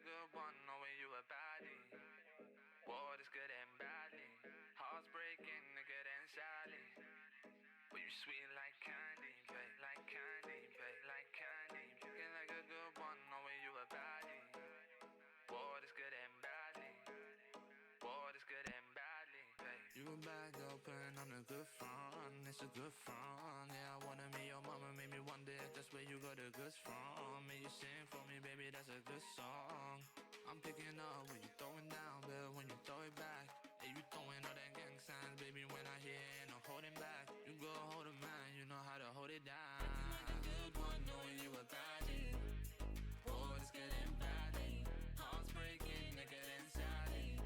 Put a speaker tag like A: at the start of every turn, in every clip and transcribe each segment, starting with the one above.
A: good one, knowing you a baddie. Boy, it's good and badly. Hearts breaking, nigga, then sadly. But you sweet like candy, babe, like candy, babe, like candy. Looking like a good one, knowing you a baddie. Boy, it's good and badly. Boy, it's good and badly, babe. You a bad girl, putting on a good front. It's a good front. Yeah, I wanna meet your mama, made me wonder if that's where you got the goods from. May you sing for me, baby, that's a good song. I'm picking up when you throwing down, but when you throw it back, hey, you throwing all that gang signs, baby. When I hear ain't no holding back, you go hold a man, you know how to hold it down. Acting like a good one, knowing you a baddie. Boy, it's getting badly. Hearts breaking, nigga, then sadly.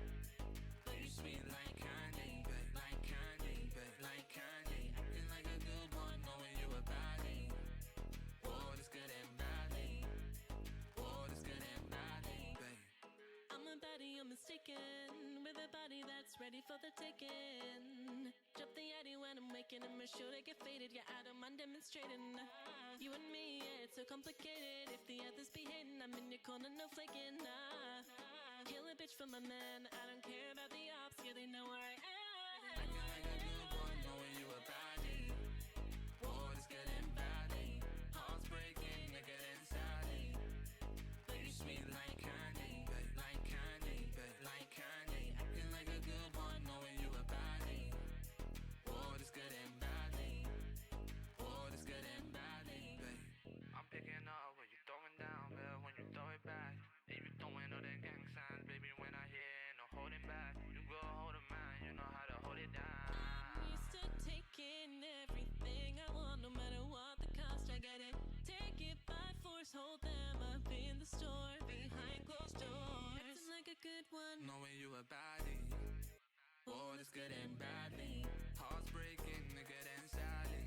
A: But you sweet like candy, babe, like candy, babe, like candy. Acting like a good one, knowing you a baddie. Boy, it's getting badly. Boy, it's getting badly, babe.
B: I'm a baddie, I'm mistaken, with a body that's ready for the taking. Drop the addy when I'm waking, I'm sure to get faded. Yeah, I don't mind demonstrating. You and me, yeah, it's so complicated. If the others be hating, I'm in your corner, no flaking. Kill a bitch for my man, I don't care about the ops, yeah, they know where I am.
A: Acting like a good one, knowing you a baddie. Boy, it's getting badly. Hearts breaking, nigga, then sadly. But you sweet like candy, babe, like candy, babe, like candy. Acting like a good one, knowing you a baddie. Boy, it's getting badly. Boy, it's getting badly, babe. I'm picking up when you throwing down, but when you throw it back, hey, you throwing all that gang signs, baby. When I hear ain't no holding back, you go hold a man, you know how to hold it down.
B: I'm used to taking everything I want, no matter what the cost. I get it. Take it by force, hold them up in the store behind closed doors. Acting like a good one.
A: Knowing you a baddie. Boy, it's getting badly. Hearts breaking, nigga, then sadly.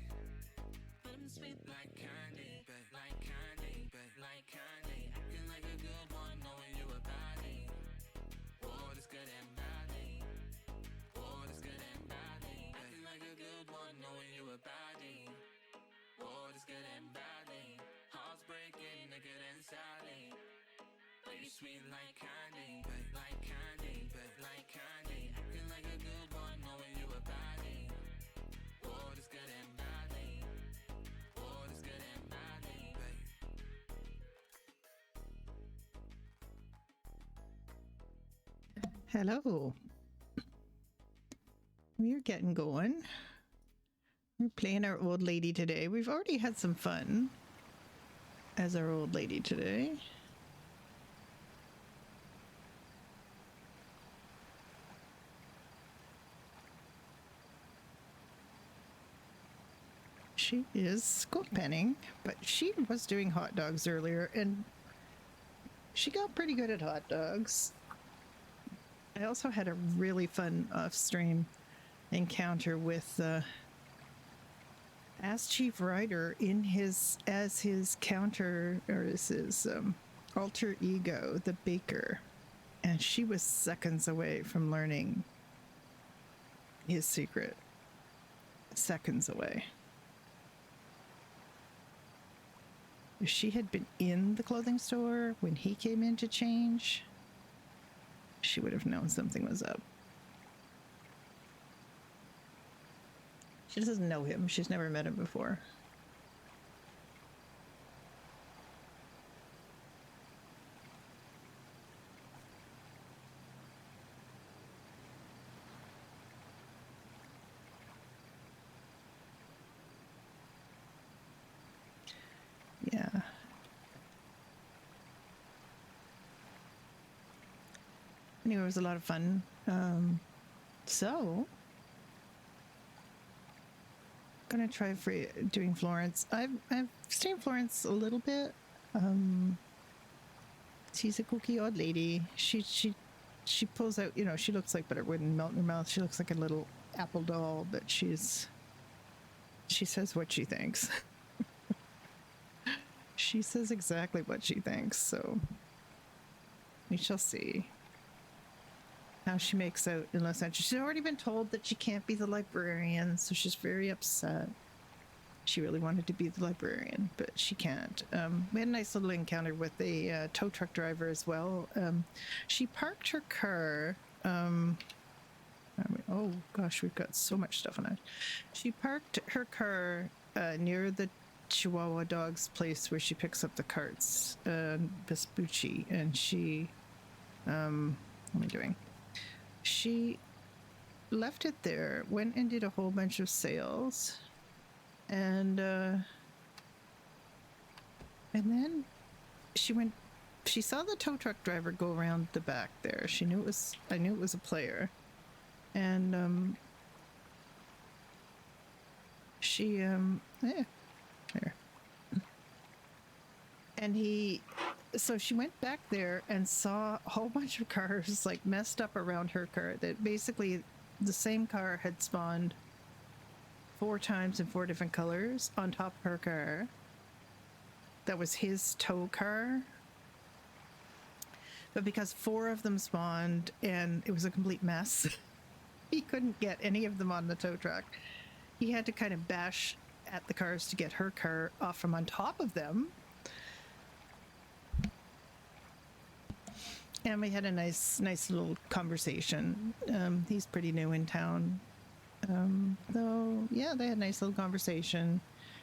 B: But I'm sweet
A: Like candy, babe, like candy, babe, like candy. Acting like a good one, knowing you a baddie. Boy, it's getting badly. Boy, it's getting badly. Acting like a good one, knowing you a baddie. Boy, it's getting badly. Hearts breaking, nigga, then sadly. But you sweet like candy, babe, like candy, babe, like candy. Acting like a good one, knowing you a baddie. Boy, it's getting badly. Boy, it's getting badly, babe.
C: Hello. We're getting going. We're playing our old lady today. We've already had some fun as our old lady today. She is school penning, but she was doing hot dogs earlier and she got pretty good at hot dogs. I also had a really fun off-stream encounter with as Chief Ryder in his counter or as his alter ego, the baker, and she was seconds away from learning his secret. Seconds away. If she had been in the clothing store when he came in to change, she would have known something was up. She doesn't know him. She's never met him before. Yeah. Anyway, it was a lot of fun. So gonna try doing Florence. I've seen Florence a little bit. She's a kooky odd lady. She pulls out, you know, she looks like butter wouldn't melt in her mouth. She looks like a little apple doll, but she says what she thinks. She says exactly what she thinks, so we shall see how she makes out in Los Angeles. She's already been told that she can't be the librarian, so she's very upset. She really wanted to be the librarian, but she can't. We had a nice little encounter with a tow truck driver as well. She parked her car. Oh gosh, we've got so much stuff on it. She parked her car near the Chihuahua dog's place where she picks up the carts, Vespucci, and she, what am I doing? She left it there, went and did a whole bunch of sales, and then she saw the tow truck driver go around the back there. I knew it was a player, and she there. And so she went back there and saw a whole bunch of cars like messed up around her car, that basically the same car had spawned 4 times in 4 different colors on top of her car. That was his tow car. But because 4 of them spawned and it was a complete mess, he couldn't get any of them on the tow truck. He had to kind of bash at the cars to get her car off from on top of them. And we had a nice little conversation. He's pretty new in town. Though, yeah, they had a nice little conversation.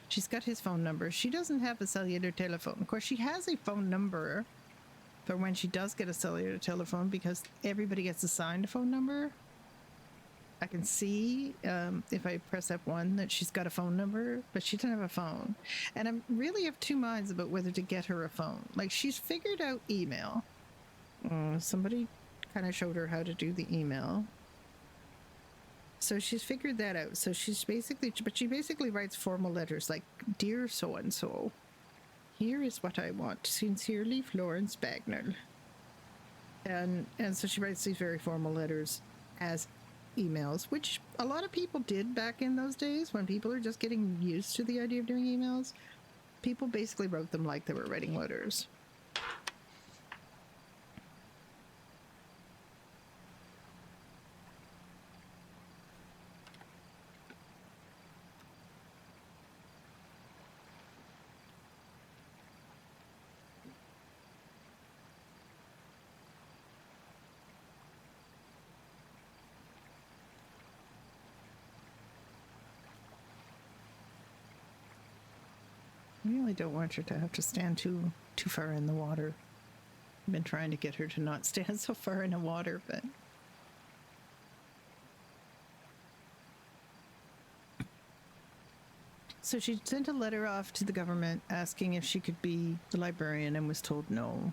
C: She's got his phone number. She doesn't have a cellular telephone. Of course, she has a phone number for when she does get a cellular telephone, because everybody gets assigned a phone number. I can see if I press F1 that she's got a phone number, but she doesn't have a phone. And I'm really of 2 minds about whether to get her a phone. Like, she's figured out email. Somebody kind of showed her how to do the email. So she's figured that out. So she basically writes formal letters like, "Dear so-and-so, here is what I want. Sincerely, Florence Bagnell." And so she writes these very formal letters as emails, which a lot of people did back in those days when people are just getting used to the idea of doing emails. People basically wrote them like they were writing letters. I really don't want her to have to stand too far in the water. I've been trying to get her to not stand so far in the water, but so she sent a letter off to the government asking if she could be the librarian and was told no.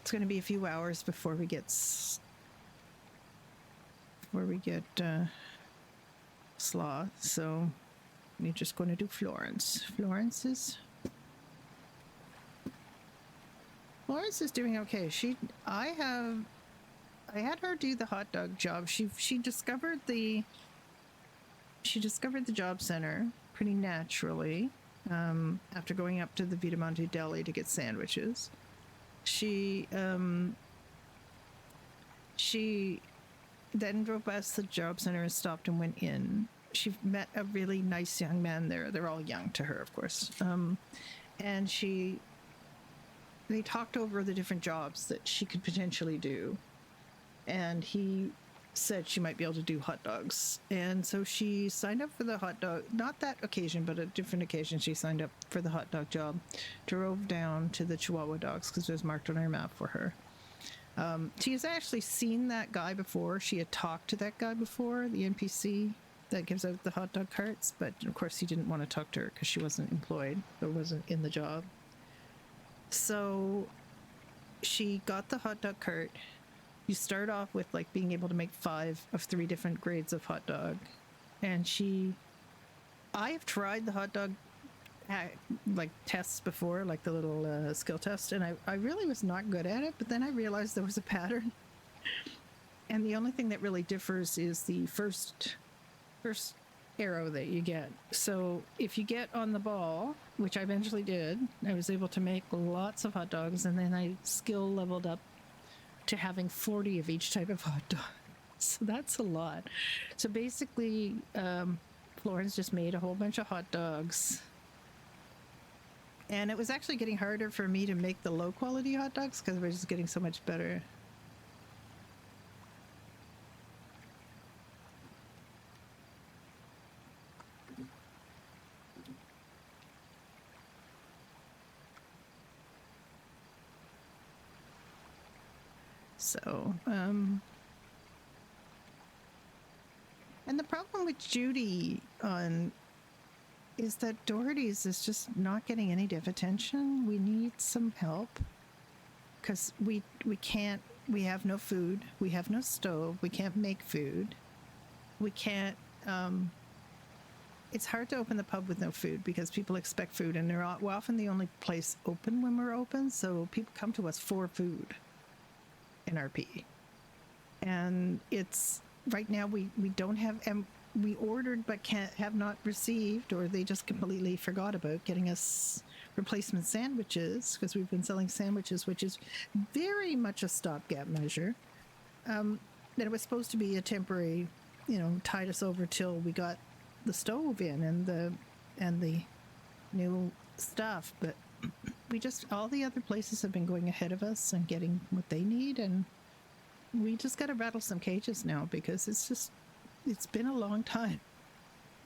C: It's going to be a few hours before we get Slaw, so we're just going to do Florence. Florence is doing okay. I had her do the hot dog job. She discovered the job center pretty naturally after going up to the Vitamonte Deli to get sandwiches. She then drove past the job center and stopped and went in. She met a really nice young man there. They're all young to her, of course. And they talked over the different jobs that she could potentially do. And he said she might be able to do hot dogs. And so she signed up for the hot dog, not that occasion, but a different occasion. She signed up for the hot dog job, drove down to the Chihuahua dogs because it was marked on her map for her. She has actually seen that guy before. She had talked to that guy before, the NPC that gives out the hot dog carts, but of course he didn't want to talk to her because she wasn't employed or wasn't in the job. So she got the hot dog cart. You start off with like being able to make 5 of 3 different grades of hot dog. And I have tried the hot dog like tests before, like the little skill test, and I really was not good at it, but then I realized there was a pattern. And the only thing that really differs is the first arrow that you get. So if you get on the ball, which I eventually did, I was able to make lots of hot dogs, and then I skill leveled up to having 40 of each type of hot dog. So that's a lot. So basically, Florence just made a whole bunch of hot dogs. And it was actually getting harder for me to make the low quality hot dogs because we're just getting so much better. So, and the problem with Judy is that Doherty's is just not getting any div attention. We need some help because we have no food, we have no stove, we can't make food, we can't. It's hard to open the pub with no food because people expect food, and we're often the only place open when we're open. So people come to us for food in RP, and it's right now we don't have, and we ordered but have not received, or they just completely forgot about getting us replacement sandwiches because we've been selling sandwiches, which is very much a stopgap measure. That it was supposed to be a temporary, tide us over till we got the stove in and the new stuff, but we just, all the other places have been going ahead of us and getting what they need, and we just got to rattle some cages now because it's been a long time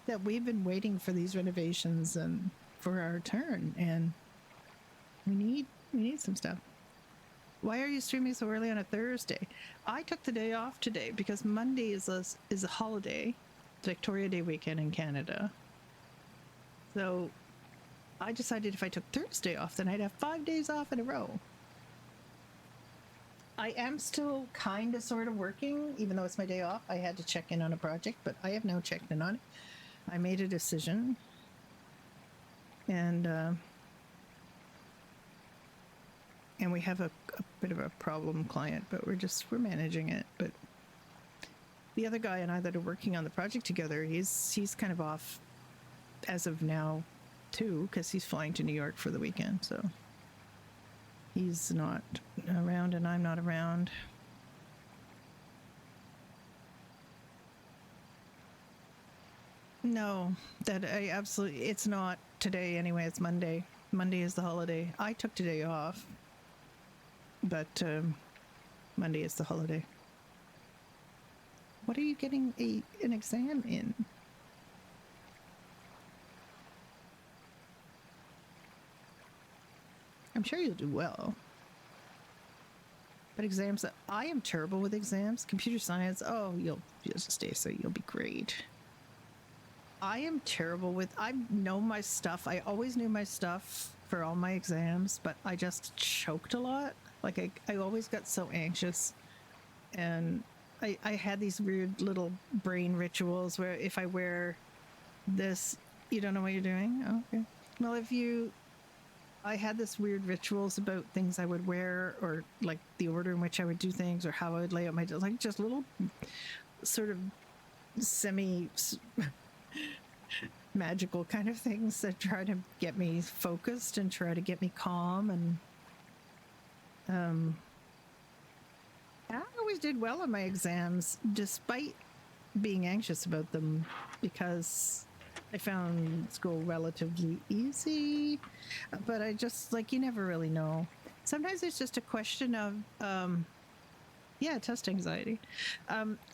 C: that we've been waiting for these renovations and for our turn, and we need some stuff. Why are you streaming so early on a Thursday? I took the day off today because Monday is a holiday, Victoria Day weekend in Canada. So I decided if I took Thursday off, then I'd have 5 days off in a row. I am still kind of sort of working, even though it's my day off. I had to check in on a project, but I have now checked in on it. I made a decision, and we have a bit of a problem client, but we're managing it. But the other guy and I that are working on the project together, he's kind of off as of now too, because he's flying to New York for the weekend, so he's not around and I'm not around. No, it's not today anyway. It's Monday. Monday is the holiday. I took today off, but Monday is the holiday. What are you getting an exam in? I'm sure you'll do well. But exams, I am terrible with exams. Computer science, you'll just stay, so you'll be great. I am terrible with, I know my stuff. I always knew my stuff for all my exams, but I just choked a lot. Like I always got so anxious, and I had these weird little brain rituals where if I wear this, you don't know what you're doing? Oh, okay. Well, I had this weird rituals about things I would wear, or like the order in which I would do things, or how I would lay out my, like just little sort of semi magical kind of things that try to get me focused and try to get me calm. And I always did well on my exams, despite being anxious about them, because I found school relatively easy, but I just, like, you never really know. Sometimes it's just a question of, test anxiety.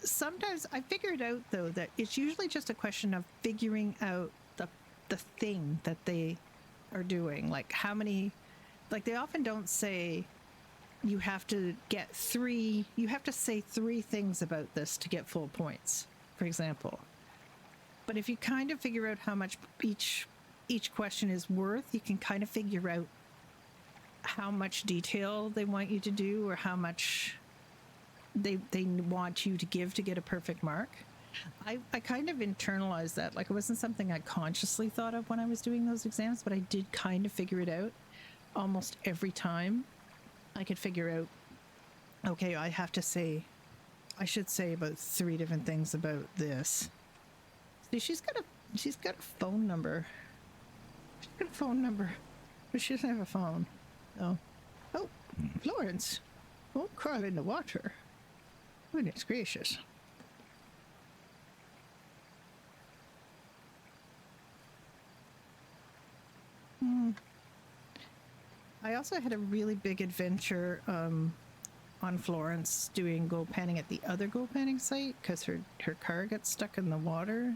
C: Sometimes I figured out, though, that it's usually just a question of figuring out the thing that they are doing. Like how many, like they often don't say you have to say 3 things about this to get full points, for example. But if you kind of figure out how much each question is worth, you can kind of figure out how much detail they want you to do, or how much they want you to give to get a perfect mark. I kind of internalized that. Like, it wasn't something I consciously thought of when I was doing those exams, but I did kind of figure it out almost every time. I could figure out, okay, I have to say I should say about 3 different things about this. See, she's got a phone number. She's got a phone number, but she doesn't have a phone. Oh, oh, Florence, don't crawl in the water. Goodness gracious. I also had a really big adventure on Florence doing gold panning at the other gold panning site because her car got stuck in the water.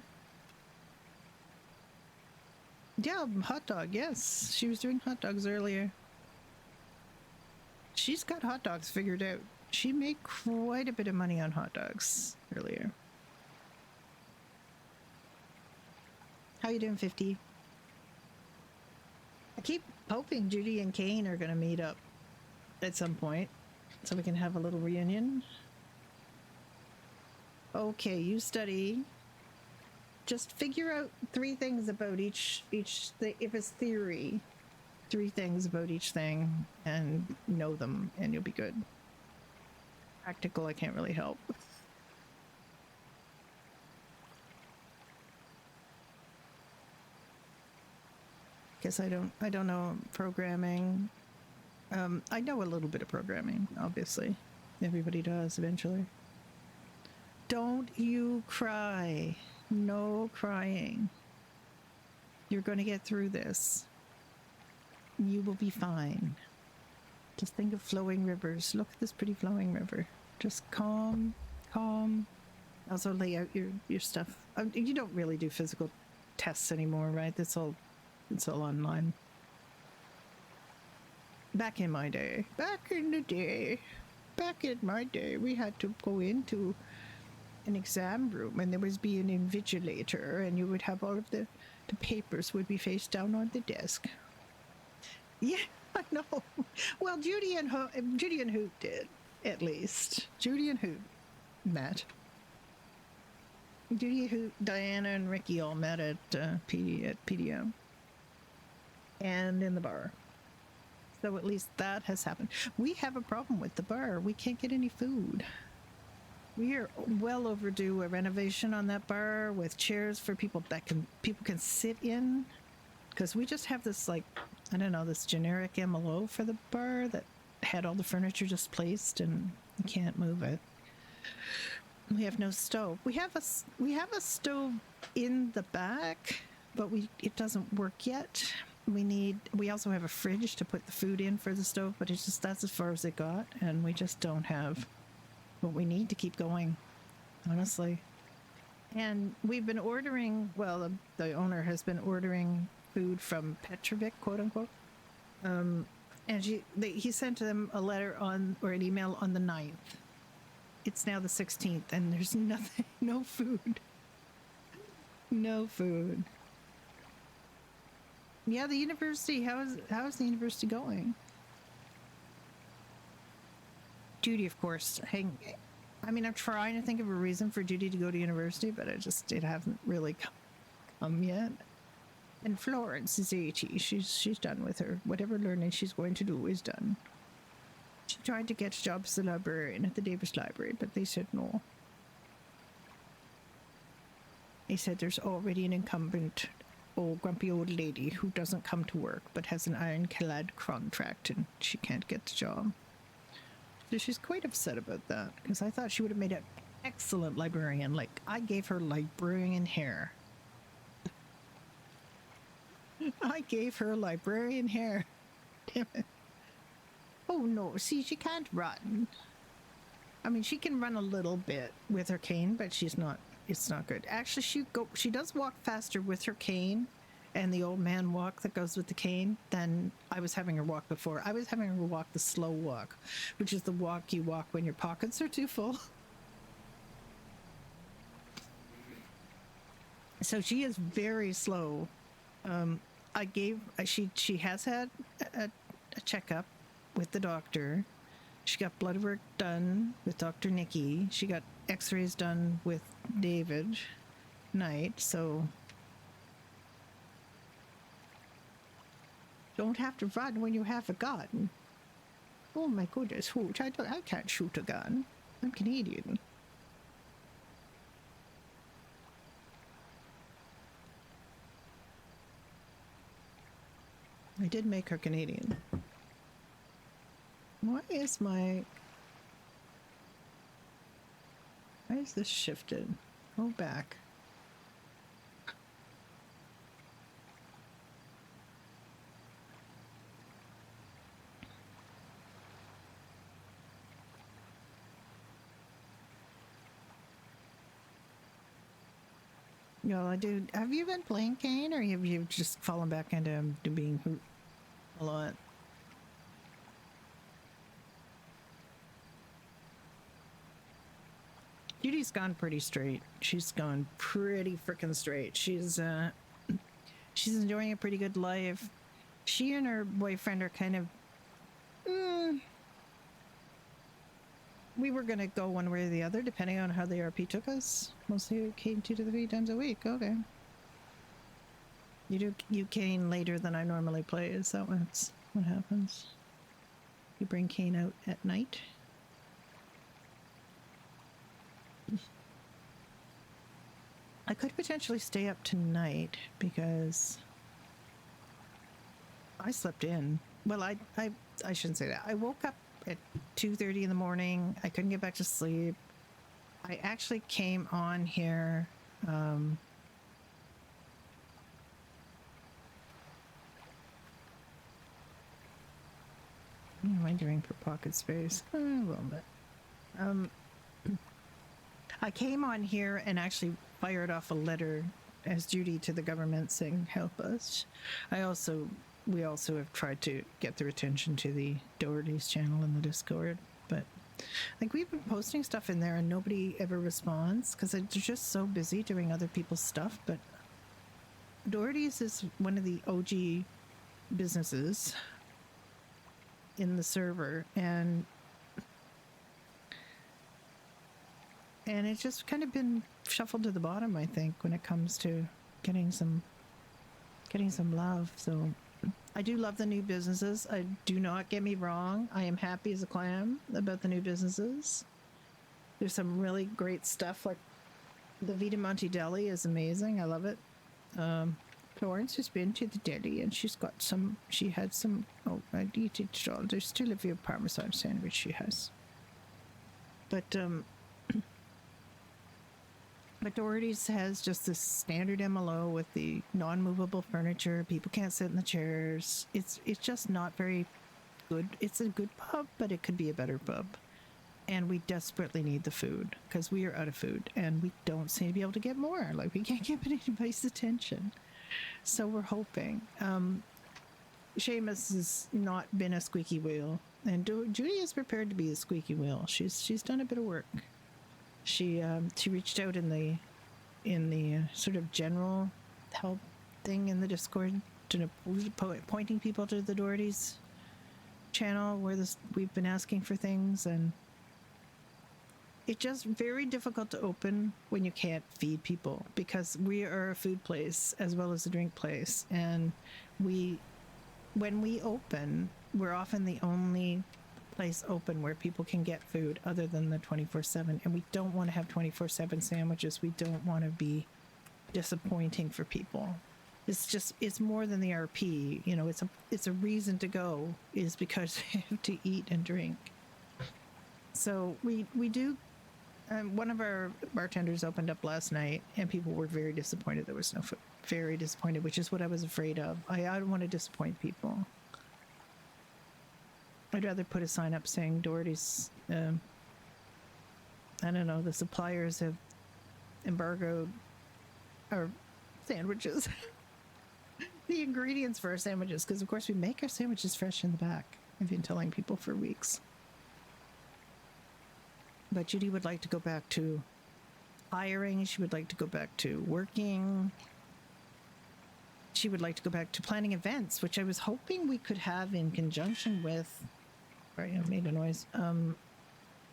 C: Yeah, hot dog, yes. She was doing hot dogs earlier. She's got hot dogs figured out. She made quite a bit of money on hot dogs earlier. How you doing, 50? I keep hoping Judy and Kane are going to meet up at some point so we can have a little reunion. Okay, you study. Just figure out 3 things about each if it's theory, 3 things about each thing and know them and you'll be good. Practical, I can't really help. Guess I don't know programming. I know a little bit of programming, obviously. Everybody does eventually. Don't you cry. No crying. You're going to get through this. You will be fine. Just think of flowing rivers. Look at this pretty flowing river. Just calm, calm. Also lay out your stuff. You don't really do physical tests anymore, right? It's all online. Back in my day, back in my day, we had to go into an exam room and there was be an invigilator and you would have all of the papers would be face down on the desk. Yeah, I know. Well, Judy and Hoot did, at least. Judy and Hoot met. Judy, Hoot, Diana, and Ricky all met at PDM. And in the bar. So at least that has happened. We have a problem with the bar. We can't get any food. We are well overdue a renovation on that bar with chairs for people can sit in. Because we just have this, like, I don't know, this generic MLO for the bar that had all the furniture just placed and you can't move it. We have no stove. We have a stove in the back, but it doesn't work yet. We also have a fridge to put the food in for the stove, but that's as far as it got, and we just don't have what we need to keep going, honestly. And we've been ordering, well, the owner has been ordering food from Petrovic, quote unquote. And he sent them a letter or an email on the 9th. It's now the 16th, and there's nothing, no food. No food. Yeah, the university, how is the university going? Judy, of course. I'm trying to think of a reason for Judy to go to university, but it hasn't really come yet. And Florence is 80. She's done with her. Whatever learning she's going to do is done. She tried to get jobs as a librarian at the Davis Library, but they said no. They said there's already an incumbent grumpy old lady who doesn't come to work but has an ironclad contract and she can't get the job. So she's quite upset about that because I thought she would have made an excellent librarian. Like, I gave her librarian hair. I gave her librarian hair. Damn it. Oh no, see, she can't run. I mean, she can run a little bit with her cane, but it's not good. Actually, she does walk faster with her cane and the old man walk that goes with the cane than I was having her walk before. I was having her walk the slow walk, which is the walk you walk when your pockets are too full. So she is very slow. She has had a checkup with the doctor. She got blood work done with Dr. Nikki. She got x-rays done with David Knight, so don't have to run when you have a gun. Oh my goodness, Hoot, I can't shoot a gun. I'm Canadian. I did make her Canadian. Why is this shifted? Go back. No, I do. Have you been playing Kane, or have you just fallen back into being a lot? Judy's gone pretty straight. She's gone pretty freaking straight. She's enjoying a pretty good life. She and her boyfriend are kind of. We were gonna go one way or the other, depending on how the RP took us. Mostly Kane 2 to 3 times a week. Okay. You Kane later than I normally play. Is that what happens? You bring Kane out at night. I could potentially stay up tonight because I slept in. Well, I shouldn't say that. I woke up at 2:30 in the morning. I couldn't get back to sleep. I actually came on here. What am I doing for pocket space? A little bit. I came on here and actually fired off a letter as Judy to the government saying, help us. We also have tried to get their attention to the Doherty's channel in the Discord, but like we've been posting stuff in there and nobody ever responds because they're just so busy doing other people's stuff. But Doherty's is one of the OG businesses in the server, and it's just kind of been shuffled to the bottom, I think, when it comes to getting some love. So I do love the new businesses. I do not get me wrong. I am happy as a clam about the new businesses. There's some really great stuff, like the Vita Monte Deli is amazing. I love it. Florence has been to the deli and she had some, I'd eat it all. There's still a veal parmesan sandwich she has. But Doherty's has just this standard MLO with the non-movable furniture. People can't sit in the chairs. It's just not very good. It's a good pub, but it could be a better pub. And we desperately need the food because we are out of food and we don't seem to be able to get more. Like, we can't get anybody's attention. So we're hoping. Seamus has not been a squeaky wheel, and Judy is prepared to be a squeaky wheel. She's done a bit of work. She reached out in the sort of general help thing in the Discord, pointing people to the Doherty's channel where we've been asking for things, and it's just very difficult to open when you can't feed people, because we are a food place as well as a drink place, and when we open, we're often the only place open where people can get food other than the 24/7, and we don't want to have 24/7 sandwiches. We don't want to be disappointing for people. It's more than the RP, it's a reason to go, is because they have to eat and drink. So we do. One of our bartenders opened up last night and people were very disappointed there was no food. Very disappointed, which is what I was afraid of. I don't want to disappoint people. I'd rather put a sign up saying Doherty's, I don't know, the suppliers have embargoed our sandwiches. The ingredients for our sandwiches, because of course we make our sandwiches fresh in the back. I've been telling people for weeks. But Judy would like to go back to hiring. She would like to go back to working. She would like to go back to planning events, which I was hoping we could have in conjunction with, sorry, I made a noise,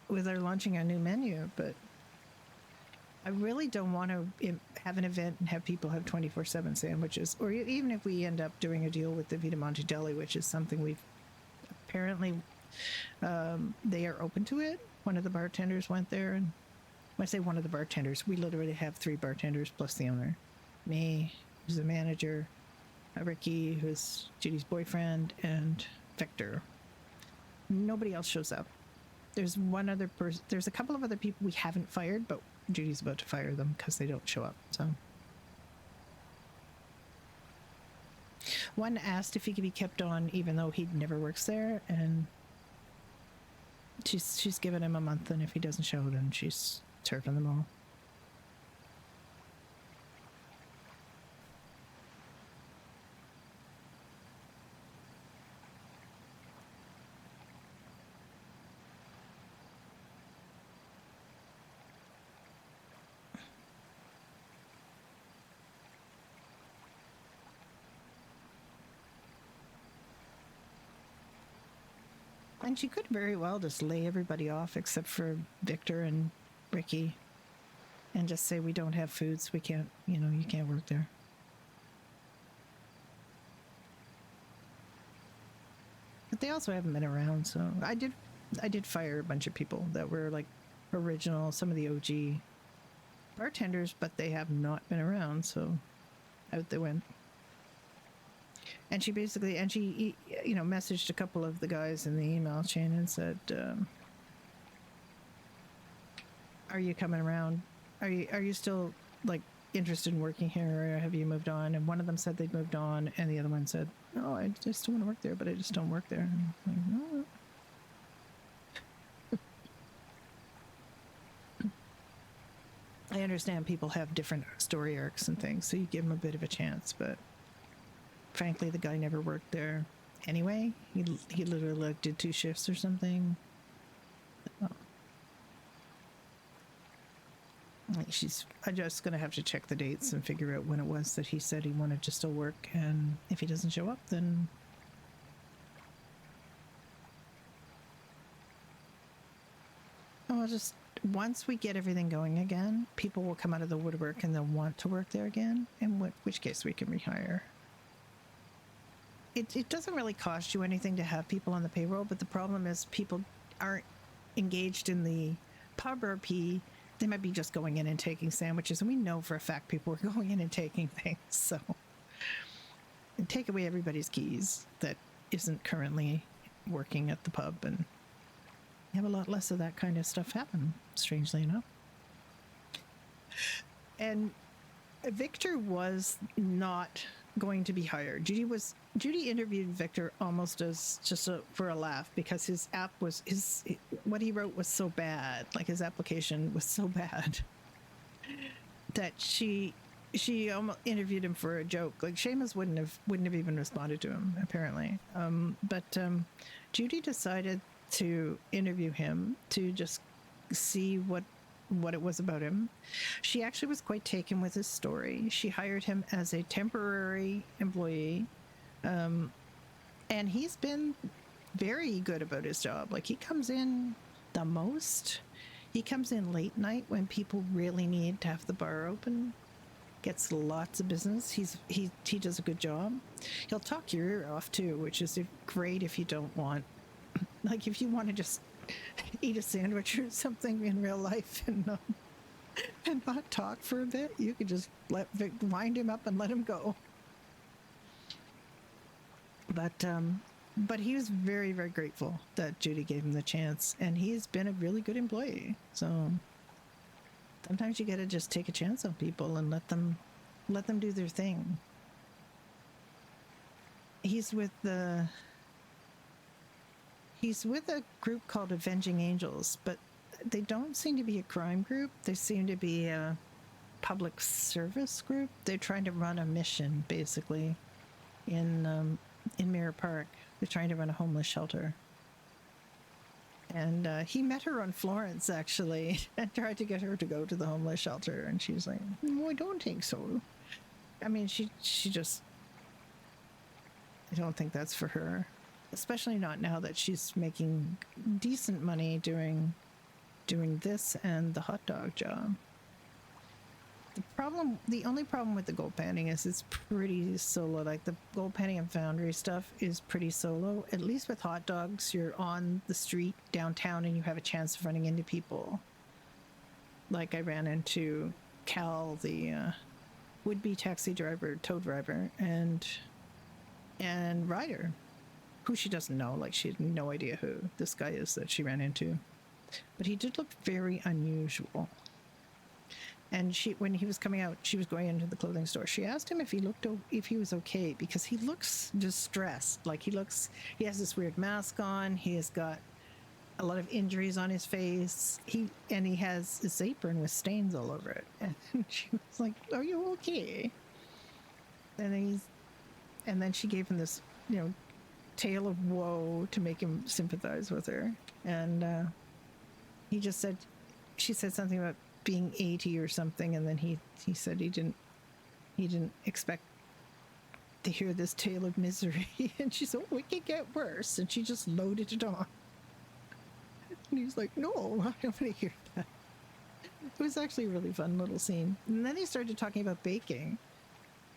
C: with our launching our new menu. But I really don't want to have an event and have people have 24/7 sandwiches, or even if we end up doing a deal with the Vita Monte Deli, which is something we've apparently, they are open to it. One of the bartenders went there, and when I say one of the bartenders, we literally have 3 bartenders plus the owner. Me, who's the manager, Ricky, who's Judy's boyfriend, and Victor. Nobody else shows up. There's one other person. There's a couple of other people we haven't fired, but Judy's about to fire them because they don't show up. So one asked if he could be kept on even though he never works there, and she's given him a month, and if he doesn't show, then she's serving them all. And she could very well just lay everybody off except for Victor and Ricky and just say, we don't have food, so we can't, you can't work there. But they also haven't been around, so I did fire a bunch of people that were like original, some of the OG bartenders, but they have not been around, so out they went. And she messaged a couple of the guys in the email chain and said, are you coming around? Are you still like interested in working here, or have you moved on? And one of them said they'd moved on, and the other one said, oh, I just want to work there, but I just don't work there. And I'm like, no. I understand people have different story arcs and things, so you give them a bit of a chance, but frankly, the guy never worked there anyway. He literally like did 2 shifts or something. Oh. I'm just gonna have to check the dates and figure out when it was that he said he wanted to still work, and if he doesn't show up, then just once we get everything going again, people will come out of the woodwork and they'll want to work there again, in which case we can rehire. It doesn't really cost you anything to have people on the payroll, but the problem is people aren't engaged in the pub RP. They might be just going in and taking sandwiches, and we know for a fact people are going in and taking things. So take away everybody's keys that isn't currently working at the pub, and you have a lot less of that kind of stuff happen, strangely enough. And Victor was not going to be hired. Judy interviewed Victor almost as just for a laugh, because his app was what he wrote was so bad, like his application was so bad that she almost interviewed him for a joke. Like Seamus wouldn't have even responded to him apparently. But Judy decided to interview him to just see what it was about him. She actually was quite taken with his story. She hired him as a temporary employee, and he's been very good about his job. Like, he comes in the most. He comes in late night when people really need to have the bar open. Gets lots of business. He does a good job. He'll talk your ear off too, which is great if you don't want, like, if you want to just eat a sandwich or something in real life and not talk for a bit, you could just wind him up and let him go. But he was very, very grateful that Judy gave him the chance, and he's been a really good employee. So sometimes you gotta just take a chance on people and let them do their thing. He's with a group called Avenging Angels, but they don't seem to be a crime group. They seem to be a public service group. They're trying to run a mission, basically, in Mirror Park. They're trying to run a homeless shelter. And he met her on Florence, actually, and tried to get her to go to the homeless shelter. And she's like, no, I don't think so. I mean, she just, I don't think that's for her. Especially not now that she's making decent money doing this and the hot dog job. The only problem with the gold panning is it's pretty solo. Like, the gold panning and foundry stuff is pretty solo. At least with hot dogs, you're on the street downtown and you have a chance of running into people. Like, I ran into Cal, the would-be taxi driver, tow driver, and and Ryder, who she doesn't know. Like, she had no idea who this guy is that she ran into. But he did look very unusual. And when he was coming out, she was going into the clothing store. She asked him if he was okay, because he looks distressed. Like, he has this weird mask on. He has got a lot of injuries on his face. He has this apron with stains all over it. And she was like, "Are you okay?" And then she gave him this, tale of woe to make him sympathize with her. And she said something about being 80 or something, and then he said he didn't expect to hear this tale of misery. And she said, "Oh, it could get worse," and she just loaded it on. And he's like, "No, I don't want to hear that." It was actually a really fun little scene. And then he started talking about baking,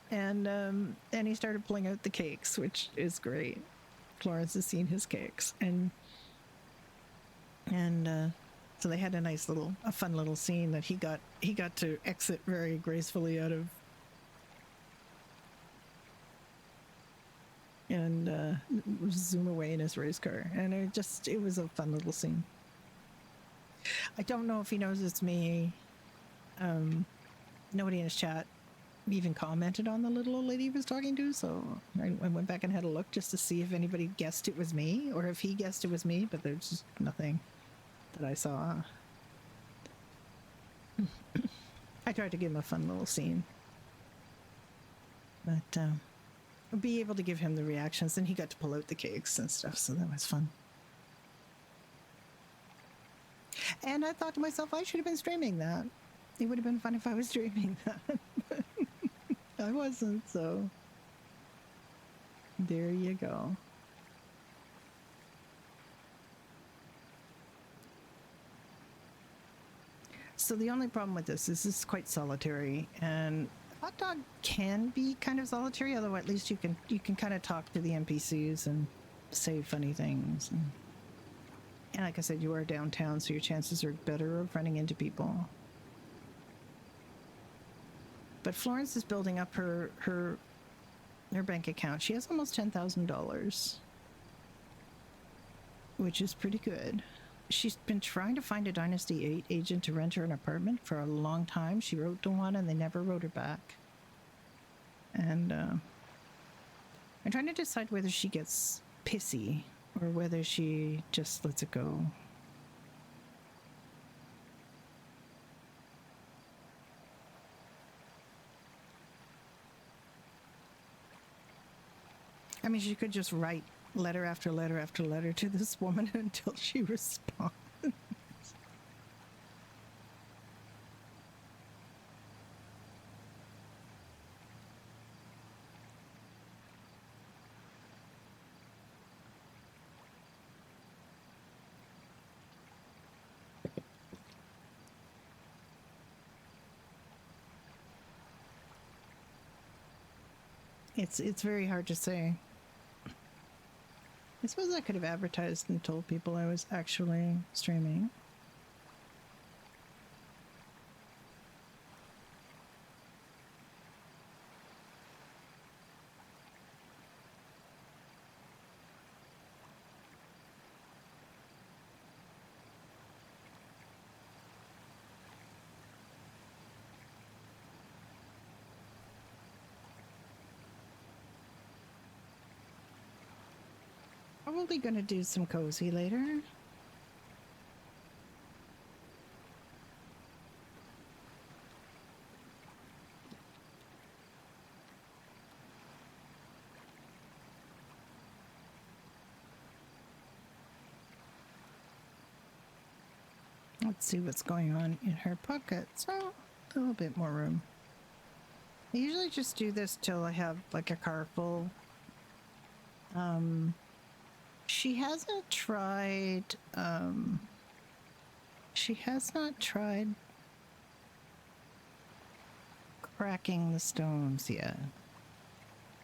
C: and he started pulling out the cakes, which is great. Florence has seen his cakes, and so they had a fun little scene that he got to exit very gracefully out of, and zoom away in his race car. And it was a fun little scene. I don't know if he knows it's me. Nobody in his chat even commented on the little old lady he was talking to, so I went back and had a look just to see if anybody guessed it was me, or if he guessed it was me, but there's just nothing that I saw. I tried to give him a fun little scene, but be able to give him the reactions, and he got to pull out the cakes and stuff, so that was fun. And I thought to myself, I should have been streaming that. It would have been fun if I was streaming that. I wasn't, so there you go. So the only problem with this is quite solitary, and Hot Dog can be kind of solitary, although at least you can kind of talk to the NPCs and say funny things. And like I said, you are downtown, so your chances are better of running into people. But Florence is building up her bank account. She has almost $10,000, which is pretty good. She's been trying to find a Dynasty 8 agent to rent her an apartment for a long time. She wrote to one, and they never wrote her back. And I'm trying to decide whether she gets pissy or whether she just lets it go. I mean, she could just write letter after letter after letter to this woman until she responds. It's very hard to say. I suppose I could have advertised and told people I was actually streaming. Probably gonna do some cozy later. Let's see what's going on in her pocket. So, a little bit more room. I usually just do this till I have like a car full. She has not tried cracking the stones yet.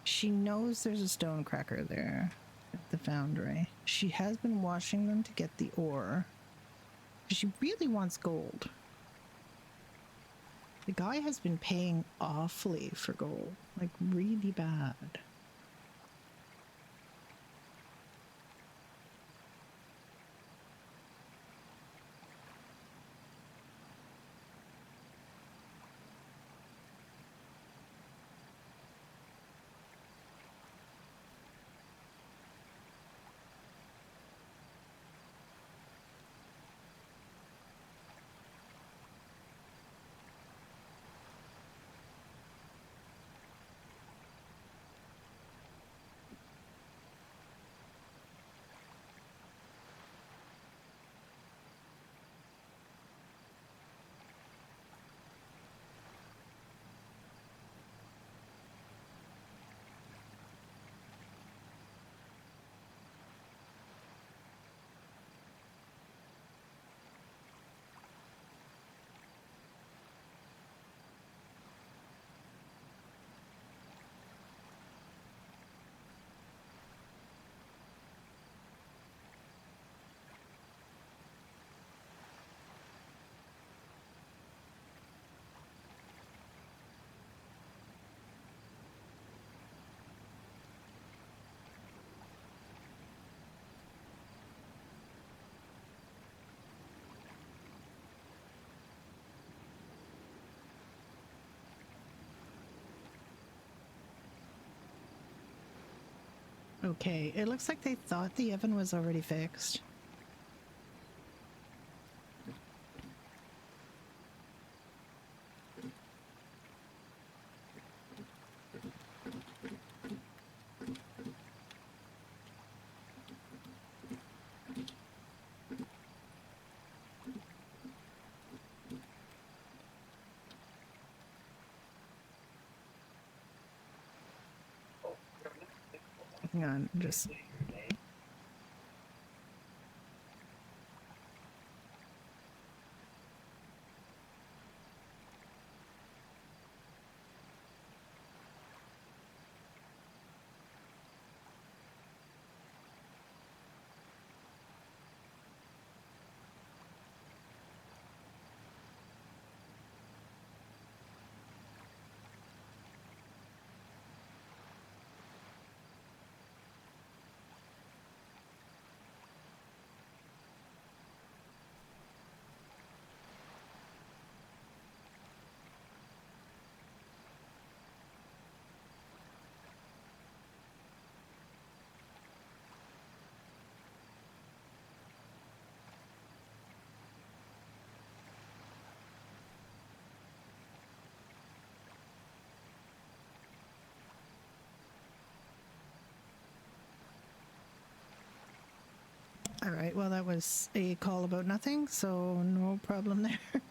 C: She knows there's a stone cracker there at the foundry. She has been washing them to get the ore. She really wants gold. The guy has been paying awfully for gold, like really bad. Okay, it looks like they thought the oven was already fixed. Hang on, just... All right, well, that was a call about nothing, so no problem there.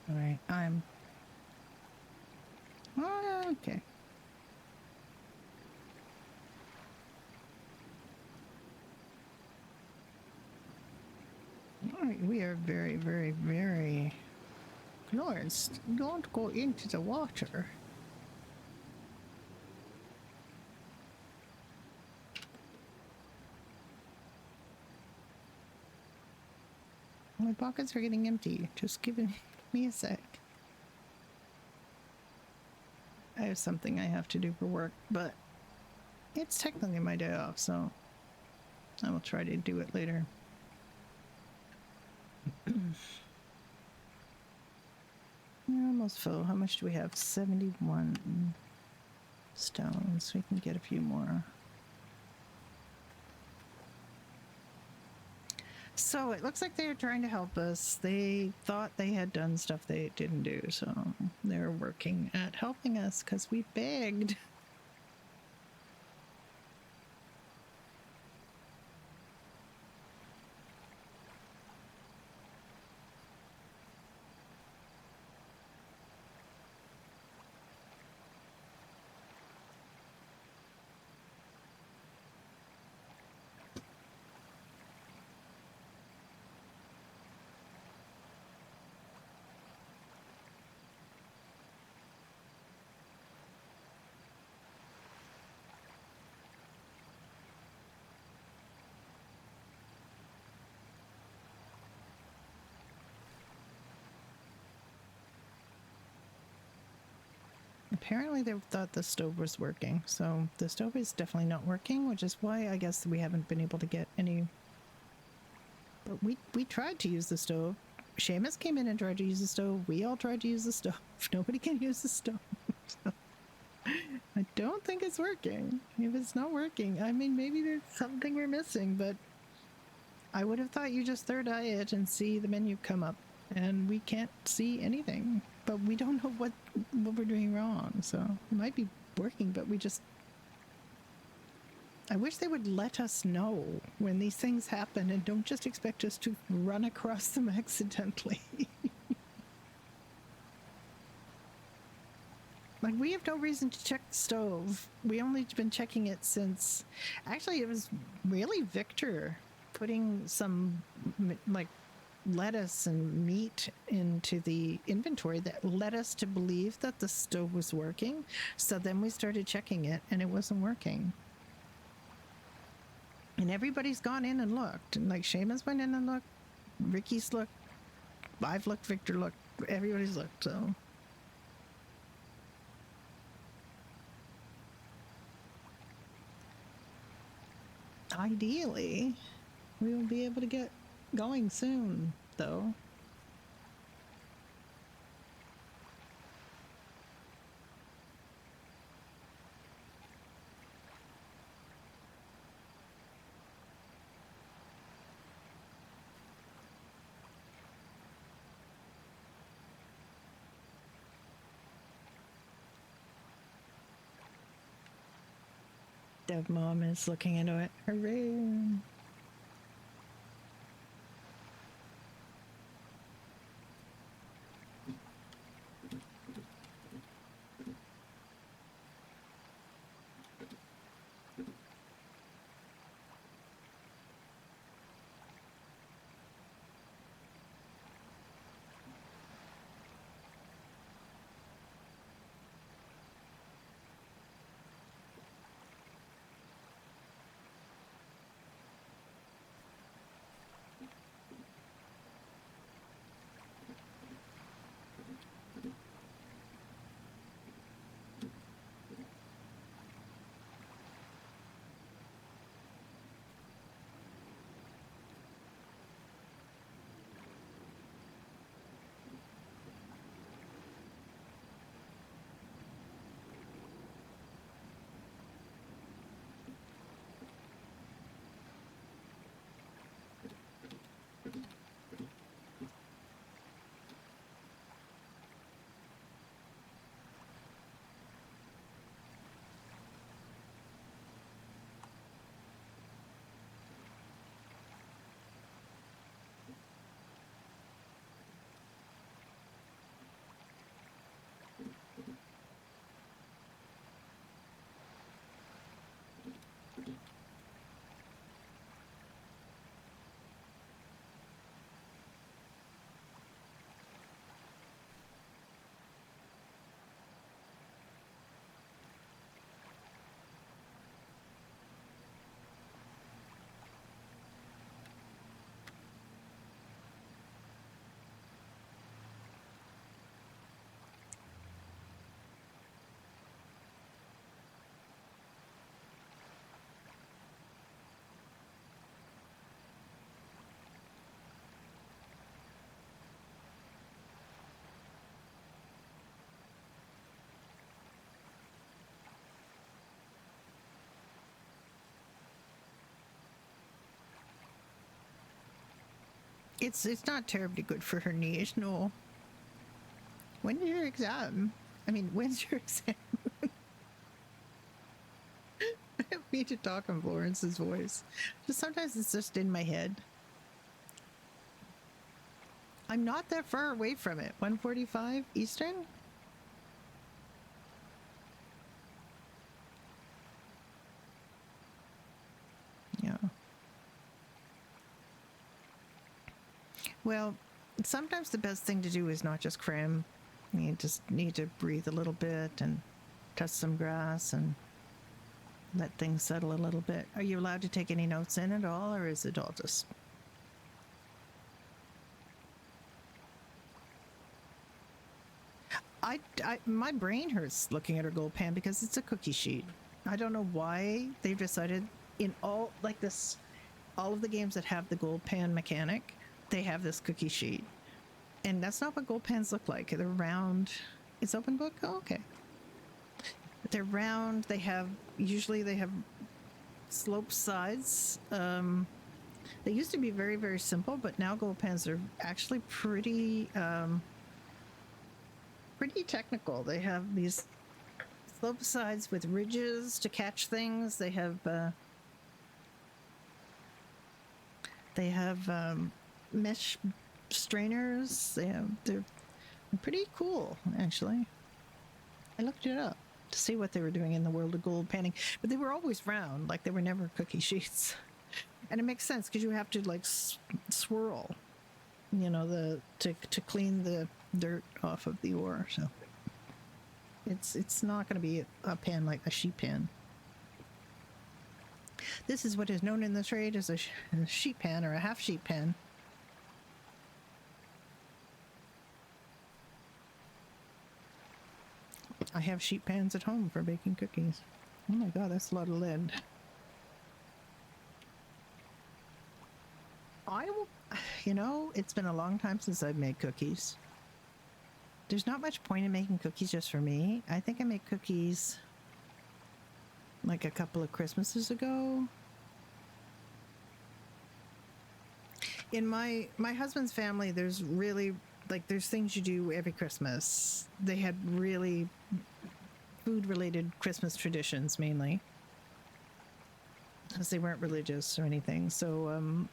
C: All right, I'm... Okay. All right, we are very, very, very... Florence, don't go into the water. My pockets are getting empty. Just give me a sec. I have something I have to do for work, but it's technically my day off, so I will try to do it later. We're almost full. How much do we have? 71 stones. We can get a few more. So it looks like they're trying to help us. They thought they had done stuff they didn't do, so they're working at helping us because we begged. Apparently they thought the stove was working, so the stove is definitely not working, which is why I guess we haven't been able to get any. But we tried to use the stove. Seamus came in and tried to use the stove. We all tried to use the stove. Nobody can use the stove. So I don't think it's working. If it's not working, I mean, maybe there's something we're missing, but I would have thought you just third eye it and see the menu come up, and we can't see anything. But we don't know what we're doing wrong, so it might be working, but we just... I wish they would let us know when these things happen and don't just expect us to run across them accidentally. Like, we have no reason to check the stove. We only been checking it since... Actually, it was really Victor putting some, like, lettuce and meat into the inventory that led us to believe that the stove was working. So then we started checking it and it wasn't working. And everybody's gone in and looked. And like Seamus went in and looked, Ricky's looked, I've looked, Victor looked, everybody's looked, so. Ideally, we will be able to get going soon, though. Dev Mom is looking into it. Hooray! It's not terribly good for her knees, no. When's your exam? I mean, when's your exam? I don't mean to talk in Florence's voice. Just sometimes it's just in my head. I'm not that far away from it. 1:45 Eastern? Yeah. Well, sometimes the best thing to do is not just cram. You just need to breathe a little bit and touch some grass and let things settle a little bit. Are you allowed to take any notes in at all, or is it all just... my brain hurts looking at her gold pan because it's a cookie sheet. I don't know why they've decided in all like this, all of the games that have the gold pan mechanic, they have this cookie sheet, and that's not what gold pans look like. They're round. It's open book. Oh, okay. They're round. Usually they have sloped sides. They used to be very, very simple, but now gold pans are actually pretty technical. They have these sloped sides with ridges to catch things. They have mesh strainers. They're pretty cool, actually. I looked it up to see what they were doing in the world of gold panning, but they were always round, like they were never cookie sheets. And it makes sense because you have to like swirl, you know, to clean the dirt off of the ore. So it's not going to be a pan like a sheet pan. This is what is known in the trade as a sheet pan or a half sheet pan. I have sheet pans at home for baking cookies. Oh my god, that's a lot of lead. It's been a long time since I've made cookies. There's not much point in making cookies just for me. I think I made cookies like a couple of Christmases ago. In my husband's family, there's things you do every Christmas. They had really food-related Christmas traditions, mainly, because they weren't religious or anything. So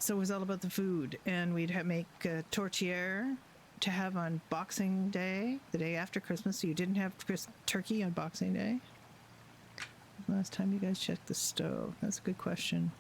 C: it was all about the food, and we'd make tortillere to have on Boxing Day, the day after Christmas. So you didn't have turkey on Boxing Day. Last time you guys checked the stove? That's a good question.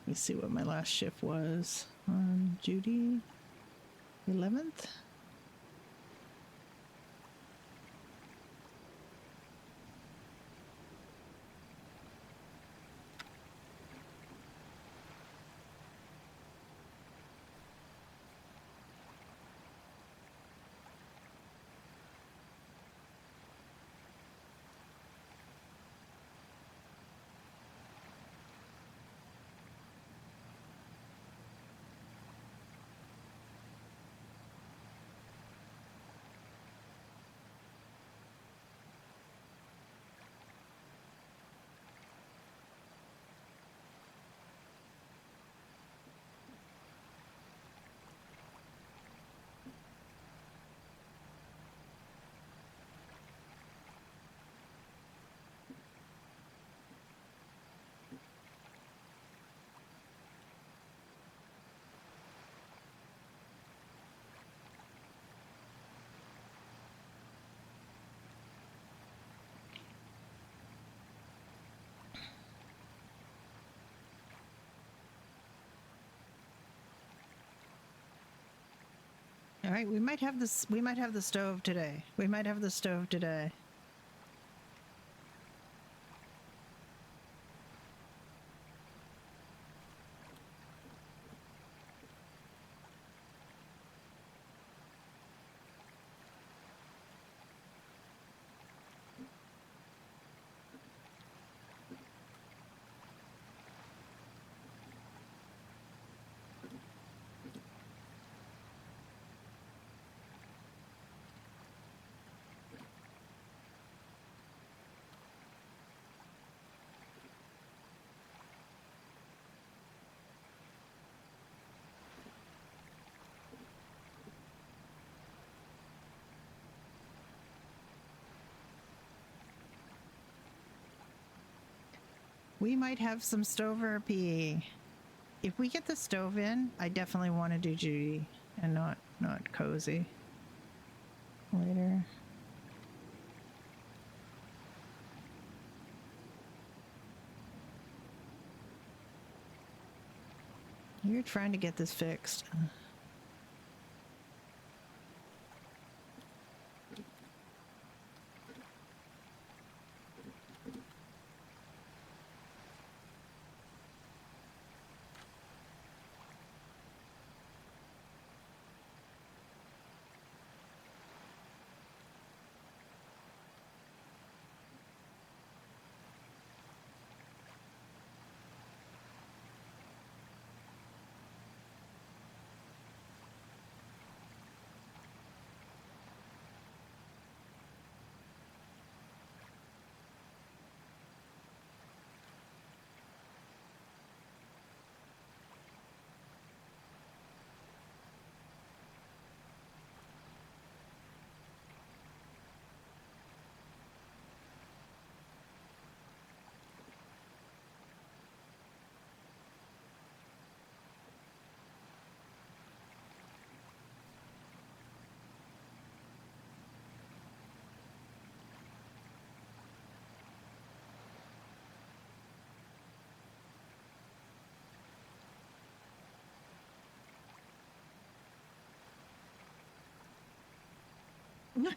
C: Let me see what my last shift was on Judy. 11th? All right, we might have this. We might have the stove today. We might have the stove today. We might have some stove RP. If we get the stove in, I definitely want to do Judy and not cozy later. You're trying to get this fixed.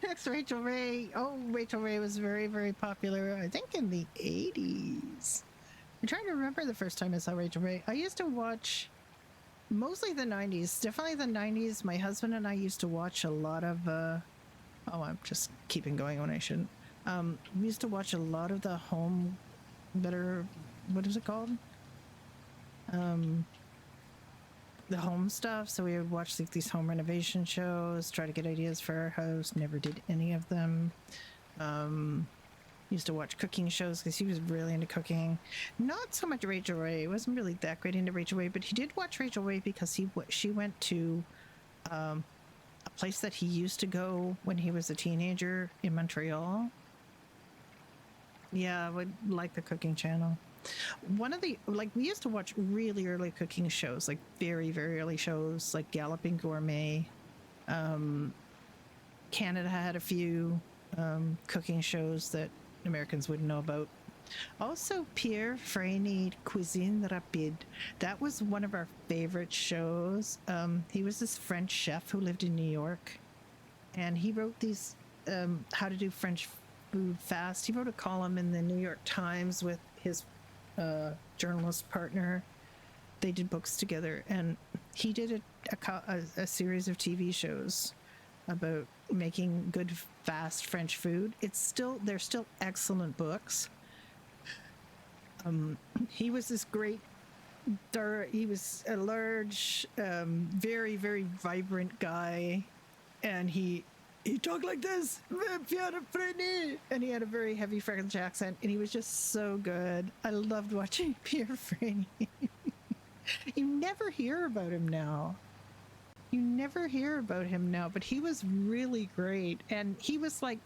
C: Next, Rachel Ray. Oh, Rachel Ray was very, very popular, I think, in the 80s. I'm trying to remember the first time I saw Rachel Ray. I used to watch mostly the 90s. Definitely the 90s. My husband and I used to watch a lot of... oh, I'm just keeping going when I shouldn't. We used to watch a lot of the home... Better... What is it called? The home stuff. So we would watch like these home renovation shows, try to get ideas for our house. Never did any of them. Used to watch cooking shows because he was really into cooking. Not so much Rachel Ray. He wasn't really that great into Rachel Ray, but he did watch Rachel Ray because she went to a place that he used to go when he was a teenager in Montreal. Yeah, I would like the cooking channel. One of the, like, we used to watch really early cooking shows, like very, very early shows, like Galloping Gourmet. Canada had a few cooking shows that Americans wouldn't know about. Also, Pierre Freyny Cuisine Rapide. That was one of our favorite shows. He was this French chef who lived in New York, and he wrote these how to do French food fast. He wrote a column in the New York Times with his journalist partner. They did books together, and he did a series of TV shows about making good fast French food. They're still excellent books. He was this great he was a large, very, very vibrant guy, and he talked like this, and he had a very heavy French accent, and he was just so good. I loved watching Pierre Freyny. You never hear about him now. But he was really great, and he was like,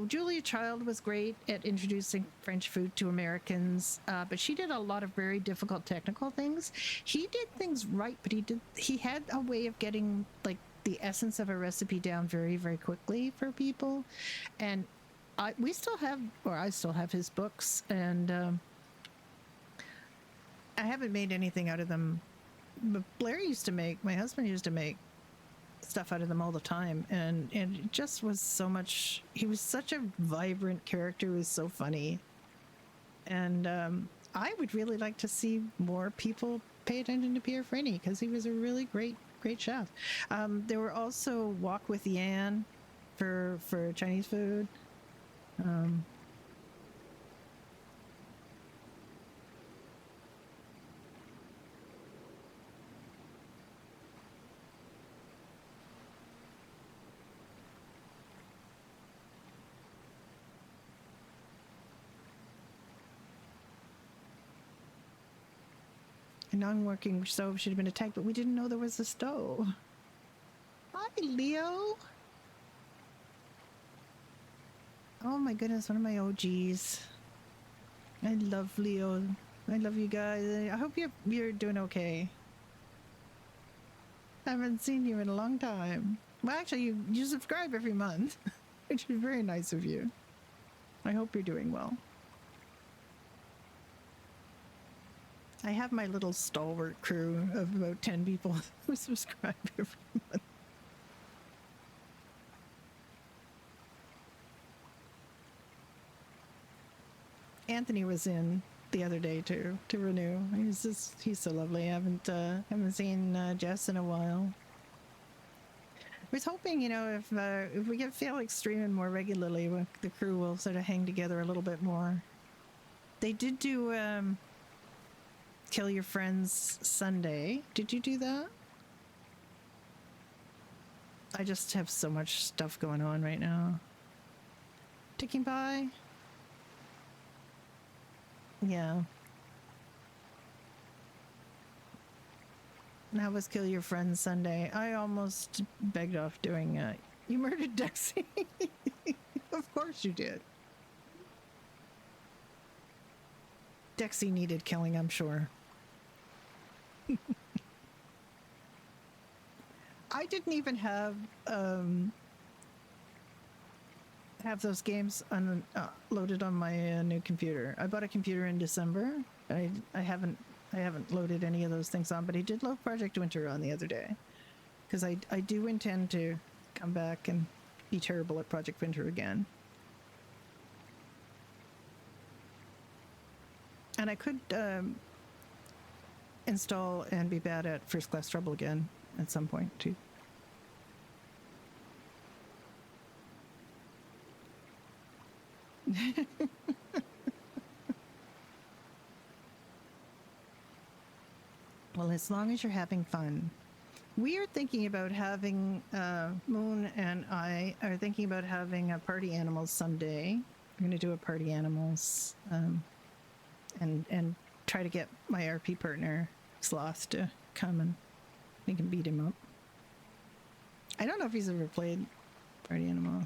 C: Julia Child was great at introducing French food to Americans, but she did a lot of very difficult technical things. He did things right, but he had a way of getting like the essence of a recipe down very, very quickly for people. And I still have his books, and I haven't made anything out of them. But my husband used to make stuff out of them all the time, and it just was so much. He was such a vibrant character. He was so funny, and I would really like to see more people pay attention to Pierre Franey because he was a really great chef. There were also Wok with Yan for Chinese food. A non-working stove should have been attacked, but we didn't know there was a stove. Hi, Leo. Oh my goodness, one of my OGs. I love Leo. I love you guys. I hope you're doing okay. I haven't seen you in a long time. Well, actually, you subscribe every month, which is very nice of you. I hope you're doing well. I have my little stalwart crew of about 10 people who subscribe every month. Anthony was in the other day too, to renew. He's so lovely. I haven't seen Jess in a while. I was hoping, if we get Felix streaming more regularly, the crew will sort of hang together a little bit more. They did do Kill Your Friends Sunday. Did you do that? I just have so much stuff going on right now. Ticking by? Yeah. And how was Kill Your Friends Sunday? I almost begged off doing it. You murdered Dexy? Of course you did. Dexy needed killing, I'm sure. I didn't even have those games loaded on my new computer. I bought a computer in December. I haven't loaded any of those things on, but I did load Project Winter on the other day because I do intend to come back and be terrible at Project Winter again. And I could install and be bad at First Class Trouble again at some point too. Well, as long as you're having fun. We are thinking about having, Moon and I are thinking about having a Party Animals someday. We're going to do a Party Animals and try to get my RP partner, Sloth, to come and we can beat him up. I don't know if he's ever played Party Animals.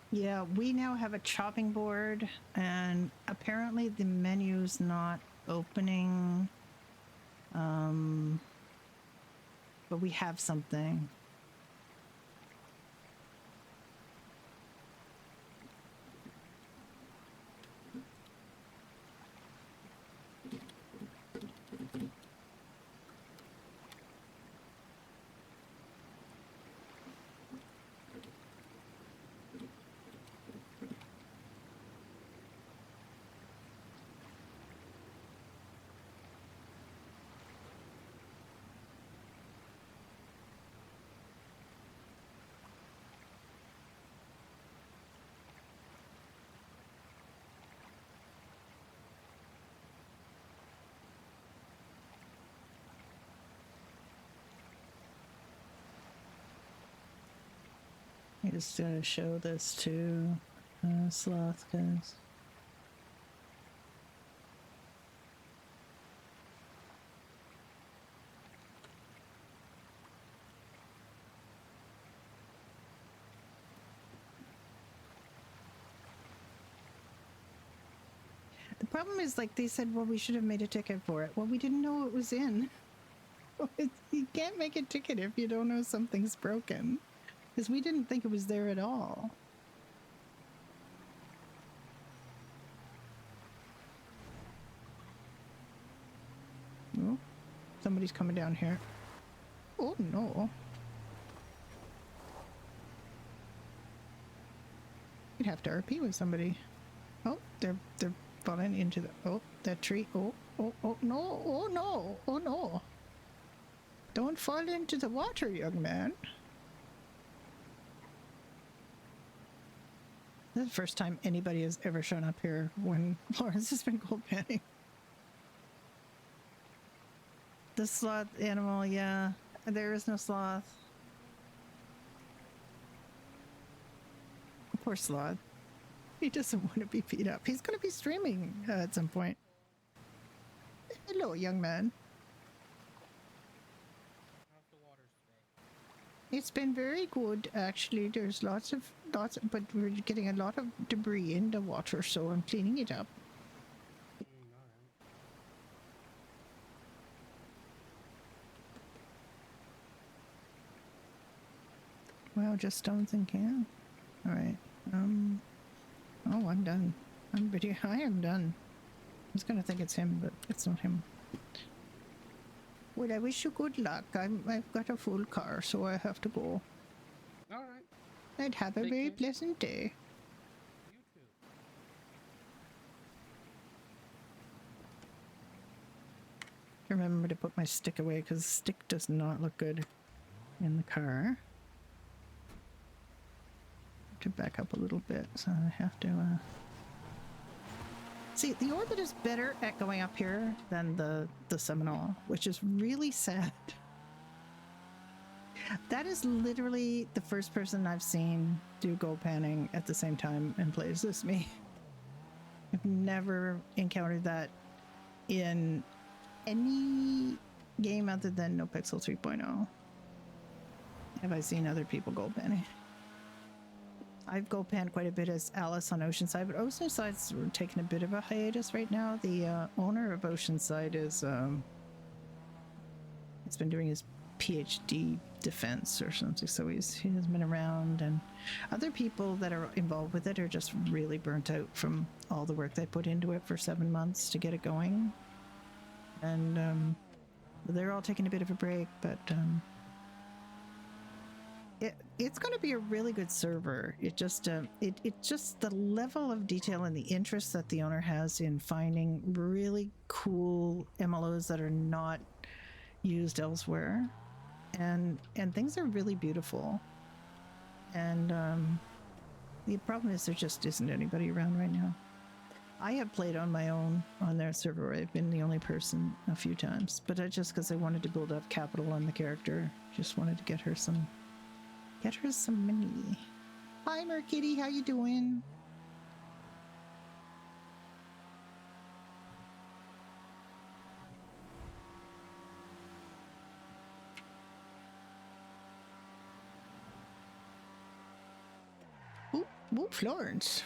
C: Yeah, we now have a chopping board, and apparently the menu's not opening. But we have something. just gonna show this to Sloth, because the problem is, like, they said, well, we should have made a ticket for it. Well, we didn't know it was in. You can't make a ticket if you don't know something's broken, because we didn't think it was there at all. Oh, somebody's coming down here. Oh no. You'd have to RP with somebody. Oh, they're falling into the, oh, that tree. Oh no, oh no, oh no. Don't fall into the water, young man. This is the first time anybody has ever shown up here when Florence has been gold panning. The sloth animal, yeah. There is no sloth. Poor sloth. He doesn't want to be beat up. He's going to be streaming at some point. Hello, young man.
D: How's the water today?
C: It's been very good, actually. There's lots, but we're getting a lot of debris in the water, so I'm cleaning it up. Well, just stones and can. All right. Oh, I'm done. I am done. I was gonna think it's him, but it's not him. Well, I wish you good luck. I've got a full car, so I have to go.
D: All right.
C: And have a
D: Take
C: very
D: care.
C: pleasant day.
D: You too.
C: Remember to put my stick away, because the stick does not look good in the car. To back up a little bit, so I have to see, the orbit is better at going up here than the Seminole, which is really sad. That is literally the first person I've seen do gold panning at the same time and plays as me. I've never encountered that in any game other than NoPixel 3.0. Have I seen other people gold panning? I've gold panned quite a bit as Alice on Oceanside, but Oceanside's taking a bit of a hiatus right now. The owner of Oceanside is, he's been doing his PhD defense or something, so he hasn't been around, and other people that are involved with it are just really burnt out from all the work they put into it for 7 months to get it going, and they're all taking a bit of a break, but it's going to be a really good server. It just the level of detail and the interest that the owner has in finding really cool MLOs that are not used elsewhere, and things are really beautiful. And the problem is there just isn't anybody around right now. I have played on my own on their server. I've been the only person a few times, but just because I wanted to build up capital on the character, just wanted to get her some money. Hi, Merkitty, how you doing? Ooh, Florence,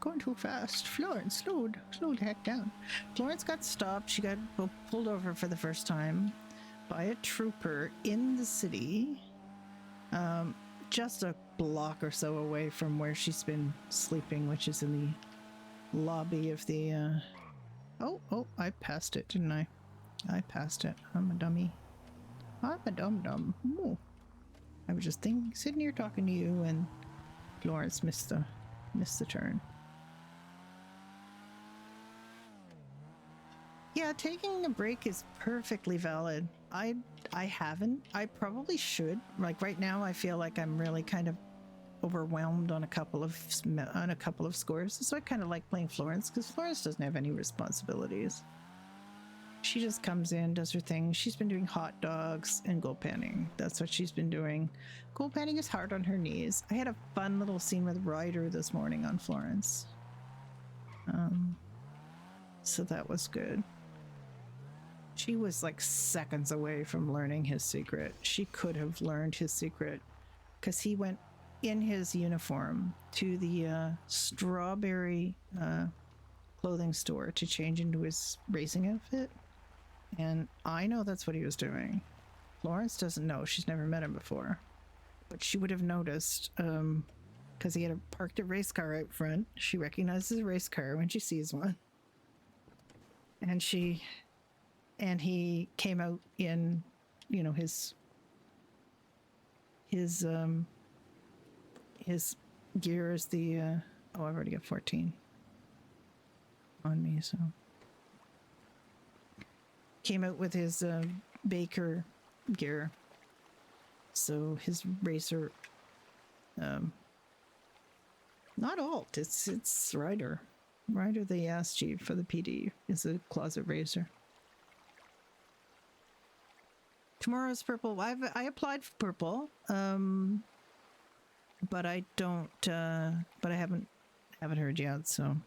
C: going too fast. Florence, slow the heck down. Florence got stopped. She got pulled over for the first time by a trooper in the city. Just a block or so away from where she's been sleeping, which is in the lobby of the, Oh, I passed it, didn't I? I passed it. I'm a dummy. I'm a dum-dum. Ooh. I was just sitting here talking to you, and Florence missed the turn. Yeah, taking a break is perfectly valid. I haven't. I probably should. Like right now, I feel like I'm really kind of overwhelmed on a couple of scores. So I kind of like playing Florence because Florence doesn't have any responsibilities. She just comes in, does her thing. She's been doing hot dogs and gold panning. That's what she's been doing. Gold panning is hard on her knees. I had a fun little scene with Ryder this morning on Florence. So that was good. She was like seconds away from learning his secret. She could have learned his secret because he went in his uniform to the strawberry clothing store to change into his racing outfit. And I know that's what he was doing. Florence doesn't know. She's never met him before. But she would have noticed because he had parked a race car out front. She recognizes a race car when she sees one. And he came out in, you know, his gear is the oh, I've already got 14 on me, so came out with his baker gear, so his racer not alt, it's Ryder the ass chief for the PD is a closet racer. Tomorrow's purple. I applied for purple, but I don't. But I haven't heard yet. So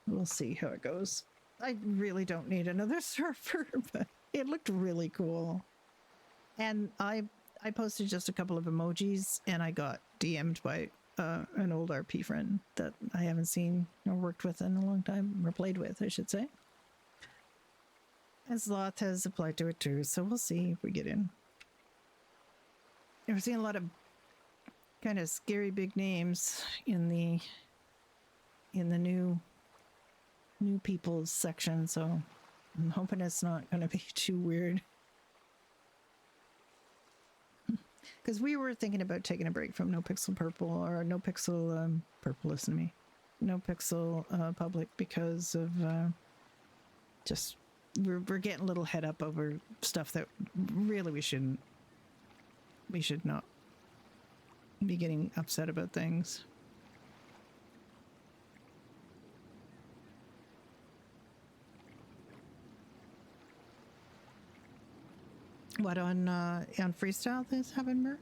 C: we'll see how it goes. I really don't need another surfer, but it looked really cool. And I posted just a couple of emojis, and I got DM'd by an old RP friend that I haven't seen or worked with in a long time, or played with, I should say. And Sloth has applied to it too, so we'll see if we get in. We're seeing a lot of kind of scary big names in the new people's section, so I'm hoping it's not going to be too weird. Because we were thinking about taking a break from No Pixel Purple or No Pixel Purple. Listen to me, No Pixel Public, because of just. We're getting a little head up over stuff that really we should not be getting upset about things. What on Freestyle this happened, Mer?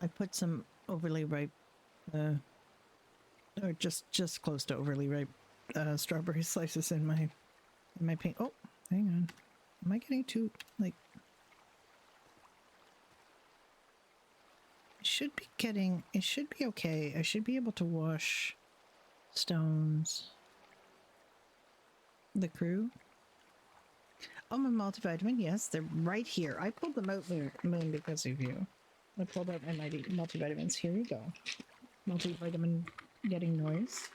C: I put some overly ripe, or just close to overly ripe strawberry slices in my paint. Oh, hang on. Am I getting too, like... It should be okay. I should be able to wash stones. The crew. Oh, my multivitamin. Yes, they're right here. I pulled them out, Moon, because of you. I pulled out my multivitamins. Here you go. Multivitamin getting noise.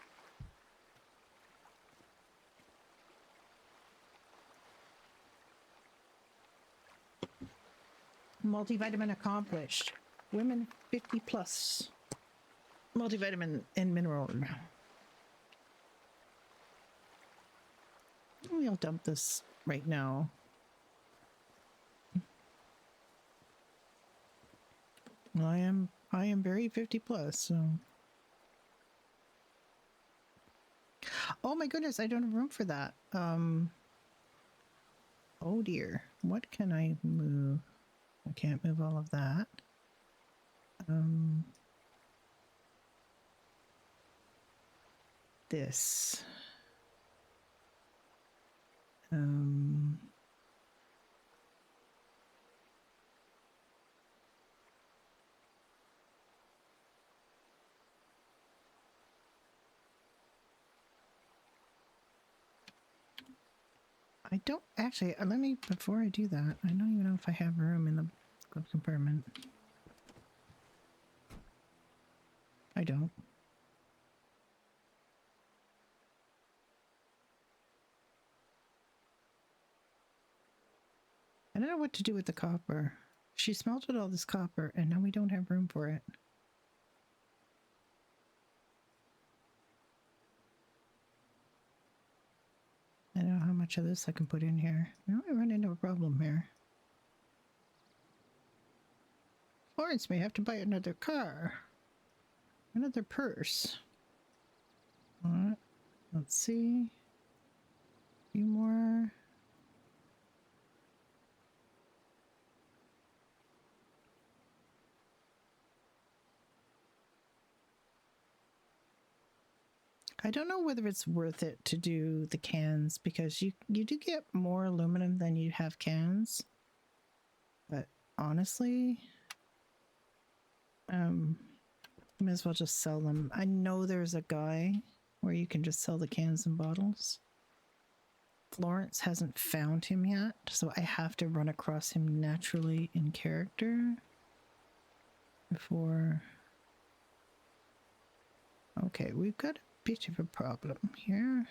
C: Multivitamin accomplished. Women 50 plus. Multivitamin and mineral. We'll dump this right now. I am very 50 plus, so. Oh my goodness, I don't have room for that. Oh dear. What can I move? I can't move all of that. This. I don't actually, let me, before I do that, I don't even know if I have room in the glove compartment. I don't. I don't know what to do with the copper. She smelted all this copper and now we don't have room for it. I don't know how much of this I can put in here. Now I run into a problem here. Florence may have to buy another car. Another purse. Alright, let's see. A few more. I don't know whether it's worth it to do the cans because you do get more aluminum than you have cans. But honestly, might as well just sell them. I know there's a guy where you can just sell the cans and bottles. Florence hasn't found him yet, so I have to run across him naturally in character before... Okay, we've got a bit of a problem here.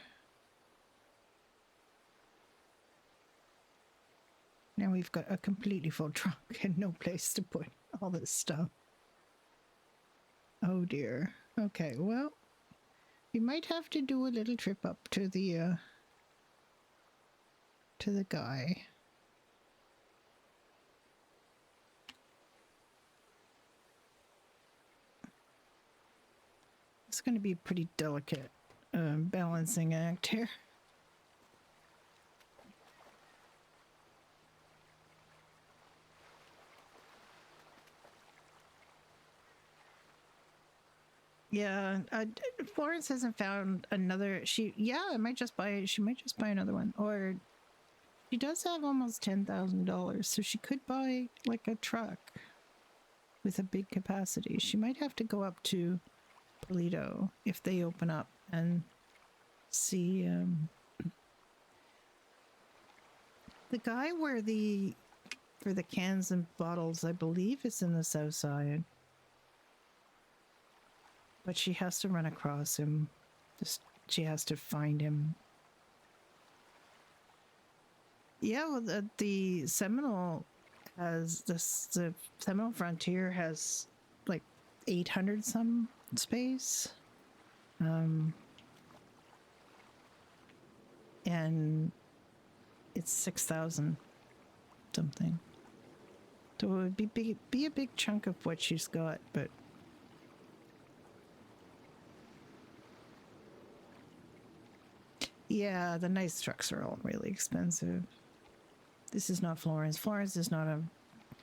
C: Now we've got a completely full trunk and no place to put all this stuff. Oh dear. Okay, well, you might have to do a little trip up to the guy. It's going to be a pretty delicate balancing act here. Yeah, Florence hasn't found another. She might just buy another one, or she does have almost $10,000, so she could buy like a truck with a big capacity. She might have to go up to Polito if they open up and see the guy for the cans and bottles, I believe, is in the south side. But she has to run across him. She has to find him. Yeah, well, the Seminole has the Seminole Frontier has like 800 some space, and it's 6,000 something. So it would be a big chunk of what she's got, but. Yeah, the nice trucks are all really expensive. This is not Florence. Florence is not a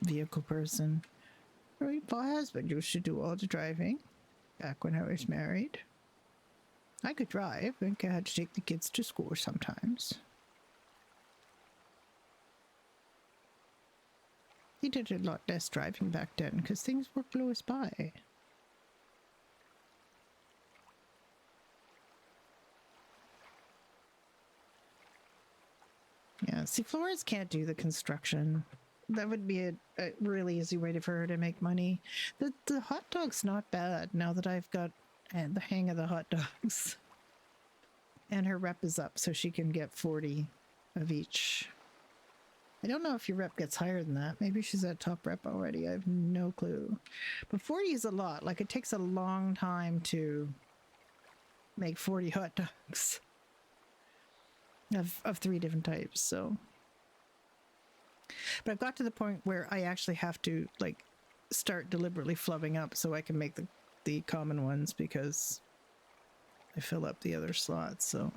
C: vehicle person. My husband used to do all the driving back when I was married. I could drive. I think I had to take the kids to school sometimes. He did a lot less driving back then because things were close by. Yeah, see, Florence can't do the construction. That would be a really easy way for her to make money. The hot dog's not bad now that I've got the hang of the hot dogs. And her rep is up, so she can get 40 of each. I don't know if your rep gets higher than that. Maybe she's at top rep already. I have no clue. But 40 is a lot. Like, it takes a long time to make 40 hot dogs. Of 3 different types, so. But I've got to the point where I actually have to like start deliberately flubbing up so I can make the common ones because I fill up the other slots, so.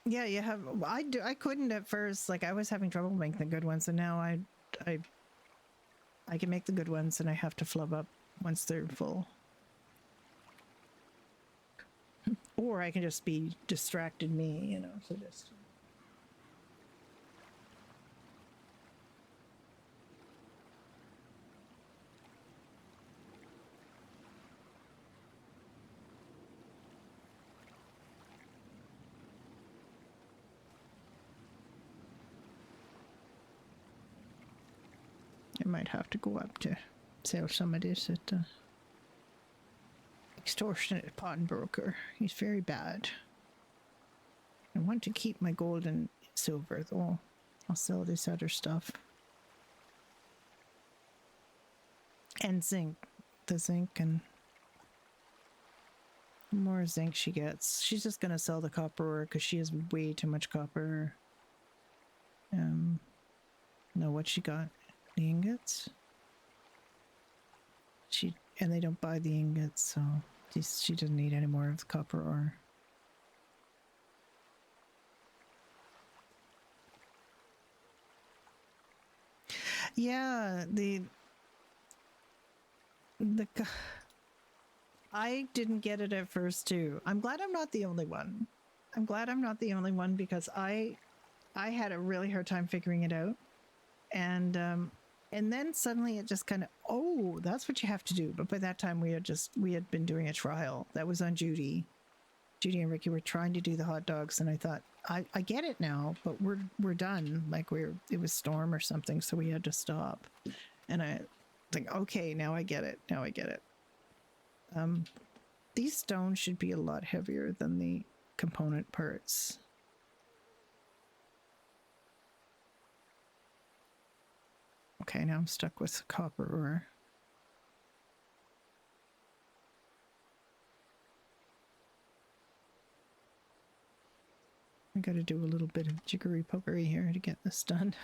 C: Yeah, you have. I couldn't at first. Like, I was having trouble making the good ones, and now I can make the good ones, and I have to flub up once they're full. Or I can just be distracted me, you know, so just... I might have to go up to sell some of this at the extortionate pawnbroker. He's very bad. I want to keep my gold and silver, though. I'll sell this other stuff. And zinc. the zinc, and the more zinc she gets, she's just gonna sell the copper ore because she has way too much copper. No, what she got? The ingots? And they don't buy the ingots, so she doesn't need any more of the copper ore. Yeah, I didn't get it at first too. I'm glad I'm not the only one. I'm glad I'm not the only one because I had a really hard time figuring it out. And then suddenly it just kind of, oh, that's what you have to do. But by that time we had been doing a trial. That was on Judy. Judy and Ricky were trying to do the hot dogs, and I thought, I get it now, but we're done. Like it was storm or something, so we had to stop. And I think, okay, now I get it. Now I get it. These stones should be a lot heavier than the component parts. Okay, now I'm stuck with copper ore. I gotta do a little bit of jiggery pokery here to get this done.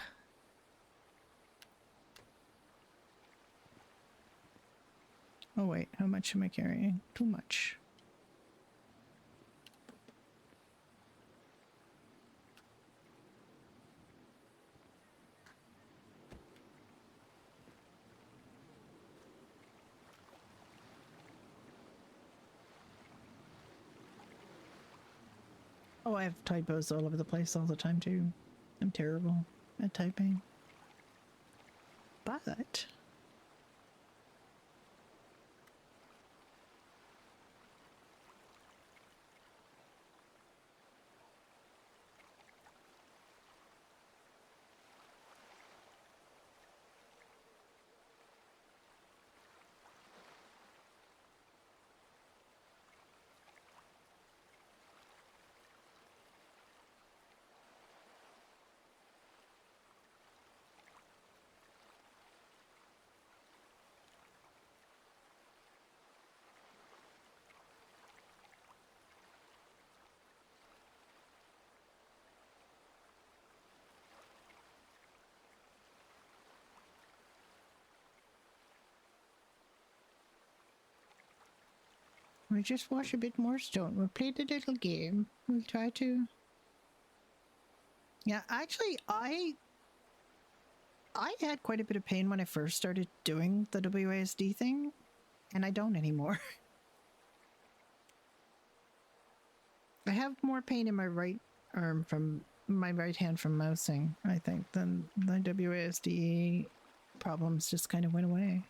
C: Oh wait, how much am I carrying? Too much. Oh, I have typos all over the place all the time too. I'm terrible at typing. But we'll just wash a bit more stone. We'll play the little game. We'll try to... Yeah, actually, I had quite a bit of pain when I first started doing the WASD thing, and I don't anymore. I have more pain in my right arm from my right hand from mousing, I think, than the WASD problems just kind of went away.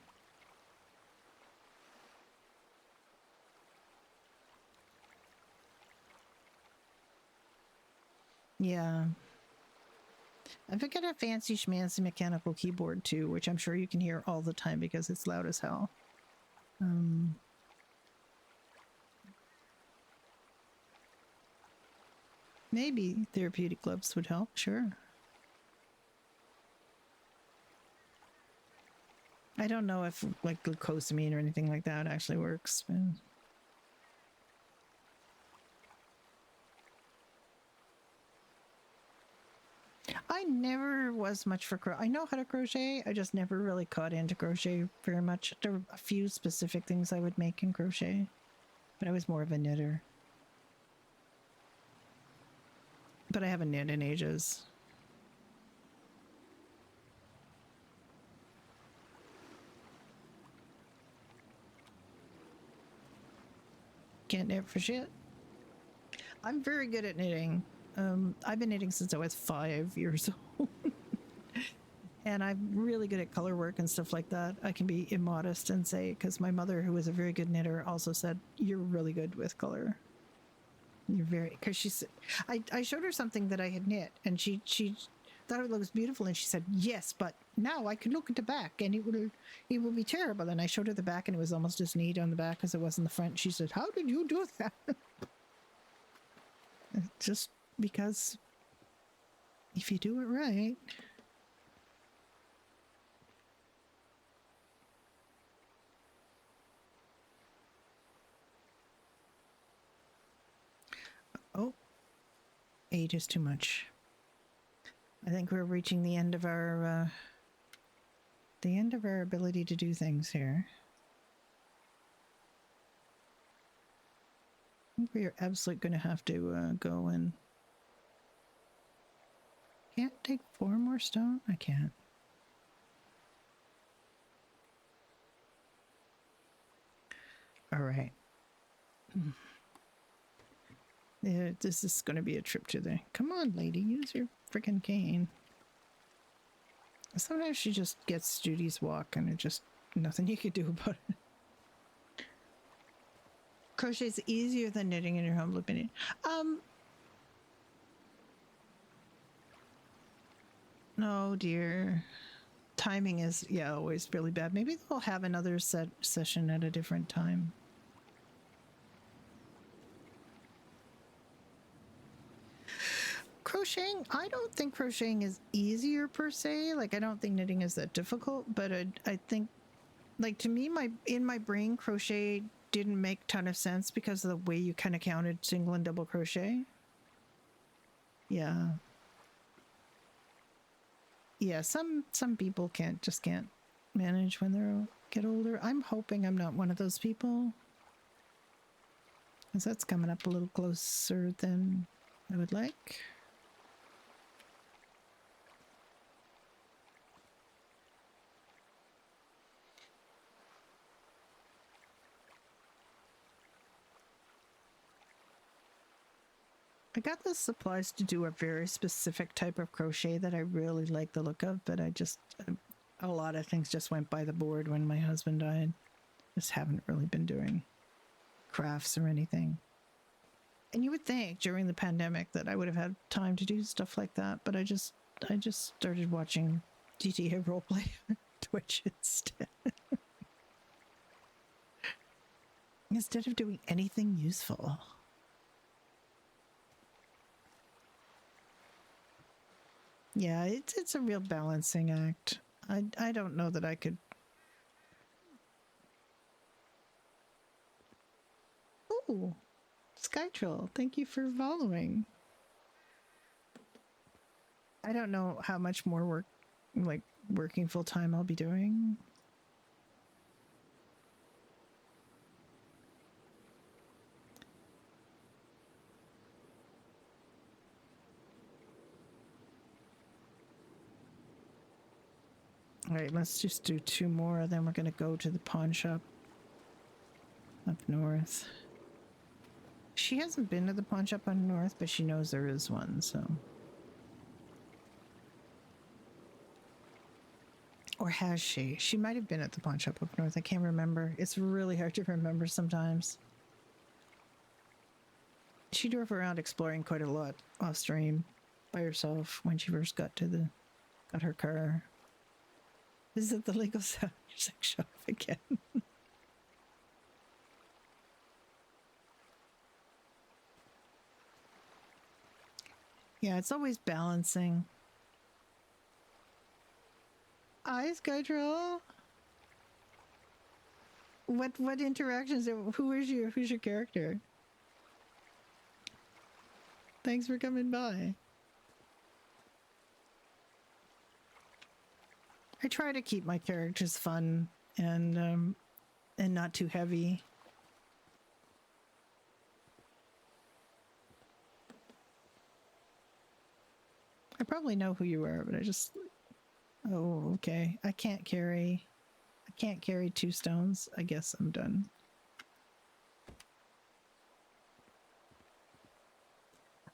C: Yeah. I've got a fancy schmancy mechanical keyboard too, which I'm sure you can hear all the time because it's loud as hell. Maybe therapeutic gloves would help, sure. I don't know if like glucosamine or anything like that actually works. But... I never was much for crochet. I know how to crochet. I just never really caught into crochet very much. There were a few specific things I would make in crochet, but I was more of a knitter. But I haven't knit in ages. Can't knit for shit. I'm very good at knitting. I've been knitting since I was 5 years old. And I'm really good at color work and stuff like that. I can be immodest and say, because my mother, who was a very good knitter, also said, you're really good with color. You're very, because she said, I showed her something that I had knit, and she thought it looked beautiful, and she said, yes, but now I can look at the back, and it will be terrible. And I showed her the back, and it was almost as neat on the back as it was in the front. She said, how did you do that? Just because if you do it right. 8 is too much. I think we're reaching the end of our ability to do things here. I think we're absolutely going to have to go and... Can't take 4 more stone? I can't. All right. Yeah, this is going to be a trip to the... Come on, lady, use your freaking cane. Sometimes she just gets Judy's walk and it just... Nothing you could do about it. Crochet's easier than knitting in your humble opinion. No, dear. Timing is, yeah, always really bad. Maybe they'll have another session at a different time. Crocheting, I don't think crocheting is easier per se. Like, I don't think knitting is that difficult, but I think, like, to me, in my brain, crochet didn't make a ton of sense because of the way you kind of counted single and double crochet. Yeah. Yeah, some people can't manage when they get older. I'm hoping I'm not one of those people, because that's coming up a little closer than I would like. I got the supplies to do a very specific type of crochet that I really like the look of, but a lot of things just went by the board when my husband died. Just haven't really been doing crafts or anything. And you would think during the pandemic that I would have had time to do stuff like that, but I just started watching GTA roleplay on Twitch instead. Instead of doing anything useful. Yeah, it's a real balancing act. I don't know that I could. Ooh, Skytroll, thank you for following. I don't know how much more work, like working full time, I'll be doing. All right, let's just do 2 more, then we're going to go to the pawn shop up north. She hasn't been to the pawn shop up north, but she knows there is one, so. Or has she? She might have been at the pawn shop up north. I can't remember. It's really hard to remember sometimes. She drove around exploring quite a lot off stream by herself when she first got her car. Visit the legal sex shop again. Yeah, it's always balancing. Hi, Skytroll. What interactions? Who's your character? Thanks for coming by. I try to keep my characters fun and not too heavy. I probably know who you are, but I just... Oh, okay. I can't carry 2 stones. I guess I'm done.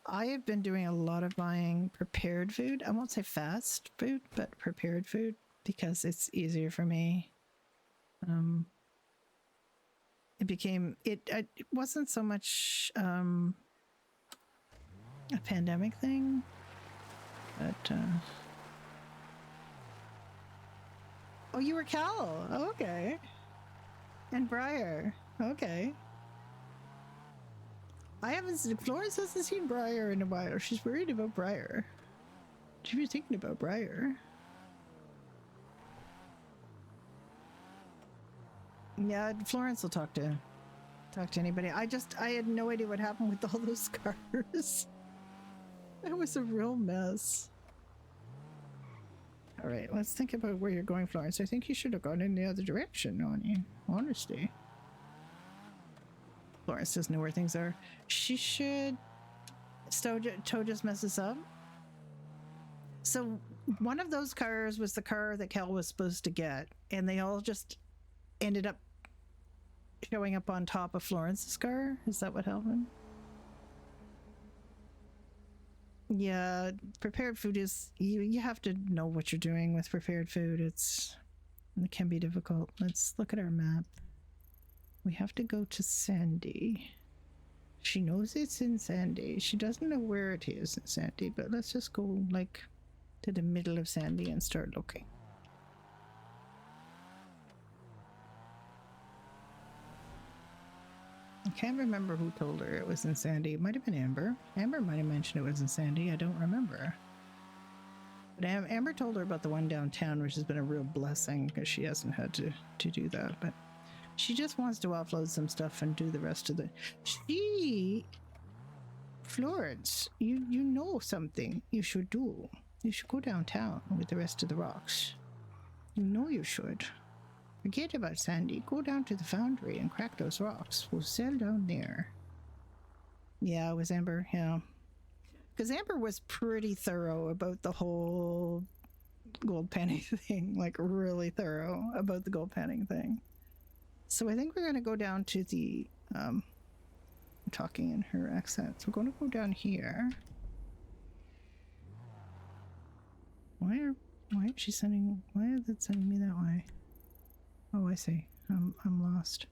C: I have been doing a lot of buying prepared food. I won't say fast food, but prepared food, because it's easier for me. It wasn't so much a pandemic thing, but oh, you were Cal. Oh, okay. And Briar. Okay. Florence hasn't seen Briar in a while. She's worried about Briar. She was thinking about Briar. Yeah, Florence will talk to anybody. I had no idea what happened with all those scars. That was a real mess. All right, let's think about where you're going, Florence. I think you should have gone in the other direction, on you. Honestly. Florence doesn't know where things are. She should... Toe just messes up. So one of those cars was the car that Cal was supposed to get, and they all just ended up showing up on top of Florence's car. Is that what happened? Yeah, prepared food is... You have to know what you're doing with prepared food. It can be difficult. Let's look at our map. We have to go to Sandy. She knows it's in Sandy. She doesn't know where it is in Sandy, but let's just go, like, to the middle of Sandy and start looking. I can't remember who told her it was in Sandy. It might have been Amber. Amber might have mentioned it was in Sandy. I don't remember. But Amber told her about the one downtown, which has been a real blessing because she hasn't had to do that. But she just wants to offload some stuff and do the rest of the... Florence, you know something you should do. You should go downtown with the rest of the rocks. You know you should. Forget about Sandy. Go down to the foundry and crack those rocks. We'll sell down there. Yeah, it was Amber, yeah. Because Amber was pretty thorough about the whole gold panning thing. Like, really thorough about the gold panning thing. So I think we're going to go down to the... I'm talking in her accent. So we're going to go down here. Why is it sending me that way? Oh, I see. I'm lost.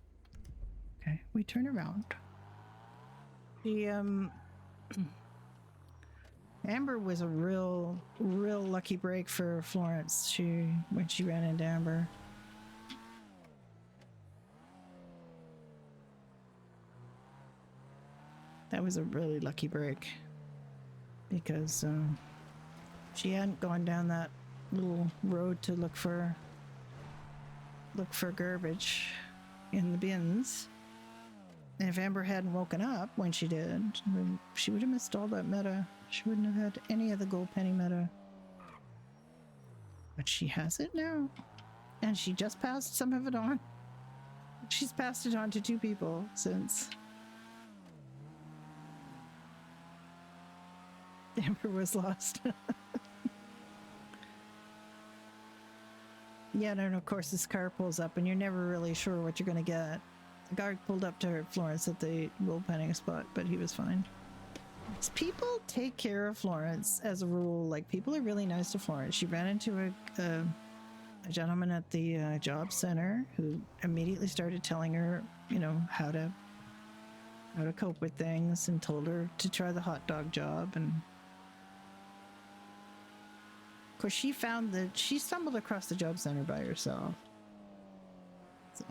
C: Okay, we turn around. The Amber was a real lucky break for Florence. When she ran into Amber. That was a really lucky break because she hadn't gone down that little road to look for garbage in the bins. And if Amber hadn't woken up when she did, she would have missed all that meta. She wouldn't have had any of the gold penny meta. But she has it now. And she just passed some of it on. She's passed it on to 2 people since Amber was lost. Yeah, and of course this car pulls up and you're never really sure what you're going to get. The guard pulled up to Florence at the gold penning spot, but he was fine. People take care of Florence as a rule. Like, people are really nice to Florence. She ran into a gentleman at the job center who immediately started telling her, you know, how to cope with things, and told her to try the hot dog job. And of course, she stumbled across the job center by herself. So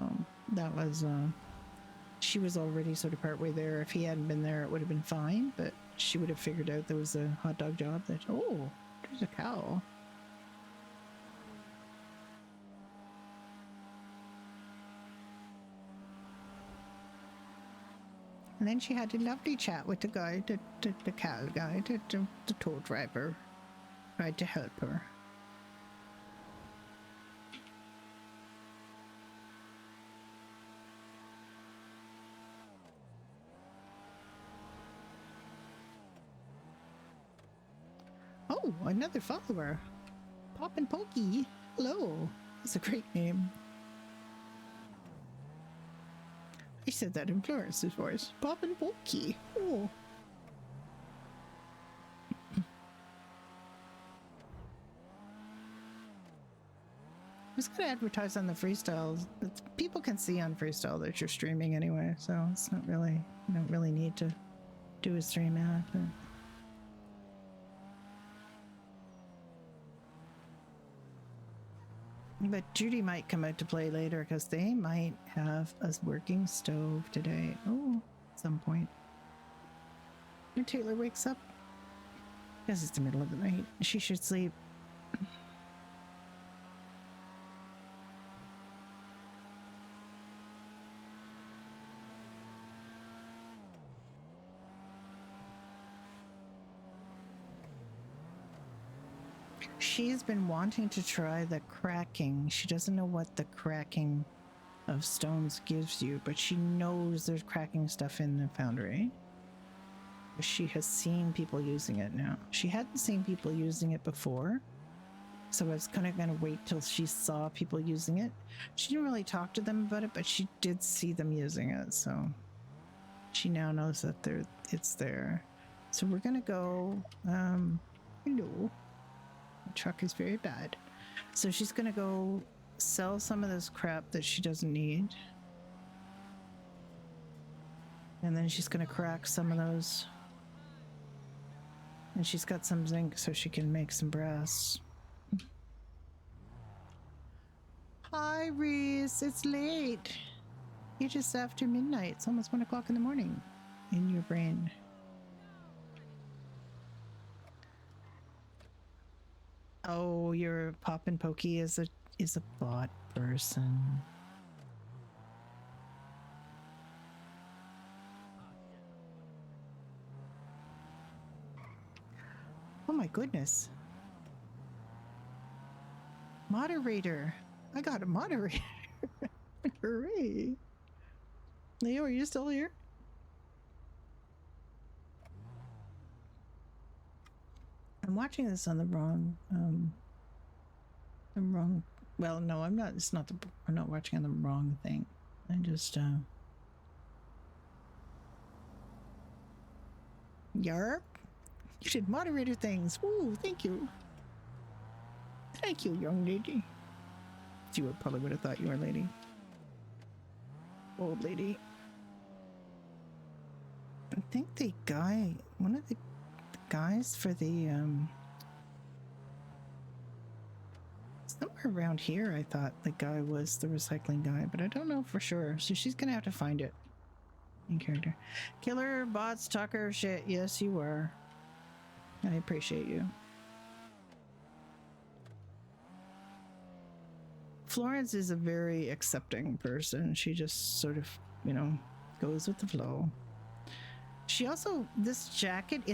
C: that was, she was already sort of partway there. If he hadn't been there, it would have been fine, but she would have figured out there was a hot dog job. That, oh, there's a cow. And then she had a lovely chat with the guy, the cow guy, the tow driver. Tried to help her. Oh, another follower. Pop and Pokey. Hello. That's a great name. I said that in Florence's voice. Pop and Pokey. Oh. I was going to advertise on the freestyles, but people can see on freestyle that you're streaming anyway, so it's not really, you don't really need to do a stream ad. But Judy might come out to play later because they might have a working stove today. Oh, at some point. When Taylor wakes up, because it's the middle of the night, she should sleep. She's been wanting to try the cracking. She doesn't know what the cracking of stones gives you, but she knows there's cracking stuff in the foundry. She has seen people using it now. She hadn't seen people using it before, so I was kind of going to wait till she saw people using it. She didn't really talk to them about it, but she did see them using it, so she now knows that it's there. So we're going to go, hello. The truck is very bad. So she's going to go sell some of this crap that she doesn't need. And then she's going to crack some of those. And she's got some zinc so she can make some brass. Hi, Reese. It's late. You're just after midnight. It's almost 1 o'clock in the morning in your brain. Oh, your Pop and Pokey is a bot person. Oh my goodness. Moderator. I got a moderator. Hooray. Leo, are you still here? I'm watching this on the wrong, well, no, I'm not, I'm not watching on the wrong thing. I just, Yarp. You did moderator things. Ooh, thank you. Thank you, young lady. You probably would have thought you were a lady. Old lady. I think the guy, one of the guys for the, somewhere around here I thought the guy was the recycling guy, but I don't know for sure. So she's gonna have to find it. In character. Killer, bots, talker, shit. Yes, you are. I appreciate you. Florence is a very accepting person. She just sort of, you know, goes with the flow. She also, in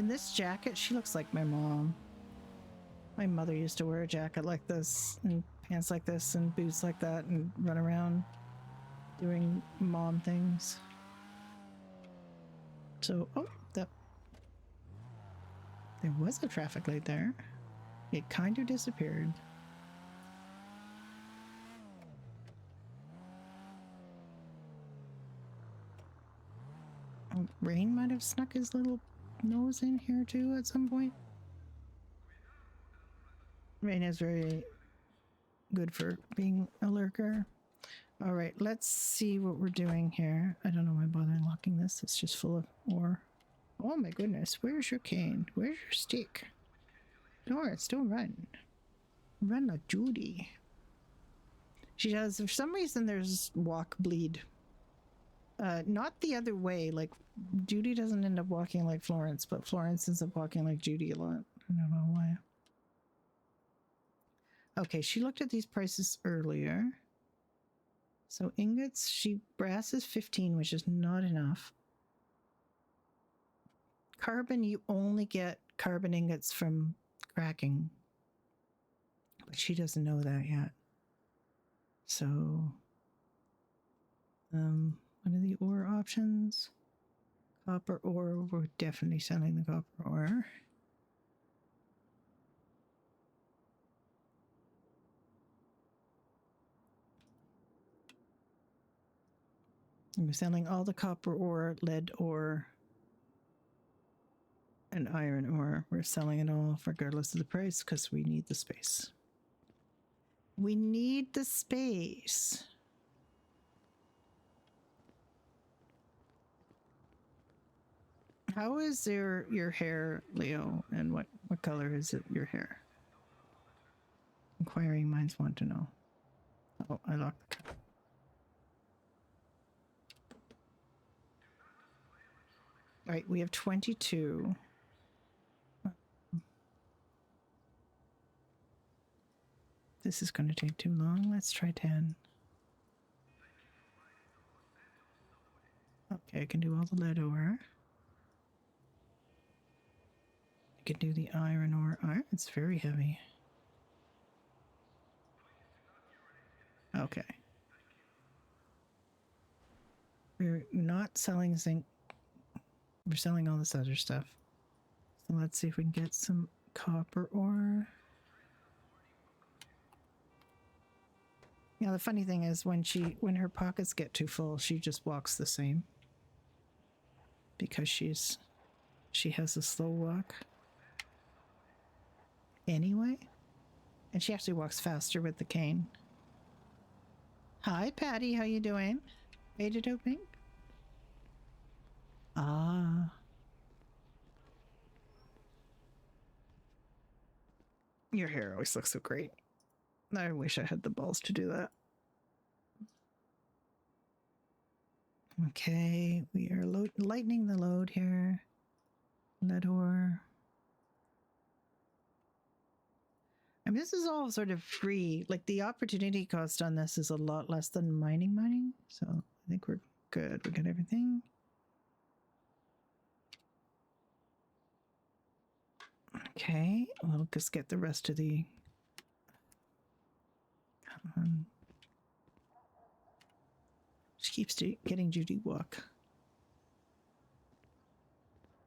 C: this jacket, she looks like my mom. My mother used to wear a jacket like this, and pants like this, and boots like that, and run around doing mom things. So, oh, there was a traffic light there. It kind of disappeared. Rain might have snuck his little nose in here too at some point. Rain is very good for being a lurker. All right, let's see what we're doing here. I don't know why I'm bothering locking this. It's just full of ore. Oh my goodness, where's your cane? Where's your stick? Florence, don't run. Run like Judy. She does, for some reason, there's walk bleed. Not the other way, like Judy doesn't end up walking like Florence, but Florence ends up walking like Judy a lot. I don't know why. Okay, she looked at these prices earlier. So ingots, brass is 15, which is not enough. Carbon, you only get carbon ingots from cracking. But she doesn't know that yet. So, what are the ore options? Copper ore, we're definitely selling the copper ore. We're selling all the copper ore, lead ore, and iron ore. We're selling it all regardless of the price because we need the space. We need the space. How is your hair, Leo? And what color is it, your hair? Inquiring minds want to know. Oh, I locked the car. All right, we have 22. This is going to take too long. Let's try 10. Okay, I can do all the lead ore. I can do the iron ore. Iron, it's very heavy. Okay. We're not selling zinc. We're selling all this other stuff. So let's see if we can get some copper ore. Yeah, the funny thing is when her pockets get too full, she just walks the same. Because she has a slow walk. Anyway. And she actually walks faster with the cane. Hi, Patty. How you doing? Made it opening? Ah. Your hair always looks so great. I wish I had the balls to do that. Okay, we are lightening the load here. Lead ore. I mean, this is all sort of free. Like, the opportunity cost on this is a lot less than mining. So I think we're good. We got everything. Okay, we'll just get the rest of the... Come on. She keeps getting Judy walk.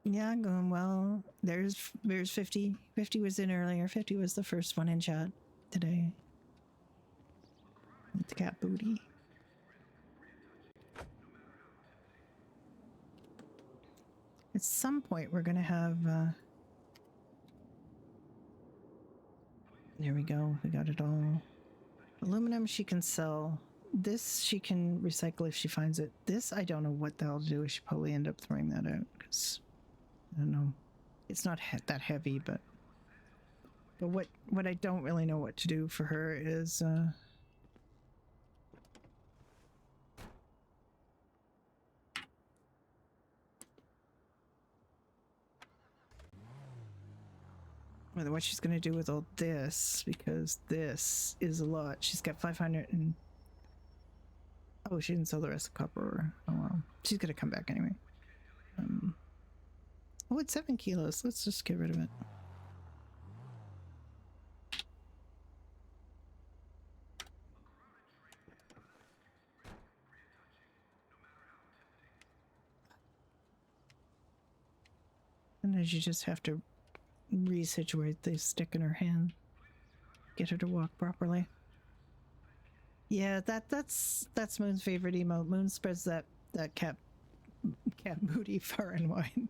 C: Yeah, going well. There's 50. 50 was in earlier. 50 was the first one in chat today. With the cat booty. At some point, we're going to have... There we go. We got it all. Aluminum she can sell. This she can recycle if she finds it. This, I don't know what the hell to do. We should probably end up throwing that out because... I don't know. It's not that heavy, but what I don't really know what to do for her is whether what she's going to do with all this, because this is a lot. She's got 500 and oh, she didn't sell the rest of copper. Oh well, she's going to come back anyway. Oh, it's 7 kilos. Let's just get rid of it. Sometimes you just have to resituate the stick in her hand. Get her to walk properly. Yeah, that's Moon's favorite emote. Moon spreads that cat booty far and wide.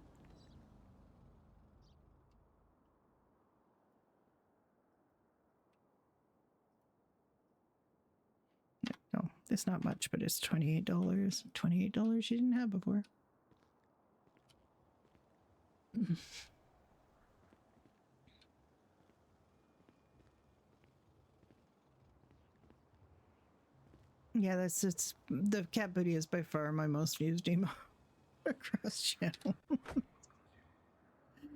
C: No, it's not much, but it's $28. $28 you didn't have before. Yeah, it's the cat booty is by far my most used emote across channel.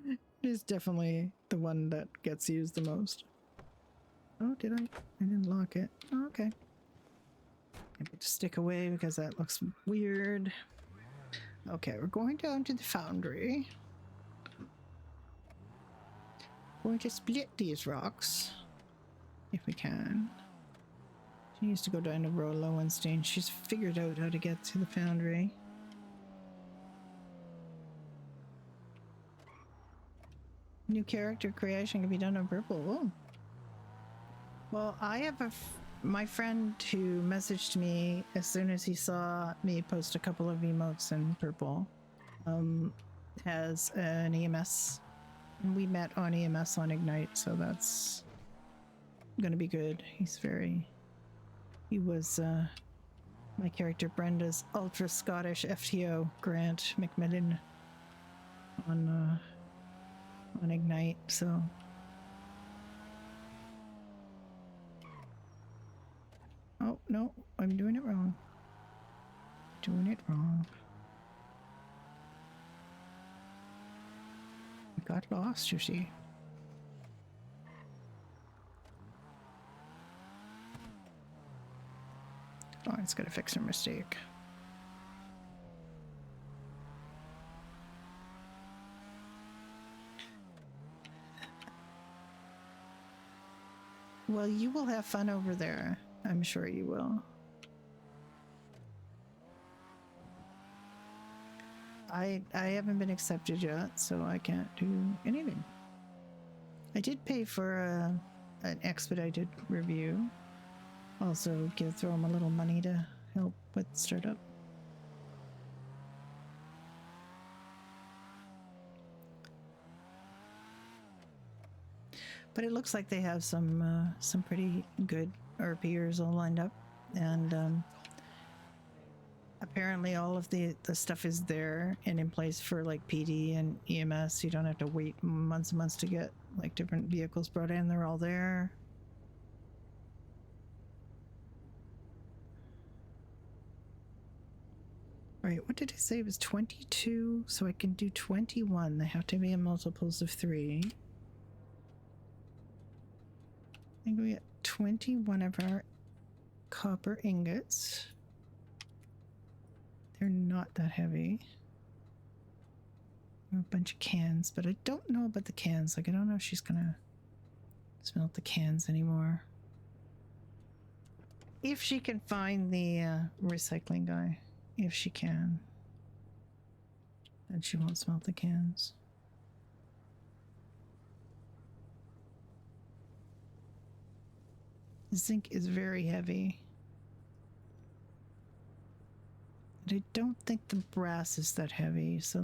C: It is definitely the one that gets used the most. Oh, did I? I didn't lock it. Oh, okay. I put the stick away because that looks weird. Okay, we're going down to the foundry. Going to split these rocks if we can. She needs to go down to Lowenstein. She's figured out how to get to the foundry. New character creation can be done on purple. Oh. Well, I have my friend who messaged me as soon as he saw me post a couple of emotes in purple has an EMS. And we met on EMS on Ignite, so that's gonna be good. He was my character Brenda's ultra Scottish FTO Grant McMillan on Ignite, so oh no, I'm doing it wrong. I got lost, you see. Florence gotta fix her mistake. Well, you will have fun over there. I'm sure you will. I haven't been accepted yet, so I can't do anything. I did pay for an expedited review. Also, throw them a little money to help with startup. But it looks like they have some pretty good RPers all lined up, and apparently all of the stuff is there and in place for like PD and EMS. You don't have to wait months and months to get like different vehicles brought in. They're all there. Right, what did I say? It was 22, so I can do 21. They have to be in multiples of 3. I think we get 21 of our copper ingots. They're not that heavy. A bunch of cans, but I don't know about the cans. Like, I don't know if she's gonna smelt the cans anymore. If she can find the recycling guy. If she can. Then she won't smelt the cans. Zinc is very heavy. But I don't think the brass is that heavy, so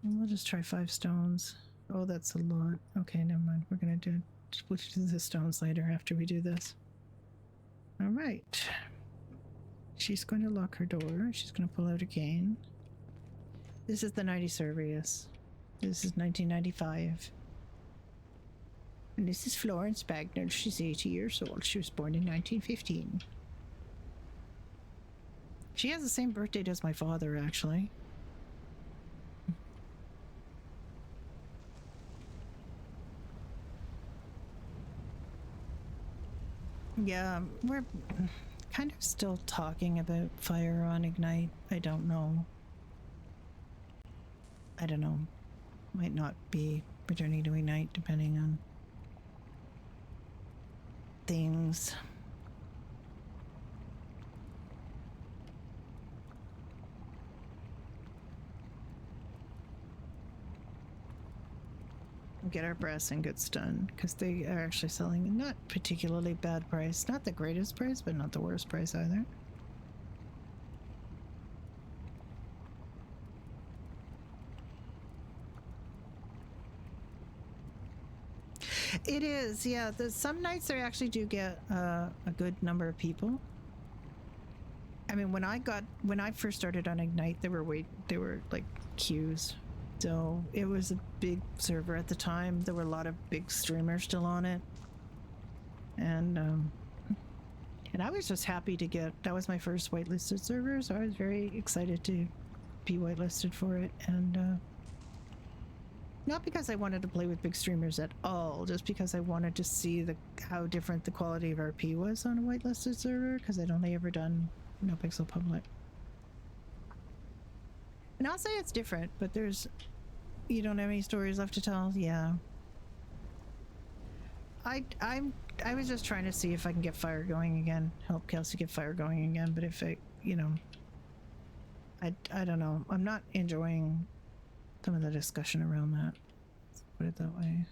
C: we'll just try 5 stones. Oh, that's a lot. Okay, never mind. We'll do the stones later after we do this. All right. She's going to lock her door. She's going to pull out a cane. This is the 90 server, yes. This is 1995. And this is Florence Bagnell. She's 80 years old. She was born in 1915. She has the same birthday as my father, actually. Yeah, we're kind of still talking about fire on Ignite. I don't know. Might not be returning to Ignite depending on things. Get our brass ingots done because they are actually selling not particularly bad price, not the greatest price, but not the worst price either. It is, yeah. Some nights they actually do get a good number of people. I mean, when I first started on Ignite, there were like queues. So it was a big server at the time. There were a lot of big streamers still on it. And I was just happy to that was my first whitelisted server, so I was very excited to be whitelisted for it. And not because I wanted to play with big streamers at all, just because I wanted to see how different the quality of RP was on a whitelisted server, because I'd only ever done No Pixel Public. And I'll say it's different, but you don't have any stories left to tell? Yeah. I was just trying to see if I can get fire going again, help Kelsey get fire going again, but if I don't know. I'm not enjoying some of the discussion around that. Let's put it that way.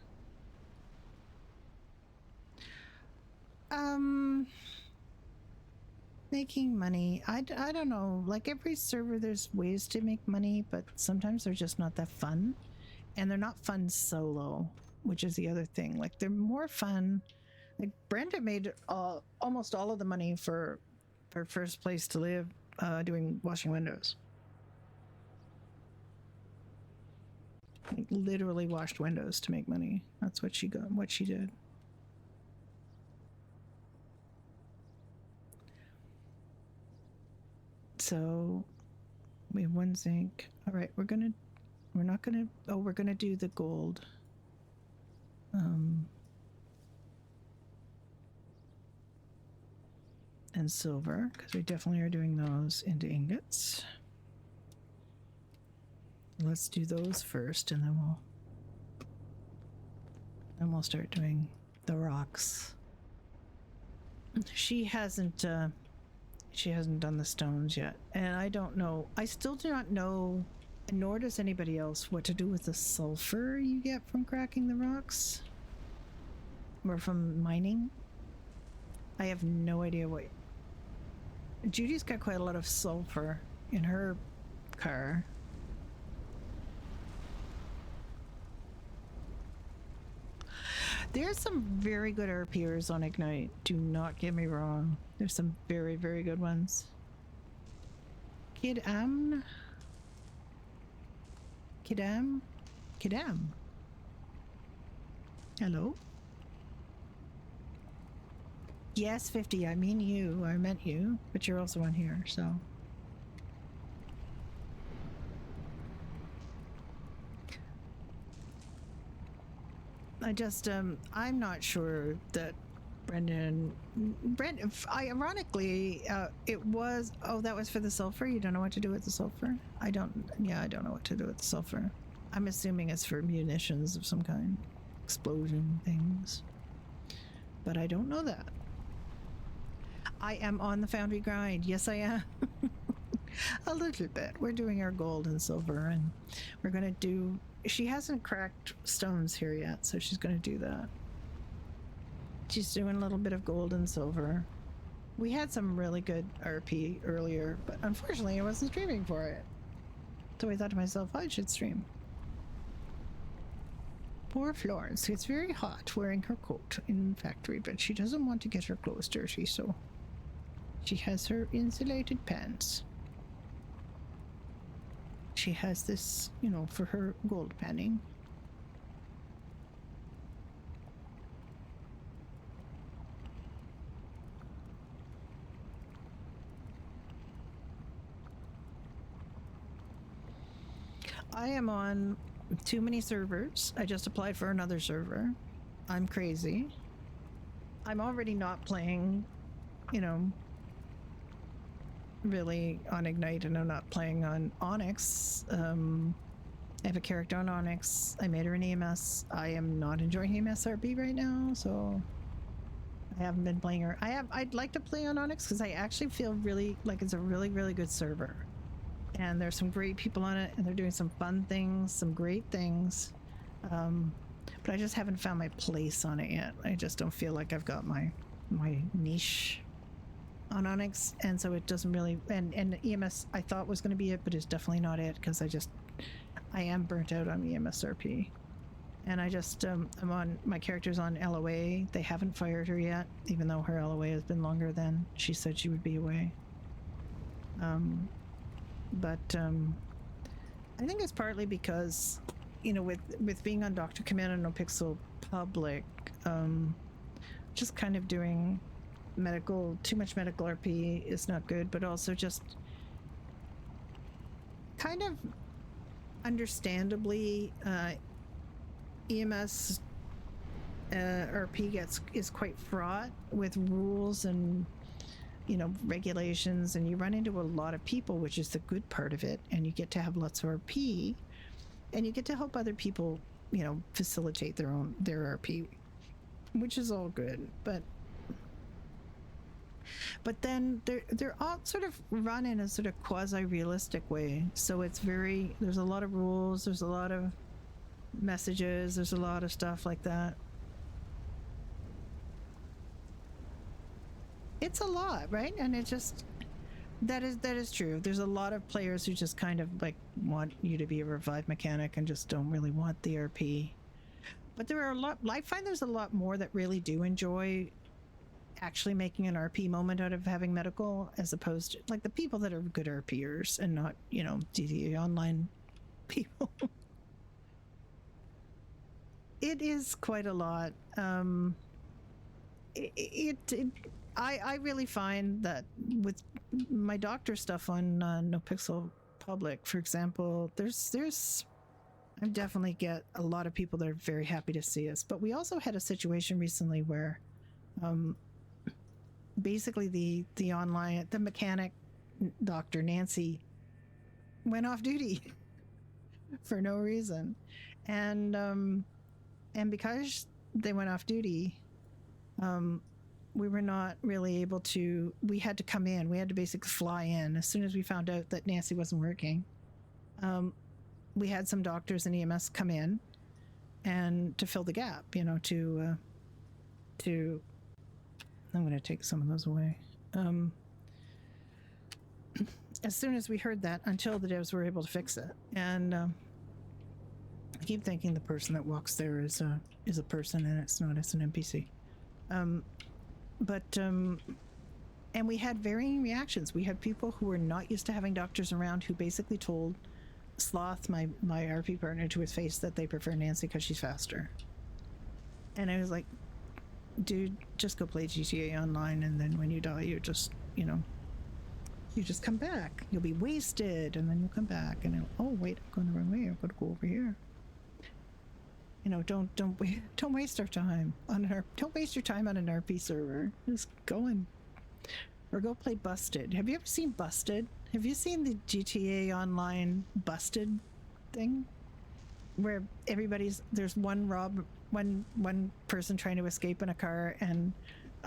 C: Making money. I don't know. Like every server, there's ways to make money, but sometimes they're just not that fun. And they're not fun solo, which is the other thing. Like they're more fun. Like Brenda made almost all of the money for First Place to Live doing washing windows. Like, literally washed windows to make money. That's what she did. So we have 1 zinc. All right, we're gonna do the gold. And silver, because we definitely are doing those into ingots. Let's do those first, and then we'll start doing the rocks. she hasn't done the stones yet, and I don't know. I still do not know, nor does anybody else, what to do with the sulfur you get from cracking the rocks or from mining. I have no idea what. Judy's got quite a lot of sulfur in her car. There's some very good RPers on Ignite. Do not get me wrong. There's some very, very good ones. Kidam. Hello? Yes, 50. I mean you. I meant you. But you're also on here, so. I'm not sure that Brendan, ironically, it was, that was for the sulfur. You don't know what to do with the sulfur? I don't know what to do with the sulfur. I'm assuming it's for munitions of some kind, explosion things, but I don't know that. I am on the foundry grind. Yes, I am. A little bit. We're doing our gold and silver, and we're gonna do, she hasn't cracked stones here yet, so she's gonna do that. She's doing a little bit of gold and silver. We had some really good RP earlier, but unfortunately I wasn't streaming for it. So I thought to myself, I should stream. Poor Florence. It's very hot wearing her coat in the factory, but she doesn't want to get her clothes dirty, so she has her insulated pants. She has this, for her gold panning. I am on too many servers. I just applied for another server. I'm crazy. I'm already not playing, really on Ignite, and I'm not playing on Onyx. I have a character on Onyx. I made her an EMS. I am not enjoying EMSRP right now, so I haven't been playing her. I'd like to play on Onyx because I actually feel really like it's a really, really good server. And there's some great people on it, and they're doing some fun things, some great things. But I just haven't found my place on it yet. I just don't feel like I've got my niche on Onyx, and so it doesn't really, and EMS I thought was going to be it, but it's definitely not it, because I am burnt out on EMSRP. And I just I'm on, my character's on LOA. They haven't fired her yet, even though her LOA has been longer than she said she would be away. But I think it's partly because, with being on Dr. Command and No Pixel Public, just kind of doing too much medical RP is not good, but also just kind of understandably, EMS RP is quite fraught with rules and regulations, and you run into a lot of people, which is the good part of it, and you get to have lots of RP, and you get to help other people facilitate their RP, which is all good. But then they're all sort of run in a sort of quasi-realistic way, so there's a lot of rules, there's a lot of messages, there's a lot of stuff like that. It's a lot, right? And it just, that is true. There's a lot of players who just kind of like want you to be a revive mechanic and just don't really want the RP. But there are I find there's a lot more that really do enjoy actually making an RP moment out of having medical, as opposed to like the people that are good RPers and not, DDA online people. It is quite a lot. I really find that with my doctor stuff on No Pixel Public, for example, I definitely get a lot of people that are very happy to see us. But we also had a situation recently where basically the mechanic, Dr. Nancy, went off duty for no reason. And because they went off duty, we were not really able to. We had to come in. We had to basically fly in as soon as we found out that Nancy wasn't working. We had some doctors and EMS come in and to fill the gap, you know, to I'm going to take some of those away. As soon as we heard that, until the devs were able to fix it. And I keep thinking the person that walks there is a person, and it's not, it's an NPC. And we had varying reactions. We had people who were not used to having doctors around who basically told Sloth, my RP partner, to his face that they prefer Nancy because she's faster. And I was like, dude, just go play GTA Online, and then when you die, you just, you know, you just come back. You'll be wasted, and then you'll come back, and oh wait, I'm going the wrong way. I've got to go over here. You know, don't waste our time on don't waste your time on an RP server. Just go in or go play Busted. Have you ever seen Busted? Have you seen the GTA Online Busted thing? Where there's one person trying to escape in a car, and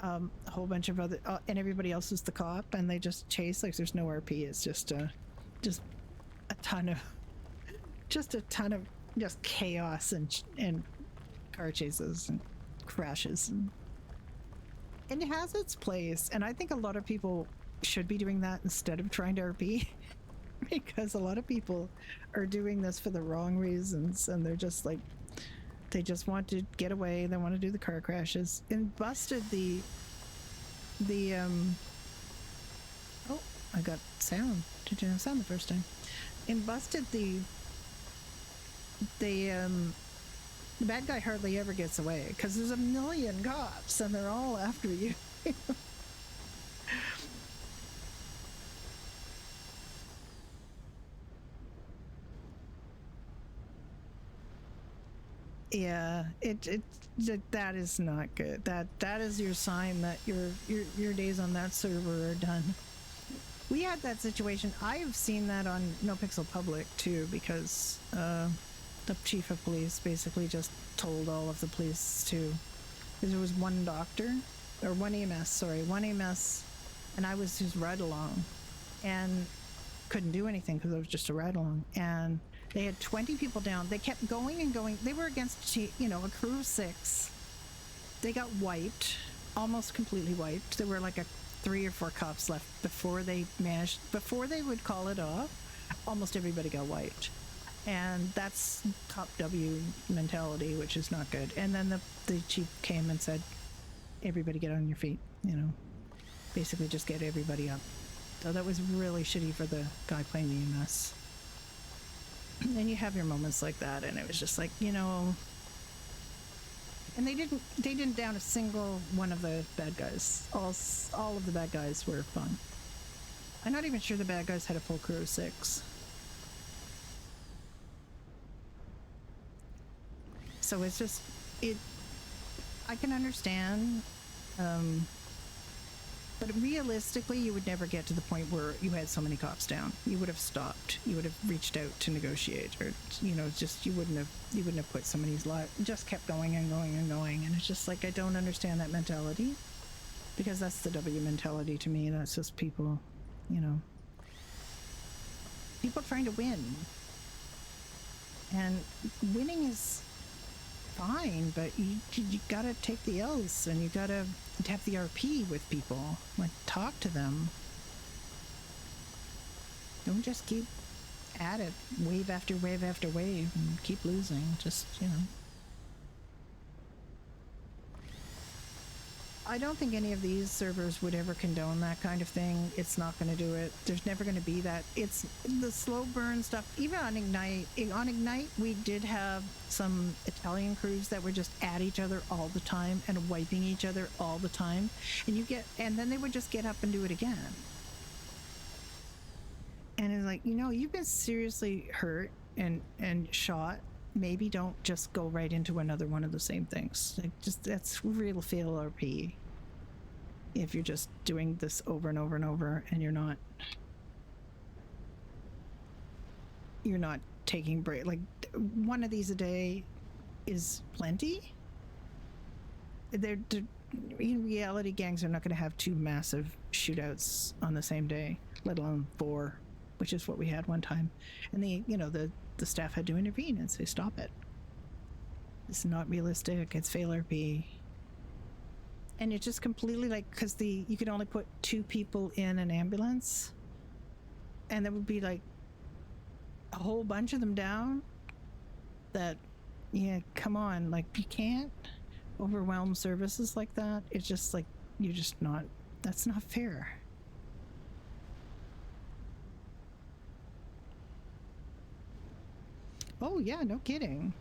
C: a whole bunch of other, and everybody else is the cop, and they just chase, like there's no RP. It's just a ton of chaos and car chases and crashes, and it has its place. And I think a lot of people should be doing that instead of trying to RP, because a lot of people are doing this for the wrong reasons, and they're just like, they just want to get away. They want to do the car crashes. And Busted, oh, I got sound. Did you have sound the first time? In Busted, the bad guy hardly ever gets away because there's a million cops and they're all after you. Yeah, that is not good. That is your sign that your days on that server are done. We had that situation. I've seen that on No Pixel Public too, because the chief of police basically just told all of the police to. There was one doctor, or one EMS, and I was his ride along, and couldn't do anything because I was just a ride along, and they had 20 people down. They kept going and going. They were against, a crew of 6. They got wiped, almost completely wiped. There were like 3 or 4 cops left before they would call it off. Almost everybody got wiped. And that's top W mentality, which is not good. And then the chief came and said, everybody get on your feet, basically just get everybody up. So that was really shitty for the guy playing the EMS. And you have your moments like that, and it was just like, and they didn't down a single one of the bad guys. All of the bad guys were fun. I'm not even sure the bad guys had a full crew of 6. So it's just, I can understand, but realistically, you would never get to the point where you had so many cops down. You would have stopped. You would have reached out to negotiate, or just you wouldn't have put somebody's life. Just kept going and going and going, and it's just like, I don't understand that mentality, because that's the W mentality to me. That's just people, people trying to win, and winning is fine, but you gotta take the L's, and you gotta have the RP with people, like talk to them. Don't just keep at it wave after wave after wave and keep losing. Just I don't think any of these servers would ever condone that kind of thing. It's not going to do it. There's never going to be that. It's the slow burn stuff. Even on Ignite, we did have some Italian crews that were just at each other all the time and wiping each other all the time. And then they would just get up and do it again. And it's like, you've been seriously hurt and shot. Maybe don't just go right into another one of the same things. That's real fail RP. If you're just doing this over and over and over, and you're not taking break. Like, one of these a day is plenty. in reality, gangs are not going to have 2 massive shootouts on the same day, let alone 4, which is what we had one time. And the staff had to intervene and say, stop it. It's not realistic. It's FreestyleRP. And it's just completely like, because you could only put 2 people in an ambulance, and there would be like a whole bunch of them down. That, yeah, come on, like, you can't overwhelm services like that. It's just like, you're just not, that's not fair. Oh yeah, no kidding.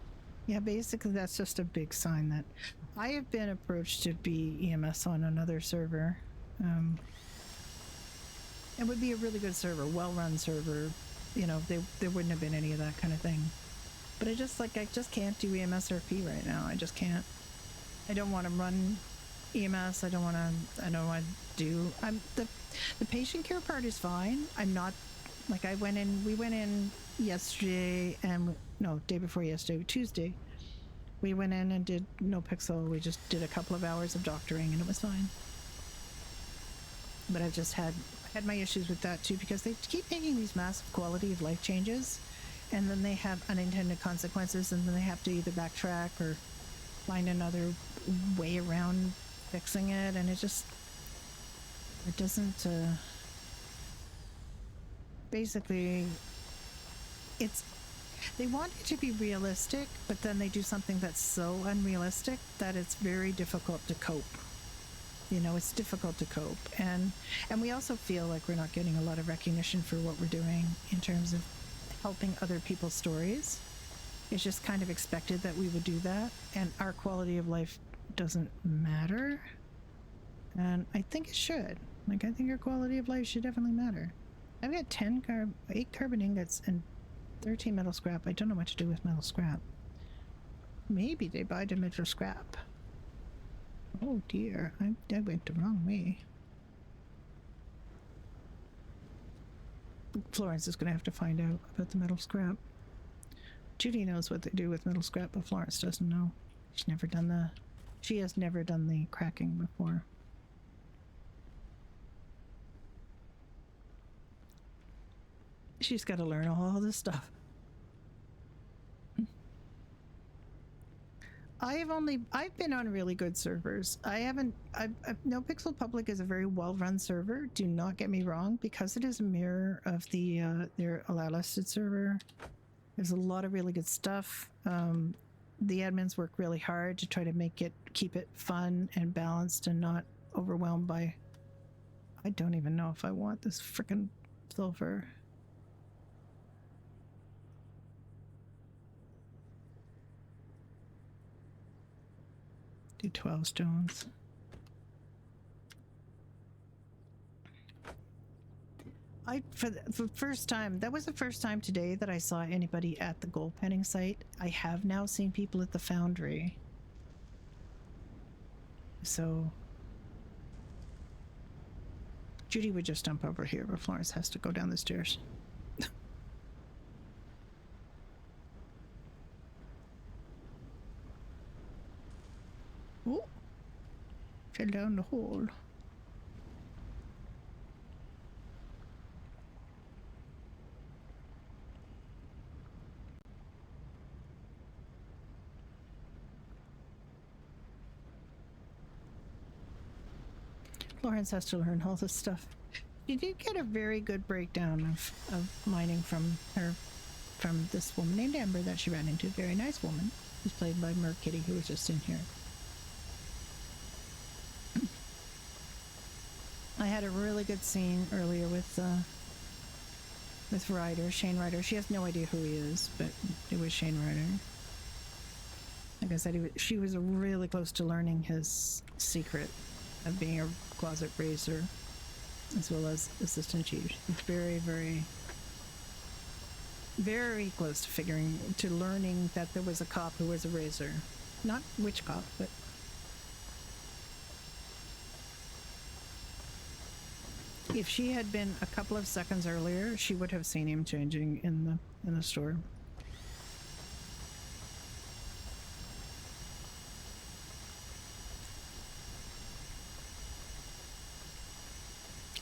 C: Yeah, basically that's just a big sign that I have been approached to be EMS on another server. It would be a really good server, well-run server. There wouldn't have been any of that kind of thing. But I just can't do EMS RP right now. I just can't. I don't want to run EMS. I don't want to do. The patient care part is fine. I'm not, like, we went in yesterday, and no, day before yesterday, Tuesday. We went in and did no pixel. We just did a couple of hours of doctoring, and it was fine. But I had my issues with that too, because they keep making these massive quality of life changes, and then they have unintended consequences, and then they have to either backtrack or find another way around fixing it, and it doesn't basically, they want it to be realistic, but then they do something that's so unrealistic that it's very difficult to cope. It's difficult to cope, and we also feel like we're not getting a lot of recognition for what we're doing in terms of helping other people's stories. It's just kind of expected that we would do that, and our quality of life doesn't matter. And I think it should. Like, I think our quality of life should definitely matter. I've got 8 carbon ingots and 13 metal scrap. I don't know what to do with metal scrap. Maybe they buy the metal scrap. Oh dear, I went the wrong way. Florence is going to have to find out about the metal scrap. Judy knows what they do with metal scrap, but Florence doesn't know. She has never done the cracking before. She's got to learn all this stuff. I've been on really good servers. No Pixel Public is a very well-run server. Do not get me wrong, because it is a mirror of their allow listed server. There's a lot of really good stuff. The admins work really hard to try to keep it fun and balanced and not overwhelmed by, I don't even know if I want this frickin' silver. Do 12 stones. For the first time, that was the first time today that I saw anybody at the gold penning site. I have now seen people at the foundry. So Judy would just dump over here, but Florence has to go down the stairs. Oh, fell down the hole. Florence has to learn all this stuff. You did get a very good breakdown of mining from this woman named Amber that she ran into. A very nice woman, who's played by Mer Kitty, who was just in here. I had a really good scene earlier with Shane Ryder. She has no idea who he is, but it was Shane Ryder. Like I said, she was really close to learning his secret of being a closet racer, as well as assistant chief. She's very, very, very close to learning that there was a cop who was a razor. Not which cop, but if she had been a couple of seconds earlier, she would have seen him changing in the store.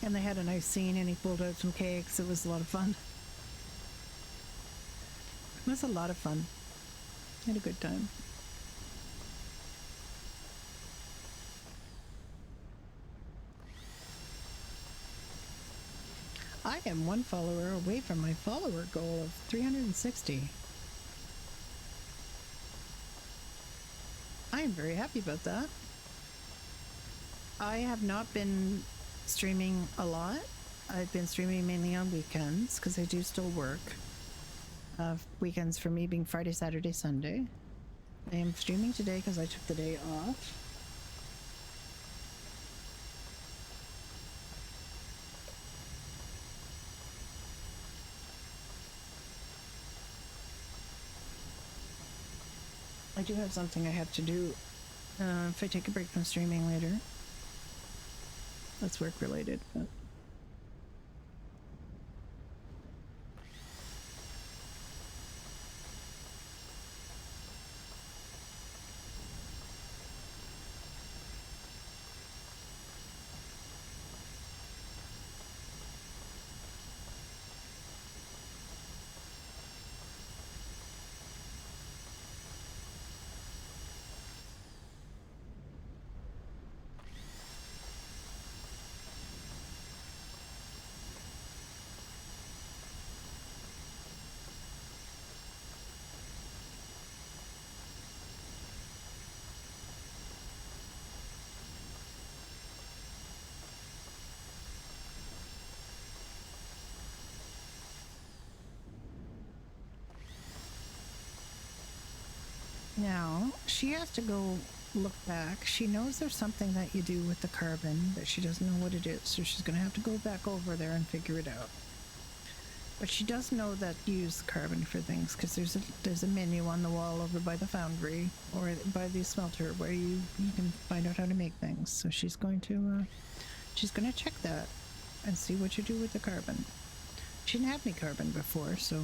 C: And they had a nice scene, and he pulled out some cakes. It was a lot of fun. It was a lot of fun. Had a good time. I am one follower away from my follower goal of 360. I am very happy about that. I have not been streaming a lot. I've been streaming mainly on weekends because I do still work. Weekends for me being Friday, Saturday, Sunday. I am streaming today because I took the day off. I do have something I have to do if I take a break from streaming later. That's work related, but now she has to go look back. She knows there's something that you do with the carbon, but she doesn't know what it is, so she's going to have to go back over there and figure it out. But she does know that you use carbon for things, because there's a menu on the wall over by the foundry or by the smelter where you can find out how to make things. So she's going to check that and see what you do with the carbon. She didn't have any carbon before, so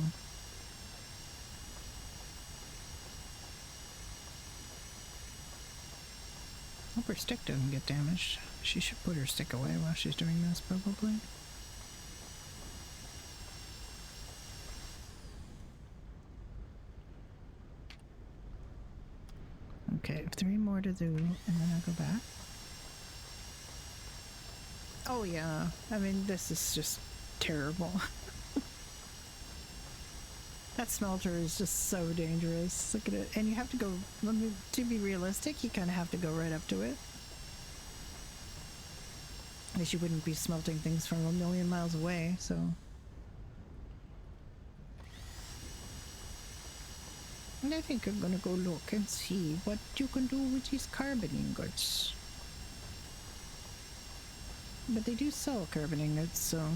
C: hope her stick doesn't get damaged. She should put her stick away while she's doing this, probably. Okay, I have 3 more to do, and then I'll go back. Oh yeah, I mean, this is just terrible. That smelter is just so dangerous. Look at it. And you have to go, to be realistic, you kind of have to go right up to it. Because you wouldn't be smelting things from a million miles away, so. And I think I'm gonna go look and see what you can do with these carbon ingots. But they do sell carbon ingots, so.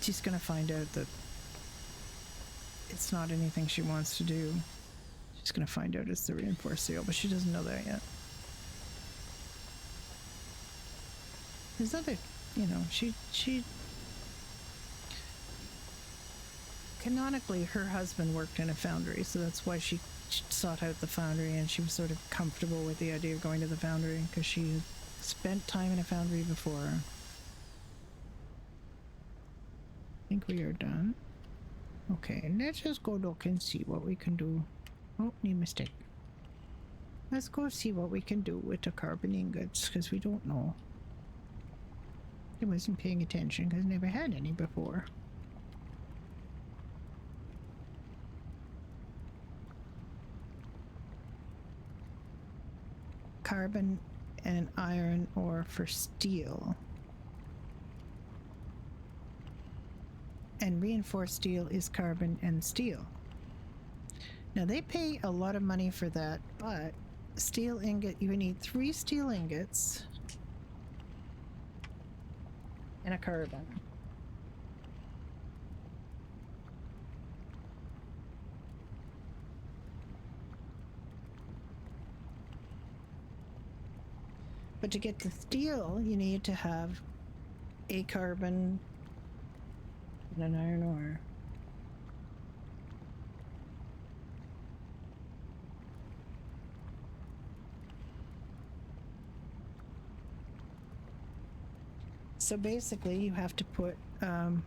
C: She's gonna find out that it's not anything she wants to do. She's gonna find out it's the reinforced steel, but she doesn't know that yet. There's other, she canonically, her husband worked in a foundry, so that's why she sought out the foundry, and she was sort of comfortable with the idea of going to the foundry because she had spent time in a foundry before. I think we are done. Okay, let's just go look and see what we can do. Oh, new mistake. Let's go see what we can do with the carbon ingots, because we don't know. I wasn't paying attention because I never had any before. Carbon and iron ore for steel. And reinforced steel is carbon and steel. Now they pay a lot of money for that, but steel ingot, you need 3 steel ingots and a carbon. But to get the steel, you need to have a carbon and an iron ore. So basically, you have to put to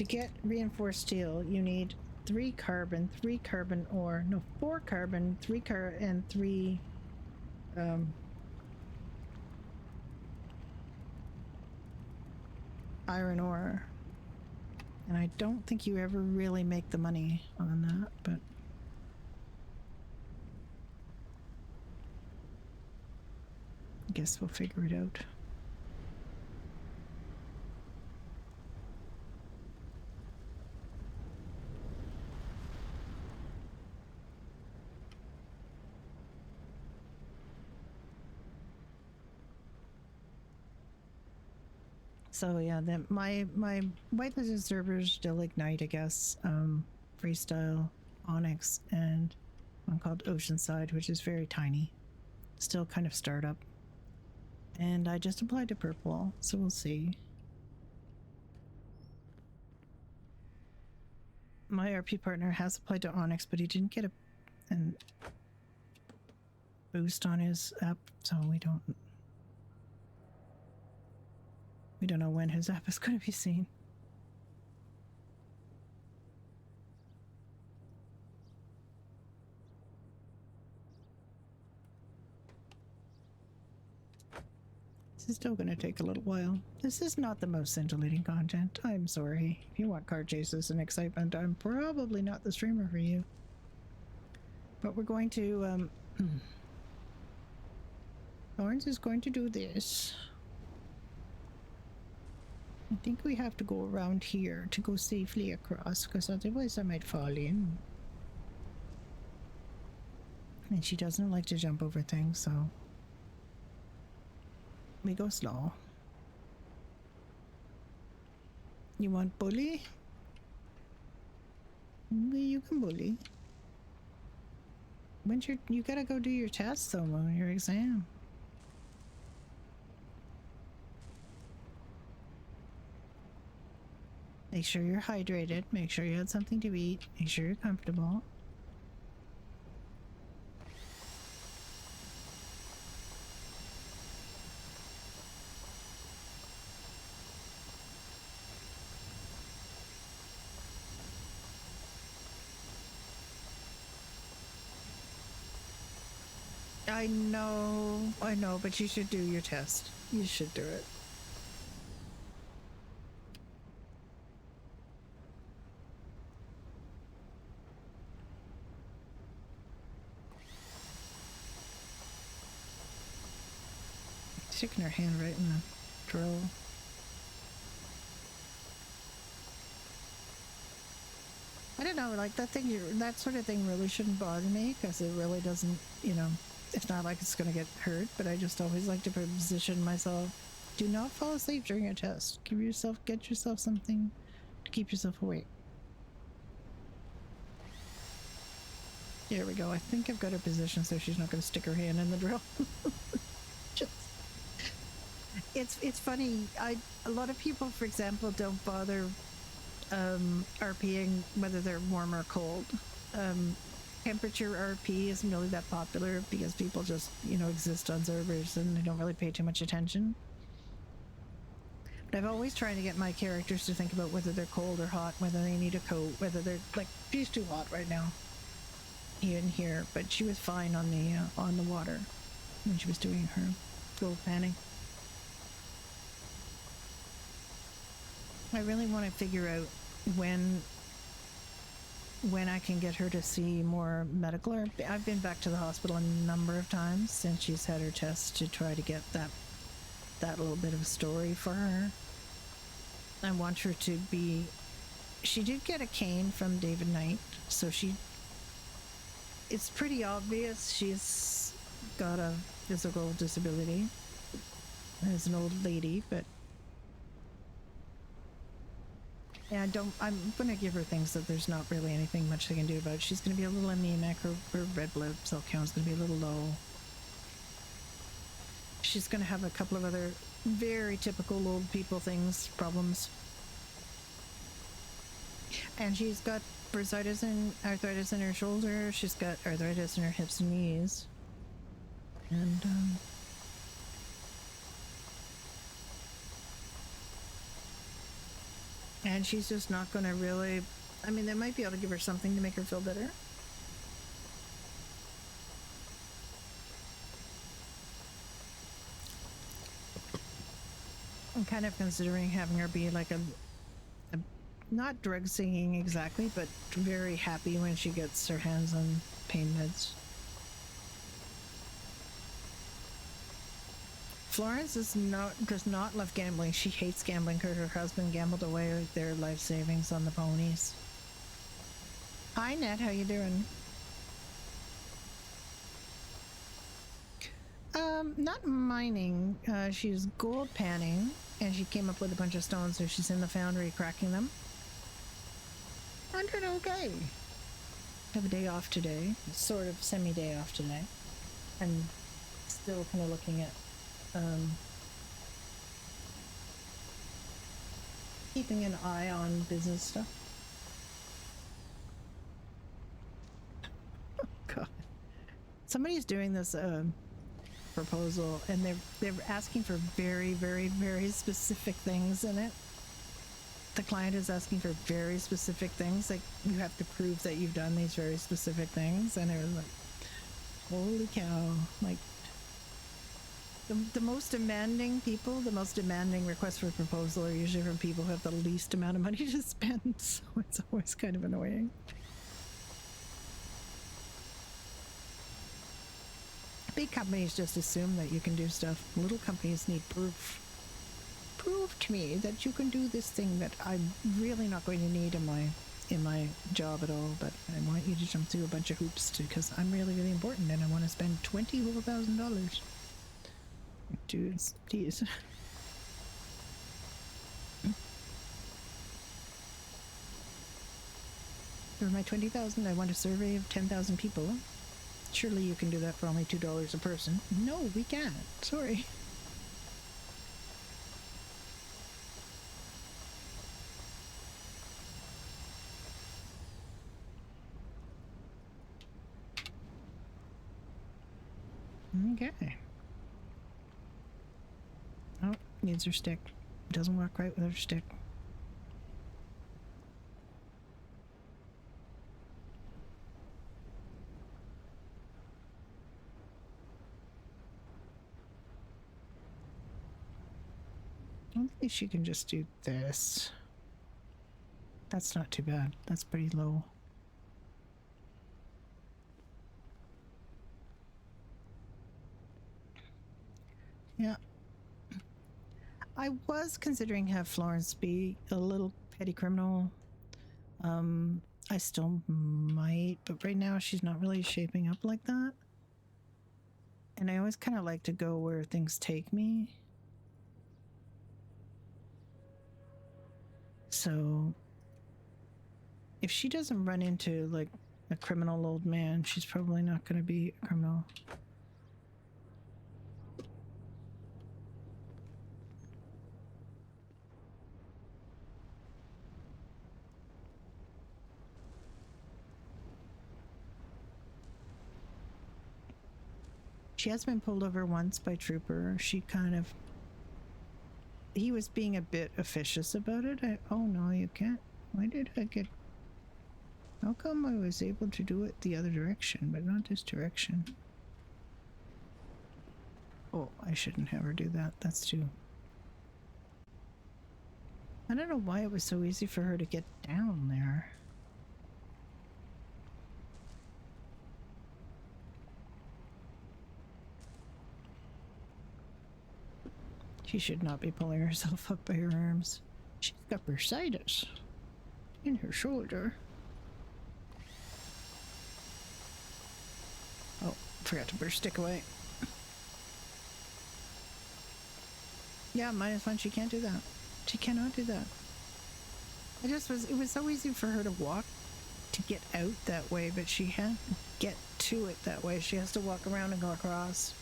C: get reinforced steel. You need 3 carbon ore. No, 4 carbon, 3 and 3 iron ore. And I don't think you ever really make the money on that, but I guess we'll figure it out. So yeah, then my whitelisted servers still ignite, I guess. Freestyle, Onyx, and one called Oceanside, which is very tiny. Still kind of startup. And I just applied to purple, so we'll see. My RP partner has applied to Onyx, but he didn't get a boost on his app, so we don't know when his app is going to be seen. This is still going to take a little while. This is not the most scintillating content. I'm sorry. If you want car chases and excitement, I'm probably not the streamer for you. But we're going to, Florence is going to do this. I think we have to go around here to go safely across, because otherwise I might fall in. And she doesn't like to jump over things, so we go slow. You want bully? You can bully. When's you gotta go do your test though, your exam. Make sure you're hydrated, make sure you had something to eat, make sure you're comfortable. I know, but you should do your test. You should do it. Sticking her hand right in the drill. I don't know, like that sort of thing really shouldn't bother me, because it really doesn't, it's not like it's going to get hurt, but I just always like to position myself. Do not fall asleep during a test. Get yourself something to keep yourself awake. There we go. I think I've got her positioned so she's not going to stick her hand in the drill. It's funny. A lot of people, for example, don't bother RPing whether they're warm or cold. Temperature RP isn't really that popular because people just, exist on servers and they don't really pay too much attention. But I've always tried to get my characters to think about whether they're cold or hot, whether they need a coat, whether they're like, she's too hot right now in here, but she was fine on the water when she was doing her gold panning. I really want to figure out when I can get her to see more medical. I've been back to the hospital a number of times since she's had her tests to try to get that little bit of a story for her. I want her to be... She did get a cane from David Knight, so it's pretty obvious she's got a physical disability as an old lady, but yeah, I'm going to give her things that there's not really anything much they can do about it. She's going to be a little anemic. Her red blood cell count's going to be a little low. She's going to have a couple of other very typical old people problems. And she's got bursitis and arthritis in her shoulder. She's got arthritis in her hips and knees. And And she's just not going to really. I mean, they might be able to give her something to make her feel better. I'm kind of considering having her be like a not drug singing exactly, but very happy when she gets her hands on pain meds. Florence does not love gambling. She hates gambling because her husband gambled away their life savings on the ponies. Hi, Nat. How you doing? Not mining. She's gold panning, and she came up with a bunch of stones, so she's in the foundry cracking them. I'm doing okay. Have a day off today. Sort of semi-day off today. And still kind of looking at keeping an eye on business stuff. Oh, God. Somebody's doing this proposal, and they're asking for very, very, very specific things in it. The client is asking for very specific things. Like, you have to prove that you've done these very specific things. And it was like, holy cow. Like, the most demanding people, the most demanding requests for proposal are usually from people who have the least amount of money to spend. So it's always kind of annoying. Big companies just assume that you can do stuff. Little companies need proof. Prove to me that you can do this thing that I'm really not going to need in my job at all, but I want you to jump through a bunch of hoops because I'm really, really important and I want to spend $20,000. Dudes, geez. For my $20,000, I want a survey of 10,000 people. Surely you can do that for only $2 a person. No, we can't. Sorry. Okay. Oh, needs her stick. Doesn't work right with her stick. I think she can just do this. That's not too bad. That's pretty low. Yeah. I was considering have Florence be a little petty criminal. I still might, but right now she's not really shaping up like that. And I always kind of like to go where things take me. So if she doesn't run into like a criminal old man, she's probably not going to be a criminal. She has been pulled over once by Trooper. He was being a bit officious about it. Oh no, you can't. Why did I get... How come I was able to do it the other direction, but not this direction? Oh, I shouldn't have her do that. That's too... I don't know why it was so easy for her to get down there. She should not be pulling herself up by her arms. She's got bursitis in her shoulder. Oh, forgot to put her stick away. Yeah, -1. She can't do that. She cannot do that. It was so easy for her to walk to get out that way, but she can't get to it that way. She has to walk around and go across.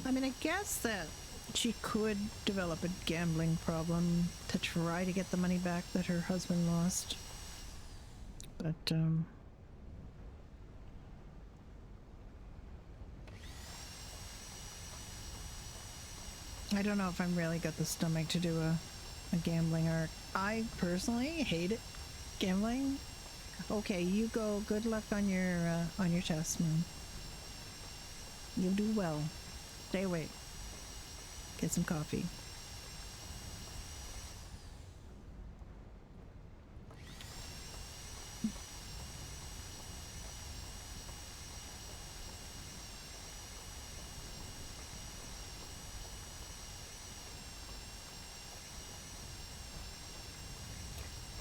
C: I mean, I guess that she could develop a gambling problem to try to get the money back that her husband lost. But, I don't know if I'm really got the stomach to do a gambling arc. I personally hate it. Gambling. Okay, you go. Good luck on your test, man. You'll do well. Stay awake. Get some coffee.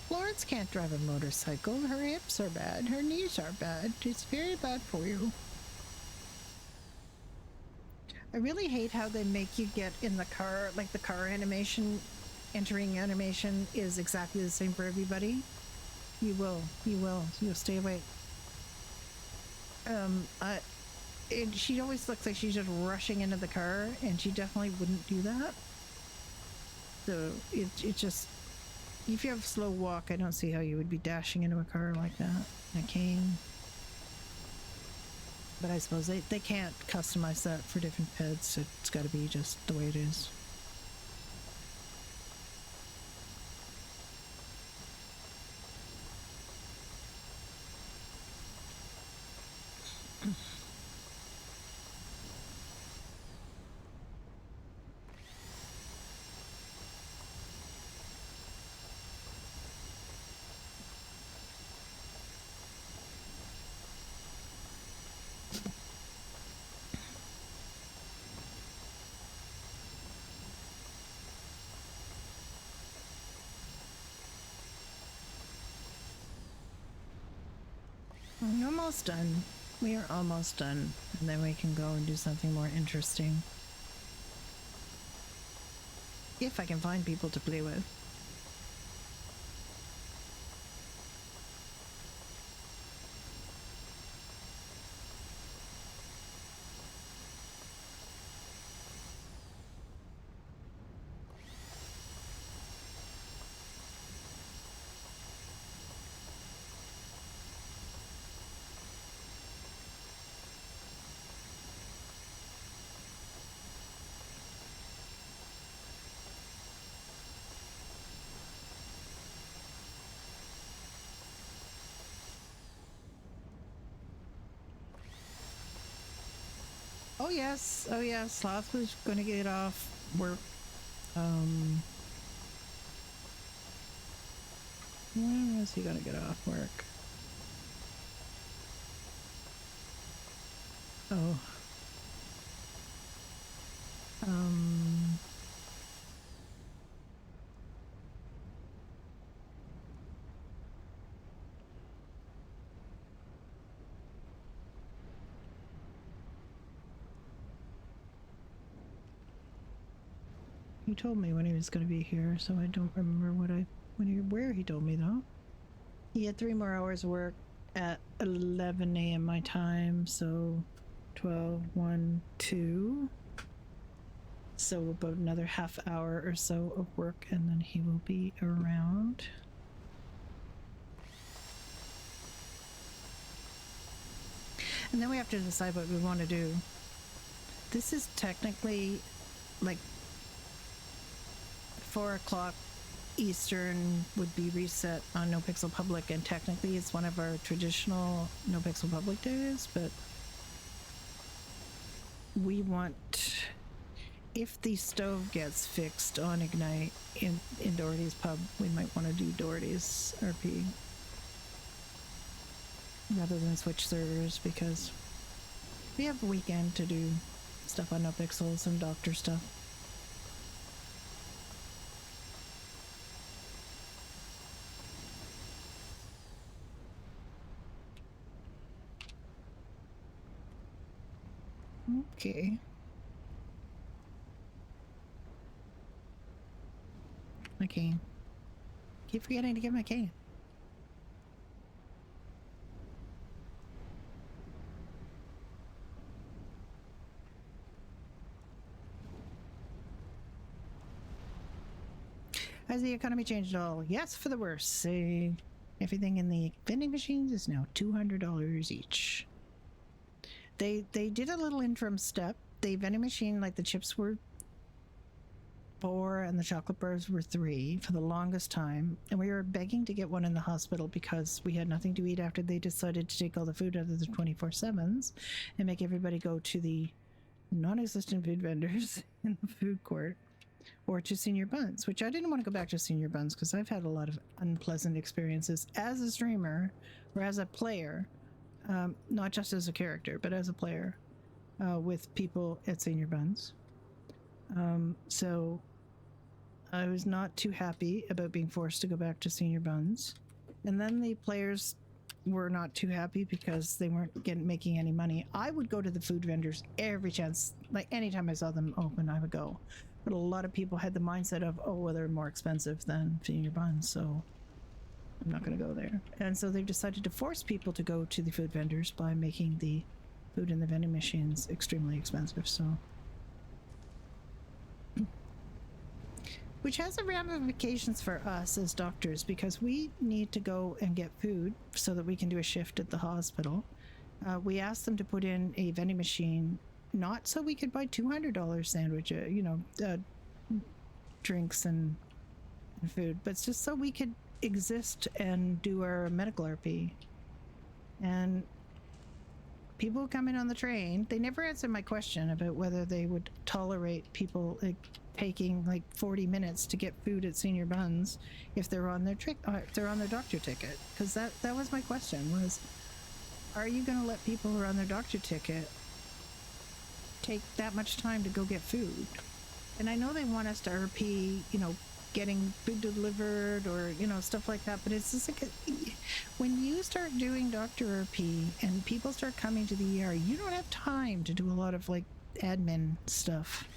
C: Florence can't drive a motorcycle. Her hips are bad. Her knees are bad. It's very bad for you. I really hate how they make you get in the car, like the car animation, entering animation is exactly the same for everybody. You'll stay away. And she always looks like she's just rushing into the car, and she definitely wouldn't do that. So it just, if you have a slow walk, I don't see how you would be dashing into a car like that. In a cane. But I suppose they can't customize that for different pets. It's got to be just the way it is. We're almost done. We are almost done. And then we can go and do something more interesting. If I can find people to play with. Oh yes, Sloth was going to get off work. When was he going to get off work? Oh. He told me when he was going to be here, so I don't remember where he told me though. He had 3 more hours of work at 11 a.m. my time, so 12, 1, 2. So about another half hour or so of work, and then he will be around. And then we have to decide what we want to do. This is technically like 4 o'clock Eastern would be reset on No Pixel Public, and technically it's one of our traditional No Pixel Public days, but we want, if the stove gets fixed on Ignite in Doherty's pub, we might want to do Doherty's RP rather than switch servers, because we have a weekend to do stuff on No Pixels and doctor stuff. Okay. My cane. Keep forgetting to get my cane. Has the economy changed at all? Yes, for the worse. Everything in the vending machines is now $200 each. They did a little interim step. The vending machine, like the chips were 4 and the chocolate bars were 3 for the longest time, and we were begging to get one in the hospital because we had nothing to eat after they decided to take all the food out of the 24/7s and make everybody go to the non-existent food vendors in the food court or to Senior Buns, which I didn't want to go back to Senior Buns because I've had a lot of unpleasant experiences as a streamer or as a player, not just as a character, but as a player with people at Senior Buns. So I was not too happy about being forced to go back to Senior Buns. And then the players were not too happy because they weren't making any money. I would go to the food vendors every chance, like anytime I saw them open, I would go. But a lot of people had the mindset of, oh, well, they're more expensive than Senior Buns, so I'm not going to go there. And so they've decided to force people to go to the food vendors by making the food in the vending machines extremely expensive. So, which has ramifications for us as doctors because we need to go and get food so that we can do a shift at the hospital. We asked them to put in a vending machine, not so we could buy $200 sandwich, drinks and food, but it's just so we could exist and do our medical RP. And people who come in on the train, they never answered my question about whether they would tolerate people taking like 40 minutes to get food at Senior Buns if they're on their they're on their doctor ticket, because that was my question, was are you going to let people who are on their doctor ticket take that much time to go get food? And I know they want us to RP, getting food delivered or stuff like that, but it's just like when you start doing doctor RP and people start coming to the ER, you don't have time to do a lot of like admin stuff,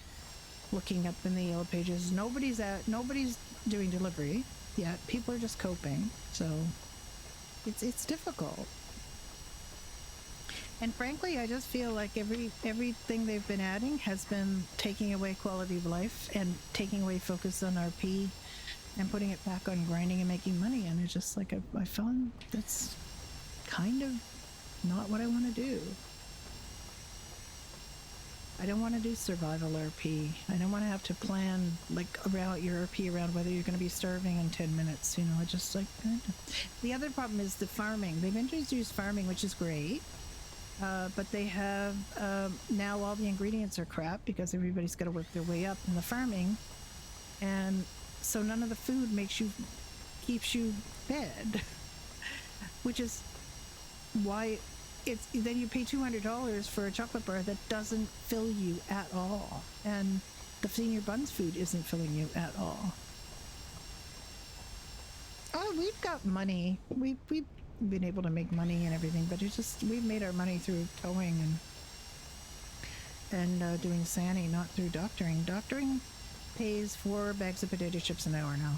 C: looking up in the yellow pages. Nobody's doing delivery yet. People are just coping, so it's difficult. And frankly, I just feel like everything they've been adding has been taking away quality of life and taking away focus on RP and putting it back on grinding and making money. And it's just like I found that's kind of not what I want to do. I don't want to do survival RP. I don't want to have to plan like around your RP around whether you're going to be starving in 10 minutes. I just like the other problem is the farming. They've introduced farming, which is great. But they have now all the ingredients are crap because everybody's got to work their way up in the farming, and so none of the food keeps you fed, which is why then you pay $200 for a chocolate bar that doesn't fill you at all, and the Senior Buns food isn't filling you at all. Oh, we've got money. We've been able to make money and everything, but it's just we've made our money through towing and doing Sani, not through doctoring. Doctoring pays 4 bags of potato chips an hour now.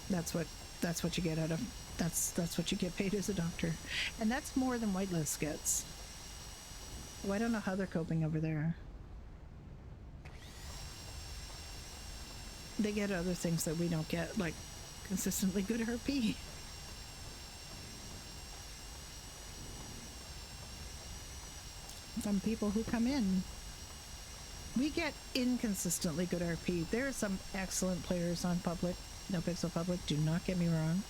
C: That's what you get out of that's what you get paid as a doctor, and that's more than Whitelist gets. Well, I don't know how they're coping over there. They get other things that we don't get, like consistently good RP. From people who come in, we get inconsistently good RP. There are some excellent players on public, No Pixel Public, do not get me wrong,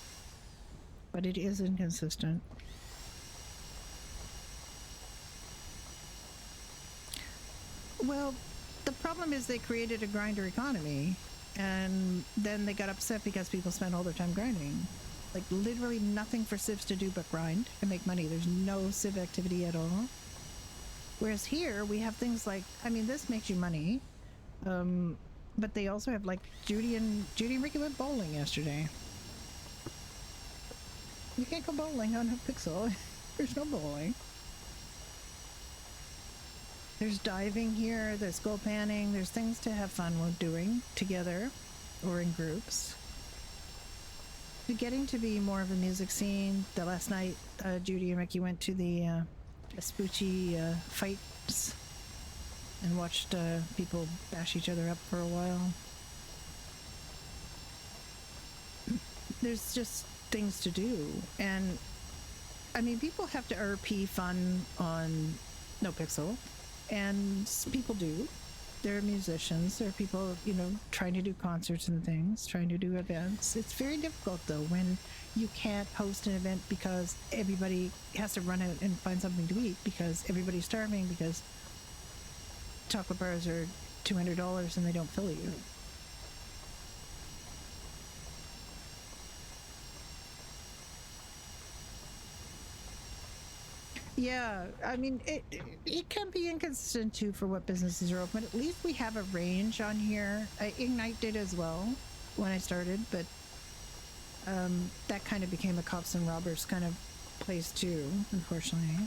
C: but it is inconsistent. Well, the problem is they created a grinder economy, and then they got upset because people spent all their time grinding. Like literally nothing for civs to do but grind and make money. There's no civ activity at all. Whereas here we have things like, this makes you money, but they also have like Judy and Ricky went bowling yesterday. You can't go bowling on a pixel. There's no bowling. There's diving here, there's goal panning, there's things to have fun with doing together or in groups. Getting to be more of a music scene. The last night, Judy and Ricky went to the Spoochie fights, and watched people bash each other up for a while. There's just things to do, and I mean, people have to RP fun on NoPixel, and people do. There are musicians, there are people, you know, trying to do concerts and things, trying to do events. It's very difficult, though, when you can't host an event because everybody has to run out and find something to eat because everybody's starving because chocolate bars are $200 and they don't fill you. Yeah, I mean, it can be inconsistent too for what businesses are open. At least we have a range on here. Ignite did as well when I started, but that kind of became a cops and robbers kind of place too, unfortunately.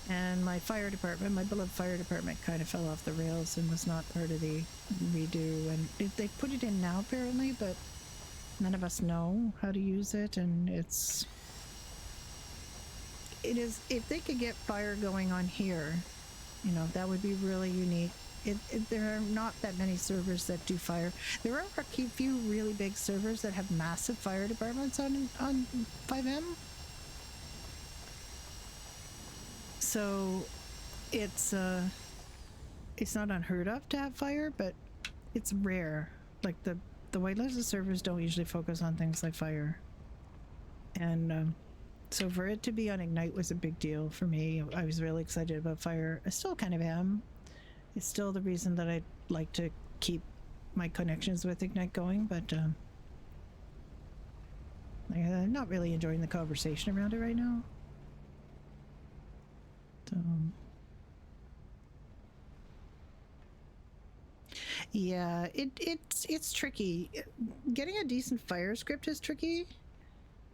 C: And my fire department, my beloved fire department, kind of fell off the rails and was not part of the redo. And they put it in now apparently, but none of us know how to use it, and it is, if they could get fire going on here, you know, that would be really unique. There are not that many servers that do fire. There are a few really big servers that have massive fire departments on 5M. So it's not unheard of to have fire, but it's rare. Like the whitelisted servers don't usually focus on things like fire, and so for it to be on Ignite was a big deal for me. I was really excited about fire. I still kind of am. It's still the reason that I like to keep my connections with Ignite going, but I'm not really enjoying the conversation around it right now. So, yeah, it's tricky. Getting a decent fire script is tricky.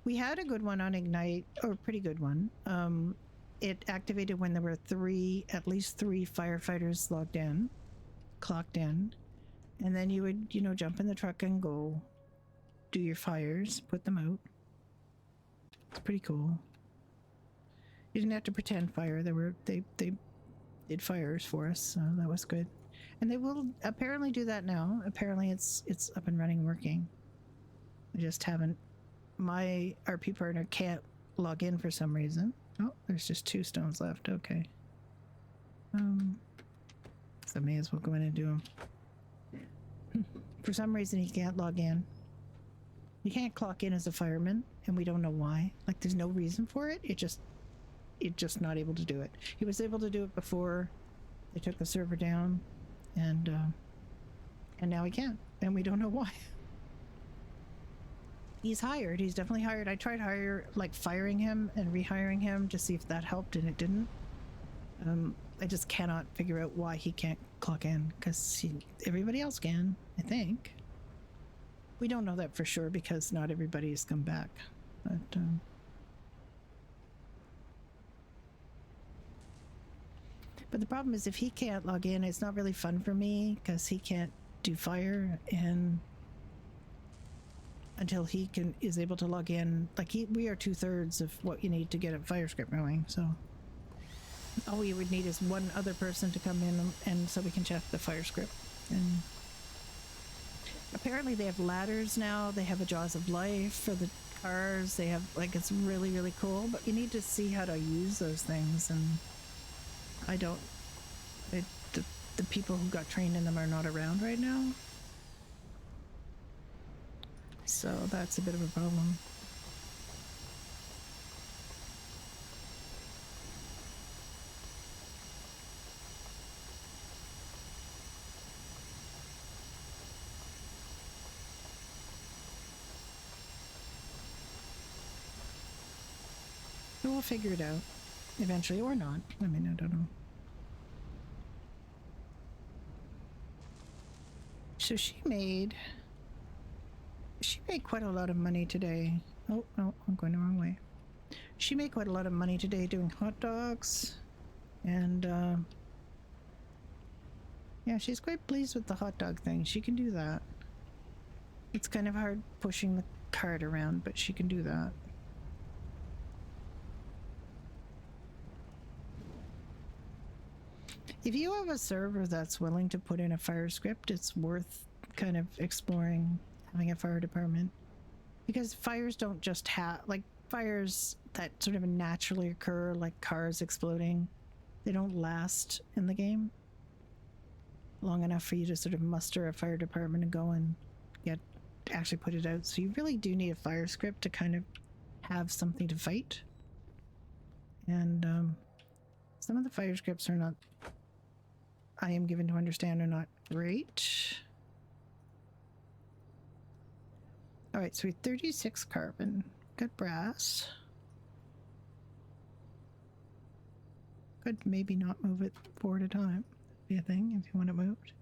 C: We had a good one on Ignite, or a pretty good one. It activated when there were at least three firefighters clocked in, and then you would, you know, jump in the truck and go do your fires, put them out. It's pretty cool. You didn't have to pretend fire. They did fires for us, so that was good. And they will apparently do that now. Apparently it's up and running, working. I just haven't. My RP partner can't log in for some reason. Oh, there's just 2 stones left. Okay. So I may as well go in and do them. For some reason, he can't log in. You can't clock in as a fireman, and we don't know why. Like, there's no reason for it. It's just not able to do it. He was able to do it before they took the server down, and now he can't, and we don't know why. He's hired. He's definitely hired. I tried firing him and rehiring him to see if that helped, and it didn't. I just cannot figure out why he can't clock in, because everybody else can, I think. We don't know that for sure because not everybody has come back. But the problem is if he can't log in, it's not really fun for me because he can't do fire, and until he is able to log in, like we are 2/3 of what you need to get a fire script going. So all we would need is one other person to come in and so we can check the fire script. And apparently they have ladders now. They have a Jaws of Life for the cars. They have, like, it's really, really cool, but you need to see how to use those things, and I don't. The people who got trained in them are not around right now. So that's a bit of a problem. But we'll figure it out eventually, or not. I mean, I don't know. So she made quite a lot of money today. Oh, no, I'm going the wrong way. She made quite a lot of money today doing hot dogs. And, yeah, she's quite pleased with the hot dog thing. She can do that. It's kind of hard pushing the cart around, but she can do that. If you have a server that's willing to put in a fire script, it's worth kind of exploring having a fire department. Because fires don't just have, like, fires that sort of naturally occur, like cars exploding, they don't last in the game long enough for you to sort of muster a fire department and go and actually put it out. So you really do need a fire script to kind of have something to fight. And some of the fire scripts are not, I am given to understand, are not great. All right, so we have 36 carbon. Good brass. Could maybe not move it 4 at a time. Be a thing if you want it moved.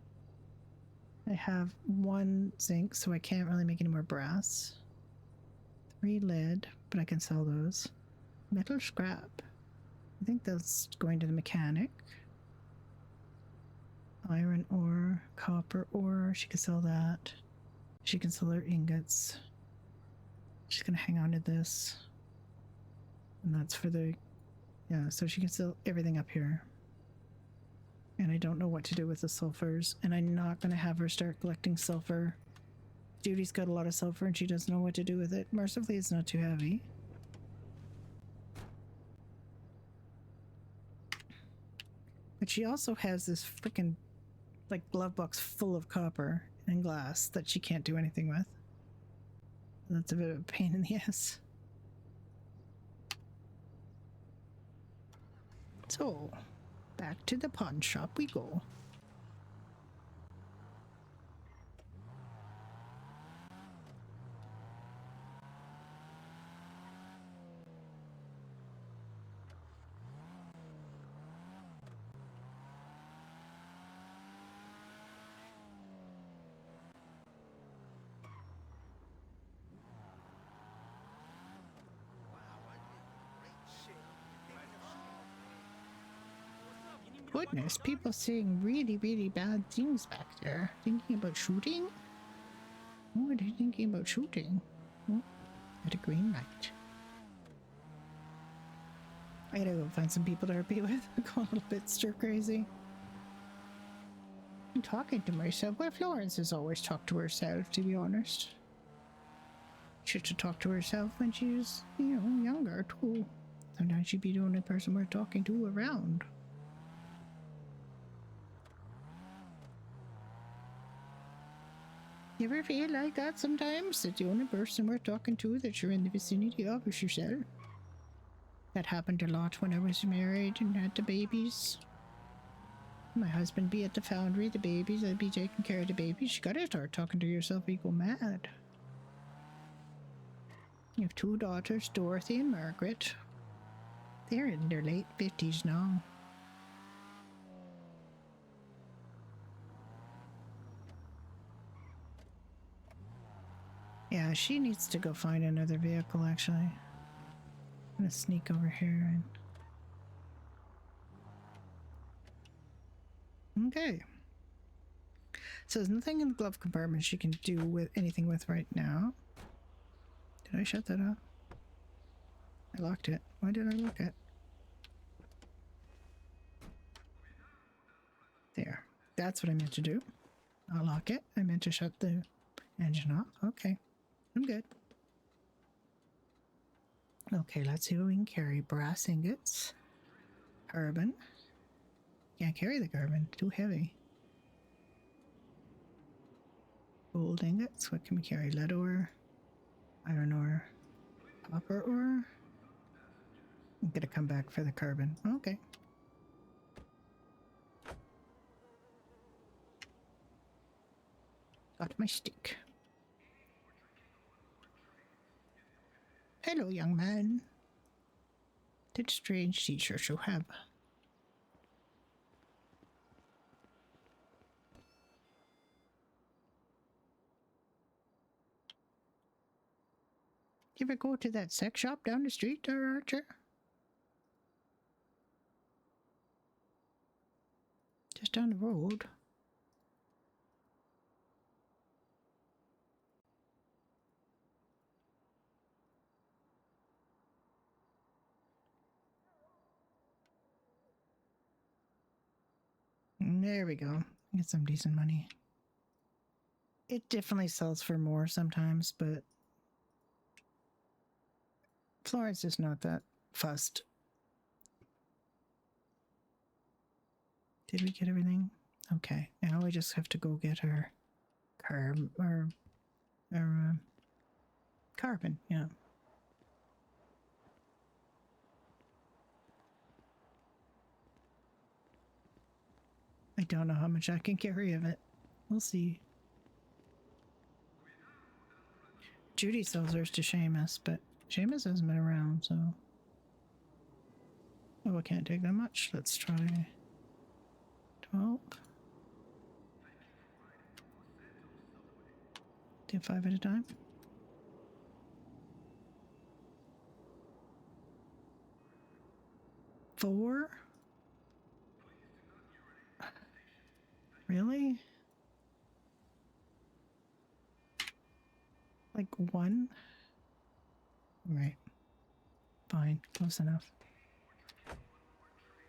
C: I have 1 zinc, so I can't really make any more brass. 3 lead, but I can sell those. Metal scrap. I think that's going to the mechanic. Iron ore, copper ore. She can sell that. She can sell her ingots. She's gonna hang on to this. And that's for the... Yeah, so she can sell everything up here. And I don't know what to do with the sulfurs. And I'm not gonna have her start collecting sulfur. Judy's got a lot of sulfur and she doesn't know what to do with it. Mercifully, it's not too heavy. But she also has this freaking, like, glove box full of copper and glass that she can't do anything with. That's a bit of a pain in the ass. So, back to the pawn shop we go. Goodness, people saying really, really bad things back there. Thinking about shooting? What are they thinking about shooting? Oh, at a green light. I gotta go find some people to RP with. I'm going a little bit stir crazy. I'm talking to myself. Well, Florence has always talked to herself, to be honest. She used to talk to herself when she was, you know, younger, too. Sometimes she'd be the only person we're talking to around. You ever feel like that sometimes? That the only person we're talking to that you're in the vicinity of is yourself? That happened a lot when I was married and had the babies. My husband be at the foundry, the babies, I'd be taking care of the babies. You gotta start talking to yourself or you go mad. You have 2 daughters, Dorothy and Margaret. They're in their late 50s now. Yeah, she needs to go find another vehicle, actually. I'm gonna sneak over here and... Okay. So there's nothing in the glove compartment she can do with anything with right now. Did I shut that off? I locked it. Why did I lock it? There. That's what I meant to do. I'll lock it. I meant to shut the engine off. Okay. I'm good. Okay, let's see what we can carry. Brass ingots. Carbon. Can't carry the carbon. Too heavy. Gold ingots. What can we carry? Lead ore. Iron ore. Copper ore. I'm gonna come back for the carbon. Okay. Got my stick. Hello, young man. That strange t-shirt you have. You ever go to that sex shop down the street there, Archer? Just down the road. There we go. Get some decent money. It definitely sells for more sometimes, but Florence is not that fussed. Did we get everything? Okay, now we just have to go get our carbon, yeah. I don't know how much I can carry of it. We'll see. Judy sells hers to Seamus, but Seamus hasn't been around, so... Oh, I can't take that much. Let's try 12. Do 5 at a time. Four? Really? Like 1? Right. Fine. Close enough.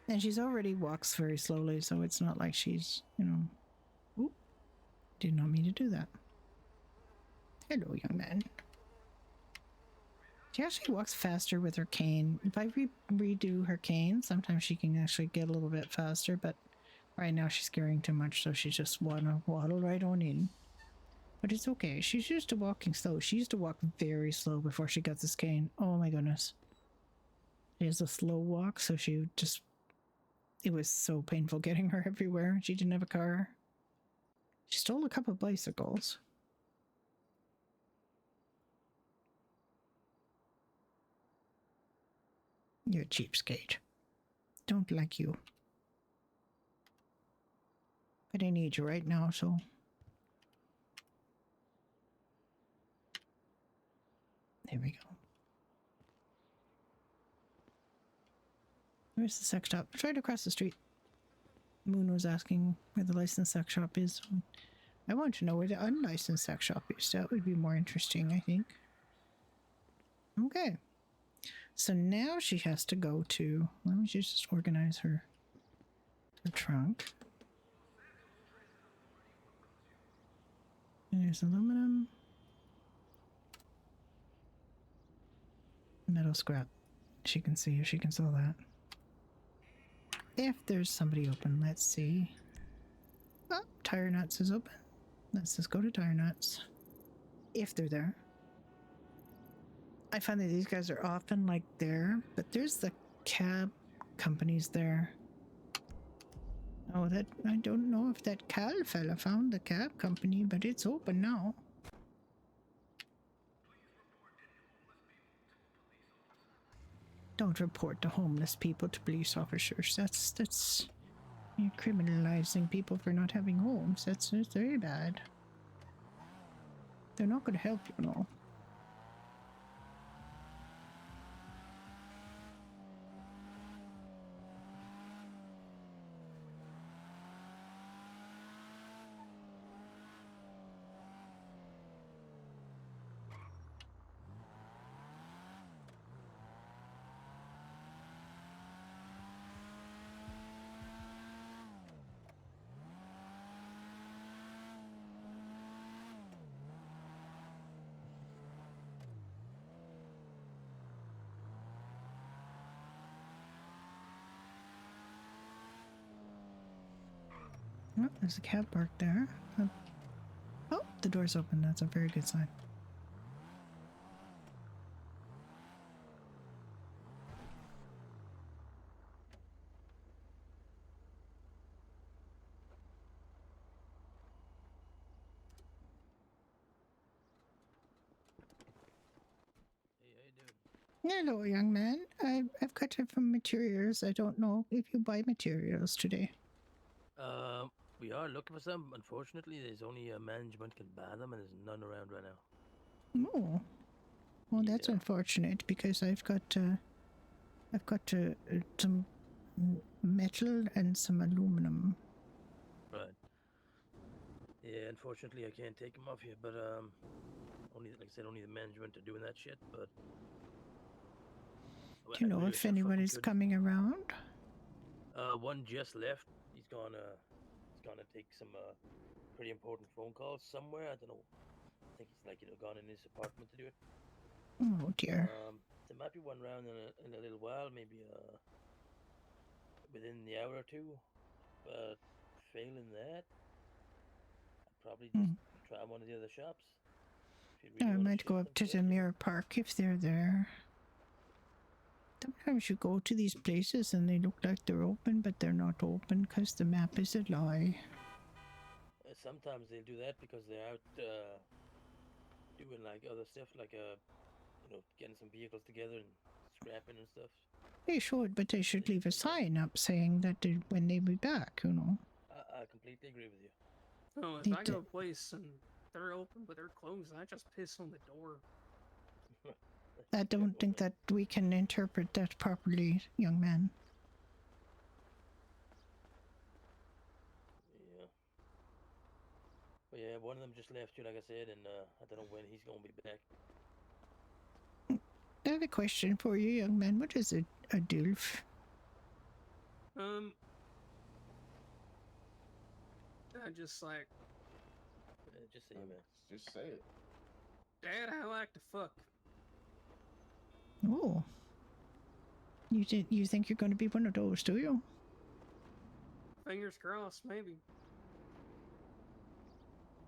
C: And she's already walks very slowly, so it's not like she's, you know... Oop. Did not mean to do that. Hello, young man. She actually walks faster with her cane. If I redo her cane, sometimes she can actually get a little bit faster, but right now she's carrying too much, so she just wanna waddle right on in. But it's okay. She's used to walking slow. She used to walk very slow before she got this cane. Oh my goodness. She has a slow walk, so she just... It was so painful getting her everywhere. She didn't have a car. She stole a couple of bicycles. You're a cheapskate. Don't like you. But I need you right now, so... There we go. Where's the sex shop? It's right across the street. Moon was asking where the licensed sex shop is. I want to know where the unlicensed sex shop is. That would be more interesting, I think. Okay. So now she has to go to... Let me just organize her trunk. There's aluminum. Metal scrap. She can see if she can sell that. If there's somebody open, let's see. Oh, Tire Nuts is open. Let's just go to Tire Nuts. If they're there. I find that these guys are often like there, but there's the cab companies there. Oh, that I don't know if that Cal fella found the cab company, but it's open now. Don't report the homeless people to police officers. That's you're criminalizing people for not having homes. That's very bad. They're not going to help you, no. Oh, there's a cab parked there. Oh, the door's open. That's a very good sign. Hello, young man. I've got it from materials. I don't know if you buy materials today.
E: We are looking for some. Unfortunately, there's only a management can buy them, and there's none around right now.
C: Oh, well, that's
E: Yeah.
C: unfortunate because I've got some metal and some aluminum.
E: Right. Yeah, unfortunately, I can't take them off you, but only like I said, only the management are doing that shit. But
C: Do you know if anyone is coming around?
E: One just left. He's gone gonna take some pretty important phone calls somewhere. I don't know. I think he's like gone in his apartment to do it.
C: Oh dear.
E: There might be one round in a little while, maybe within the hour or two. But failing that, I'd probably just try one of the other shops. If you really
C: I
E: wanna
C: might
E: ship
C: go up
E: them
C: to the
E: us,
C: Mirror Park if they're there. Sometimes you go to these places and they look like they're open, but they're not open because the map is a lie.
E: Sometimes they'll do that because they're out doing like other stuff, like getting some vehicles together and scrapping and stuff.
C: They should, but they should leave a sign up saying that when they be back, you know.
E: I completely agree with you.
D: Oh, if
C: They
D: I go to a
C: did.
D: place and they're open but they're closed, I just piss on the door.
C: I don't think that we can interpret that properly, young man.
E: Yeah. But yeah, one of them just left you, like I said, and I don't know when he's gonna be back.
C: I have a question for you, young man. What is a DILF?
D: I just like,
E: Just say, man.
F: Just say it.
D: Dad, I like to fuck.
C: Oh. You think you're going to be one of those, do you?
D: Fingers crossed, maybe.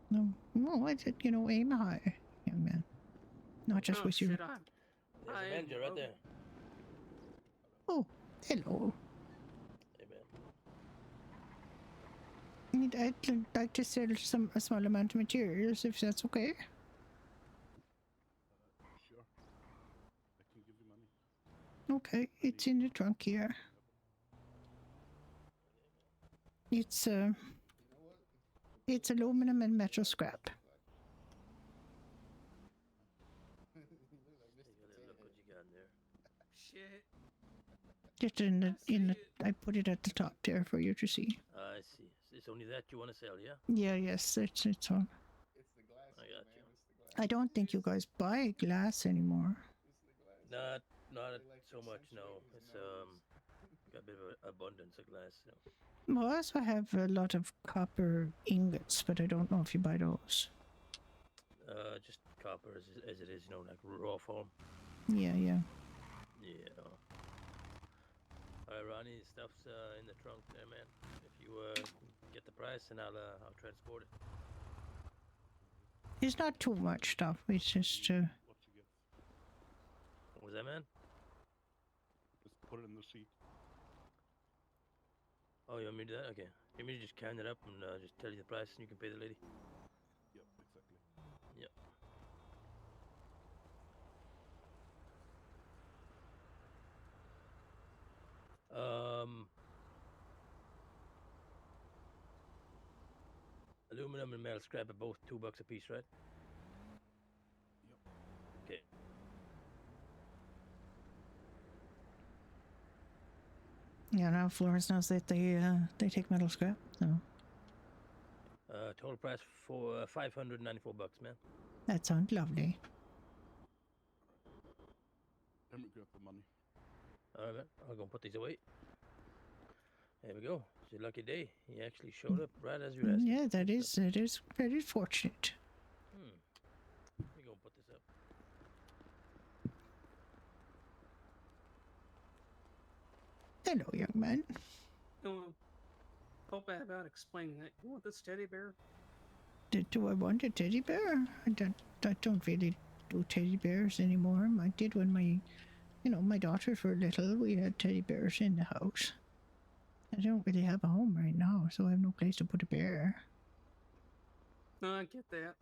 C: No. Well, aim high, young man. Not just
D: Oh,
C: with you.
D: shit,
E: There's
D: I
E: a
D: am
E: manager right
D: low.
E: there.
C: Oh, hello.
E: Hey, man.
C: I'd like to sell a small amount of materials, if that's okay.
F: Sure. I can give you money.
C: Okay, it's in the trunk here. It's
F: You know what?
C: it's aluminum and metal scrap.
F: You look like
E: Take
F: Mr.
E: a little look what you got in there.
D: Shit.
C: Just I put it at the top there for you to see.
E: I see. It's only that you want to sell, yeah?
C: Yes, it's on.
F: It's the glass,
E: I got
F: man.
E: you.
F: It's the glass.
C: I don't think you guys buy glass anymore.
F: It's the glass.
E: Not
F: They like
E: so
F: to
E: much, no.
F: accentuate his
E: It's
F: nose.
E: got a bit of an abundance of glass,
C: Well, I also have a lot of copper ingots, but I don't know if you buy those.
E: Just copper as it is, like raw form.
C: Yeah.
E: Yeah. Alright, Ronnie, stuff's in the trunk there, man. If you get the price, and I'll transport it.
C: It's not too much stuff. It's just
F: What you get?
E: What was that, man?
F: Just put it in the seat.
E: Oh, you want me to do that? Okay. You want me to just count it up and just tell you the price, and you can pay the lady?
F: Yep, exactly.
E: Yep. Aluminum and metal scrap are both $2 a piece, right?
F: Yep.
E: Okay.
C: yeah. Now Florence knows that they take metal scrap. So
E: Total price for $594, man.
C: that sounds lovely.
F: Let me grab the money.
E: All right, man. I'll go and put these away. There we go. It's your lucky day. He actually showed up right as you asked.
C: Yeah, that is very fortunate.
E: Let me go and put this up.
C: Hello, young man.
D: Felt bad about explaining that. You want this teddy bear?
C: Do I want a teddy bear? I don't really do teddy bears anymore. I did when my daughters were little. We had teddy bears in the house. I don't really have a home right now, so I have no place to put a bear.
D: No, I get that.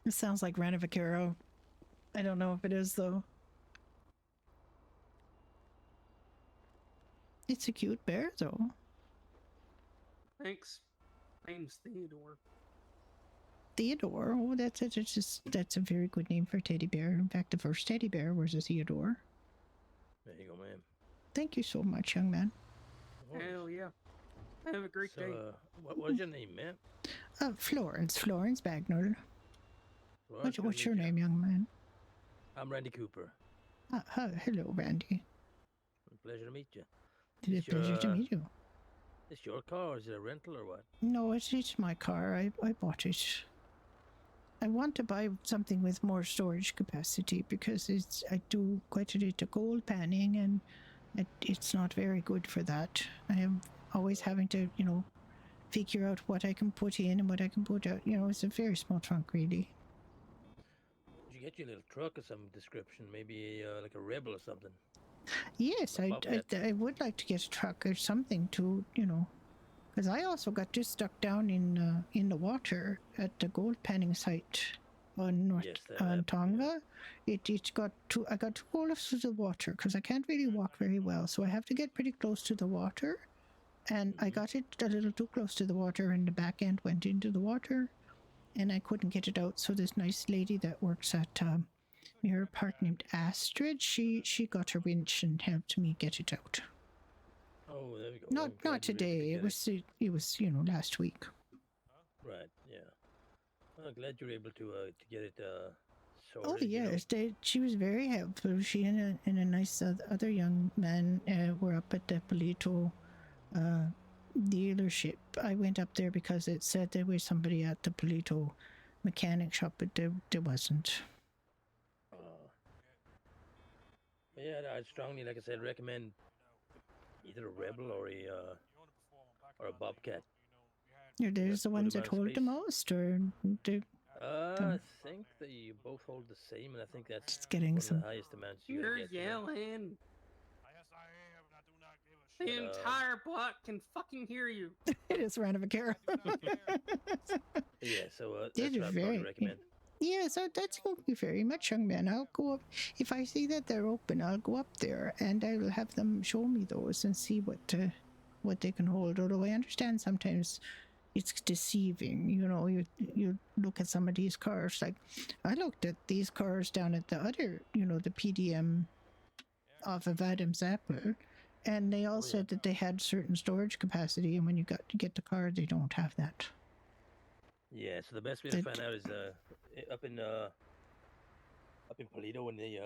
C: It sounds like Ranavacaro. I don't know if it is, though. It's a cute bear, though.
D: Thanks. Name's Theodore.
C: Theodore? Oh, that's a very good name for a teddy bear. In fact, the first teddy bear was a Theodore.
E: There you go, man.
C: Thank you so much, young man.
D: Hell yeah. Have a great
E: So,
D: day.
E: what is your name, man?
C: Florence Bagnell.
E: Florence,
C: What's
E: good to
C: your
E: meet
C: name,
E: you.
C: young man?
E: I'm Randy Cooper.
C: Hello, Randy.
E: Pleasure to meet you.
C: It is a pleasure to meet you.
E: It's your car, or is it a rental or what?
C: No, it's my car. I bought it. I want to buy something with more storage capacity because I do quite a bit of gold panning and it's not very good for that. I am always having to, figure out what I can put in and what I can put out. It's a very small trunk, really.
E: Did you get your little truck of some description? Maybe like a Rebel or something?
C: Yes, I would like to get a truck or something to, because I also got just stuck down in the water at the gold panning site on Tongva. I got too close to the water because I can't really walk very well, so I have to get pretty close to the water. And I got it a little too close to the water, and the back end went into the water, and I couldn't get it out. So this nice lady that works at Mirror Park named Astrid, she got her winch and helped me get it out.
E: Oh, there we go.
C: Not today. It was last week.
E: Right. Yeah. I'm glad you were able to get it sorted.
C: Oh yes, she was very helpful. She and a nice other young man were up at the Polito dealership. I went up there because it said there was somebody at the Polito mechanic shop, but there wasn't.
E: Yeah, I'd strongly, like I said, recommend either a Rebel or a Bobcat.
C: There's the ones that hold the most, or
E: I think they both hold the same, and I think that's
C: just getting
E: one
C: some.
E: of the highest amounts you
D: You're
E: get.
D: yelling. The entire block can fucking hear you.
C: It is round of a carol.
E: Yeah, so that's what I'd probably recommend.
C: Yeah, so thank you very much, young man. I'll go up. If I see that they're open, I'll go up there and I will have them show me those and see what they can hold. Although I understand sometimes it's deceiving. You look at some of these cars. Like I looked at these cars down at the other, the PDM off of Adam's Apple, and they all said that they had certain storage capacity, and when you get the car, they don't have that.
E: Yeah, so the best way to find out is up in Polito, when you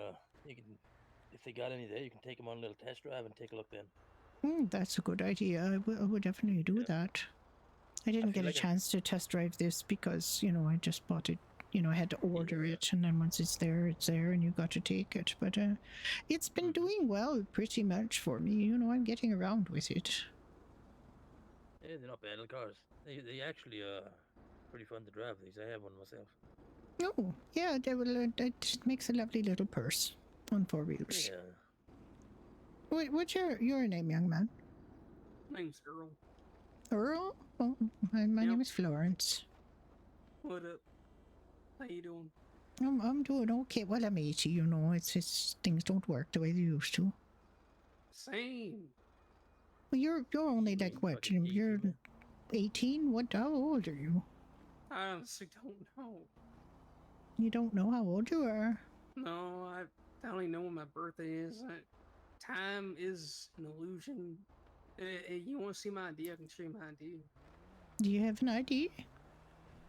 E: can, if they got any there, you can take them on a little test drive and take a look then.
C: That's a good idea. I would definitely do that. I didn't get a chance to test drive this because I just bought it. I had to order it, and then once it's there, and you got to take it. But it's been doing well, pretty much for me. I'm getting around with it.
E: Yeah, they're not bad little cars. They actually pretty fun to drive these. I have one myself.
C: Oh, yeah, that just makes a lovely little purse on four wheels.
E: Yeah.
C: What's your name, young man?
D: Name's Earl.
C: Earl? Oh, my name is Florence.
D: What up? How you doing?
C: I'm doing okay. Well, I'm 80, it's just things don't work the way they used to.
D: Same.
C: Well, you're only like what? You're 18? How old are you?
D: I honestly don't know.
C: You don't know how old you are?
D: No, I only know when my birthday is. Time is an illusion. You want to see my ID? I can show you my ID.
C: Do you have an ID?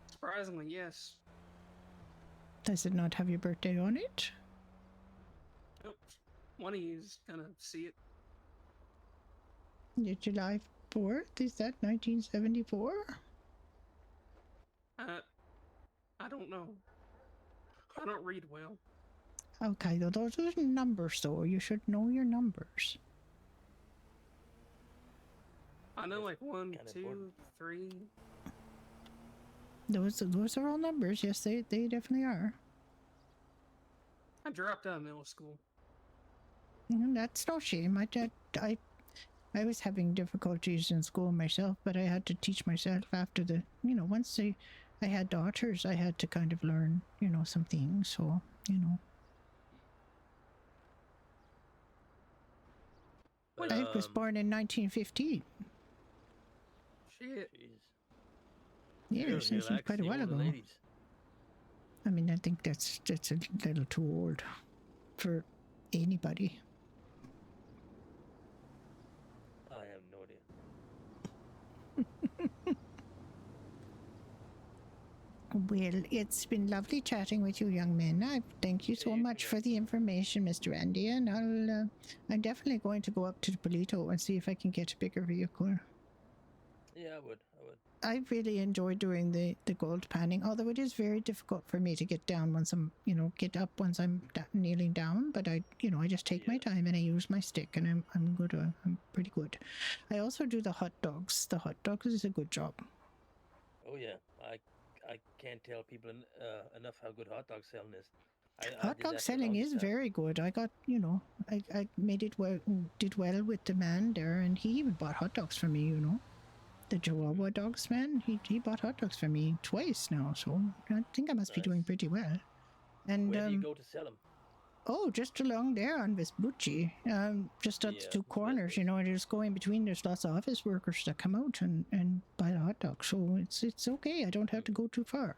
D: Surprisingly, yes.
C: Does it not have your birthday on it?
D: Nope. One of you's gonna see it.
C: Your July 4th? Is that 1974?
D: I don't know. I don't read well.
C: Okay, those are numbers, though. You should know your numbers.
D: I know like 1, 2, 3.
C: Those are all numbers. Yes, they definitely are.
D: I dropped out of middle school.
C: That's no shame. I was having difficulties in school myself, but I had to teach myself after once I had daughters, I had to kind of learn, some things. So, I was born in 1915.
D: Shit.
C: Yeah, so it's quite a while ago. I mean, I think that's a little too old for anybody.
E: I have no idea.
C: Well, it's been lovely chatting with you, young men. I thank you so much for the information, Mr. Andy, and I'm definitely going to go up to the Polito and see if I can get a bigger vehicle.
E: Yeah, I would.
C: I really enjoy doing the gold panning, although it is very difficult for me to get down once I'm, get up once I'm kneeling down. But I just take my time and I use my stick, and I'm good. I'm pretty good. I also do the hot dogs. The hot dogs is a good job.
E: Oh yeah, I can't tell people enough how good hot dog selling is. I
C: Hot
E: did
C: dog
E: that for the
C: selling is
E: longest time.
C: very good. I got, I made it well, did well with the man there, and he even bought hot dogs for me. The Chihuahua dogs man. He bought hot dogs for me twice now, so I think I must be doing
E: Nice.
C: pretty well. And
E: Where do you go to sell them?
C: oh, just along there on Vespucci, just at the
E: Yeah,
C: two corners,
E: Vespucci.
C: and just going between. There's lots of office workers that come out and buy the hot dogs, so it's okay. I don't have to go too far.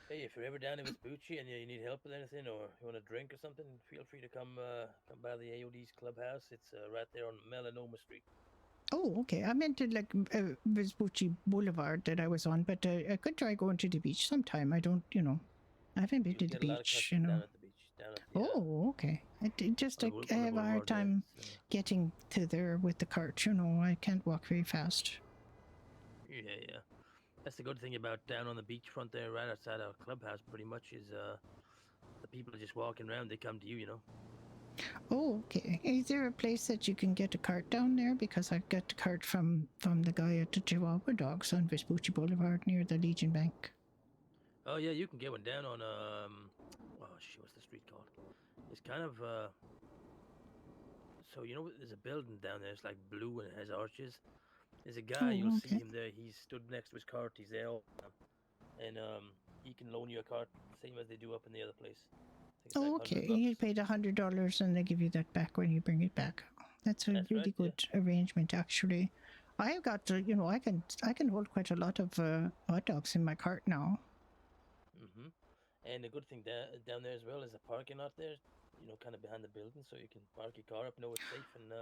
E: Hey, if you're ever down in Vespucci and you need help with anything, or you want a drink or something, feel free to come by the AOD's clubhouse. It's right there on Melanoma Street.
C: Oh, okay. I meant to Vespucci Boulevard that I was on, but I could try going to the beach sometime. I don't, I haven't been to the
E: Get a lot of
C: beach,
E: customers down at the beach.
C: Oh, okay. I have a hard
E: Boulevard,
C: time getting to there with the cart. I can't walk very fast.
E: Yeah. That's the good thing about down on the beachfront there, right outside our clubhouse. Pretty much is the people are just walking around. They come to you,
C: Oh, okay. Is there a place that you can get a cart down there? Because I've got the cart from the guy at the Chihuahua Dogs on Vespucci Boulevard near the Legion Bank.
E: Oh yeah, you can get one down on what's the street called? It's kind of so there's a building down there. It's like blue and it has arches. There's a guy, you'll see him there. He's stood next to his cart. He's there all the time. And he can loan you a cart, same as they do up in the other place.
C: Oh, okay. You paid $100 and they give you that back when you bring it back. That's a really good arrangement, actually. I have got, I can hold quite a lot of hot dogs in my cart now.
E: And the good thing down there as well is a parking lot there, kind of behind the building, so you can park your car up, know it's safe and.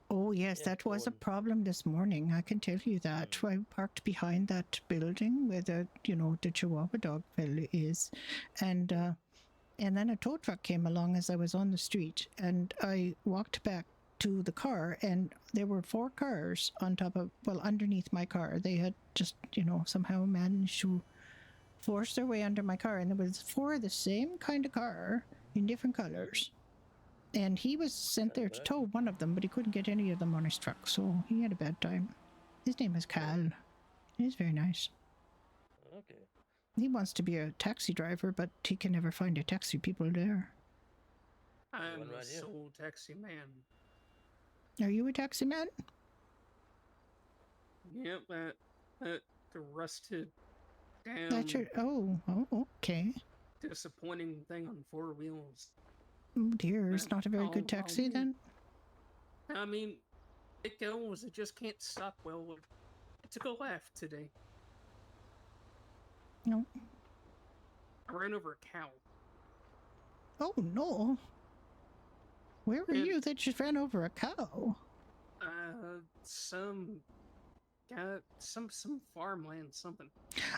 C: Oh yes, that was a problem this morning. I can tell you that. I parked behind that building where the Chihuahua dog fella is, and then a tow truck came along as I was on the street, and I walked back to the car, and there were 4 cars underneath my car. They had just somehow managed to force their way under my car, and there was 4 of the same kind of car in different colors. And he was sent there to tow one of them, but he couldn't get any of them on his truck, so he had a bad time. His name is Cal. He's very nice.
E: Okay.
C: He wants to be a taxi driver, but he can never find a taxi people there.
D: I'm a soul taxi man.
C: Are you a taxi man?
D: Yep, that rusted down.
C: That's your... Oh, okay.
D: Disappointing thing on 4 wheels.
C: Oh dear, it's not a very good taxi then?
D: I mean, it goes, it just can't stop well. It took a left today.
C: No.
D: I ran over a cow.
C: Oh no. Where were you that just ran over a cow?
D: Some farmland, something.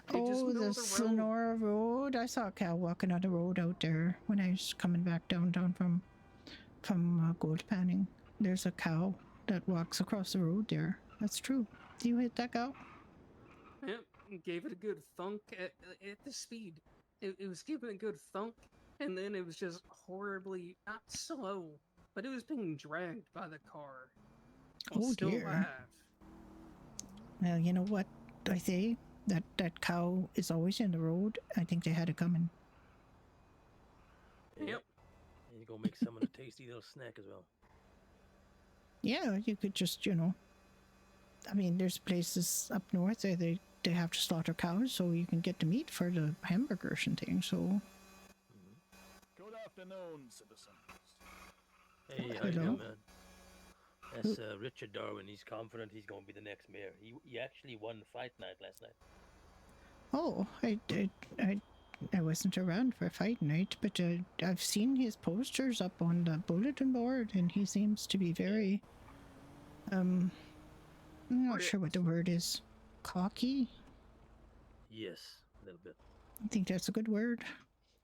C: The Sonora Road. I saw a cow walking on the road out there when I was coming back downtown from gold panning. There's a cow that walks across the road there. That's true. Do you hit that cow?
D: Yep, gave it a good thunk at the speed. It was giving a good thunk, and then it was just horribly, not slow, but it was being dragged by the car.
C: Oh dear. Well, you know what I say? That cow is always in the road. I think they had it coming.
D: Yep.
E: And you go make someone a tasty little snack as well.
C: Yeah, you could just, I mean, there's places up north where they have to slaughter cows so you can get the meat for the hamburgers and things, so...
G: Good afternoon, citizens.
E: Hey, how you doing, man? That's Richard Darwin. He's confident he's going to be the next mayor. He actually won the fight night last night.
C: Oh, I wasn't around for fight night, but I've seen his posters up on the bulletin board, and he seems to be very, I'm not sure what the word is. Cocky?
E: Yes, a little bit.
C: I think that's a good word.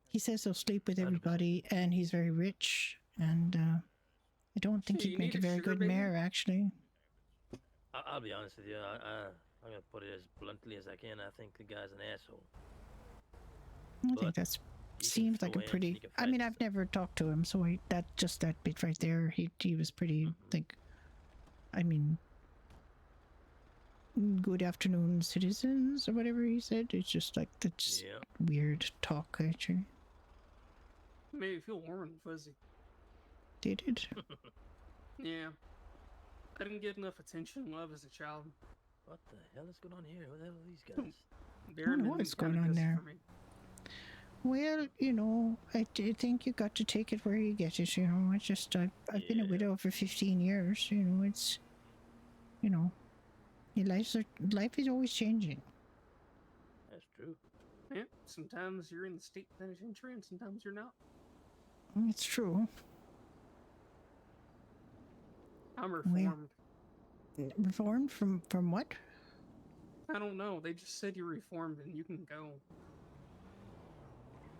C: He says he'll sleep with everybody, and he's very rich, and I don't think he'd make a very good mayor, actually.
E: I'll be honest with you. I'm gonna put it as bluntly as I can. I think the guy's an asshole.
C: I
E: But
C: think that's
E: he can
C: seems like a
E: throw hands and
C: pretty.
E: he can
C: I
E: fight
C: mean,
E: and
C: I've
E: stuff.
C: never talked to him, so that bit right there, he was pretty like. I mean, good afternoon, citizens, or whatever he said. It's just like that's
E: Yeah.
C: weird talk, actually.
D: Made me feel warm and fuzzy.
C: Did it?
D: Yeah. I didn't get enough attention and love as a child.
E: What the hell is going on here? What the hell are these guys?
D: Bare
C: know
D: minimum
C: what's
D: kinda
C: going on
D: gussy
C: there.
D: for me.
C: Well, you know, I think you got to take it where you get it. You know, it's just I've been a
E: Yeah.
C: widow for 15 years. You know, it's you know, your life is always changing.
E: That's true.
D: Yeah, sometimes you're in the state penitentiary and sometimes you're not.
C: It's true.
D: I'm reformed.
C: Reformed from what?
D: I don't know. They just said you're reformed and you can go.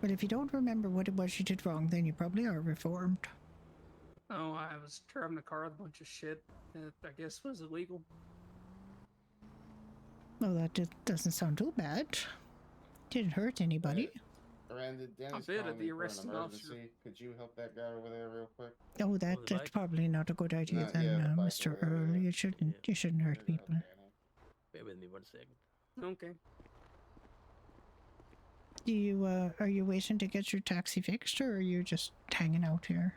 C: Well, if you don't remember what it was you did wrong, then you probably are reformed.
D: Oh, I was driving a car with a bunch of shit that I guess was illegal.
C: Well, that doesn't sound too bad. Didn't hurt anybody.
H: Miranda, Danny's
D: bit of
H: calling
D: the
H: me for an
D: arresting officer.
H: emergency. Could you help that guy over there real quick?
C: Oh,
E: the
C: that's
E: bike?
C: probably not a good idea
H: No,
C: then,
H: yeah, the bike
C: Mr.
H: over there,
C: Earl.
H: yeah.
C: You shouldn't hurt
H: There you go,
C: people.
H: Danny.
E: Bear with me 1 second.
D: Okay.
C: Do you are you waiting to get your taxi fixed, or are you just hanging out here?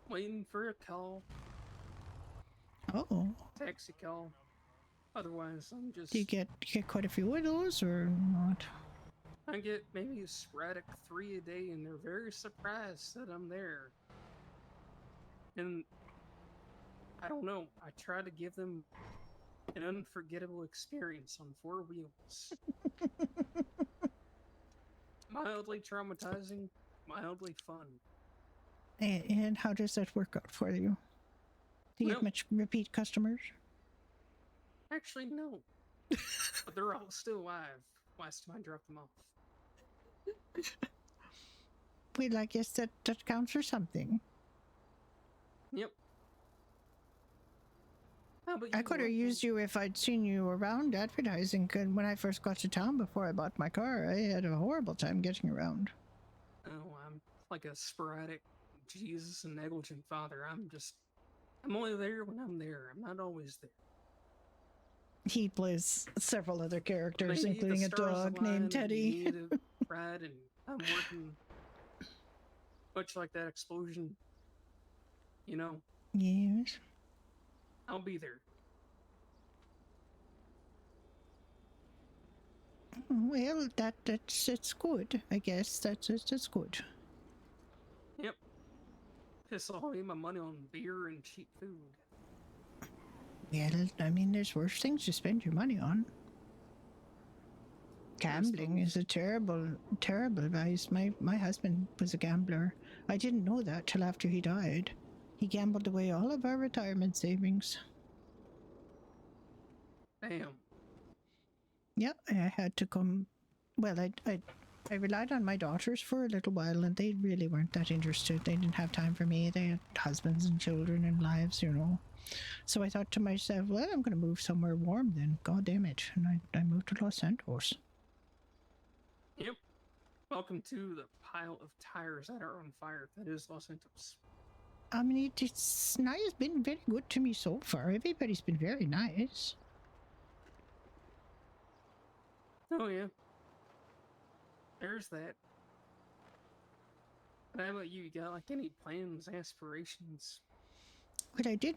D: Waiting for a call,
C: Oh,
D: taxi call. Otherwise, I'm just.
C: do you get quite a few of those, or not?
D: I get maybe a sporadic 3 a day, and they're very surprised that I'm there. And I don't know. I try to give them an unforgettable experience on 4 wheels. Mildly traumatizing, mildly fun.
C: And how does that work out for you? Do you
D: Well-
C: get much repeat customers?
D: Actually, no. But they're all still alive. Last time I dropped them off.
C: Well, I guess that counts for something.
D: Yep. How about
C: I
D: you,
C: could have
D: Will?
C: used you if I'd seen you around advertising. 'Cause when I first got to town before I bought my car, I had a horrible time getting around.
D: Oh, I'm like a sporadic Jesus and negligent father. I'm only there when I'm there. I'm not always there.
C: He plays several other characters,
D: Maybe the
C: including a
D: stars
C: dog
D: align
C: named
D: and
C: Teddy.
D: you need a ride, and I'm working much like that explosion. You know,
C: Yes.
D: I'll be there.
C: Well, that's good. I guess that's good.
D: Yep. Piss all my money on beer and cheap food.
C: Well, I mean, there's worse things to spend your money on. Gambling is a terrible vice. My husband was a gambler. I didn't know that till after he died. He gambled away all of our retirement savings.
D: Damn.
C: Yeah, I had to come. Well, I relied on my daughters for a little while, and they really weren't that interested. They didn't have time for me. They had husbands and children and lives, you know. So I thought to myself, well, I'm going to move somewhere warm then. God damn it. And I moved to Los Santos.
D: Yep. Welcome to the pile of tires that are on fire. That is Los Santos.
C: I mean, it's nice. Been very good to me so far. Everybody's been very nice.
D: Oh, yeah. There's that. But how about you? You got like any plans, aspirations?
C: Well, I did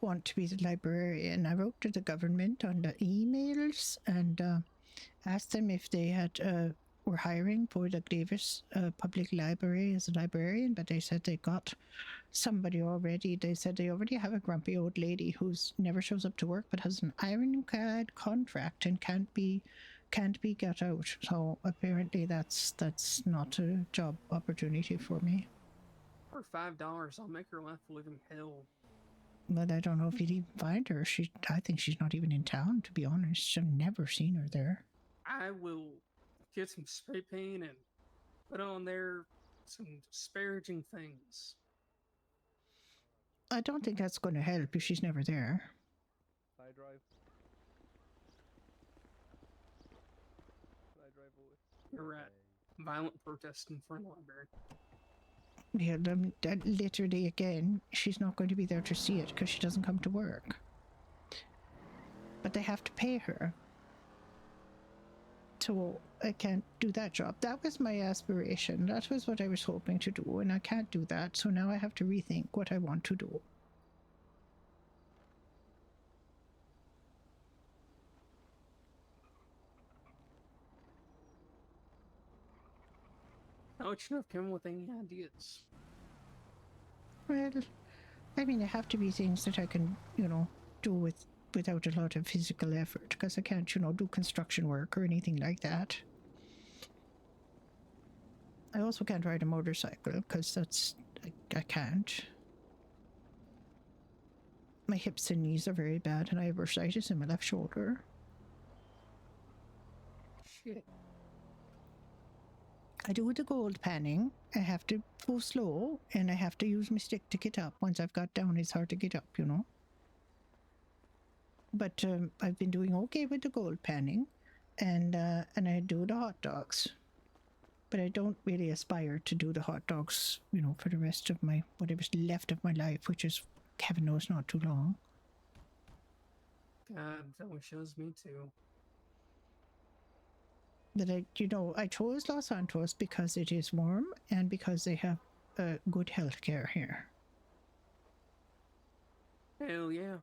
C: want to be the librarian. I wrote to the government on the emails and asked them if they had were hiring for the Davis Public Library as a librarian, but they said they got somebody already. They said they already have a grumpy old lady who's never shows up to work but has an ironclad contract and can't be got out. So apparently that's not a job opportunity for me.
D: For $5, I'll make her life a living hell.
C: But I don't know if you'd even find her. I think she's not even in town, to be honest. I've never seen her there.
D: I will get some spray paint and put on there some disparaging things.
C: I don't think that's going to help if she's never there.
I: I drive? Can I drive away?
D: You're at violent protest in front of the library.
C: Yeah, literally again, she's not going to be there to see it because she doesn't come to work. But they have to pay her. So I can't do that job. That was my aspiration. That was what I was hoping to do, and I can't do that. So now I have to rethink what I want to do.
D: I'll let you know if Kevin with any ideas.
C: Well, I mean, they have to be things that I can, do without a lot of physical effort, because I can't, do construction work or anything like that. I also can't ride a motorcycle, because I can't. My hips and knees are very bad, and I have bursitis in my left shoulder.
D: Shit.
C: I do the gold panning. I have to go slow, and I have to use my stick to get up. Once I've got down, it's hard to get up, But I've been doing okay with the gold panning, and I do the hot dogs. But I don't really aspire to do the hot dogs, for the rest of whatever's left of my life, which is, heaven knows, not too long.
D: God, that one shows me too.
C: But I chose Los Santos because it is warm and because they have good health care here.
D: Hell yeah.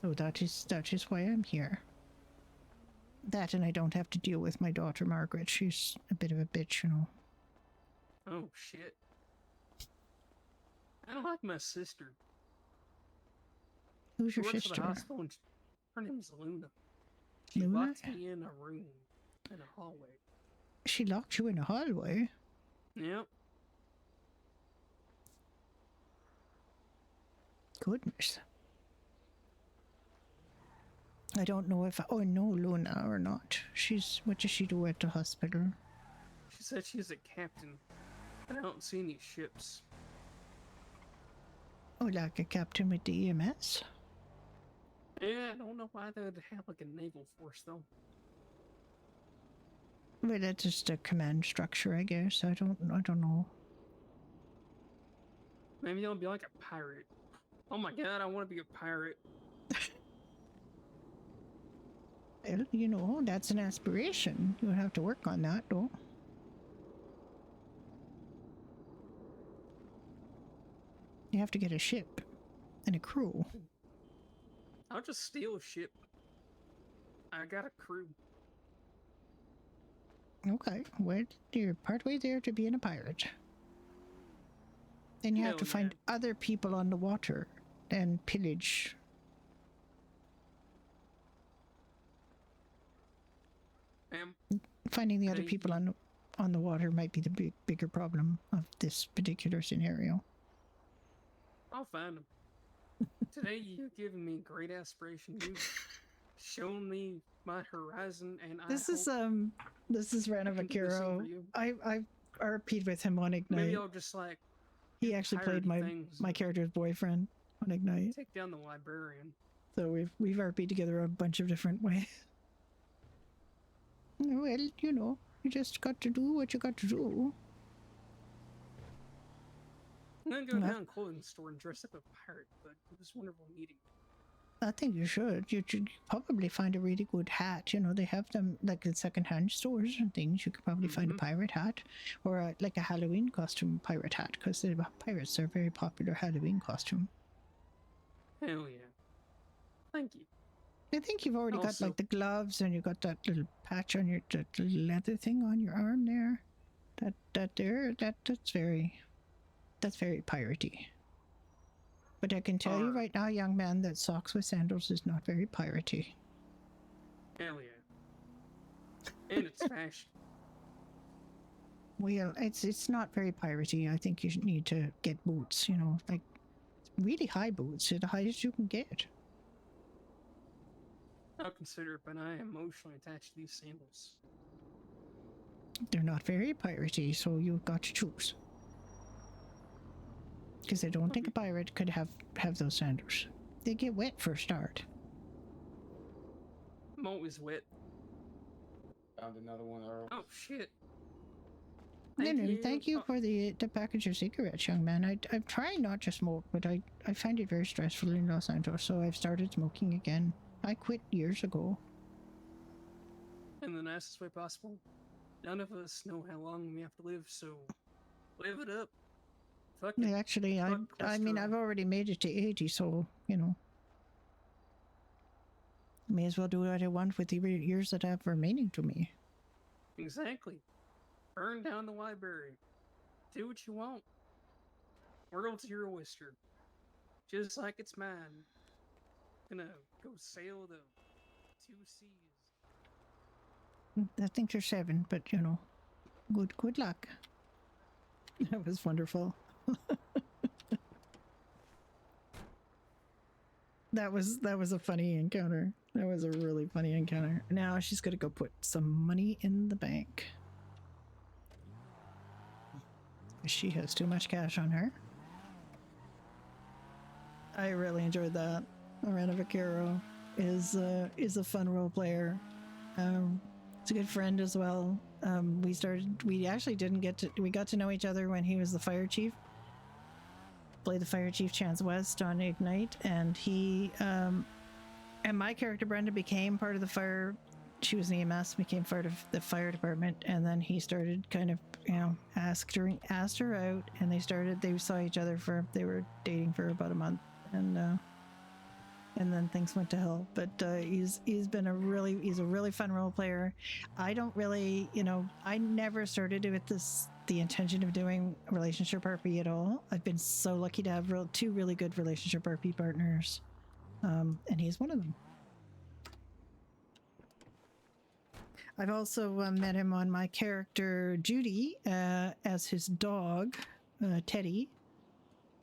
C: So that is why I'm here. That, and I don't have to deal with my daughter Margaret. She's a bit of a bitch,
D: Oh shit. I don't like my sister.
C: Who's
D: She
C: your
D: works for the
C: sister?
D: hospital and her name's Luna. She
C: Luna?
D: locked me in a room in a hallway.
C: She locked you in a hallway?
D: Yep.
C: Goodness. I don't know if I know Luna or not. What does she do at the hospital?
D: She said she's a captain, but I don't see any ships.
C: Oh, like a captain with the EMS?
D: Yeah, I don't know why they would have like a naval force though.
C: Well, that's just a command structure, I guess. I don't know.
D: Maybe they'll be like a pirate. Oh my god, I want to be a pirate.
C: Well, that's an aspiration. You'll have to work on that, though. You have to get a ship and a crew.
D: I'll just steal a ship. I got a crew.
C: Okay, well, you're partway there to being a pirate. Then you have to find other people on the water and pillage. Finding the other people on the water might be the bigger problem of this particular scenario.
D: I'll find them. Today you've given me great aspiration. You've shown me my horizon, and this is
C: Rana Vaquero. I RP'd with him on Ignite.
D: Maybe I'll just
C: he actually played my character's boyfriend on Ignite.
D: Take down the librarian.
C: So we've RP'd together a bunch of different ways. Well, you just got to do what you got to do.
D: I'm gonna go down to a clothing store and dress up a pirate, but it was wonderful meeting.
C: I think you should. You should probably find a really good hat. They have them like in secondhand stores and things. You could probably find a pirate hat or like a Halloween costume pirate hat, because the pirates are a very popular Halloween costume.
D: Hell yeah. Thank you.
C: I think you've already got like the gloves, and you got that little patch on the leather thing on your arm there. That's very piratey. But I can tell you right now, young man, that socks with sandals is not very piratey.
D: Hell yeah. And it's fashion.
C: Well, it's not very piratey. I think you need to get boots, like really high boots, the highest you can get.
D: I'll consider it, but I am emotionally attached to these sandals. They're
C: not very piratey, so you've got to choose. because I don't think a pirate could have those sandals. They get wet for a start.
D: I'm always wet.
H: Found another one, Earl.
D: Oh shit.
C: Thank you for the package of cigarettes, young man. I'm trying not to smoke, but I find it very stressful in Los Angeles, so I've started smoking again. I quit years ago.
D: In the nicest way possible. None of us know how long we have to live, so live it up. Fuck it.
C: Actually,
D: Fuck
C: I mean,
D: cholesterol.
C: I've already made it to 80, so, you know. May as well do what I want with the years that I have remaining to me.
D: Exactly. Burn down the library. Do what you want. World's your oyster. Just like it's mine. Gonna go sail the 2 seas.
C: I think there's 7, but, you know, good luck. That was wonderful. That was a funny encounter. That was a really funny encounter. Now she's gonna go put some money in the bank. She has too much cash on her. I really enjoyed that. Miranda Vaquero is a fun role player. He's a good friend as well. We actually we got to know each other when he was the fire chief. Played the fire chief Chance West on Ignite, and he and my character Brenda became part of the fire. She was an EMS, became part of the fire department, and then he started kind of, you know, asked her out, and they saw each other they were dating for about a month, and then things went to hell. But he's a really fun role player. I don't really, you know, I never started with the intention of doing relationship RP at all. I've been so lucky to have 2 really good relationship RP partners, and he's one of them. I've also met him on my character Judy as his dog Teddy,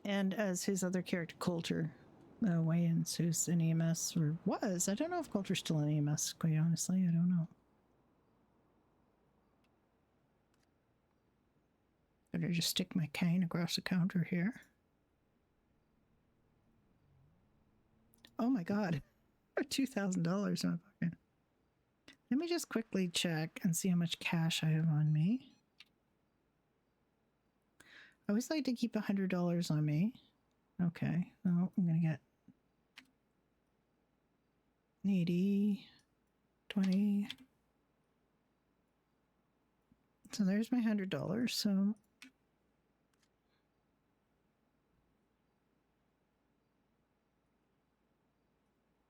C: and as his other character Coulter Wayans, who's an EMS, or was. I don't know if Coulter's still an EMS, quite honestly. I don't know. Better just stick my cane across the counter here. Oh my god. $2,000 in my pocket. Let me just quickly check and see how much cash I have on me. I always like to keep $100 on me. Okay, well, I'm gonna get 80, 20. So there's my $100. So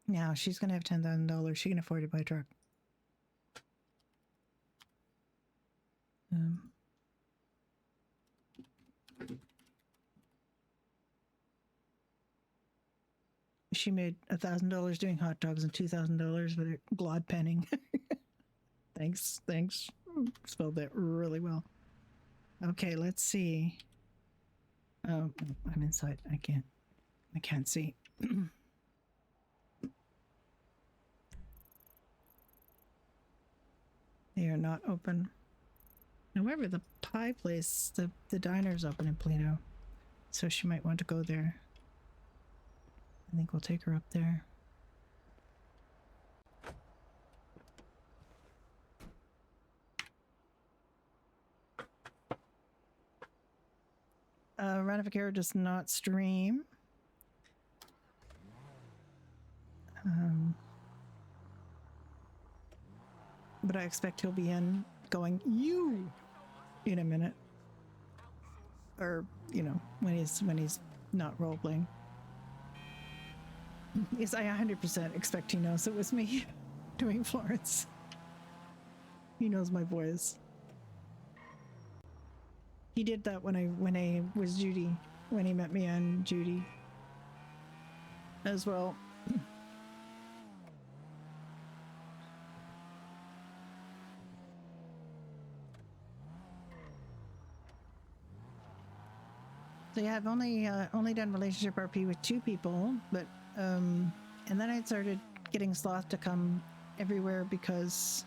C: now she's gonna have $10,000. She can afford to buy a truck. She made $1,000 doing hot dogs and $2,000 with her glad penning. Thanks. Spelled that really well. Okay, let's see. Oh, I'm inside. I can't see. They are not open. However, the pie place, the diner's open in Plano, so she might want to go there. I think we'll take her up there. Ranavacaro does not stream. But I expect he'll be going in a minute. Or, you know, when he's not role-playing. Yes, I 100% expect he knows it was me doing Florence. He knows my voice. He did that when I was Judy, when he met me on Judy as well. So yeah, I've only done relationship RP with 2 people, but and then I started getting Sloth to come everywhere because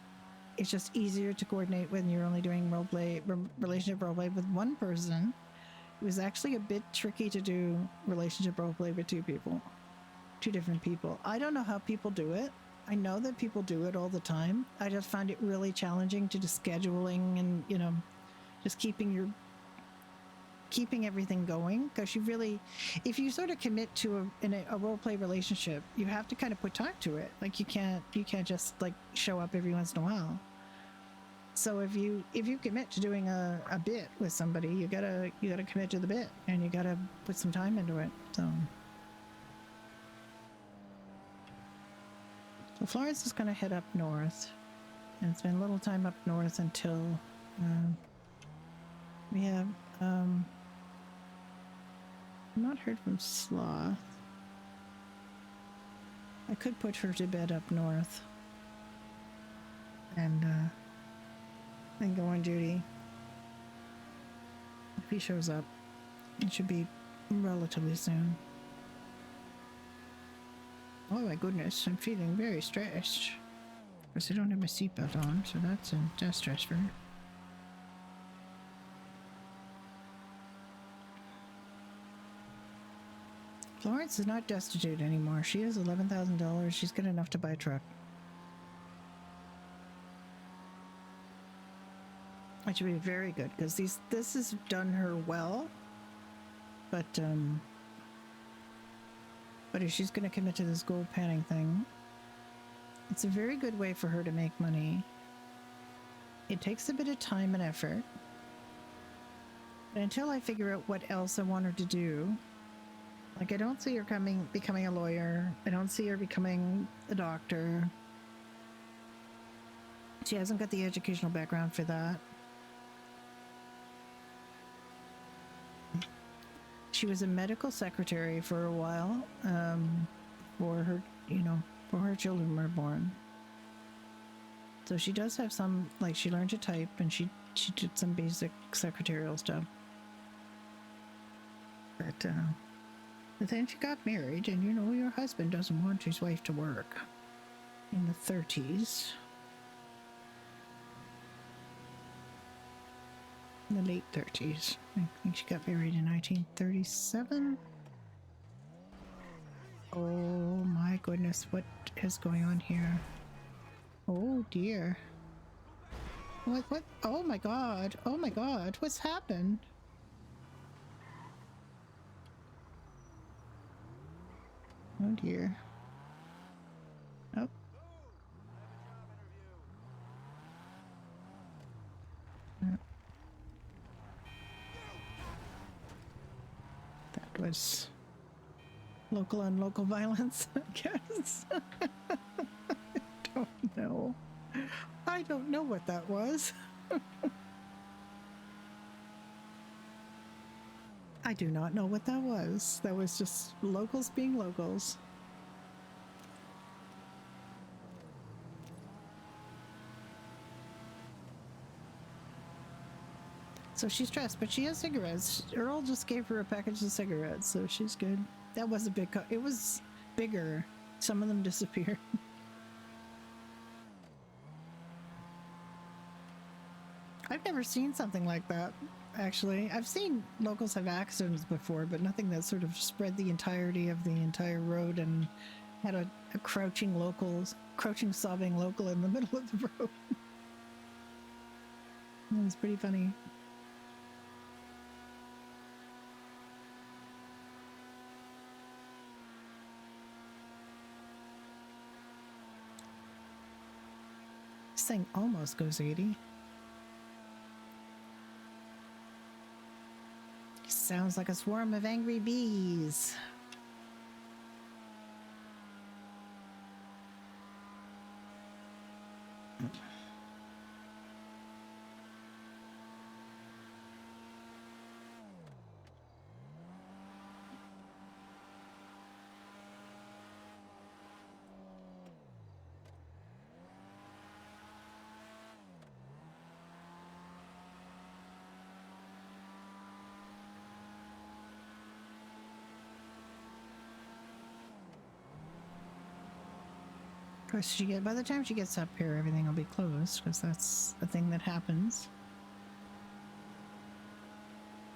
C: it's just easier to coordinate when you're only doing relationship roleplay with one person. It was actually a bit tricky to do relationship roleplay with two people, two different people. I don't know how people do it. I know that people do it all the time. I just found it really challenging to do scheduling and, you know, just keeping everything going, because you really, if you sort of commit to a role play relationship, you have to kind of put time to it. Like you can't just like show up every once in a while. So if you commit to doing a bit with somebody, you gotta commit to the bit, and you gotta put some time into it. So Florence is gonna head up north, and spend a little time up north until we have not heard from Sloth. I could put her to bed up north and go on Judy. If he shows up, it should be relatively soon. Oh my goodness, I'm feeling very stressed. Of course, I don't have my seatbelt on, so that's stressful. Florence is not destitute anymore. She has $11,000. She's got enough to buy a truck. Which would be very good, because this has done her well. But if she's going to commit to this gold panning thing, it's a very good way for her to make money. It takes a bit of time and effort. But until I figure out what else I want her to do, like I don't see her becoming a lawyer. I don't see her becoming a doctor. She hasn't got the educational background for that. She was a medical secretary for a while, for her children were born. So she does have some, like, she learned to type, and she did some basic secretarial stuff. But then she got married, and your husband doesn't want his wife to work in the 30s. In the late 30s. I think she got married in 1937. Oh my goodness, what is going on here? Oh dear. What? Oh my god, what's happened? Oh dear. Oh. That was local on local violence, I guess. I don't know what that was. I do not know what that was. That was just locals being locals. So she's stressed, but she has cigarettes. Earl just gave her a package of cigarettes, so she's good. That was a big it was bigger. Some of them disappeared. I've never seen something like that, actually. I've seen locals have accidents before, but nothing that sort of spread the entirety of the entire road and had a crouching sobbing local in the middle of the road. It was pretty funny. This thing almost goes 80. Sounds like a swarm of angry bees. Of course, by the time she gets up here, everything will be closed, because that's the thing that happens.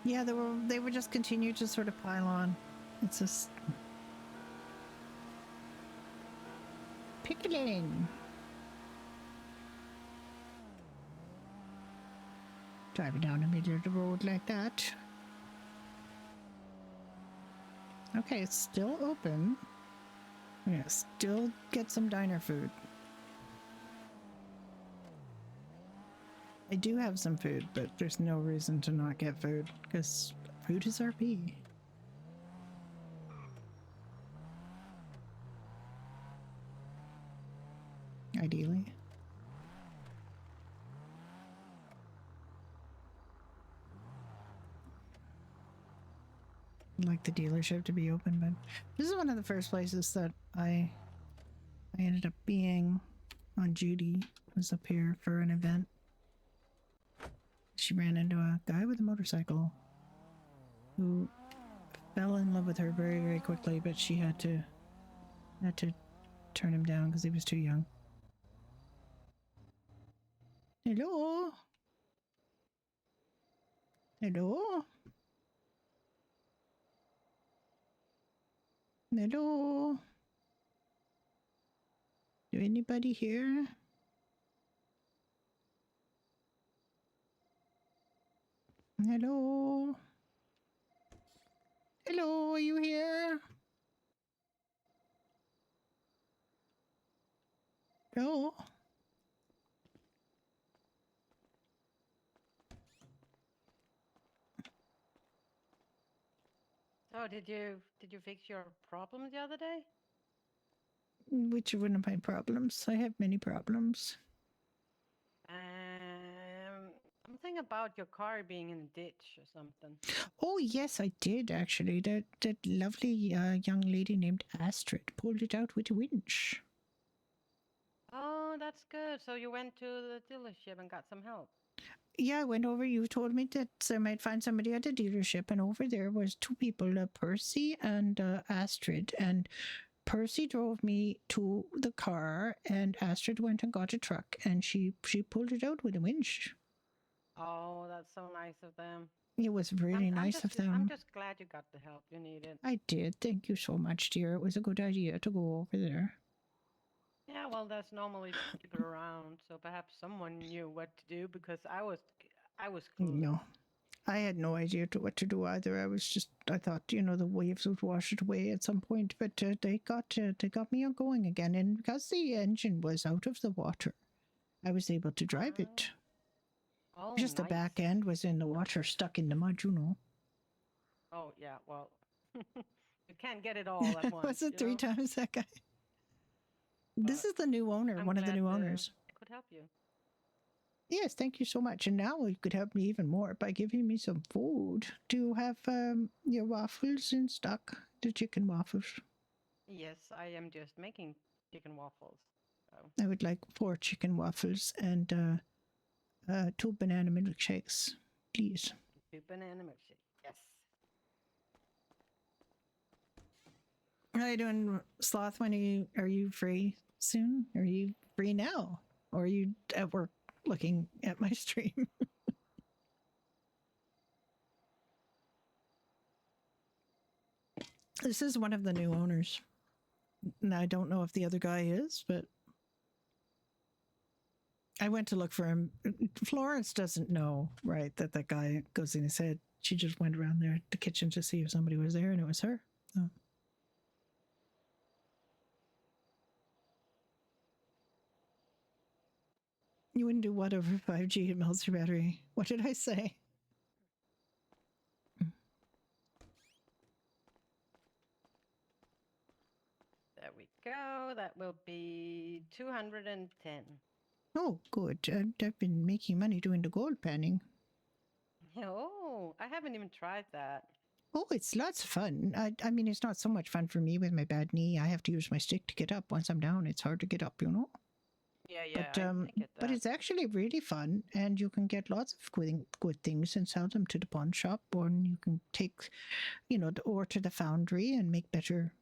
C: Yeah, they would just continue to sort of pile on. It's just pickling. Driving down the middle of the road like that. Okay, it's still open. We're gonna still get some diner food. I do have some food, but there's no reason to not get food, because food is RP. Ideally. I'd like the dealership to be open, but this is one of the first places that I ended up being on Judy. Was up here for an event. She ran into a guy with a motorcycle who fell in love with her very, very quickly, but she had to turn him down because he was too young. Hello? Hello? Hello? Is anybody here? Hello? Hello, are you here? Hello?
J: So did you fix your problem the other day?
C: Which one of my problems? I have many problems.
J: Something about your car being in a ditch or something.
C: Oh yes, I did actually. That lovely young lady named Astrid pulled it out with a winch.
J: Oh, that's good. So you went to the dealership and got some help.
C: Yeah, I went over. You told me that I might find somebody at the dealership, and over there was two people, Percy and Astrid. And Percy drove me to the car, and Astrid went and got a truck, and she pulled it out with a winch.
J: Oh, that's so nice of them.
C: It was really nice of them.
J: I'm just glad you got the help you needed.
C: I did. Thank you so much, dear. It was a good idea to go over there.
J: Yeah, well, there's normally people around, so perhaps someone knew what to do because I was clueless.
C: No, I had no idea what to do either. I thought, the waves would wash it away at some point, but they got me going again, and because the engine was out of the water, I was able to drive it.
J: Oh,
C: Just
J: nice.
C: the back end was in the water, stuck in the mud,
J: Oh yeah, well, you can't get it all at once.
C: Was it 3 times that guy? This is the new owner, one of the new owners.
J: I could help you.
C: Yes, thank you so much. And now you could help me even more by giving me some food. Do you have your waffles in stock? The chicken waffles?
J: Yes, I am just making chicken waffles. So.
C: I would like 4 chicken waffles and 2 banana milkshakes, please.
J: 2 banana milkshakes, yes.
C: How are you doing, Sloth? Are you free soon? Are you free now? Or are you at work looking at my stream? This is one of the new owners. Now, I don't know if the other guy is, but I went to look for him. Florence doesn't know, right, that guy goes in his head. She just went around there at the kitchen to see if somebody was there, and it was her. Oh. You wouldn't do what over 5G? It melts your battery. What did I say?
J: There we go. That will be 210.
C: Oh, good. I've been making money doing the gold panning.
J: Oh, I haven't even tried that.
C: Oh, it's lots of fun. I mean, it's not so much fun for me with my bad knee. I have to use my stick to get up. Once I'm down, it's hard to get up,
J: Yeah,
C: But,
J: I get that.
C: but it's actually really fun, and you can get lots of good things and sell them to the pawn shop, or you can take, or to the foundry and make better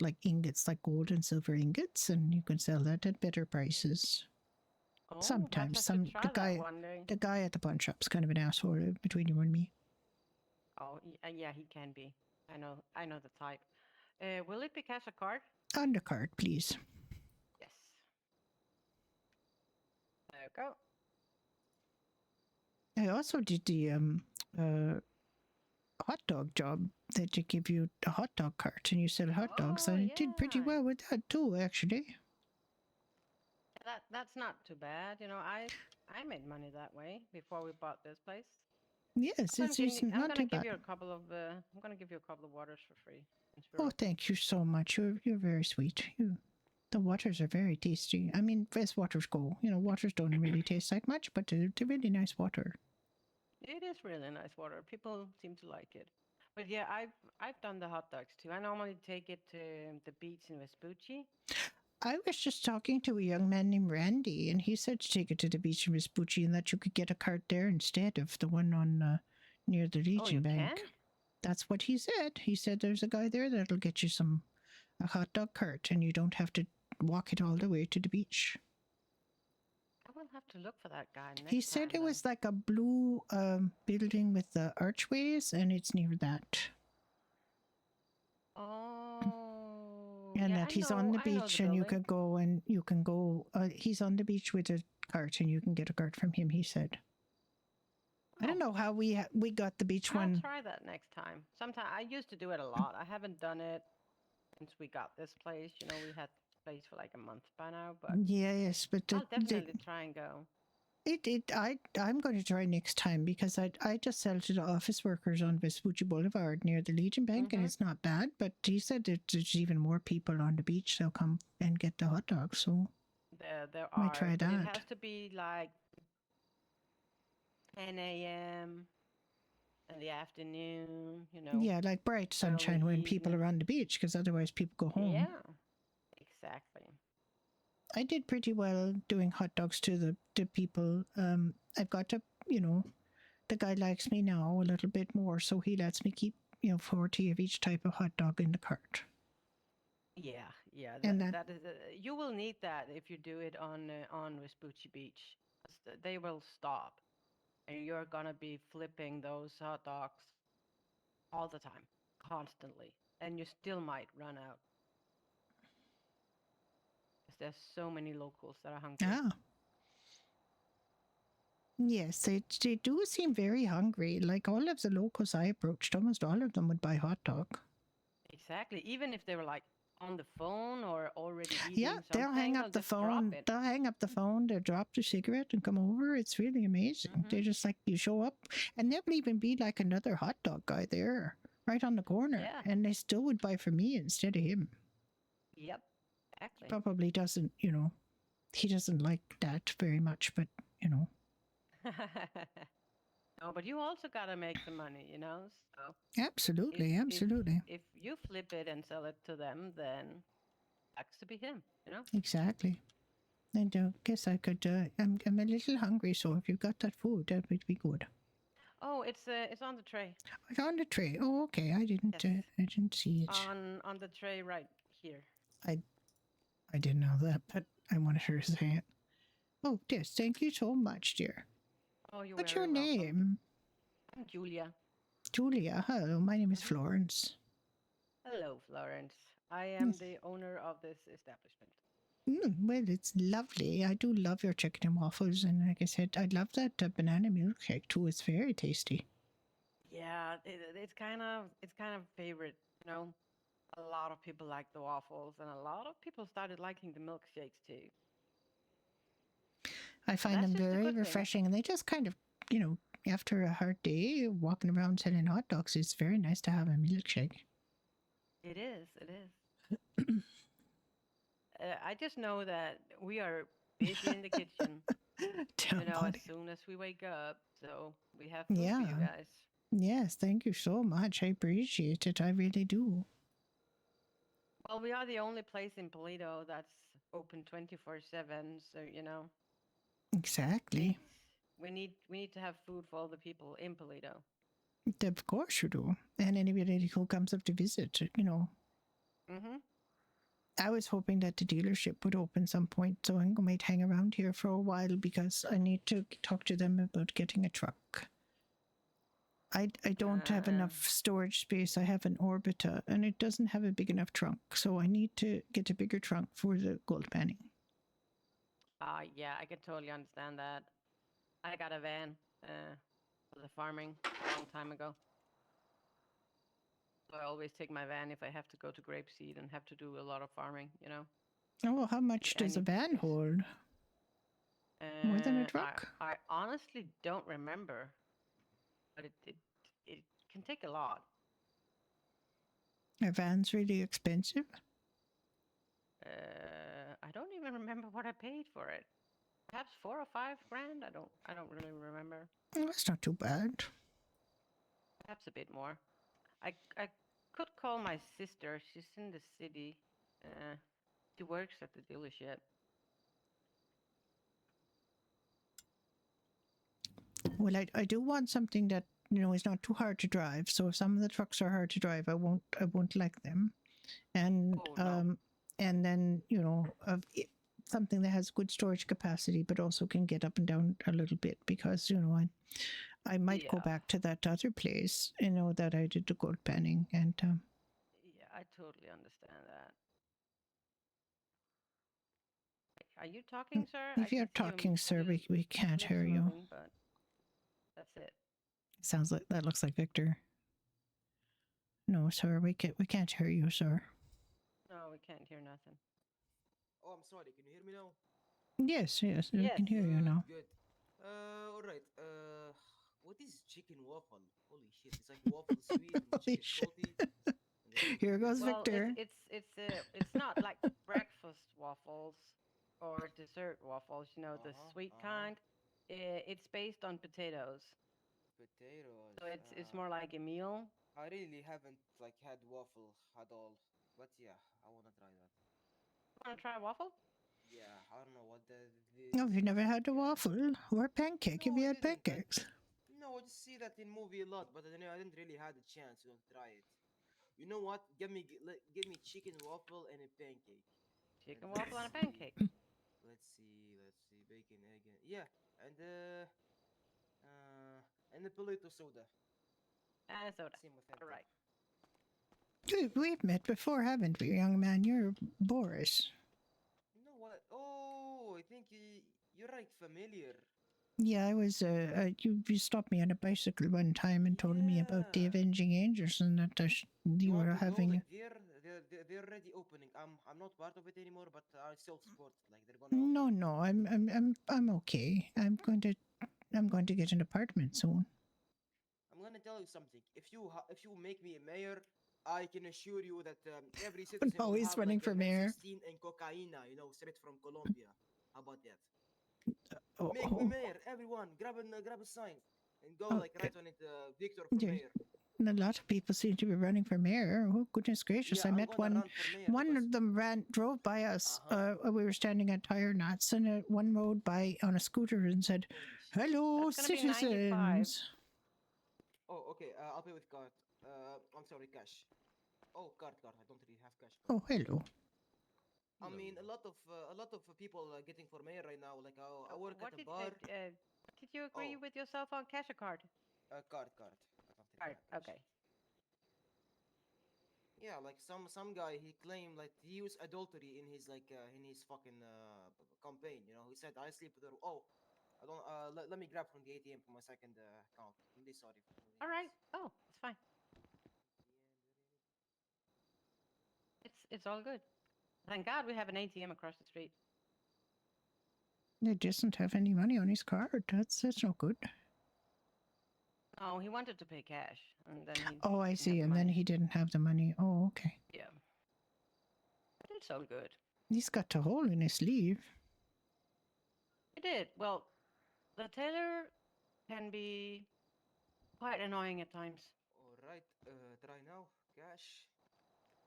C: like ingots, like gold and silver ingots, and you can sell that at better prices.
J: Oh,
C: Sometimes
J: the guy
C: at the pawn shop's kind of an asshole between you and me.
J: Oh, yeah, he can be. I know the type. Will it be cash or card?
C: Undercard, please.
J: Yes. There you go.
C: I also did the hot dog job that you give you a hot dog cart and you sell hot dogs.
J: Oh,
C: And I did pretty
J: yeah.
C: well with that too, actually.
J: That's not too bad. You know, I made money that way before we bought this place.
C: Yes, it's
J: I'm
C: not
J: gonna
C: too
J: give
C: bad.
J: you a couple of I'm gonna give you a couple of waters for free.
C: Oh, thank you so much. You're very sweet. The waters are very tasty. I mean, as waters go, waters don't really taste like much, but they're really nice water.
J: It is really nice water. People seem to like it. But yeah, I've done the hot dogs too. I normally take it to the beach in Vespucci.
C: I was just talking to a young man named Randy, and he said to take it to the beach in Vespucci and that you could get a cart there instead of the one on near the Legion Bank.
J: Can?
C: That's what he said. He said there's a guy there that'll get you a hot dog cart, and you don't have to walk it all the way to the beach.
J: I will have to look for that guy next
C: He said
J: time,
C: it was like a blue building with the archways, and it's near that.
J: Oh.
C: And
J: yeah,
C: that he's on the beach, and you can go. He's on the beach with a cart, and you can get a cart from him. He said. I don't know how we got the beach one.
J: I'll try that next time. Sometime I used to do it a lot. I haven't done it since we got this place. You know, we had this place for like a month by now, but
C: yes, but
J: I'll definitely try and go.
C: I'm going to try next time because I just sell to the office workers on Vespucci Boulevard near the Legion Bank, and it's not bad. But he said that there's even more people on the beach. They'll come and get the hot dogs. So
J: there are.
C: might try that.
J: It has to be like 10 a.m. in the afternoon, you know.
C: Yeah, like bright sunshine when people are on the beach, because otherwise people go home.
J: Yeah, exactly.
C: I did pretty well doing hot dogs to the people. I've got to, the guy likes me now a little bit more, so he lets me keep, 40 of each type of hot dog in the cart.
J: Yeah.
C: And
J: that is. You will need that if you do it on Vespucci Beach. They will stop. And you're gonna be flipping those hot dogs all the time, constantly, and you still might run out because there's so many locals that are hungry.
C: Ah, yes, they do seem very hungry. Like all of the locals I approached, almost all of them would buy hot dog.
J: Exactly, even if they were like on the phone or already eating
C: yeah, they'll hang up the phone. They'll hang up the phone. They'll drop the cigarette and come over. It's really amazing. They just like you show up, and there will even be like another hot dog guy there right on the corner, and they still would buy from me instead of him.
J: Yep, exactly.
C: Probably doesn't, he doesn't like that very much, but
J: No, but you also gotta make some money, So
C: absolutely.
J: If you flip it and sell it to them, then that's to be him,
C: Exactly. And I guess I could. I'm a little hungry, so if you've got that food, that would be good.
J: Oh, it's on the tray.
C: It's on the tray. Oh, okay. I didn't.
J: Yes.
C: I didn't see it.
J: On the tray right here.
C: I didn't know that, but I wanted her to say it. Oh, yes. Thank you so much, dear.
J: Oh, you're
C: What's
J: very
C: your name?
J: welcome. I'm Julia.
C: Julia. Hello. My name is Florence.
J: Hello, Florence. I am the owner of this establishment.
C: Well, it's lovely. I do love your chicken and waffles, and like I said, I love that banana milkshake too. It's very tasty.
J: Yeah, it's kind of favorite. A lot of people like the waffles, and a lot of people started liking the milkshakes too.
C: I find them very refreshing, and they just kind of, after a hard day walking around selling hot dogs, it's very nice to have a milkshake.
J: It is. I just know that we are busy in the kitchen. As soon as we wake up, so we have food for you guys.
C: Yes, thank you so much. I appreciate it. I really do.
J: Well, we are the only place in Toledo that's open 24/7, so
C: Exactly.
J: We need to have food for all the people in Toledo.
C: Of course you do. And anybody who comes up to visit, I was hoping that the dealership would open some point, so I might hang around here for a while because I need to talk to them about getting a truck. I don't have enough storage space. I have an Orbita, and it doesn't have a big enough trunk, so I need to get a bigger trunk for the gold panning.
J: Yeah, I can totally understand that. I got a van for the farming a long time ago. So I always take my van if I have to go to grapeseed and have to do a lot of farming, you know.
C: Oh, how much
J: I
C: does a
J: need
C: van
J: space.
C: hold? More than a truck?
J: I honestly don't remember, but it can take a lot.
C: Are vans really expensive?
J: I don't even remember what I paid for it. Perhaps 4 or 5 grand. I don't really remember.
C: Oh, that's not too bad.
J: Perhaps a bit more. I could call my sister. She's in the city. She works at the dealership.
C: Well, I do want something that is not too hard to drive. So if some of the trucks are hard to drive, I won't like them. And and then something that has good storage capacity, but also can get up and down a little bit, because I might go back to that other place, that I did the gold panning, and
J: yeah, I totally understand that. Are you talking, sir?
C: If you're talking, sir, we can't hear you.
J: Moving, but that's it.
C: Sounds like that looks like Victor. No, sir, we can't hear you, sir.
J: No, we can't hear nothing.
K: Oh, I'm sorry. Can you hear me now?
C: Yes, we can hear you now.
K: Good. All right. What is chicken waffle? Holy shit! It's like waffle sweet and chicken salty.
C: Here goes Victor.
J: It's not like breakfast waffles or dessert waffles. The sweet kind. It's based on potatoes.
K: Potatoes.
J: So it's more like a meal.
K: I really haven't had waffle at all, but yeah, I wanna try that.
J: Want to try a waffle?
K: Yeah, I don't know what
C: No, you've never had a waffle or a pancake.
K: No,
C: Have you had pancakes?
K: No, I just see that in movie a lot, but I didn't really have the chance to try it. You know what? Give me chicken waffle and a pancake.
J: Chicken waffle and a pancake.
K: Let's see, bacon, egg, yeah, and a Polito soda.
J: And a soda. All right.
C: We've met before, haven't we, young man? You're Boris.
K: You know what? Oh, I think you're familiar.
C: Yeah, I was. You stopped me on a bicycle one time and told me about the Avenging Angels, and that you were having.
K: They're already opening. I'm not part of it anymore, but I still support. They're gonna.
C: No. I'm okay. I'm going to get an apartment soon.
K: I'm gonna tell you something. If you make me a mayor, I can assure you that every citizen will
C: he's
K: have
C: running for mayor.
K: 16 and cocaine, straight from Colombia. How about that? Make me mayor, everyone. Grab a sign and go right on it. Victor for mayor.
C: A lot of people seem to be running for mayor. Oh goodness gracious! I met one. One of them drove by us. We were standing at Tire Knots, and one rode by on a scooter and said, "Hello, citizens."
K: Oh, okay. I'll pay with card. I'm sorry, cash. Oh, card. I don't really have cash.
C: Oh, hello.
K: I mean, a lot of people getting for mayor right now. I work at a bar.
J: Did you agree with yourself on cash or card?
K: Card.
J: Card. Okay.
K: Yeah, some guy, he claimed he used adultery in his fucking campaign. He said I sleep with her. Oh, I don't. Let me grab from the ATM for my second account. I'm really sorry.
J: All right. Oh, it's fine. It's all good. Thank God we have an ATM across the street.
C: He doesn't have any money on his card. That's no good.
J: Oh, he wanted to pay cash, and then he.
C: Oh, I see. And then he didn't have the money. Oh, okay.
J: Yeah. But it's all good.
C: He's got a hole in his sleeve.
J: He did. Well, the tailor can be quite annoying at times.
K: All right. Try now. Cash.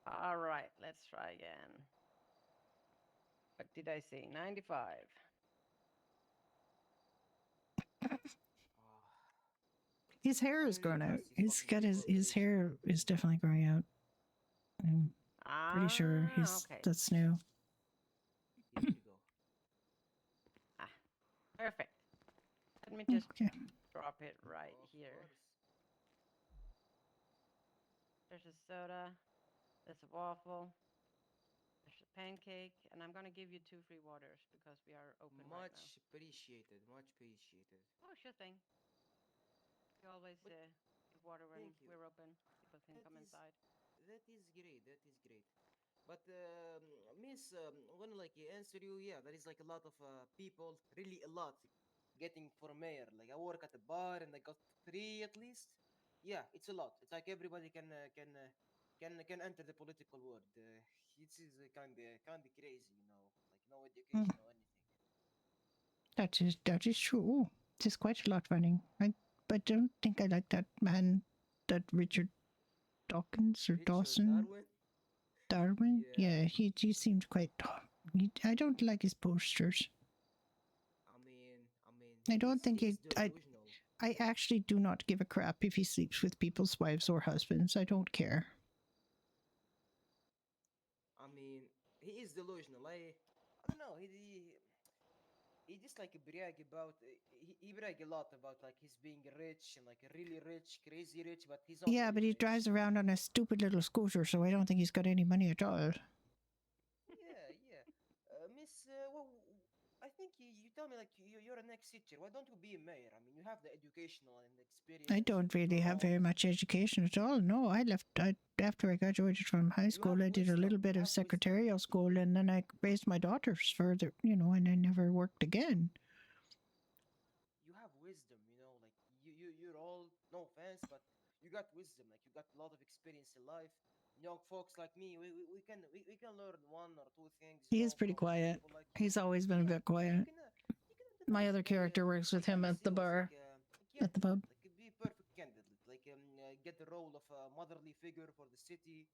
J: All right. Let's try again. What did I say? 95.
C: His hair is growing out. His hair is definitely growing out. I'm pretty sure that's new.
K: Here you go.
J: Perfect. Let me just drop it right here. There's a soda. There's a waffle. There's a pancake, and I'm gonna give you 2 free waters because we are open right now.
K: Much appreciated. Much appreciated.
J: Oh, sure thing. We always
K: But
J: give water when
K: thank you.
J: we're open. People can
K: That
J: come
K: is
J: inside.
K: that is great. That is great. But Miss, I'm gonna like answer you. Yeah, there is like a lot of people, really a lot, getting for mayor. Like I work at a bar and I got 3 at least. Yeah, it's a lot. It's like everybody can enter the political world. It is kind of crazy, you know, like no education or anything.
C: That is true. There's quite a lot running. I don't think I like that man, that Richard Dawkins or
K: Richard
C: Dawson.
K: Darwin.
C: Darwin?
K: Yeah.
C: Yeah, he seemed quite. I don't like his posters.
K: I mean,
C: I don't think
K: he's
C: I
K: delusional.
C: actually do not give a crap if he sleeps with people's wives or husbands. I don't care.
K: I mean, he is delusional. I don't know. He just like brag about he brag a lot about like he's being rich and like really rich, crazy rich, but he's not.
C: Yeah,
K: really
C: but he
K: rich.
C: drives around on a stupid little scooter, so I don't think he's got any money at all.
K: Yeah. Miss, well, I think you tell me like you're an ex-teacher. Why don't you be a mayor? I mean, you have the educational and experience.
C: I don't really have very much education at all. No, after I graduated from high school, I did a little bit of secretarial school, and then I raised my daughters further, and I never worked again.
K: You have wisdom, like you're all, no offense, but you got wisdom. Like you got a lot of experience in life. Young folks like me, we can learn 1 or 2 things.
C: He's pretty quiet. He's always been a bit quiet. My other character works with him at the bar, at the pub.
K: Like be a perfect candidate. Like get the role of a motherly figure for the city,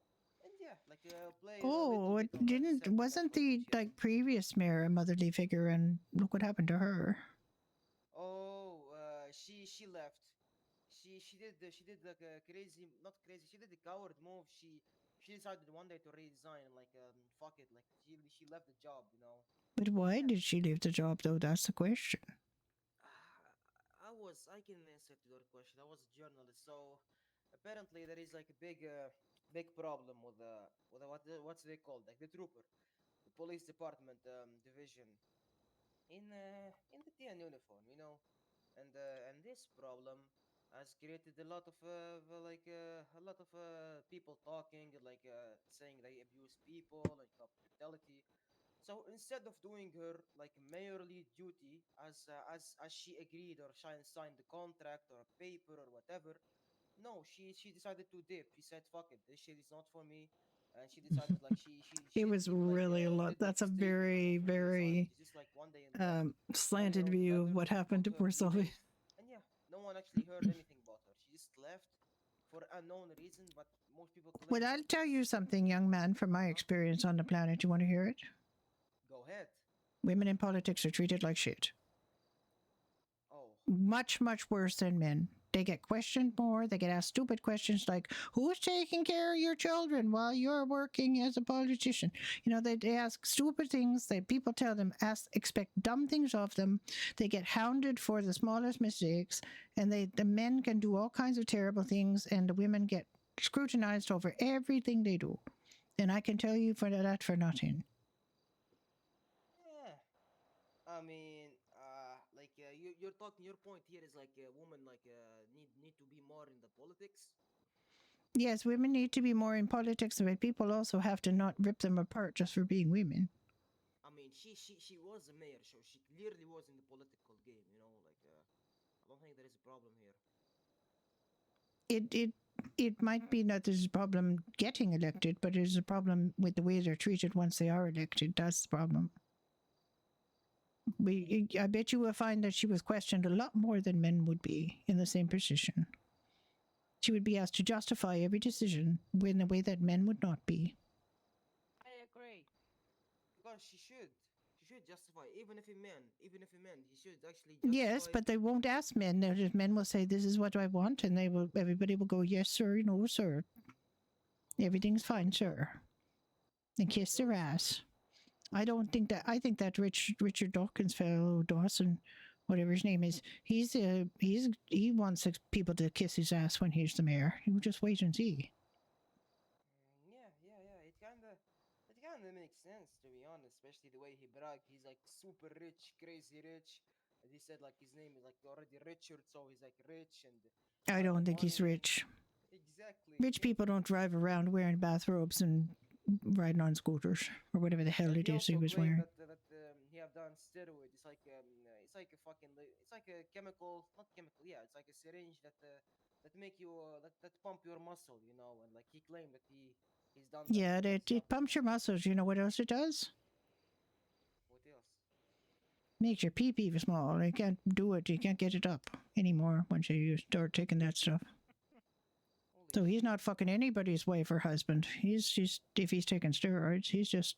K: and yeah, like play.
C: Oh, wasn't the like previous mayor a motherly figure? And look what happened to her.
K: Oh, she left. She did like a crazy, not crazy. She did a coward move. She decided one day to resign. Like fuck it. Like she left the job.
C: But why did she leave the job though? That's the question.
K: I can answer to your question. I was a journalist, so apparently there is like a big problem with what's they called, like the trooper, the police department division in the TN uniform, and this problem has created a lot of people talking, like saying they abuse people and cop brutality. So instead of doing her like mayorly duty as she agreed or signed the contract or a paper or whatever, no, she decided to dip. She said, "Fuck it, this shit is not for me," and she decided like she
C: It was really a lot. That's a very very
K: just like one day
C: slanted view of what happened to poor Sylvie.
K: And yeah, no one actually heard anything about her. She just left for unknown reason, but most people.
C: Well, I'll tell you something, young man, from my experience on the planet. You want to hear it?
K: Go ahead.
C: Women in politics are treated like shit.
K: Oh.
C: Much, much worse than men. They get questioned more. They get asked stupid questions like, who's taking care of your children while you're working as a politician? They ask stupid things. People tell them, expect dumb things of them. They get hounded for the smallest mistakes. And the men can do all kinds of terrible things. And the women get scrutinized over everything they do. And I can tell you for nothing.
K: Yeah. I mean, you're talking. Your point here is like women need to be more in the politics.
C: Yes, women need to be more in politics, but people also have to not rip them apart just for being women.
K: I mean, she was a mayor, so she clearly was in the political game. I don't think there is a problem here.
C: It might be that there's a problem getting elected, but there's a problem with the way they're treated once they are elected. That's the problem. I bet you will find that she was questioned a lot more than men would be in the same position. She would be asked to justify every decision in a way that men would not be.
J: I agree.
K: Because she should justify, even if a man, he should actually justify.
C: Yes, but they won't ask men. Men will say, "This is what I want," and everybody will go, "Yes, sir, no, sir. Everything's fine, sir," and kiss their ass. I think that Richard Dawkins fellow, Dawson, whatever his name is, he wants people to kiss his ass when he's the mayor. You just wait and see.
K: sense, to be honest, especially the way he bragged. He's like super rich, crazy rich. And he said like his name is like already Richard, so he's like rich and
C: I don't
K: having
C: think he's
K: money.
C: rich.
K: Exactly.
C: Rich people don't drive around wearing bathrobes and riding on scooters or whatever the hell
K: And
C: it
K: he
C: is he
K: also
C: was
K: claimed
C: wearing.
K: that he have done steroids. It's like a fucking it's like a chemical, not chemical. Yeah, it's like a syringe that make you that pump your muscle, you know. And like he claimed that he's done that
C: Yeah,
K: and stuff.
C: it pumps your muscles. You know what else it does?
K: What else?
C: Makes your pee-pee small. You can't do it. You can't get it up anymore once you start taking that stuff.
K: Holy
C: So he's
K: shit.
C: not fucking anybody's wife or husband. He's if he's taking steroids, he's just,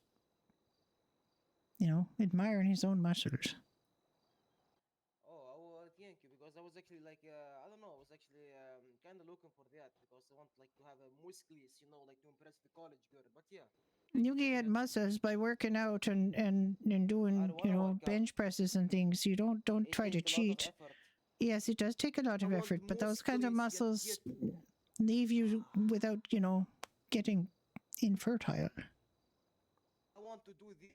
C: you know, admiring his own muscles.
K: Oh, well, thank you, because I was actually like, I don't know, I was actually kind of looking for that because I want like to have a muscles, you know, like to impress the college girl. But yeah, thank
C: You
K: you for the
C: get
K: heads up.
C: muscles by working out and
K: I
C: doing,
K: don't
C: you
K: wanna
C: know,
K: work out.
C: bench presses and things. You don't
K: It
C: try to
K: takes a lot of
C: cheat.
K: effort.
C: Yes, it does take a lot
K: I
C: of
K: want
C: effort, but those kinds of
K: muscles,
C: muscles
K: get
C: leave you without, you know, getting infertile.
K: I want to do the.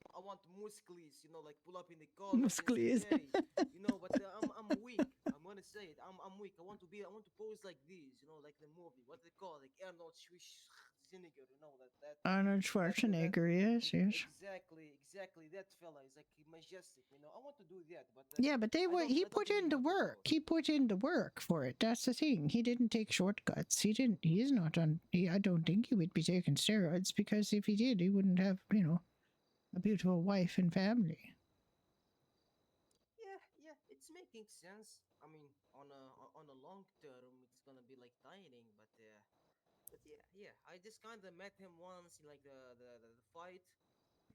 K: I want muscles, you know, like pull up in the college and say,
C: Muscles.
K: hey, you know, but I'm weak. I'm gonna say it. I'm weak. I want to pose like these, you know, like the movie. What they call like Arnold Schwarzenegger, you know
C: Arnold
K: that
C: Schwarzenegger, yes, yes.
K: exactly that fella is like majestic, you know. I want to do that, but
C: Yeah, but
K: I don't
C: he
K: I don't
C: put
K: really
C: in the
K: have the
C: work.
K: power.
C: He put in the work for it. That's the thing. He didn't take shortcuts. He's not on, I don't think he would be taking steroids because if he did, he wouldn't have, you know, a beautiful wife and family.
K: Yeah, it's making sense. I mean, on a long term, it's gonna be like tiring, but yeah. I just kind of met him once in like the fight,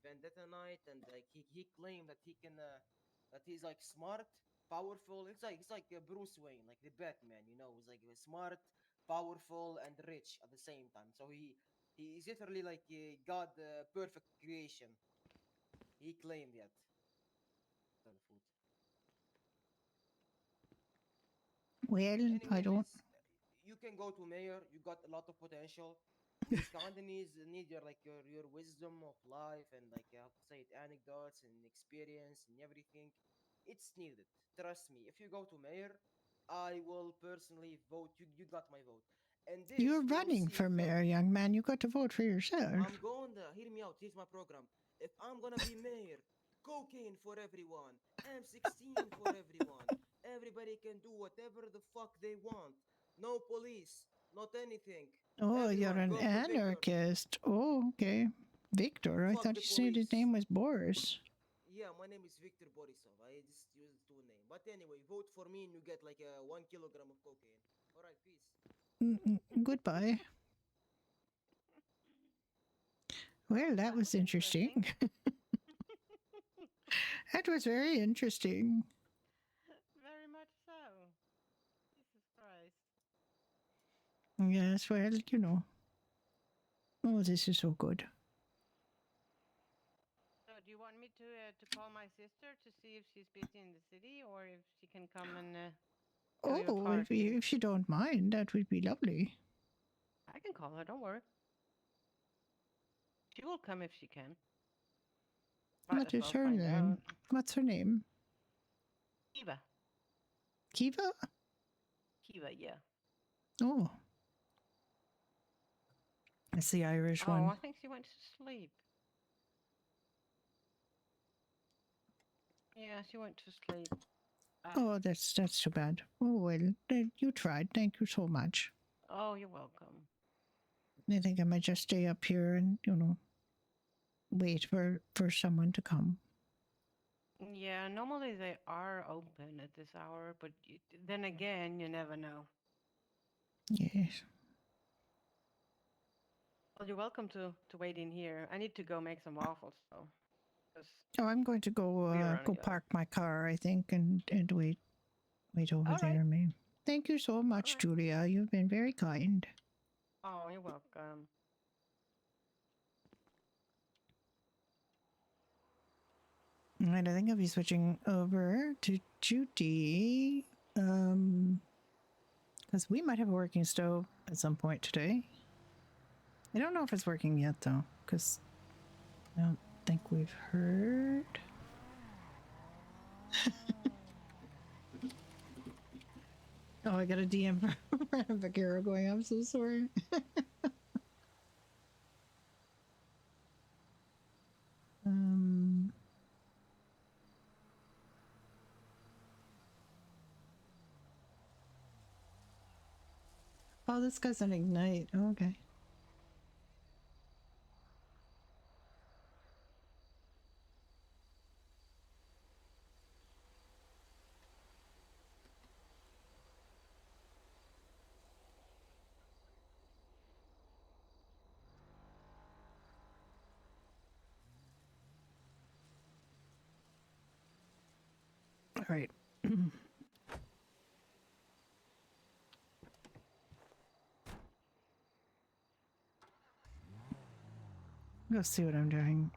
K: Vendetta night, and like he claimed that he can that he's like smart, powerful. It's like Bruce Wayne, like the Batman, you know. He's like smart, powerful, and rich at the same time. So he's literally like God, perfect creation. He claimed that. The food.
C: Well, I don't.
K: Anyways, you can go to mayor. You got a lot of potential. You just kind of need your like your wisdom of life and like how to say it, anecdotes and experience and everything. It's needed. Trust me. If you go to mayor, I will personally vote. You got my vote. And this
C: You're
K: will
C: running
K: see
C: for
K: if
C: mayor, young man. You got to vote for yourself.
K: I'm going to hear me out. Here's my program. If I'm gonna be mayor, cocaine for everyone, M16 for everyone. Everybody can do whatever the fuck they want. No police, not anything.
C: Oh, you're
K: Everyone
C: an
K: go for Victor.
C: anarchist. Oh, okay. Victor. I
K: Fuck
C: thought
K: the
C: you said his
K: police.
C: name was Boris.
K: Yeah, my name is Victor Borisov. I just use the two name. But anyway, vote for me and you get like 1 kilogram of cocaine. Alright, peace.
C: Goodbye. Well, that was interesting. That was very interesting.
J: Very much so. Jesus Christ.
C: Yes, well, you know. Oh, this is so good.
J: So, do you want me to call my sister to see if she's busy in the city or if she can come and go your
C: Oh,
J: party?
C: if you don't mind, that would be lovely.
J: I can call her. Don't worry. She will come if she can. Might
C: What
J: as
C: is
J: well
C: her
J: find
C: name?
J: out.
C: What's her name?
J: Kiva.
C: Kiva?
J: Kiva, yeah.
C: Oh. That's the Irish
J: Oh,
C: one.
J: I think she went to sleep. Yeah, she went to sleep.
C: Oh, that's too bad. Oh, well, you tried. Thank you so much.
J: Oh, you're welcome.
C: I think I might just stay up here and, you know, wait for someone to come.
J: Yeah, normally they are open at this hour, but then again, you never know.
C: Yes.
J: Well, you're welcome to wait in here. I need to go make some waffles, though.
C: Oh, I'm going to go park my car, I think, and wait over
J: All
C: there,
J: right.
C: maybe. Thank you so much,
J: right.
C: Julia. You've been very kind.
J: Oh, you're welcome.
C: Right, I think I'll be switching over to Judy, because we might have a working stove at some point today. I don't know if it's working yet, though, because I don't think we've heard. Oh, I got a DM from Vaquero going, I'm so sorry. Oh, this guy's on Ignite. Oh, okay. All right. Go see what I'm doing.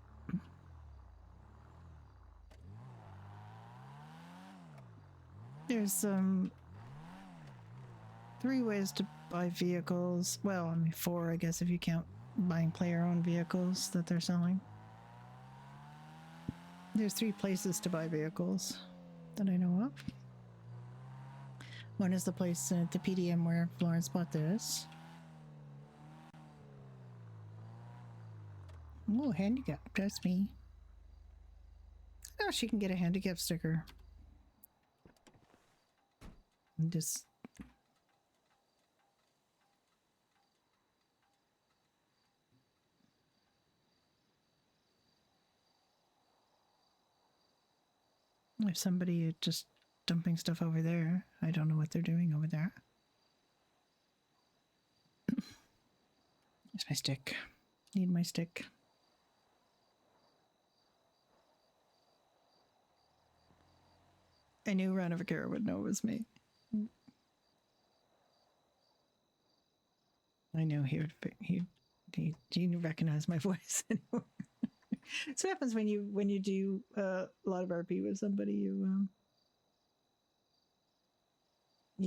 C: There's 3 ways to buy vehicles. Well, I mean 4, I guess, if you count buying player-owned vehicles that they're selling. There's 3 places to buy vehicles that I know of. One is the place at the PDM where Florence bought this. Oh, handicap. That's me. Oh, she can get a handicap sticker. Just if somebody just dumping stuff over there, I don't know what they're doing over there. There's my stick. Need my stick. I knew Rana Vaquero would know it was me. I know he'd recognize my voice anymore. So what happens when you do a lot of RP with somebody, you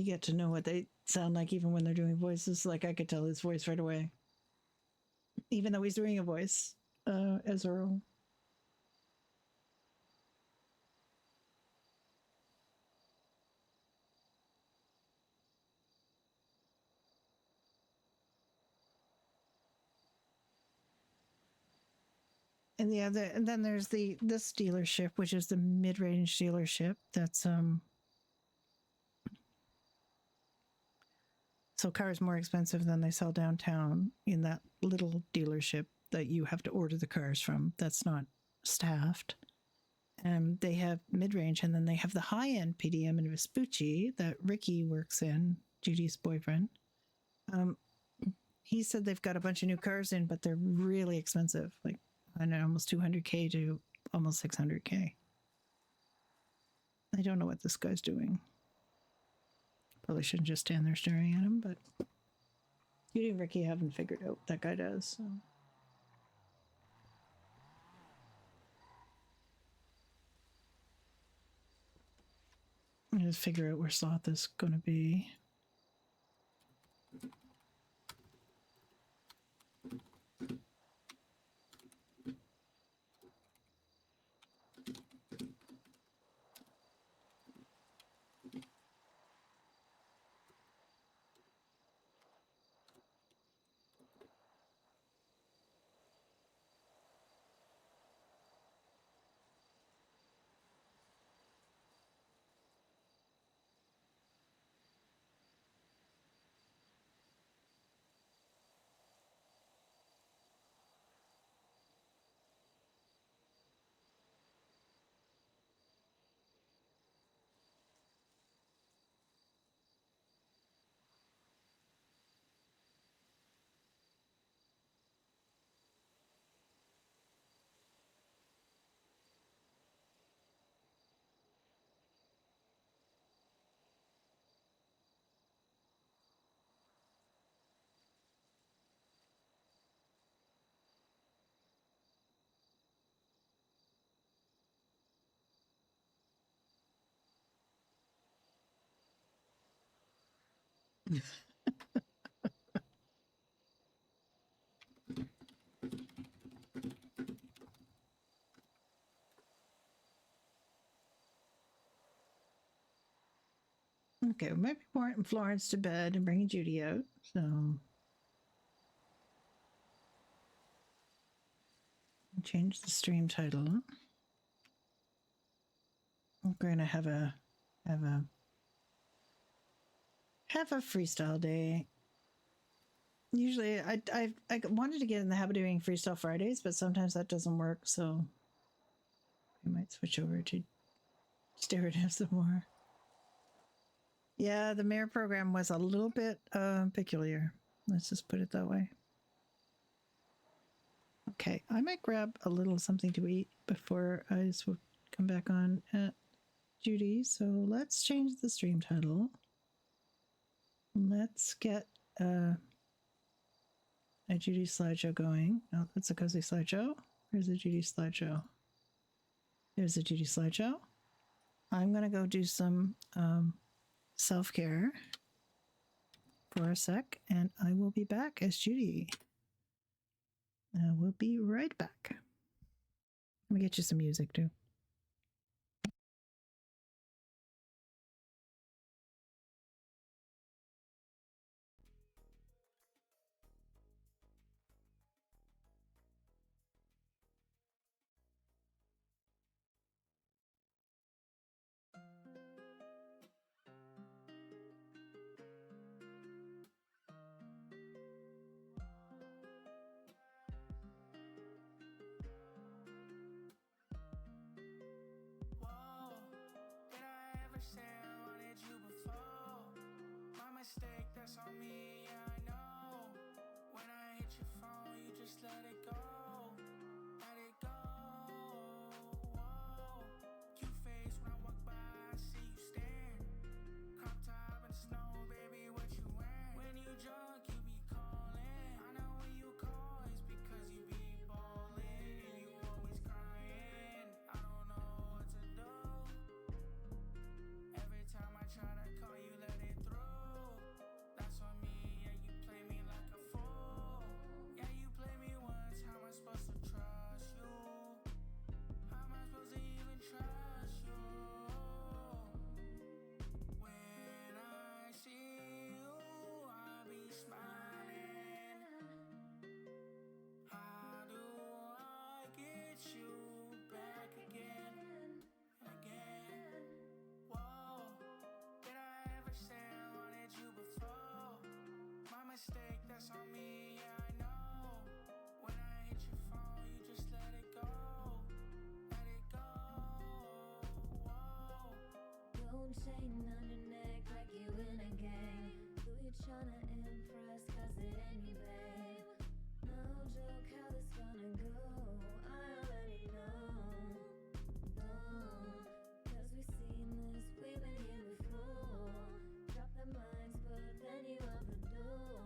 C: get to know what they sound like even when they're doing voices. Like I could tell his voice right away, even though he's doing a voice as Earl. And then there's this dealership, which is the mid-range dealership. That's so cars more expensive than they sell downtown in that little dealership that you have to order the cars from. That's not staffed. They have mid-range, and then they have the high-end PDM in Vespucci that Ricky works in, Judy's boyfriend. He said they've got a bunch of new cars in, but they're really expensive. Like, I know, almost 200K to almost 600K. I don't know what this guy's doing. Probably shouldn't just stand there staring at him, but Judy and Ricky haven't figured out what that guy does. So. I'm gonna figure out where Sloth is going to be. Okay, we might be putting Florence to bed and bringing Judy out. So change the stream title. I'm going to have a freestyle day. Usually, I wanted to get in the habit of doing Freestyle Fridays, but sometimes that doesn't work. So I might switch over to Stereo some more. Yeah, the mayor program was a little bit peculiar. Let's just put it that way. Okay, I might grab a little something to eat before I come back on at Judy. So let's change the stream title. Let's get a Judy slideshow going. Oh, that's a cozy slideshow. Where's the Judy slideshow? There's the Judy slideshow. I'm going to go do some self-care for a sec, and I will be back as Judy. We'll be right back. Let me get you some music too.
A: Mistake, that's on me, yeah, I know. When I hit your phone, you just let it go. Let it go. Whoa. Cute face when I walk by, I see you staring. Crop top and snow, baby, what you wearing? When you drunk, you be calling. I know when you call, it's because you be ballin' and you always crying. I don't know what to do. Every time I try to call you, let it through. That's on me, yeah, you play me like a fool. Yeah, you play me once, how am I supposed to trust you? How am I supposed to even trust you? When I see you, I be smiling. How do I get you back again and again? Whoa, did I ever say I wanted you before? My mistake, that's on me, yeah, I know. When I hit your phone, you just let it go. Let it go. Whoa.
L: Gold chain on your neck like you in a gang. Who you tryna impress, cause it ain't me, babe. No joke how this gonna go, I already know. Cause we seen this, we've been here before. Drop the mics, but then you out the door.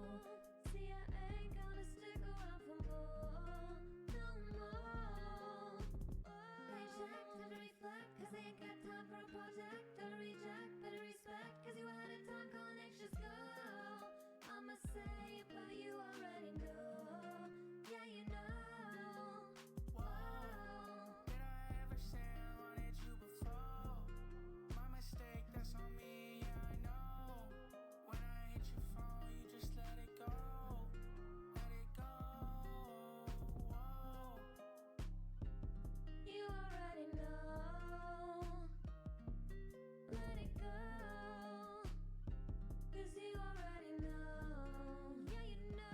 L: See, I ain't gonna stick around for more, no more. Paycheck, time to reflect, cause they ain't got time for a project. Don't reject, better respect, cause you had a time calling anxious girl. I'ma say it, but you already know. Yeah, you know. Whoa.
A: Did I ever say I wanted you before? My mistake, that's on me, yeah, I know. When I hit your phone, you just let it go. Let it go. Whoa.
L: You already know. Let it go. Cause you already know. Yeah, you know.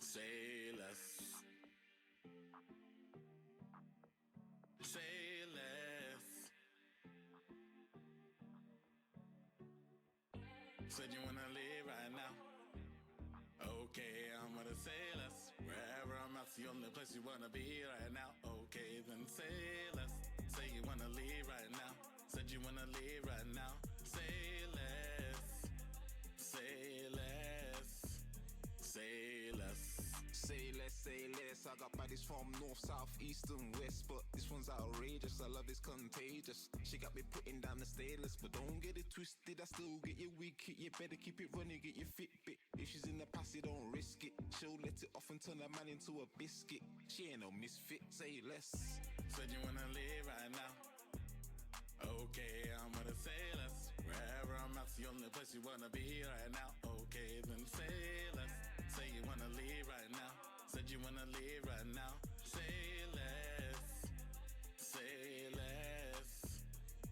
F: Say less. Say less. Said you wanna live right now. Okay, I'm gonna say less. Wherever I'm at, the only place you wanna be right now. Okay, then say less. Say you wanna leave right now. Said you wanna leave right now. Say less. Say less. Say less.
M: Say less, say less. I got baddies from north, south, east and west, but this one's outrageous. I love is contagious. She got me putting down the stainless, but don't get it twisted. I still get you weak, you better keep it running, get your Fitbit. If she's in the past, you don't risk it. She'll let it off and turn a man into a biscuit. She ain't no misfit, say less.
F: Said you wanna leave right now. Okay, I'm gonna say less. Wherever I'm at, the only place you wanna be right now. Okay, then say less. Say you wanna leave right now. Said you wanna leave right now. Say less. Say less.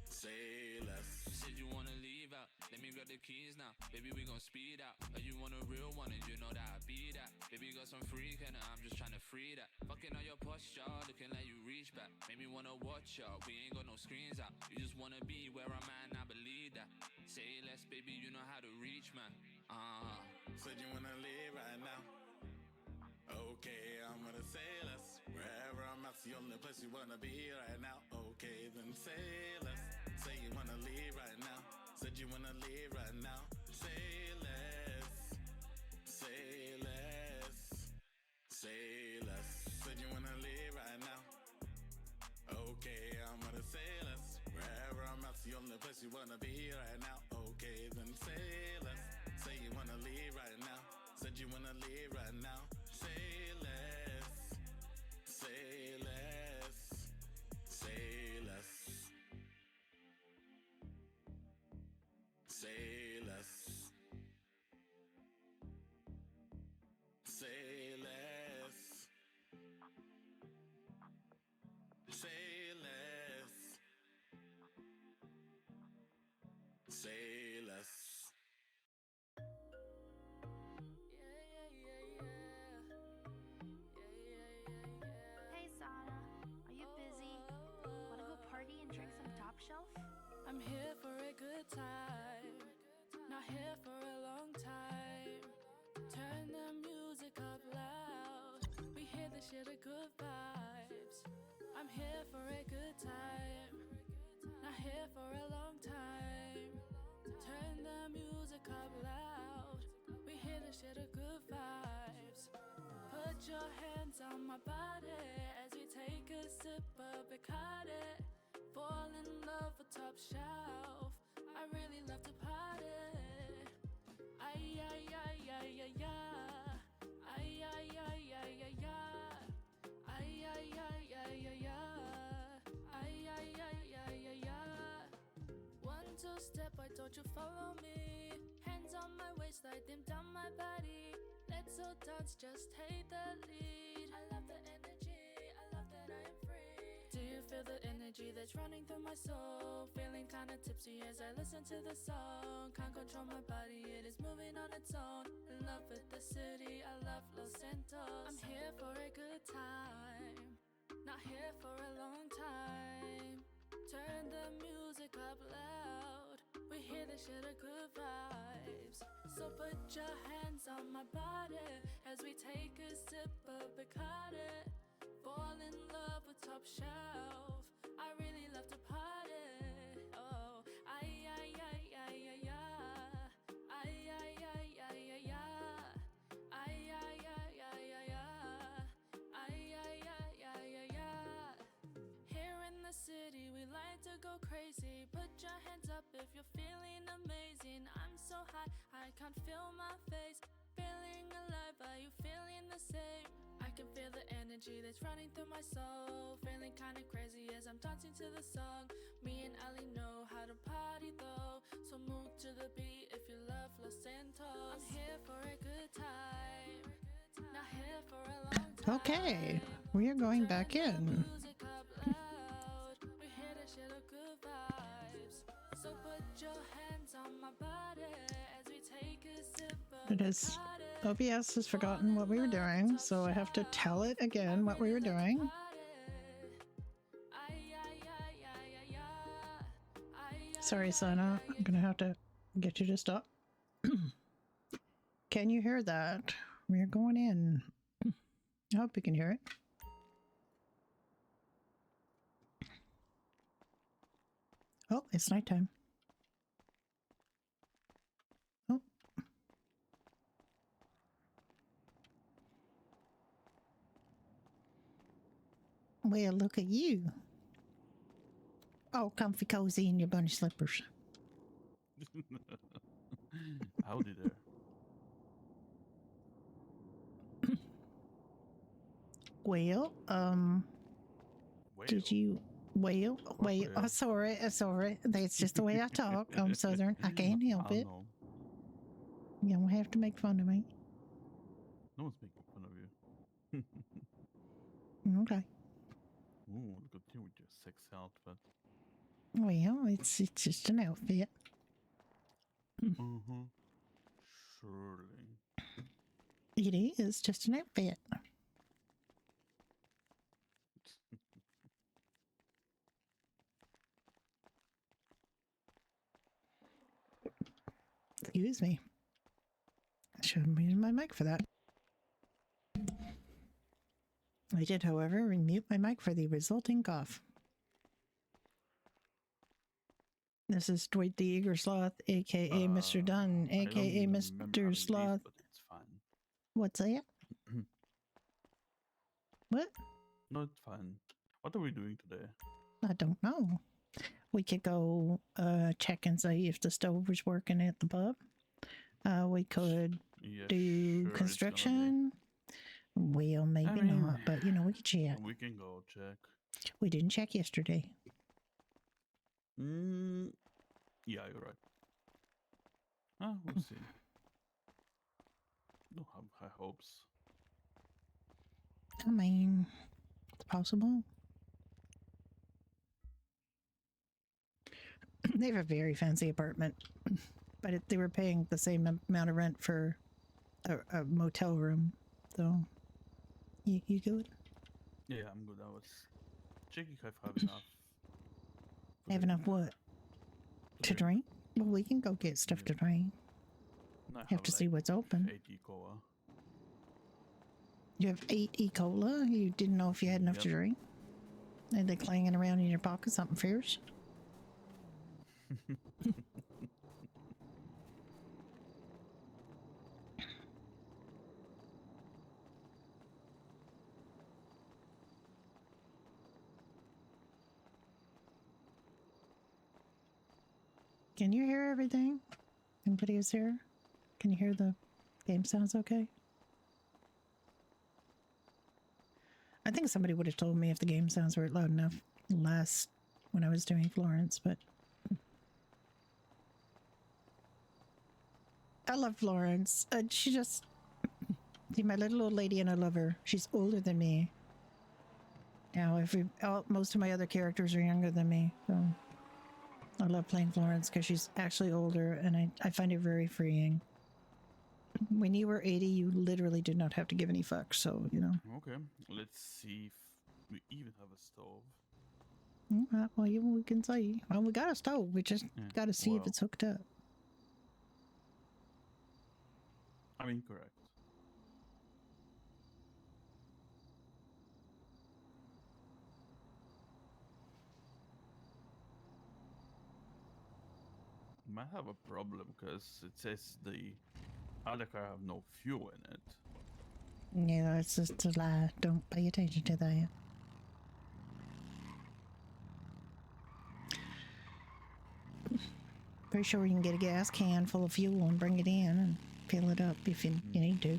F: Say less.
A: Said you wanna leave out, let me grab the keys now. Baby, we gon' speed out. Or you want a real one and you know that I be that. Baby, got some freak and I'm just tryna free that. Fucking on your posture, looking like you reach back. Made me wanna watch ya, we ain't got no screens out. You just wanna be where I'm at and I believe that. Say less, baby, you know how to reach, man.
F: Said you wanna leave right now. Okay, I'm gonna say less. Wherever I'm at, the only place you wanna be right now. Okay, then say less. Say you wanna leave right now. Said you wanna leave right now. Say less. Say less. Say less. Said you wanna leave right now. Okay, I'm gonna say less. Wherever I'm at, the only place you wanna be right now. Okay, then say less. Say you wanna leave right now. Said you wanna leave right now. Say less. Say less. Say less. Say less. Say less. Say less. Say less.
N: Hey Sana, are you busy? Wanna go party and drink some top shelf?
B: I'm here for a good time, not here for a long time. Turn the music up loud, we hear the shit of good vibes. I'm here for a good time, not here for a long time. Turn the music up loud, we hear the shit of good vibes. Put your hands on my body as we take a sip of Bacardi. Fall in love with top shelf, I really love to party. Ay, ay, ay, ay, ay, ay. Ay, ay, ay, ay, ay, ay. Ay, ay, ay, ay, ay, ay. Ay, ay, ay, ay, ay, ay. 1, 2 step, why don't you follow me? Hands on my waist, slide them down my body. Let's all dance, just take the lead. I love the energy, I love that I am free. Do you feel the energy that's running through my soul? Feeling kinda tipsy as I listen to the song. Can't control my body, it is moving on its own. In love with the city, I love Los Santos. I'm here for a good time, not here for a long time. Turn the music up loud, we hear the shit of good vibes. So put your hands on my body as we take a sip of Bacardi. Fall in love with top shelf, I really love to party. Oh, ay, ay, ay, ay, ay, ay. Ay, ay, ay, ay, ay, ay. Ay, ay, ay, ay, ay, ay. Ay, ay, ay, ay, ay, ay. Here in the city, we like to go crazy. Put your hands up if you're feeling amazing. I'm so high, I can't feel my face. Feeling alive, are you feeling the same? I can feel the energy that's running through my soul. Feeling kinda crazy as I'm dancing to the song. Me and Ali know how to party though, so move to the beat if you love Los Santos. I'm here for a good time, not here for a long time.
C: Okay, we are going back in.
B: Music up loud, we hear the shit of good vibes. So put your hands on my body as we take a sip of
C: It is OBS has forgotten what we were doing, so I have to tell it again what we were doing. Sorry, Sana, I'm gonna have to get you to stop. Can you hear that? We're going in. I hope you can hear it. Oh, it's nighttime. Oh. Well, look at you. All comfy cozy in your bunny slippers.
O: Howdy there.
C: Well, did you? Well,
O: well?
C: sorry. That's just the way I talk. I'm Southern. I can't help it.
O: Know.
C: You don't have to make fun of me.
O: No one's making fun of you.
C: Okay.
O: Ooh, look at you with your sex outfit.
C: Well, it's just an outfit.
O: Mm-hmm. Surely.
C: It is just an outfit. Excuse me. I shouldn't be using my mic for that. I did, however, mute my mic for the resulting cough. This is Dwight the Eager Sloth, aka Mr. Dunn, aka Mr. Sloth.
O: But it's fine.
C: What's that? What?
O: No, it's fine. What are we doing today?
C: I don't know. We could go check and see if the stove was working at the pub. We could do
O: sure
C: construction. Well, maybe not, but you know, we could check.
O: We can go check.
C: We didn't check yesterday.
O: Yeah, you're right. We'll see. Don't have high hopes.
C: I mean, it's possible. They have a very fancy apartment, but they were paying the same amount of rent for a motel room. So, you good?
O: Yeah, I'm good. I was checking if I have enough.
C: Have enough what? To drink? Well, we can go get stuff to drink. Have to see what's open.
O: 8 E-Cola.
C: You have 8 E-Cola? You didn't know if you had enough to drink? Are they clanging around in your pocket? Something fierce? Can you hear everything? Anybody is here? Can you hear the game sounds okay? I think somebody would have told me if the game sounds weren't loud enough last when I was doing Florence, but I love Florence. She just, see, my little old lady, and I love her. She's older than me. Now, most of my other characters are younger than me, so I love playing Florence because she's actually older, and I find it very freeing. When you were 80, you literally did not have to give any fucks, so, you know.
O: Okay, let's see if we even have a stove.
C: Well, we can see. Well, we got a stove. We just got to see if it's hooked up.
O: I mean, correct. Might have a problem because it says the other car have no fuel in it.
C: Yeah, it's just a lie. Don't pay attention to that. Pretty sure you can get a gas can full of fuel and bring it in and fill it up if you need to.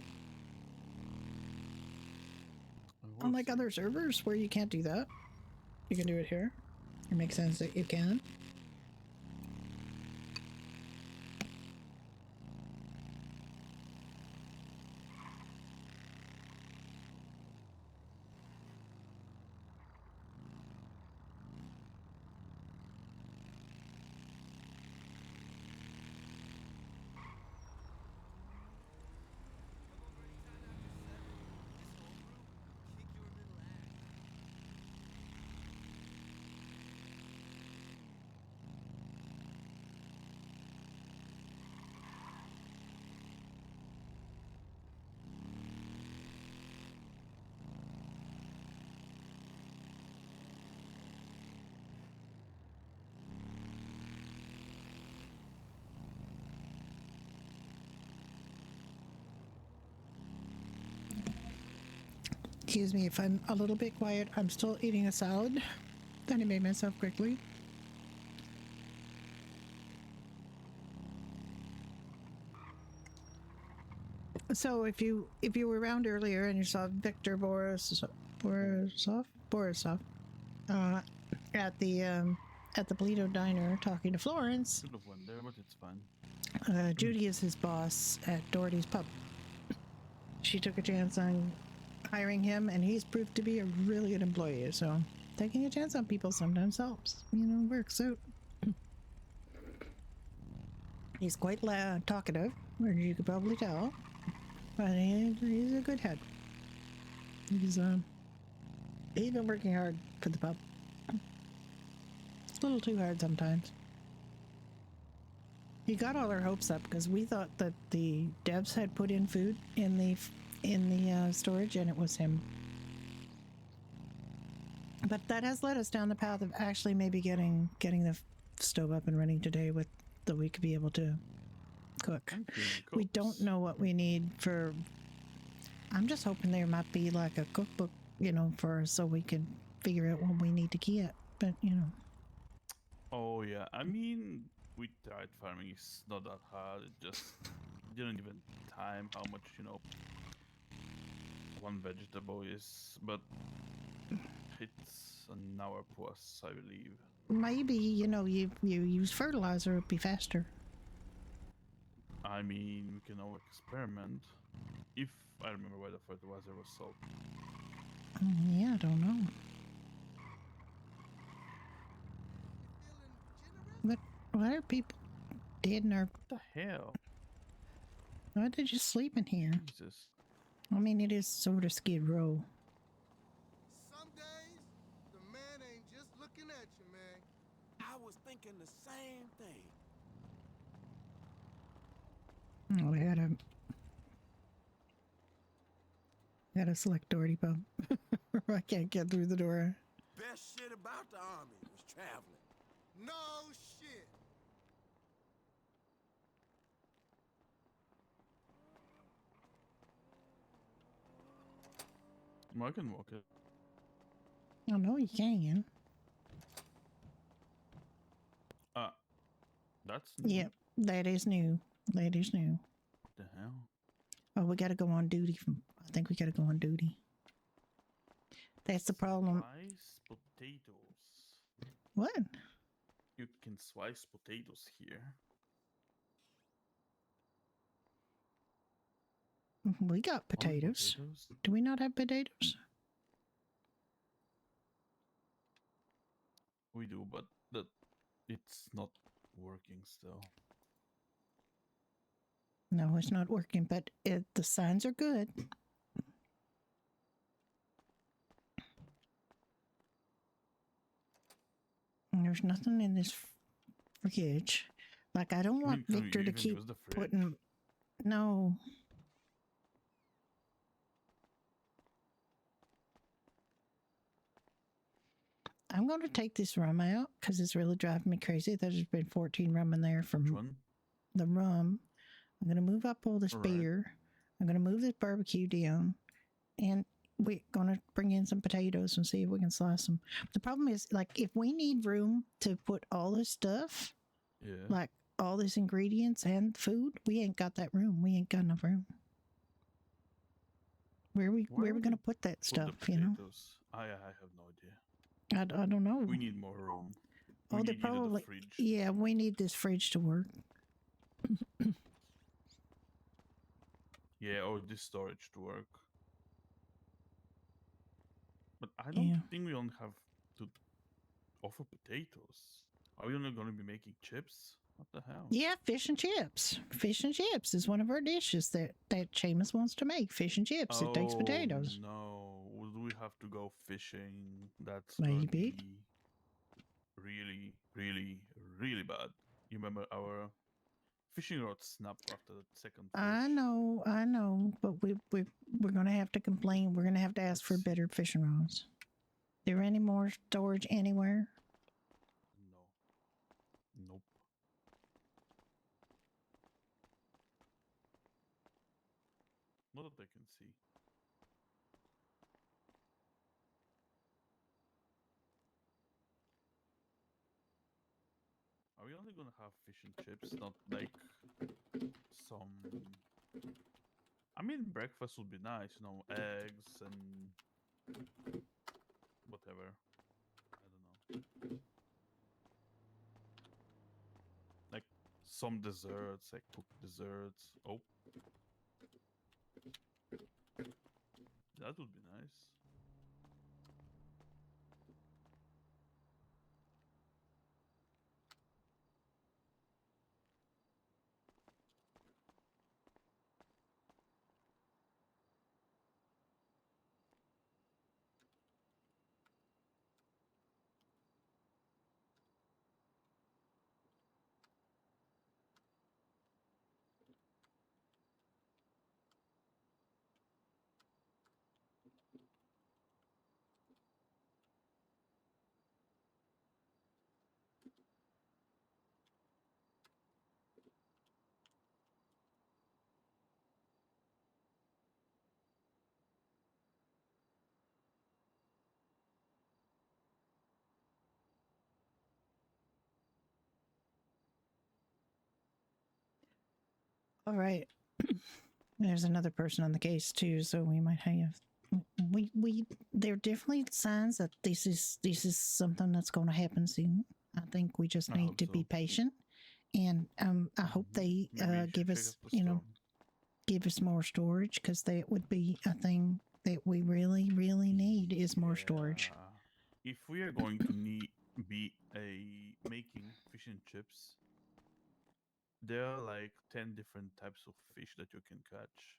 C: Unlike other servers where you can't do that, you can do it here. It makes sense that you can. Excuse me if I'm a little bit quiet. I'm still eating a salad that I made myself quickly. So if you were around earlier and you saw Victor Borisov at the Bledo Diner talking to Florence,
O: Should have went there, but it's fine.
C: Judy is his boss at Doherty's Pub. She took a chance on hiring him, and he's proved to be a really good employee. So taking a chance on people sometimes helps. You know, works out. He's quite talkative, as you could probably tell. But he's a good head. He's been working hard for the pub. It's a little too hard sometimes. He got all our hopes up because we thought that the devs had put in food in the storage, and it was him. But that has led us down the path of actually maybe getting the stove up and running today, with that we could be able to cook. We don't know what we need for. I'm just hoping there might be like a cookbook, you know, so we can figure out what we need to get. But you know.
O: Oh yeah, I mean, we tried farming. It's not that hard. It just didn't even time how much, you know, one vegetable is. But it's an hour plus, I believe.
C: Maybe, you know, you use fertilizer, it'd be faster.
O: I mean, we can all experiment. If I remember where the fertilizer was sold.
C: Yeah, I don't know. But why are people dead in our...
O: What the hell?
C: Why did you sleep in here?
O: Jesus.
C: I mean, it is sort of Skid Row.
P: Some days, the man ain't just looking at you, man. I was thinking the same thing.
C: Oh, I gotta select Doherty Pub. I can't get through the door.
P: Best shit about the army was traveling. No shit.
O: I can walk it.
C: I know you can.
O: That's new.
C: Yep, that is new. That is new.
O: What the hell?
C: Oh, we gotta go on duty. I think we gotta go on duty. That's the problem.
O: Slice potatoes.
C: What?
O: You can slice potatoes here.
C: We got potatoes. Do we not have potatoes?
O: We do, but it's not working still.
C: No, it's not working, but the signs are good. And there's nothing in this fridge. Like, I don't want Victor to keep putting... No. I'm going to take this rum out because it's really driving me crazy. There's been 14 rum in there from the rum. I'm going to move up all this beer. I'm going to move this barbecue down. And we're going to bring in some potatoes and see if we can slice them. The problem is, like, if we need room to put all this stuff, like all these ingredients and food, we ain't got that room. We ain't got enough room. Where are we going to put that stuff, you know?
O: I have no idea.
C: I don't know.
O: We need more room.
C: Oh, they probably... Yeah, we need this fridge to work.
O: Yeah, or this storage to work. But I don't think we only have to offer potatoes. Are we only going to be making chips? What the hell?
C: Yeah, fish and chips. Fish and chips is one of our dishes that Seamus wants to make. Fish and chips. It takes potatoes.
O: No, would we have to go fishing? That's
C: maybe
O: really, really, really bad. You remember our fishing rod snapped after the second fish.
C: I know, but we're gonna have to complain. We're gonna have to ask for better fishing rods. There any more storage anywhere?
O: No. Nope. Not that I can see. we only gonna have fish and chips? Not like some. I mean, breakfast would be nice, you know, eggs and whatever. I don't know. Like some desserts, like cooked desserts. Oh, that would be nice.
C: All right. There's another person on the case too, so we might have we there are definitely signs that this is something that's going to happen soon. I think we just need to be patient, and I hope they give us give us more storage, because that would be a thing that we really need is more storage.
O: If we are going to be making fish and chips, there are like 10 different types of fish that you can catch.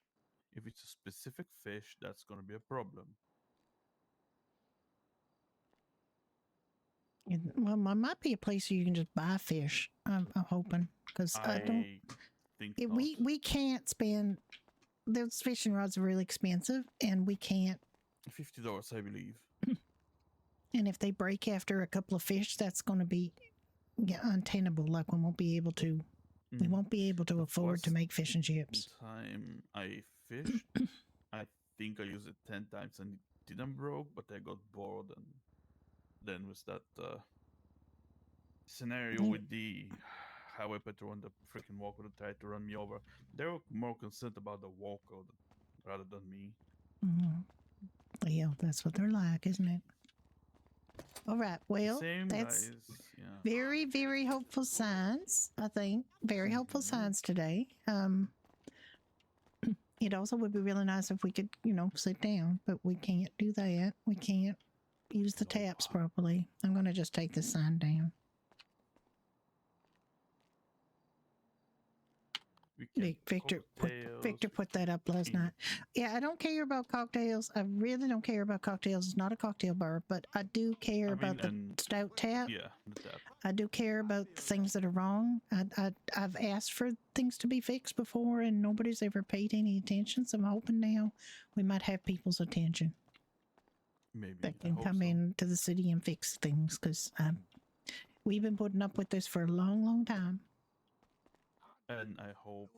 O: If it's a specific fish, that's going to be a problem.
C: Well, there might be a place where you can just buy fish. I'm hoping, because I don't
O: think
C: we can't spend. Those fishing rods are really expensive, and we can't.
O: $50, I believe.
C: And if they break after a couple of fish, that's going to be untenable. Like we won't be able to. We won't be able to afford to make fish and chips.
O: Time I fished, I think I used it 10 times and it didn't broke, but I got bored, and then was that scenario with the highway patrol and the freaking walker that tried to run me over. They were more concerned about the walker rather than me.
C: Mm-hmm. Yeah, that's what they're like, isn't it? All right. Well, that's very hopeful signs. I think very hopeful signs today. It also would be really nice if we could, sit down, but we can't do that. We can't use the taps properly. I'm going to just take this sign down. Victor put that up last night. Yeah, I don't care about cocktails. I really don't care about cocktails. It's not a cocktail bar, but I do care about the stout tap.
O: Yeah, the tap.
C: I do care about the things that are wrong. I've asked for things to be fixed before, and nobody's ever paid any attention. So I'm hoping now we might have people's attention.
O: Maybe
C: that can come into the city and fix things, because we've been putting up with this for a long time.
O: And I hope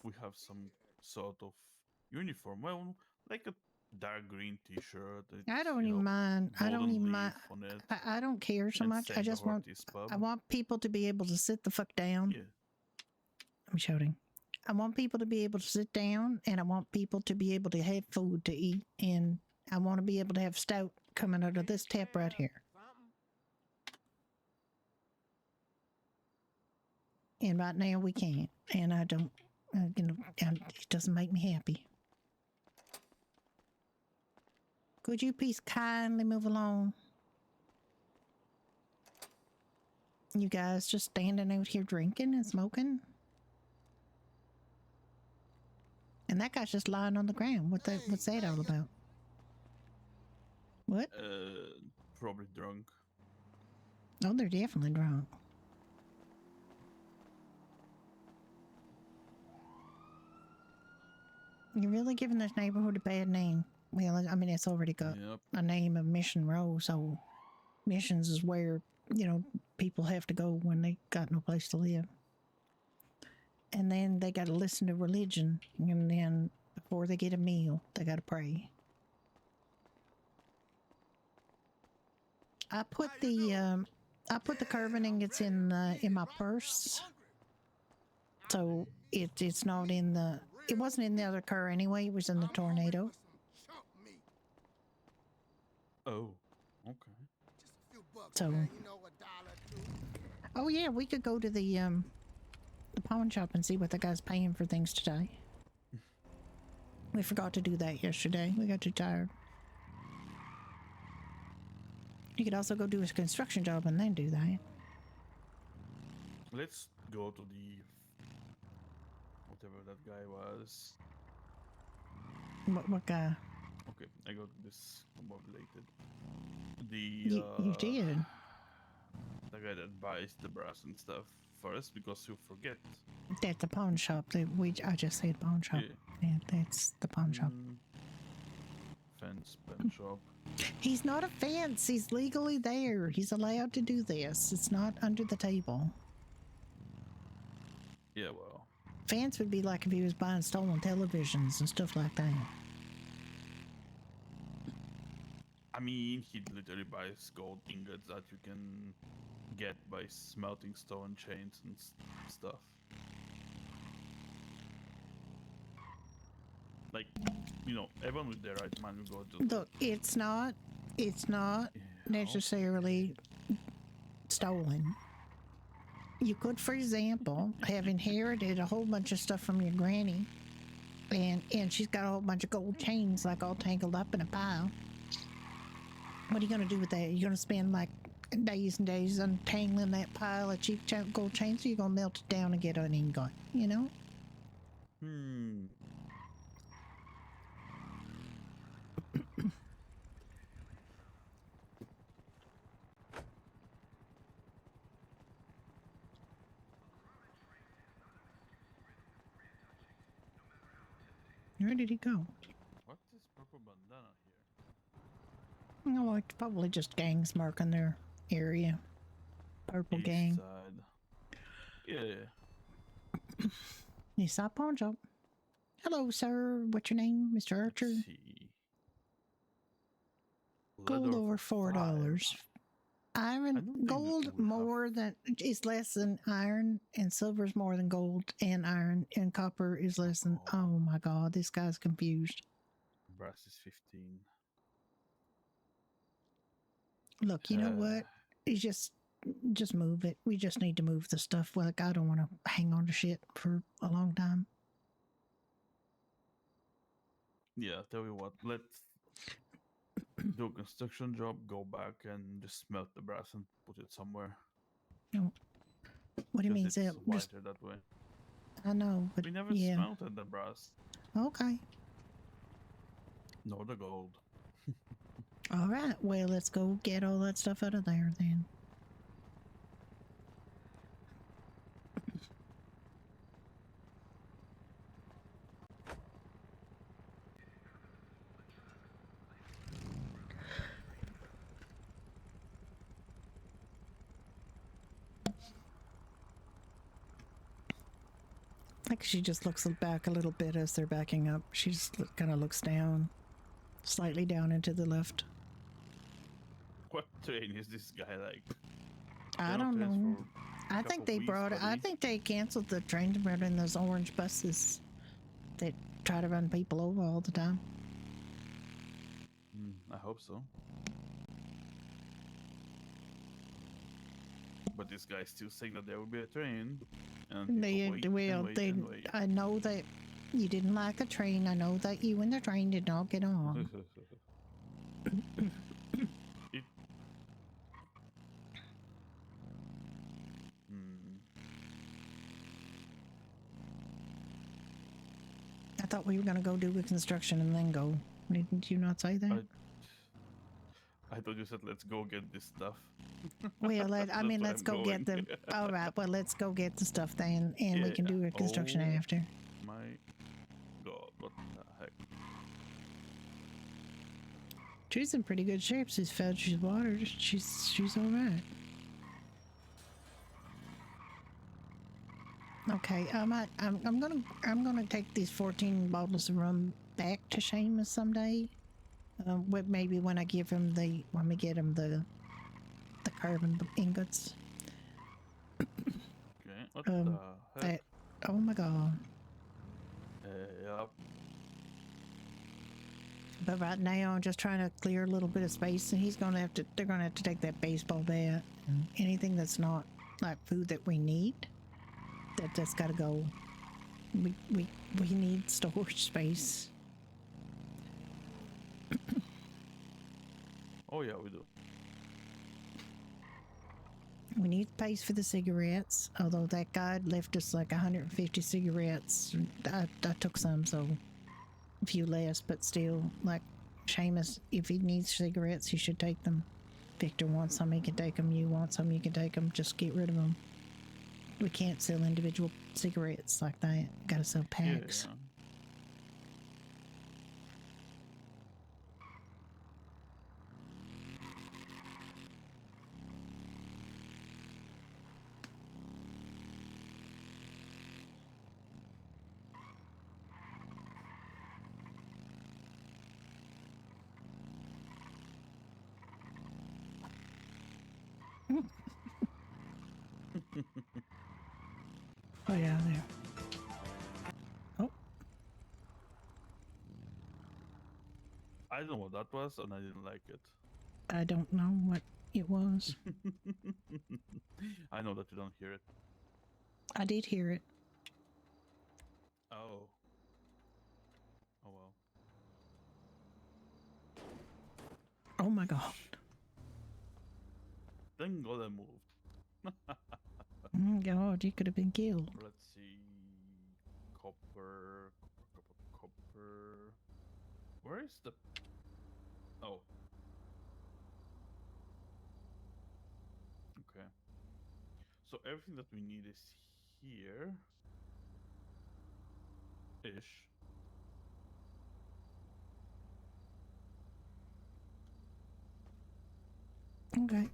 O: we have some sort of uniform. Well, like a dark green T-shirt.
C: I don't even mind. I don't even mind. I don't care so much. I just want. I want people to be able to sit the fuck down.
O: Yeah.
C: I'm shouting. I want people to be able to sit down, and I want people to be able to have food to eat, and I want to be able to have stout coming out of this tap right here. And right now we can't, and I don't, it doesn't make me happy. Could you please kindly move along? You guys just standing out here drinking and smoking? And that guy's just lying on the ground. What's that all about? What?
O: Probably drunk.
C: Oh, they're definitely drunk. You're really giving this neighborhood a bad name. Well, I mean, it's already got a name of Mission Row, so Missions is where, people have to go when they got no place to live. And then they got to listen to religion, and then before they get a meal, they got to pray. I put the I put the carbon ingots in my purse, so it's not in the. It wasn't in the other car anyway. It was in the tornado.
O: Oh, okay.
C: So. Oh yeah, we could go to the pawn shop and see what the guy's paying for things today. We forgot to do that yesterday. We got too tired. You could also go do a construction job and then do that.
O: Let's go to the whatever that guy was.
C: What guy?
O: Okay, I got this more related. The
C: you did.
O: The guy that buys the brass and stuff first, because you forget.
C: That's the pawn shop. I just said pawn shop. Yeah, that's the pawn shop.
O: Fence pen shop.
C: He's not a fence. He's legally there. He's allowed to do this. It's not under the table.
O: Yeah, well.
C: Fence would be like if he was buying stolen televisions and stuff like that.
O: I mean, he literally buys gold ingots that you can get by smelting stone chains and stuff. Like, you know, everyone with their right mind will go to.
C: Look, it's not necessarily stolen. You could, for example, have inherited a whole bunch of stuff from your granny, and she's got a whole bunch of gold chains like all tangled up in a pile. What are you gonna do with that? You're gonna spend like days and days untangling that pile of cheap gold chains, or you're gonna melt it down and get an ingot, you know? Where did he go?
O: What is purple bandana here?
C: Oh, it's probably just gangs marking their area. Purple
O: East
C: gang.
O: Side. Yeah.
C: East Side Pawn Shop. Hello, sir. What's your name, Mr. Archer?
O: Let's see.
C: Gold over $4. Iron, gold more than is less than iron, and silver is more than gold and iron, and copper is less than. Oh my God, this guy's confused.
O: Brass is 15.
C: Look, you know what? It's just move it. We just need to move the stuff. Like, I don't want to hang on to shit for a long time.
O: Yeah, tell you what, let's do a construction job, go back and just smelt the brass and put it somewhere.
C: No. What do you mean,
O: it's
C: Zip?
O: whiter that way.
C: I know, but
O: we never
C: yeah.
O: smelted the brass.
C: Okay.
O: Nor the gold.
C: All right. Well, let's go get all that stuff out of there then. Like she just looks back a little bit as they're backing up. She just kind of looks down, slightly down and to the left.
O: What train is this guy like?
C: I don't know. I think they I think they canceled the train to bring in those orange buses that try to run people over all the time.
O: I hope so. But this guy's still saying that there will be a train. And
C: I know that you didn't like the train. I know that you and the train did not get on. I thought we were going to go do the construction and then go. Didn't you not say that?
O: I thought you said let's go get this stuff.
C: Well, let's go get the. All right, well, let's go get the stuff then, and we can do the construction after.
O: My God, what the heck?
C: She's in pretty good shape. She's fed. She's watered. She's all right. Okay, I'm gonna take these 14 bottles of rum back to Seamus someday. Maybe when I give him when we get him the carbon ingots.
O: Okay, what the heck?
C: Oh my god.
O: Yep.
C: But right now, I'm just trying to clear a little bit of space, and they're gonna have to take that baseball bat and anything that's not like food that we need. That's gotta go. We need storage space.
O: Oh yeah, we do.
C: We need space for the cigarettes, although that guy left us like 150 cigarettes. I took some, so a few less, but still, like, Seamus, if he needs cigarettes, he should take them. Victor wants some, he can take them. You want some, you can take them. Just get rid of them. We can't sell individual cigarettes like that. Gotta sell packs.
O: Yeah.
C: Oh yeah, there. Oh.
O: I don't know what that was, and I didn't like it.
C: I don't know what it was.
O: I know that you don't hear it.
C: I did hear it.
O: Oh. Oh well.
C: Oh my god.
O: Thank God I moved.
C: God, you could have been killed.
O: Let's see. Copper. Where is the... Oh. Okay. So everything that we need is here. Ish.
C: Okay.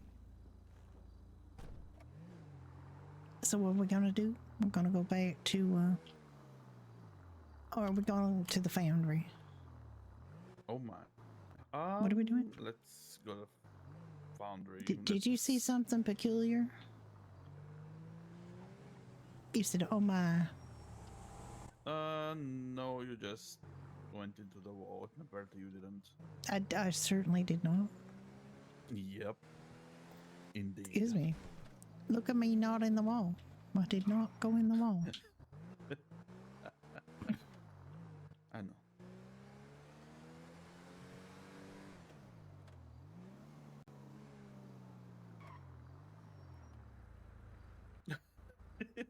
C: So what are we gonna do? We're gonna go back to, or are we going to the foundry?
O: Oh my.
C: What are we doing?
O: Let's go to foundry.
C: Did you see something peculiar? You said, oh my.
O: No, you just went into the wall. Apparently you didn't.
C: I certainly did not.
O: Yep. Indeed.
C: Excuse me. Look at me not in the wall. I did not go in the wall.
O: I know.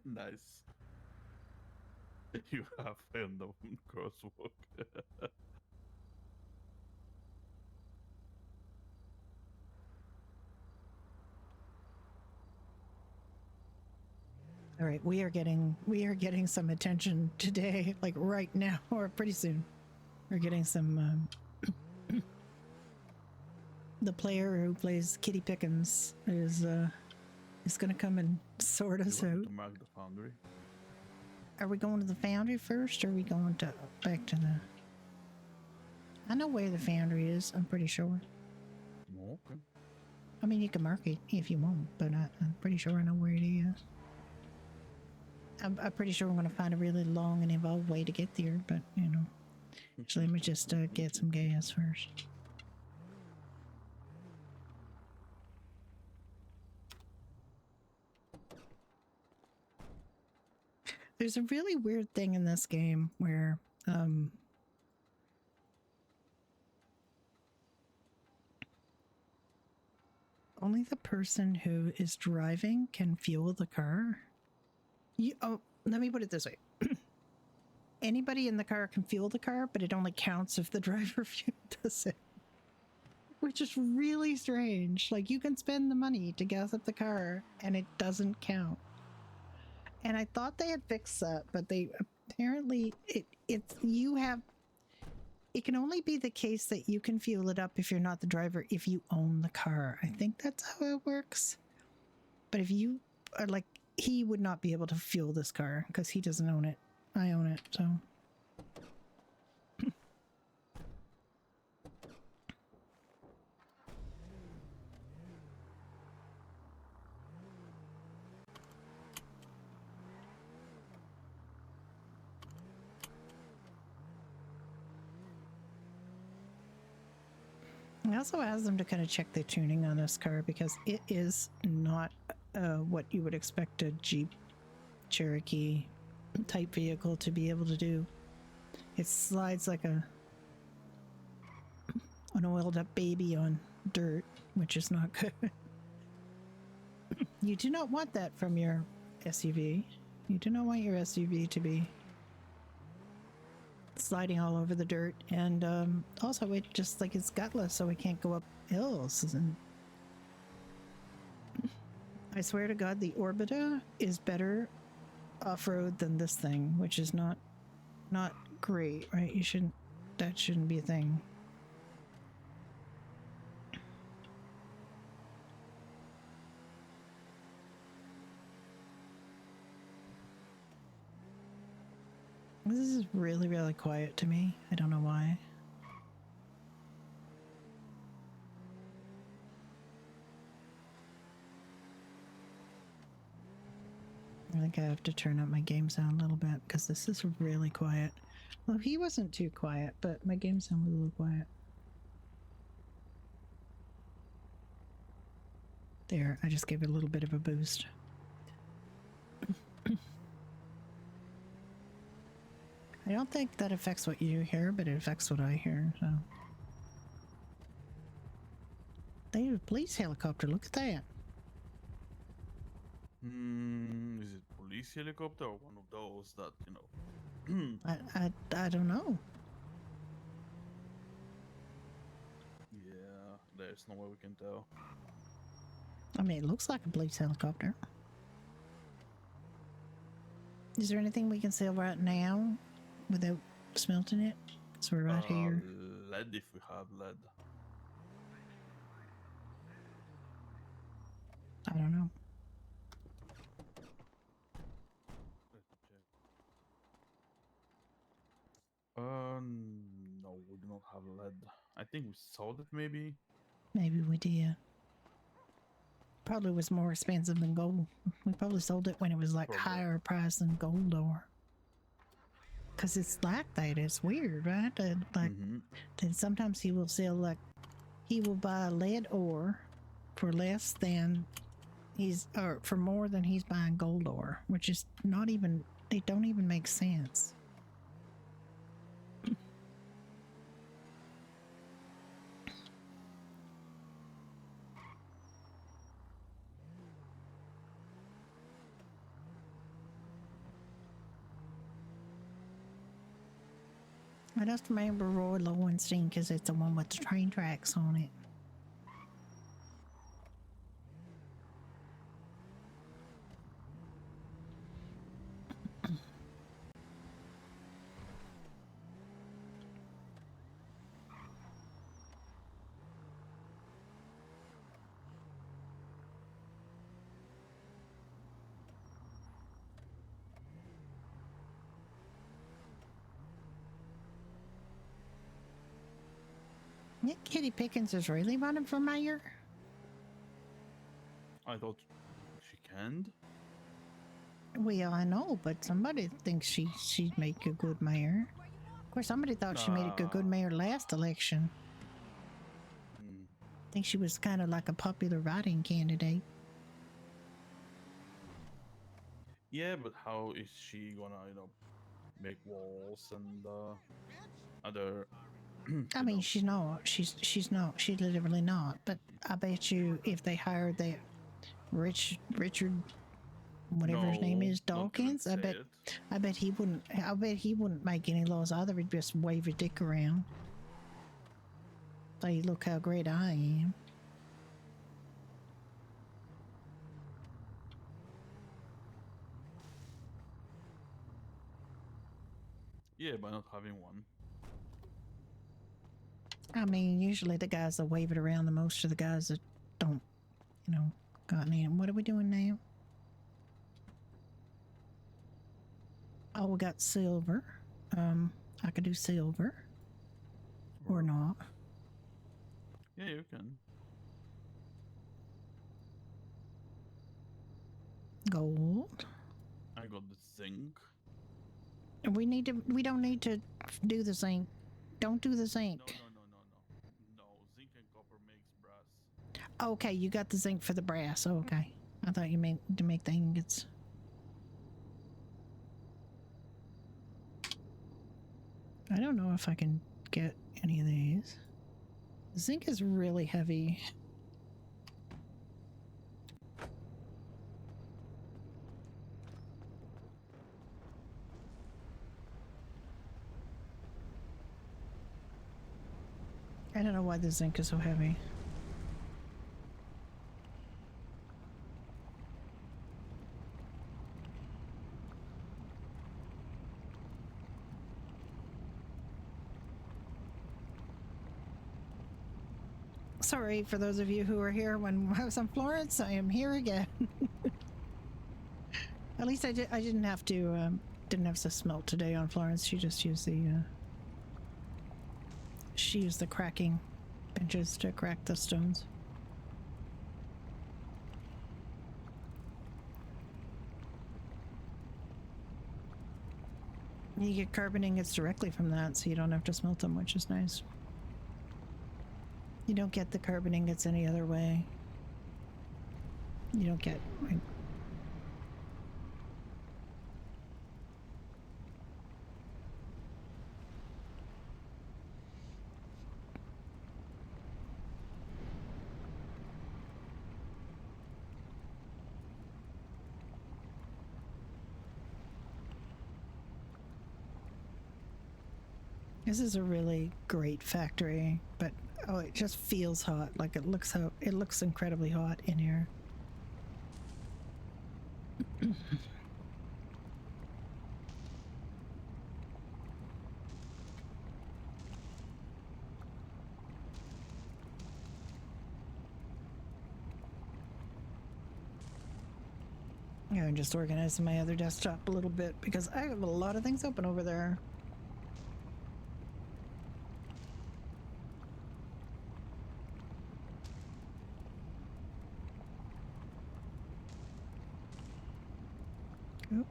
O: Nice. You have found the crosswalk.
C: All right, we are getting some attention today, like right now, or pretty soon. We're getting some. The player who plays Kitty Pickens is gonna come and sort us out.
O: To mark the foundry.
C: Are we going to the foundry first, or are we going to back to the? I know where the foundry is. I'm pretty sure.
O: Okay.
C: I mean, you can mark it if you want, but I'm pretty sure I know where it is. I'm pretty sure we're going to find a really long and involved way to get there, but, you know. So let me just get some gas first. There's a really weird thing in this game where, only the person who is driving can fuel the car. Let me put it this way. Anybody in the car can fuel the car, but it only counts if the driver does it. Which is really strange. Like, you can spend the money to gas up the car, and it doesn't count. And I thought they had fixed that, but they apparently... It can only be the case that you can fuel it up if you're not the driver, if you own the car. I think that's how it works. But if you are like... He would not be able to fuel this car because he doesn't own it. I own it, so. also asked them to kind of check the tuning on this car because it is not what you would expect a Jeep Cherokee type vehicle to be able to do. It slides like an oiled up baby on dirt, which is not good. You do not want that from your SUV. You do not want your SUV to be sliding all over the dirt, and also it just like it's gutless, so it can't go up hills. And I swear to God, the Orbita is better off-road than this thing, which is not great, right? That shouldn't be a thing. This is really, really quiet to me. I don't know why. I think I have to turn up my game sound a little bit because this is really quiet. Well, he wasn't too quiet, but my game sound was a little quiet. There, I just gave it a little bit of a boost. I don't think that affects what you hear, but it affects what I hear, so. There's a police helicopter, look at that.
O: Is it police helicopter or one of those that, you know?
C: I don't know.
O: Yeah, there's no way we can tell.
C: I mean, it looks like a police helicopter. Is there anything we can sell right now without smelting it? Because we're right here.
O: Lead if we have lead.
C: I don't know.
O: No, we do not have lead. I think we sold it maybe.
C: Maybe we did. Probably was more expensive than gold. We probably sold it when it was like
O: Probably.
C: higher price than gold, or because it's like that. It's weird, right? Like then sometimes he will sell, like he will buy lead ore for less than or for more than he's buying gold ore, which is not even, they don't even make sense. I just remember Roy Lowenstein because it's the one with the train tracks on it. Yeah, Kitty Pickens is really running for mayor?
O: I thought she canned.
C: Well, I know, but somebody thinks she'd make a good mayor. Of course, somebody thought she made a good mayor last election. I think she was kind of like a popular writing candidate.
O: Yeah, but how is she gonna, you know, make walls and other?
C: I mean, she's not. She's not. She's literally not. But I bet you, if they hired that Richard, whatever his name is, Dawkins, I bet he wouldn't. I bet he wouldn't make any laws either. He'd just wave his dick around. Say, look how great I am.
O: Yeah, by not having one.
C: I mean, usually the guys that wave it around the most are the guys that don't, you know, got any. What are we doing now? Oh, we got silver. I could do silver. Or not.
O: Yeah, you can.
C: Gold.
O: I got the zinc.
C: We don't need to do the zinc. Don't do the zinc.
O: No, zinc and copper copper makes brass.
C: Okay, you got the zinc for the brass. Oh, okay. I thought you meant to make the ingots. I don't know if I can get any of these. Zinc is really heavy. I don't know why the zinc is so heavy. Sorry for those of you who were here when I was on Florence. I am here again. At least I didn't have to smelt today on Florence. She just used the cracking benches to crack the stones. You get carbon ingots directly from that, so you don't have to smelt them, which is nice. You don't get the carbon ingots any other way. You don't get... This is a really great factory, but oh, it just feels hot. Like it looks incredibly hot in here. Yeah, I'm just organizing my other desktop a little bit because I have a lot of things open over there. Oop.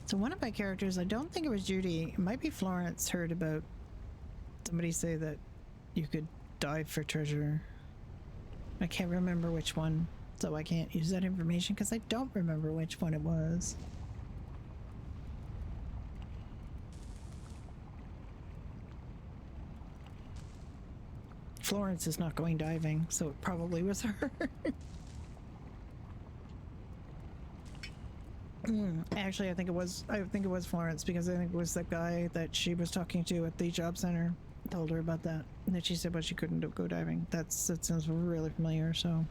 C: So one of my characters, I don't think it was Judy, it might be Florence, heard about somebody say that you could dive for treasure. I can't remember which one, so I can't use that information because I don't remember which one it was. Florence is not going diving, so it probably was her. Actually, I think it was Florence because I think it was the guy that she was talking to at the job center told her about that. And that she said, but she couldn't go diving. That sounds really familiar. So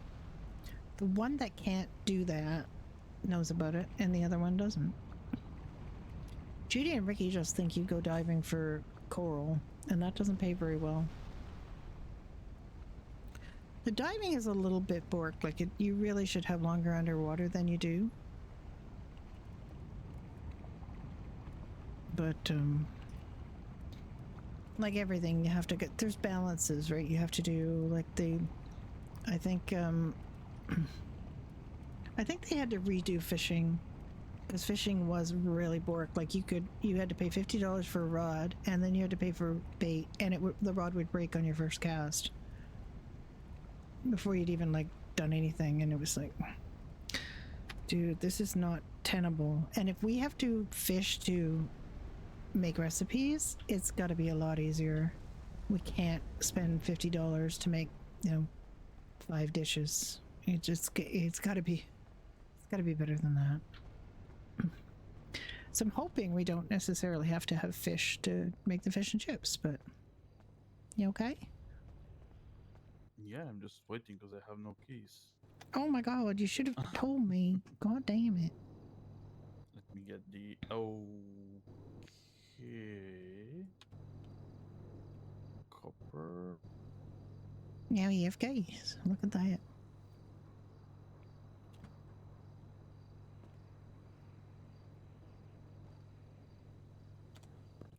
C: the one that can't do that knows about it, and the other one doesn't. Judy and Ricky just think you go diving for coral, and that doesn't pay very well. The diving is a little bit borked. Like you really should have longer underwater than you do. But like everything, you have to get, there's balances, right? You have to do like I think they had to redo fishing because fishing was really borked. Like you had to pay $50 for a rod, and then you had to pay for bait, and the rod would break on your first cast before you'd even like done anything. And it was like, dude, this is not tenable. And if we have to fish to make recipes, it's got to be a lot easier. We can't spend $50 to make 5 dishes. It's got to be better than that. So I'm hoping we don't necessarily have to have fish to make the fish and chips, but you okay?
O: Yeah, I'm just waiting because I have no keys.
C: Oh my god, you should have told me. God damn it.
O: Let me get the... Okay... Copper...
C: Now you have keys. Look at that.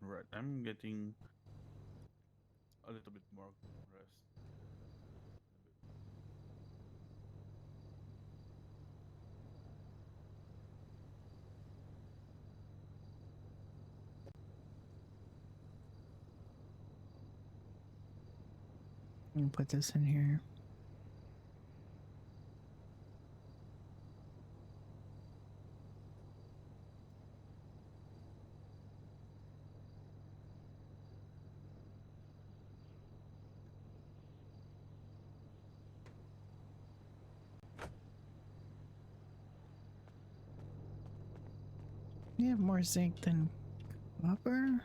O: Right, I'm getting a little bit more rest.
C: And put this in here. You have more zinc than copper?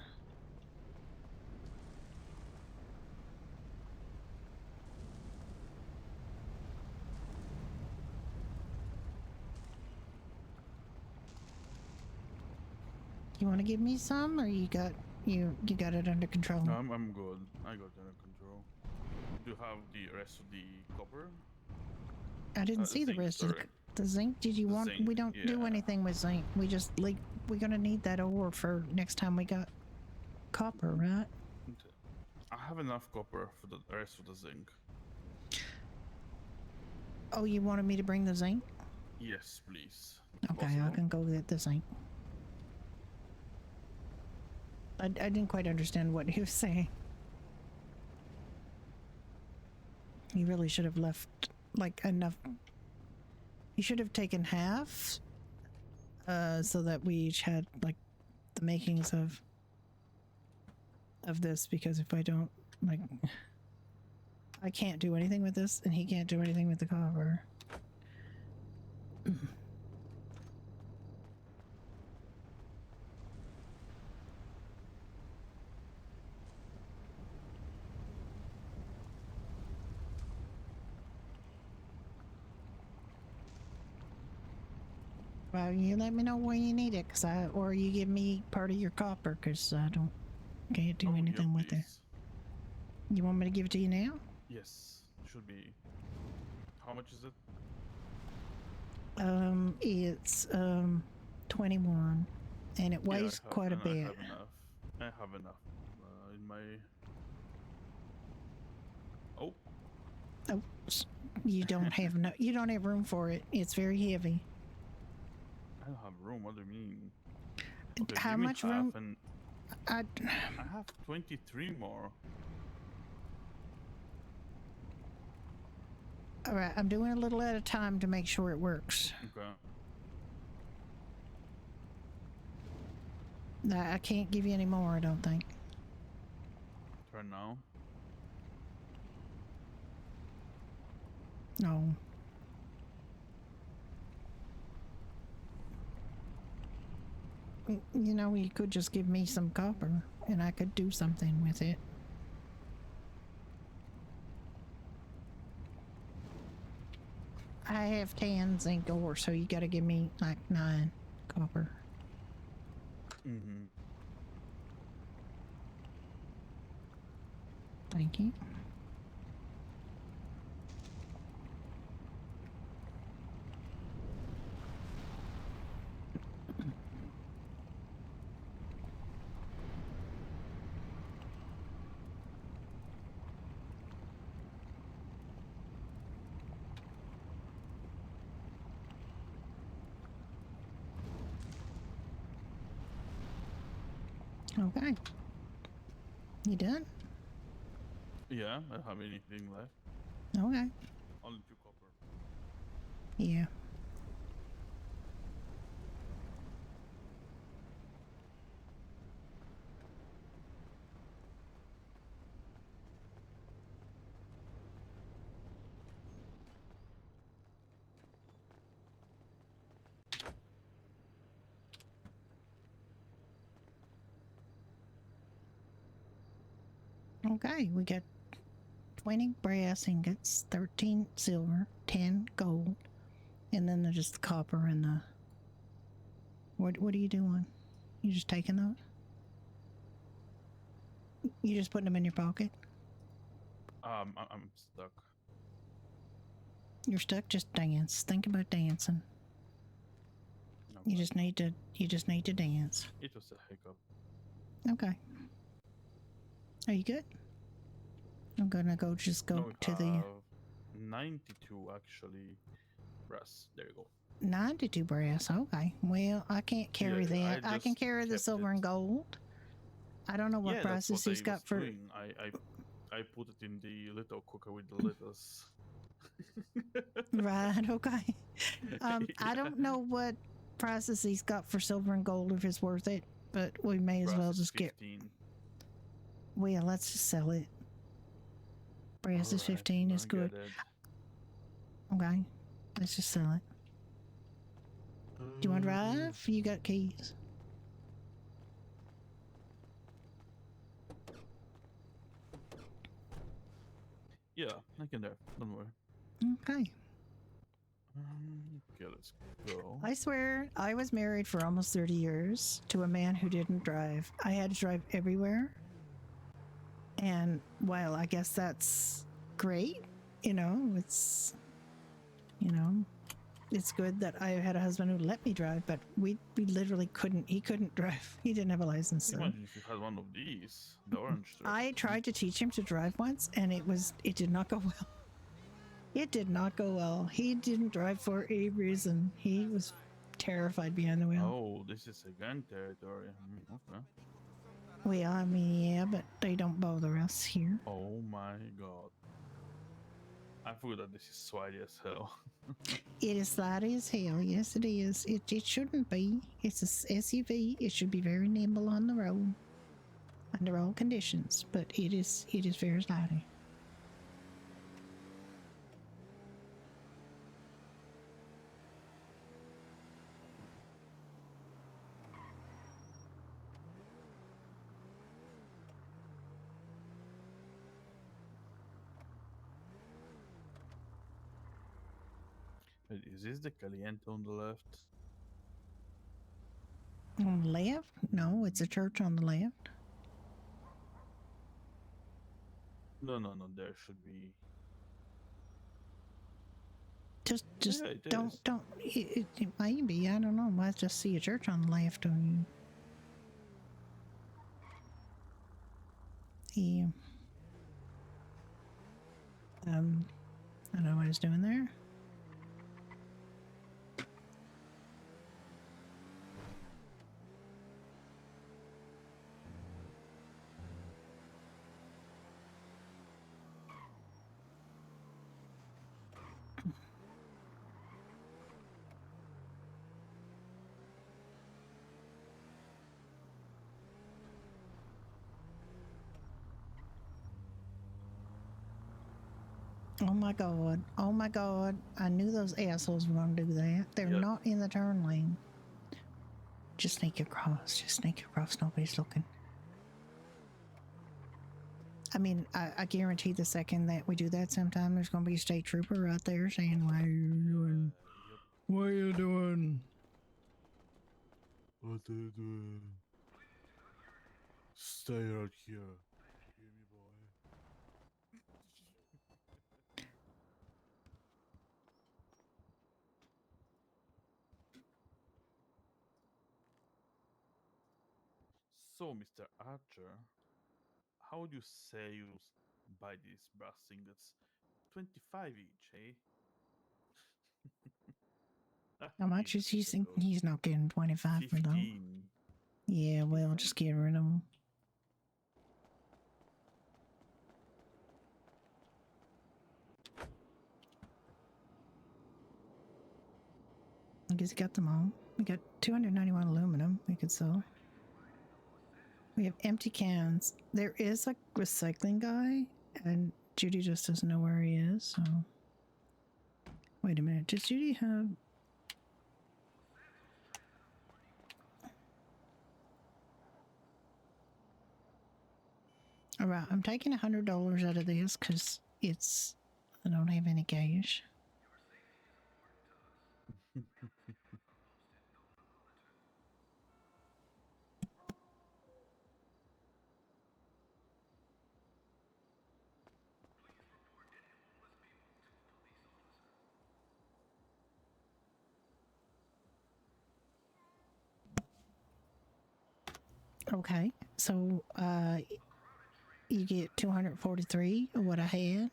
C: You want to give me some, or you got it under control?
O: No, I'm good. I got it under control. Do you have the rest of the copper?
C: I didn't see the
O: zinc,
C: rest of
O: sorry.
C: the zinc. Did you
O: The
C: want?
O: zinc,
C: We don't do
O: yeah.
C: anything with zinc. We just like we're gonna need that ore for next time we got copper, right?
O: I have enough copper for the rest of the zinc.
C: Oh, you wanted me to bring the zinc?
O: Yes, please.
C: Okay, I
O: Possible?
C: can go get the zinc. I didn't quite understand what he was saying. He really should have left like enough. He should have taken half, so that we each had like the makings of this. Because if I don't, like, I can't do anything with this, and he can't do anything with the copper. Well, you let me know when you need it, or you give me part of your copper, cause I can't do anything with it. You want me to give it to you now?
O: Yes, should be. How much is it?
C: It's 21, and it weighs quite a bit.
O: I have enough. I have enough in my. Oh.
C: Oh, you don't have no. You don't have room for it. It's very heavy.
O: I don't have room. What do you mean? Okay,
C: How
O: give me
C: much
O: half
C: room?
O: And
C: I
O: have 23 more.
C: All right, I'm doing a little at a time to make sure it works.
O: Okay.
C: I can't give you any more, I don't think.
O: Turn now.
C: No. You know, you could just give me some copper, and I could do something with it. I have 10 zinc ore, so you gotta give me like 9 copper.
O: Mm-hmm.
C: Thank you. Okay. You done?
O: Yeah, I don't have anything left.
C: Okay.
O: Only 2 copper.
C: Yeah. Okay, we got 20 brass ingots, 13 silver, 10 gold, and then there's just the copper and the... What are you doing? You just taking those? You just putting them in your pocket?
O: I'm stuck.
C: You're stuck? Just dance. Think about dancing.
O: No,
C: You just need to dance.
O: it was a hiccup.
C: Okay. Are you good? I'm gonna go
O: No,
C: to the
O: 92 actually. Brass. There you go.
C: 92 brass. Okay. Well, I can't carry
O: Yeah,
C: that. I can
O: just
C: carry the
O: kept
C: silver
O: it.
C: and gold. I don't know what
O: Yeah,
C: prices
O: that's what
C: he's
O: I
C: got
O: was
C: for.
O: doing. I put it in the little cooker with the lettuce.
C: Right, okay. I don't know what prices he's got for silver and gold, if it's worth it, but we may as well just
O: 15.
C: Well, let's just sell it. Brass is 15 is good. Okay, let's just sell it. Do you want to drive? You got keys.
O: Yeah, I can drive. Don't worry.
C: Okay.
O: Okay, let's go.
C: I swear, I was married for almost 30 years to a man who didn't drive. I had to drive everywhere. And while I guess that's great, it's good that I had a husband who let me drive, but we literally couldn't. He couldn't drive. He didn't have a license. So.
O: Imagine if you had one of these, the orange.
C: I tried to teach him to drive once, and it did not go well. It did not go well. He didn't drive for a reason. He was terrified behind the wheel.
O: Oh, this is a gun territory. Okay.
C: Well, I mean, yeah, but they don't bother us here.
O: Oh my god. I forgot that this is swaggy as hell.
C: It is slidey as hell. Yes, it is. It shouldn't be. It's a SUV. It should be very nimble on the road under all conditions, but it is very slidey.
O: Wait, is this the Caliente on the left?
C: On the left? No, it's a church on the left.
O: No, there should be.
C: Just
O: Yeah,
C: don't. It might be. I don't know. I just see a church on the left on you. Yeah. I don't know what he's doing there. Oh my god. Oh my god. I knew those assholes were going to do that. They're not in the turn lane. Just sneak across. Just sneak across. Nobody's looking. I mean, I guarantee the second that we do that sometime, there's going to be a state trooper right there saying, "What are you doing? What are you doing?
O: What are you doing? Stay right here. Hear me, boy." So, Mr. Archer, how would you say you buy these brass ingots? 25 each, eh?
C: How much is he think he's not getting 25 for those?
O: 15.
C: Yeah, well, just get rid of them. I guess he got them all. We got 291 aluminum we could sell. We have empty cans. There is a recycling guy, and Judy just doesn't know where he is, so... Wait a minute, does Judy have... Alright, I'm taking $100 out of this, because I don't have any cash. Okay, so you get 243 of what I had.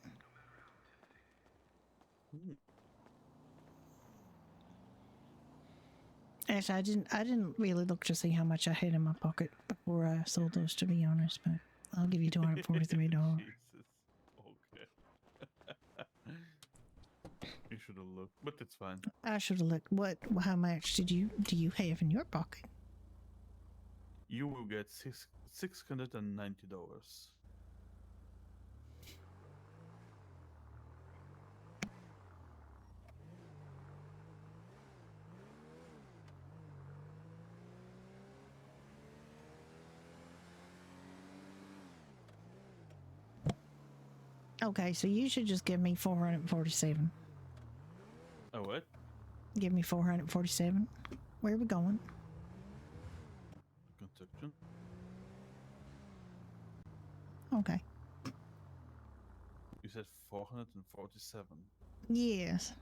C: Actually, I didn't really look to see how much I had in my pocket before I sold those, to be honest, but I'll give you $243.
O: You should have looked, but it's fine.
C: I should have looked. How much do you have in your pocket?
O: You will get $690.
C: Okay, so you should just give me 447.
O: Oh, what?
C: Give me 447. Where are we going?
O: Construction.
C: Okay.
O: You said 447.
C: Yes.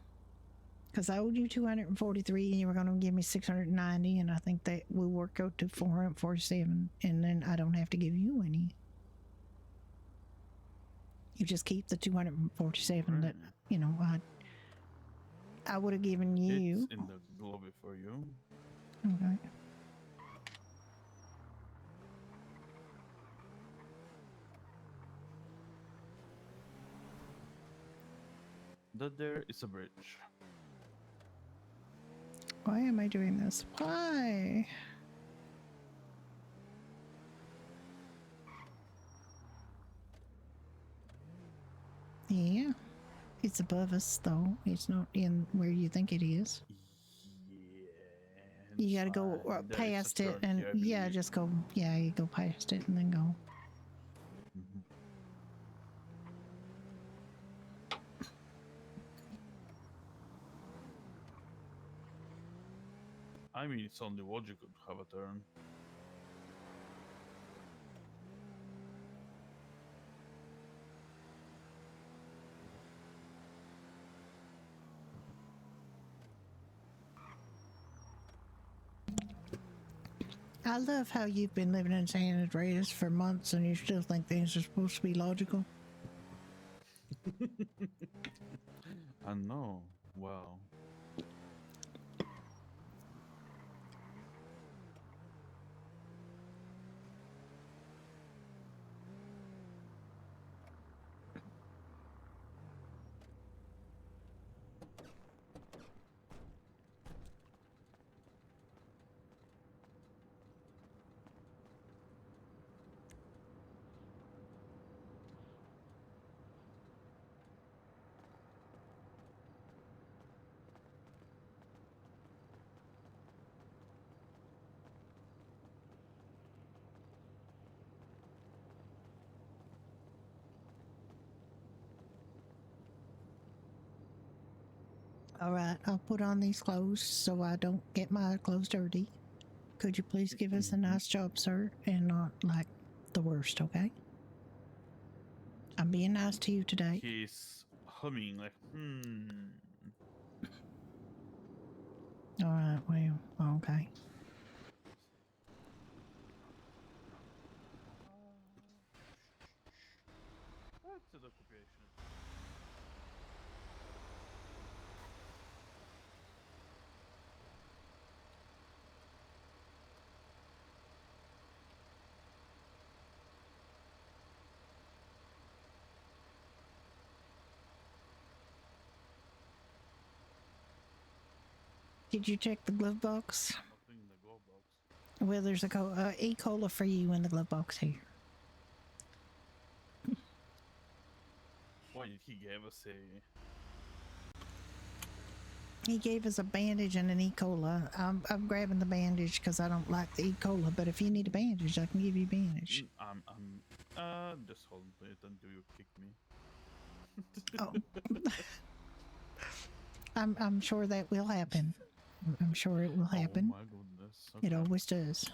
C: Because I owed you 243 and you were going to give me 690, and I think that will work out to 447, and then I don't have to give you any. You just keep the 247 that, you know, I would have given you.
O: It's in the lobby for you.
C: Okay.
O: That there is a bridge.
C: Why am I doing this? Why? Yeah. It's above us, though. It's not in where you think it is.
O: Yeah.
C: You gotta go past it, and yeah, just go. Yeah, you go past it and then go.
O: I mean, it's only logical to have a turn.
C: I love how you've been living in San Andreas for months and you still think things are supposed to be logical.
O: I know. Wow.
C: All right, I'll put on these clothes so I don't get my clothes dirty. Could you please give us a nice job, sir, and not like the worst, okay? I'm being nice to you today.
O: He's humming like,
C: All right, well, okay.
O: What's the occupation?
C: Did you check the glove box?
O: Nothing in the glove box.
C: Well, there's a E-Cola for you in the glove box here.
O: Why did he give us a...
C: He gave us a bandage and an E-Cola. I'm grabbing the bandage because I don't like the E-Cola, but if you need a bandage, I can give you a bandage.
O: Just hold it until you kick me.
C: Oh. I'm sure that will happen. I'm sure it will happen.
O: Oh my goodness. Okay.
C: It always does.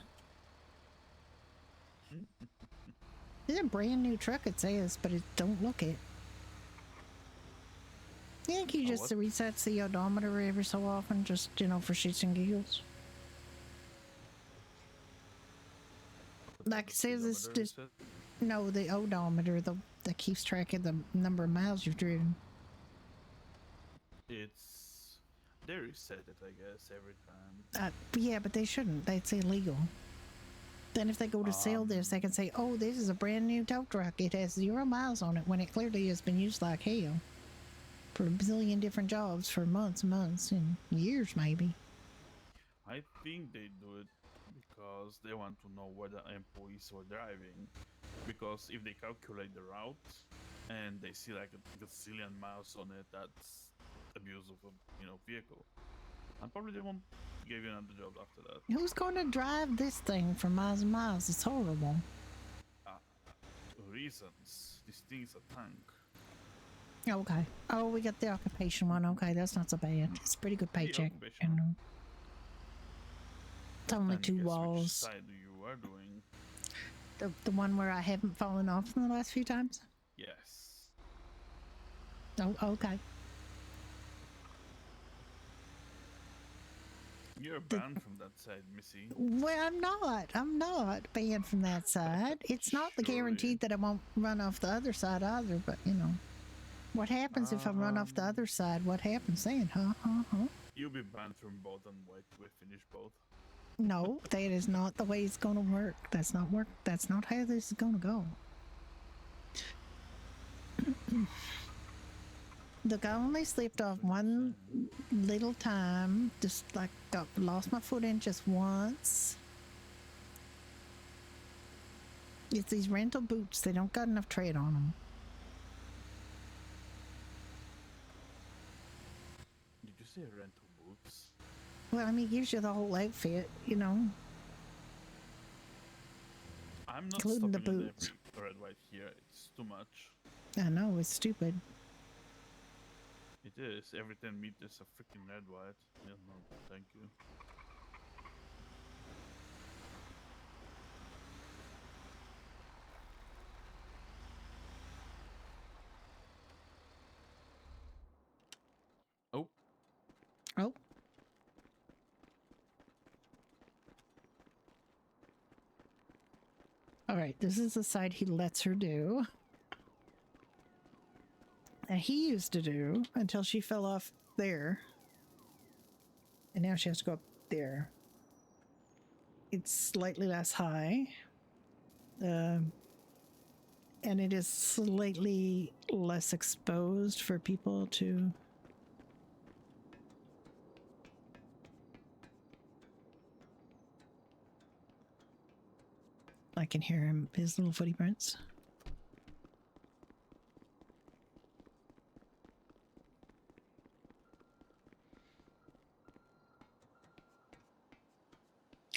C: It's a brand new truck, it says, but it don't look it. You think he just resets the odometer every so often, just, you know, for shits and giggles? Like it says it's just... No, the odometer, that keeps track of the number of miles you've driven.
O: They reset it, I guess, every time.
C: Yeah, but they shouldn't. That's illegal. Then if they go to sell this, they can say, oh, this is a brand new tow truck. It has 0 miles on it, when it clearly has been used like hell. for a billion different jobs for months and months and years maybe.
O: I think they do it because they want to know where the employees were driving. Because if they calculate the route and they see like a gazillion miles on it, that's abuse of a vehicle. And probably they won't give you another job after that.
C: Who's going to drive this thing for miles and miles? It's horrible.
O: Reasons. This thing's a tank.
C: Okay. Oh, we got the occupation one. Okay, that's not so bad. It's a pretty good paycheck. And, it's only
O: And
C: 2
O: guess
C: walls.
O: Which side you are doing?
C: The one where I haven't fallen off in the last few times?
O: Yes.
C: Oh, okay.
O: You're banned from that side, Missy.
C: Well, I'm not banned from that side. It's not the guaranteed that I won't run off the other side either, but what happens if I run off the other side? What happens then? Huh?
O: You'll be banned from both and wait till we finish both.
C: No, that is not the way it's gonna work. That's not how this is gonna go. Look, I only slipped off one little time. Just like lost my footing just once. It's these rental boots. They don't got enough tread on them.
O: Did you say rental boots?
C: Well, I mean, it gives you the whole outfit,
O: I'm not
C: including the
O: stopping in
C: boots.
O: every red white here. It's too much.
C: I know, it's stupid.
O: It is. Every 10 meters a freaking red white. Yeah, no, thank you. Oh.
C: Oh. All right, this is the side he lets her do. And he used to do until she fell off there. And now she has to go up there. It's slightly less high. And it is slightly less exposed for people to... I can hear him, his little footy prints.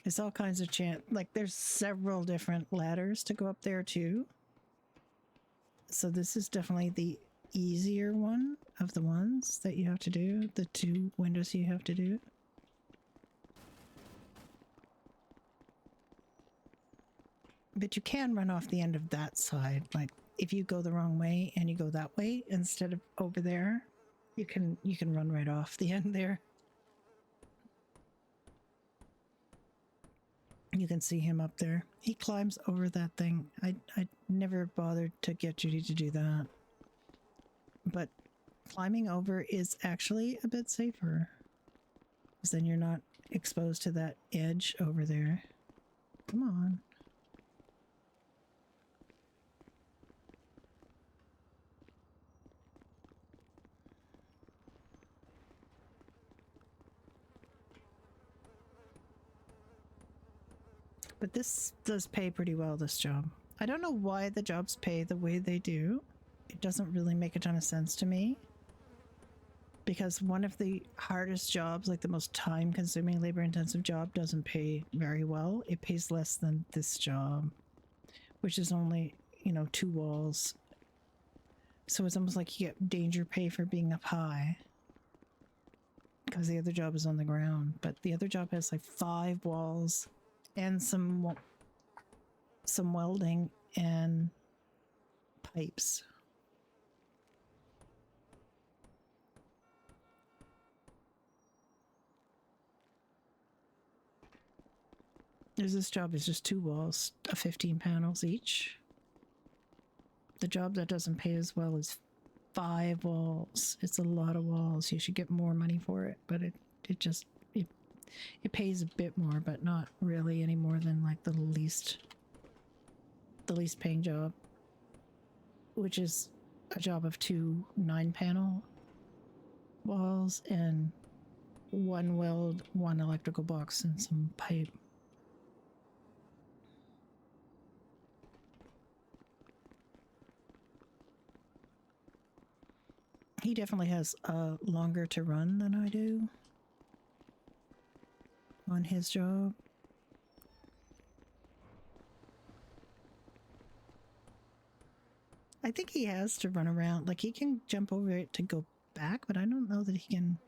C: It's all kinds of like there's several different ladders to go up there too. So this is definitely the easier one of the ones that you have to do, the 2 windows you have to do. But you can run off the end of that side. Like if you go the wrong way and you go that way instead of over there, you can run right off the end there. You can see him up there. He climbs over that thing. I never bothered to get Judy to do that. But climbing over is actually a bit safer. Because then you're not exposed to that edge over there. Come on. But this does pay pretty well, this job. I don't know why the jobs pay the way they do. It doesn't really make a ton of sense to me. Because one of the hardest jobs, like the most time-consuming, labor-intensive job, doesn't pay very well. It pays less than this job, which is only, 2 walls. So it's almost like you get danger pay for being up high. Because the other job is on the ground. But the other job has like 5 walls. And some welding and pipes. This job is just 2 walls, 15 panels each. The job that doesn't pay as well is 5 walls. It's a lot of walls. You should get more money for it, but it pays a bit more, but not really any more than like the least paying job, which is a job of 2 9-panel walls and one weld, one electrical box, and some pipe. He definitely has longer to run than I do on his job. I think he has to run around. Like, he can jump over it to go back, but I don't know that he can...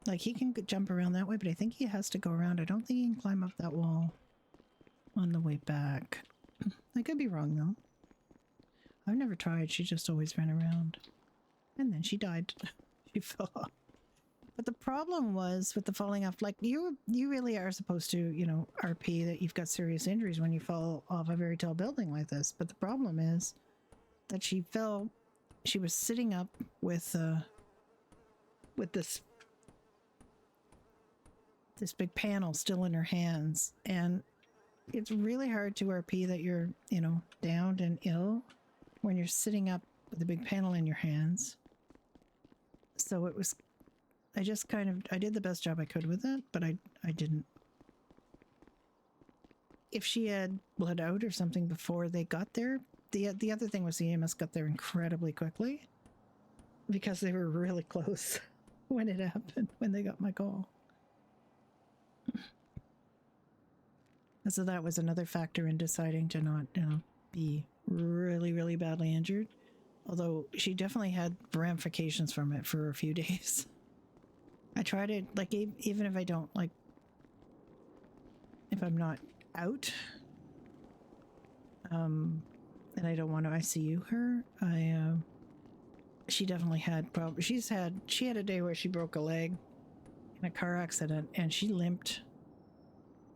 C: like, he can jump around that way, but I think he has to go around. I don't think he can climb up that wall on the way back. I could be wrong, though. I've never tried. She just always ran around. And then she died. She fell off. But the problem was with the falling off, like, you really are supposed to, you know, RP that you've got serious injuries when you fall off a very tall building like this. But the problem is that she fell... She was sitting up with this big panel still in her hands, and it's really hard to RP that you're, you know, downed and ill when you're sitting up with a big panel in your hands. So it was, I just kind of, I did the best job I could with it, but I didn't. If she had bled out or something before they got there, the other thing was the EMS got there incredibly quickly because they were really close when it happened, when they got my call. So that was another factor in deciding to not, you know, be really, really badly injured. Although she definitely had ramifications from it for a few days. I try to, like, even if I don't, like, if I'm not out, and I don't want to ICU her, she definitely had problems. She had a day where she broke a leg in a car accident, and she limped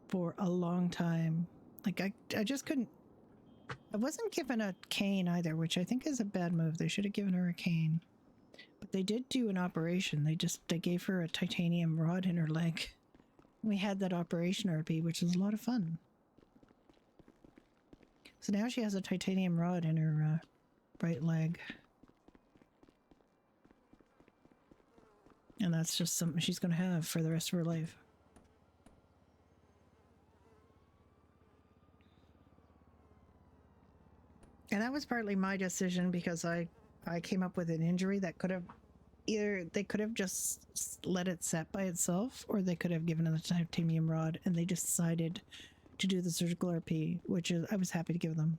C: for a long time. Like, I just couldn't. I wasn't given a cane either, which I think is a bad move. They should have given her a cane. But they did do an operation. They gave her a titanium rod in her leg. We had that operation RP, which was a lot of fun. So now she has a titanium rod in her right leg. And that's just something she's going to have for the rest of her life. And that was partly my decision because I came up with an injury that could have they could have just let it set by itself, or they could have given it a titanium rod, and they just decided to do the surgical RP, which is I was happy to give them.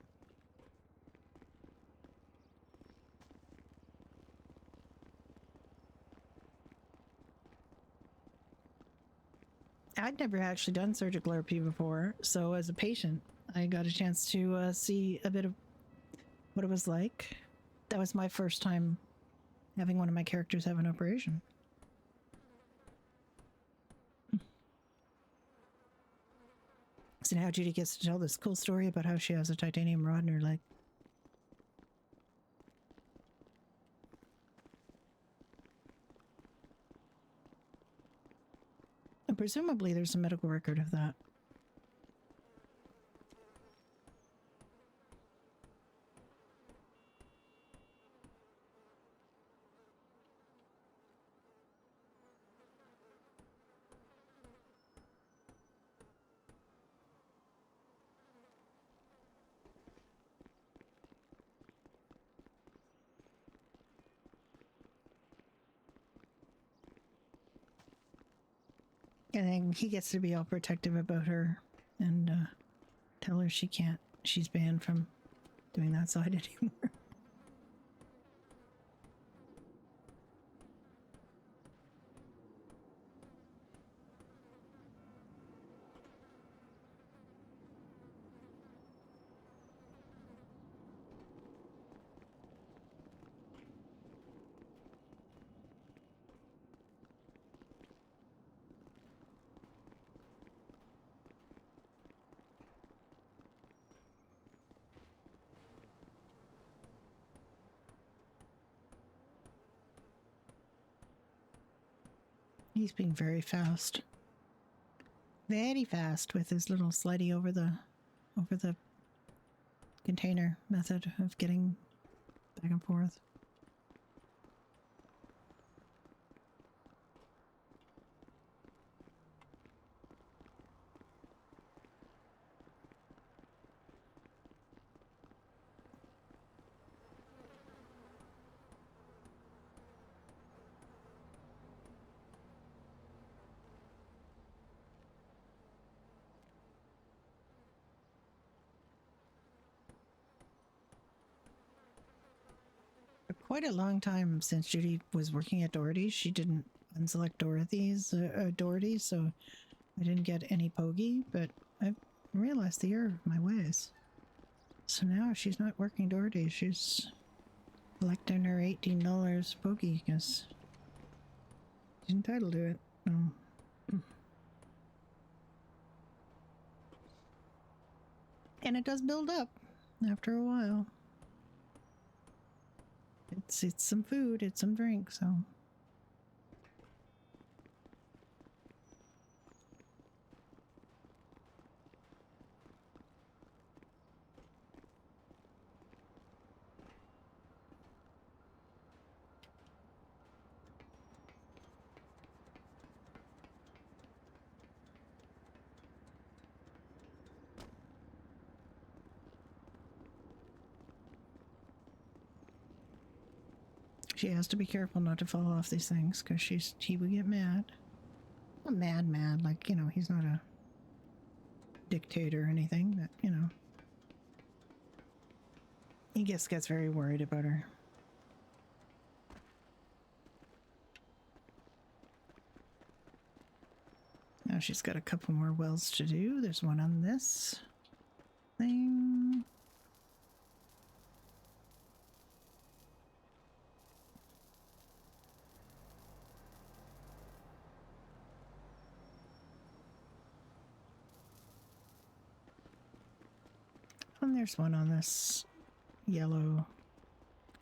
C: I'd never actually done surgical RP before, so as a patient, I got a chance to see a bit of what it was like. That was my first time having one of my characters have an operation. So now Judy gets to tell this cool story about how she has a titanium rod in her leg. And presumably there's a medical record of that. And then he gets to be all protective about her and tell her she's banned from doing that side anymore. He's being very fast. Very fast with his little slidey over the container method of getting back and forth. For quite a long time since Judy was working at Doherty's, she didn't unselect Doherty's, so I didn't get any pogey, but I realized the error of my ways. So now she's not working Doherty's, she's collecting her $18 pogey because she's entitled to it. And it does build up after a while. It's some food, it's some drink, so. She has to be careful not to fall off these things because he would get mad. Not mad, like, you know, he's not a dictator or anything, but, you know. He gets very worried about her. Now she's got a couple more wells to do. There's one on this thing. And there's one on this yellow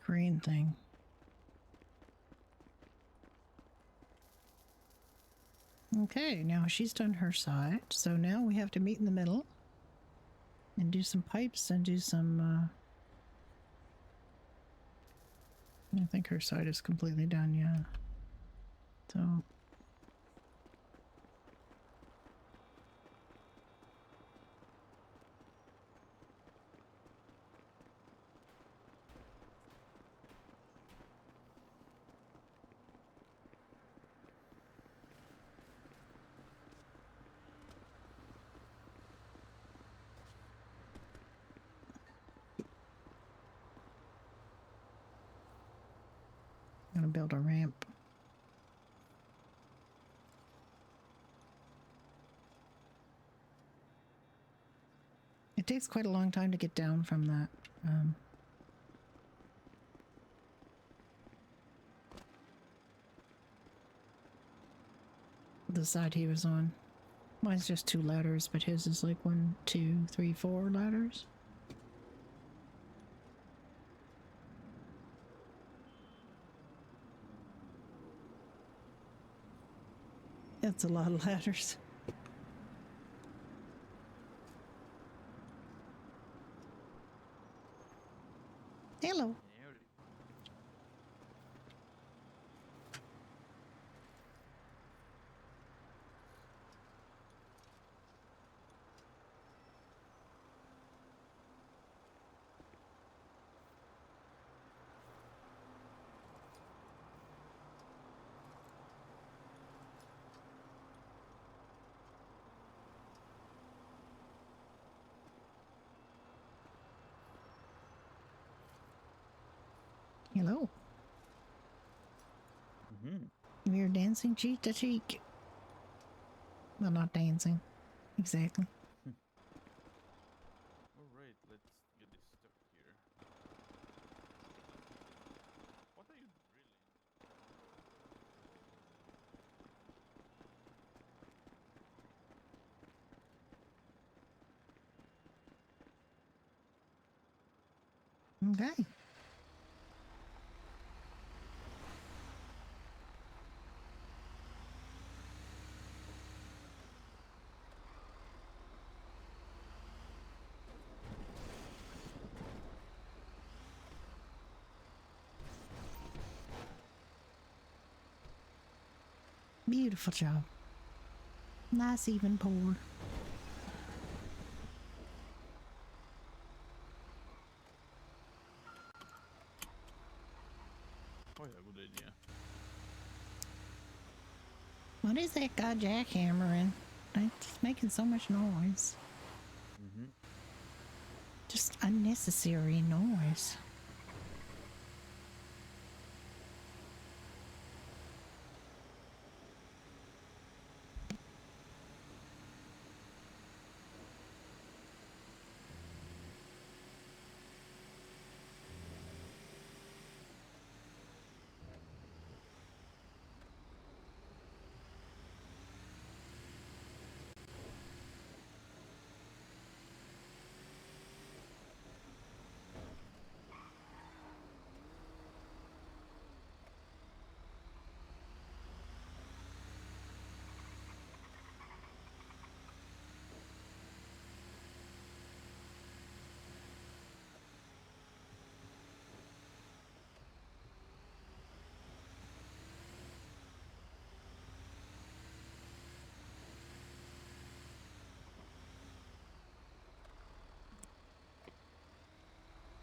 C: crane thing. Okay, now she's done her side, so now we have to meet in the middle and do some pipes and do some, I think her side is completely done, yeah. So... gonna build a ramp. It takes quite a long time to get down from that. The side he was on. Mine's just 2 ladders, but his is like 1, 2, 3, 4 ladders. That's a lot of ladders. Hello. Hello. We're dancing cheek to cheek. Well, not dancing. Exactly.
O: Alright, let's get this stuck here. What are you
C: drilling? Okay. Beautiful job. Nice even pour.
O: Oh yeah, good idea.
C: What is that guy jackhammering? It's making so much noise.
O: Mm-hmm.
C: Just unnecessary noise.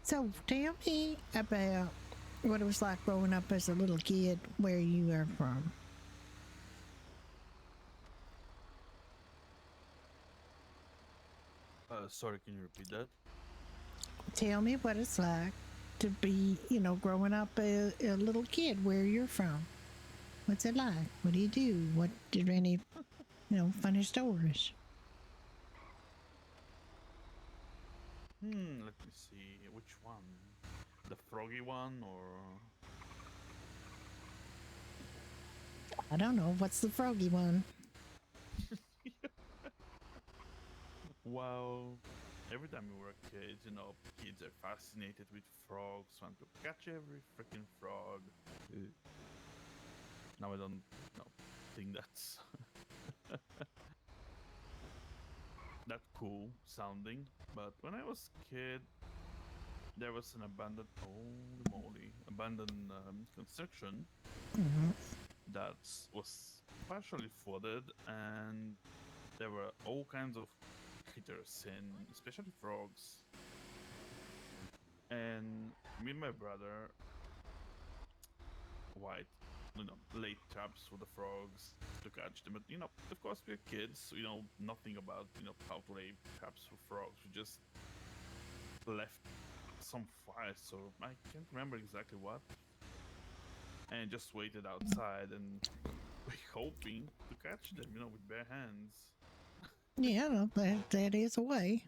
C: So tell me about what it was like growing up as a little kid where you are from.
O: Sorry, can you repeat that?
C: Tell me what it's like to be, growing up a little kid where you're from. What's it like? What do you do? What did any, funny stories?
O: Let me see. Which one? The froggy one or...
C: I don't know. What's the froggy one?
O: Well, every time we were kids, kids are fascinated with frogs, want to catch every freaking frog. Now I don't think that's that cool sounding, but when I was kid, there was an abandoned, holy moly, abandoned construction that was partially flooded, and there were all kinds of critters, and especially frogs. And me and my brother, White, laid traps for the frogs to catch them. But of course, we're kids, so nothing about how to lay traps for frogs. We just left some fires, so I can't remember exactly what, and just waited outside and hoping to catch them, with bare hands.
C: Yeah, that is a way.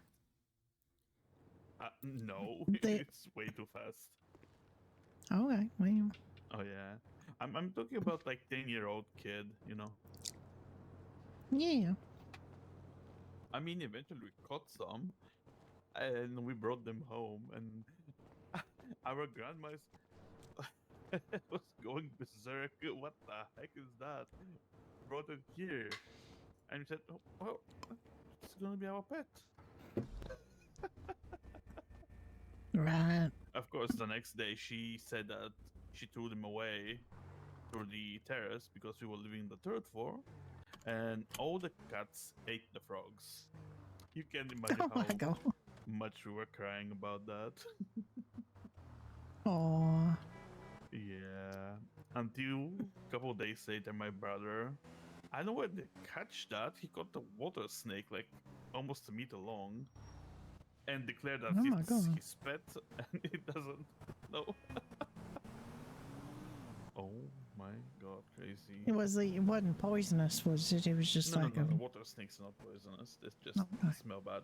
O: No, it's way too fast.
C: Okay, well.
O: Oh yeah, I'm talking about like 10-year-old kid,
C: Yeah.
O: I mean, eventually we caught some, and we brought them home, and our grandma was going berserk. What the heck is that? Brought it here, and we said, "Oh, well, it's gonna be our pet."
C: Right.
O: Of course, the next day she said that she threw them away through the terrace because we were living in the third floor, and all the cats ate the frogs. You can't imagine how much we were crying about that.
C: Aww.
O: Yeah. Until a couple of days later, my brother, I don't know where they catch that. He caught the water snake like almost a meter long, and declared that it's his pet, and it doesn't. No. Oh my god, crazy!
C: It wasn't poisonous, was it? It was just
O: no, water snakes are not poisonous. They just smell bad.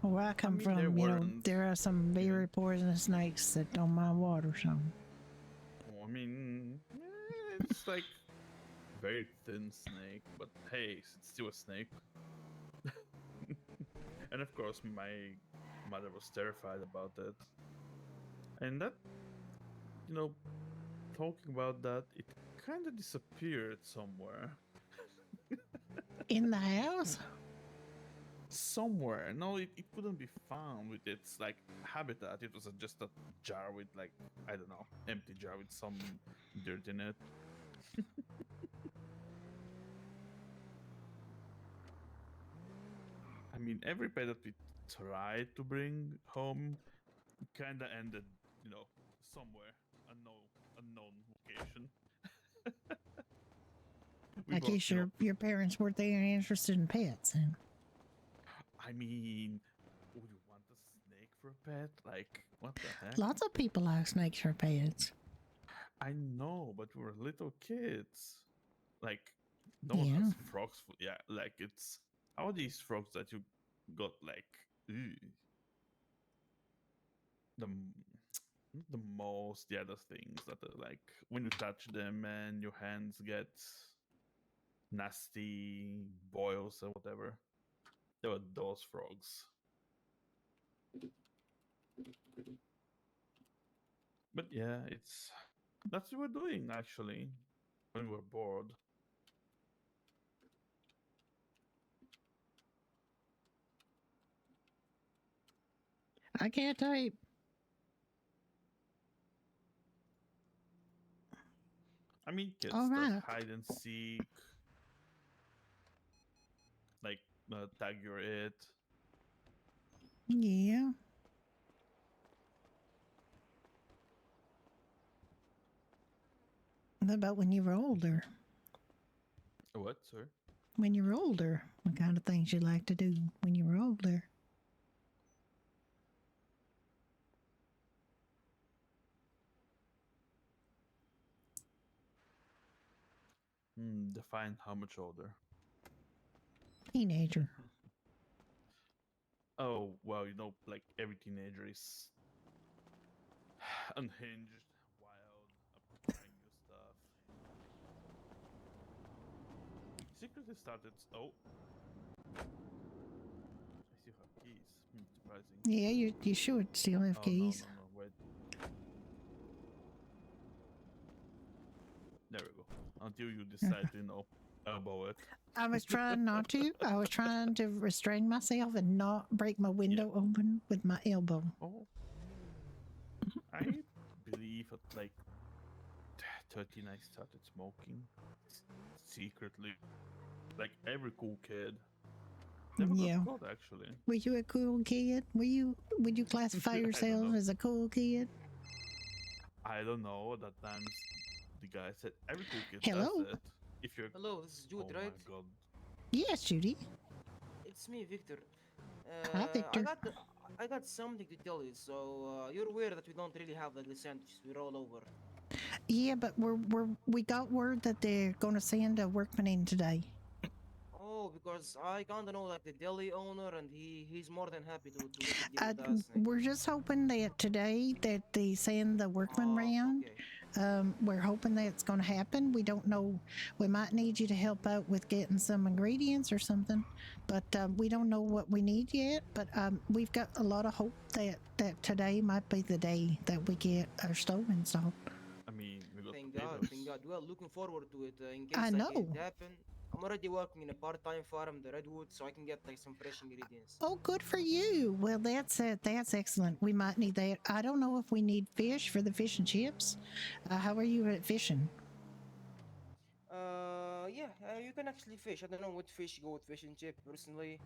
C: Where I come from, there are some very poisonous snakes that don't mind water, so.
O: Well, I mean, it's like very thin snake, but hey, it's still a snake. And of course, my mother was terrified about it. And that, talking about that, it kind of disappeared somewhere.
C: In the house?
O: somewhere. No, it couldn't be found with its like habitat. It was just a jar with like, I don't know, empty jar with some dirt in it. I mean, every pet that we tried to bring home kind of ended, somewhere unknown location.
C: I guess your parents weren't there interested in pets. And
O: I mean, would you want a snake for a pet? Like, what the heck?
C: lots of people like snakes for pets.
O: I know, but we're little kids. Like, no one has frogs. Yeah, like it's how are these frogs that you got like the most the other things that are like when you touch them and your hands get nasty boils or whatever. There were those frogs. But yeah, that's what we're doing actually when we're bored.
C: I can't type.
O: I mean, kids
C: All
O: that
C: right.
O: hide and seek, like tag your it.
C: Yeah. What about when you were older?
O: What, sir?
C: When you were older, what kind of things you like to do when you were older?
O: Define how much older.
C: Teenager.
O: Oh, well, like every teenager is unhinged, wild, up to trying new stuff. Secretly started. Oh, I still have keys. Surprising.
C: Yeah, you should still have keys.
O: No, wait. There we go. Until you decide to, elbow it.
C: I was trying not to. I was trying to restrain myself and not break my window open with my elbow.
O: Oh. I believe at like 13 I started smoking secretly. Like every cool kid. Never got caught, actually.
C: Were you a cool kid? Would you classify yourself as a cool kid?
O: I don't know. At that time, the guy said every cool kid
C: Hello?
O: does it. If you're
K: Hello, this is Judy,
O: oh
K: right?
O: my god.
C: Yes, Judy.
K: It's me, Victor.
C: Hi, Victor.
K: I got something to tell you. So you're aware that we don't really have like the sandwiches. We're all over.
C: Yeah, but we got word that they're going to send a workman in today.
K: Oh, because I kind of know like the deli owner, and he's more than happy to deal with us.
C: We're just hoping that today that they send the workman round.
K: Okay.
C: We're hoping that's going to happen. We don't know. We might need you to help out with getting some ingredients or something, but we don't know what we need yet. But we've got a lot of hope that today might be the day that we get our stove installed.
O: I mean, we got
K: Thank
O: potatoes.
K: God. Well, looking forward to it. In case
C: I know.
K: it happen. I'm already working in a part-time farm, the Redwood, so I can get like some fresh ingredients.
C: Oh, good for you. Well, that's excellent. We might need that. I don't know if we need fish for the fish and chips. How are you at fishing?
K: Yeah, you can actually fish. I don't know what fish go with fish and chip personally.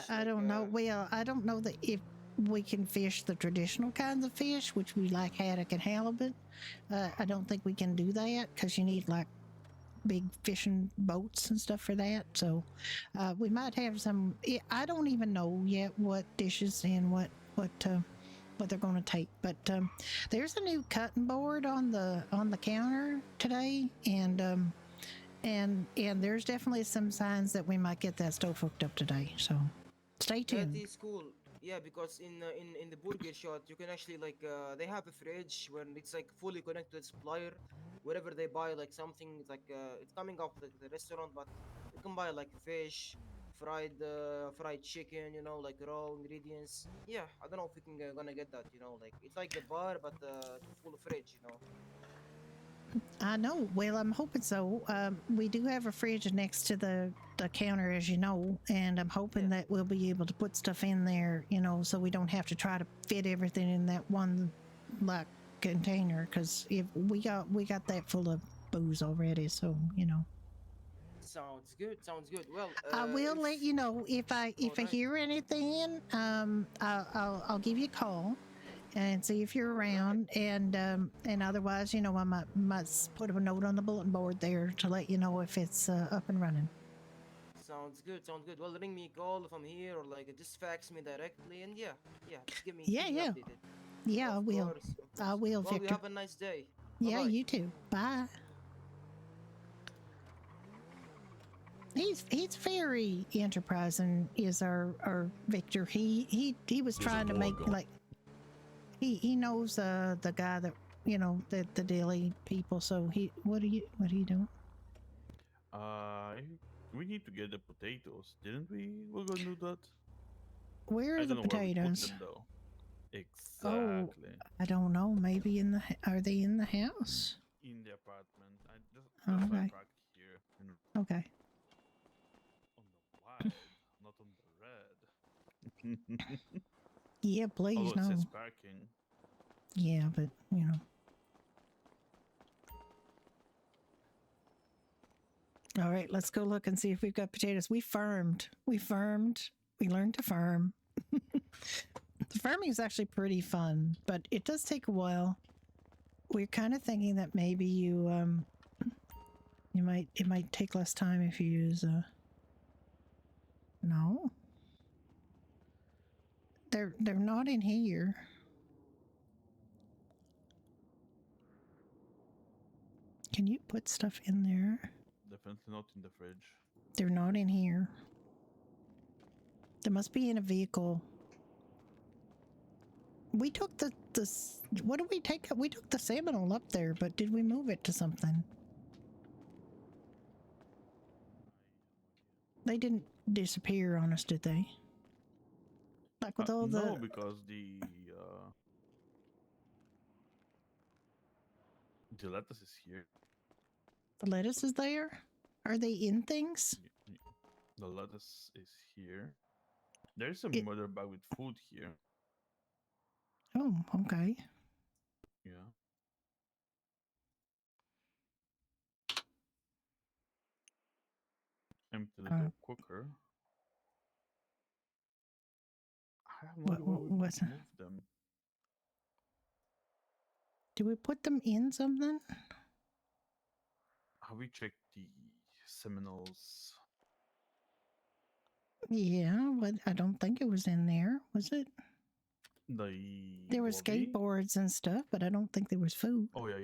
C: I don't know. Well, I don't know that if we can fish the traditional kinds of fish, which we like haddock and halibut. I don't think we can do that because you need like big fishing boats and stuff for that. So we might have some. I don't even know yet what dishes and what they're going to take. But there's a new cutting board on the counter today, and there's definitely some signs that we might get that stove hooked up today. So stay tuned.
K: That is cool. Yeah, because in the burger shot you can actually like they have a fridge where it's like fully connected to the supplier. Wherever they buy like something, it's like it's coming up like the restaurant, but you can buy like fish, fried chicken, like raw ingredients. Yeah, I don't know if we can gonna get that, like it's like the bar but full fridge.
C: I know. Well, I'm hoping so. We do have a fridge next to the counter, as you know, and I'm hoping that we'll be able to put stuff in there, you know, so we don't have to try to fit everything in that one like container. Because if we got that full of booze already, so you know.
K: Sounds good. Sounds good. Well,
C: I will let you know if I
K: Alright.
C: hear anything. I'll give you a call and see if you're around, and otherwise, you know, I might put a note on the bulletin board there to let you know if it's up and running.
K: Sounds good. Sounds good. Well, ring me a call if I'm here, or like just fax me directly, and yeah, just give me
C: Yeah,
K: keep me
C: yeah.
K: updated.
C: Yeah, I
K: Of
C: will.
K: course, of
C: I
K: course.
C: will,
K: Well, you
C: Victor.
K: have a nice day.
C: Yeah,
K: Bye-bye.
C: you too. Bye. He's very enterprising. Is our Victor? He was trying to make like he knows the guy that, you know, the daily people. So what are you doing?
O: We need to get the potatoes, didn't we? We're gonna do that.
C: Where
O: I
C: are the
O: don't know where we put
C: potatoes?
O: them though.
C: Oh,
O: Exactly.
C: I don't know. Maybe are they in the house?
O: In the apartment. I just
C: Okay.
O: back here.
C: Okay.
O: On the white, not on the red.
C: Yeah, please
O: Although it
C: no.
O: says parking.
C: Yeah, but you know. All right, let's go look and see if we've got potatoes. We farmed. We learned to farm. The farming is actually pretty fun, but it does take a while. We're kind of thinking that maybe it might take less time if you use no. They're not in here. Can you put stuff in there?
O: Definitely not in the fridge.
C: They're not in here. They must be in a vehicle. We took what did we take? We took the Seminole up there, but did we move it to something? They didn't disappear on us, did they? Like with all
O: no,
C: the...
O: because the lettuce is here.
C: The lettuce is there? Are they in things?
O: The lettuce is here. There's a mother bag with food here.
C: Oh, okay.
O: Yeah. Empty little cooker. I have no idea where we moved them.
C: Do we put them in something?
O: Have we checked the Seminoles?
C: Yeah, but I don't think it was in there, was it? There were
O: Bobby?
C: skateboards and stuff, but I don't think there was food.
O: Oh, yeah.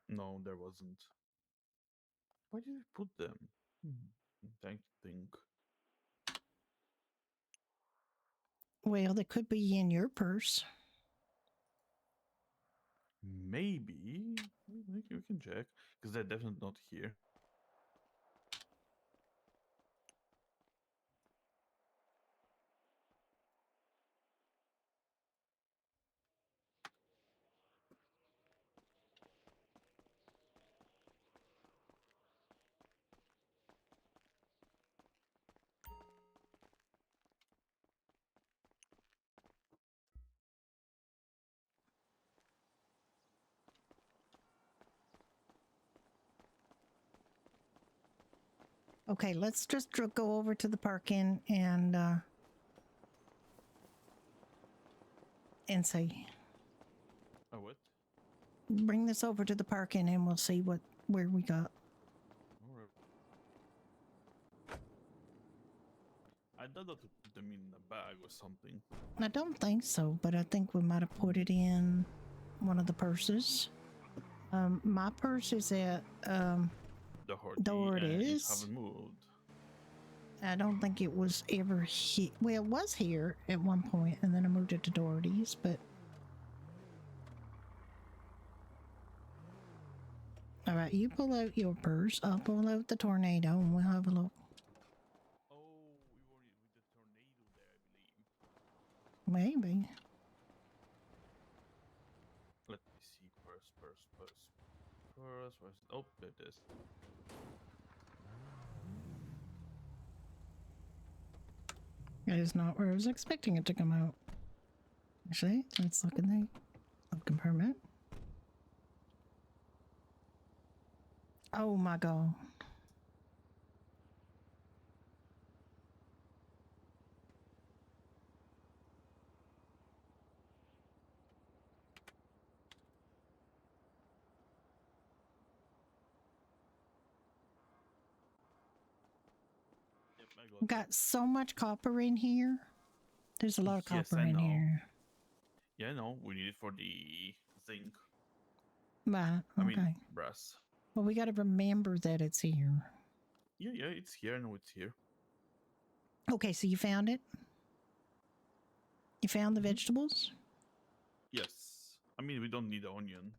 O: No, there wasn't. Where did we put them? Think.
C: Well, they could be in your purse.
O: Maybe. We can check. Because they're definitely not here.
C: Okay, let's just go over to the parking and see.
O: Oh, what?
C: Bring this over to the parking and we'll see where we got.
O: Alright. I thought to put them in a bag or something.
C: I don't think so, but I think we might have put it in one of the purses. My purse is at
O: The
C: Doherty's.
O: Haven't moved.
C: I don't think it was ever here. Well, it was here at one point, and then I moved it to Doherty's, but... All right, you pull out your purse. I'll pull out the tornado, and we'll have a look.
O: Oh, we were with the tornado there, I believe.
C: Maybe.
O: Let me see. Purse. First, where's it? Oh, there it is.
C: That is not where I was expecting it to come out. Actually, let's look in the compartment. Oh my god.
O: Yep, I got
C: Got so much copper in here. There's a lot of
O: Yes,
C: copper
O: I
C: in
O: know.
C: here.
O: Yeah, I know. We need it for the zinc.
C: Right,
O: I
C: okay.
O: mean, brass.
C: Well, we gotta remember that it's here.
O: Yeah, it's here. I know it's here.
C: Okay, so you found it? You found the vegetables?
O: Yes. I mean, we don't need the onion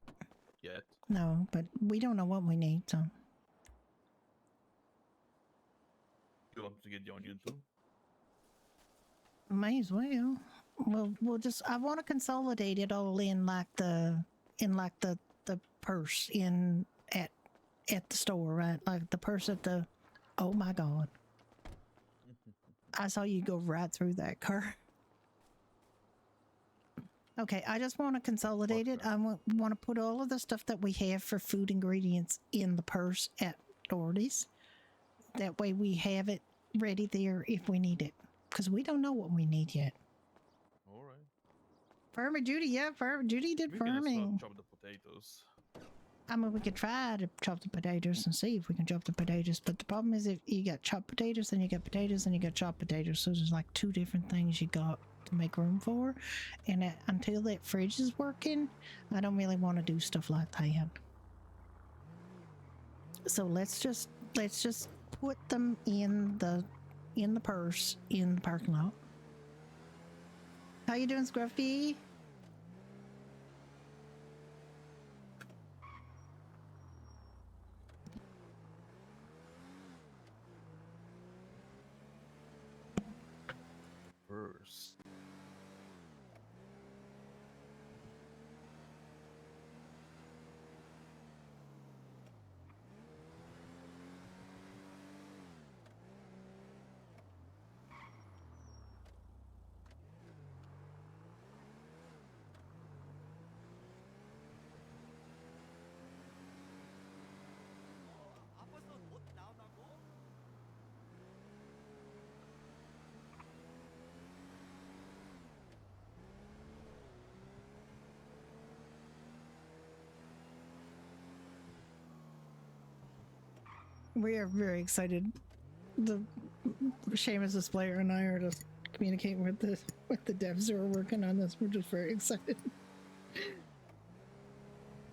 O: yet.
C: No, but we don't know what we need, so.
O: You want to get the onion too?
C: May as well. We'll just. I want to consolidate it all in like the purse at the store, right? Like the purse at the. Oh my god! I saw you go right through that car. Okay, I just want to consolidate it. I want to put all of the stuff that we have for food ingredients in the purse at Doherty's. That way we have it ready there if we need it. Because we don't know what we need yet.
O: All right.
C: Farmer Judy, yeah, Farmer Judy did
O: We can as well
C: farming.
O: chop the potatoes.
C: I mean, we could try to chop the potatoes and see if we can chop the potatoes. But the problem is if you got chopped potatoes, then you got potatoes, and you got chopped potatoes. So there's like two different things you got to make room for. And until that fridge is working, I don't really want to do stuff like that. So let's just put them in the purse in the parking lot. How you doing, Scruffy?
O: First.
C: We are very excited. The Seamus' player and I are just communicating with the devs who are working on this. We're just very excited.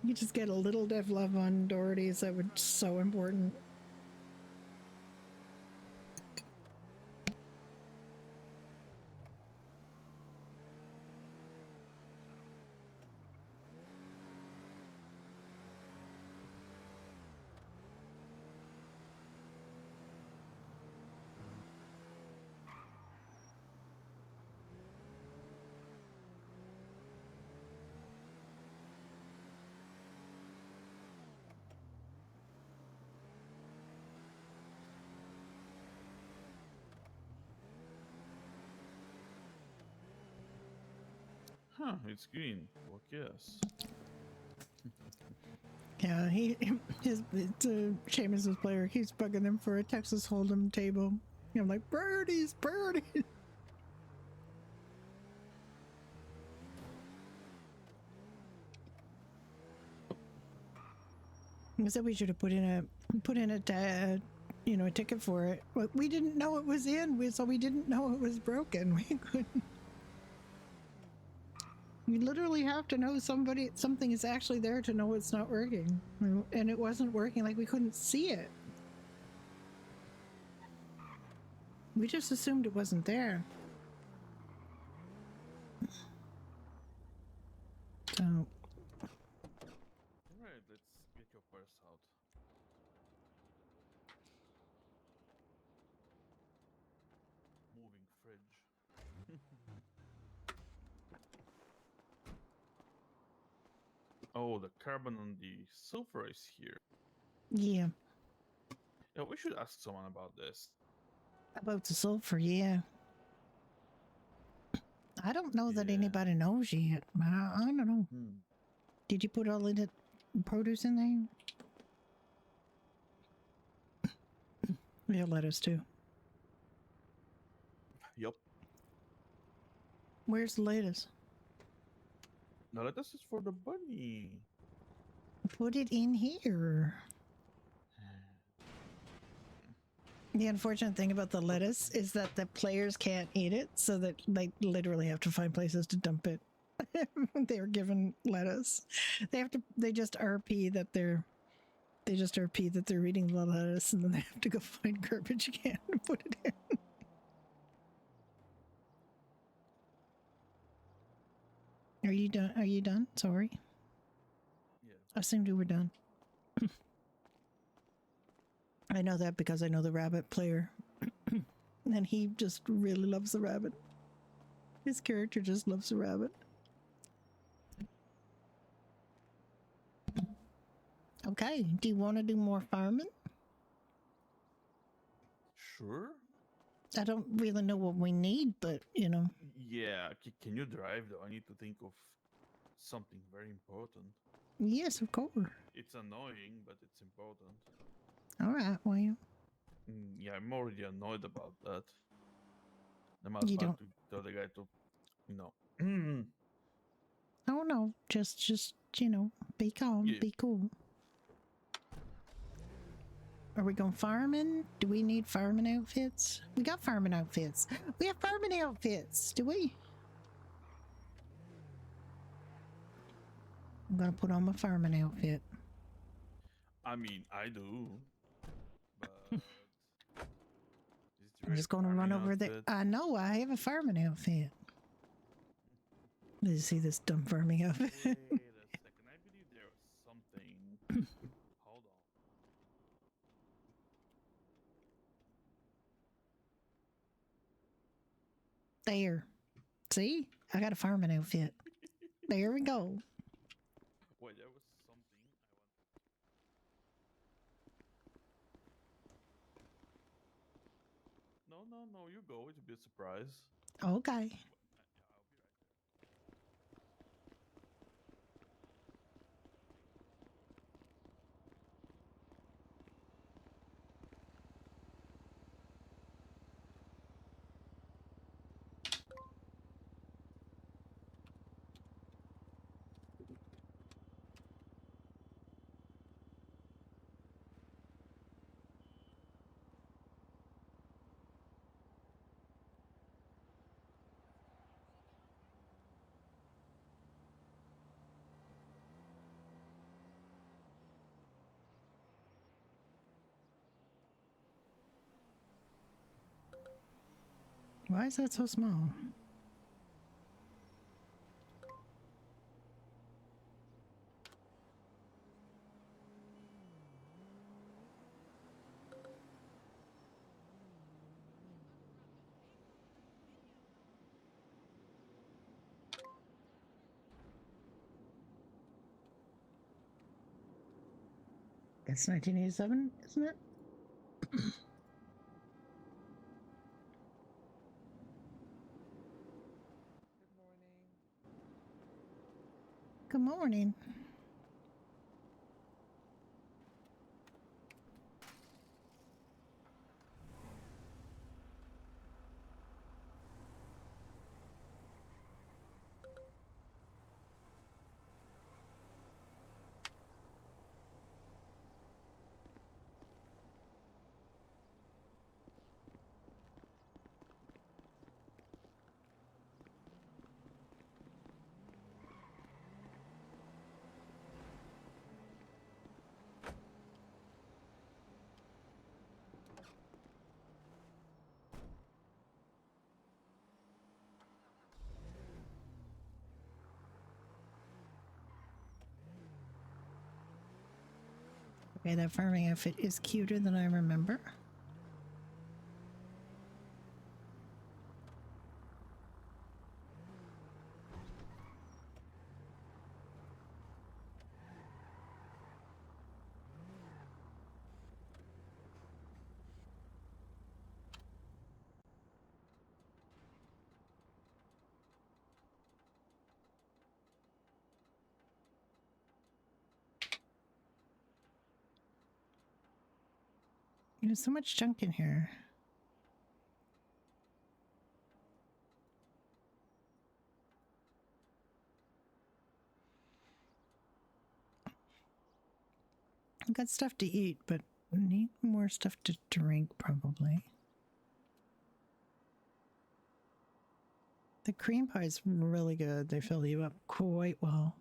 C: You just get a little dev love on Doherty's. That was so important.
O: Huh, it's green. Fuck yes.
C: Yeah, Seamus' player keeps bugging him for a Texas Hold'em table. I'm like, birdies. I said we should have put in a ticket for it. But we didn't know it was in, so we didn't know it was broken. We couldn't. You literally have to know something is actually there to know it's not working. And it wasn't working, like we couldn't see it. We just assumed it wasn't there. So.
O: Alright, let's get your purse out. Moving fridge. Oh, the carbon and the sulfur is here.
C: Yeah.
O: Yeah, we should ask someone about this.
C: About the sulfur, yeah. I don't know that
O: Yeah.
C: anybody knows yet. I don't know. Did you put all of the produce in there? Yeah, lettuce too.
O: Yup.
C: Where's the lettuce?
O: The lettuce is for the bunny.
C: Put it in here. The unfortunate thing about the lettuce is that the players can't eat it, so that they literally have to find places to dump it. They're given lettuce. They just RP that they're eating the lettuce, and then they have to go find garbage can to put it in. Are you done? Are you done? Sorry.
O: Yeah.
C: I assumed you were done. I know that because I know the rabbit player. And he just really loves the rabbit. His character just loves the rabbit. Okay, do you want to do more farming?
O: Sure.
C: I don't really know what we need, but, you know.
O: Yeah, can you drive though? I need to think of something very important.
C: Yes, of course.
O: It's annoying, but it's important.
C: All right, well.
O: Yeah, I'm already annoyed about that. I'm about
C: You
O: to
C: don't-
O: tell the guy to, you know.
C: Oh, no, just, you know, be calm,
O: Yeah.
C: be cool. Are we going farming? Do we need farming outfits? We got farming outfits. We have farming outfits, do we? I'm gonna put on my farming outfit.
O: I mean, I do. But
C: I'm just gonna run over there. I know, I have a farming outfit. Did you see this dumb farming outfit?
O: Wait a second. I believe there was something. Hold on.
C: There. See? I got a farming outfit. There we go.
O: Wait, there was something I want. No, you go. It'll be a surprise.
C: Okay. Why is that so small? That's 1987, isn't it? Good morning. Okay, that farming outfit is cuter than I remember. There's so much junk in here. I got stuff to eat, but need more stuff to drink, probably. The cream pie is really good. They fill you up quite well.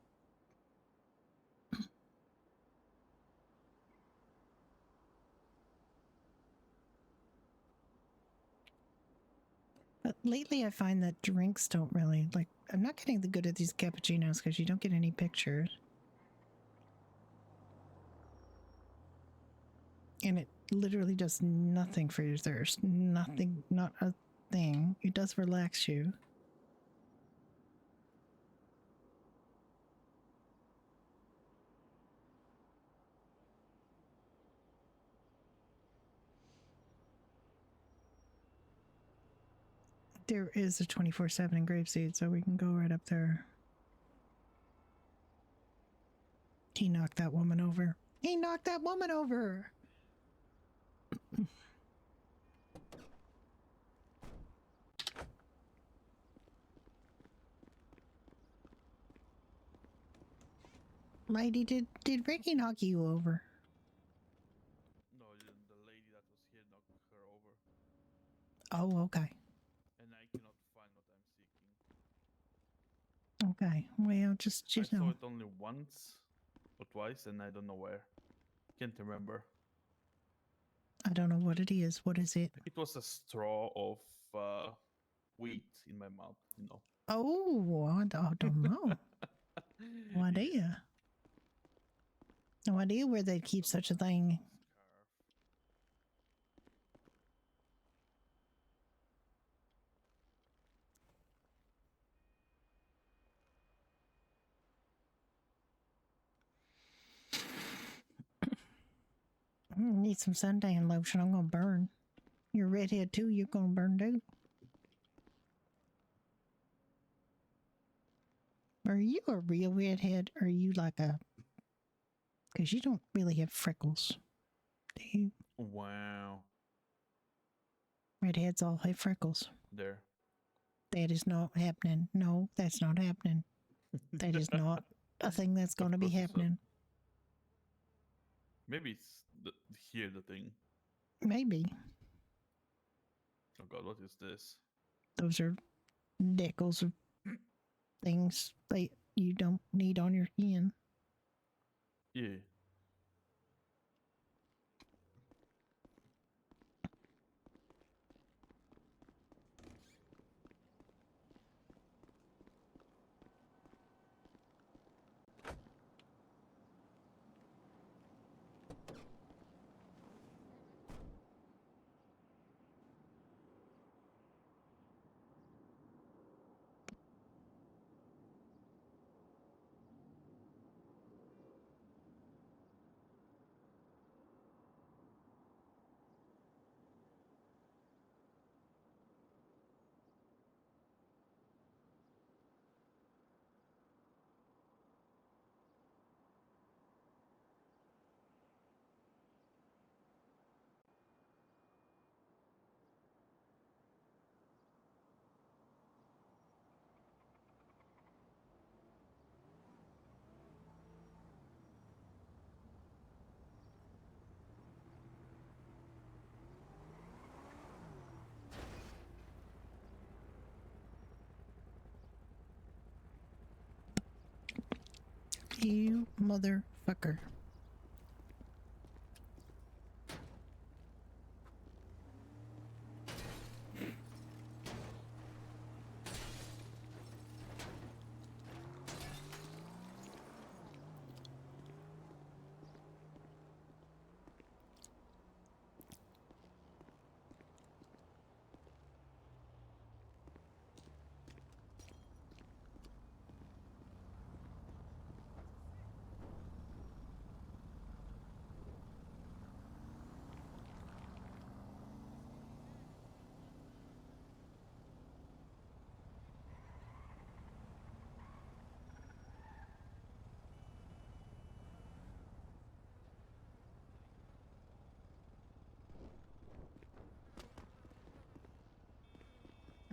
C: But lately I find that drinks don't really, like, I'm not getting the good at these cappuccinos because you don't get any pictures. And it literally does nothing for your thirst. Nothing, not a thing. It does relax you. There is a 24/7 in Grapeseed, so we can go right up there. He knocked that woman over. He knocked that woman over! Lady, did Ricky knock you over?
O: No, the lady that was here knocked her over.
C: Oh, okay.
O: And I cannot find what I'm seeking.
C: Okay. Well, just
O: I saw
C: know.
O: it only once or twice, and I don't know where. Can't remember.
C: I don't know what it is. What is it?
O: It was a straw of wheat in my mouth, you know.
C: Oh, I don't know. No idea. No idea where they'd keep such a thing. Need some suntan lotion. I'm gonna burn. You're a redhead too. You're gonna burn too. Are you a real redhead? Or are you like a... Because you don't really have freckles. Do you?
O: Wow.
C: Redheads all have freckles.
O: There.
C: That is not happening. No, that's not happening. That is not a thing that's going to be happening.
O: Maybe it's here the thing.
C: Maybe.
O: Oh god, what is this?
C: Those are decals of things that you don't need on your skin.
O: Yeah.
C: You motherfucker.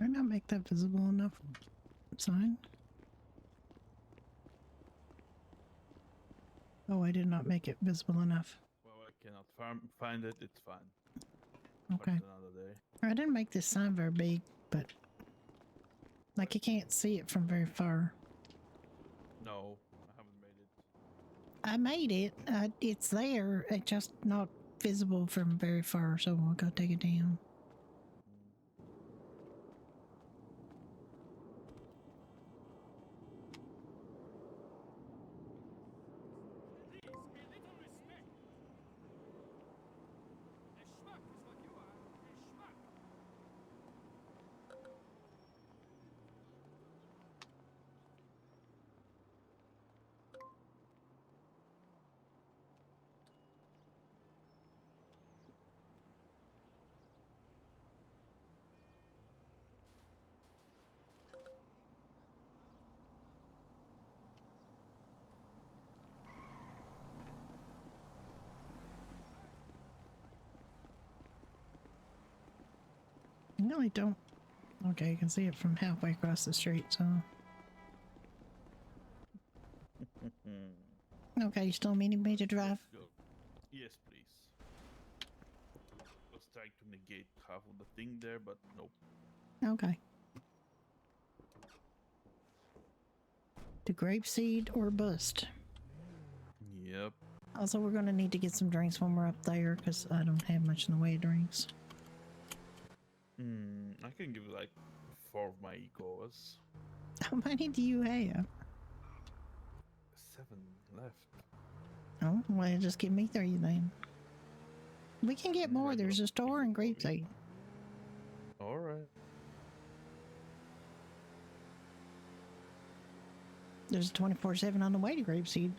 C: I not make that visible enough sign? Oh, I did not make it visible enough.
O: Well, I cannot find it. It's fine.
C: Okay.
O: Find it another day.
C: I didn't make this sign very big, but like you can't see it from very far.
O: No, I haven't made it.
C: I made it. It's there. It's just not visible from very far, so I'll go take it down. No, I don't. Okay, you can see it from halfway across the street, so. Okay, you still meaning me to drive?
O: Go. Yes, please. Was trying to negate half of the thing there, but nope.
C: Okay. The grapeseed or bust?
O: Yep.
C: Also, we're gonna need to get some drinks when we're up there, because I don't have much in the way of drinks.
O: I can give you like 4 of my ecos.
C: How many do you have?
O: 7 left.
C: Oh, well, just give me 3 then. We can get more. There's a store in Grapeseed.
O: Alright.
C: There's a 24/7 on the way to Grapeseed.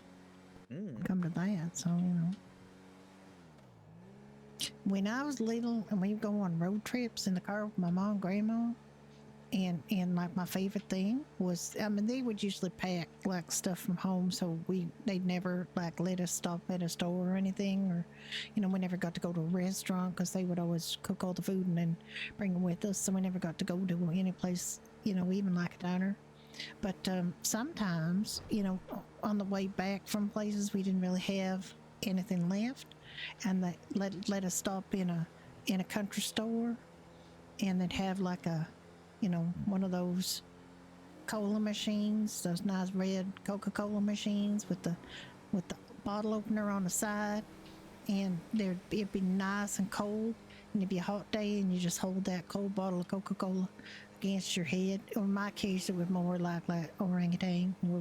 C: Come to that, so, you know. When I was little and we'd go on road trips in the car with my mom and grandma, and like my favorite thing was, I mean, they would usually pack like stuff from home, so they'd never like let us stop at a store or anything, or, you know, we never got to go to a restaurant because they would always cook all the food and then bring them with us, so we never got to go to any place, you know, even like a diner. But sometimes, you know, on the way back from places we didn't really have anything left, and they let us stop in a country store, and they'd have like a, you know, one of those cola machines, those nice red Coca-Cola machines with the bottle opener on the side, and it'd be nice and cold, and it'd be a hot day, and you just hold that cold bottle of Coca-Cola against your head. Or in my case, it was more like orangutan or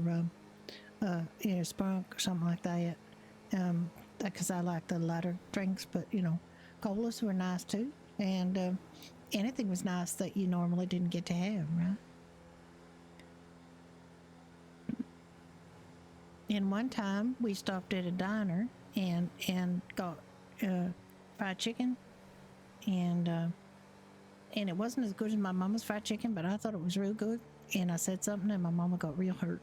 C: you know, spunk or something like that. Because I like the lighter drinks, but you know, colas were nice too, and anything was nice that you normally didn't get to have, right? And one time we stopped at a diner and got fried chicken, and it wasn't as good as my mama's fried chicken, but I thought it was real good. And I said something, and my mama got real hurt.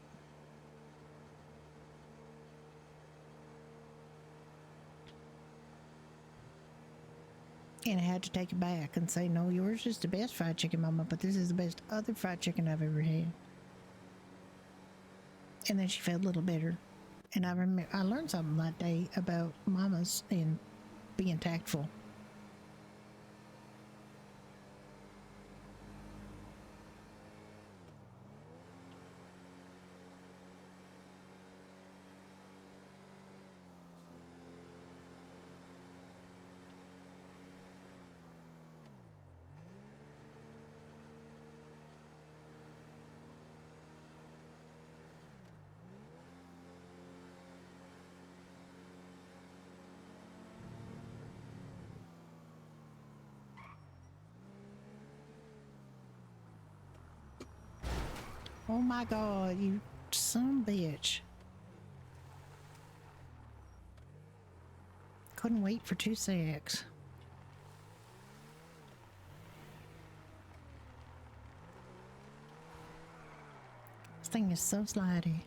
C: And I had to take it back and say, no, yours is the best fried chicken, Mama, but this is the best other fried chicken I've ever had. And then she felt a little better. And I remember I learned something that day about mamas and being tactful. Oh my God, you son of a bitch. Couldn't wait for 2 secs. This thing is so slidey.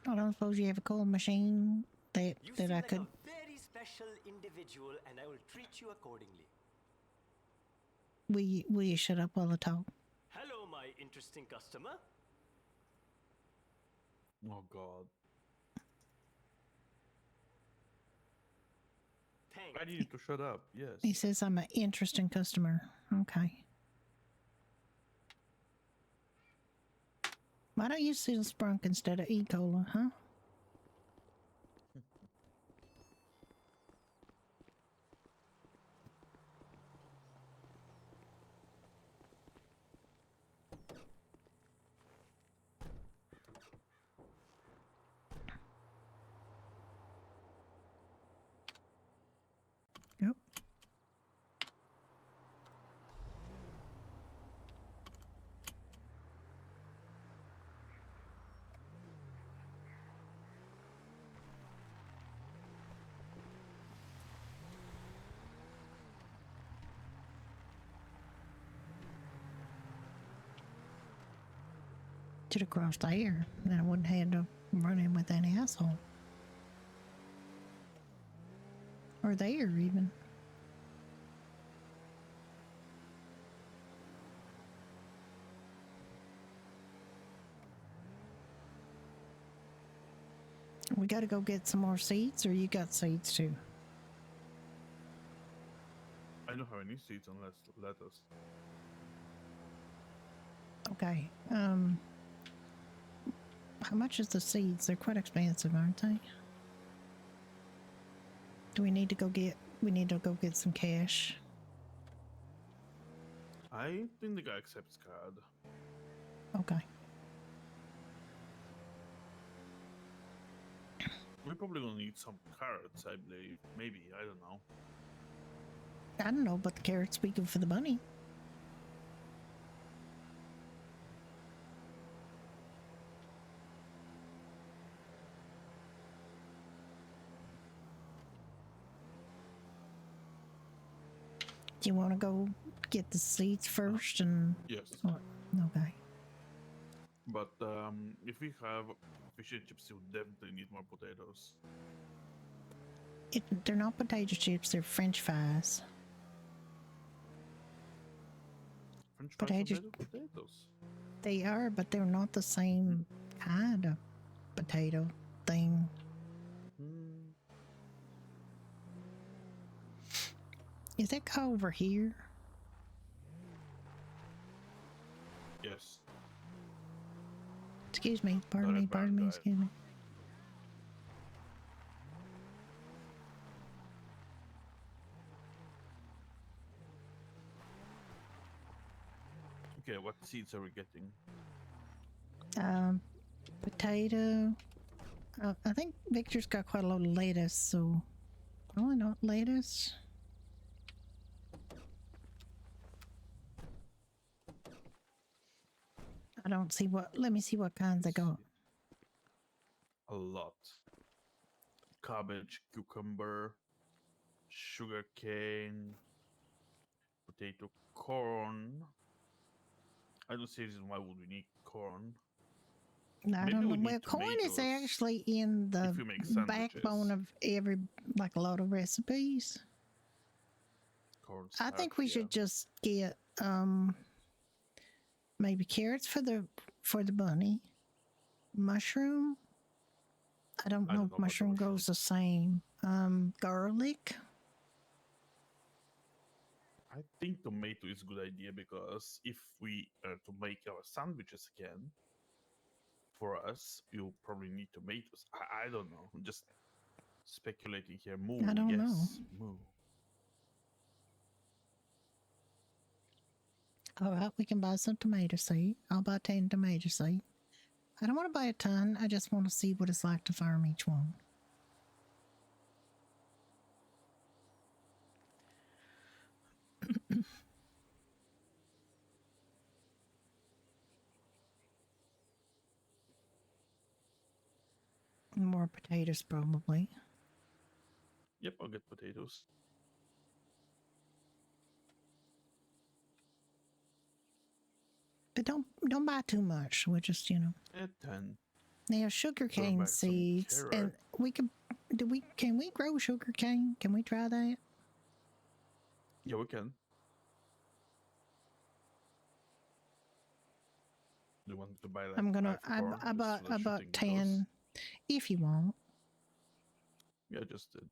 C: I don't suppose you have a cool machine that
Q: You
C: that
Q: seem
C: I
Q: like
C: could.
Q: a very special individual, and I will treat you accordingly.
C: Will you shut up while I talk?
Q: Hello, my interesting customer.
O: Oh God.
Q: Thanks.
O: I need you to shut up. Yes.
C: He says I'm an interesting customer. Okay. Why don't you sell Sprunk instead of E-Cola, huh? Yep. Should have crossed there. Then I wouldn't have had to run in with any asshole. Or there, even. We got to go get some more seeds, or you got seeds too?
O: I don't have any seeds unless lettuce.
C: Okay. How much is the seeds? They're quite expensive, aren't they? Do we need to go get? We need to go get some cash.
O: I think the guy accepts card.
C: Okay.
O: We're probably gonna need some carrots, I believe. Maybe, I don't know.
C: I don't know, but the carrots be good for the bunny. Do you want to go get the seeds first and?
O: Yes.
C: Oh, okay.
O: But if we have fish and chips, we definitely need more potatoes.
C: They're not potato chips. They're French fries.
O: French fries
C: Potatoes.
O: are better potatoes.
C: They are, but they're not the same kind of potato thing. Is that guy over here?
O: Yes.
C: Excuse me. Pardon
O: Not a
C: me.
O: bad
C: Pardon me.
O: guy.
C: Excuse me.
O: Okay, what seeds are we getting?
C: Potato. I think Victor's got quite a lot of lettuce, so probably not lettuce. I don't see what. Let me see what kinds I got.
O: A lot. Cabbage, cucumber, sugar cane, potato, corn. I don't see a reason why would we need corn.
C: I don't know. Well, corn is actually in the
O: if we make sandwiches.
C: backbone of every, like a lot of recipes.
O: Corn
C: I think we should just get maybe carrots for the bunny. Mushroom. I don't know if mushroom grows the same. Garlic.
O: I think tomato is a good idea because if we are to make our sandwiches again, for us, you'll probably need tomatoes. I don't know. I'm just speculating here. Moo,
C: I don't know.
O: Moo.
C: All right, we can buy some tomato seed. I'll buy 10 tomato seed. I don't want to buy a ton. I just want to see what it's like to farm each one. More potatoes, probably.
O: Yep, I'll get potatoes.
C: But don't buy too much. We're just,
O: At 10.
C: Now, sugarcane
O: back some
C: seeds, and
O: carrot.
C: we can can we grow sugarcane? Can we try that?
O: Yeah, we can. Do you want to buy like
C: I'm gonna.
O: 5 corn
C: I
O: just
C: bought
O: for the shooting those?
C: 10, if you want.
O: Yeah, just did.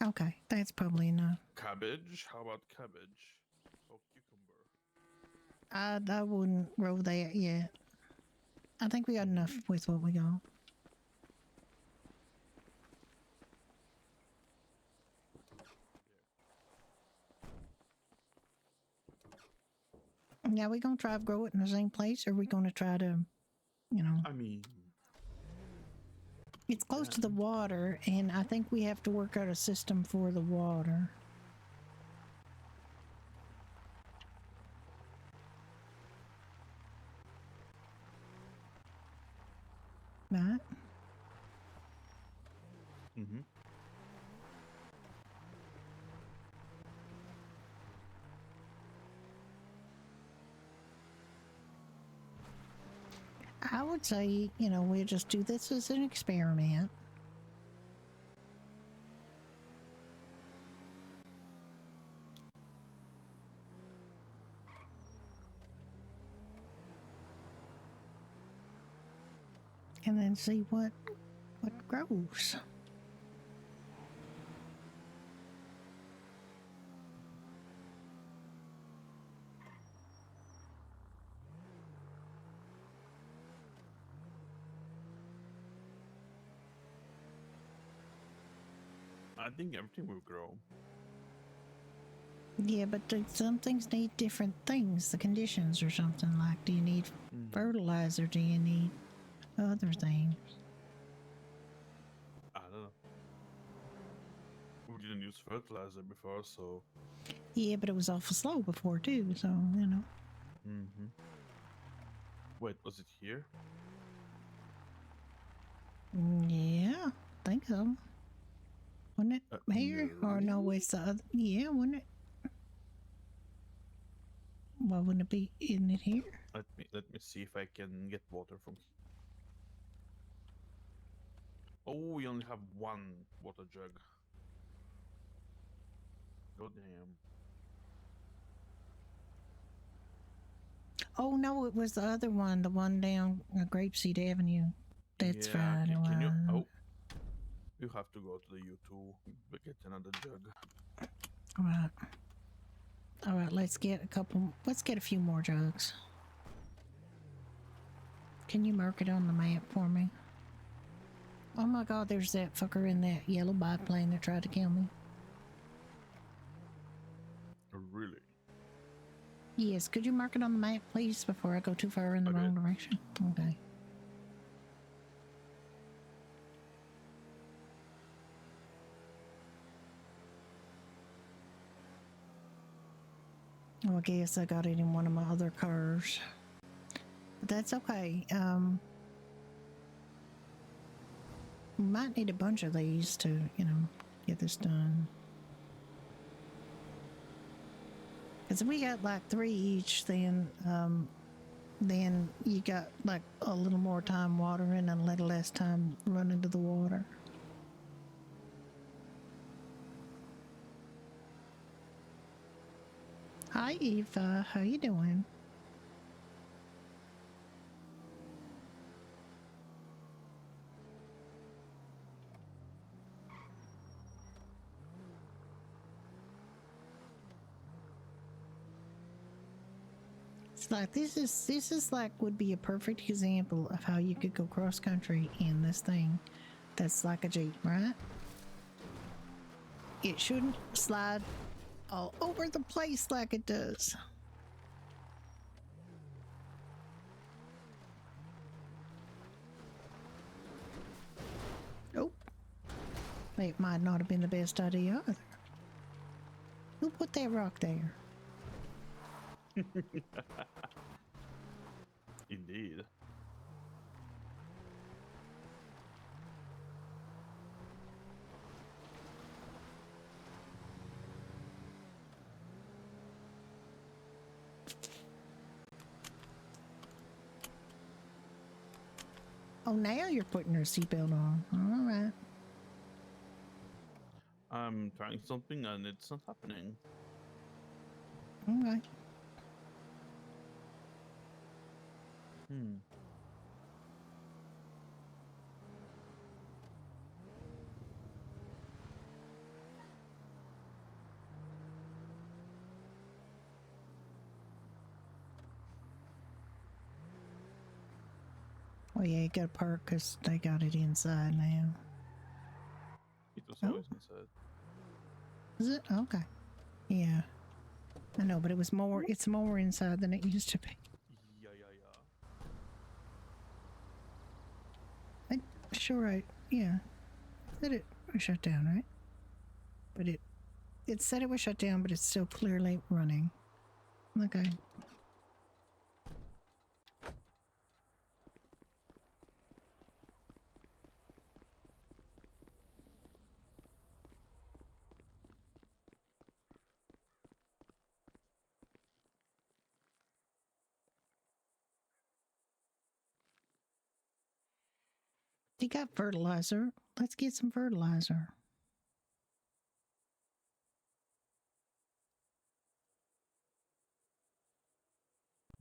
C: Okay, that's probably enough.
O: Cabbage? How about cabbage? Oh, cucumber.
C: I wouldn't grow that yet. I think we got enough with what we got. Now we gonna try to grow it in the same place, or we gonna try to, you know?
O: I mean,
C: it's close to the water, and I think we have to work out a system for the water. Right?
O: Mm-hmm.
C: I would say, you know, we'll just do this as an experiment. And then see what grows.
O: I think everything will grow.
C: Yeah, but some things need different things, the conditions or something. Like, do you need fertilizer? Do you need other things?
O: I don't know. We didn't use fertilizer before, so...
C: Yeah, but it was awful slow before too, so, you know.
O: Mm-hmm. Wait, was it here?
C: Yeah, I think so. Wasn't it here? Or no, it's the other. Yeah, wasn't it? Why wouldn't it be? Isn't it here?
O: Let me see if I can get water from. Oh, we only have one water jug. God damn.
C: Oh no, it was the other one, the one down Grapeseed Avenue. That's
O: yeah,
C: right.
O: can you? Oh, you have to go to the U2 to get another jug.
C: All right. All right. Let's get a couple. Let's get a few more jugs. Can you mark it on the map for me? Oh my God! There's that fucker in that yellow biplane that tried to kill me.
O: Really?
C: Yes. Could you mark it on the map, please, before I go too far in the wrong direction? Okay. Oh, I guess I got it in one of my other cars. But that's okay. We might need a bunch of these to, you know, get this done. Because if we got like 3 each, then you got like a little more time watering and a little less time running to the water. Hi, Eva. How you doing? It's like this is like would be a perfect example of how you could go cross country in this thing that's like a Jeep, right? It shouldn't slide all over the place like it does. Nope. It might not have been the best idea either. Who put that rock there?
O: Indeed.
C: Oh, now you're putting your seatbelt on. All right.
O: I'm trying something and it's not happening.
C: Okay. Oh, yeah, you gotta park because they got it inside now.
O: It was always inside.
C: Is it? Okay. Yeah. I know, but it's more inside than it used to be.
O: Yeah.
C: Yeah. Said it was shut down, right? But it said it was shut down, but it's still clearly running. Okay. You got fertilizer. Let's get some fertilizer.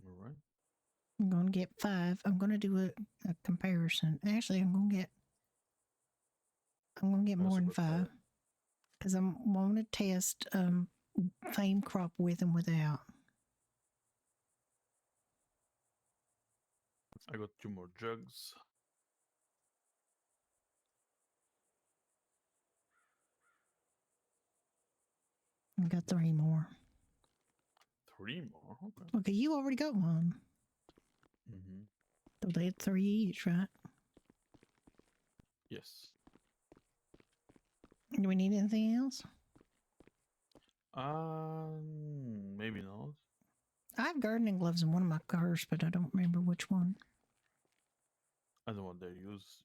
O: All right.
C: I'm going to get 5. I'm going to do a comparison. Actually, I'm going to get more than 5 because I want to test fame crop with and without.
O: I got 2 more jugs.
C: I got 3 more.
O: 3 more? Okay.
C: Okay, you already got one.
O: Mm-hmm.
C: So they had 3 each, right?
O: Yes.
C: Do we need anything else?
O: Maybe not.
C: I have gardening gloves in one of my cars, but I don't remember which one.
O: I don't know what they use,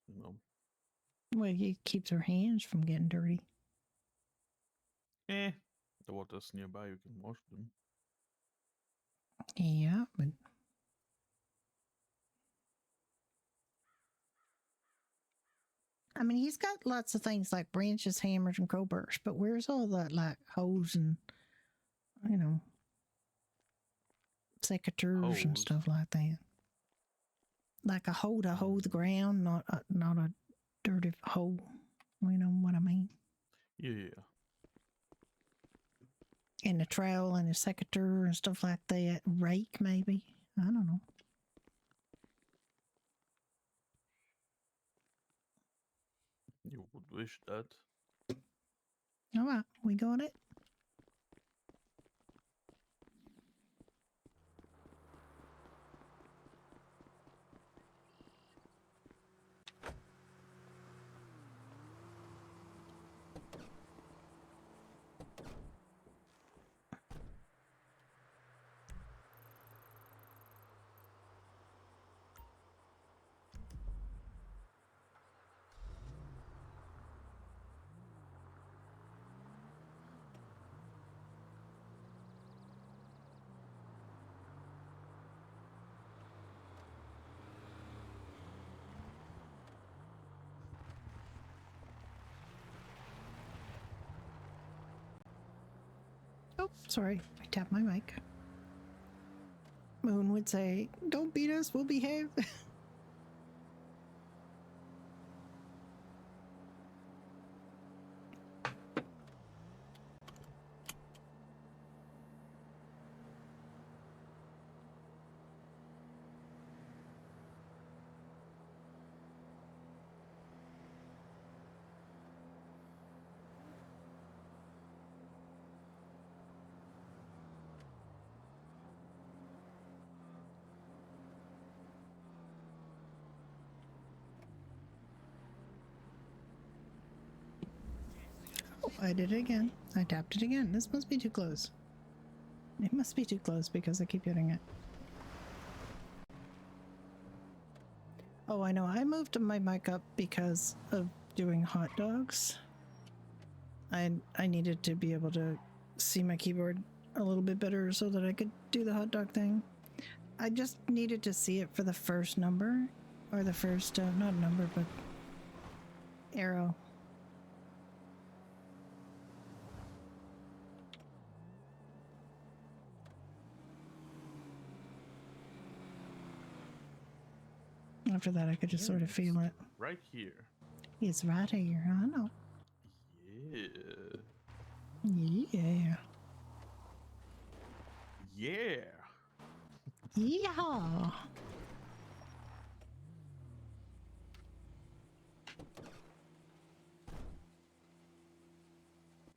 C: Well, it keeps our hands from getting dirty.
O: The water's nearby, you can wash them.
C: Yeah, but I mean, he's got lots of things like branches, hammers, and crowbars, but where's all that, like, hose and, secateurs and stuff like that? Like a hoe to hoe the ground, not a dirty hoe. You know what I mean?
O: Yeah.
C: And a trowel and a secateur and stuff like that. Rake, maybe? I don't know.
O: You would wish that.
C: All right, we got it. Oh, sorry, I tapped my mic. Moon would say, "Don't beat us, we'll behave." Oh, I did it again. I tapped it again. This must be too close. It must be too close because I keep hitting it. Oh, I know. I moved my mic up because of doing hot dogs. I needed to be able to see my keyboard a little bit better so that I could do the hot dog thing. I just needed to see it for the first number Or the first, not number, but arrow. After that, I could just sort of feel it.
O: Right here.
C: It's right here, I know.
O: Yeah.
C: Yeah.
O: Yeah.
C: Yeehaw!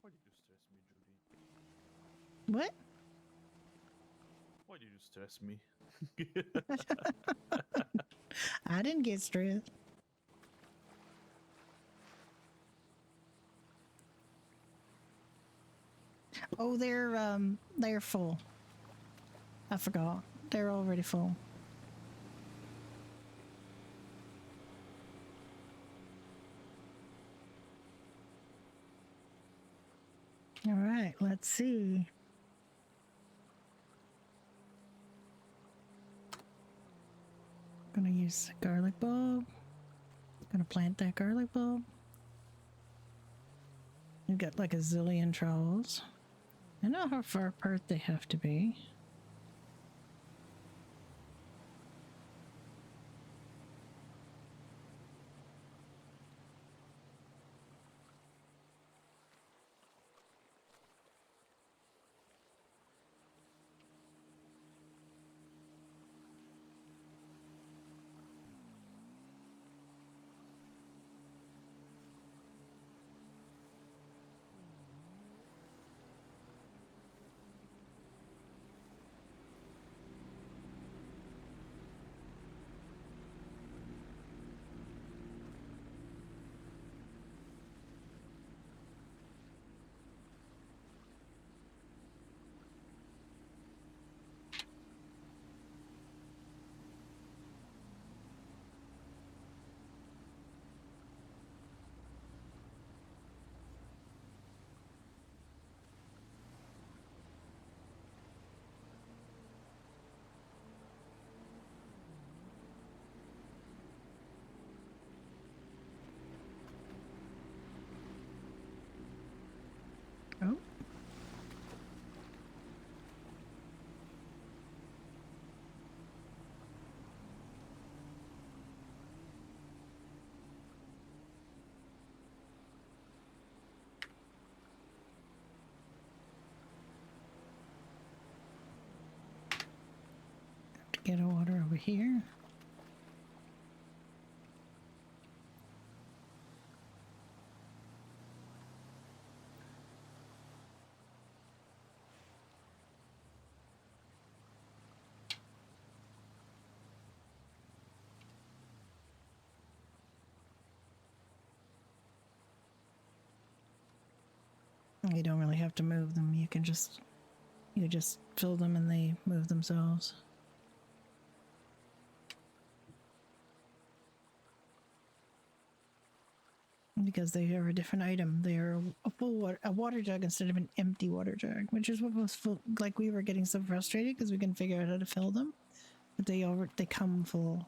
O: Why did you stress me, Judy?
C: What?
O: Why did you stress me?
C: I didn't get stressed. Oh, they're full. I forgot. They're already full. All right, let's see. Gonna use garlic bulb. Gonna plant that garlic bulb. We've got like a zillion trowels. I know how far apart they have to be. Oh. Have to get a water over here. You don't really have to move them. You just fill them and they move themselves. Because they are a different item. They are a water jug instead of an empty water jug, which is what was full. Like we were getting so frustrated because we couldn't figure out how to fill them, but they come full.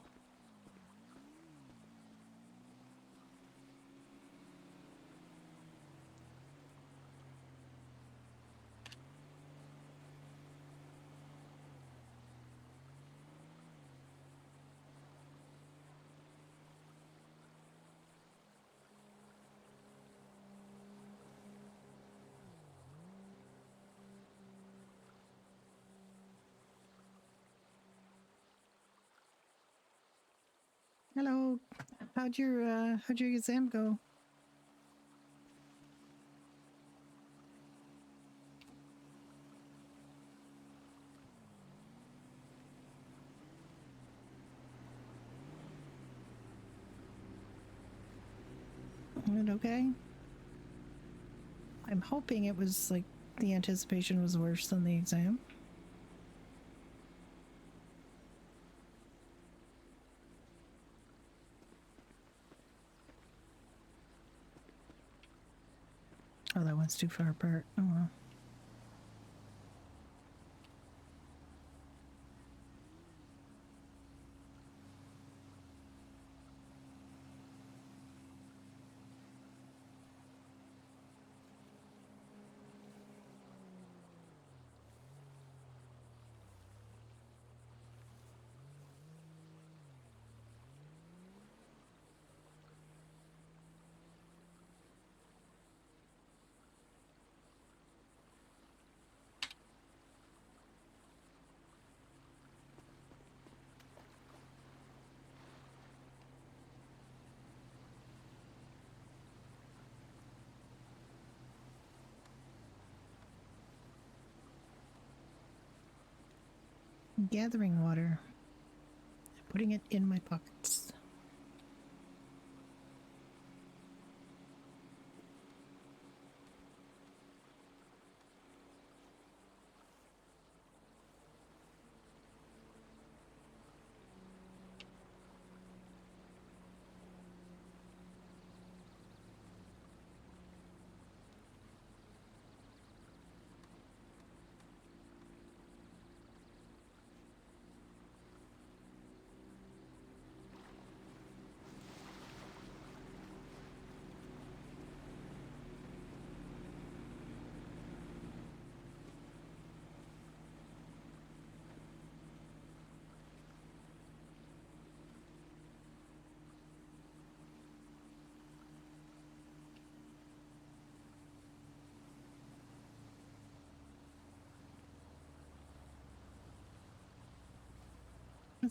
C: Hello, how'd your exam go? Went okay? I'm hoping it was like the anticipation was worse than the exam. Oh, that one's too far apart. Oh well. gathering water, putting it in my pockets.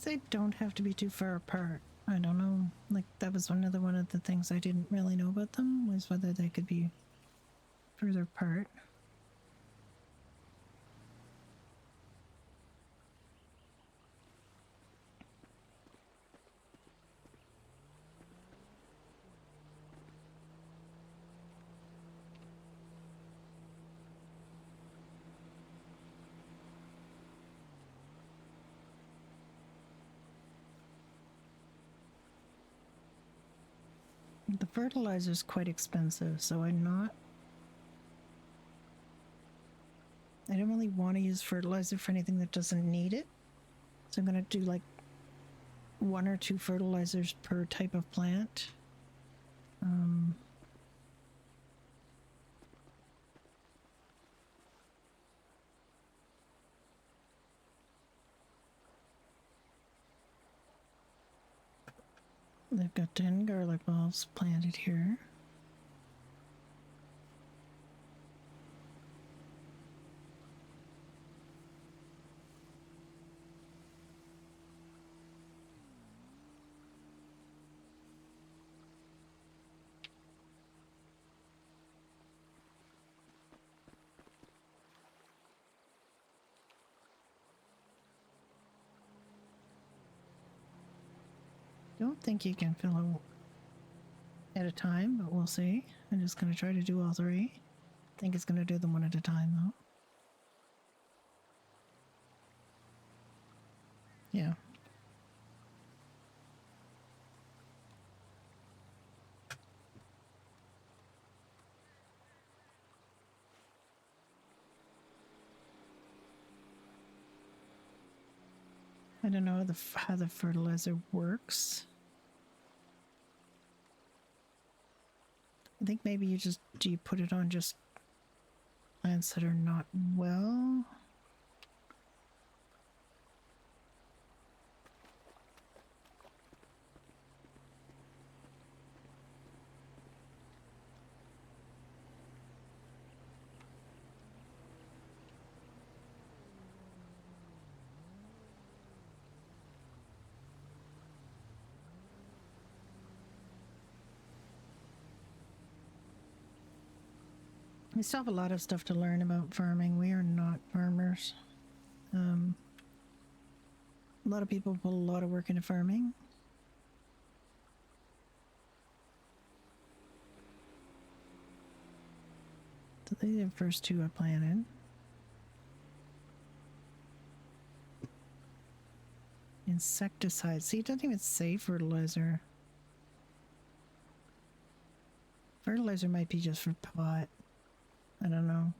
C: They don't have to be too far apart. I don't know. Like, that was one of the things I didn't really know about them, was whether they could be further apart. The fertilizer is quite expensive, so I don't really want to use fertilizer for anything that doesn't need it. So I'm going to do like 1 or 2 fertilizers per type of plant. They've got 10 garlic bulbs planted here. Don't think you can fill at a time, but we'll see. I'm just going to try to do all 3. I think it's going to do them 1 at a time, though. Yeah. I don't know how the fertilizer works. I think maybe you put it on just plants that are not well. We still have a lot of stuff to learn about farming. We are not farmers. A lot of people put a lot of work into farming. So these are the first 2 I planted. Insecticide. See, it doesn't even say fertilizer. Fertilizer might be just for pot. I don't know.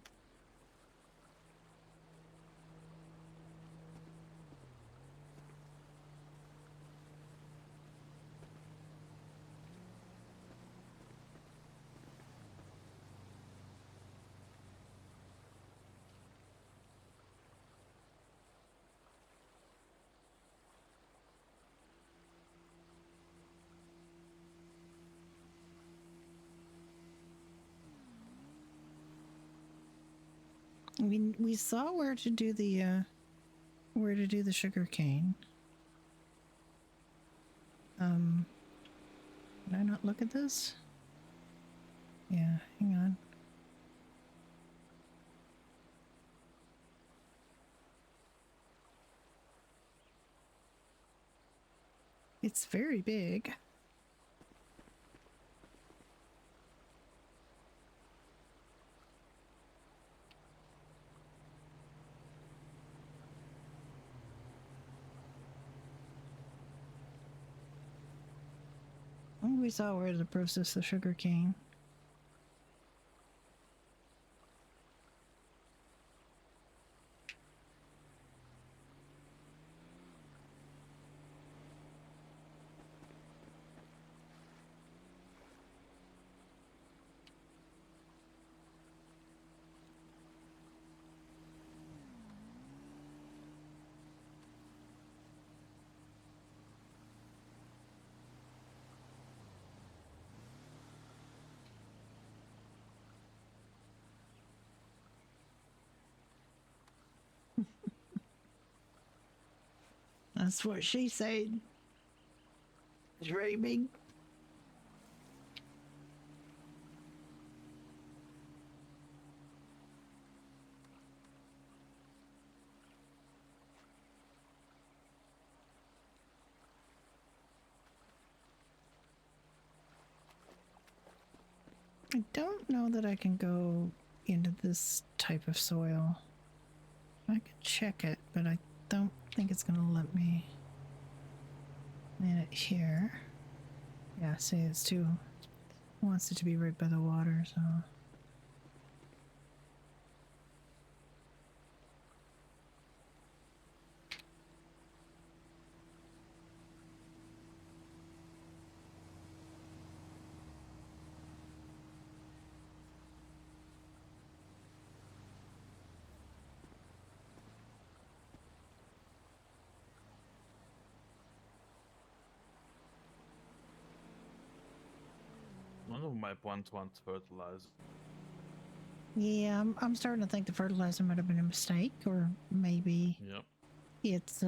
C: We saw where to do the sugar cane. Did I not look at this? Yeah, hang on. It's very big. We saw where to process the sugar cane. That's what she said. It's very big. I don't know that I can go into this type of soil. I could check it, but I don't think it's gonna let me in it here. Yeah, see, it's too... wants it to be right by the water, so...
O: One of my plants wants fertilizer.
C: Yeah, I'm starting to think the fertilizer might have been a mistake, or maybe
O: Yep.
C: it's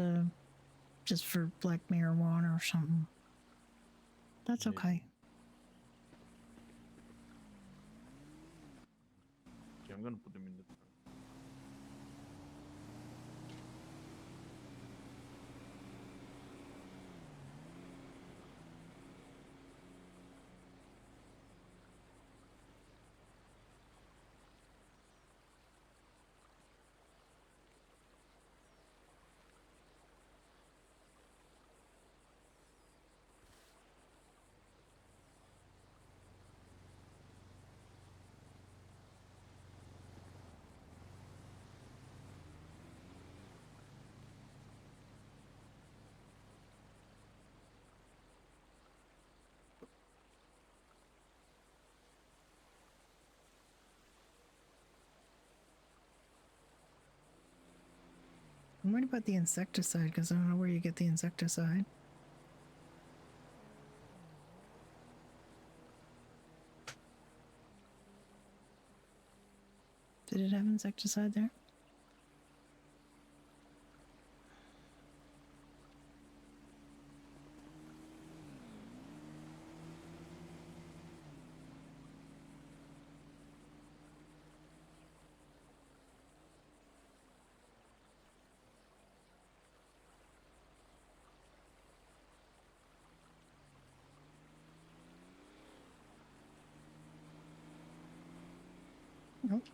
C: just for like marijuana or something. That's
O: Maybe.
C: okay.
O: Okay, I'm gonna put them in the...
C: I'm worried about the insecticide because I don't know where you get the insecticide. Did it have insecticide there? Nope.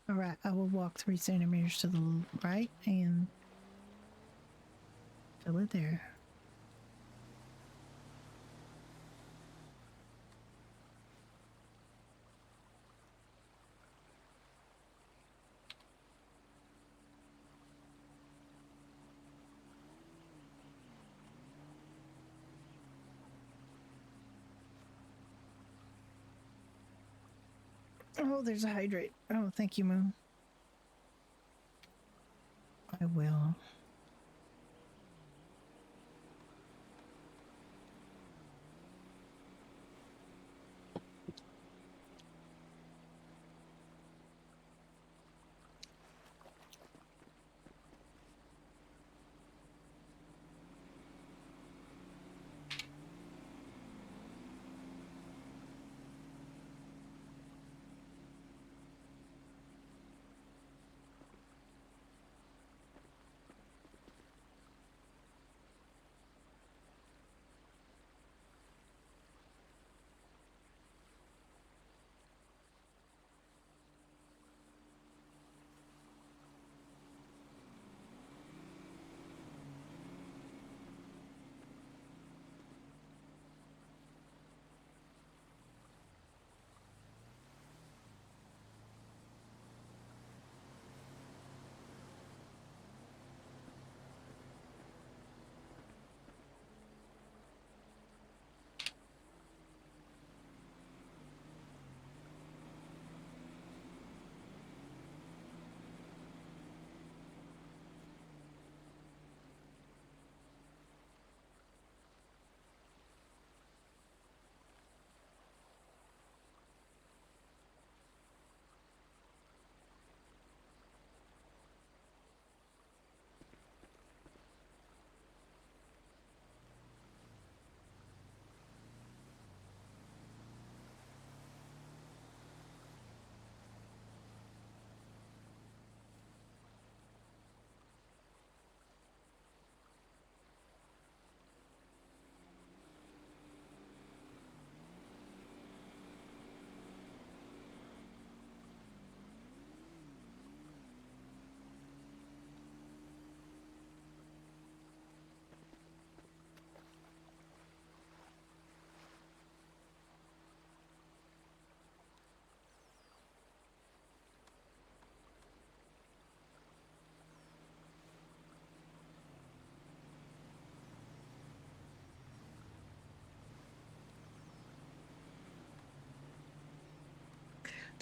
C: All right, I will walk 3 centimeters to the right and fill it there. Oh, there's a hydrate. Oh, thank you, Moon. I will.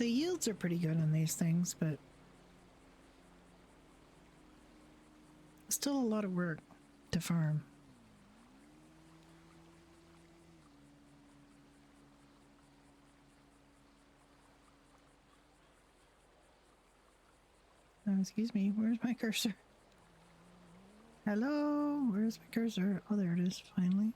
C: The yields are pretty good on these things, but still a lot of work to farm. Excuse me, where's my cursor? Hello, where's my cursor? Oh, there it is, finally.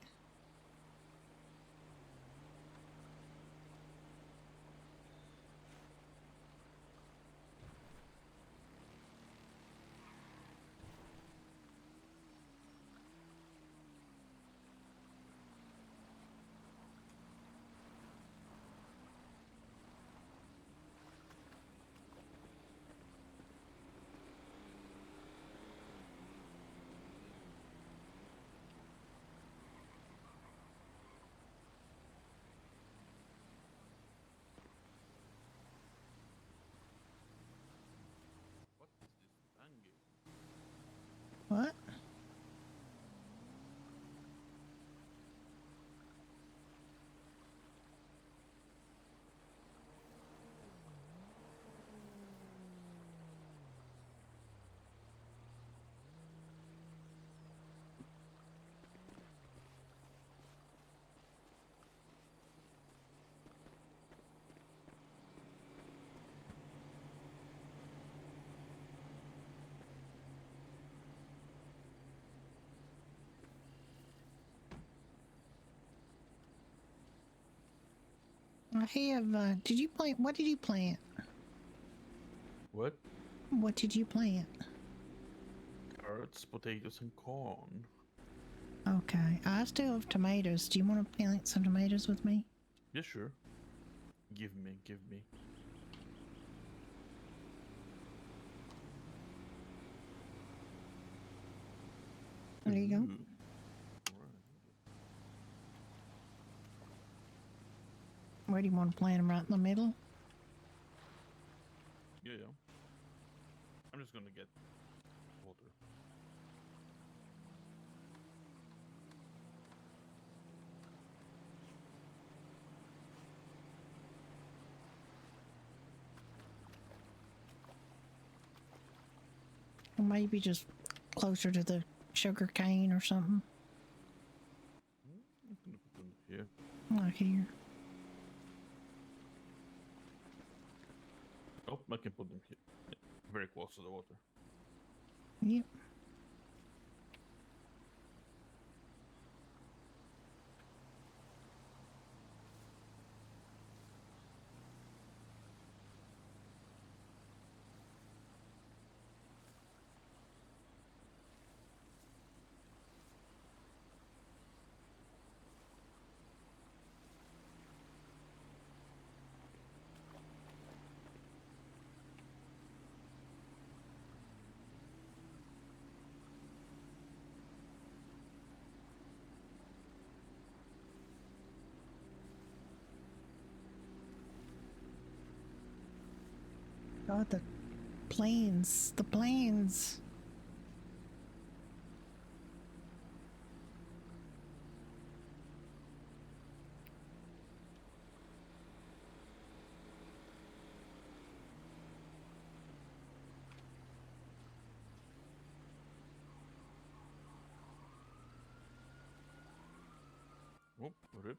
C: What? I have, did you plant, what did you plant?
O: What?
C: What did you plant?
O: Carrots, potatoes, and corn.
C: Okay, I still have tomatoes. Do you want to plant some tomatoes with me?
O: Yeah, sure. Give me.
C: There you go. Where do you want to plant them? Right in the middle?
O: Yeah. I'm just gonna get water.
C: Or maybe just closer to the sugar cane or something.
O: I'm gonna put them here.
C: Not here.
O: Oh, I can put them here. Yeah, very close to the water.
C: Yep. God, the planes. The planes.
O: Oh, rip.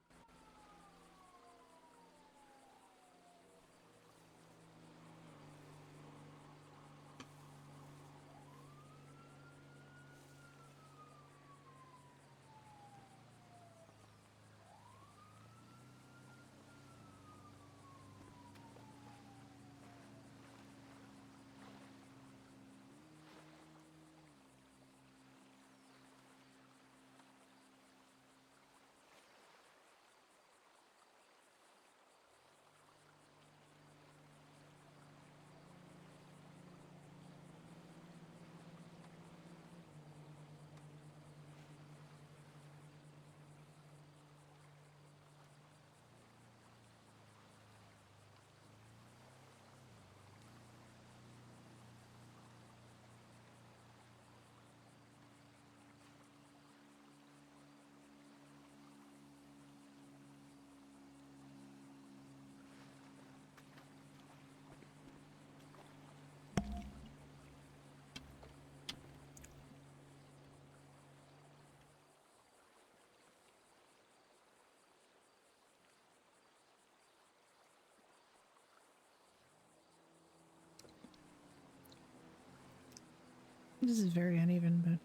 C: This is very uneven, but.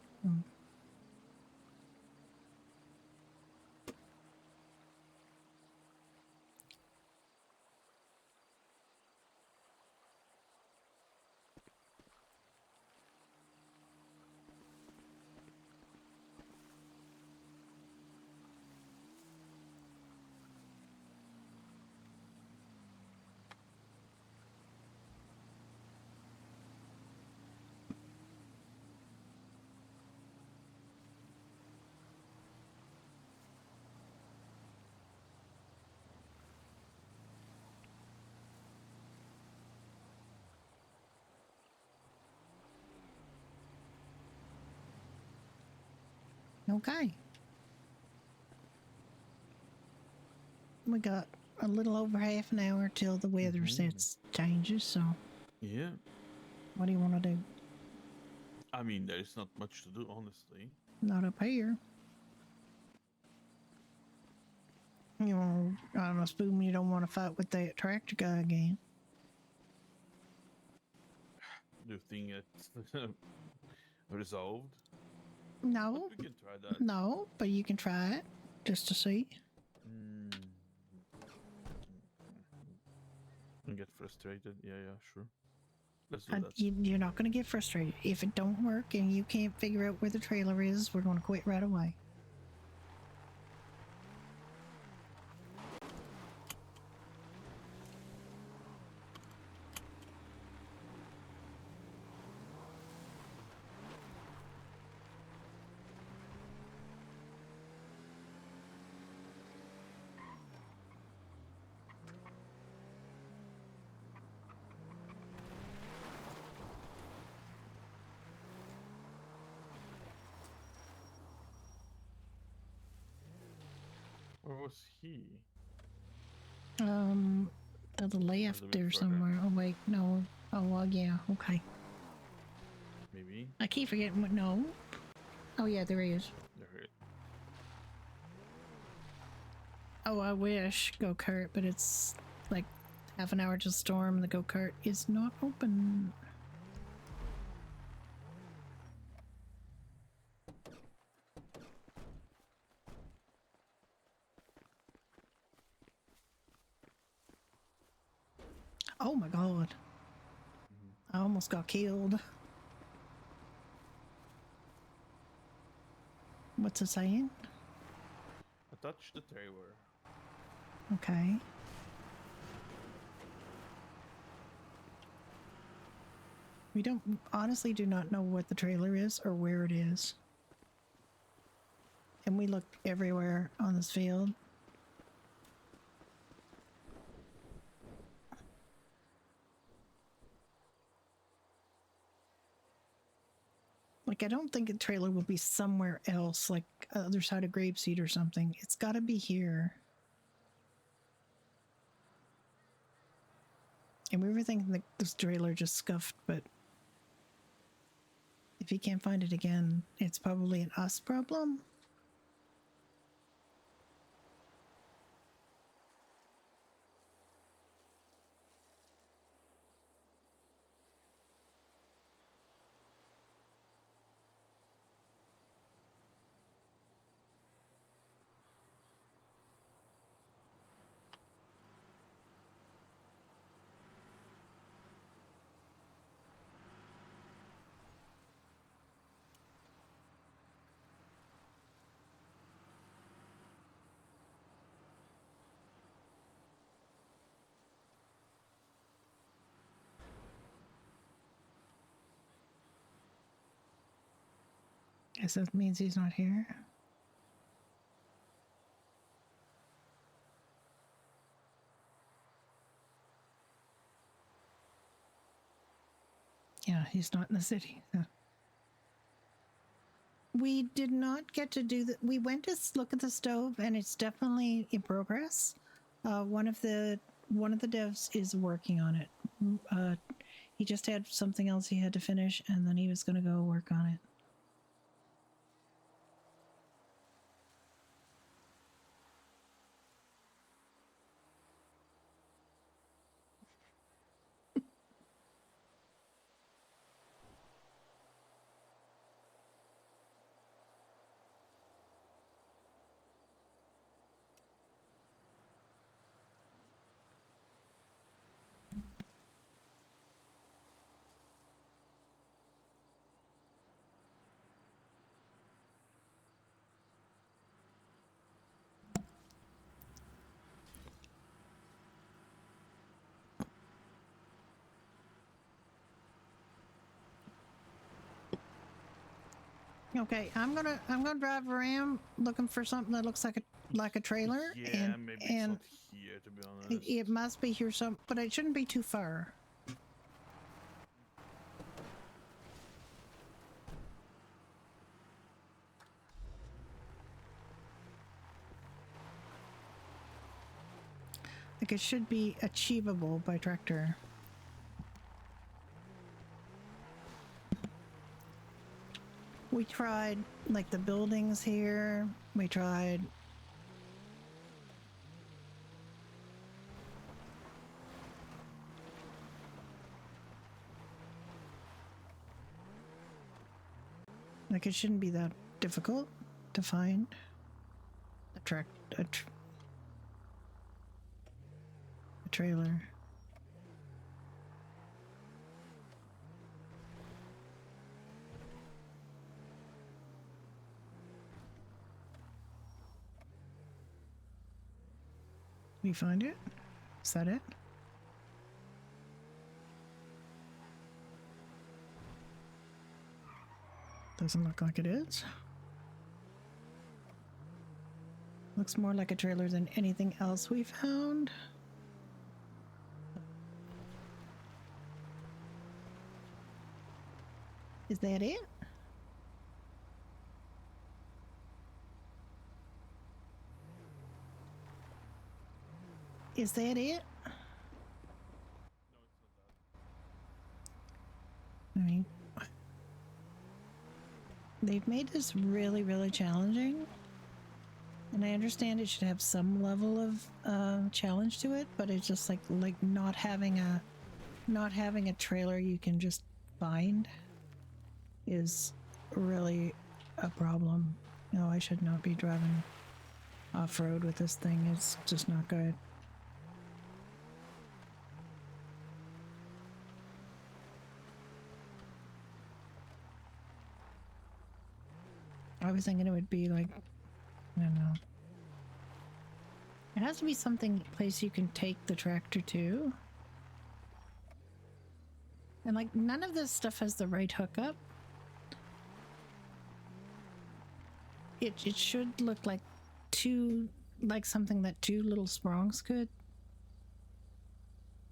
C: Okay. We got a little over half an hour till the weather sets changes, so
O: Yeah.
C: what do you want to do?
O: I mean, there is not much to do, honestly.
C: Not up here. You want to, I don't know, Spoon, you don't want to fight with that tractor guy again.
O: Do you think it's resolved?
C: No.
O: But we can try that.
C: No, but you can try it just to see.
O: And get frustrated. Yeah, sure. Let's do that.
C: You're not going to get frustrated. If it don't work and you can't figure out where the trailer is, we're going to quit right away.
O: Where was he?
C: To the left or somewhere. Oh wait, no. Oh well, yeah. Okay.
O: Maybe.
C: I keep forgetting what. No. Oh yeah, there he is.
O: There he is.
C: Oh, I wish go-kart, but it's like half an hour to storm. The go-kart is not open. Oh my god. I almost got killed. What's it saying?
O: I touched the trailer.
C: Okay. We honestly do not know what the trailer is or where it is. And we looked everywhere on this field. Like, I don't think a trailer will be somewhere else, like other side of Grapeseed or something. It's got to be here. And we were thinking that this trailer just scuffed, but if he can't find it again, it's probably an us problem. Guess that means he's not here. Yeah, he's not in the city. We did not get to do that. We went to look at the stove, and it's definitely in progress. One of the devs is working on it. He just had something else he had to finish, and then he was going to go work on it. Okay, I'm gonna drive around looking for something that looks like a trailer.
O: Yeah, maybe it's not here, to be honest.
C: It must be here but it shouldn't be too far. Like it should be achievable by tractor. We tried like the buildings here. We tried like it shouldn't be that difficult to find a trailer. You find it? Is that it? Doesn't look like it is. Looks more like a trailer than anything else we found. Is that it? Is that it? I mean, they've made this really, really challenging. And I understand it should have some level of challenge to it, but it's just like not having a trailer you can just find is really a problem. No, I should not be driving off-road with this thing. It's just not good. I was thinking it would be like, I don't know. It has to be place you can take the tractor to. And like none of this stuff has the right hookup. It should look like something that two little sprongs could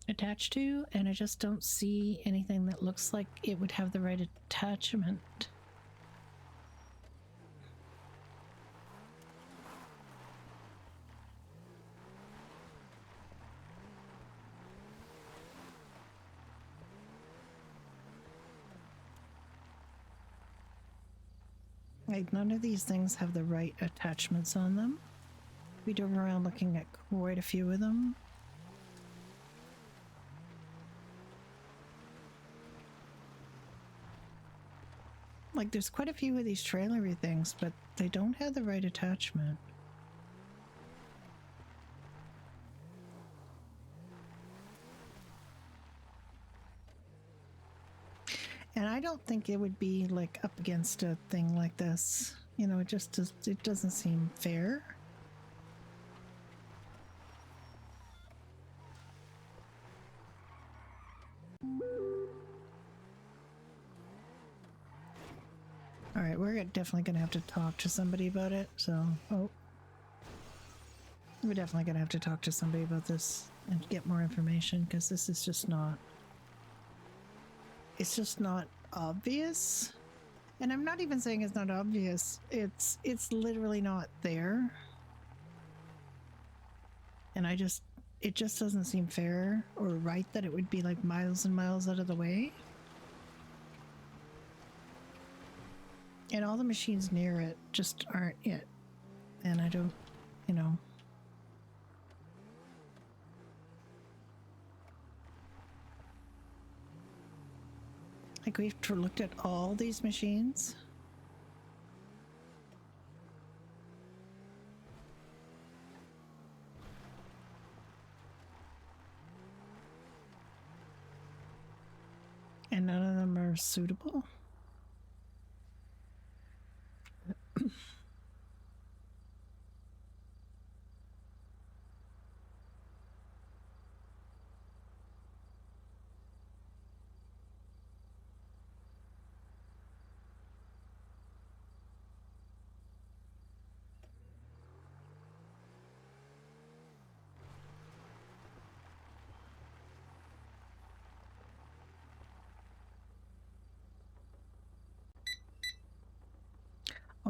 C: attach to, and I just don't see anything that looks like it would have the right attachment. Like none of these things have the right attachments on them. We drove around looking at quite a few of them. Like there's quite a few of these trailery things, but they don't have the right attachment. And I don't think it would be like up against a thing like this. You know, it doesn't seem fair. All right, we're definitely going to have to talk to somebody about it. So, we're definitely going to have to talk to somebody about this and get more information, because this is just not, it's just not obvious. And I'm not even saying it's not obvious. It's literally not there. And it just doesn't seem fair or right that it would be like miles and miles out of the way. And all the machines near it just aren't it. And I don't, you know. Like we've looked at all these machines. And none of them are suitable.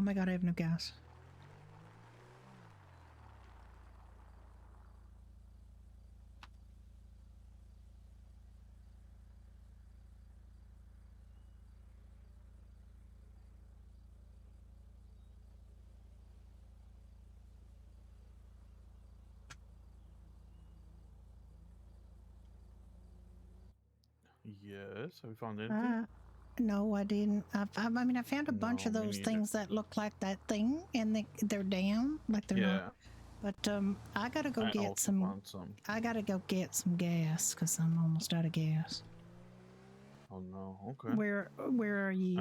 C: Oh my god, I have no gas.
O: Yes. Have you found anything?
C: No, I didn't. I mean, I found a bunch of
O: No, me
C: those
O: neither.
C: things that look like that thing, and they're down, like they're
O: Yeah.
C: not. But I gotta go
O: I
C: get
O: also
C: some.
O: found some.
C: I gotta go get some gas because I'm almost out of gas.
O: Oh no. Okay.
C: Where are you?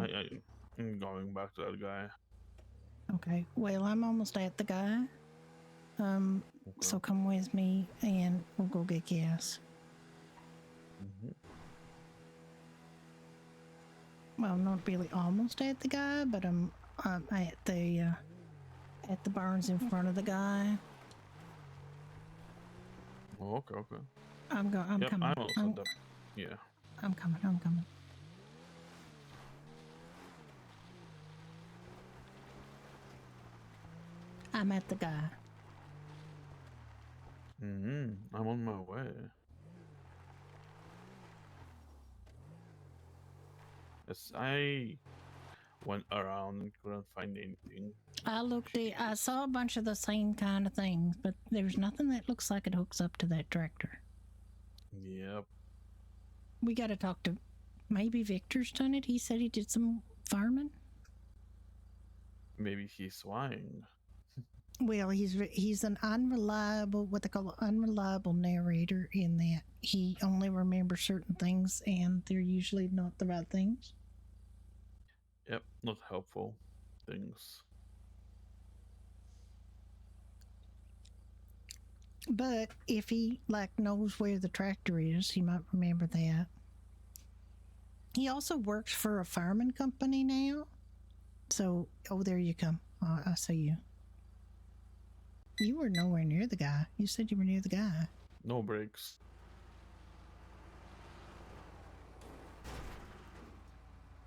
O: I'm going back to that guy.
C: Okay. Well, I'm almost at the guy. So come with me, and we'll go get gas.
O: Mm-hmm.
C: Well, I'm not really almost at the guy, but I'm at the barns in front of the guy.
O: Oh, okay. Okay.
C: I'm coming.
O: I'm also yeah.
C: I'm coming. I'm at the guy.
O: I'm on my way. Yes, I went around and couldn't find anything.
C: I saw a bunch of the same kind of things, but there's nothing that looks like it hooks up to that tractor.
O: Yep.
C: We got to talk to, maybe Victor's done it. He said he did some farming.
O: Maybe he's swine.
C: Well, he's an unreliable, what they call an unreliable narrator, in that he only remembers certain things, and they're usually not the right things.
O: Yep, not helpful things.
C: But if he knows where the tractor is, he might remember that. He also works for a farming company now. So, oh, there you come. I see you. You were nowhere near the guy. You said you were near the guy.
O: No brakes.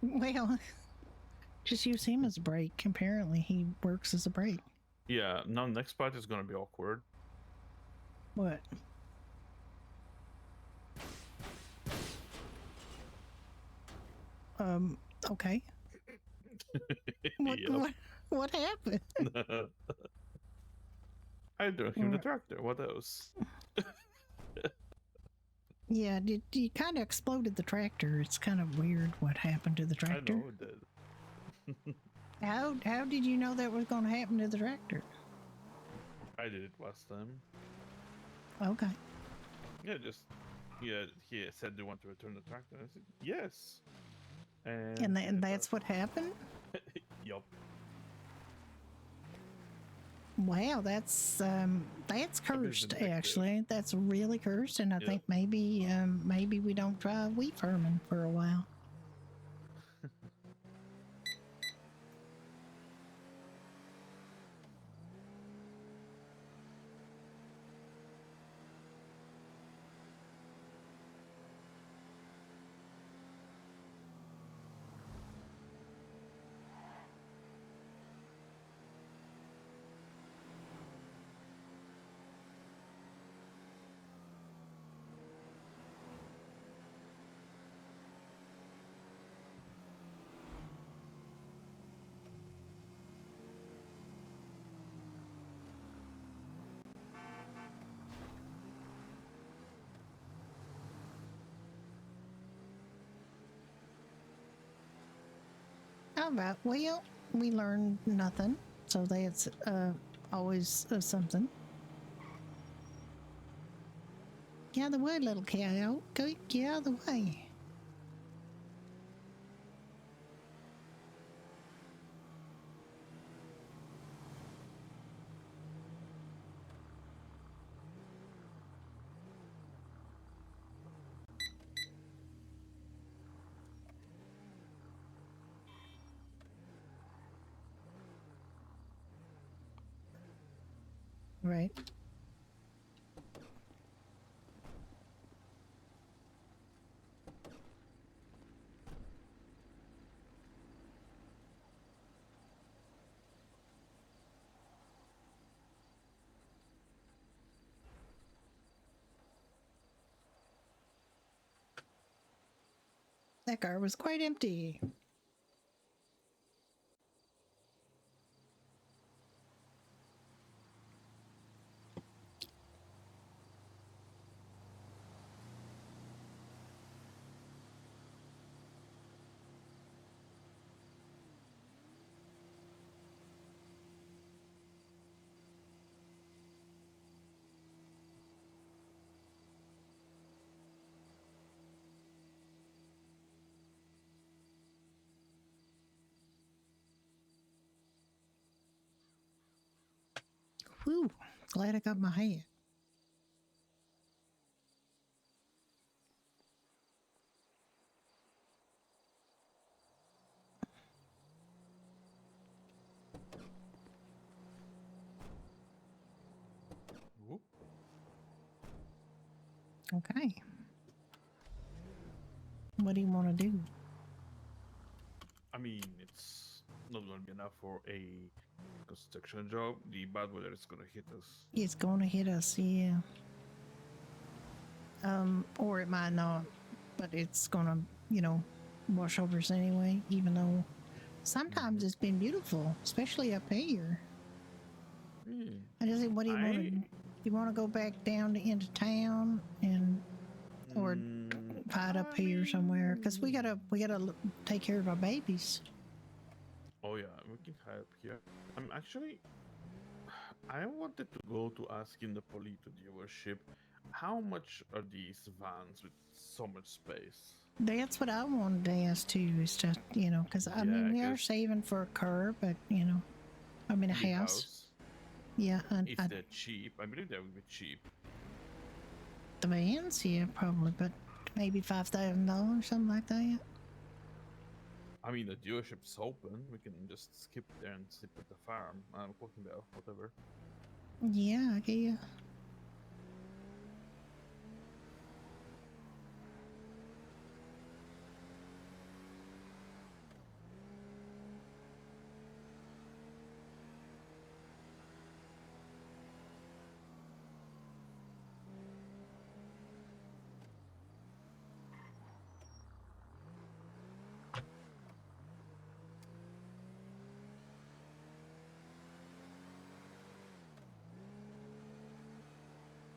C: Well, just use him as a brake. Apparently, he works as a brake.
O: Yeah, now next part is gonna be awkward.
C: What? Okay. What happened?
O: I drove him the tractor. What else?
C: Yeah, you kind of exploded the tractor. It's kind of weird what happened to the tractor.
O: I know it did.
C: How did you know that was going to happen to the tractor?
O: I did it last time.
C: Okay.
O: Yeah, he said they want to return the tractor. I said yes.
C: And that's what happened?
O: Yup.
C: Wow, that's cursed. Actually, that's really cursed, and I think maybe we don't try wheat farming for a while. All right. Well, we learned nothing, so that's always something. Get out of the way, little cow. Get out of the way. Right. That car was quite empty. Whew, glad I got my hat.
O: Whoop.
C: Okay. What do you want to do?
O: I mean, it's not gonna be enough for a construction job. The bad weather is gonna hit us.
C: It's going to hit us, yeah. Or it might not, but it's going to, you know, wash over us anyway, even though sometimes it's been beautiful, especially up here. I just think, what do you want to do? You want to go back down into town and, or hide up here somewhere? Because we gotta take care of our babies.
O: Oh yeah, we can help here. I'm actually, I wanted to go to ask in the Polito dealership, how much are these vans with so much space?
C: That's what I wanted to ask too. Is just, you know, because I mean we are saving for a car, but you know, I mean a house. Yeah,
O: If they're cheap, I believe they would be cheap.
C: The vans, yeah, probably, but maybe $5,000, something like that.
O: I mean, the dealership's open. We can just skip there and sit at the farm. I'm talking about whatever.
C: Yeah, yeah.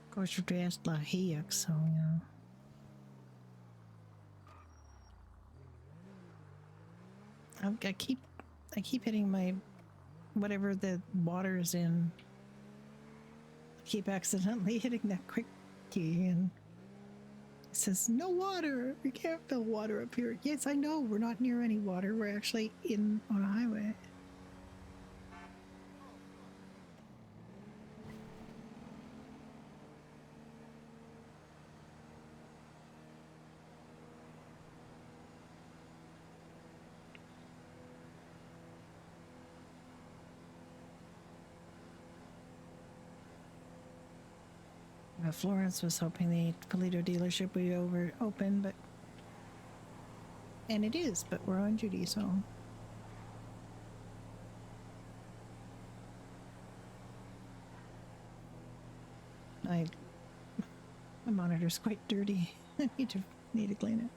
C: Of course, you're dressed like heck, so you know. I keep hitting my whatever the water is in. I keep accidentally hitting that quick key, and it says no water. You can't fill water up here. Yes, I know. We're not near any water. We're actually on a highway. Florence was hoping the Polito dealership would be open, but and it is, but we're on Judy, so my monitor's quite dirty. I need to clean it.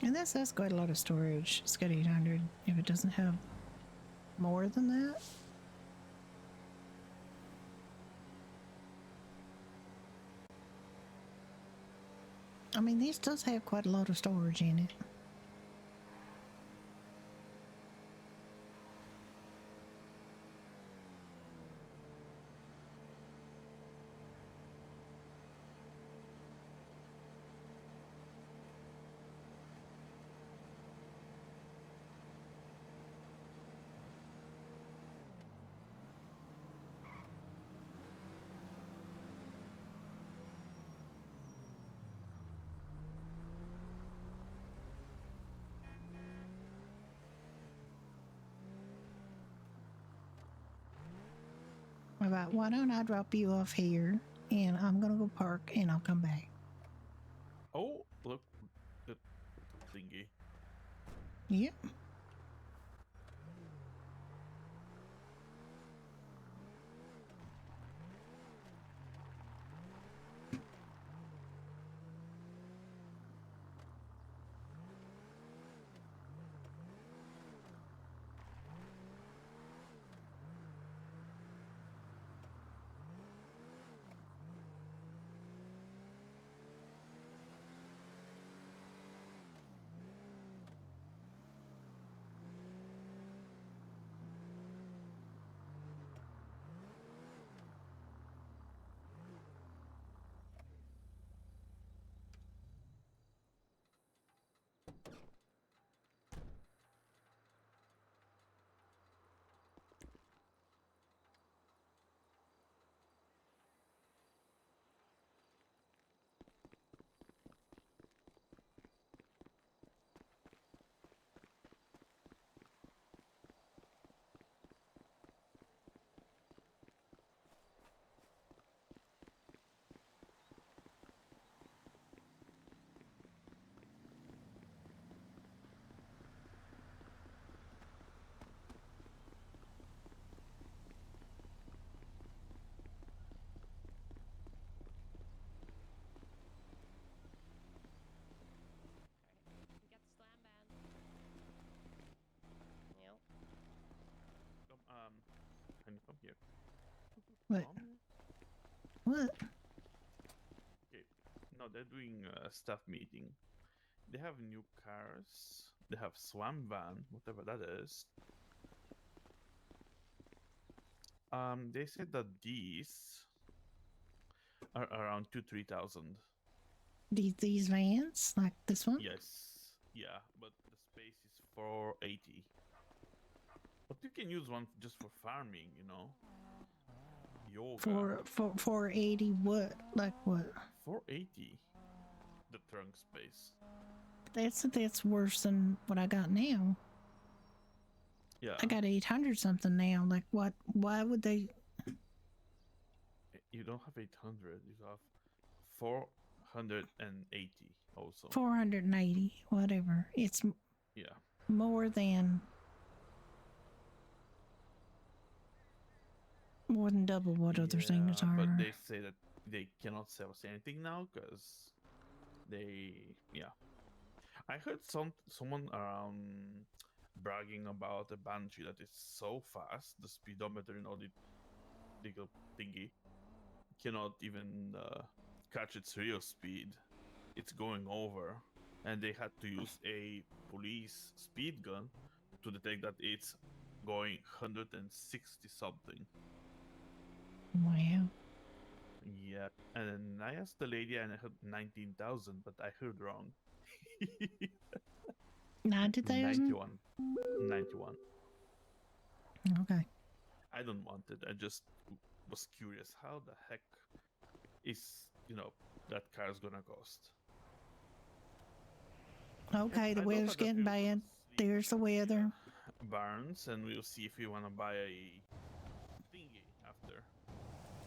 C: And that's quite a lot of storage. It's got 800 if it doesn't have more than that. I mean, this does have quite a lot of storage in it. About why don't I drop you off here and I'm gonna go park and I'll come back.
O: Oh, look, the thingy.
C: Yep. What? What?
O: Okay. No, they're doing a staff meeting. They have new cars. They have Swam Van, whatever that is. They said that these are around 2,000-3,000.
C: These vans, like this one?
O: Yes. Yeah, but the space is 480. But you can use one just for farming, you know. Yoga.
C: For 480 what? Like what?
O: 480. The trunk space.
C: That's worse than what I got now.
O: Yeah.
C: I got 800 something now. Like what? Why would they?
O: You don't have 800. You have 480 also.
C: 480, whatever. It's
O: Yeah.
C: more than double what other things are.
O: But they say that they cannot sell us anything now because yeah. I heard someone around bragging about a Banshee that is so fast, the speedometer, you know, the little thingy cannot even catch its real speed. It's going over, and they had to use a police speed gun to detect that it's going 160 something.
C: Wow.
O: Yeah, and then I asked the lady and I heard 19,000, but I heard wrong.
C: 90,000?
O: 91.
C: Okay.
O: I don't want it. I just was curious how the heck is, you know, that car's gonna cost.
C: Okay, the weather's getting bad. There's the weather.
O: Barnes, and we'll see if we want to buy a thingy after.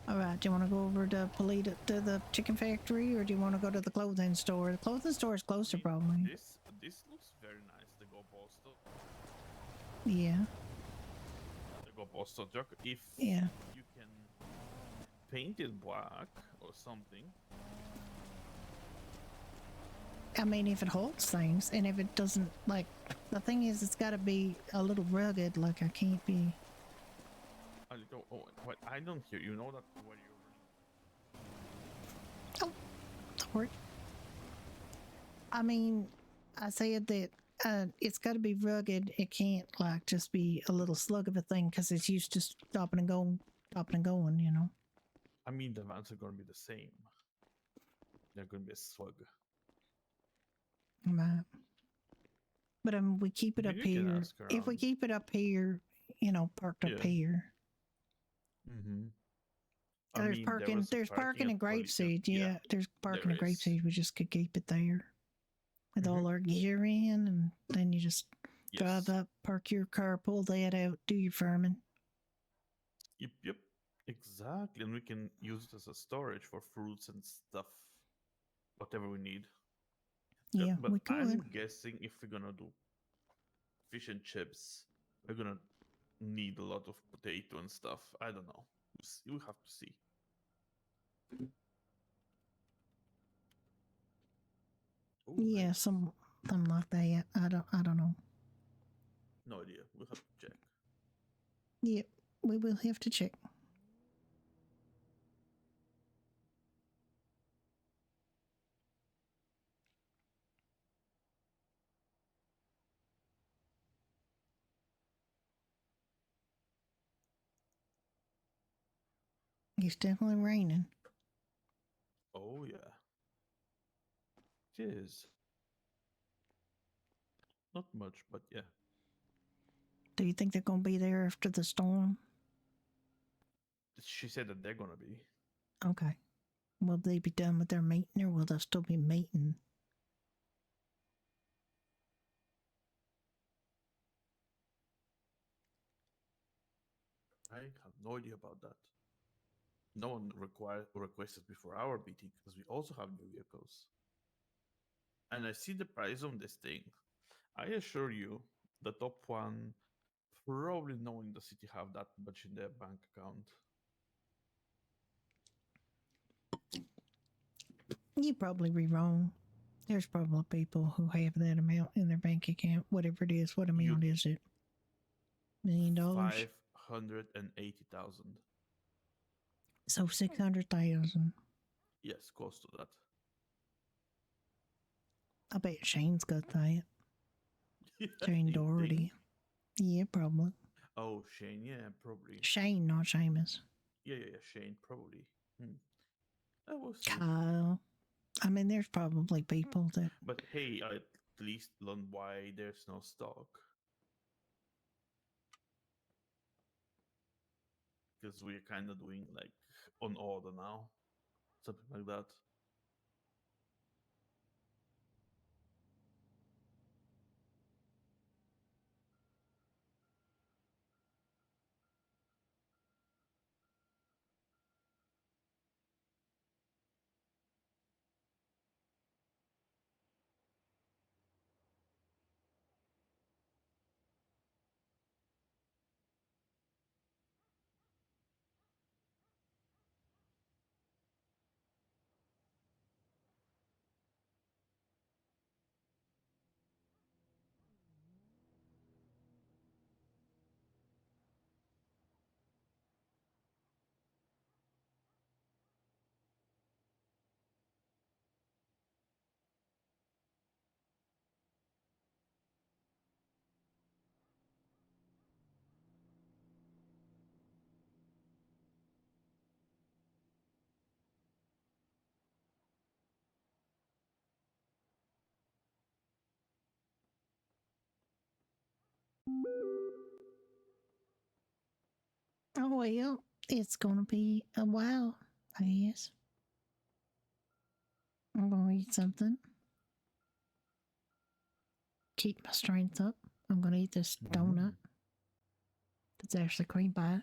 C: All right, do you want to go over to Polita to the chicken factory, or do you want to go to the clothing store? The clothing store is closer, probably.
O: This looks very nice. The Go Postal.
C: Yeah.
O: The Go Postal truck. If
C: Yeah.
O: you can paint it black or something.
C: I mean, if it holds things, and if it doesn't, like, the thing is, it's got to be a little rugged. Like, I can't be.
O: Oh, what? I don't hear you. Know that when you're.
C: Oh, sorry. I mean, I said that it's got to be rugged. It can't like just be a little slug of a thing because it's used to stopping and going, you know.
O: I mean, the vans are going to be the same. They're going to be a slug.
C: Right. But we keep it up here. If we keep it up here, you know, parked up here.
O: Mm-hmm.
C: There's parking. There's parking in Grapeseed. Yeah, there's parking in Grapeseed. We just could keep it there with all our gear in, and then you just drive up, park your car, pull that out, do your farming.
O: Yep, exactly. And we can use it as a storage for fruits and stuff, whatever we need.
C: Yeah,
O: but
C: we could.
O: I'm guessing if we're gonna do fish and chips, we're gonna need a lot of potato and stuff. I don't know. We'll have to see. Ooh,
C: yeah, something like that. I don't know.
O: No idea. We'll have to check.
C: Yep, we will have to check. It's definitely raining.
O: Oh yeah. It is. Not much, but yeah.
C: Do you think they're going to be there after the storm?
O: She said that they're gonna be.
C: Okay. Will they be done with their mating, or will they still be mating?
O: I have no idea about that. No one requested before our meeting because we also have new vehicles. And I see the price on this thing. I assure you, the top one, probably no one in the city have that much in their bank account.
C: You'd probably be wrong. There's probably people who have that amount in their bank account, whatever it is. What amount is it? $1 million?
O: 580,000.
C: So 600,000.
O: Yes, close to that.
C: I bet Shane's got that. Shane
O: You
C: Doherty.
O: think?
C: Yeah, probably.
O: Oh, Shane, yeah, probably.
C: Shane, not Seamus.
O: Yeah, Shane, probably. That was.
C: Kyle. I mean, there's probably people that.
O: But hey, I at least learned why there's no stock. Because we're kind of doing like on order now. Something like that.
C: Oh, well, it's going to be a while, I guess. I'm going to eat something. Keep my strength up. I'm going to eat this donut. It's actually cream pie.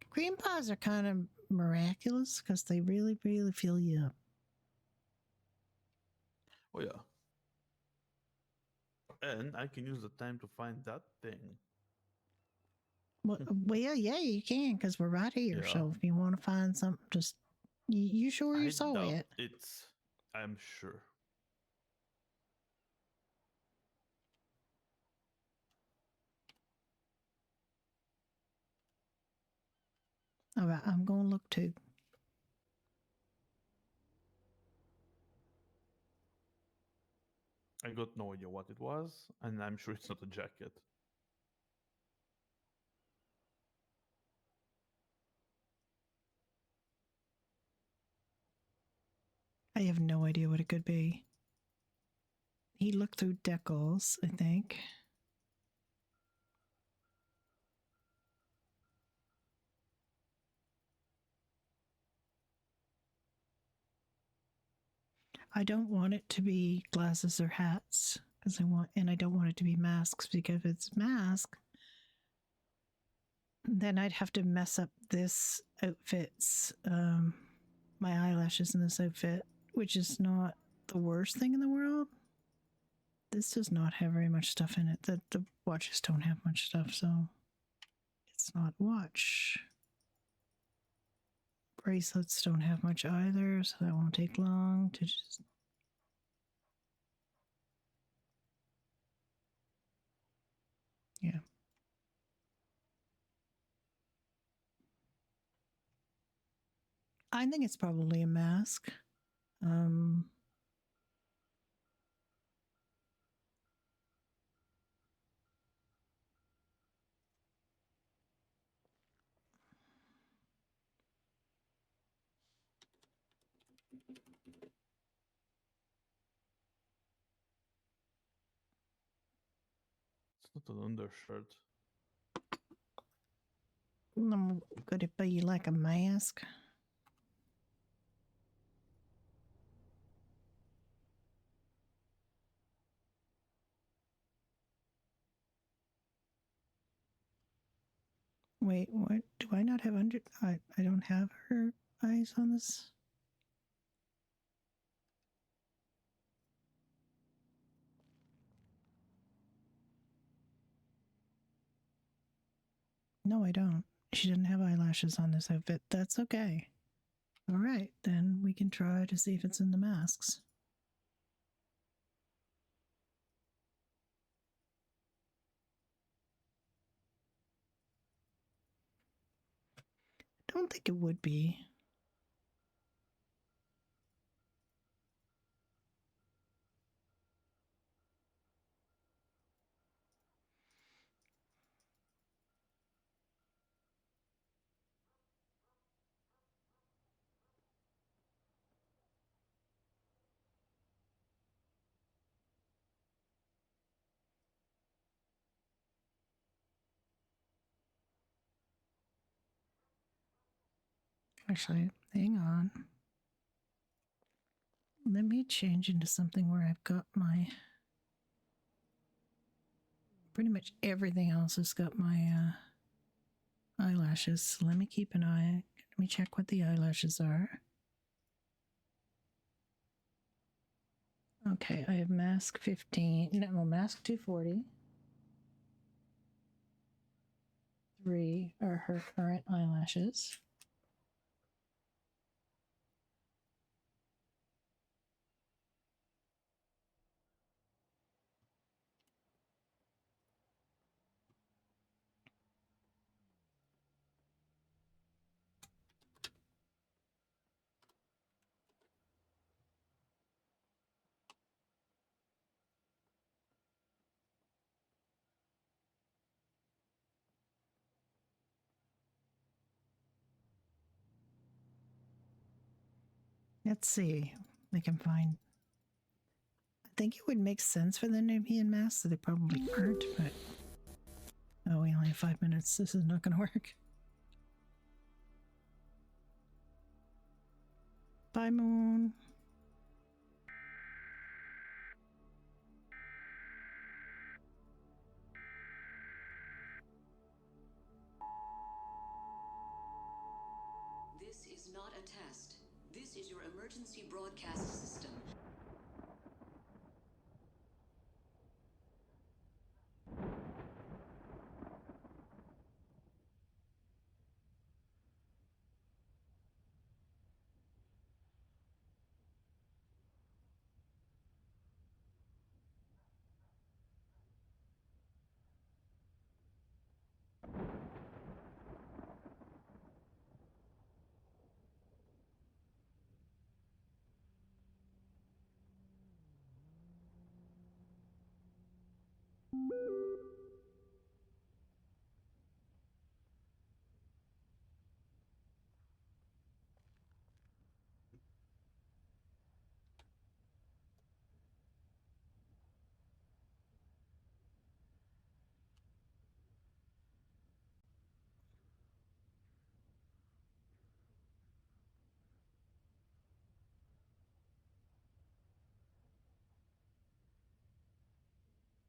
C: Cream pies are kind of miraculous because they really, really fill you up.
O: Oh, yeah. And I can use the time to find that thing.
C: Well, yeah, you can because we're right here.
O: Yeah.
C: So if you want to find something, just you sure you
O: I
C: saw
O: doubt
C: it?
O: I'm sure.
C: All right, I'm going to look too.
O: I got no idea what it was, and I'm sure it's not a jacket.
C: I have no idea what it could be. He looked through decals, I think. I don't want it to be glasses or hats because I don't want it to be masks because if it's mask, then I'd have to mess up this outfit's, my eyelashes in this outfit, which is not the worst thing in the world. This does not have very much stuff in it. The watches don't have much stuff, so it's not watch. Bracelets don't have much either, so that won't take long to just. Yeah. I think it's probably a mask.
O: It's not an undershirt.
C: Could it be like a mask? Wait, what? Do I not have under? I don't have her eyes on this. No, I don't. She didn't have eyelashes on this outfit. That's okay. All right, then we can try to see if it's in the masks. don't think it would be. Actually, hang on. Let me change into something where I've got my... Pretty much everything else has got my eyelashes. So let me keep an eye. Let me check what the eyelashes are. Okay, I have mask 15. No, mask 240. 3 are her current eyelashes. Let's see. I can find. I think it would make sense for them to be in masks, so they probably aren't, but. Oh, we only have 5 minutes. This is not going to work. Bye, Moon.
R: This is not a test. This is your emergency broadcast system.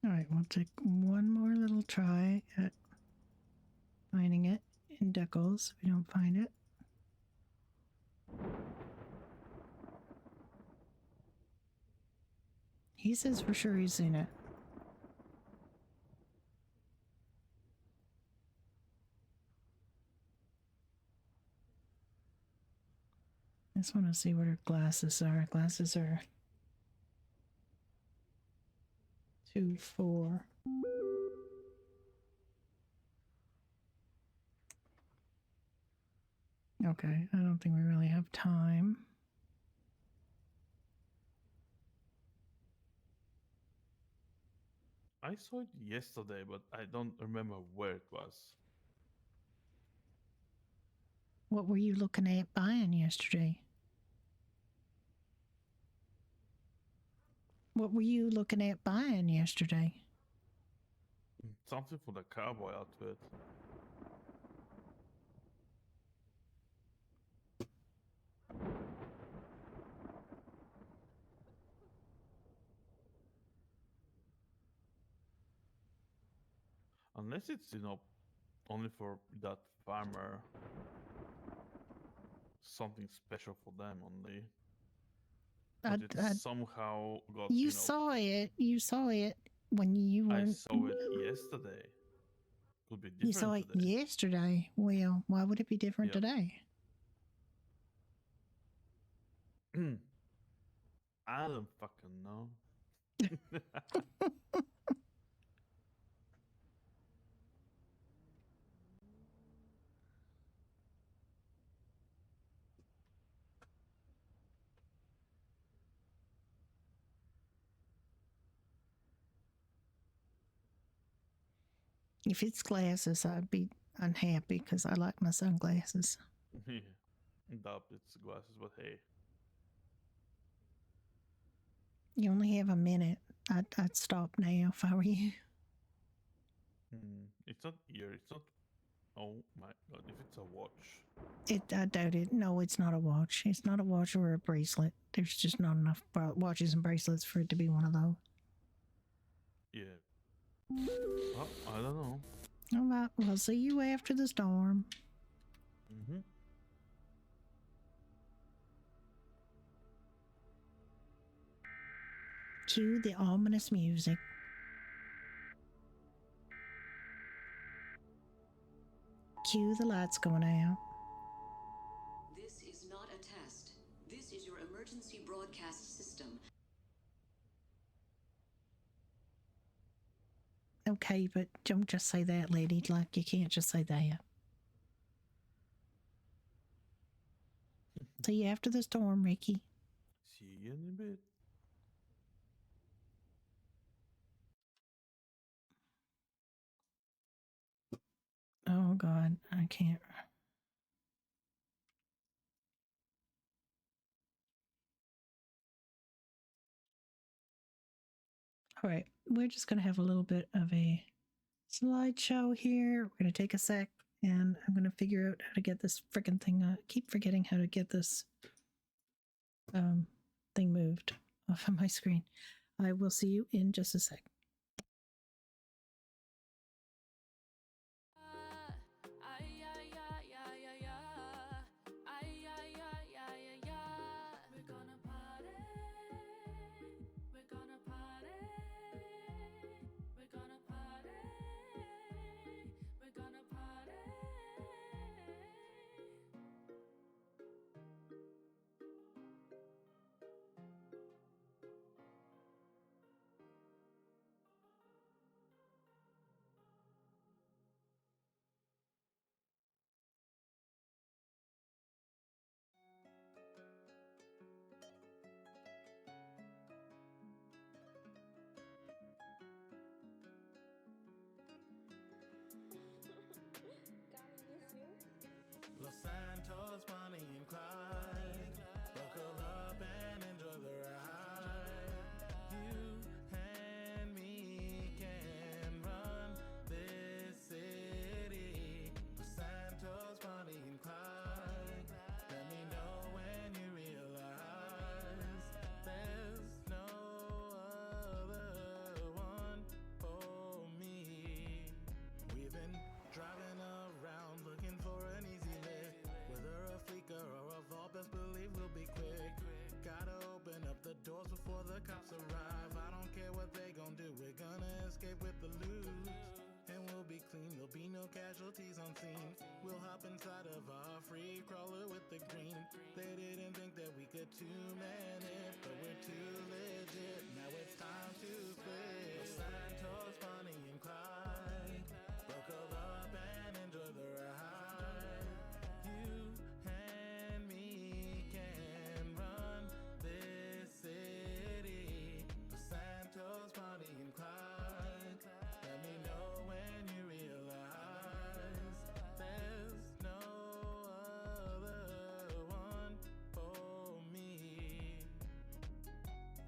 C: All right, we'll take one more little try at finding it in Decals. If we don't find it. He says for sure he's seen it. I just want to see what her glasses are. Glasses are 2, 4. Okay, I don't think we really have time.
O: I saw it yesterday, but I don't remember where it was.
C: What were you looking at buying yesterday? What were you looking at buying yesterday?
O: Something for the cowboy outfit. Unless it's, only for that farmer. Something special for them only. But it somehow got,
C: You saw it. You saw it when you were...
O: I saw it yesterday. Could be different.
C: You saw it
O: today.
C: yesterday. Well, why would it be different today?
O: I don't fucking know.
C: If it's glasses, I'd be unhappy because I like my sunglasses.
O: Yeah. Doubt it's glasses, but hey.
C: You only have a minute. I'd stop now if I were you.
O: It's not ear. It's not. Oh my god! If it's a watch.
C: I doubt it. No, it's not a watch. It's not a watch or a bracelet. There's just not enough watches and bracelets for it to be one of those.
O: Yeah. Well, I don't know.
C: All right. We'll see you after the storm.
O: Mm-hmm.
C: Cue the ominous music. Cue the lights going out.
R: This is not a test. This is your emergency broadcast system.
C: Okay, but don't just say that, lady. Like, you can't just say that. See you after the storm, Ricky.
O: See you in a bit.
C: Oh, God. I can't. All right. We're just going to have a little bit of a slideshow here. We're going to take a sec, and I'm going to figure out how to get this freaking thing. I keep forgetting how to get this thing moved off of my screen. I will see you in just a sec.
F: Los Santos, Bonnie and Clyde. Buckle up and enjoy the ride. You and me can run this city. Los Santos, Bonnie and Clyde. Let me know when you realize there's no other one for me. We've been driving around looking for an easy lift. Whether a fleeker or a vault, best believe we'll be quick. Gotta open up the doors before the cops arrive. I don't care what they gon' do, we're gonna escape with the loot. And we'll be clean, there'll be no casualties on scene. We'll hop inside of our free crawler with the green. They didn't think that we could two-man it, but we're too legit. Now it's time to split. Los Santos, Bonnie and Clyde. Buckle up and enjoy the ride. You and me can run this city. Los Santos, Bonnie and Clyde. Let me know when you realize there's no other one for me.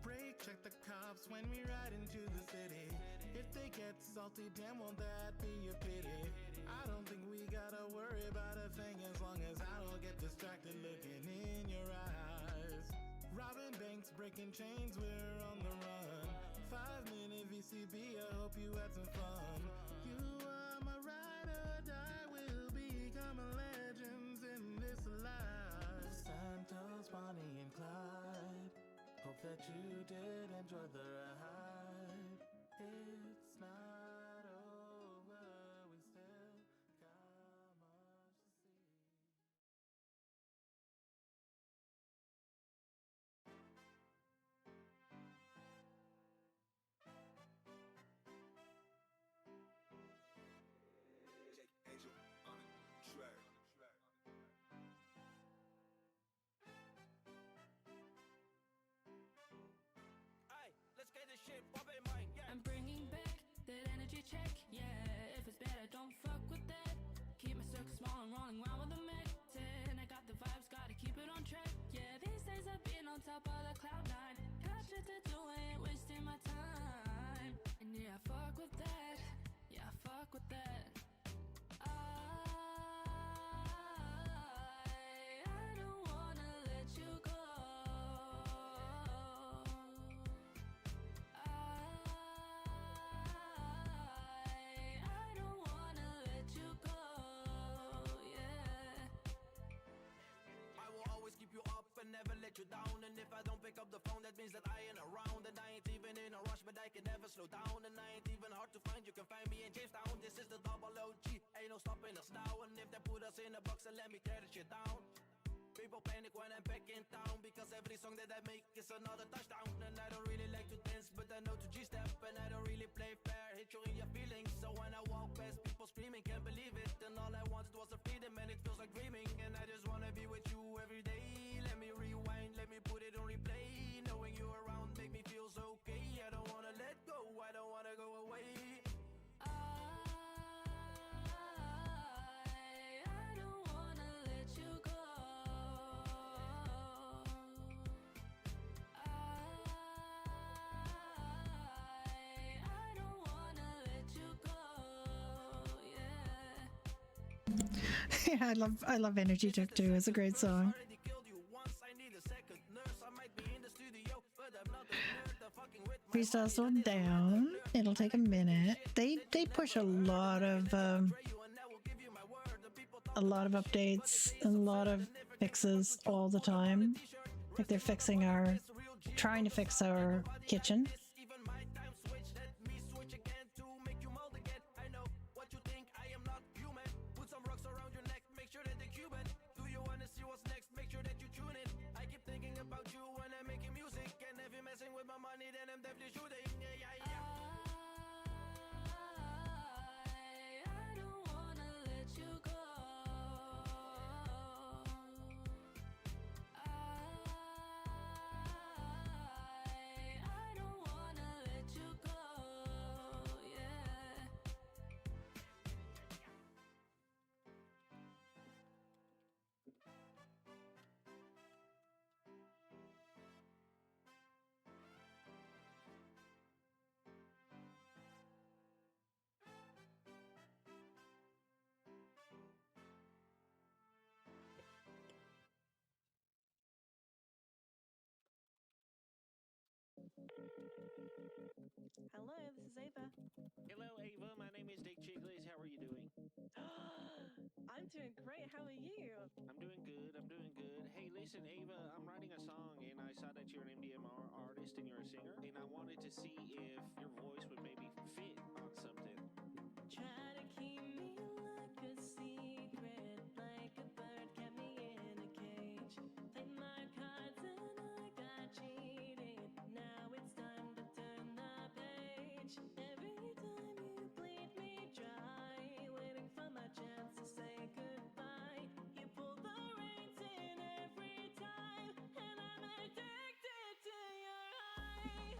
F: Brake check the cops when we ride into the city. If they get salty, damn, won't that be a pity? I don't think we gotta worry about a thing as long as I don't get distracted looking in your eyes. Robbing banks, breaking chains, we're on the run. 5-minute VCB, I hope you had some fun. You are my ride or die, we'll become legends in this life. Santos, Bonnie and Clyde. Hope that you did enjoy the ride. It's not over, we still got much to see.
S: Angel on the track. Aye, let's get this shit
B: on top of the cloud nine. Got shit to do, ain't wasting my time. And yeah, I fuck with that. Yeah, I fuck with that. I don't wanna let you go. I don't wanna let you go. Yeah.
T: I will always keep you up and never let you down. And if I don't pick up the phone, that means that I ain't around. And I ain't even in a rush, but I can never slow down. And I ain't even hard to find, you can find me in Jamestown. This is the double OG, ain't no stopping us now. And if they put us in a box, and let me tear the shit down. People panic when I'm back in town, because every song that I make is another touchdown. And I don't really like to dance, but I know to G-step. And I don't really play fair, hit you in your feelings. So when I walk past people screaming, can't believe it. And all I wanted was a freedom, and it feels like dreaming. And I just wanna be with you every day. Let me rewind, let me put it on replay. Knowing you around make me feel so okay. I don't wanna let go, I don't wanna go away.
B: I don't wanna let you go. I don't wanna let you go. Yeah.
C: Yeah, I love Energy Check too. It's a great song. Freestyle slowed down. It'll take a minute. They push a lot of updates and a lot of fixes all the time. Like they're trying to fix our kitchen.
B: I don't wanna let you go. I don't wanna let you go. Yeah.
U: Hello, this is Ava.
V: Hello, Ava. My name is Dick Chicklets. How are you doing?
U: I'm doing great. How are you?
V: I'm doing good. I'm doing good. Hey, listen, Ava, I'm writing a song, and I saw that you're an MDMR artist and you're a singer, and I wanted to see if your voice would maybe fit on something.
B: Try to keep me like a secret, like a bird kept me in a cage. Played my cards and I got cheated. Now it's time to turn the page. Every time you bleed me dry, waiting for my chance to say goodbye. You pull the reins in every time, and I'm addicted to your high.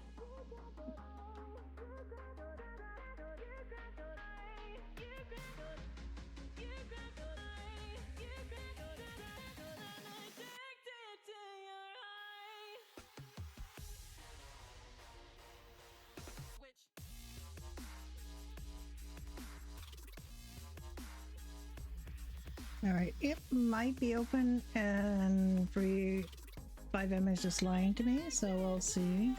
C: All right, it might be open, and 5M is just lying to me, so we'll see.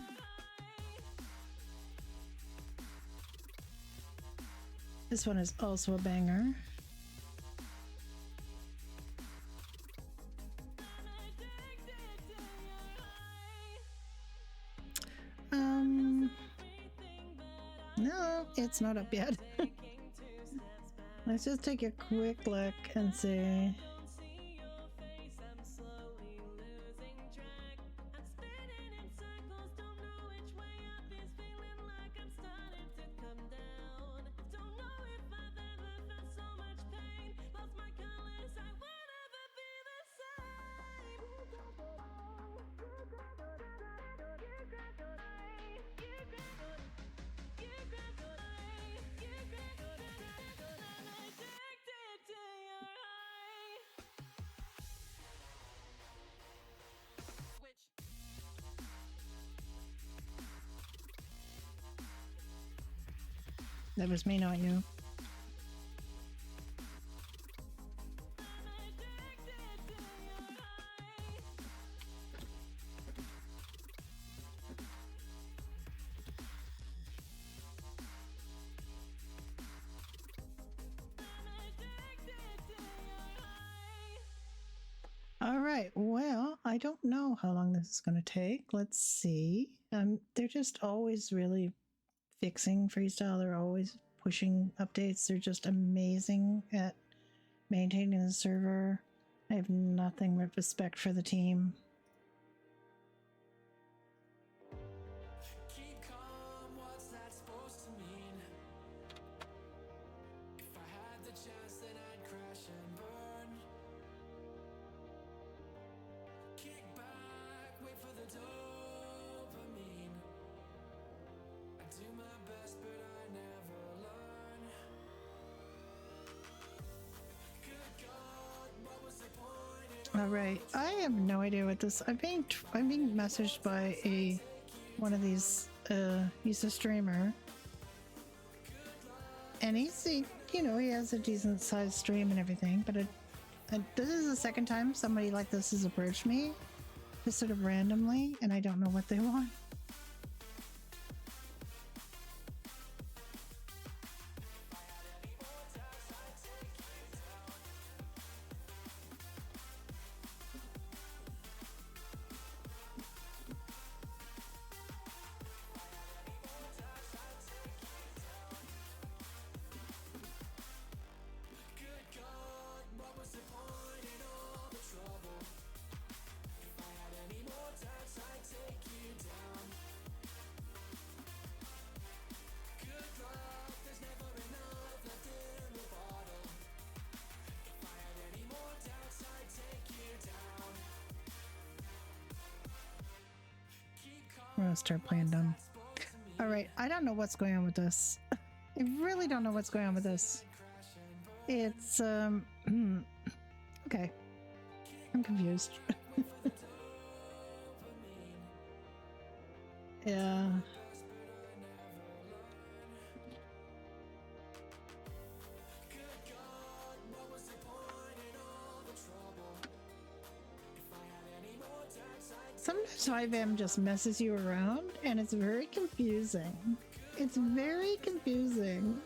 C: This one is also a banger. No, it's not up yet. Let's just take a quick look and see. That was me, not you. All right. Well, I don't know how long this is going to take. Let's see. They're just always really fixing Freestyle. They're always pushing updates. They're just amazing at maintaining the server. I have nothing but respect for the team.
E: Keep calm, what's that supposed to mean? If I had the chance, then I'd crash and burn. Kick back, wait for the dopamine. I do my best, but I never learn. Good God, what was the point?
C: All right. I have no idea what this. I'm being messaged by one of these. He's a streamer, and he has a decent sized stream and everything. But this is the second time somebody like this has approached me, just sort of randomly, and I don't know what they want. I'm gonna start playing dumb. All right, I don't know what's going on with this. I really don't know what's going on with this. It's okay. I'm confused. Yeah. Sometimes 5M just messes you around, and it's very confusing. It's very confusing.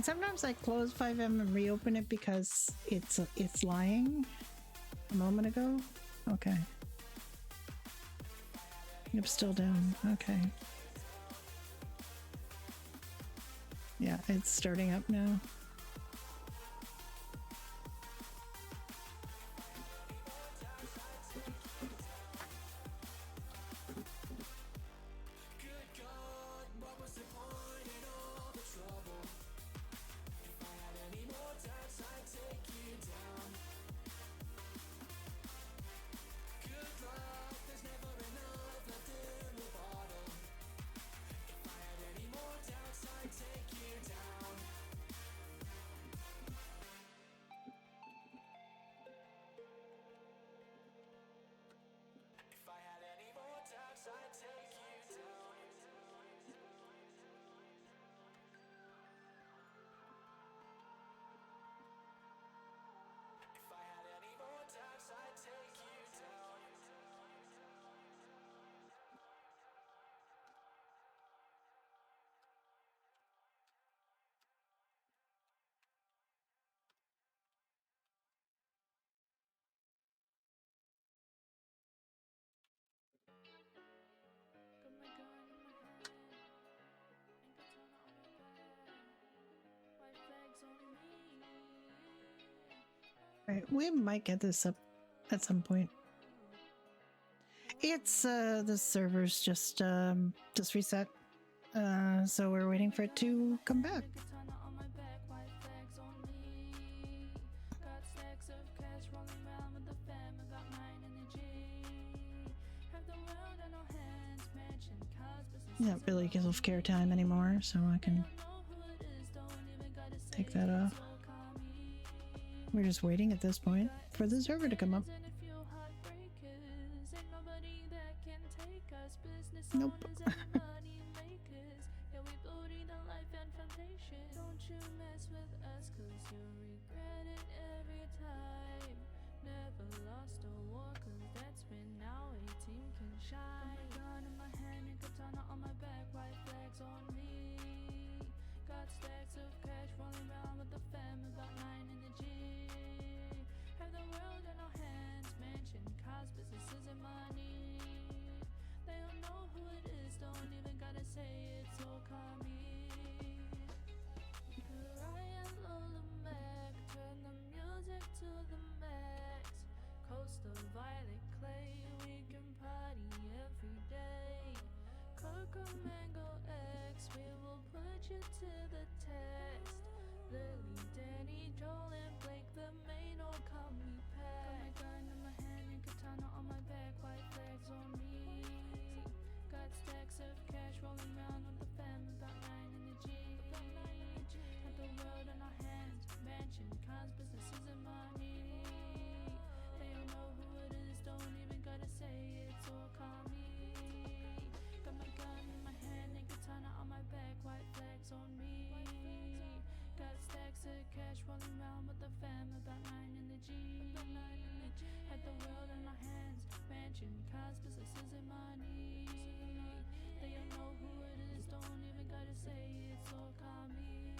C: Sometimes I close 5M and reopen it because it's lying. A moment ago. Okay. Yep, still down. Okay. Yeah, it's starting up now. Right, we might get this up at some point. It's the server's just reset, so we're waiting for it to come back. Not really self-care time anymore, so I can take that off. We're just waiting at this point for the server to come up. Nope.
L: money makers. Yeah, we building the life and foundation. Don't you mess with us, cause you'll regret it every time. Never lost a war, cause that's when now a team can shine. Got my gun in my hand and katana on my back, white flags on me. Got stacks of cash rolling around with the fam, about 9 in the G. Have the world in our hands, mansion, cars, businesses, and money. They don't know who it is, don't even gotta say it, so call me. Ryan Lolamek, turn the music to the max. Coast of violet clay, we can party every day. Coco Mango X, we will put you to the test. Lily, Danny, Joel, and Blake, the main all call me Pat. Got my gun in my hand and katana on my back, white flags on me. Got stacks of cash rolling around with the fam, about 9 in the G. Had the world in our hands, mansion, cars, businesses, and money. They don't know who it is, don't even gotta say it, so call me. Got my gun in my hand and katana on my back, white flags on me. Got stacks of cash rolling around with the fam, about 9 in the G. Had the world in our hands, mansion, cars, businesses, and money. They don't know who it is, don't even gotta say it, so call me.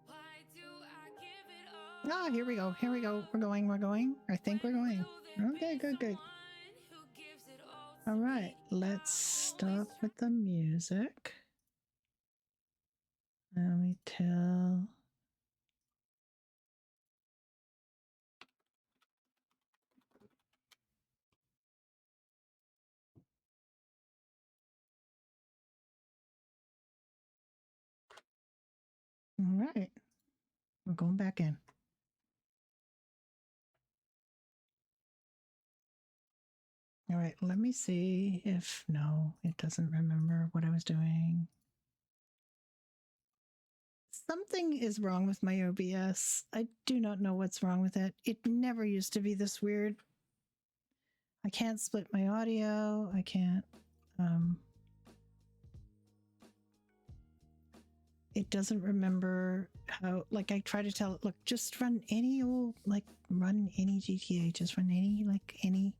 B: Why do I give it all?
C: Ah, here we go. Here we go. We're going. We're going. I think we're going. Okay, good, good. All right, let's stop with the music. Let me tell. All right, we're going back in. All right, let me see if, no, it doesn't remember what I was doing. Something is wrong with my OBS. I do not know what's wrong with it. It never used to be this weird. I can't split my audio. I can't. It doesn't remember how, like, I try to tell it, look, just run any old, like, run any GTA, just run any, like, anything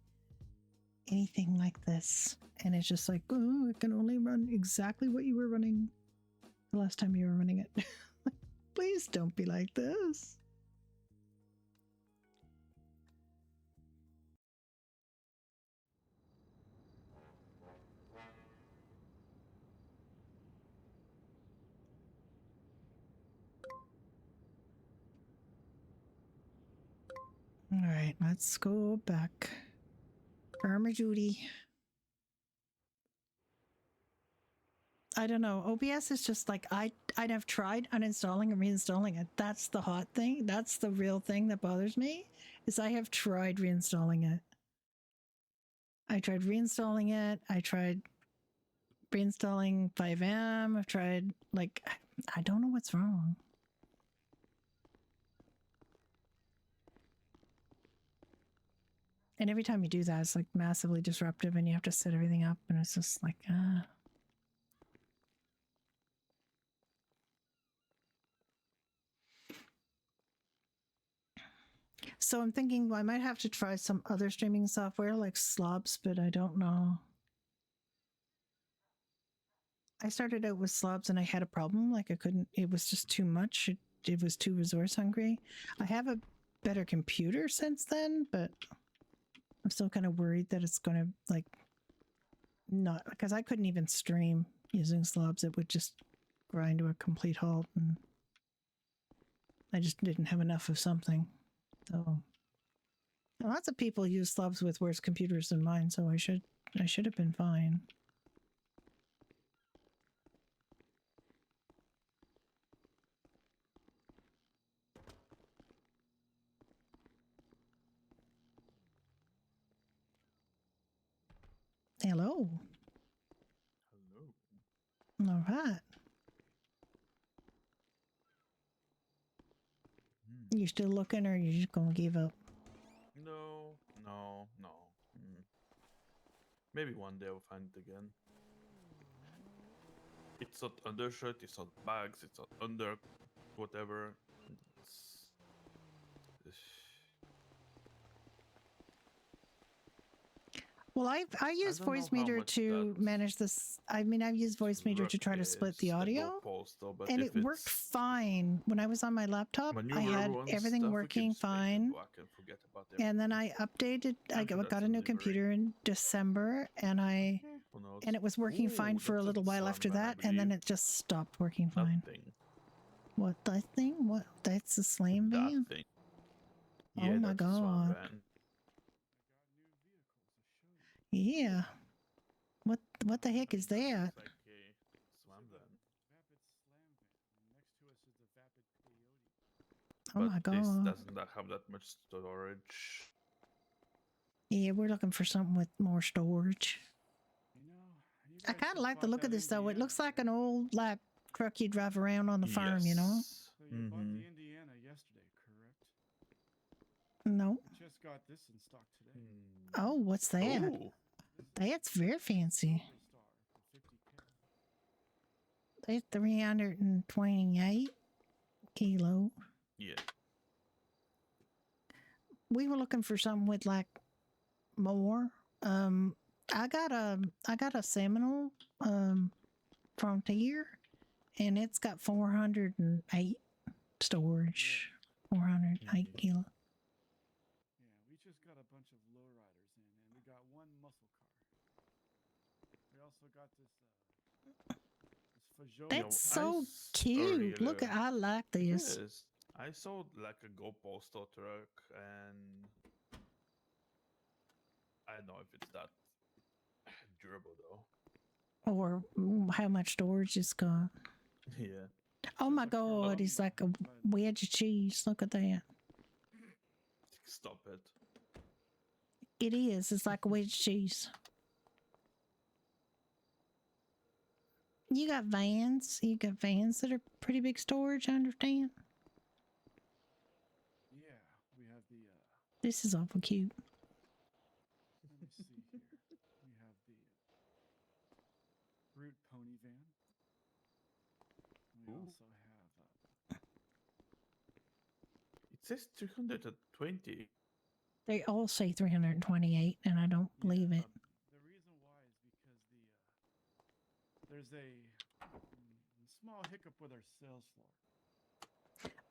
C: like this. And it's just like, oh, it can only run exactly what you were running the last time you were running it. Please don't be like this. All right, let's go back. Farmer Judy. I don't know. OBS is just like, I'd have tried uninstalling and reinstalling it. That's the hot thing. That's the real thing that bothers me, is I have tried reinstalling it. I tried reinstalling it. I tried reinstalling 5M. I've tried, like, I don't know what's wrong. And every time you do that, it's like massively disruptive and you have to set everything up and it's just like, So I'm thinking, well, I might have to try some other streaming software like Slobs, but I don't know. I started out with Slobs and I had a problem. Like I couldn't, it was just too much. It was too resource hungry. I have a better computer since then, but I'm still kind of worried that it's going to like not, because I couldn't even stream using Slobs. It would just grind to a complete halt and I just didn't have enough of something. So lots of people use Slobs with worse computers than mine, so I should have been fine. Hello. All right. You still looking, or you just gonna give up?
O: No. Maybe one day I'll find it again. It's not undershirt, it's not bags, it's not under whatever.
C: Well, I use
O: don't know
C: voice
O: how
C: meter
O: much
C: to manage this. I mean, I've used voice meter to try to split the audio,
O: but
C: and
O: if
C: it worked
O: it's
C: fine when I was on my laptop. I
O: maneuverable
C: had
O: and
C: everything
O: stuff, we
C: working
O: can just make it
C: fine.
O: black and forget about
C: And then I updated. I
O: I'm sure
C: got
O: that's
C: a
O: a
C: new
O: livery.
C: computer in December, and
O: Who knows?
C: it was working fine for a
O: that's
C: little while after
O: Slam Van, I
C: that, and then
O: believe.
C: it just stopped working fine.
O: That thing.
C: What, that thing? What? That's the slam
O: That
C: van?
O: thing.
C: Oh
O: Yeah,
C: my
O: that's a Slam
C: god.
O: Van.
C: Yeah. What the heck is that?
O: It's like a Slam Van.
C: Oh my
O: But this
C: god.
O: doesn't have that much storage.
C: Yeah, we're looking for something with more storage. I kind of like the look of this though. It looks like an old like truck you drive around on the farm, you know?
O: Yes.
G: So you bought the Indiana yesterday, correct?
C: No.
G: I just got this in stock today.
C: Oh, what's that?
O: Oh.
C: That's very fancy. That's 328 kilo.
O: Yeah.
C: We were looking for something with like more. I got a Seminole Frontier, and it's got 408 storage. 408 kilo.
G: Yeah, we just got a bunch of lowriders in, and we got one muscle car. We also got this Fajola.
C: That's so cute. Look, I like this.
O: Yes. I saw like a Go Postal truck, and I don't know if it's that durable though.
C: Or how much storage it's got.
O: Yeah.
C: Oh my god, it's like a wedge of cheese. Look at that.
O: Stop it.
C: It is. It's like a wedge of cheese. You got vans. You got vans that are pretty big storage, I understand.
G: Yeah, we have the.
C: This is awful cute.
G: Let me see here. We have the Brute Pony van. We also have.
O: It says 320.
C: They all say 328, and I don't believe it.
G: The reason why is because there's a small hiccup with our sales floor.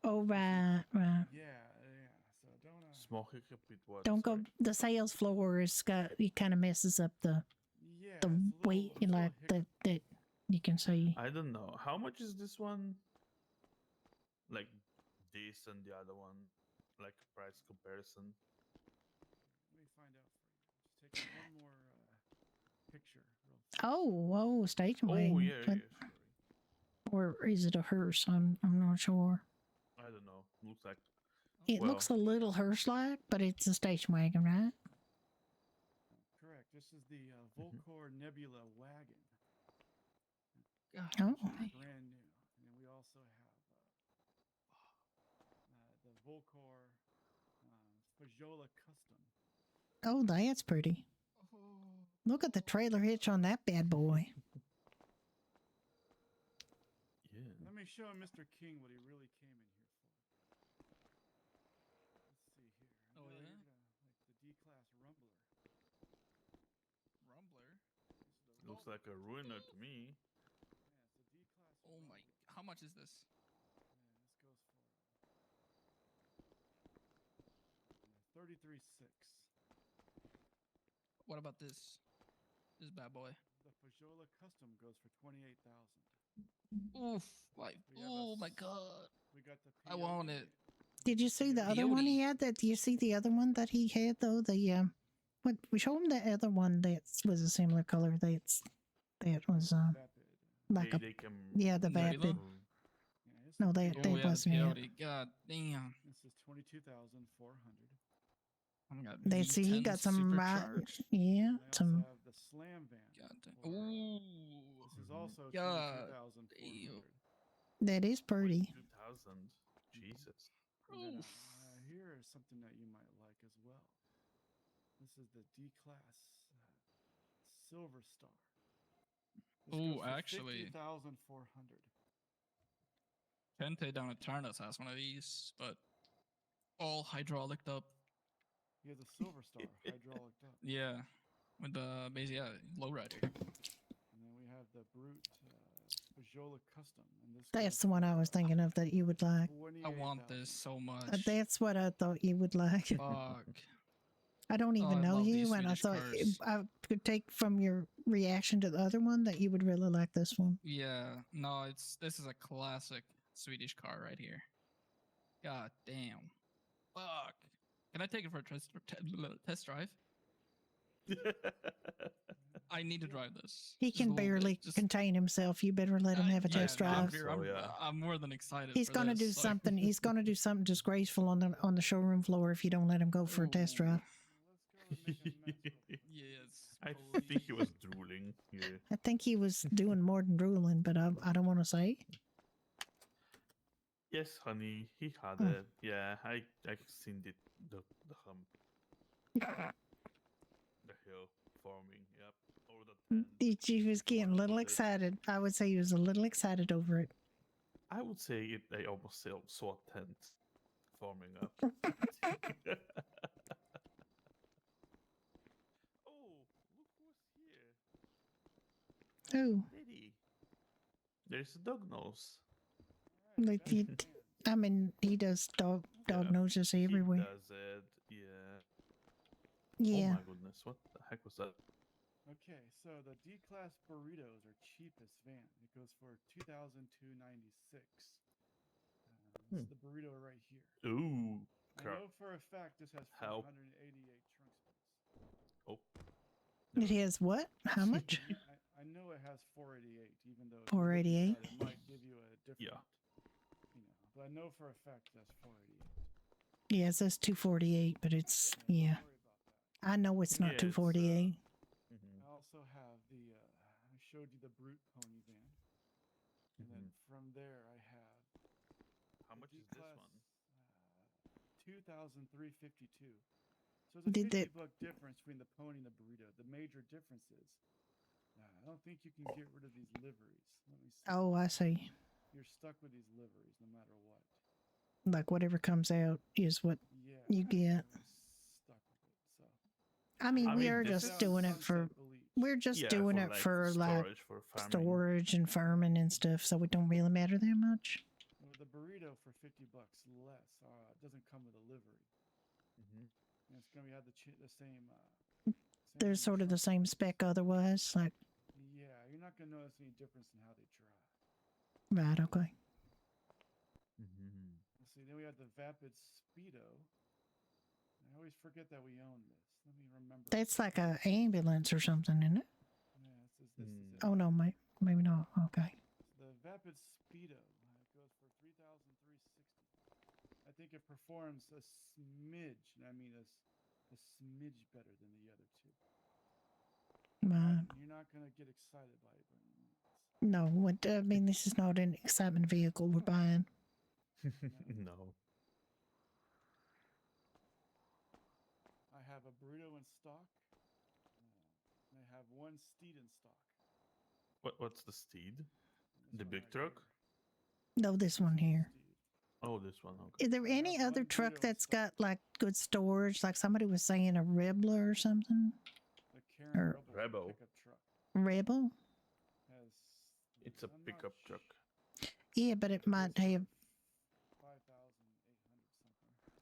C: Oh, right.
G: Yeah. So don't.
O: Small hiccup with what?
C: Don't go. The sales floor is got. It kind of messes up the weight, like that you can see.
O: I don't know. How much is this one? Like this and the other one, like price comparison.
G: Let me find out for you. Just take one more picture.
C: Oh, station wagon.
O: Oh yeah,
C: But-
O: sure.
C: Or is it a hearse? I'm not sure.
O: I don't know. Looks like.
C: It looks a little hearse-like, but it's a station wagon, right?
G: Correct. This is the Volcor Nebula wagon.
C: Oh.
G: Brand new. And then we also have the Volcor Fajola Custom.
C: Oh, that's pretty. Look at the trailer hitch on that bad boy.
O: Yeah.
G: Let me show Mr. King what he really came in here for. Let's see here.
I: Oh, yeah?
G: Like the D-Class Rumbler.
I: Rumbler?
O: Looks like a Rudner to me.
G: Yeah, it's a D-Class.
I: Oh my! How much is this?
G: Yeah, this goes for 33.6.
I: What about this? This bad boy.
G: The Fajola Custom goes for 28,000.
I: Oof! Like, oh my god!
G: We got the.
I: I want it.
C: Did you see the other one he had? That you see the other one that he had though? The what? We show him the other one that was a similar color. That was like
O: They
C: a
O: can
C: the Vapid. No, that wasn't it.
I: God damn!
G: This is 22,400.
C: They see he got some right. Yeah, some.
G: The Slam Van.
I: Ooh.
G: This is also
I: God
G: 22,400.
C: That is pretty.
O: 2,000. Jesus.
G: And then here is something that you might like as well. This is the D-Class Silver Star. This
I: Ooh,
G: goes for
I: actually.
G: 50,400.
I: Kente down at Tarnas has one of these, but all hydraulic up.
G: He has a Silver Star, hydraulic up.
I: Yeah, with the basically lowrider.
G: And then we have the Brute Bajola Custom. And this
C: That's the one I was thinking of that you would like.
I: I want this so much.
C: That's what I thought you would like.
I: Fuck.
C: I don't even
I: I
C: know
I: love
C: you,
I: these
C: and I
I: Swedish
C: thought
I: cars.
C: I could take from your reaction to the other one that you would really like this one.
I: Yeah, no, this is a classic Swedish car right here. God damn. Fuck. Can I take it for a test drive? I need to drive this.
C: He
I: Just a
C: can
I: little bit,
C: barely
I: just-
C: contain himself. You better let him have a test
I: I'm,
C: drive.
I: I'm more than excited.
C: He's
I: for
C: gonna
I: this,
C: do
I: like-
C: something. He's gonna do something disgraceful on the showroom floor if you don't let him go for a test drive.
I: Yes.
O: I think he was drooling. Yeah.
C: I think he was doing more than drooling, but I don't want to say.
O: Yes, honey, he had
C: Hmm.
O: it. Yeah, I seen the hump. The hill forming. Yep. Over the
C: He was getting a little excited. I would say he was a little excited over it.
O: I would say I almost saw a tent forming up. Oh, look who's here.
C: Who?
O: Lady. There's a dog nose.
C: Like I mean, he does dog noses everywhere.
O: He does it, yeah.
C: Yeah.
O: Oh my goodness, what the heck was that?
G: Okay, so the D-Class Burritos are cheapest van. It goes for $2,296. This is the burrito right here.
O: Ooh,
G: I
O: crap.
G: know for a fact this has
O: Help.
G: 488 trunk space.
O: Oh.
C: It has what? How much?
G: I know it has 488, even though
C: 488?
G: it might give you a different,
O: Yeah.
G: But I know for a fact that's 488.
C: Yeah, it says 248, but it's yeah. I know it's not
G: Yeah, it's,
C: 248.
G: I also have I showed you the Brute Pony van. And then from there I have.
O: How much is this one?
G: 2,352. So there's a
C: Did
G: 50
C: the-
G: buck difference between the pony and the burrito. The major difference is, I don't think you can get rid of these liveries. Let me see.
C: Oh, I see.
G: You're stuck with these liveries no matter what.
C: Like whatever comes out is what
G: Yeah,
C: you get.
G: Stuck with it. So.
C: I mean, we are
O: this
C: just
O: is-
C: doing it for. We're just
O: Yeah,
C: doing
O: for,
C: it
O: like,
C: for like
O: storage, for farming.
C: storage and farming and stuff, so it don't really matter that much.
G: Well, the burrito for 50 bucks less. It doesn't come with a livery. And it's gonna have the same.
C: They're sort of the same spec otherwise. Like,
G: Yeah, you're not gonna notice any difference in how they drive.
C: right, okay.
G: Let's see. Then we have the Vapid Speedo. I always forget that we own this. Let me remember.
C: That's like a ambulance or something, isn't it?
G: Yeah, this is it.
C: Oh no, maybe not. Okay.
G: The Vapid Speedo goes for 3,360. I think it performs a smidge. I mean, a smidge better than the other two.
C: Right.
G: You're not gonna get excited by it, by any means.
C: No, I mean, this is not an excitement vehicle we're buying.
O: No.
G: I have a burrito in stock. And I have one steed in stock.
O: What's the steed? The big truck?
C: No, this one here.
O: Oh, this one. Okay.
C: Is there any other truck that's got like good storage? Like somebody was saying a Rebel or something?
G: The Karen
C: Or
O: Rebel.
G: pickup truck
C: Rebel?
G: has
O: It's a pickup truck.
C: Yeah, but it might have.
G: 5,800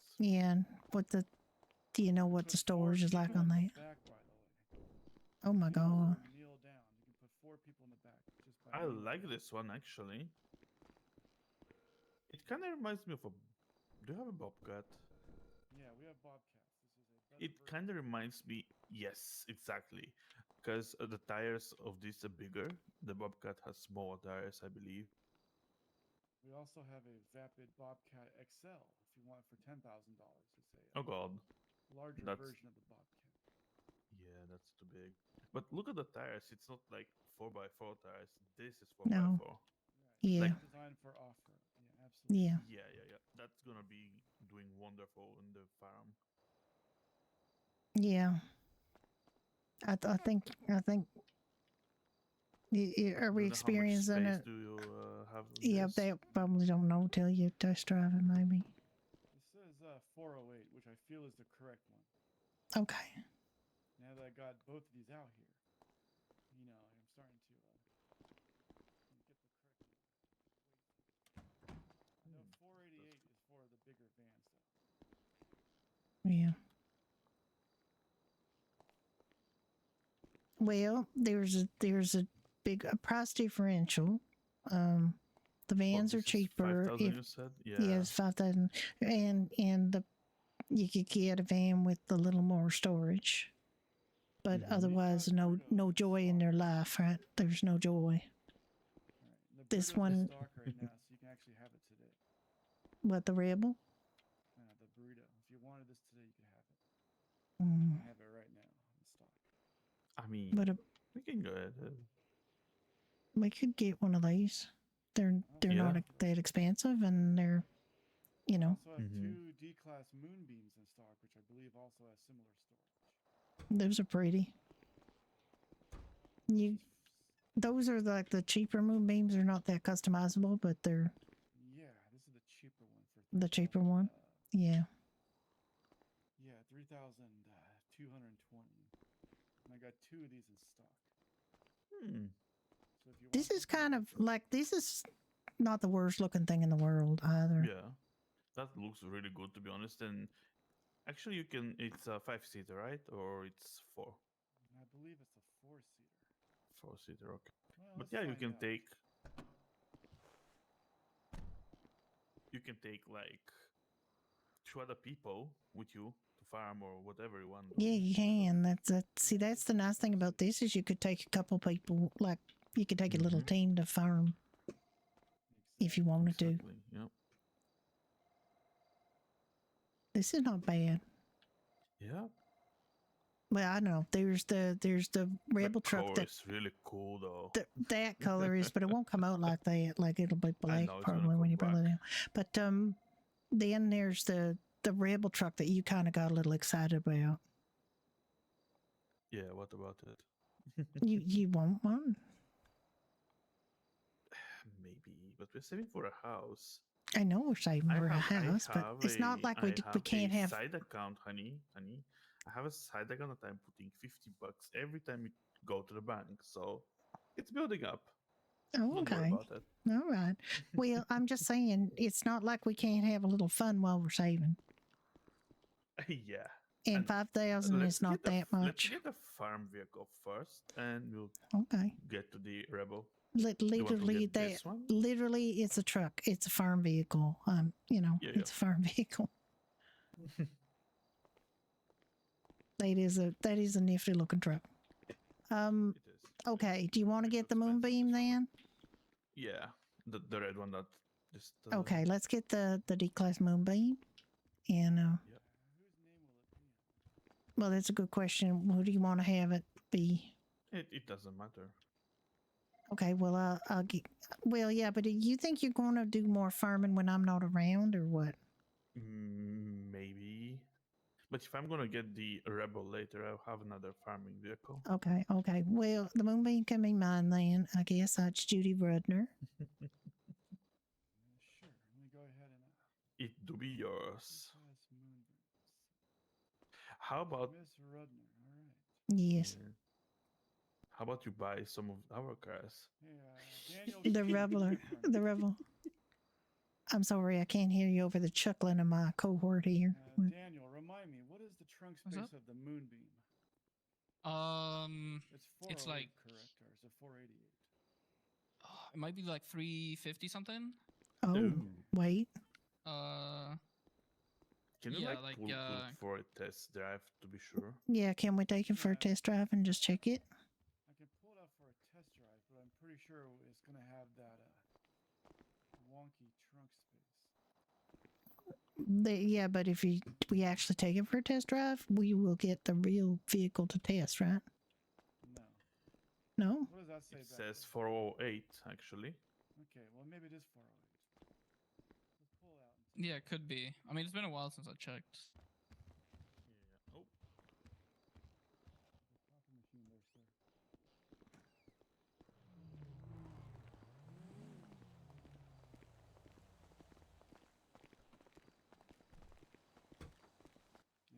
G: something.
C: Yeah, do you know what the storage is like on that?
G: Back, by the way.
C: Oh my god.
G: Kneel down. You can put 4 people in the back. Just by
O: I
G: kneeling
O: like
G: down.
O: this one actually. It kind of reminds me of a. Do you have a Bobcat?
G: Yeah, we have Bobcats. This is a better
O: It kind of reminds me. Yes, exactly. Because the tires of this are bigger. The Bobcat has smaller tires, I believe.
G: We also have a Vapid Bobcat XL if you want it for $10,000. It's a
O: Oh god.
G: larger
O: That's-
G: version of the Bobcat.
O: Yeah, that's too big. But look at the tires. It's not like 4x4 tires. This is
C: No.
O: 4x4.
C: Yeah.
O: Like,
G: Designed for off-road. Yeah, absolutely.
C: Yeah.
O: yeah. That's gonna be doing wonderful in the farm.
C: Yeah. I think. Are we experiencing it?
O: Do you have?
C: Yeah,
O: this?
C: they probably don't know till you test drive it, maybe.
G: This says 408, which I feel is the correct one.
C: Okay.
G: Now that I got both of these out here, you know, I'm starting to get the correct one. I know 488 is for the bigger vans, though.
C: Yeah. Well, there's a big price differential. The vans are cheaper.
O: 5,000 you said? Yeah.
C: Yes, 5,000, and you could get a van with a little more storage, but otherwise, no joy in their life. Right? There's no joy.
G: The
C: This
G: Bruto's
C: one,
G: in stock right now, so you can actually have it today.
C: what, the Rebel?
G: The burrito. If you wanted this today, you could have it.
C: Mm.
G: I have it right now in stock.
O: I mean,
C: But
O: we can go ahead.
C: We could get one of these. They're not that expensive, and they're, you know.
G: Also have two D-class moonbeams in stock, which I believe also has similar storage.
C: Those are pretty. Those are like the cheaper moonbeams. Are not that customizable, but they're.
G: Yeah, this is the cheaper one for.
C: The cheaper one. Yeah.
G: Yeah, 3,220. And I got two of these in stock. So if you
C: This is kind of like, this is not the worst looking thing in the world either.
O: Yeah, that looks really good, to be honest. And actually, you can. It's a 5-seater, right? Or it's 4.
G: I believe it's a 4-seater.
O: 4-seater, okay.
G: Well,
O: But
G: let's
O: yeah, you
G: find
O: can
G: out.
O: take. You can take like 2 other people with you to farm or whatever you want.
C: Yeah, you can. See, that's the nice thing about this is you could take a couple people, like you could take a little team to farm if you wanted to.
O: Yep.
C: This is not bad.
O: Yeah.
C: Well, I don't know. There's the Rebel truck
O: Color
C: that
O: is really cool though.
C: that color is, but it won't come out like that. Like it'll be black
O: know, it's
C: probably
O: gonna
C: when
O: go
C: you pull it
O: black.
C: down. But then there's the Rebel truck that you kind of got a little excited about.
O: Yeah. What about it?
C: You want one?
O: Maybe, but we're saving for a house.
C: I know we're saving for a house, but it's not like we can't have.
O: Side account, honey. I have a side account that I'm putting $50 every time you go to the bank, so it's building up.
C: Oh,
O: Don't worry
C: okay.
O: about it.
C: All right. Well, I'm just saying it's not like we can't have a little fun while we're saving.
O: Yeah.
C: And 5,000
O: let's
C: is not
O: get
C: that
O: Let's
C: much.
O: get a farm vehicle first, and we'll
C: Okay.
O: get to the Rebel.
C: You want to
O: Literally,
C: get this one? Literally, it's a truck. It's a farm vehicle. It's a farm vehicle. That is a nifty looking truck. Okay. Do you want to get the moonbeam then?
O: Yeah, the red one that just.
C: Okay, let's get the D-class moonbeam. And well, that's a good question. Who do you want to have it be?
O: It doesn't matter.
C: Okay, well, I'll get. Well, yeah, but do you think you're going to do more farming when I'm not around, or what?
O: Maybe. But if I'm gonna get the Rebel later, I'll have another farming vehicle.
C: Okay. Well, the moonbeam can be mine then. I guess that's Judy Rudner.
G: Sure. Let me go ahead and.
O: It do be yours.
G: D-class moonbeams.
O: How about?
G: Miss Rudner. All right.
C: Yes.
O: Yeah. How about you buy some of our cars?
G: Hey,
C: The Rebel. I'm sorry, I can't hear you over the chuckling of my cohort here.
G: Daniel, remind me, what is the trunk space of the moonbeam? It's 408,
I: it's like
G: correct, or is it 488?
I: It might be like 350 something.
C: Oh, wait.
O: Can you
I: yeah,
O: pull for a test drive to be sure?
C: Yeah, can we take it for a test drive and just check it?
G: I can pull it up for a test drive, but I'm pretty sure it's going to have that wonky trunk space.
C: Yeah, but if we actually take it for a test drive, we will get the real vehicle to test, right?
G: No.
C: No?
G: What does that say
O: It
G: back
O: says 408 actually.
G: there? Okay, well maybe it is 408. Let's pull out.
I: Yeah, it could be. I mean, it's been a while since I checked.
O: Yeah. Oh.
G: Coffee machine there, sir.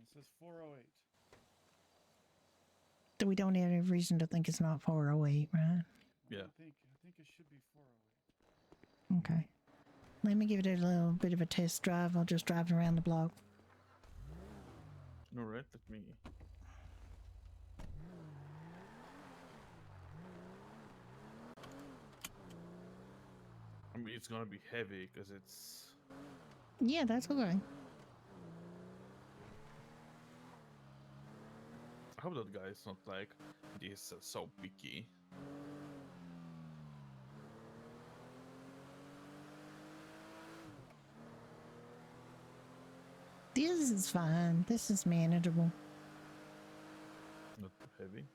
G: It says 408.
C: So we don't have any reason to think it's not 408, right?
O: Yeah.
G: I think it should be 408.
C: Okay. Let me give it a little bit of a test drive. I'll just drive it around the block.
O: All right, let me. I mean, it's gonna be heavy because it's.
C: Yeah, that's okay.
O: I hope that guy is not like this so picky.
C: This is fine. This is manageable.
O: Not too heavy.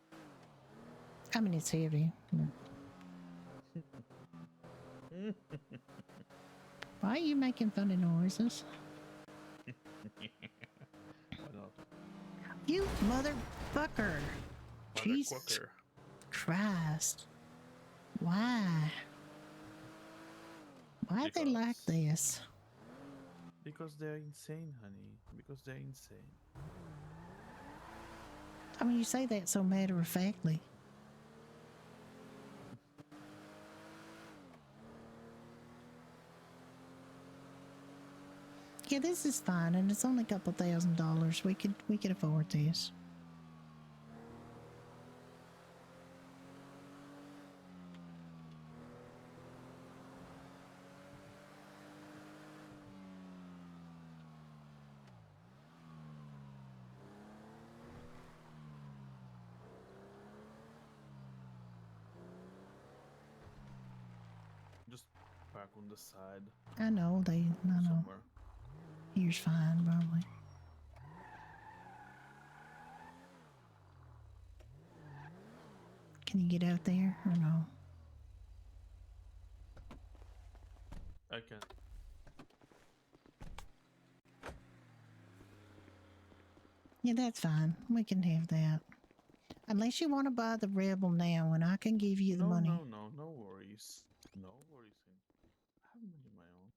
C: I mean, it's heavy. Why are you making funny noises?
O: Why not?
C: You motherfucker! Jesus
O: Motherfucker.
C: Christ! Why? Why they like this?
O: Because they're insane, honey. Because they're insane.
C: I mean, you say that so matter of factly. Yeah, this is fine, and it's only a couple $1,000. We could afford this.
O: Just park on the side.
C: I know I know.
O: Somewhere.
C: Here's fine, probably. Can you get out there or no?
O: I can.
C: Yeah, that's fine. We can have that. Unless you want to buy the Rebel now, and I can give you the money.
O: No worries. No worries. I have money of my own.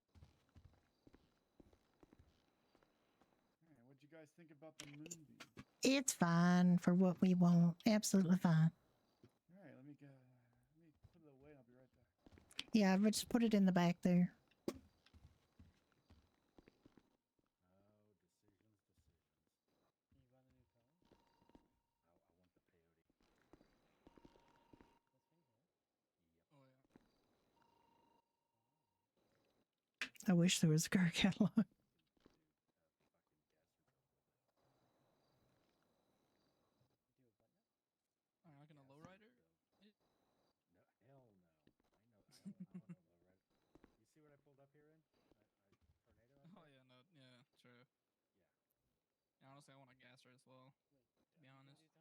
G: Alright, what'd you guys think about the moonbeam?
C: It's fine for what we want. Absolutely fine.
G: Alright, let me put it away and I'll be right back.
C: Yeah, I've just put it in the back there. I wish there was a car catalog.
I: I'm not gonna lowrider.
D: No, hell no. I know no lowrider. You see what I pulled up here in? A tornado.
I: Oh yeah, no, yeah, true. Yeah, honestly, I want a gasser as well. To be honest.
D: You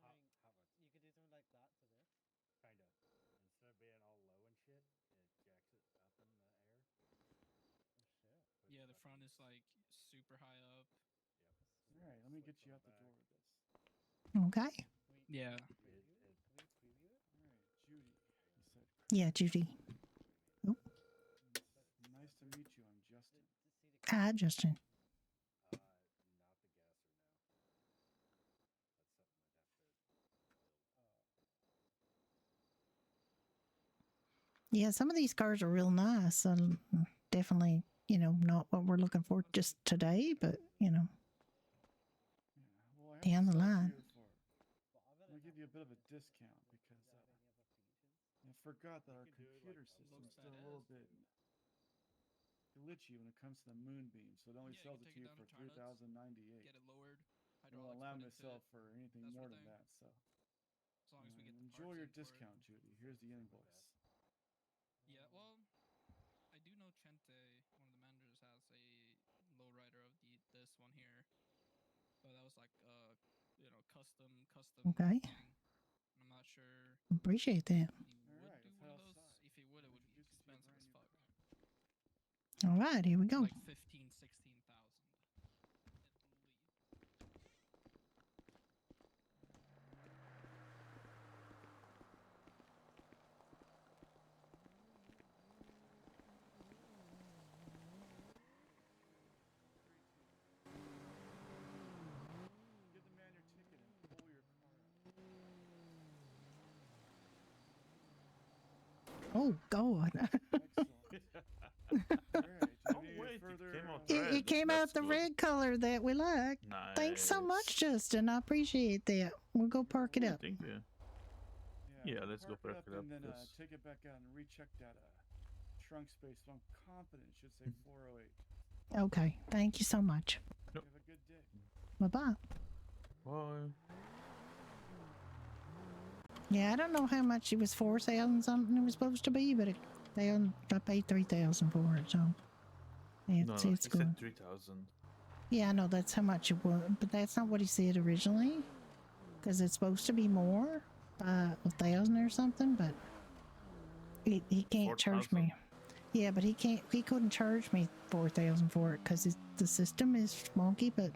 D: could do something like that to this. Kind of. Instead of being all low and shit, it jacks it up in the air. Oh shit.
I: Yeah, the front is like super high up.
G: All right, let me get you out the door with this.
C: Okay.
I: Yeah.
D: Can we preview it?
G: All right, Judy. He said.
C: Yeah, Judy. Oh.
G: Nice to meet you. I'm Justin.
C: Hi, Justin.
D: Not the gasser, no. That's something I'd have to build.
C: Yeah, some of these cars are real nice. Definitely, not what we're looking for just today, but,
G: Well, I have
C: down the
G: stuff
C: line.
G: here for. I'm gonna give you a bit of a discount because I forgot that our computer system's still a little bit glitchy when it comes to the moonbeam, so it only sells it to you for $3,098.
I: Get it lowered.
G: It won't allow me to sell it for anything more than that. So,
I: as long as we get the
G: enjoy your
I: parts in for it.
G: discount, Judy. Here's the invoice.
I: Yeah, well, I do know Chente, one of the managers, has a lowrider of this one here. But that was like custom.
C: Okay.
I: thing. I'm not sure.
C: Appreciate that.
I: He would do one of those. If he would, it would be expensive as fuck.
C: All right, here we go.
I: Like 15,000, 16,000.
G: Give the man your ticket and pull your car out.
C: Oh God. It came out the red color that we like.
O: Nice.
C: Thanks so much, Justin. I appreciate that. We'll go park it up.
O: Thank you. Yeah, let's go park it up.
G: And then take it back out and recheck that trunk space. So I'm confident it should say 408.
C: Okay. Thank you so much.
G: Have a good day.
C: Bye-bye.
O: Bye.
C: Yeah, I don't know how much it was, 4,000 something it was supposed to be, but I paid 3,000 for it, so yeah,
O: No,
C: it's
O: he
C: good.
O: said 3,000.
C: Yeah, I know that's how much it was, but that's not what he said originally, because it's supposed to be more, 1,000 or something, but he can't charge me. Yeah, but he couldn't charge me 4,000 for it because the system is wonky, but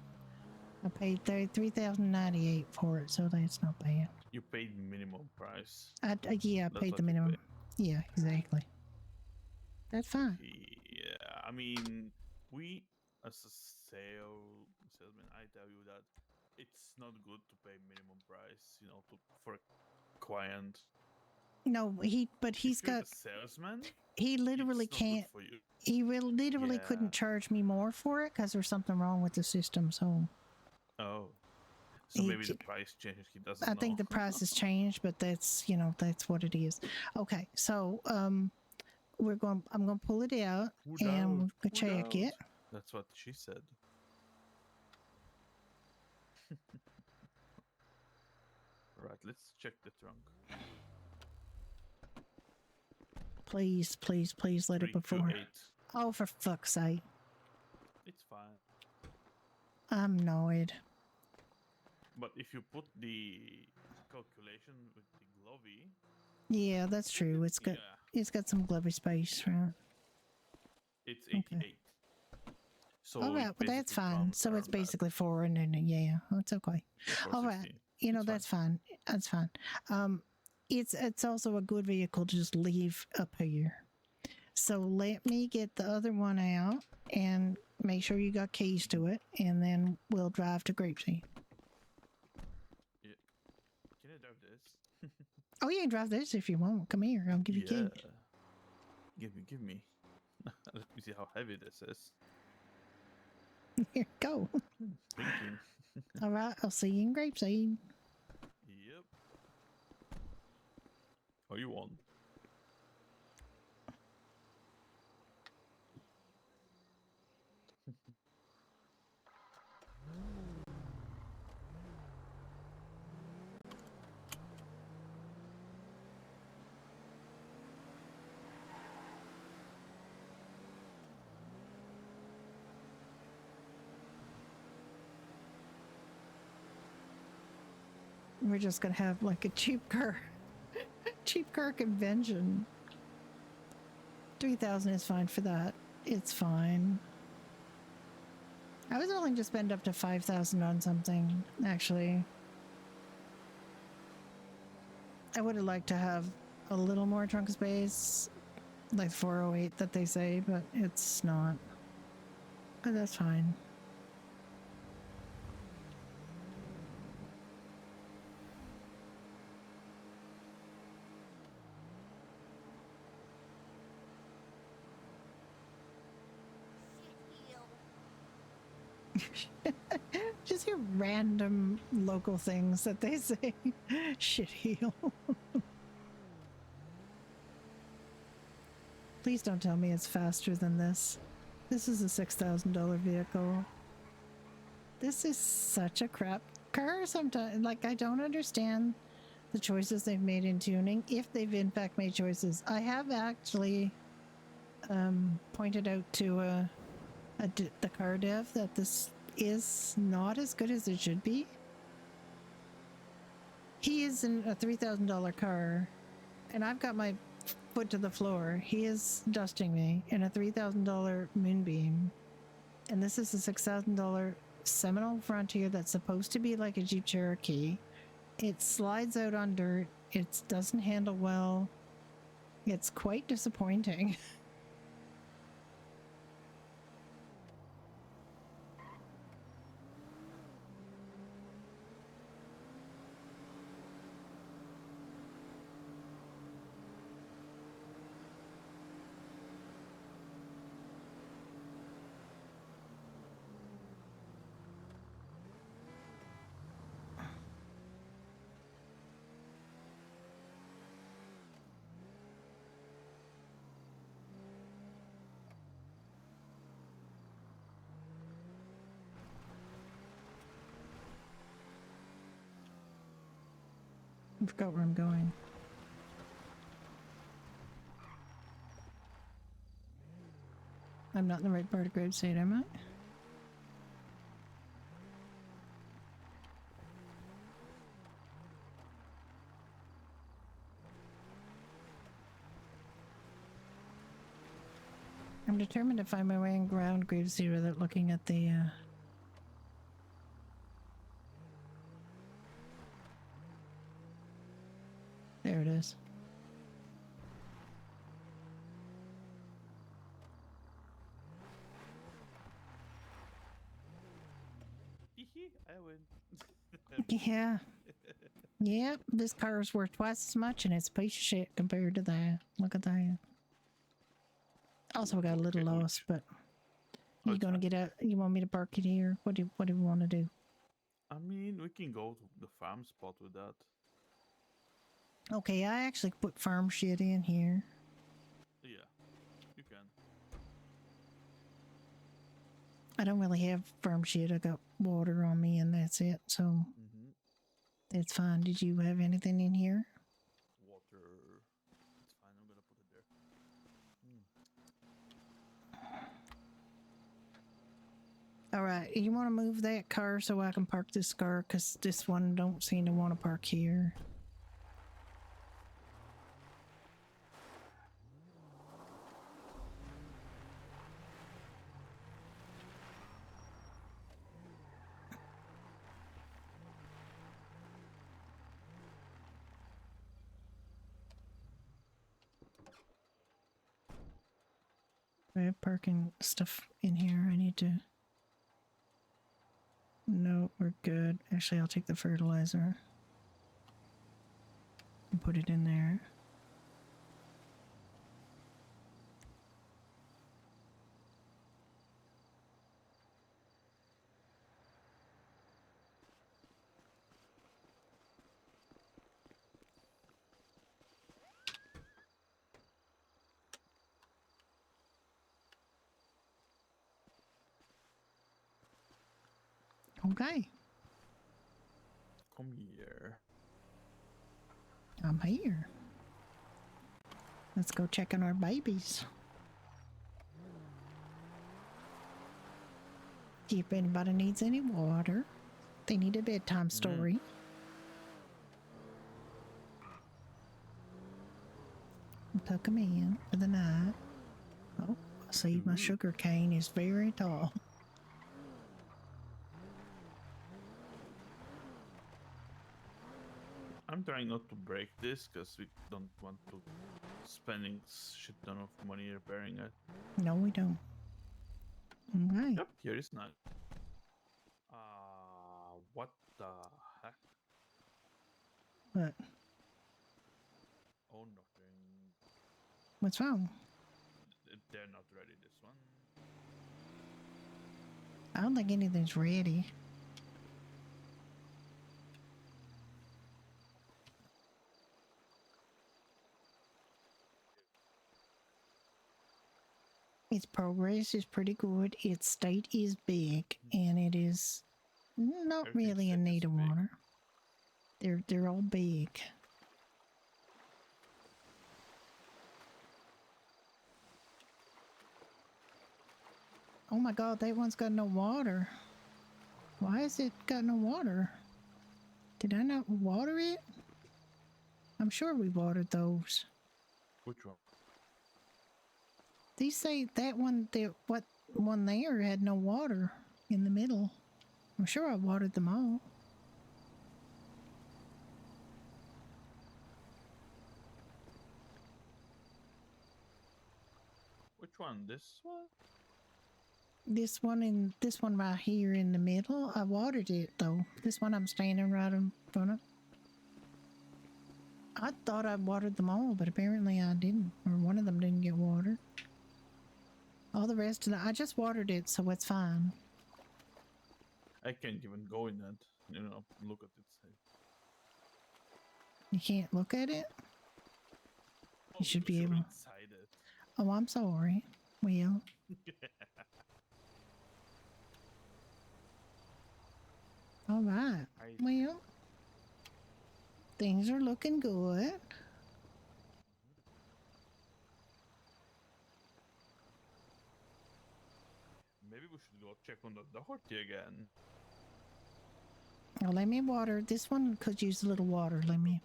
C: I paid 3,098 for it, so that's not bad.
O: You paid minimum price.
C: I paid the minimum. Yeah, exactly. That's fine.
O: Yeah, I mean, we as a salesman, I tell you that it's not good to pay minimum price, for a client.
C: No, he's got
O: a salesman.
C: He literally can't. He literally couldn't charge me more for it because there's something wrong with the system. So.
O: Oh. So maybe the price changed. He doesn't.
C: I think the price has changed, but that's what it is. Okay, so I'm gonna pull it out and we'll check it.
O: That's what she said. Right, let's check the trunk.
C: Please, please, please let it before. Oh, for fuck's sake.
O: It's fine.
C: I'm annoyed.
O: But if you put the calculation with the glovey.
C: Yeah, that's true. It's got some glovey space, right?
O: It's 88. Okay. So
C: all right, well that's fine. So it's basically 4, and then yeah, it's okay. All right, that's fine. That's fine. It's also a good vehicle to just leave up here. So let me get the other one out and make sure you got keys to it, and then we'll drive to Grapeseed.
O: Yeah. Can I drive this?
C: Oh, you can drive this if you want. Come here, I'll give you keys.
O: Give me. Let me see how heavy this is.
C: Here, go.
O: Thank you.
C: All right, I'll see you in Grapeseed.
O: Yep. Oh, you won.
C: We're just gonna have like a cheap car convention. 3,000 is fine for that. It's fine. I was willing to spend up to 5,000 on something, actually. I would have liked to have a little more trunk space, like 408 that they say, but it's not. But that's fine. Just hear random local things that they say. Shit heel. Please don't tell me it's faster than this. This is a $6,000 vehicle. This is such a crap car sometimes. Like, I don't understand the choices they've made in tuning, if they've in fact made choices. I have actually pointed out to the car dev that this is not as good as it should be. He is in a $3,000 car, and I've got my foot to the floor. He is dusting me in a $3,000 Moonbeam, and this is a $6,000 Seminole Frontier that's supposed to be like a Jeep Cherokee. It slides out on dirt. It doesn't handle well. It's quite disappointing. I forgot where I'm going. I'm not in the right part of Graveside, am I? I'm determined to find my way around Graveside without looking at the There it is.
O: I win.
C: Yeah. Yep, this car is worth twice as much and it's a piece of shit compared to that. Look at that. Also, I got a little lost, but you gonna get out? You want me to park it here? What do you want to do?
O: I mean, we can go to the farm spot with that.
C: Okay, I actually put farm shit in here.
O: Yeah, you can.
C: I don't really have farm shit. I got water on me and that's it. So that's fine. Did you have anything in here?
O: Water. It's fine. I'm gonna put it there.
C: All right, you want to move that car so I can park this car? Because this one don't seem to want to park here. I have parking stuff in here. I need to... No, we're good. Actually, I'll take the fertilizer and put it in there. Okay.
O: Come here.
C: I'm here. Let's go check on our babies. See if anybody needs any water. They need a bedtime story. Tuck them in for the night. Oh, I see my sugar cane is very tall.
O: I'm trying not to break this because we don't want to spending shit ton of money repairing it.
C: No, we don't. Okay.
O: Yep, here is not. What the heck?
C: What?
O: Oh, nothing.
C: What's wrong?
O: They're not ready, this one.
C: I don't think anything's ready. Its progress is pretty good. Its state is big, and it is not really in need of water. They're all big. Oh my god, that one's got no water. Why has it got no water? Did I not water it? I'm sure we watered those.
O: Which one?
C: These say that one, what one there had no water in the middle. I'm sure I watered them all.
O: Which one? This one?
C: This one right here in the middle. I watered it though. This one I'm standing right in front of. I thought I watered them all, but apparently I didn't, or one of them didn't get watered. All the rest of I just watered it, so it's fine.
O: I can't even go in that. You know, look at it.
C: You can't look at it?
O: Oh,
C: You should be
O: you're
C: able.
O: inside it.
C: Oh, I'm sorry. Well. All right. Well, things are looking good.
O: Maybe we should go check on the Doherty again.
C: Oh, let me water. This one could use a little water. Let me.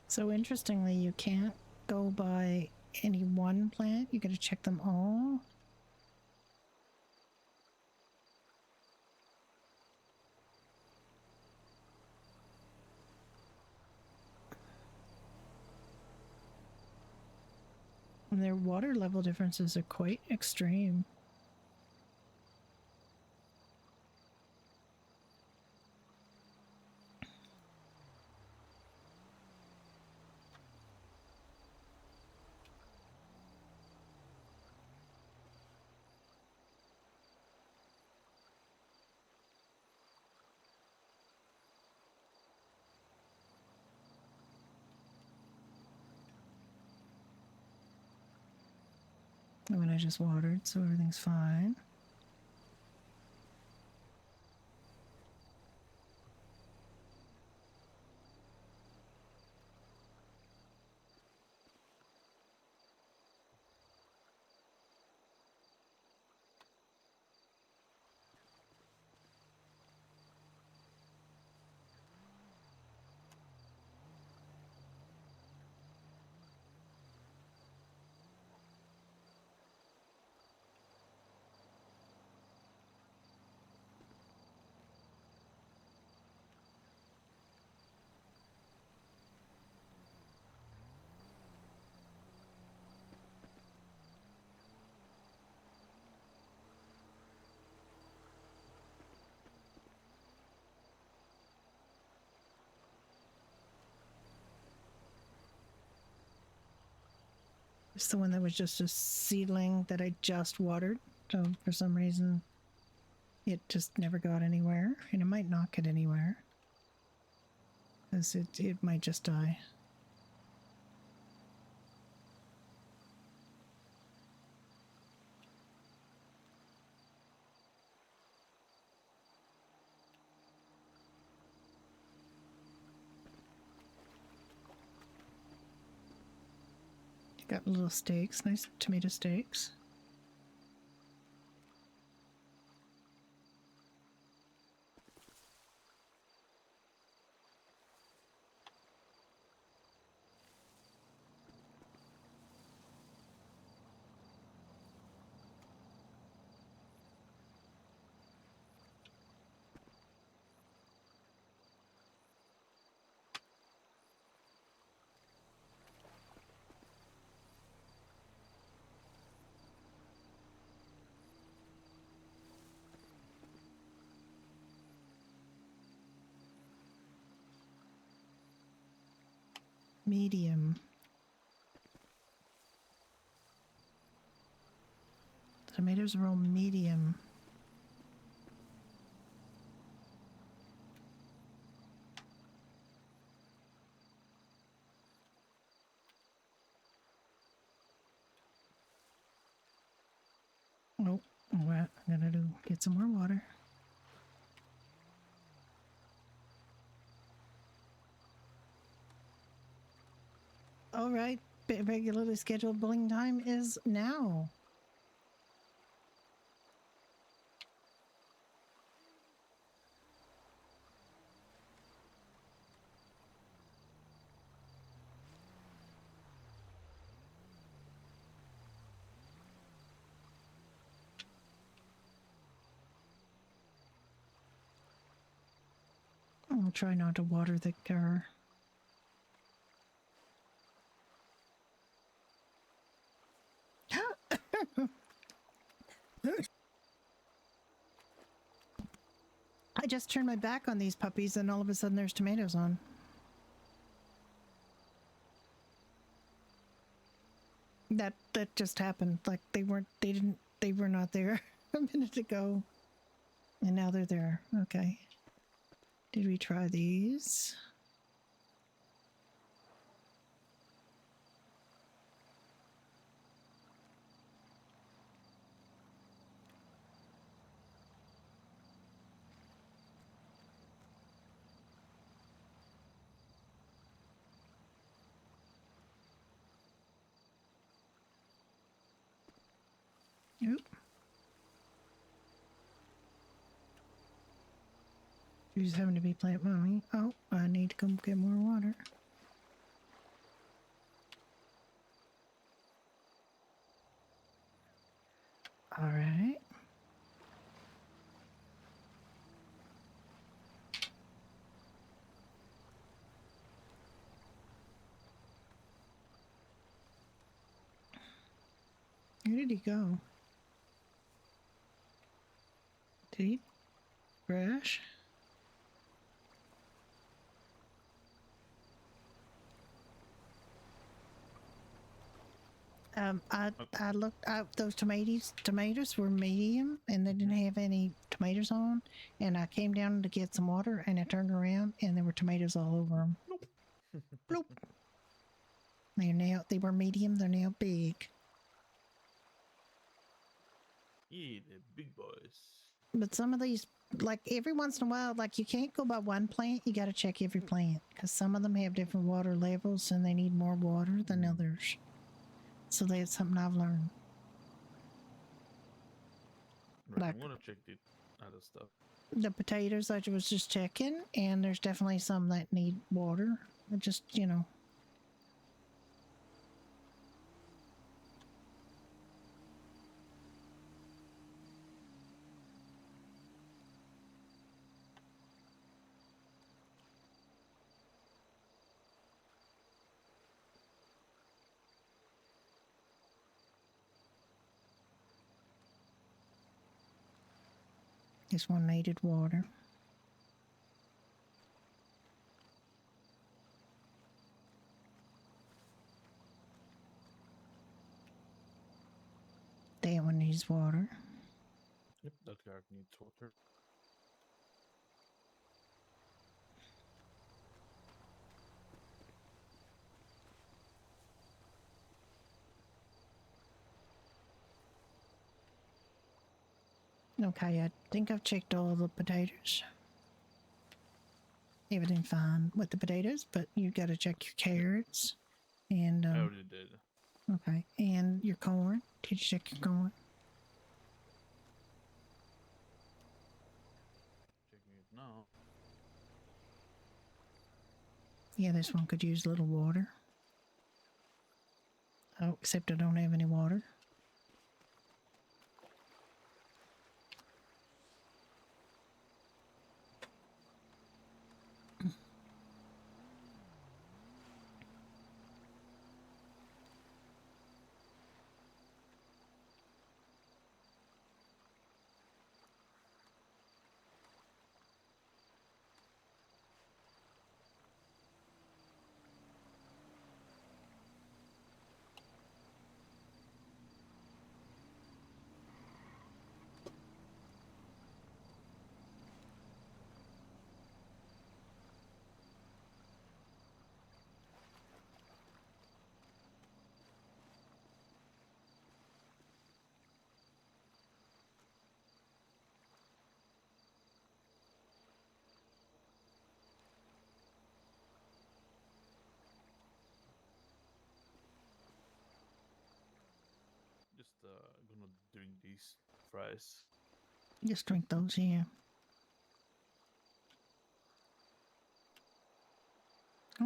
C: So interestingly, you can't go by any one plant. You got to check them all. And their water level differences are quite extreme. I mean, I just watered, so everything's fine. It's the one that was just a seedling that I just watered. So for some reason, it just never got anywhere. And it might not get anywhere. Because it might just die. Got little steaks, nice tomato steaks. Medium. Tomatoes are all medium. Oh, what I'm gonna do? Get some more water. All right, regularly scheduled bowling time is now. I'll try not to water the car. I just turned my back on these puppies and all of a sudden there's tomatoes on. That just happened. Like they were not there a minute ago. And now they're there. Okay. Did we try these? Oop. She's having to be plant mommy. Oh, I need to come get more water. All right. Where did he go? Did he crash? I looked out, those tomatoes were medium and they didn't have any tomatoes on, and I came down to get some water and I turned around and there were tomatoes all over them. Nope. Nope. They were medium, they're now big.
O: Yeah, the big boys.
C: But some of these, like every once in a while, like you can't go by one plant, you got to check every plant because some of them have different water levels and they need more water than others. So that's something I've learned.
O: Right,
C: Like,
O: I'm gonna check the other stuff.
C: the potatoes I was just checking, and there's definitely some that need water. Just, you know. This one needed water. That one needs water.
O: Yep, that guy needs water.
C: Okay, I think I've checked all the potatoes. Everything fine with the potatoes, but you got to check your carrots and
O: I already did.
C: okay, and your corn. Did you check your corn?
O: Checking it now.
C: Yeah, this one could use a little water. Oh, except I don't have any water.
O: gonna drink these fries.
C: Just drink those, yeah.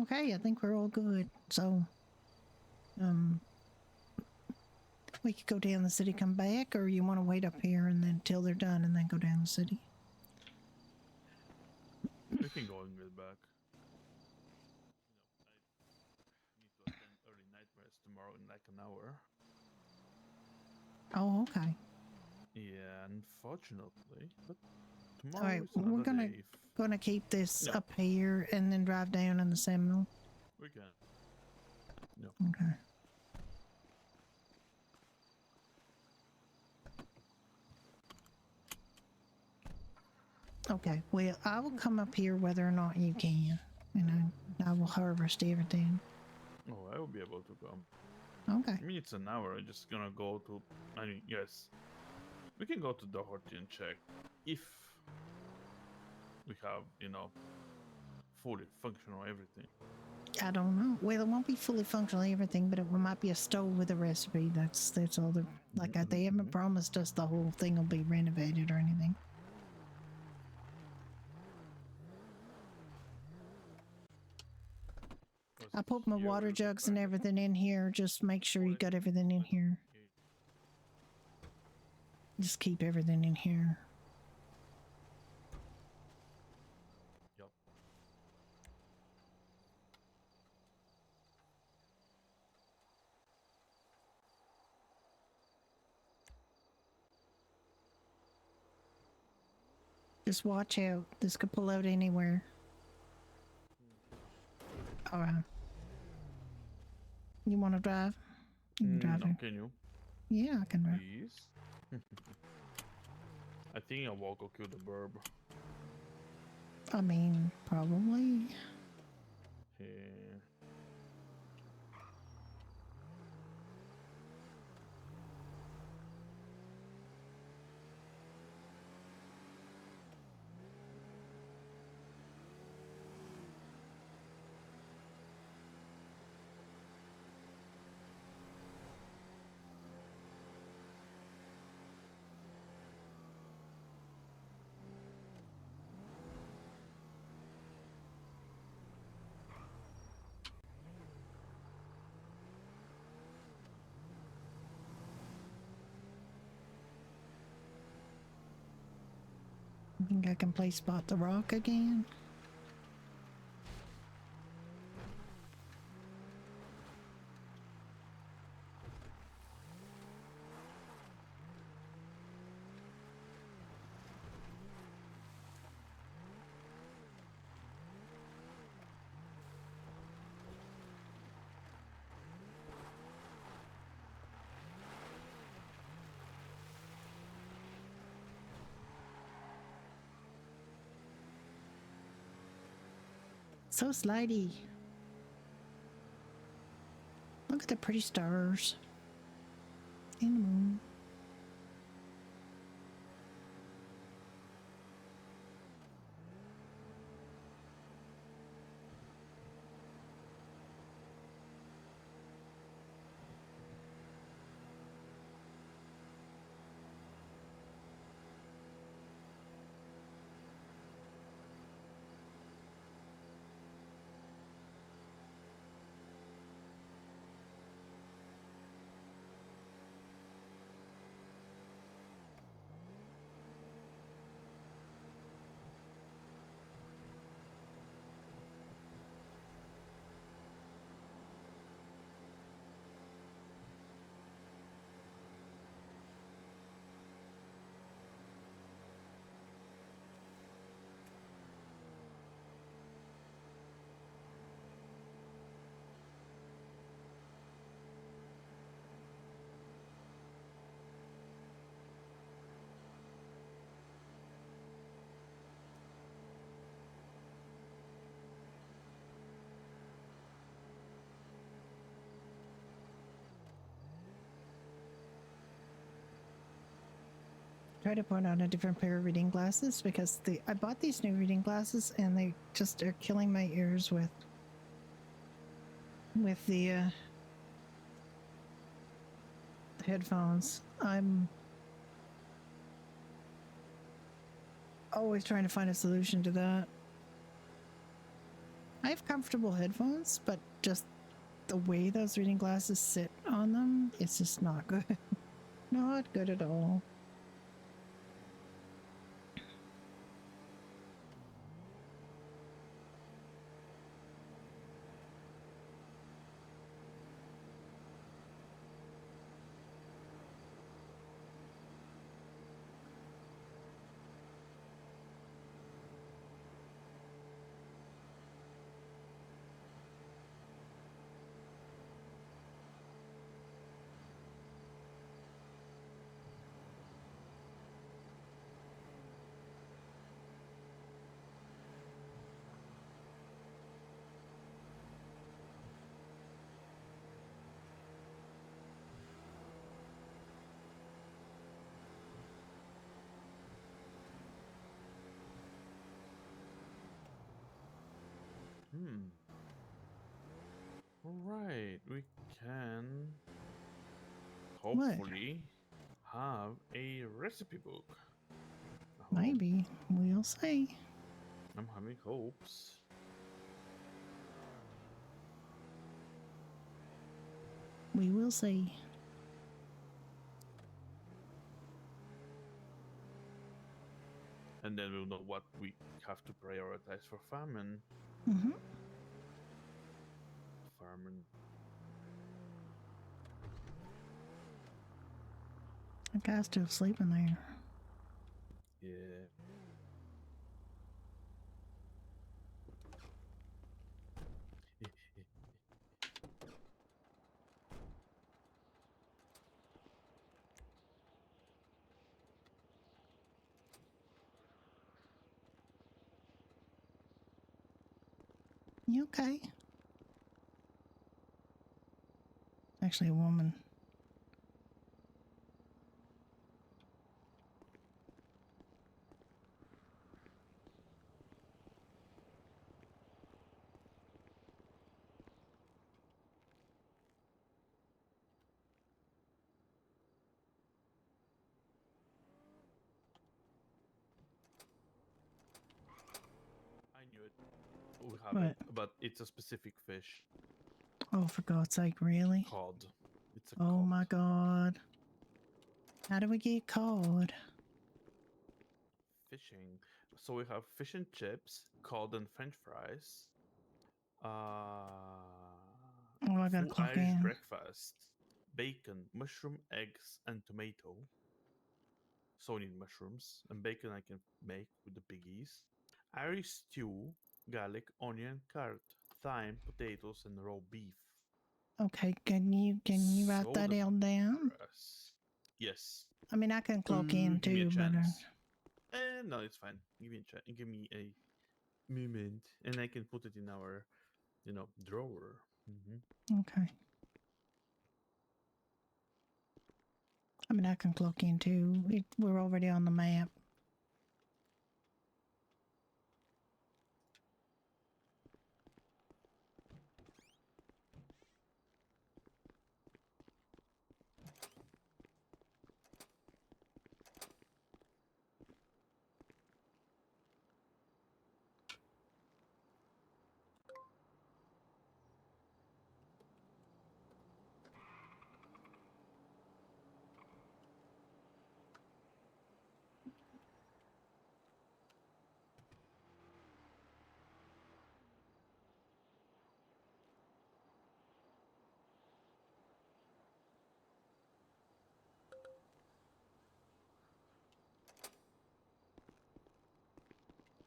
C: Okay, I think we're all good. So, we could go down the city, come back, or you want to wait up here and then till they're done and then go down the city?
O: We can go and get back. I need to attend early nightmares tomorrow in like an hour.
C: Oh, okay.
O: Yeah, unfortunately, but
C: All
O: tomorrow
C: right,
O: is
C: we're
O: another
C: gonna
O: day.
C: keep this
O: No.
C: up here and then drive down in the Seminole.
O: We can. No.
C: Okay. Okay, well, I will come up here whether or not you can. I will harvest everything.
O: Oh, I will be able to come.
C: Okay.
O: I mean, it's an hour. I'm just gonna go to. I mean, yes, we can go to Doherty and check if we have, fully functional everything.
C: I don't know. Well, it won't be fully functional everything, but it might be a stove with a recipe. That's all. They haven't promised us the whole thing will be renovated or anything. I put my water jugs and everything in here. Just make sure you got everything in here. Just keep everything in here.
O: Yep.
C: Just watch out. This could pull out anywhere. All right. You want to drive? You can drive
O: No,
C: it.
O: can you?
C: Yeah, I can drive.
O: Please. I think I'll walk or kill the burb.
C: I mean, probably.
O: Yeah.
C: I think I can play Spot the Rock again. So slidey. Look at the pretty stars. And the moon. Try to put on a different pair of reading glasses because I bought these new reading glasses and they just are killing my ears with the headphones. I'm always trying to find a solution to that. I have comfortable headphones, but just the way those reading glasses sit on them, it's just not good. Not good at all.
O: Alright, we can hopefully have a recipe book.
C: Maybe. We'll see.
O: I'm having hopes.
C: We will see.
O: And then we'll know what we have to prioritize for farming.
C: Mm-hmm.
O: Farming.
C: The guy's still sleeping there.
O: Yeah.
C: You okay? Actually, a woman.
O: I knew it. We have
C: What?
O: it, but it's a specific fish.
C: Oh, for God's sake, really?
O: Cod. It's a
C: Oh
O: cod.
C: my God. How do we get cod?
O: Fishing. So we have fish and chips, cod and French fries.
C: Oh, I gotta
O: full
C: clock
O: Irish
C: in.
O: breakfast, bacon, mushroom, eggs, and tomato. So we need mushrooms and bacon. I can make with the piggies. Irish stew, garlic, onion, carrot, thyme, potatoes, and raw beef.
C: Okay, can you write
O: So
C: that
O: the
C: all down?
O: breast. Yes.
C: I mean, I can clock in
O: Give me a
C: too, but
O: chance. No, it's fine. Give me a give me a moment, and I can put it in our, drawer.
C: okay. I mean, I can clock in too. We're already on the map.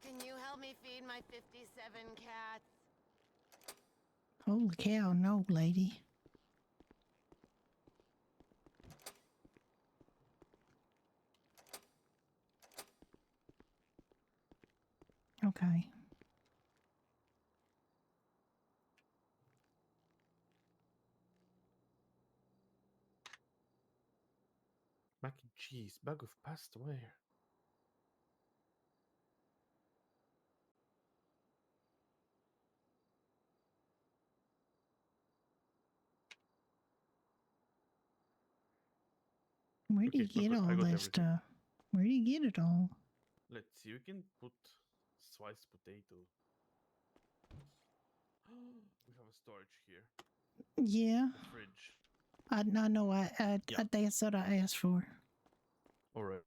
H: Can you help me feed my 57 cats?
C: Holy cow, no, lady. Okay.
O: Mac and cheese, bag of pasta. Where?
C: Where do you
O: Okay,
C: get
O: I
C: all
O: got
C: that
O: everything.
C: stuff? Where do you get it all?
O: Let's see. We can put sliced potato. We have a storage here.
C: Yeah,
O: A fridge.
C: I know. That's what I asked for.
O: All right.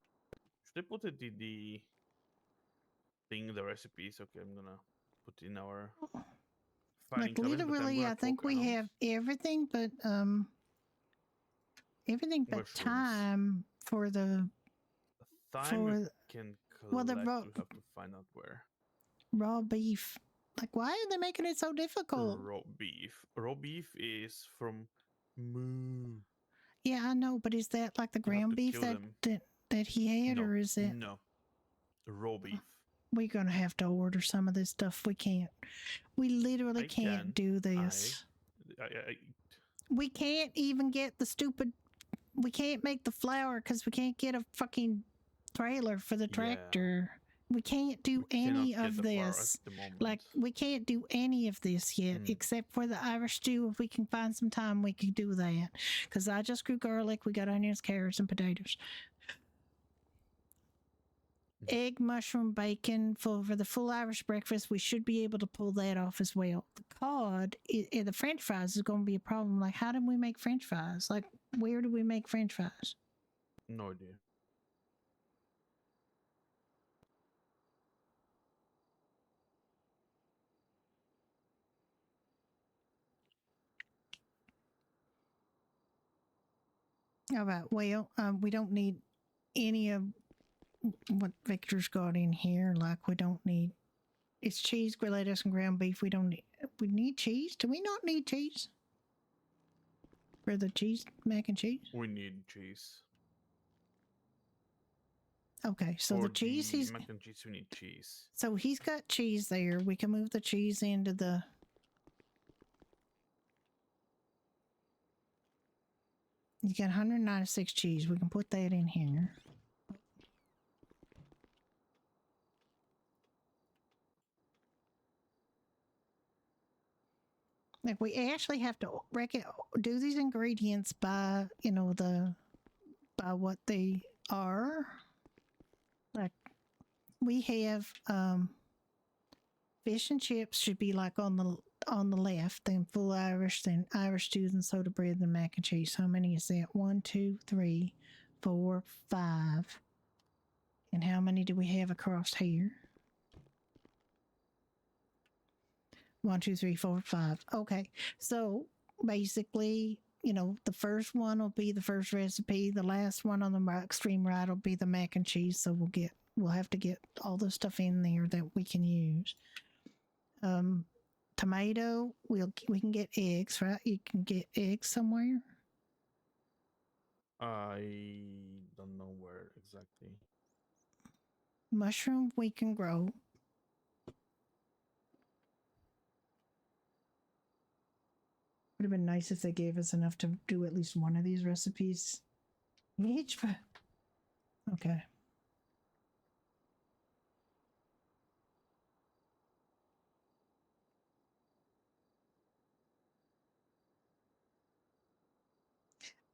O: Should I put it in the thing, the recipes? Okay, I'm gonna put in our filing
C: Like
O: cabinet. But I'm
C: literally,
O: gonna
C: I think
O: cook
C: we
O: onions.
C: have everything, but
O: Mushrooms.
C: time for the
O: Thyme we
C: for
O: can collect.
C: well, the
O: We have to find out where.
C: raw beef. Like, why are they making it so difficult?
O: Raw beef. Raw beef is from moo.
C: Yeah, I know, but is that like the
O: You have
C: ground
O: to
C: beef
O: kill
C: that,
O: them.
C: that he had,
O: No,
C: or is it?
O: no. Raw beef.
C: We're gonna have to order some of this stuff. We can't. We literally
O: I
C: can't do this.
O: I
C: We can't even get the stupid. We can't make the flour because we can't get a fucking trailer for the tractor. We can't do any
O: cannot
C: of
O: get the flour at
C: this.
O: the moment.
C: Like, we can't do any of this yet, except for the Irish stew. If we can find some time, we can do that. Because I just grew garlic. We got onions, carrots, and potatoes. Egg, mushroom, bacon for the full Irish breakfast. We should be able to pull that off as well. The cod, the French fries is going to be a problem. Like, how do we make French fries? Like, where do we make French fries?
O: No idea.
C: All right. Well, we don't need any of what Victor's got in here. Like, we don't need. It's cheese, grilled lettuce, and ground beef. We don't need. We need cheese. Do we not need cheese for the cheese mac and cheese?
O: We need cheese.
C: Okay, so the cheese. He's
O: mac and cheese. We need cheese.
C: so he's got cheese there. We can move the cheese into the. You got 196 cheese. We can put that in here. Like, we actually have to do these ingredients by, by what they are. Like, we have fish and chips should be like on the left, then full Irish, then Irish stews and soda bread, then mac and cheese. How many is that? 1, 2, 3, 4, 5. And how many do we have across here? 1, 2, 3, 4, 5. Okay. So basically, the first one will be the first recipe. The last one on the extreme right will be the mac and cheese. So we'll have to get all the stuff in there that we can use. Tomato, we can get eggs, right? You can get eggs somewhere.
O: I don't know where exactly.
C: Mushroom, we can grow. Would have been nice if they gave us enough to do at least one of these recipes each, but okay.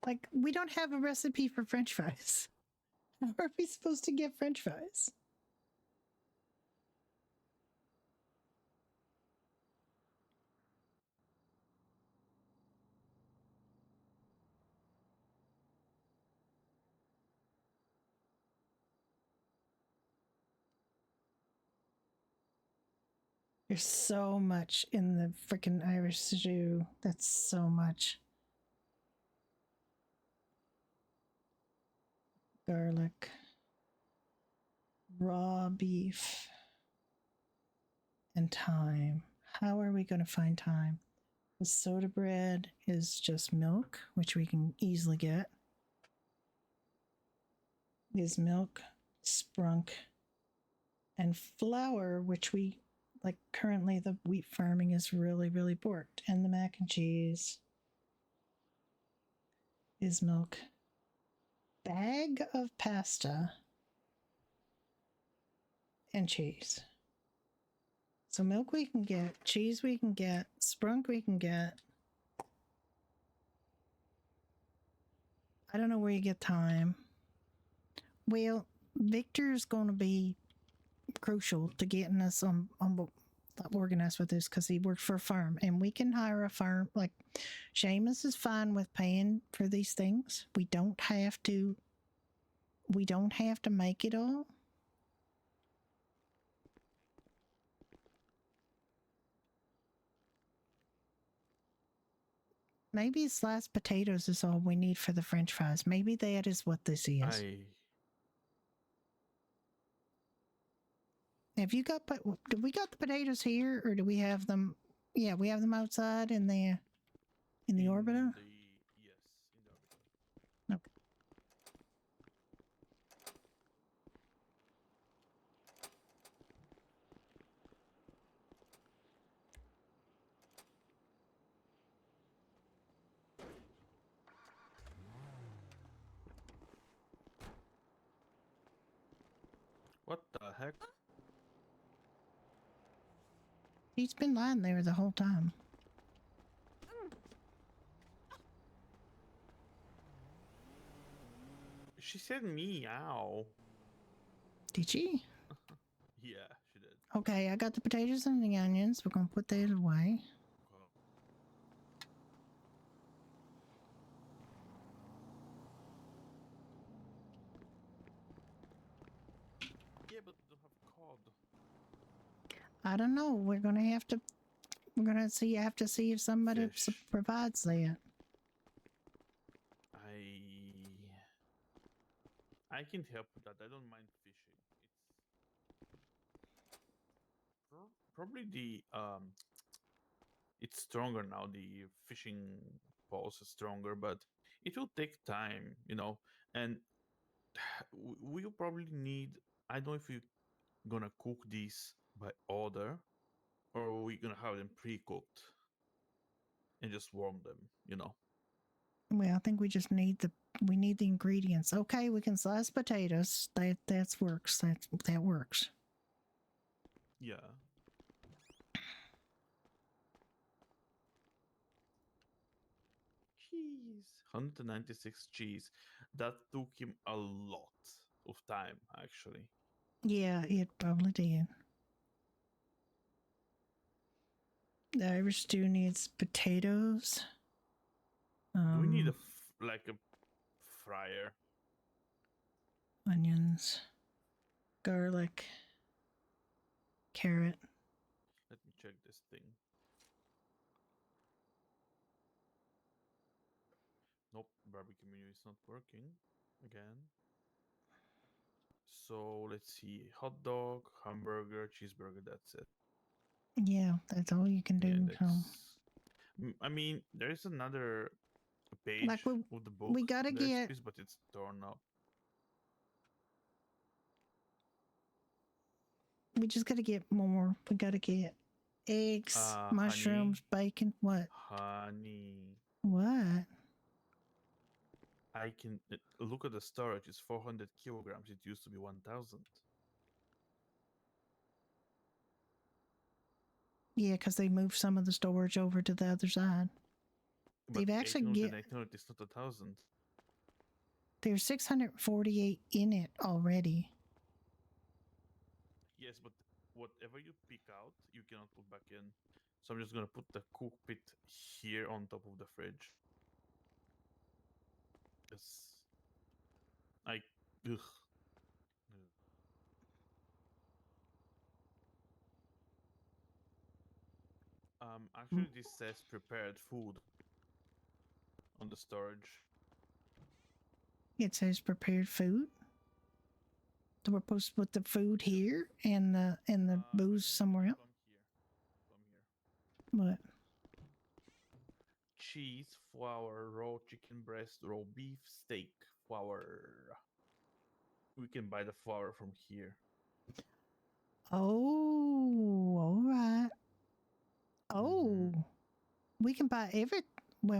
C: Like, we don't have a recipe for French fries. How are we supposed to get French fries? There's so much in the freaking Irish stew. That's so much. Garlic. Raw beef. And thyme. How are we going to find thyme? The soda bread is just milk, which we can easily get. Is milk, sprunk, and flour, which we like currently the wheat farming is really, really porked. And the mac and cheese is milk. Bag of pasta and cheese. So milk we can get, cheese we can get, sprunk we can get. I don't know where you get time. Well, Victor's going to be crucial to getting us organized with this because he works for a firm, and we can hire a firm. Like Seamus is fine with paying for these things. We don't have to. We don't have to make it all. Maybe sliced potatoes is all we need for the French fries. Maybe that is what this is. Have you got? Do we got the potatoes here, or do we have them? Yeah, we have them outside in the orbiter.
O: Yes, in the orbital.
C: Okay.
O: What the heck?
C: He's been lying there the whole time.
O: She said meow.
C: Did she?
O: Yeah, she did.
C: Okay, I got the potatoes and the onions. We're gonna put that away.
O: Yeah, but we don't have cod.
C: I don't know. We're gonna have to. We're gonna see. Have to see if somebody provides that.
O: I can help with that. I don't mind fishing. It's probably the it's stronger now. The fishing pulse is stronger, but it will take time, you know. And we'll probably need. I don't know if we're gonna cook these by order, or we're gonna have them pre-cooked and just warm them, you know.
C: Well, I think we just need the ingredients. Okay, we can slice potatoes. That works. That works.
O: Yeah. Cheese. 196 cheese. That took him a lot of time, actually.
C: Yeah, it probably did. The Irish stew needs potatoes.
O: Do we need a fryer?
C: Onions, garlic, carrot.
O: Let me check this thing. Nope, barbecue menu is not working again. So let's see, hot dog, hamburger, cheeseburger, that's it.
C: Yeah, that's all you can do.
O: I mean, there's another page with the book.
C: We gotta get,
O: recipes, but it's torn up.
C: we just gotta get more. We gotta get eggs, mushrooms, bacon. What?
O: Honey.
C: What?
O: I can look at the storage. It's 400 kilograms. It used to be 1,000.
C: Yeah, because they moved some of the storage over to the other side.
O: But
C: They've actually
O: 800 it's not 1,000.
C: There's 648 in it already.
O: Yes, but whatever you pick out, you cannot put back in. So I'm just gonna put the cook pit here on top of the fridge. Yes. Ugh. Actually, this says prepared food on the storage.
C: It says prepared food. So we're supposed to put the food here and the booze somewhere else.
O: Come here.
C: What?
O: Cheese, flour, raw chicken breast, raw beef, steak, flour. We can buy the flour from here.
C: Oh, all right. Oh, we can buy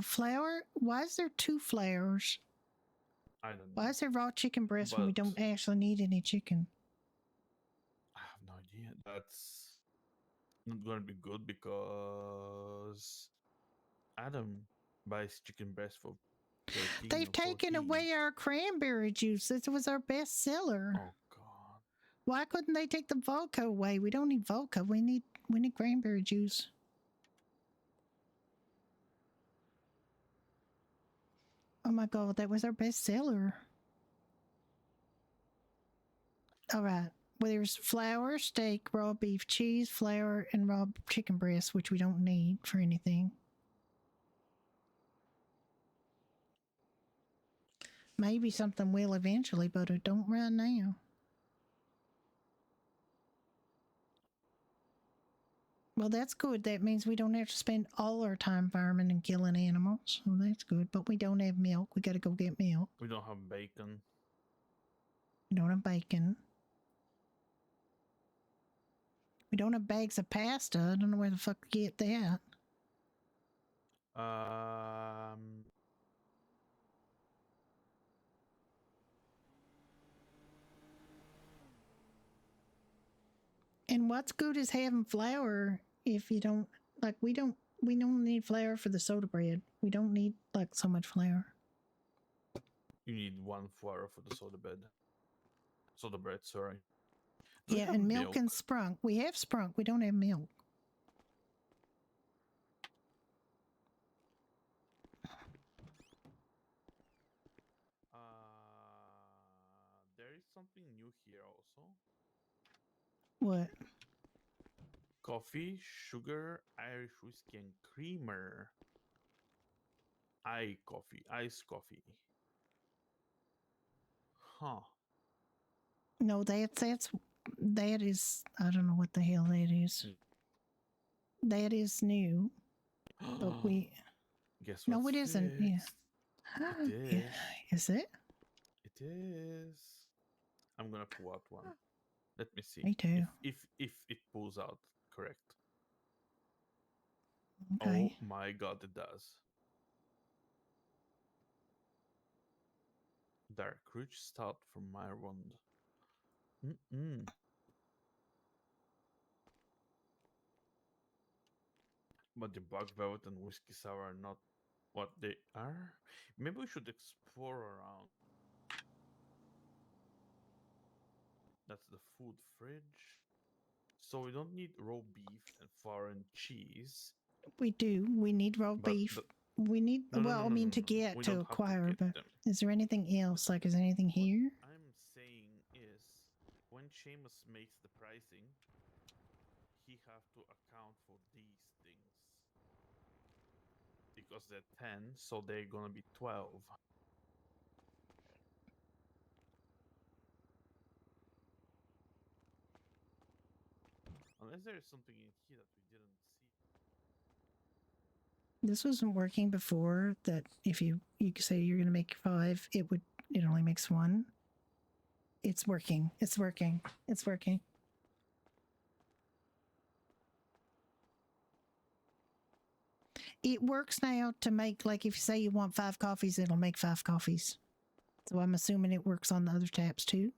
C: flour. Why is there 2 flours?
O: I don't know.
C: Why is there raw chicken breast when we don't actually need any chicken?
O: I have no idea. That's not going to be good because Adam buys chicken breast for
C: They've taken away our cranberry juice. This was our best seller.
O: Oh God!
C: Why couldn't they take the vodka away? We don't need vodka. We need cranberry juice. Oh my God, that was our best seller. All right. Well, there's flour, steak, raw beef, cheese, flour, and raw chicken breast, which we don't need for anything. Maybe something will eventually, but it don't right now. Well, that's good. That means we don't have to spend all our time farming and killing animals. So that's good. But we don't have milk. We got to go get milk.
O: We don't have bacon.
C: We don't have bacon. We don't have bags of pasta. I don't know where the fuck to get that. And what's good is having flour if you don't we don't need flour for the soda bread. We don't need like so much flour.
O: You need 1 flour for the soda bread. Soda bread, sorry. Do we
C: Yeah,
O: have
C: and milk and sprunk. We have sprunk. We don't have milk.
O: There is something new here also.
C: What?
O: Coffee, sugar, Irish whiskey, and creamer. Iced coffee. Huh.
C: No, that is, I don't know what the hell that is. That is new. But we
O: Guess what?
C: No, it isn't. Yeah.
O: It is.
C: Yeah. Is it?
O: It is. I'm gonna pull out one. Let me see.
C: Me too.
O: If it pulls out correct.
C: Okay.
O: Oh my God, it does. Dark Rouge Stout from Ireland. But the Black Velvet and Whiskey Sour are not what they are. Maybe we should explore around. That's the food fridge. So we don't need raw beef and foreign cheese.
C: We do. We need raw beef. We need to acquire, but is there anything else? Like, is there anything here?
O: What I'm saying is, when Seamus makes the pricing, he have to account for these things. Because they're 10, so they're gonna be 12. Unless there is something in here that we didn't see.
C: This wasn't working before. That if you say you're going to make 5, it only makes 1. It's working. It's working. It's working. It works now to make, like, if you say you want 5 coffees, it'll make 5 coffees. So I'm assuming it works on the other tabs too.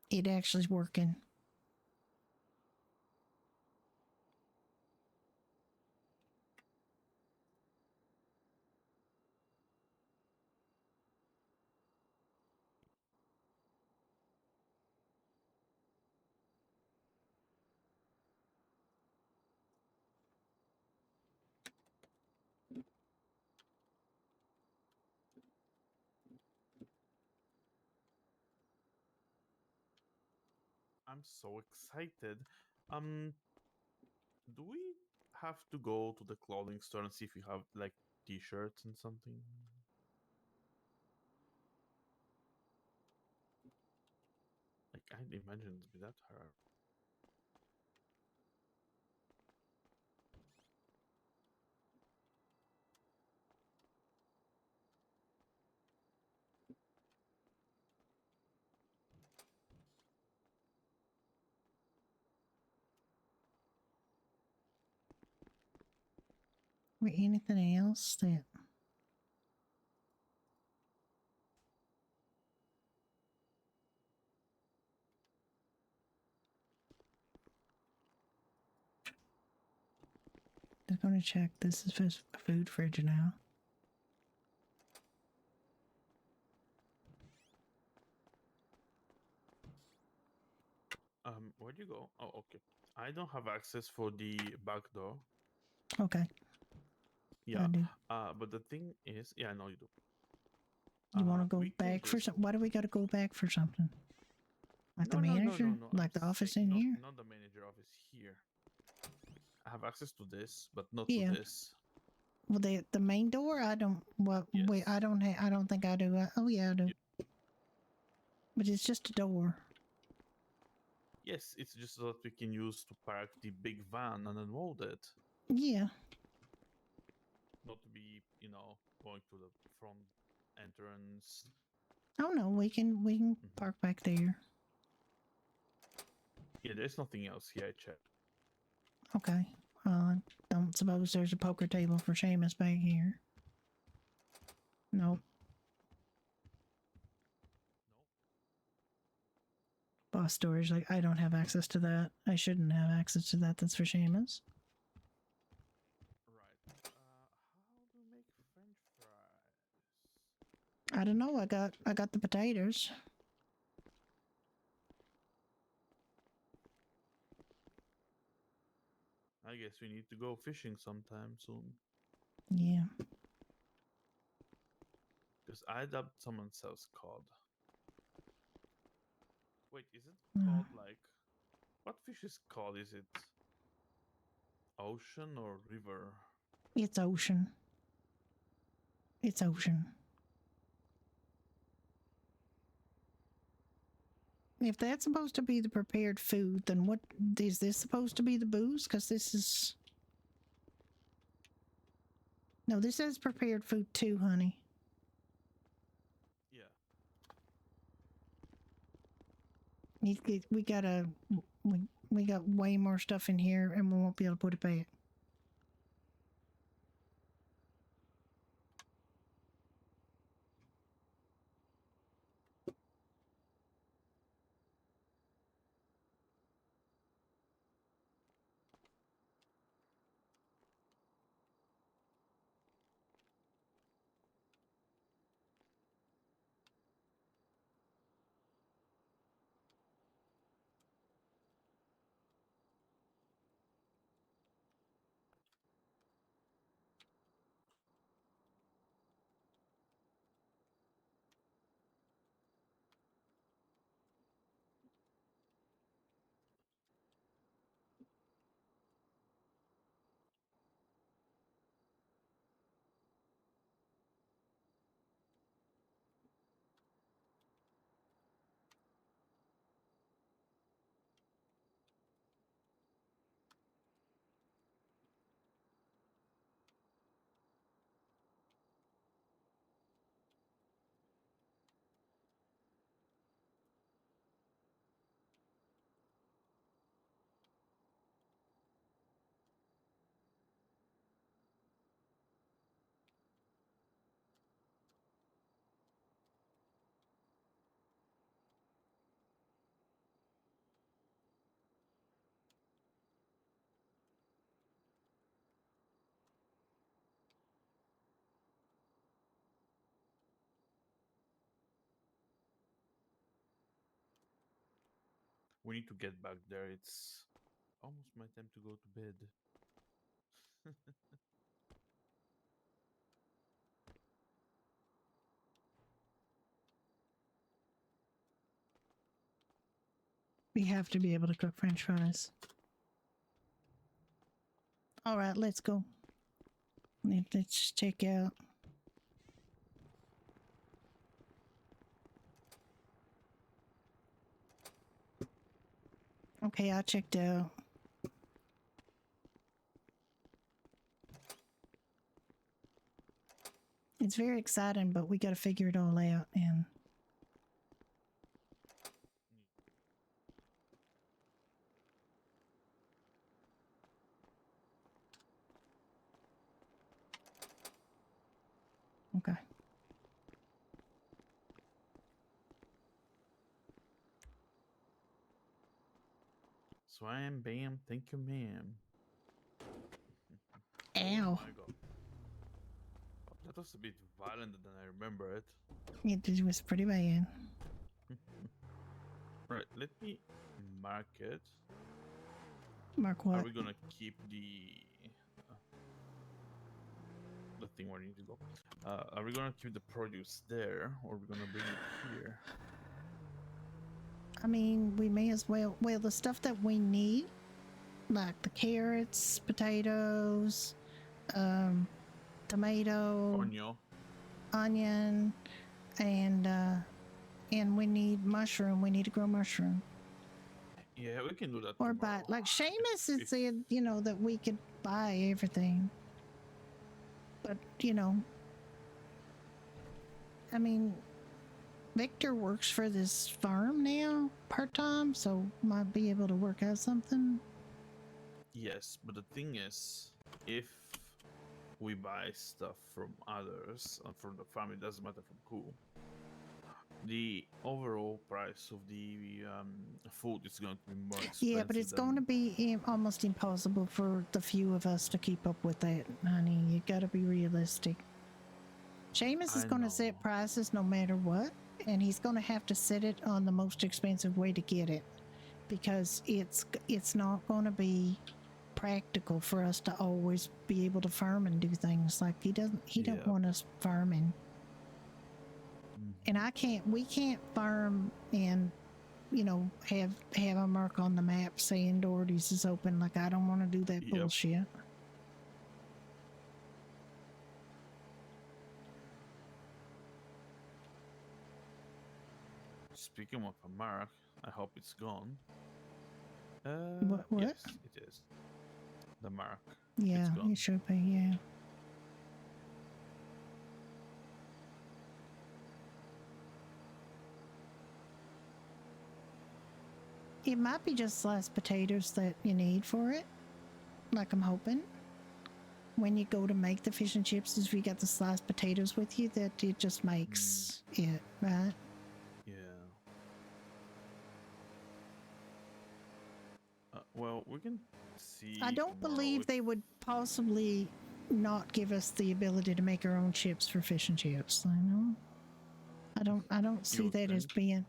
C: It actually is working.
O: I'm so excited. Do we have to go to the clothing store and see if you have like t-shirts and something? Like, I'd imagine it'd be that hard.
C: Wait, anything else that? just gonna check. This is his food fridge now.
O: Where'd you go? Oh, okay. I don't have access for the back door.
C: Okay.
O: Yeah.
C: I do.
O: But the thing is, yeah, I know you do.
C: You want to go
O: we could
C: back for
O: just-
C: something? Why do we got to go back for something? Like the
O: No, no, no,
C: manager?
O: no, no.
C: Like
O: I'm
C: the office
O: saying
C: in
O: not,
C: here?
O: not the manager office here. I have access to this, but not
C: Yeah.
O: to this.
C: Well, the main door. I don't. Well, wait. I don't. I don't think I do. Oh yeah, I do. But it's just a door.
O: Yes, it's just that we can use to park the big van and unload it.
C: Yeah.
O: Not to be, going to the front entrance.
C: Oh no, we can park back there.
O: Yeah, there's nothing else here. I checked.
C: Okay. Don't suppose there's a poker table for Seamus back here. Nope. Boss storage, like I don't have access to that. I shouldn't have access to that. That's for Seamus.
O: Right. How to make French fries?
C: I don't know. I got the potatoes.
O: I guess we need to go fishing sometime soon.
C: Yeah.
O: Because I dubbed someone else cod. Wait, is it called like... What fish is cod? Is it ocean or river?
C: It's ocean. It's ocean. If that's supposed to be the prepared food, then what is this supposed to be the booze? Because this is... No, this says prepared food too, honey.
O: Yeah.
C: We got way more stuff in here and we won't be able to put it back.
O: We need to get back there. It's almost my time to go to bed.
C: We have to be able to cook French fries. All right, let's go. Let's check out. Okay, I checked out. It's very exciting, but we got to figure it all out. And okay.
O: Swam, bam, thank you, ma'am.
C: Ow.
O: my god. That was a bit violent than I remember it.
C: It was pretty bad.
O: Right, let me mark it.
C: Mark
O: Are
C: what?
O: we gonna keep the thing where you need to go? Are we gonna keep the produce there, or are we gonna bring it here?
C: I mean, we may as well. Well, the stuff that we need, like the carrots, potatoes, tomato, onion, and we need mushroom. We need to grow mushroom.
O: Yeah, we can do that
C: Or
O: tomorrow.
C: buy, like Seamus had said, you know, that we could buy everything. But, you know, I mean, Victor works for this farm now, part-time, so might be able to work out something.
O: Yes, but the thing is, if we buy stuff from others and from the farm, it doesn't matter from who. The overall price of the food is going to be more expensive.
C: Yeah, but it's going to be almost impossible for the few of us to keep up with that, honey. You got to be realistic. Seamus is going to set prices no matter what, and he's going to have to set it on the most expensive way to get it, because it's not going to be practical for us to always be able to farm and do things. Like he don't want us farming. And we can't farm and, you know, have a mark on the map saying Doherty's is open. Like, I don't want to do that bullshit.
O: Speaking of a mark, I hope it's gone.
C: What?
O: Yes, it is. The mark.
C: Yeah, it should be, yeah. It might be just sliced potatoes that you need for it. Like I'm hoping. When you go to make the fish and chips, if you got the sliced potatoes with you, that it just makes it, right?
O: Yeah. Well, we can see.
C: I don't believe they would possibly not give us the ability to make our own chips for fish and chips. I don't see that as being.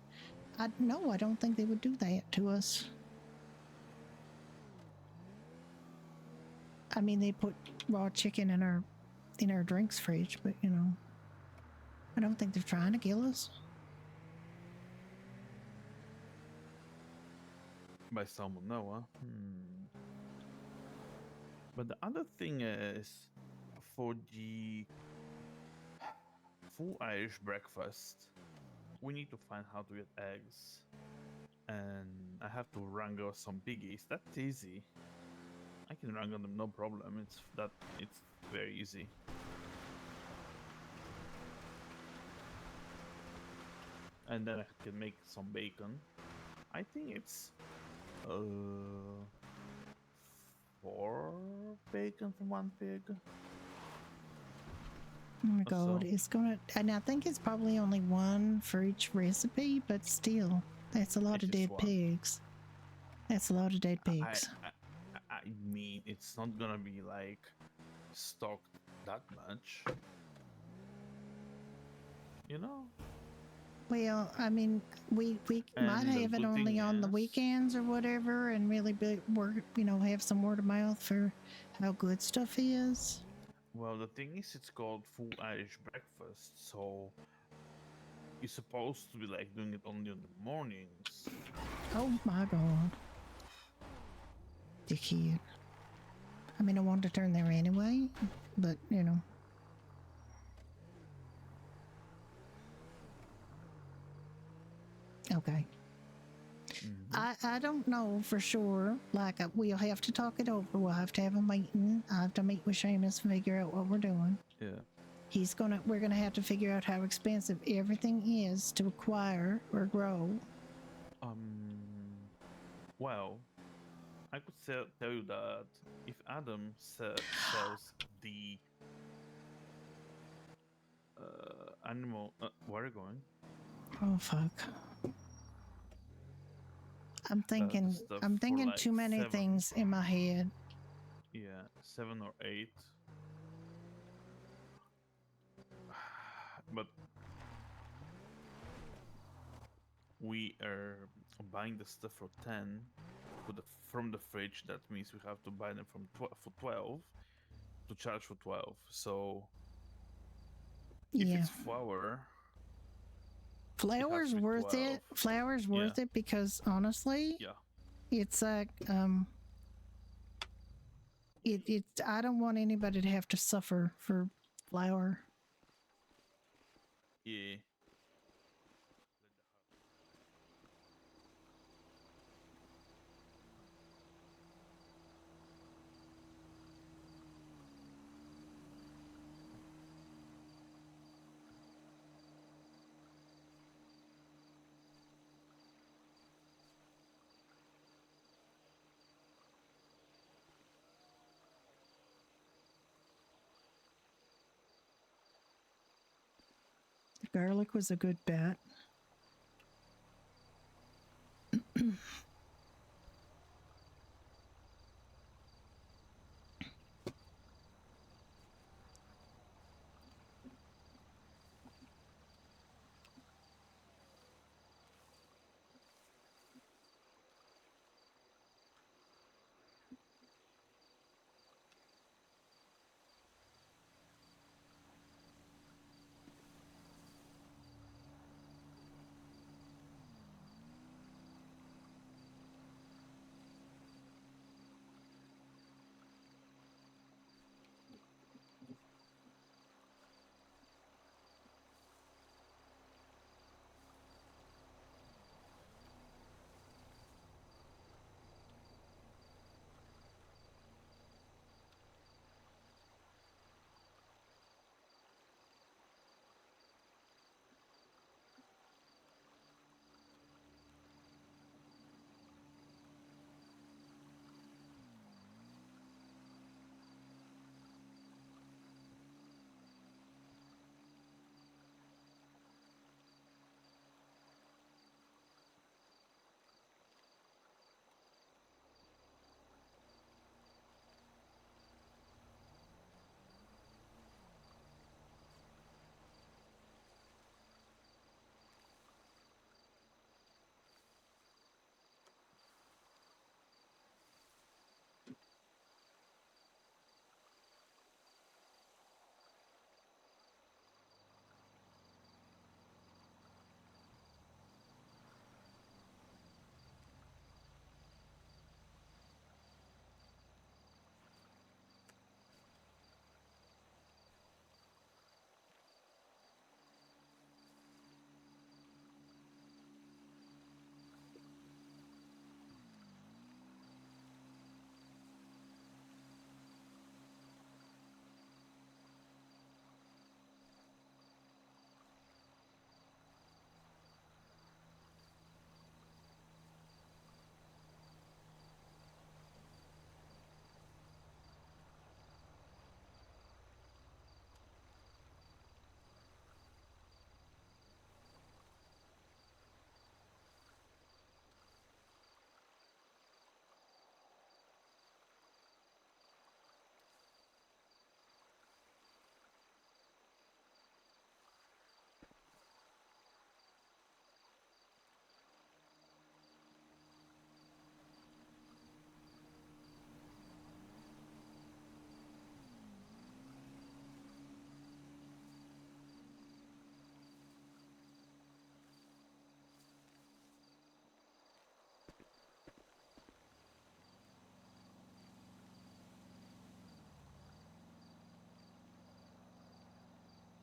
C: No, I don't think they would do that to us. I mean, they put raw chicken in our drinks fridge, but you know, I don't think they're trying to kill us.
O: By someone, no, huh? But the other thing is, for the full Irish breakfast, we need to find how to get eggs, and I have to wrangle some piggies. That's easy. I can wrangle them, no problem. It's very easy. And then I can make some bacon. I think it's 4 bacon from 1 pig.
C: Oh my god, it's gonna, and I think it's probably only 1 for each recipe, but still, that's a lot of dead pigs. That's a lot of dead pigs.
O: I mean, it's not gonna be like stocked that much, you know.
C: Well, I mean, we might have it only on the weekends or whatever, and really have some word of mouth for how good stuff is.
O: Well, the thing is, it's called full Irish breakfast, so you're supposed to be like doing it only in the mornings.
C: Oh my god, the kid. I mean, I wanted to turn there anyway, but you know. Okay. I don't know for sure. Like, we'll have to talk it over. We'll have to have a meeting. I have to meet with Seamus and figure out what we're doing.
O: Yeah.
C: We're gonna have to figure out how expensive everything is to acquire or grow.
O: Well, I could tell you that if Adam sells the animal, where are you going?
C: Oh fuck. I'm thinking
O: like
C: too many things in my head.
O: Yeah, 7 or 8. But we are buying the stuff for 10 from the fridge. That means we have to buy them for 12 to charge for 12. So if
C: Yeah.
O: it's flour,
C: Flour's
O: be
C: worth
O: 12.
C: it. Flour's worth it because honestly,
O: yeah,
C: it's like it I don't want anybody to have to suffer for flour.
O: yeah.
C: Garlic was a good bet.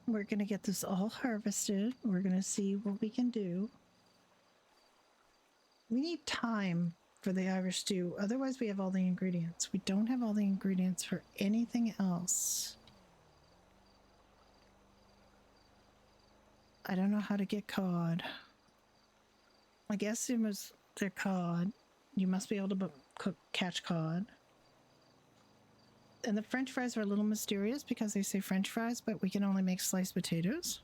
C: We're going to get this all harvested. We're going to see what we can do. We need time for the Irish stew. Otherwise, we have all the ingredients. We don't have all the ingredients for anything else. I don't know how to get cod. I guess it was they're cod. You must be able to catch cod. And the French fries are a little mysterious because they say French fries, but we can only make sliced potatoes.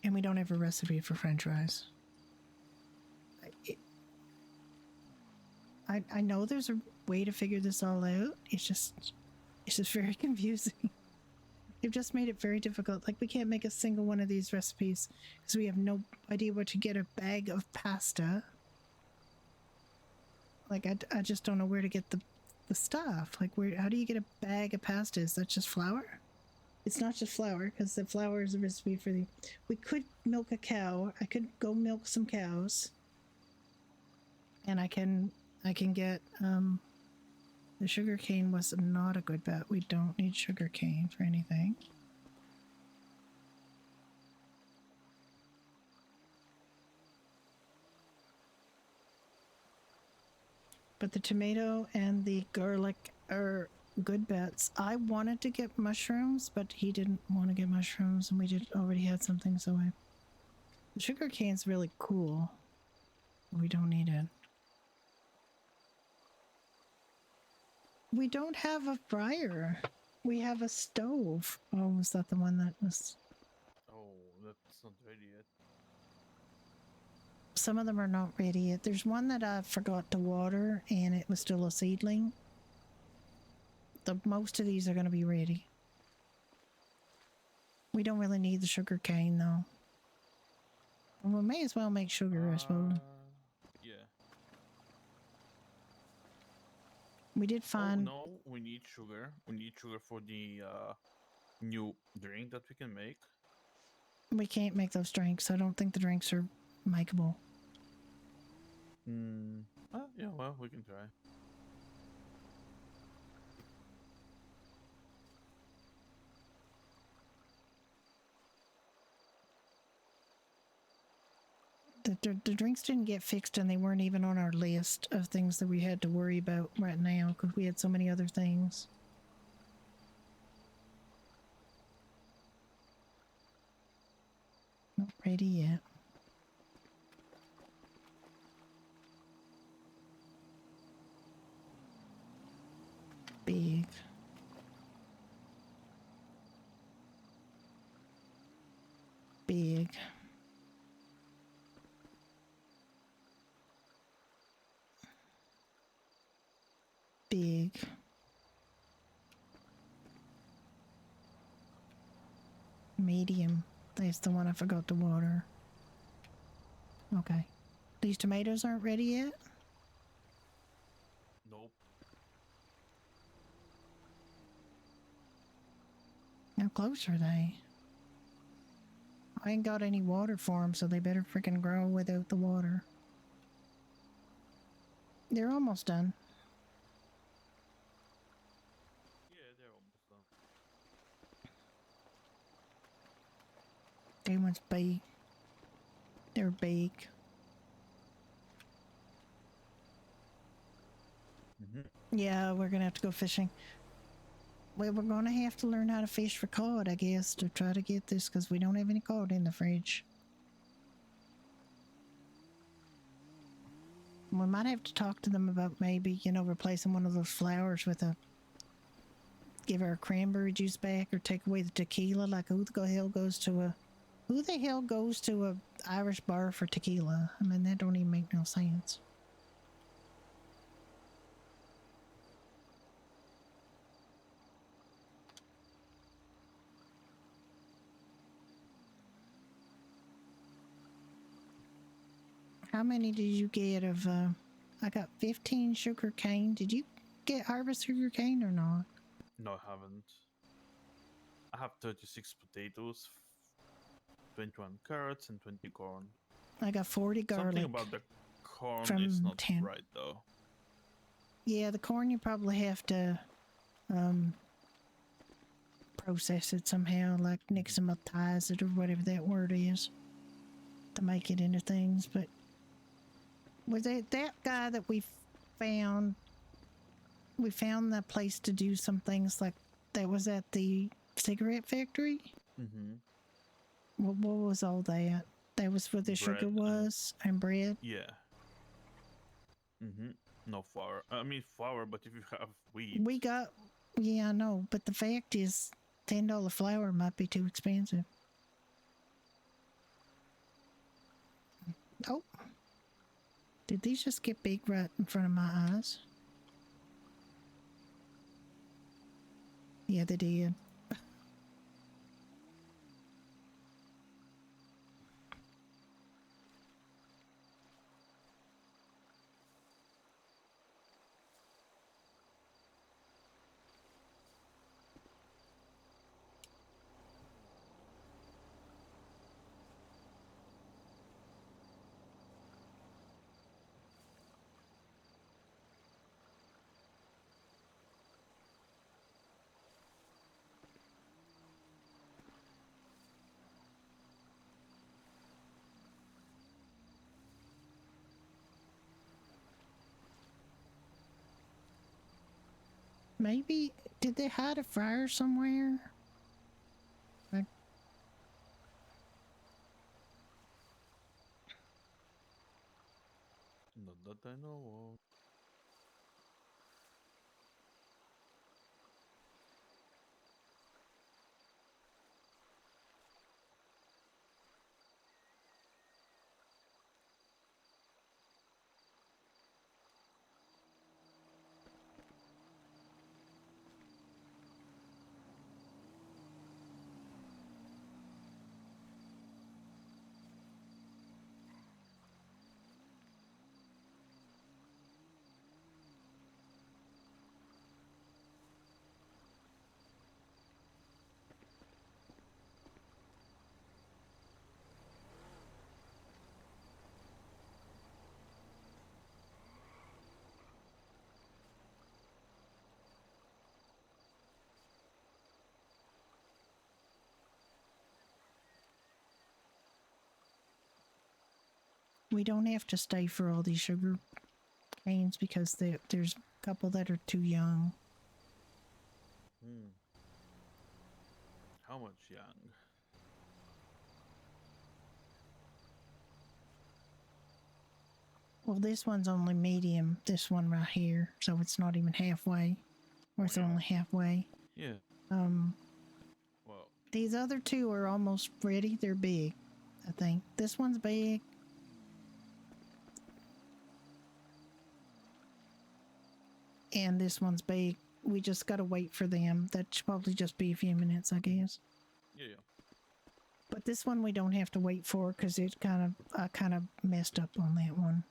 C: And we don't have a recipe for French fries. I know there's a way to figure this all out. It's just very confusing. They've just made it very difficult. Like, we can't make a single one of these recipes because we have no idea where to get a bag of pasta. Like, I just don't know where to get the stuff. Like, how do you get a bag of pasta? Is that just flour? It's not just flour, because the flour is a recipe for the... We could milk a cow. I could go milk some cows. And I can get... The sugar cane was not a good bet. We don't need sugar cane for anything. But the tomato and the garlic are good bets. I wanted to get mushrooms, but he didn't want to get mushrooms, and we already had some things away. The sugar cane's really cool. We don't need it. We don't have a fryer. We have a stove. Oh, was that the one that was...
O: Oh, that's not ready yet.
C: Some of them are not ready yet. There's one that I forgot to water, and it was still a seedling. Most of these are going to be ready. We don't really need the sugar cane, though. We may as well make sugar, I suppose.
O: Yeah.
C: We did find...
O: Oh, no, we need sugar. We need sugar for the new drink that we can make.
C: We can't make those drinks. I don't think the drinks are makeable.
O: Yeah, well, we can try.
C: The drinks didn't get fixed, and they weren't even on our list of things that we had to worry about right now because we had so many other things. Not ready yet. Big. Big. Big. Medium. That's the one I forgot to water. Okay. These tomatoes aren't ready yet?
O: Nope.
C: How close are they? I ain't got any water for them, so they better freaking grow without the water. They're almost done.
O: Yeah, they're almost done.
C: They one's big. They're big. Yeah, we're gonna have to go fishing. Well, we're gonna have to learn how to fish for cod, I guess, to try to get this, because we don't have any cod in the fridge. We might have to talk to them about maybe, replacing one of those flowers with give our cranberry juice back, or take away the tequila. Like, who the hell goes to a Irish bar for tequila? I mean, that don't even make no sense. How many did you get of, I got 15 sugar cane. Did you get harvest sugar cane or not?
O: No, I haven't. I have 36 potatoes, 21 carrots, and 20 corn.
C: I got 40 garlic.
O: Something about the corn
C: from
O: is not
C: 10.
O: right, though.
C: Yeah, the corn you probably have to, process it somehow, like nixtamatize it or whatever that word is, to make it into things. But was it that guy that we found the place to do some things like that was at the cigarette factory?
O: Mm-hmm.
C: What was all that? That was where the sugar was and bread?
O: Yeah. Mm-hmm. No flour. I mean flour, but if you have wheat.
C: Yeah, I know, but the fact is $10 flour might be too expensive. Oh. Did these just get big right in front of my eyes? Yeah, they did. Maybe, did they hide a fryer somewhere?
O: Not that I know of.
C: We don't have to stay for all these sugar canes because there's a couple that are too young.
O: How much young?
C: Well, this one's only medium, this one right here, so it's not even halfway. Or it's only halfway.
O: Yeah. Well,
C: these other two are almost ready. They're big, I think. This one's big. And this one's big. We just gotta wait for them. That should probably just be a few minutes, I guess.
O: Yeah.
C: But this one we don't have to wait for because it I kind of messed up on that one.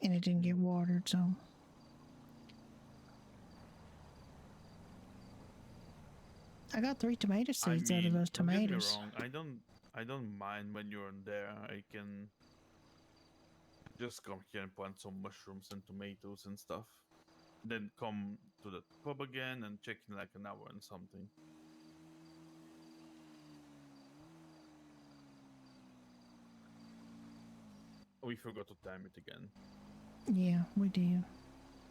C: And it didn't get watered, so. I got 3 tomato seeds out of those tomatoes.
O: Don't get me wrong. I don't mind when you're in there. I can just come here and plant some mushrooms and tomatoes and stuff. Then come to the pub again and check in like an hour and something. We forgot to time it again.
C: Yeah, we did.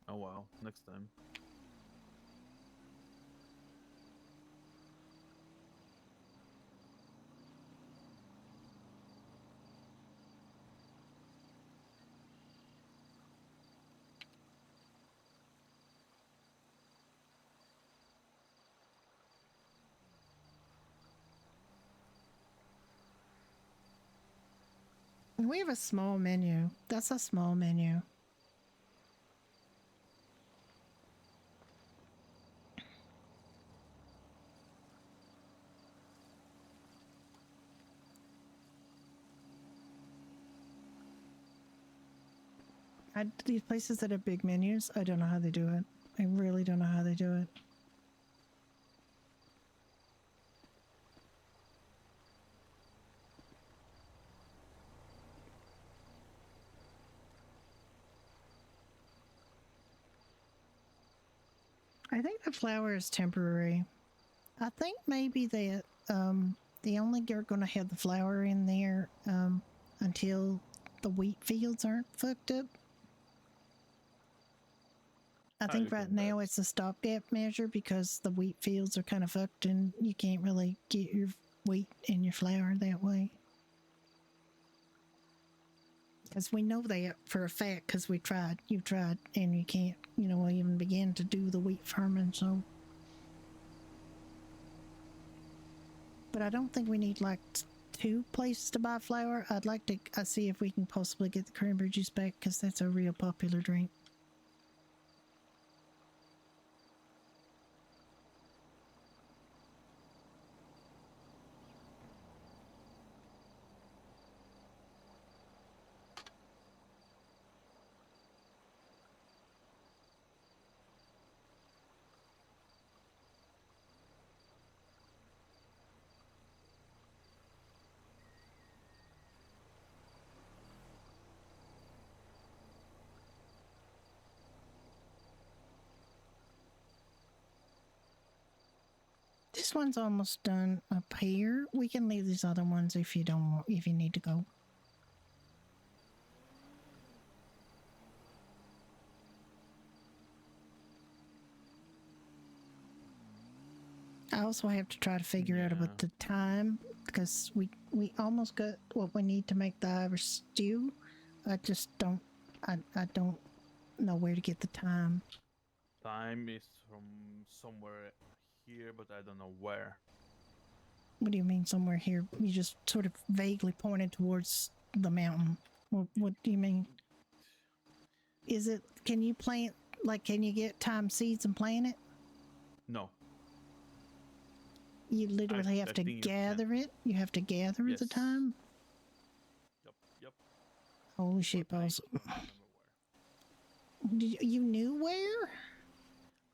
O: Oh wow, next time.
C: We have a small menu. That's a small menu. These places that have big menus, I don't know how they do it. I really don't know how they do it. I think the flour is temporary. I think maybe that they only are going to have the flour in there until the wheat fields aren't fucked up. I think right now it's a stopgap measure because the wheat fields are kind of fucked and you can't really get your wheat and your flour that way. Because we know that for a fact because we tried. You've tried and you can't, even begin to do the wheat farming, so. But I don't think we need like 2 places to buy flour. I'd like to see if we can possibly get the cranberry juice back because that's a real popular drink. This one's almost done up here. We can leave these other ones if you don't want, if you need to go. I also have to try to figure out about the time because we almost got what we need to make the Irish stew. I just don't I don't know where to get the time.
O: Time is from somewhere here, but I don't know where.
C: What do you mean somewhere here? You just sort of vaguely pointed towards the mountain. What do you mean? Is it, can you plant, like, can you get time seeds and plant it?
O: No.
C: You literally have to gather it? You have to gather the time?
O: Yep.
C: Holy shit balls. You knew where?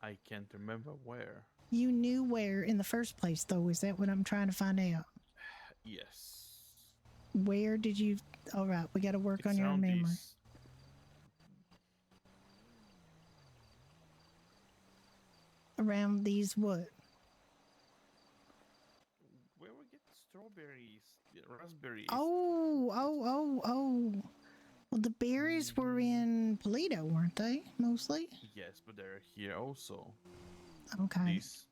O: I can't remember where.
C: You knew where in the first place, though. Is that what I'm trying to find out?
O: Yes.
C: Where did you... All right, we got to work on your memory. Around these what?
O: Where we get strawberries, raspberries.
C: Oh. Well, the berries were in Polito, weren't they? Mostly?
O: Yes, but they're here also.
C: Okay.
O: These,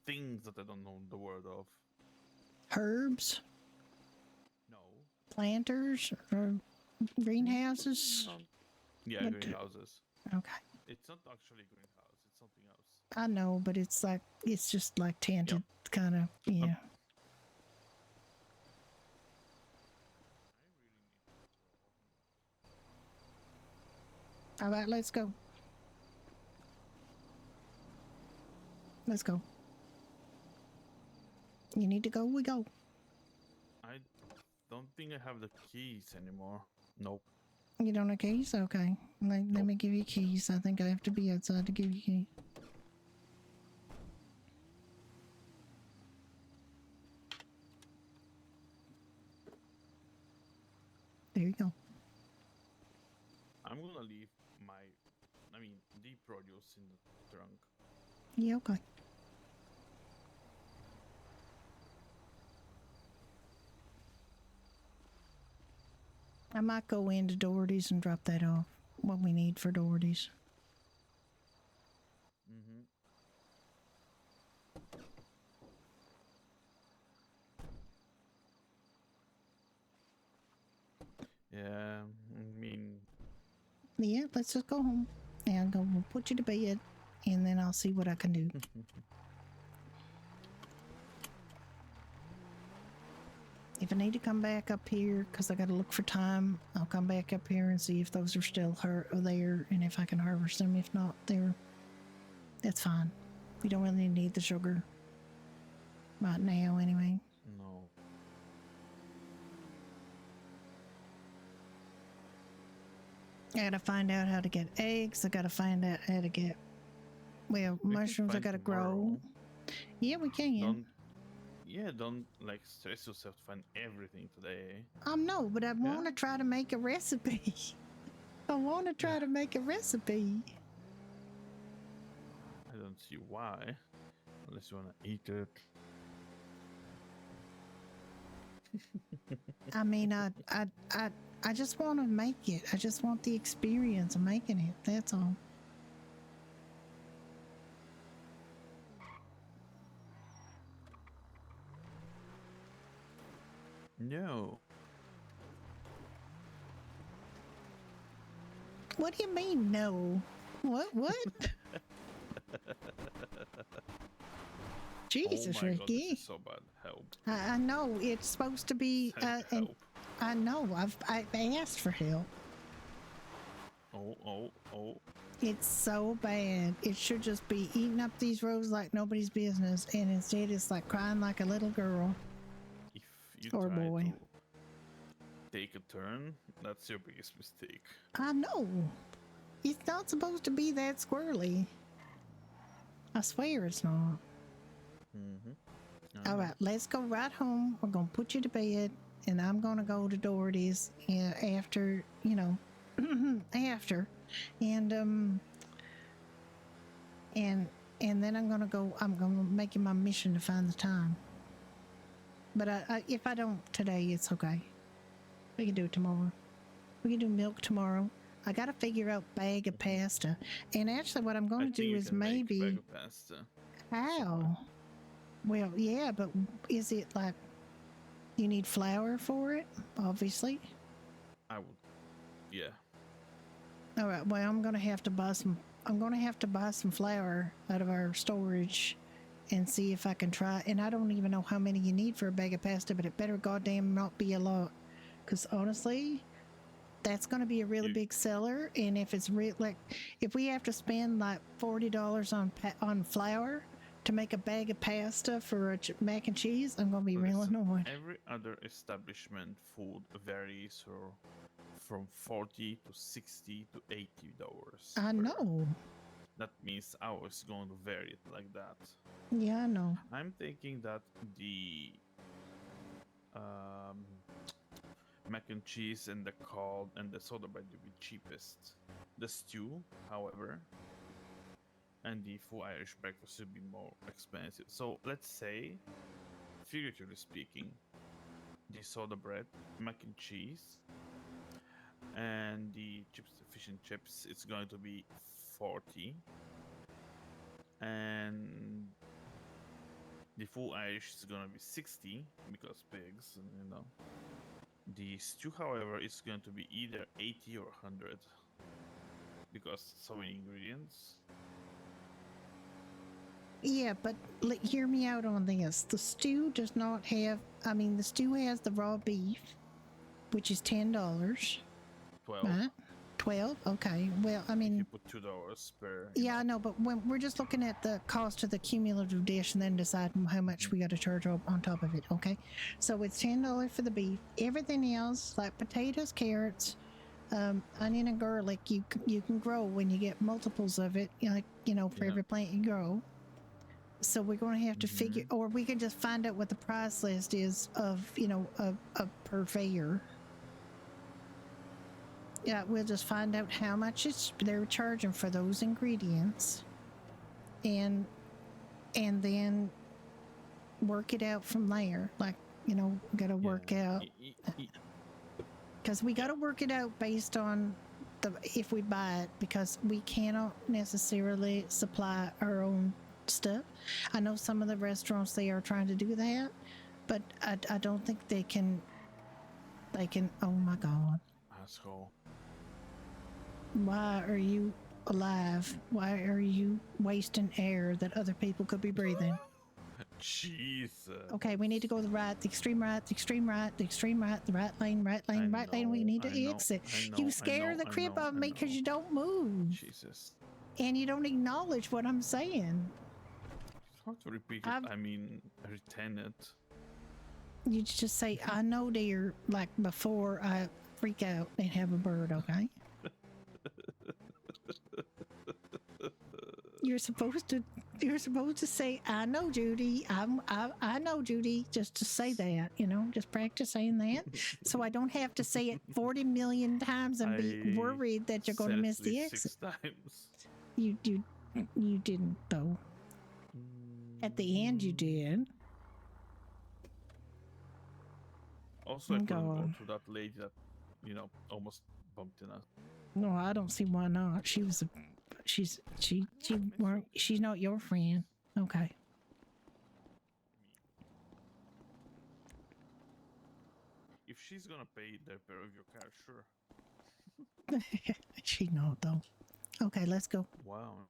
O: things that I don't know the word of.
C: Herbs?
O: No.
C: Planters? Or greenhouses?
O: Yeah, greenhouses.
C: Okay.
O: It's not actually a greenhouse, it's something else.
C: I know, but it's just like tinted, kind of, yeah. All right, let's go. Let's go. You need to go, we go.
O: I don't think I have the keys anymore. Nope.
C: You don't have keys? Okay. Let me give you keys. I think I have to be outside to give you keys. There you go.
O: I'm gonna leave the produce in the trunk.
C: Yeah, okay. I might go into Doherty's and drop that off. What we need for Doherty's.
O: Yeah,
C: Yeah, let's just go home. And we'll put you to bed, and then I'll see what I can do. If I need to come back up here, because I got to look for time, I'll come back up here and see if those are still there, and if I can harvest them. If not, that's fine. We don't really need the sugar right now, anyway.
O: No.
C: I gotta find out how to get eggs. I gotta find out how to get, mushrooms I gotta grow. Yeah, we can.
O: Don't stress yourself to find everything today.
C: No, but I want to try to make a recipe. I want to try to make a recipe.
O: I don't see why, unless you want to eat it.
C: I mean, I just want to make it. I just want the experience of making it. That's all.
O: No.
C: What do you mean, no? What? Jesus,
O: oh my
C: Ricky.
O: God, this is so bad. Help.
C: I know it's supposed to be.
O: Help.
C: I know. I've asked for help.
O: Oh.
C: It's so bad. It should just be eating up these roads like nobody's business, and instead it's like crying like a little girl.
O: If you
C: or
O: try
C: boy.
O: to take a turn, that's your biggest mistake.
C: I know. It's not supposed to be that squirrely. I swear it's not. All right, let's go right home. We're gonna put you to bed, and I'm gonna go to Doherty's after, after, and then I'm gonna make it my mission to find the time. But if I don't today, it's okay. We can do it tomorrow. We can do milk tomorrow. I gotta figure out bag of pasta. And actually what I'm going to do is maybe...
O: Bag of pasta.
C: How? Well, yeah, but is it like you need flour for it? Obviously.
O: I would. Yeah.
C: All right. Well, I'm gonna have to buy some. I'm gonna have to buy some flour out of our storage, and see if I can try. And I don't even know how many you need for a bag of pasta, but it better goddamn not be a lot, because honestly, that's gonna be a really big seller. And if it's real, like, if we have to spend like $40 on flour to make a bag of pasta for a mac and cheese, I'm gonna be real annoyed.
O: Every other establishment food varies from $40 to $60 to $80.
C: I know.
O: That means ours is going to vary like that.
C: Yeah, I know.
O: I'm thinking that the mac and cheese and the cold and the soda bread will be cheapest. The stew, however, and the full Irish breakfast will be more expensive. So let's say, figuratively speaking, the soda bread, mac and cheese, and the chips, fish and chips, it's going to be 40, and the full Irish is going to be 60 because pigs, you know. The stew, however, is going to be either 80 or 100 because so many ingredients.
C: Yeah, but hear me out on this. The stew does not have. I mean, the stew has the raw beef, which is $10.
O: 12.
C: Right? 12. Okay. Well, I mean,
O: you put $2 per.
C: Yeah, I know, but when we're just looking at the cost of the cumulative dish and then decide how much we got to charge on top of it. Okay, so it's $10 for the beef. Everything else, like potatoes, carrots, onion, and garlic, you can grow when you get multiples of it. For every plant you grow. So we're going to have to figure, or we can just find out what the price list is of a purveyor. Yeah, we'll just find out how much they're charging for those ingredients, and then work it out from there. Like, got to work out, because we got to work it out based on if we buy it, because we cannot necessarily supply our own stuff. I know some of the restaurants, they are trying to do that, but I don't think they can. Oh my God.
O: Asshole.
C: Why are you alive? Why are you wasting air that other people could be breathing?
O: Jesus.
C: Okay, we need to go the extreme right, the extreme right, the extreme right, the right lane, right lane, right lane. We need to exit. You scare the crap out of me because you don't move.
O: Jesus.
C: And you don't acknowledge what I'm saying.
O: It's hard to repeat it. I mean, retain it.
C: You just say, I know, dear, like before I freak out and have a bird, okay? You're supposed to say, I know, Judy. I know, Judy, just to say that, just practice saying that. So I don't have to say it 40 million times and be worried that you're going to miss the exit.
O: 6 times.
C: You didn't, though. At the end, you did.
O: Also, I couldn't go to that lady that, almost bumped in us.
C: No, I don't see why not. She's not your friend. Okay.
O: If she's gonna pay the repair of your car, sure.
C: She not though. Okay, let's go.
O: Wow.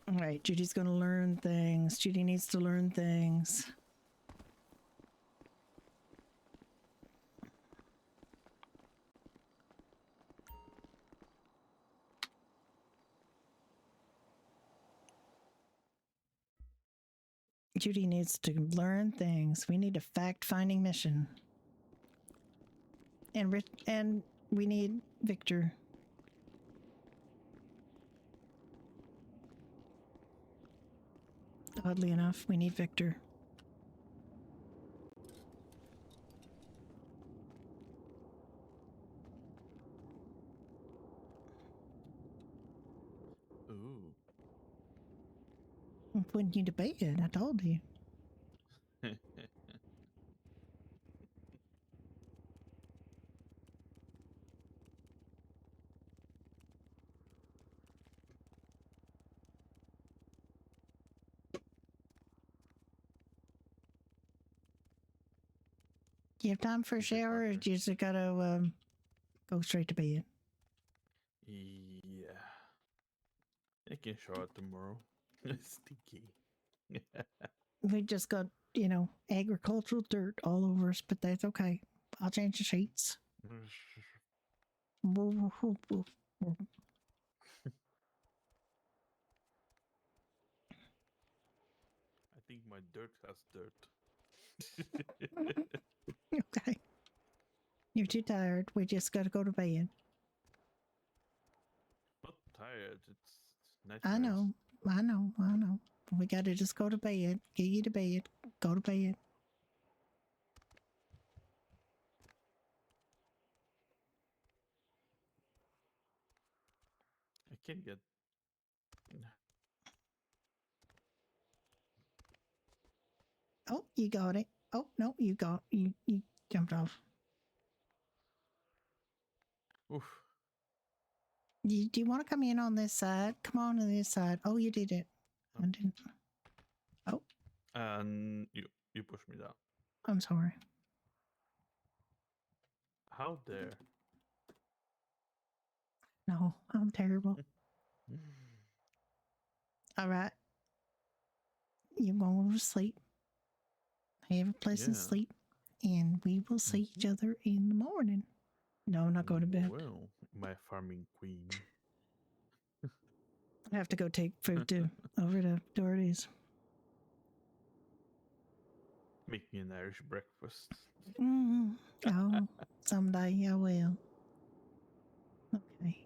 C: All right, Judy's gonna learn things. Judy needs to learn things. Judy needs to learn things. We need a fact-finding mission. And we need Victor. Oddly enough, we need Victor.
O: Ooh.
C: I'm putting you to bed, I told you. You have time for a shower, or you just gotta go straight to bed?
O: Yeah. I can shower tomorrow. Stinky.
C: We just got, agricultural dirt all over us, but that's okay. I'll change the sheets.
O: I think my dirt has dirt.
C: Okay. You're too tired. We just gotta go to bed.
O: Not tired. It's night.
C: I know. We gotta just go to bed. Get you to bed. Go to bed.
O: I can't get.
C: Oh, you got it. Oh no, you jumped off.
O: Oof.
C: Do you want to come in on this side? Come on this side. Oh, you did it. I didn't. Oh,
O: And you pushed me down.
C: I'm sorry.
O: How dare?
C: No, I'm terrible. All right. You're going to sleep. Have a pleasant sleep. And we will see each other in the morning. No, I'm not going to bed.
O: Well, my farming queen.
C: I have to go take food over to Doherty's.
O: Make me an Irish breakfast.
C: Oh, someday I will. Okay.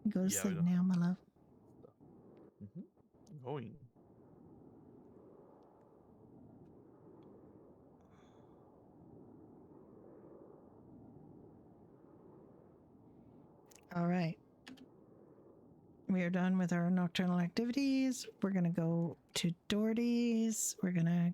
C: Go to sleep now, my love.
O: Going.
C: All right. We are done with our nocturnal activities. We're going to go to Doherty's. We're going to...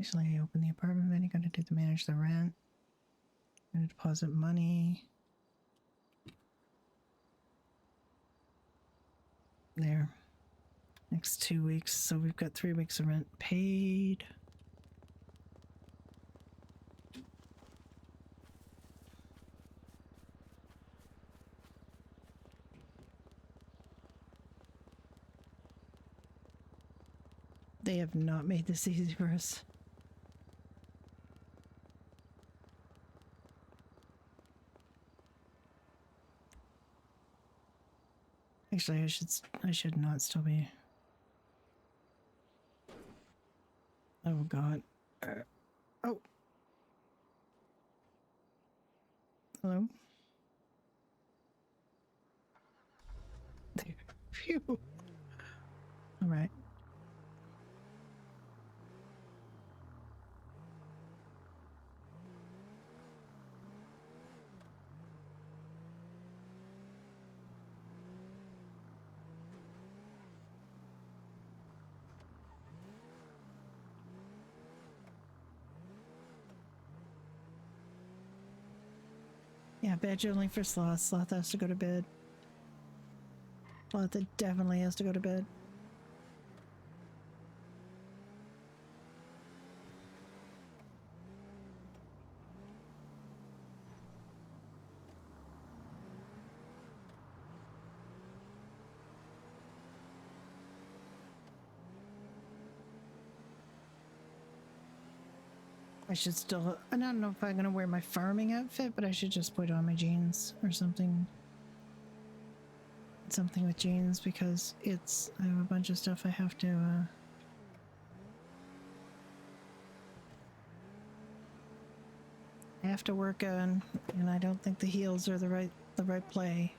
C: Usually I open the apartment, then you're going to do the manage the rent. Going to deposit money. There. Next 2 weeks. So we've got 3 weeks of rent paid. They have not made this easy for us. Actually, I should not still be. Oh God. Oh. Hello. There. Phew. All right. Yeah, badge only for Sloth. Sloth has to go to bed. Sloth definitely has to go to bed. I should still, I don't know if I'm going to wear my farming outfit, but I should just put on my jeans or something. Something with jeans because I have a bunch of stuff I have to, have to work on, and I don't think the heels are the right play.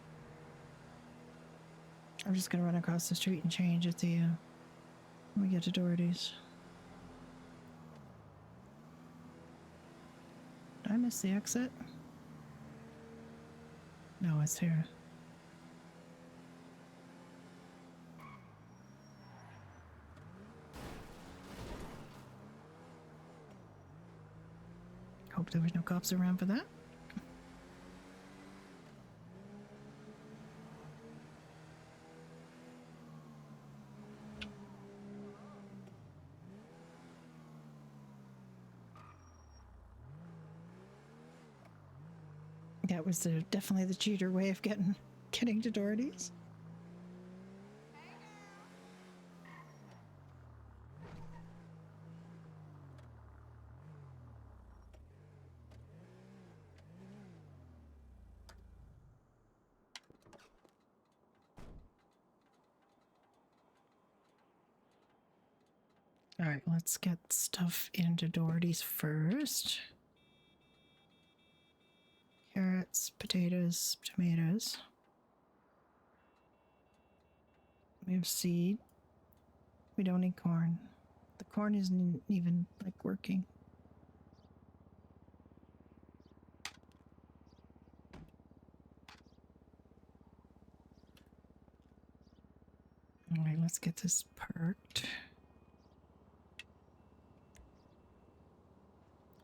C: I'm just gonna run across the street and change at the when we get to Doherty's. Did I miss the exit? No, it's here. Hope there was no cops around for that. That was definitely the cheater way of getting to Doherty's. All right, let's get stuff into Doherty's first. Carrots, potatoes, tomatoes. We have seed. We don't need corn. The corn isn't even like working. All right, let's get this perked.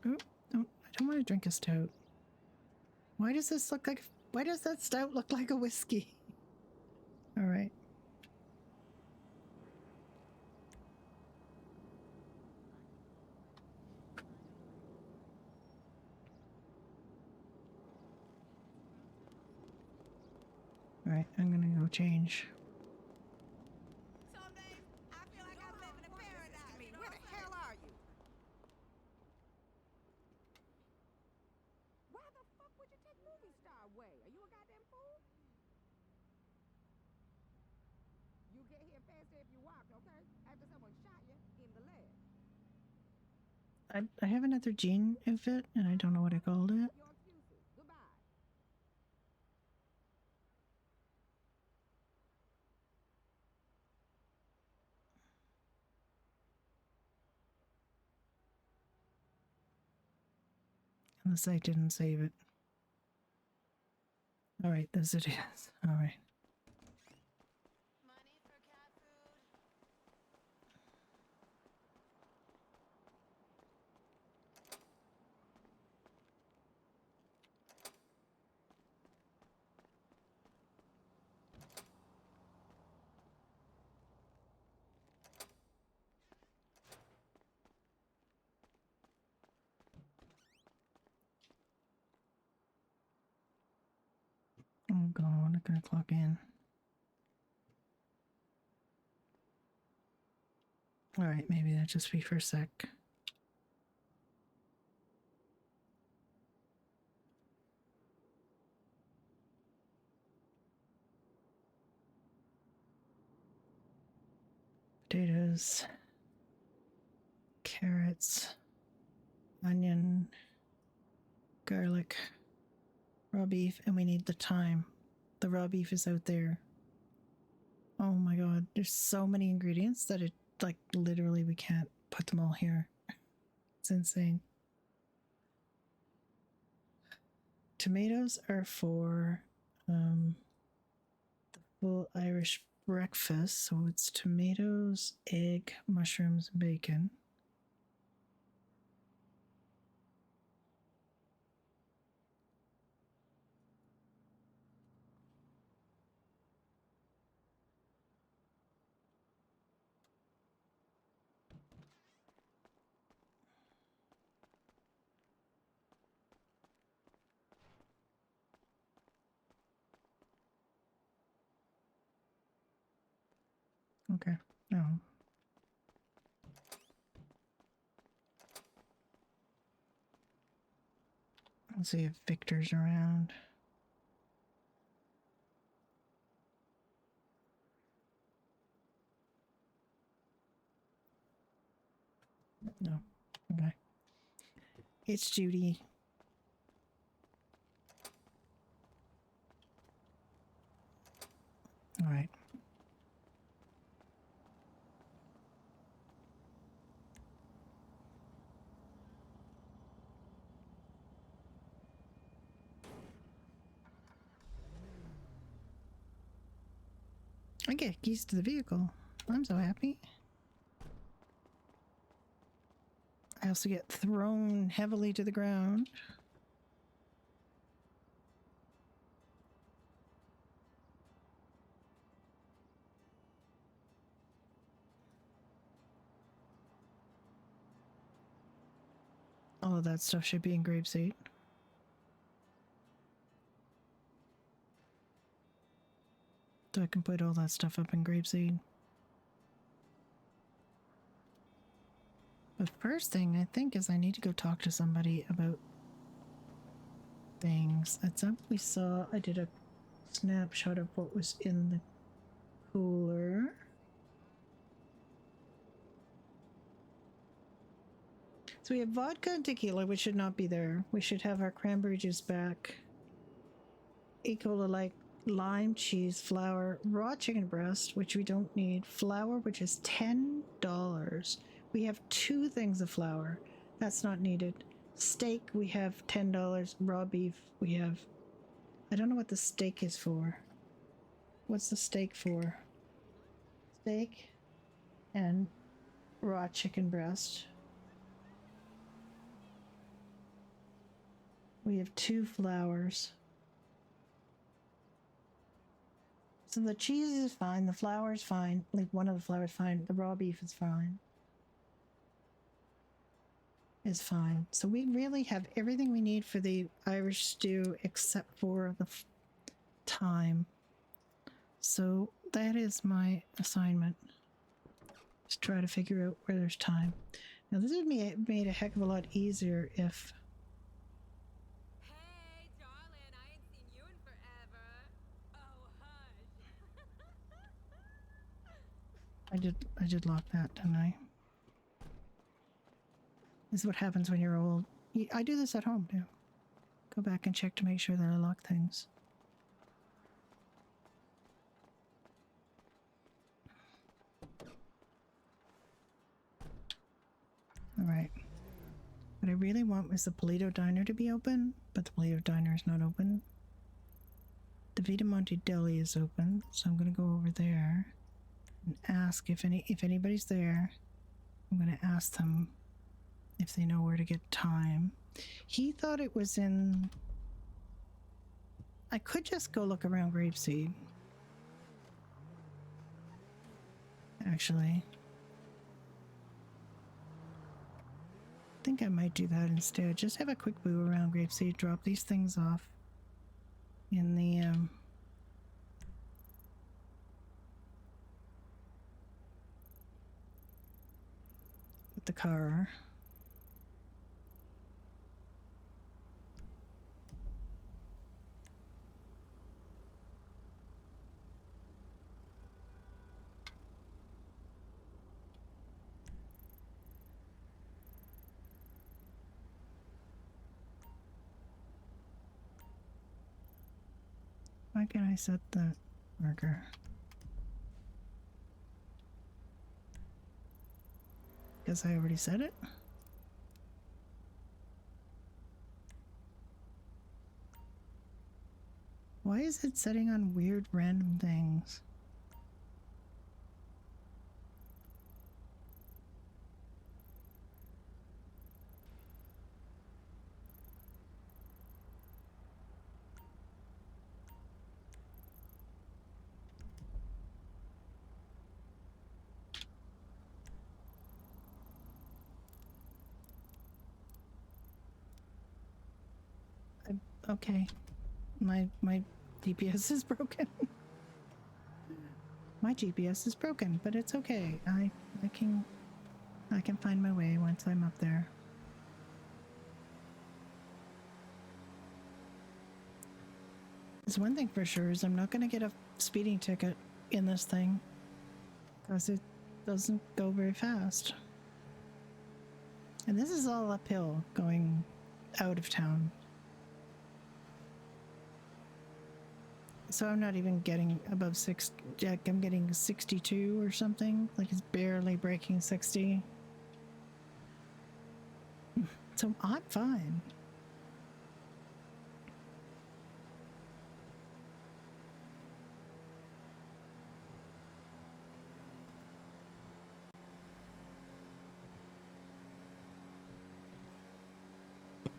C: Oh, no, I don't want to drink a stout. Why does this look like... Why does that stout look like a whiskey? All right. All right, I'm gonna go change.
H: Some days I feel like I'm living in paradise. Where the hell are you? Why the fuck would you take movie star away? Are you a goddamn fool? You get here faster if you walk, okay? After someone shot you in the leg.
C: I have another jean outfit, and I don't know what I called it.
H: Your excuses. Goodbye.
C: And the site didn't save it. All right, this it is. All right.
H: Money for cat food.
C: Oh god, I'm gonna clock in. All right, maybe that just be for a sec. Potatoes, carrots, onion, garlic, raw beef, and we need the thyme. The raw beef is out there. Oh my god, there's so many ingredients that it, like, literally we can't put them all here. It's insane. Tomatoes are for the full Irish breakfast, so it's tomatoes, egg, mushrooms, bacon. Okay, no. Let's see if Victor's around. No. Okay. It's Judy. All right. I get keys to the vehicle. I'm so happy. I also get thrown heavily to the ground. All of that stuff should be in grapeseed. So I can put all that stuff up in grapeseed. The first thing I think is I need to go talk to somebody about things. At some we saw, I did a snapshot of what was in the cooler. So we have vodka and tequila, which should not be there. We should have our cranberry juice back. E. coli like lime, cheese, flour, raw chicken breast, which we don't need. Flour, which is $10. We have 2 things of flour. That's not needed. Steak, we have $10. Raw beef, we have... I don't know what the steak is for. What's the steak for? Steak and raw chicken breast. We have 2 flours. So the cheese is fine, the flour is fine, like one of the flour is fine, the raw beef is fine. Is fine. So we really have everything we need for the Irish stew except for the thyme. So that is my assignment. Just try to figure out where there's thyme. Now this would be made a heck of a lot easier if...
H: Hey, darling, I ain't seen you in forever. Oh, hush.
C: I did lock that, didn't I? This is what happens when you're old. I do this at home too. Go back and check to make sure that I lock things. Alright. What I really want was the Polito Diner to be open, but the Polito Diner is not open. The Vita Monte Deli is open, so I'm going to go over there and ask if anybody's there. I'm going to ask them if they know where to get thyme. He thought it was in... I could just go look around Grapeseed. Actually. I think I might do that instead. Just have a quick boo around Grapeseed, drop these things off in the with the car. Why can't I set the marker? Because I already said it? Why is it setting on weird random things? Okay. My GPS is broken. My GPS is broken, but it's okay. I can find my way once I'm up there. There's one thing for sure is I'm not going to get a speeding ticket in this thing because it doesn't go very fast. And this is all uphill going out of town. So I'm not even getting above 6. Jack, I'm getting 62 or something. Like it's barely breaking 60. So I'm fine.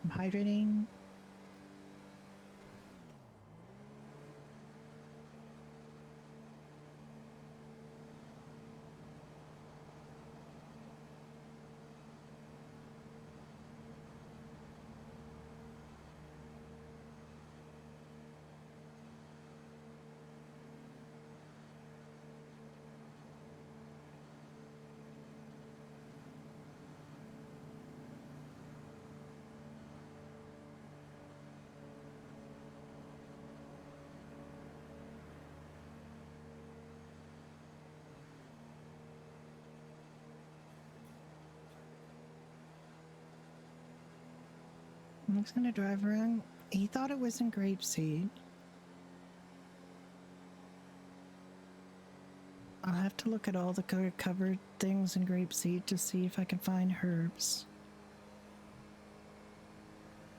C: I'm hydrating. I'm just gonna drive around. He thought it was in grapeseed. I'll have to look at all the covered things in grapeseed to see if I can find herbs.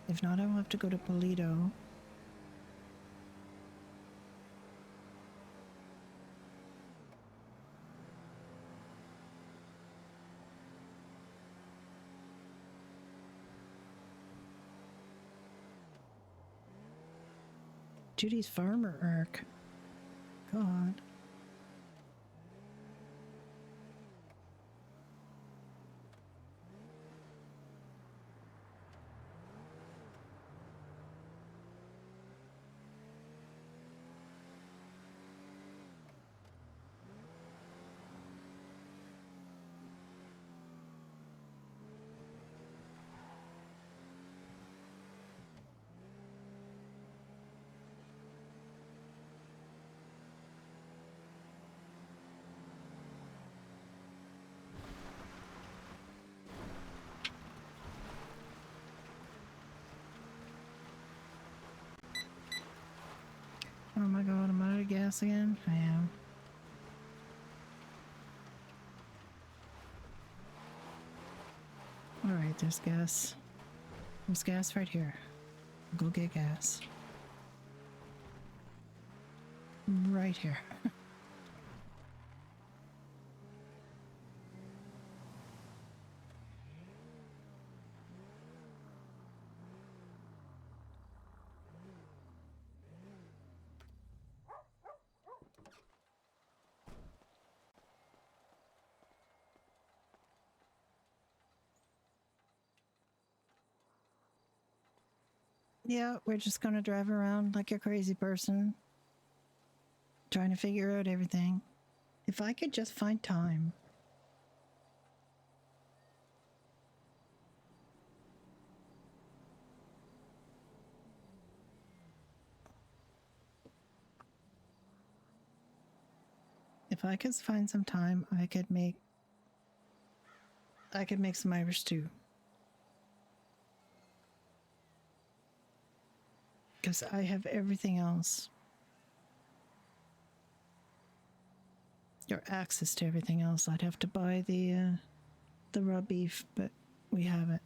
C: If not, I'll have to go to Polito. Judy's farmer arc. God. Oh my god, I'm out of gas again? I am. Alright, there's gas. There's gas right here. Go get gas. Right here. Yeah, we're just gonna drive around like a crazy person. Trying to figure out everything. If I could just find time. If I could find some time, I could make some Irish stew. Because I have everything else. Or access to everything else. I'd have to buy the raw beef, but we have it.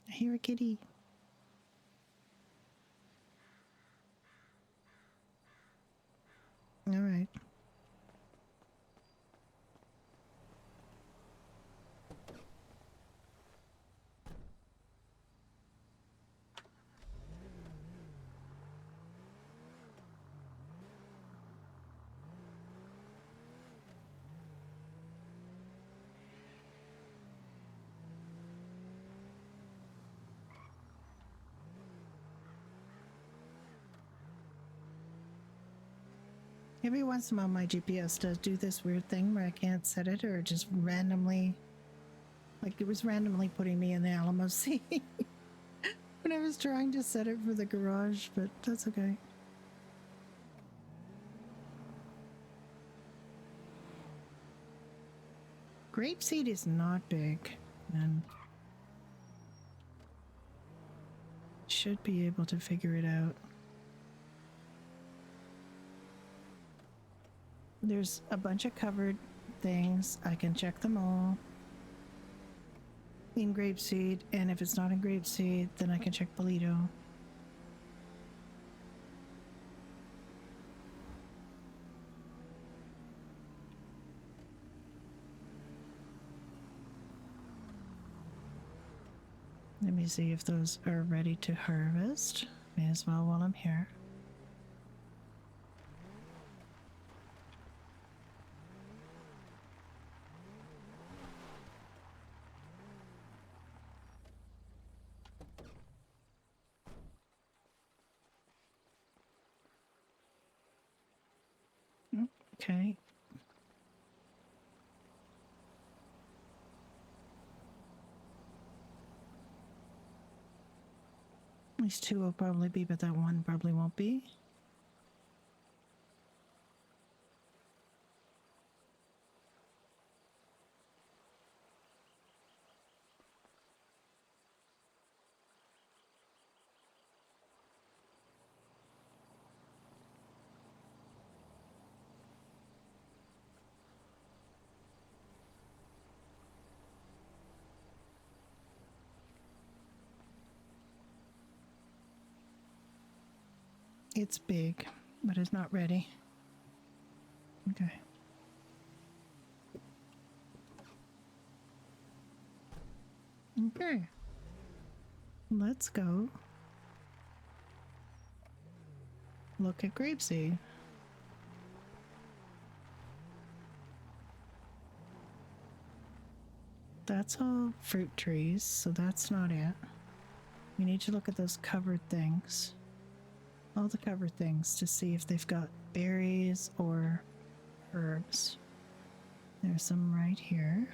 C: I hear a kitty. All right. Every once in a while, my GPS does do this weird thing where I can't set it, or just randomly, like it was randomly putting me in the Alamo Sea when I was trying to set it for the garage, but that's okay. Grapeseed is not big, and Should be able to figure it out. There's a bunch of covered things. I can check them all in grapeseed, and if it's not in grapeseed, then I can check Bolito. Let me see if those are ready to harvest. May as well while I'm here. Okay. These two will probably be, but that one probably won't be. It's big, but it's not ready. Okay. Okay. Let's go look at grapeseed. That's all fruit trees, so that's not it. We need to look at those covered things. All the covered things to see if they've got berries or herbs. There's some right here.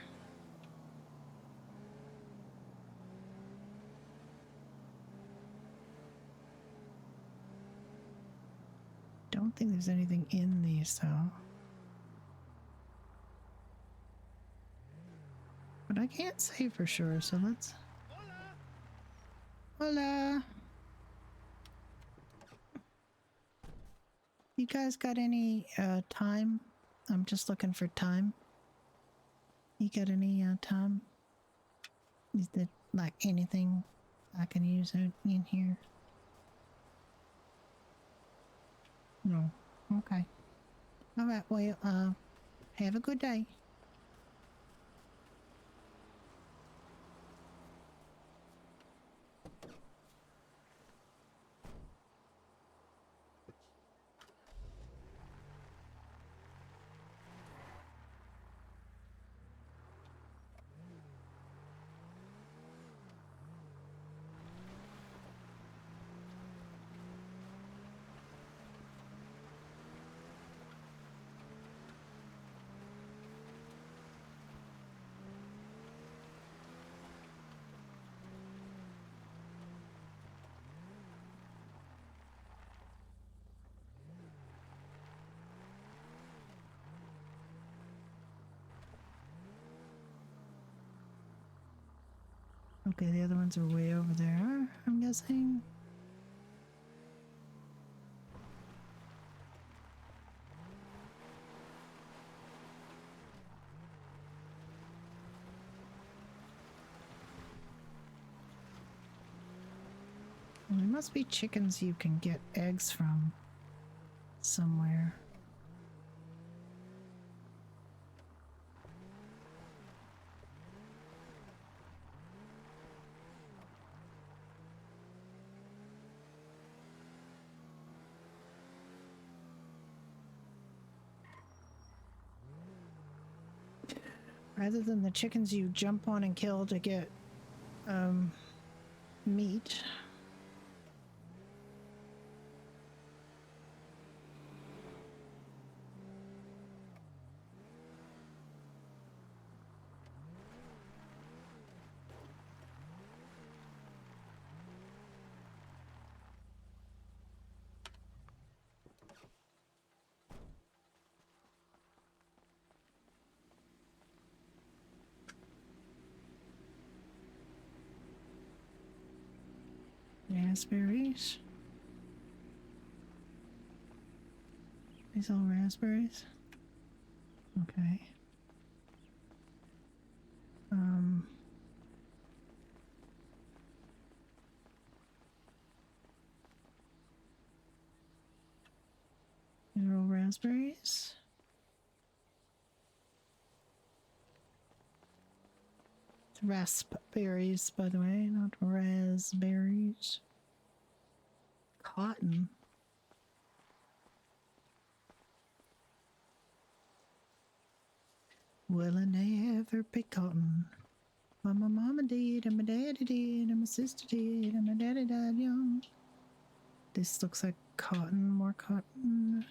C: Don't think there's anything in these though. But I can't say for sure, so let's... Hola! You guys got any time? I'm just looking for time. You got any time? Is there like anything I can use in here? No. Okay. All right. Well, have a good day. Okay, the other ones are way over there, I'm guessing. Well, there must be chickens you can get eggs from somewhere. Rather than the chickens you jump on and kill to get meat. Raspberries. These all raspberries? Okay. These are all raspberries. It's raspberries, by the way, not raspberries. Cotton. Will I never pick cotton? Well, my mama did, and my daddy did, and my sister did, and my daddy died young. This looks like cotton, more cotton.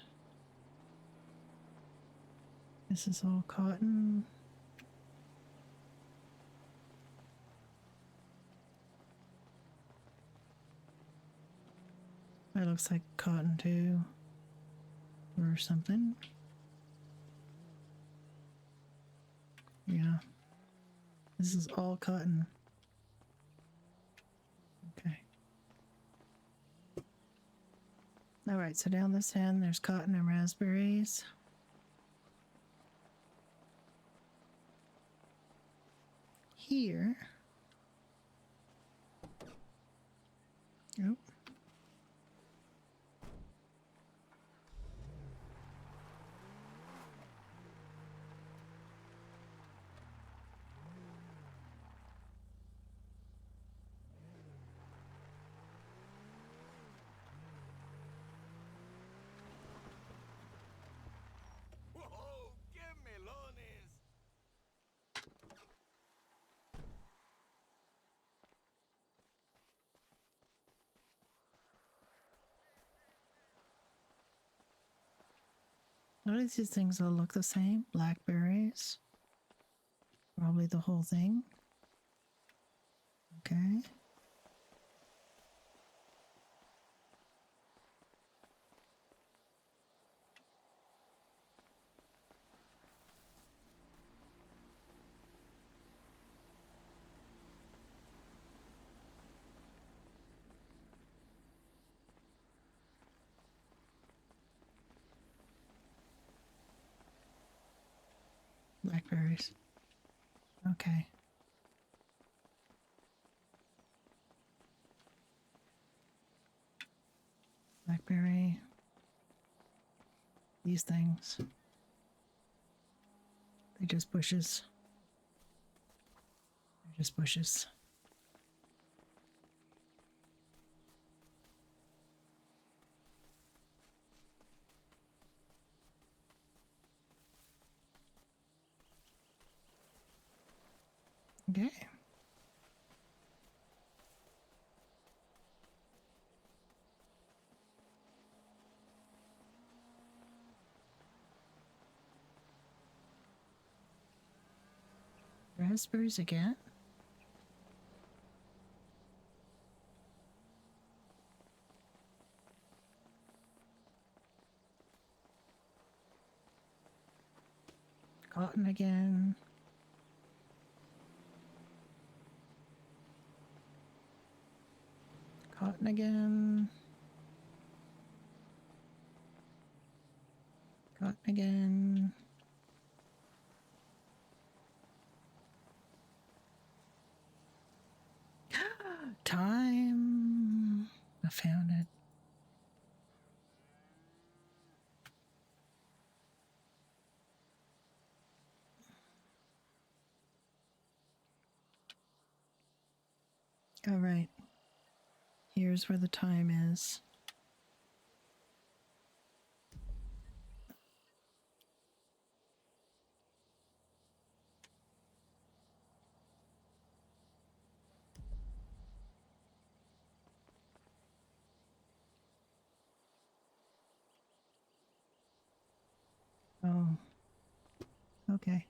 C: This is all cotton. That looks like cotton too, or something. Yeah. This is all cotton. Okay. All right, so down this end, there's cotton and raspberries. Here. Oh.
P: Whoa, give me lones.
C: None of these things all look the same. Blackberries. Probably the whole thing. Okay. Blackberries. Okay. Blackberry. These things. They're just bushes. They're just bushes. Okay. Raspberries again? Cotton again. Cotton again. Cotton again. Time. I found it. All right. Here's where the time is. Oh. Okay.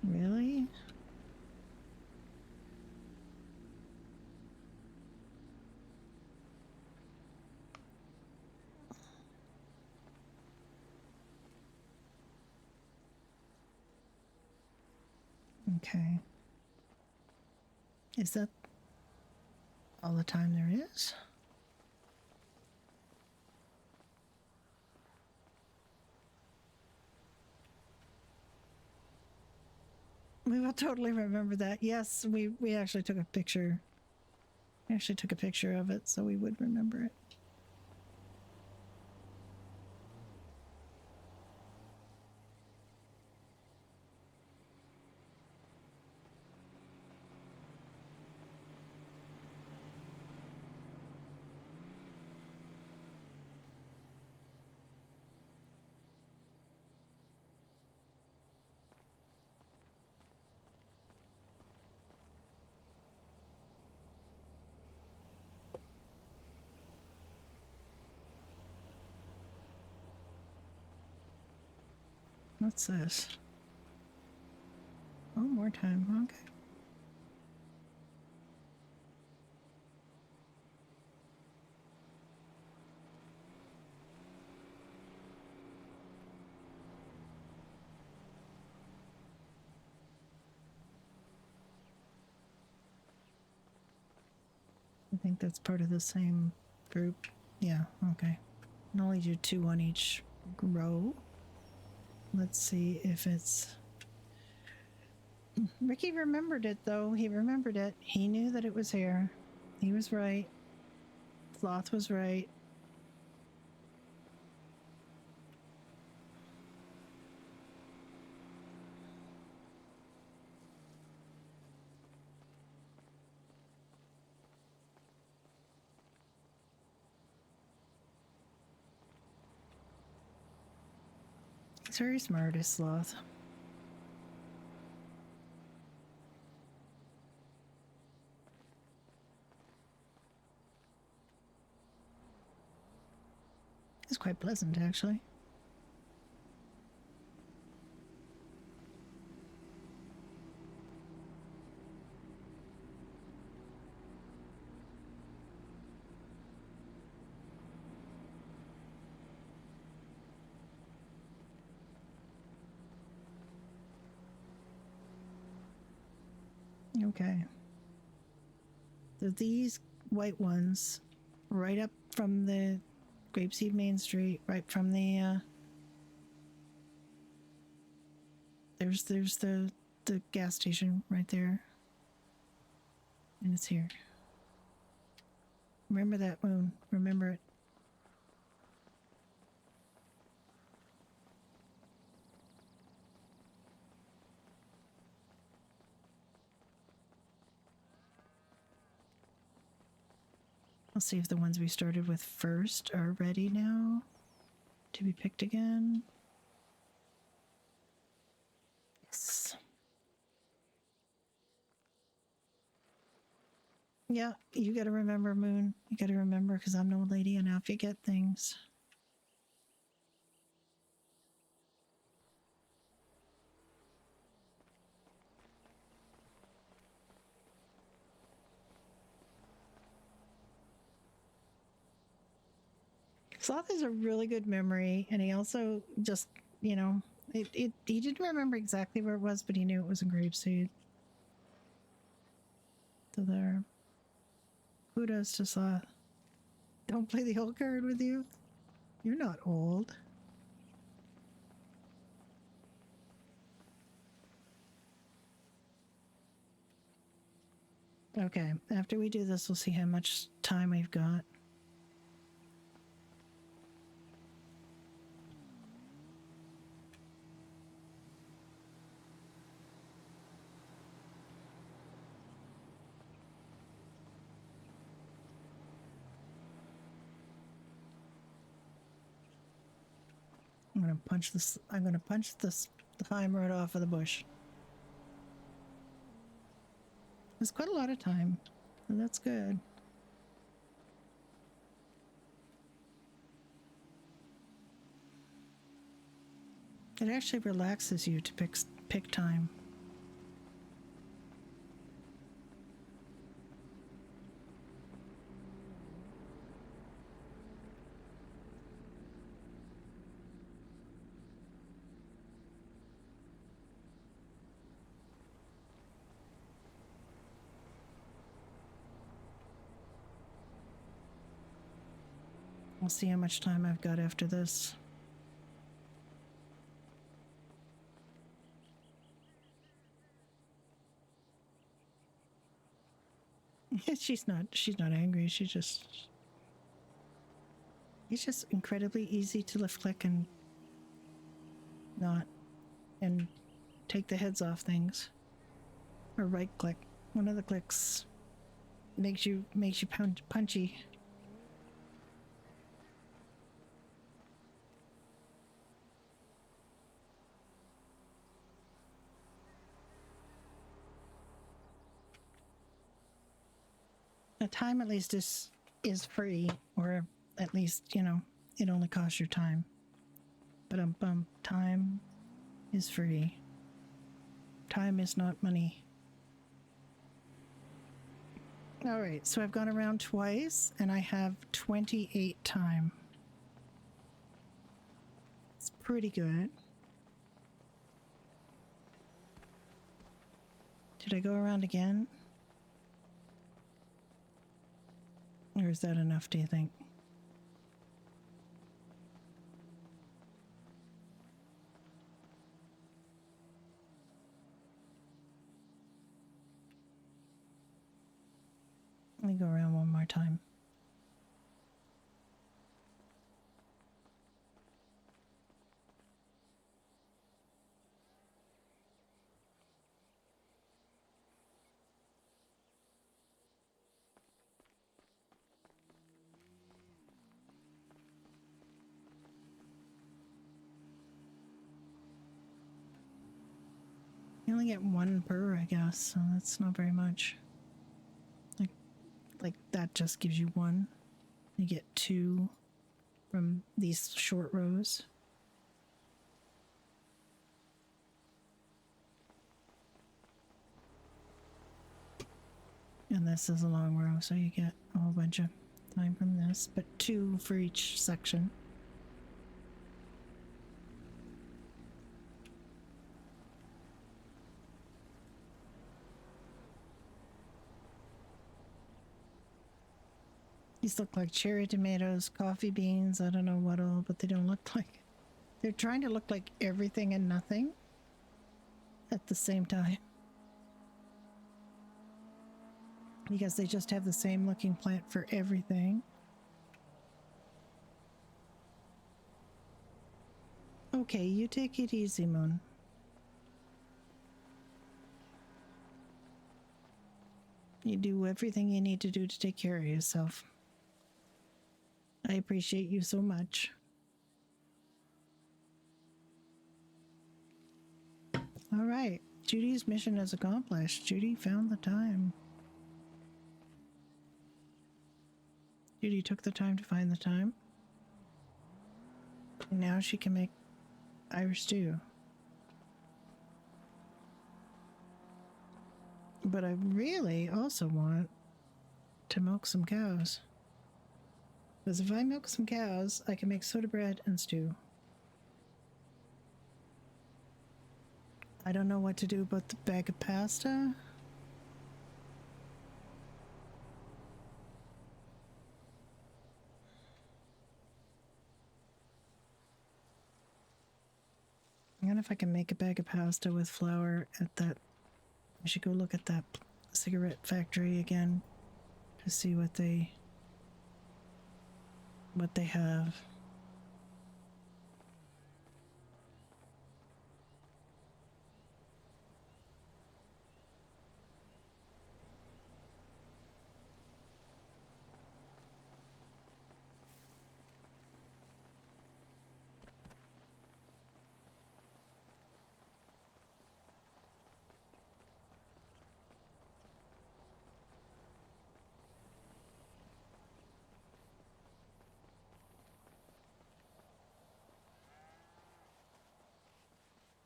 C: Really? Okay. Is that all the time there is? We will totally remember that. Yes, we actually took a picture. We actually took a picture of it, so we would remember it. What's this? Oh, more time. Okay. I think that's part of the same group. Yeah, okay. I'll only do 2 on each row. Let's see if it's... Ricky remembered it, though. He remembered it. He knew that it was here. He was right. Sloth was right. He's very smart, is Sloth. It's quite pleasant, actually. Okay. So these white ones, right up from the Grapeseed Main Street, right from the, there's the gas station right there. And it's here. Remember that, Moon. Remember it. Let's see if the ones we started with first are ready now to be picked again. Yes. Yeah, you gotta remember, Moon. You gotta remember, because I'm no lady and I forget things. Sloth has a really good memory, and he also just, you know, he didn't remember exactly where it was, but he knew it was in Grapeseed. So there. Kudos to Sloth. Don't play the old card with you. You're not old. Okay, after we do this, we'll see how much time we've got. I'm gonna punch this. I'm gonna punch this time right off of the bush. It's quite a lot of time. So that's good. It actually relaxes you to pick time. We'll see how much time I've got after this. She's not angry. It's just incredibly easy to left click and take the heads off things. Or right click. One of the clicks makes you punchy. The time at least is free, or at least, it only costs your time. But time is free. Time is not money. All right, so I've gone around twice and I have 28 time. It's pretty good. Did I go around again? Or is that enough, do you think? Let me go around one more time. You only get one per, I guess, so that's not very much. Like that just gives you one. You get two from these short rows. And this is a long row, so you get a whole bunch of time from this, but two for each section. These look like cherry tomatoes, coffee beans, I don't know what all, but they don't look like... They're trying to look like everything and nothing at the same time. Because they just have the same looking plant for everything. Okay, you take it easy, Moon. You do everything you need to do to take care of yourself. I appreciate you so much. All right, Judy's mission is accomplished. Judy found the time. Judy took the time to find the time. And now she can make Irish stew. But I really also want to milk some cows. Because if I milk some cows, I can make soda bread and stew. I don't know what to do about the bag of pasta. I wonder if I can make a bag of pasta with flour at that. I should go look at that cigarette factory again to see what they have.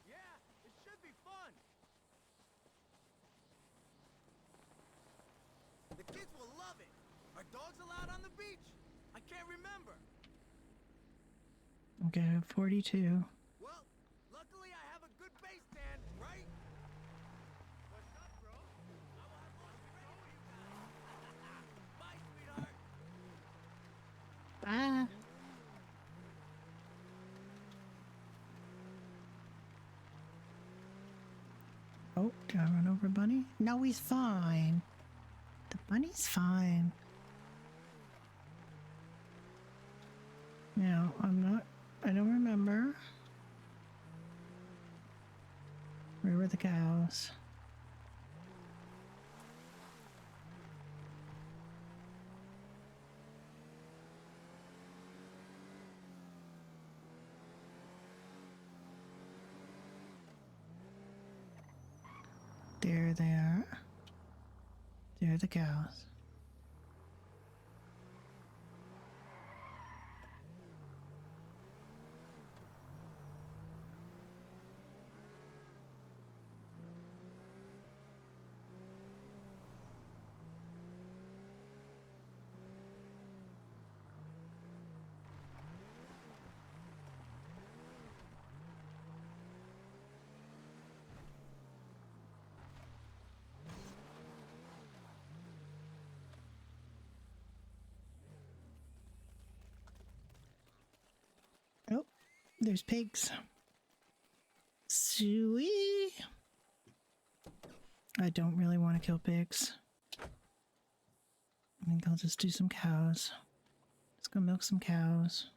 P: Yeah, it should be fun. The kids will love it. Are dogs allowed on the beach? I can't remember.
C: Okay, I have 42.
P: Well, luckily I have a good base stand, right? What's up, bro? I will have lunch ready for you guys. Bye, sweetheart.
C: Bye. Oh, did I run over Bunny? No, he's fine. The bunny's fine. Now, I don't remember. Where were the cows? There they are. There are the cows. Oh, there's pigs. Sweet. I don't really want to kill pigs. I think I'll just do some cows. Let's go milk some cows.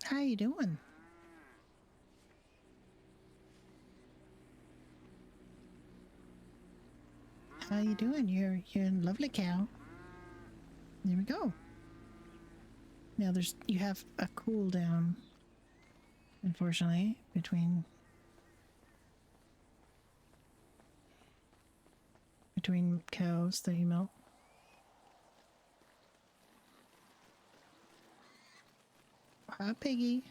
C: How you doing? How you doing? You're a lovely cow. There we go. Now you have a cooldown, unfortunately, between cows that you milk. Hi, piggy.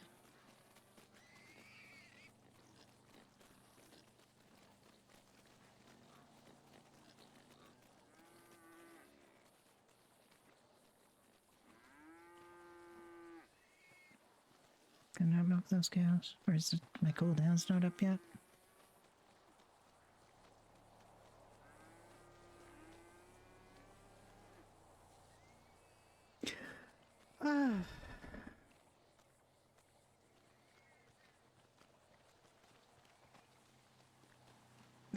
C: Can I milk those cows? Or is my cooldown's not up yet? Ah.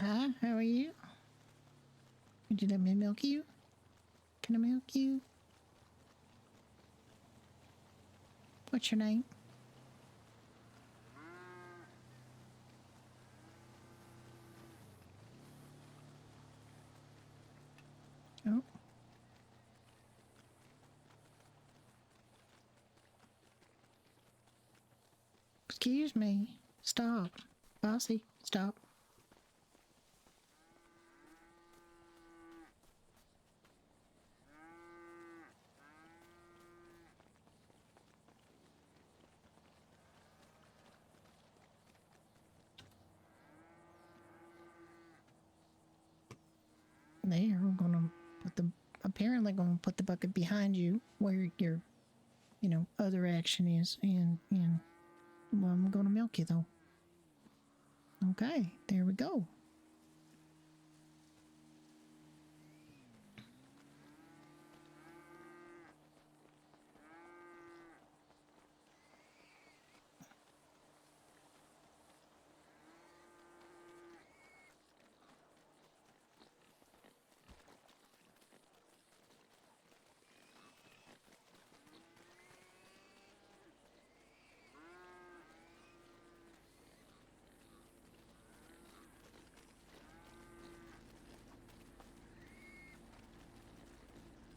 C: Hi, how are you? Would you let me milk you? Can I milk you? What's your name? Oh. Excuse me. Stop. Bossy, stop. There, we're gonna apparently gonna put the bucket behind you where your, other action is, and well, I'm gonna milk you though. Okay, there we go.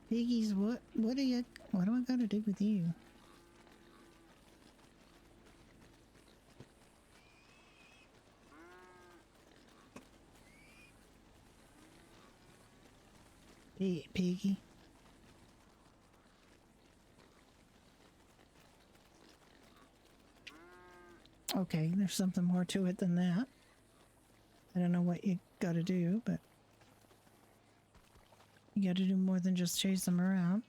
C: Piggies, what do I gotta do with you? Hey, piggy. Okay, there's something more to it than that. I don't know what you gotta do, but you gotta do more than just chase them around.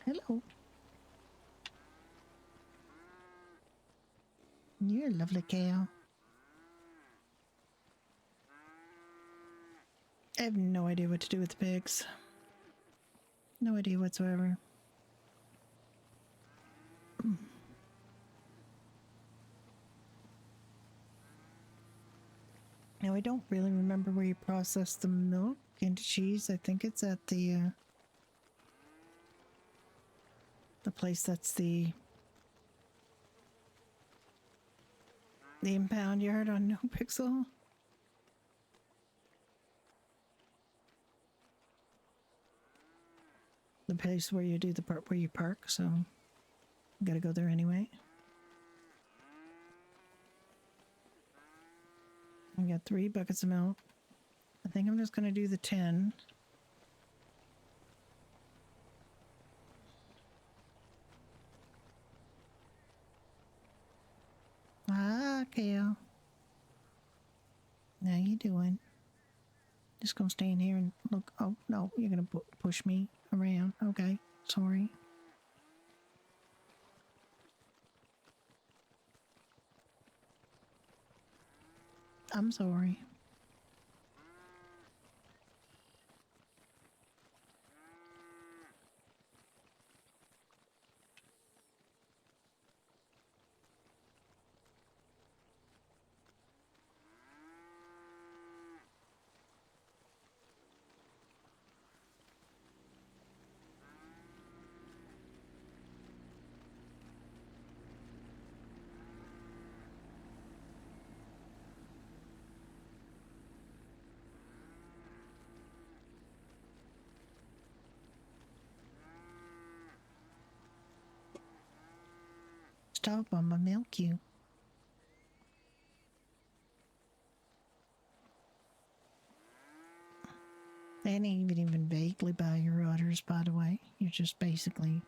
C: Hello. You're a lovely cow. I have no idea what to do with the pigs. No idea whatsoever. Now, I don't really remember where you process the milk into cheese. I think it's at the place that's the impound yard on No Pixel. The place where you do the part where you park, so you gotta go there anyway. I got 3 buckets of milk. I think I'm just gonna do the 10. Ah, Kale. How you doing? Just gonna stay in here and look. Oh, no, you're gonna push me around. Okay, sorry. I'm sorry. Stop, I'ma milk you. I ain't even vaguely by your orders, by the way. You're just basically...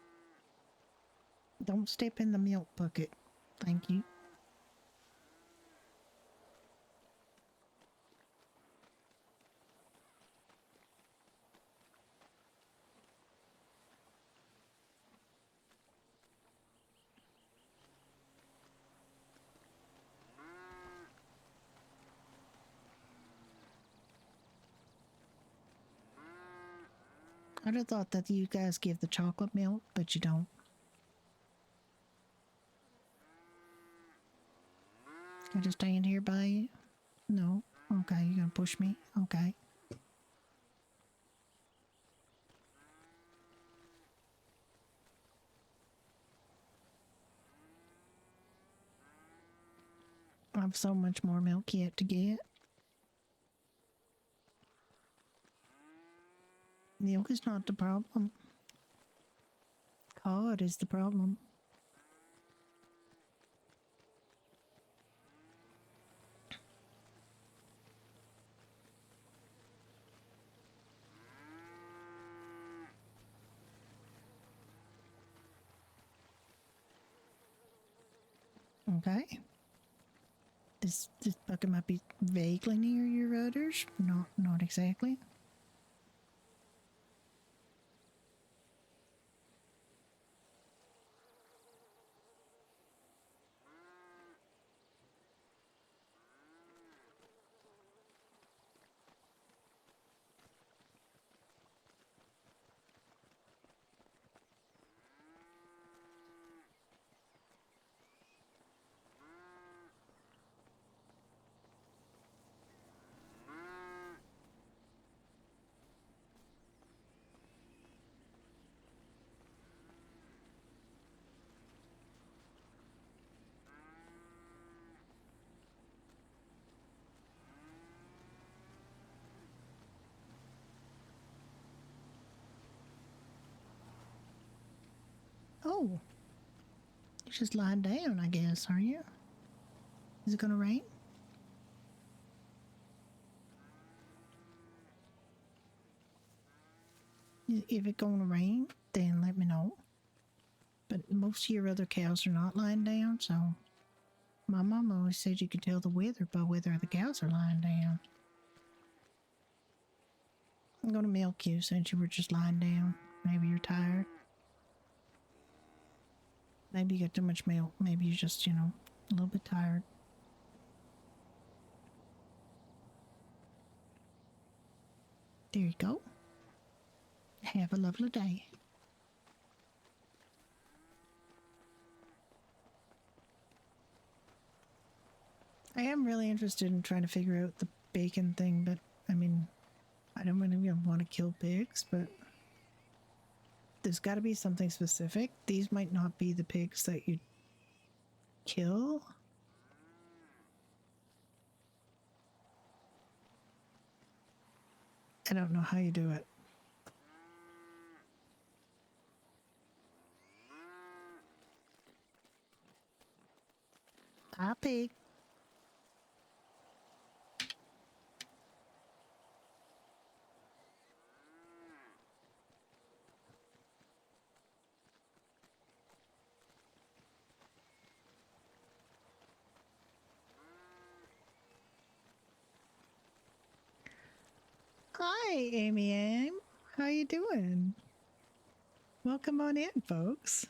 C: Don't step in the milk bucket. Thank you. I'd have thought that you guys give the chocolate milk, but you don't. I just stand here by you? No? Okay, you're gonna push me? Okay. I have so much more milk yet to get. Milk is not the problem. Cod is the problem. Okay. This bucket might be vaguely near your orders. Not exactly. Oh. You're just lying down, I guess, are you? Is it gonna rain? If it's gonna rain, then let me know. But most of your other cows are not lying down, so... My mom always said you could tell the weather by whether the cows are lying down. I'm gonna milk you since you were just lying down. Maybe you're tired. Maybe you get too much milk. Maybe you're just, you know, a little bit tired. There you go. Have a lovely day. I am really interested in trying to figure out the bacon thing, but I mean, I don't really want to kill pigs, but there's got to be something specific. These might not be the pigs that you kill. I don't know how you do it. Hi, pig. Hi, Amy Ann. How you doing? Welcome on in, folks.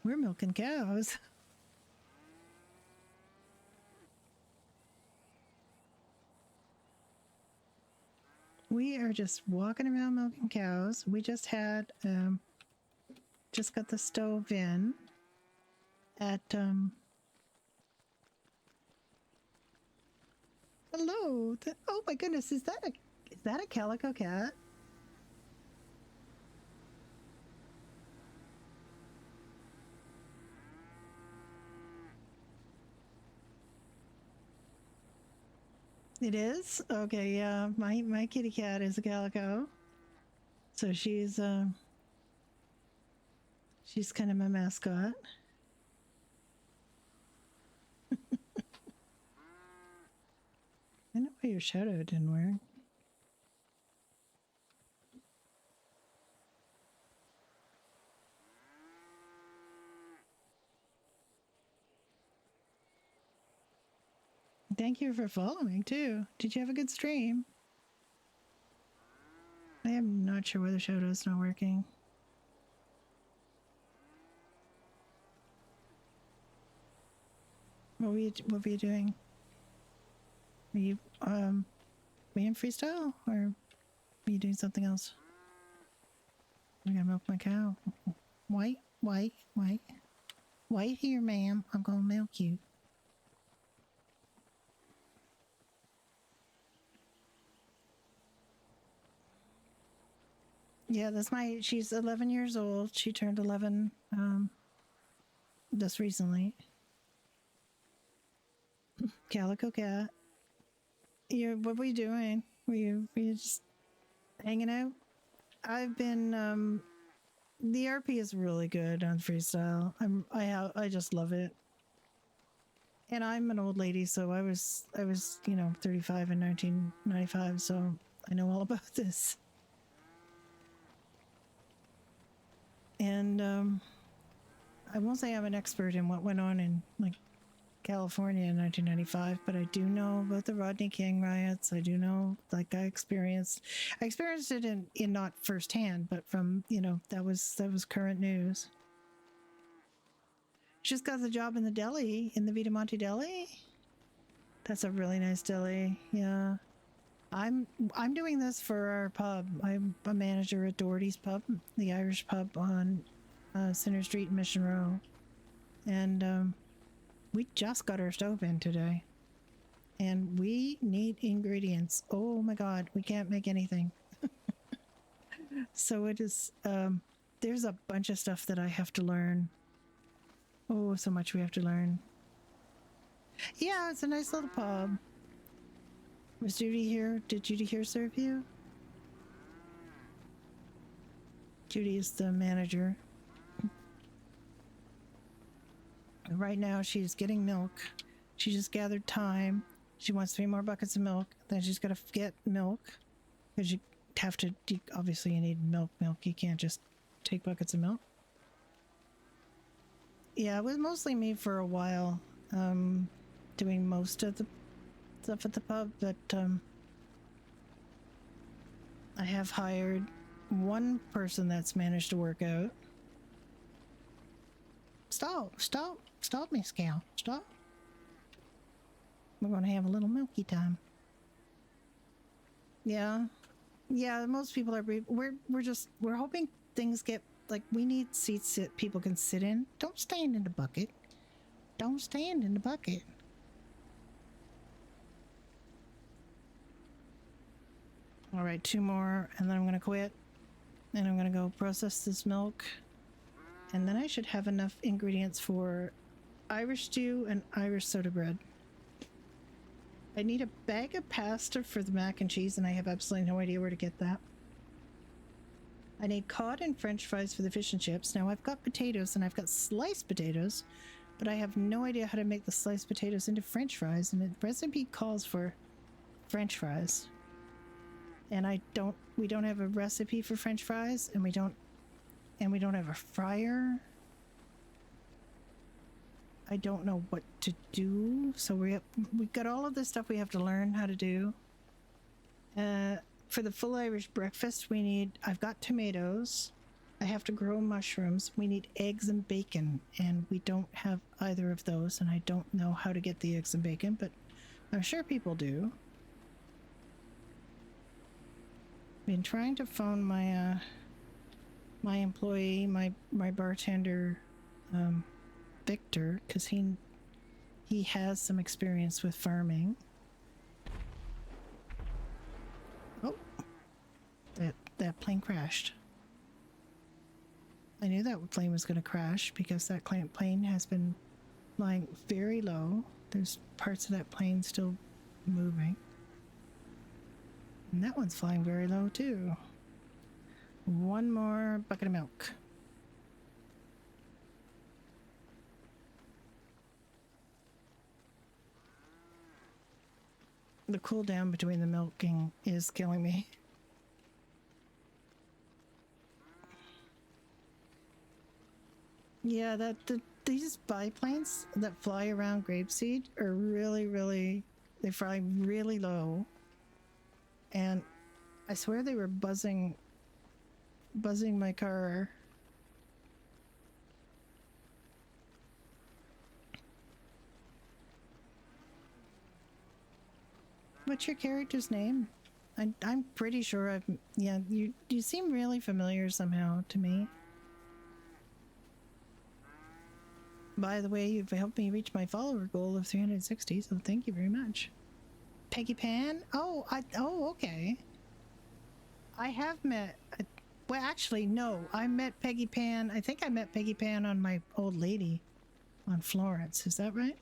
C: We're milking cows. We are just walking around milking cows. We just had, just got the stove in at, hello. Oh my goodness, is that a calico cat? It is? Okay, yeah. My kitty cat is a calico. So she's kind of my mascot. I know why your shadow didn't work. Thank you for following too. Did you have a good stream? I am not sure why the shadow's not working. What were you doing? Were you me and freestyle, or were you doing something else? I'm gonna milk my cow. White here, ma'am. I'm gonna milk you. Yeah, she's 11 years old. She turned 11 just recently. Calico cat. What were you doing? Were you just hanging out? I've been the RP is really good on freestyle. I just love it. And I'm an old lady, so I was, 35 in 1995, so I know all about this. And I won't say I'm an expert in what went on in California in 1995, but I do know about the Rodney King riots. I do know, I experienced it in not firsthand, but from, that was current news. She just got the job in the deli, in the Vitamonte deli. That's a really nice deli. Yeah. I'm doing this for our pub. I'm a manager at Doherty's Pub, the Irish pub on Center Street in Mission Row. And we just got our stove in today. And we need ingredients. Oh my God, we can't make anything. So it is, there's a bunch of stuff that I have to learn. Oh, so much we have to learn. Yeah, it's a nice little pub. Was Judy here? Did Judy here serve you? Judy is the manager. Right now she's getting milk. She just gathered thyme. She wants 3 more buckets of milk. Then she's got to get milk. Because you have to, obviously you need milk. You can't just take buckets of milk. Yeah, it was mostly me for a while. Doing most of the stuff at the pub, but I have hired one person that's managed to work out. Stop, Miss Cow. Stop. We're gonna have a little milky time. Yeah. Yeah, most people are we're hoping things get like we need seats that people can sit in. Don't stand in the bucket. Don't stand in the bucket. All right, 2 more and then I'm gonna quit. And I'm gonna go process this milk. And then I should have enough ingredients for Irish stew and Irish soda bread. I need a bag of pasta for the mac and cheese, and I have absolutely no idea where to get that. I need cod and french fries for the fish and chips. Now I've got potatoes and I've got sliced potatoes, but I have no idea how to make the sliced potatoes into french fries, and the recipe calls for french fries. And we don't have a recipe for french fries, and we don't have a fryer. I don't know what to do, so we've got all of this stuff we have to learn how to do. For the full Irish breakfast, I've got tomatoes. I have to grow mushrooms. We need eggs and bacon, and we don't have either of those, and I don't know how to get the eggs and bacon, but I'm sure people do. Been trying to phone my my employee, my bartender, Victor, because he has some experience with farming. Oh, that plane crashed. I knew that plane was going to crash because that plane has been flying very low. There's parts of that plane still moving. And that one's flying very low too. 1 more bucket of milk. The cooldown between the milking is killing me. Yeah, these biplanes that fly around Grapeseed are really, they fly really low. And I swear they were buzzing my car. What's your character's name? I'm pretty sure yeah, you seem really familiar somehow to me. By the way, you've helped me reach my follower goal of 360, so thank you very much. Peggy Pan? Oh, okay. I have met, well, actually, no, I met Peggy Pan. I think I met Peggy Pan on my old lady on Florence. Is that right?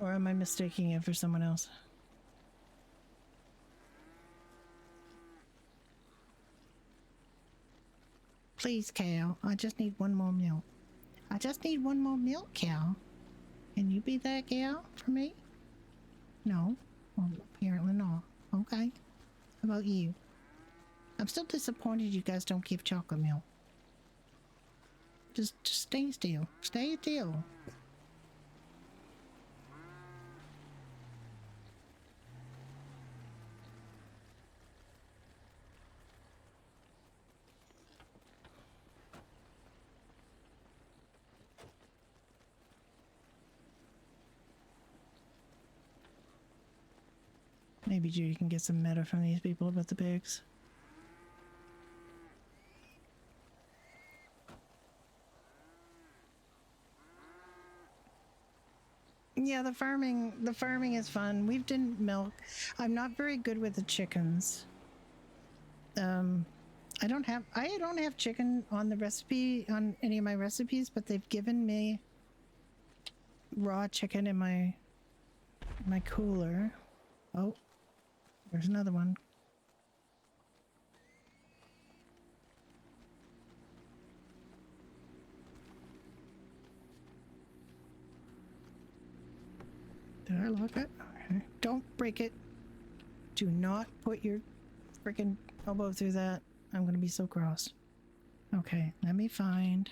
C: Or am I mistaking it for someone else? Please, Cal, I just need 1 more milk. I just need 1 more milk, Cal. Can you be that gal for me? No? Well, apparently not. Okay. How about you? I'm still disappointed you guys don't give chocolate milk. Just stay still. Stay still. Maybe Judy can get some meta from these people about the pigs. Yeah, the farming is fun. We've done milk. I'm not very good with the chickens. I don't have chicken on the recipe, on any of my recipes, but they've given me raw chicken in my cooler. Oh, there's another one. Did I lock it? Okay. Don't break it. Do not put your freaking elbow through that. I'm gonna be so cross. Okay, let me find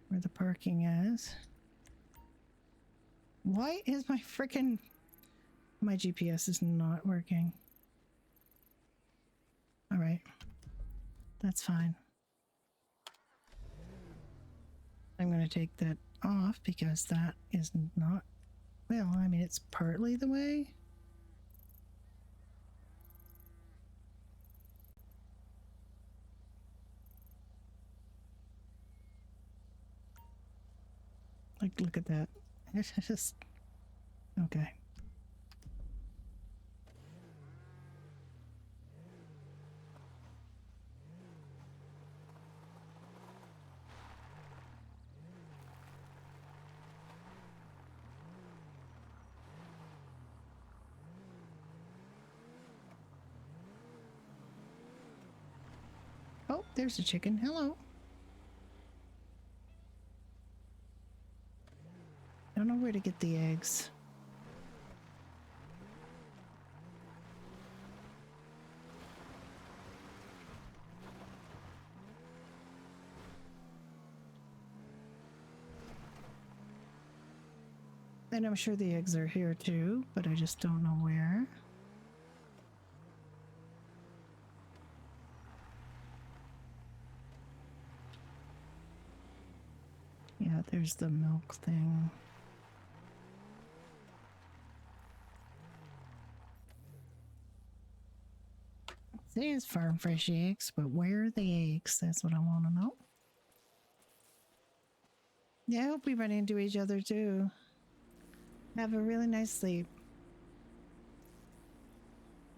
C: where the parking is. Why is my GPS is not working? All right. That's fine. I'm going to take that off because that is not, well, I mean, it's partly the way. Like, look at that. It's just, okay. Oh, there's a chicken. Hello. I don't know where to get the eggs. And I'm sure the eggs are here too, but I just don't know where. Yeah, there's the milk thing. It says farm fresh eggs, but where are the eggs? That's what I want to know. Yeah, I hope we run into each other too. Have a really nice sleep.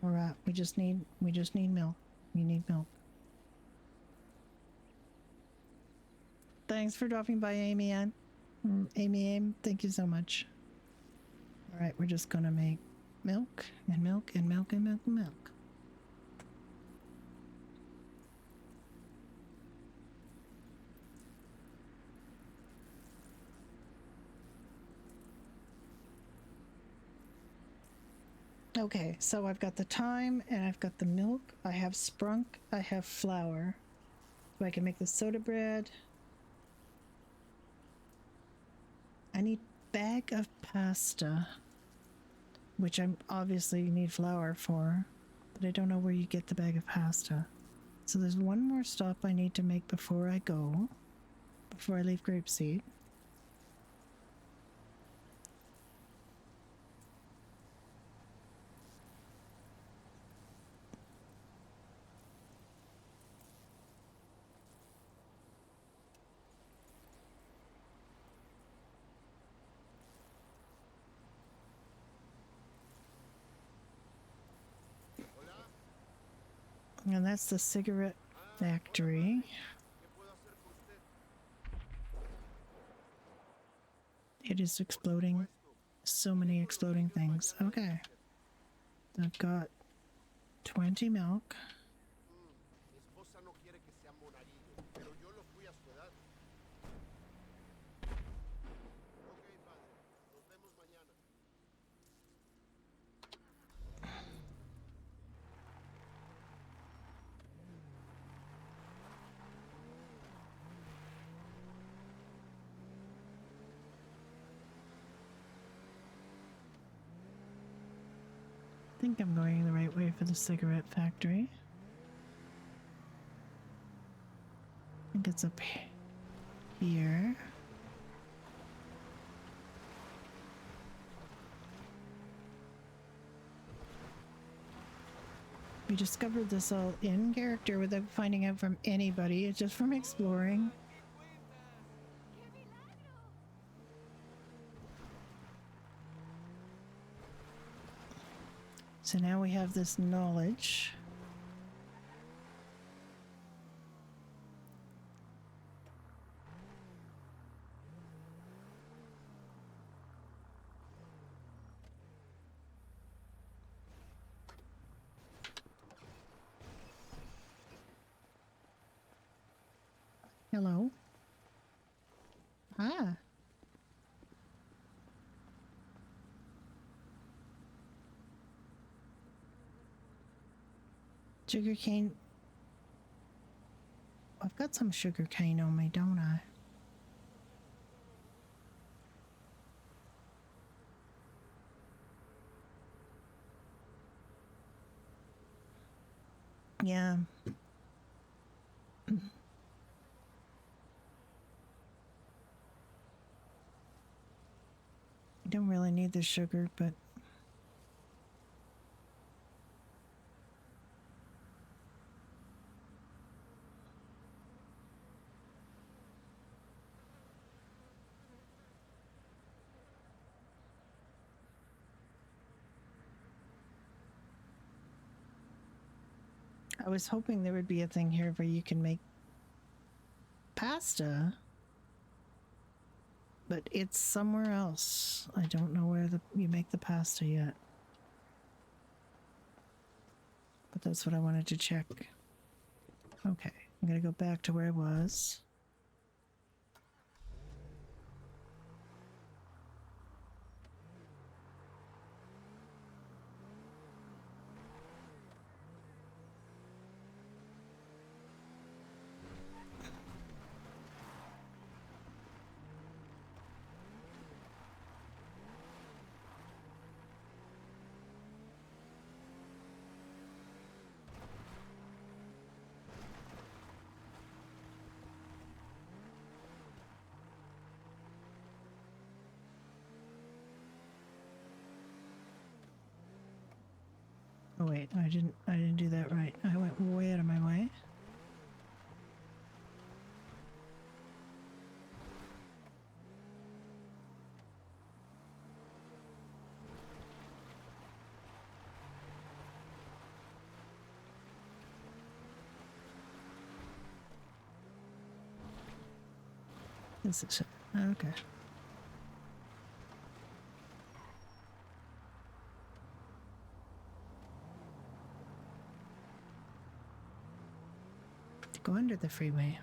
C: All right, we just need milk. We need milk. Thanks for dropping by, Amy Ann. Amy, thank you so much. All right, we're just gonna make milk and milk and milk and milk and milk. Okay, so I've got the thyme and I've got the milk. I have sprunk. I have flour. So I can make the soda bread. I need bag of pasta, which I'm obviously need flour for, but I don't know where you get the bag of pasta. So there's one more stop I need to make before I go, before I leave Grapeseed. And that's the cigarette factory. It is exploding. So many exploding things. Okay. I've got 20 milk. I think I'm going the right way for the cigarette factory. I think it's up here. We discovered this all in character without finding out from anybody. It's just from exploring. So now we have this knowledge. Hello. Ah. Sugarcane. I've got some sugarcane on me, don't I? Yeah. You don't really need the sugar, but I was hoping there would be a thing here where you can make pasta, but it's somewhere else. I don't know where you make the pasta yet. But that's what I wanted to check. Okay, I'm gonna go back to where I was. Oh wait, I didn't do that right. I went way out of my way. This is it. Okay. Go under the freeway.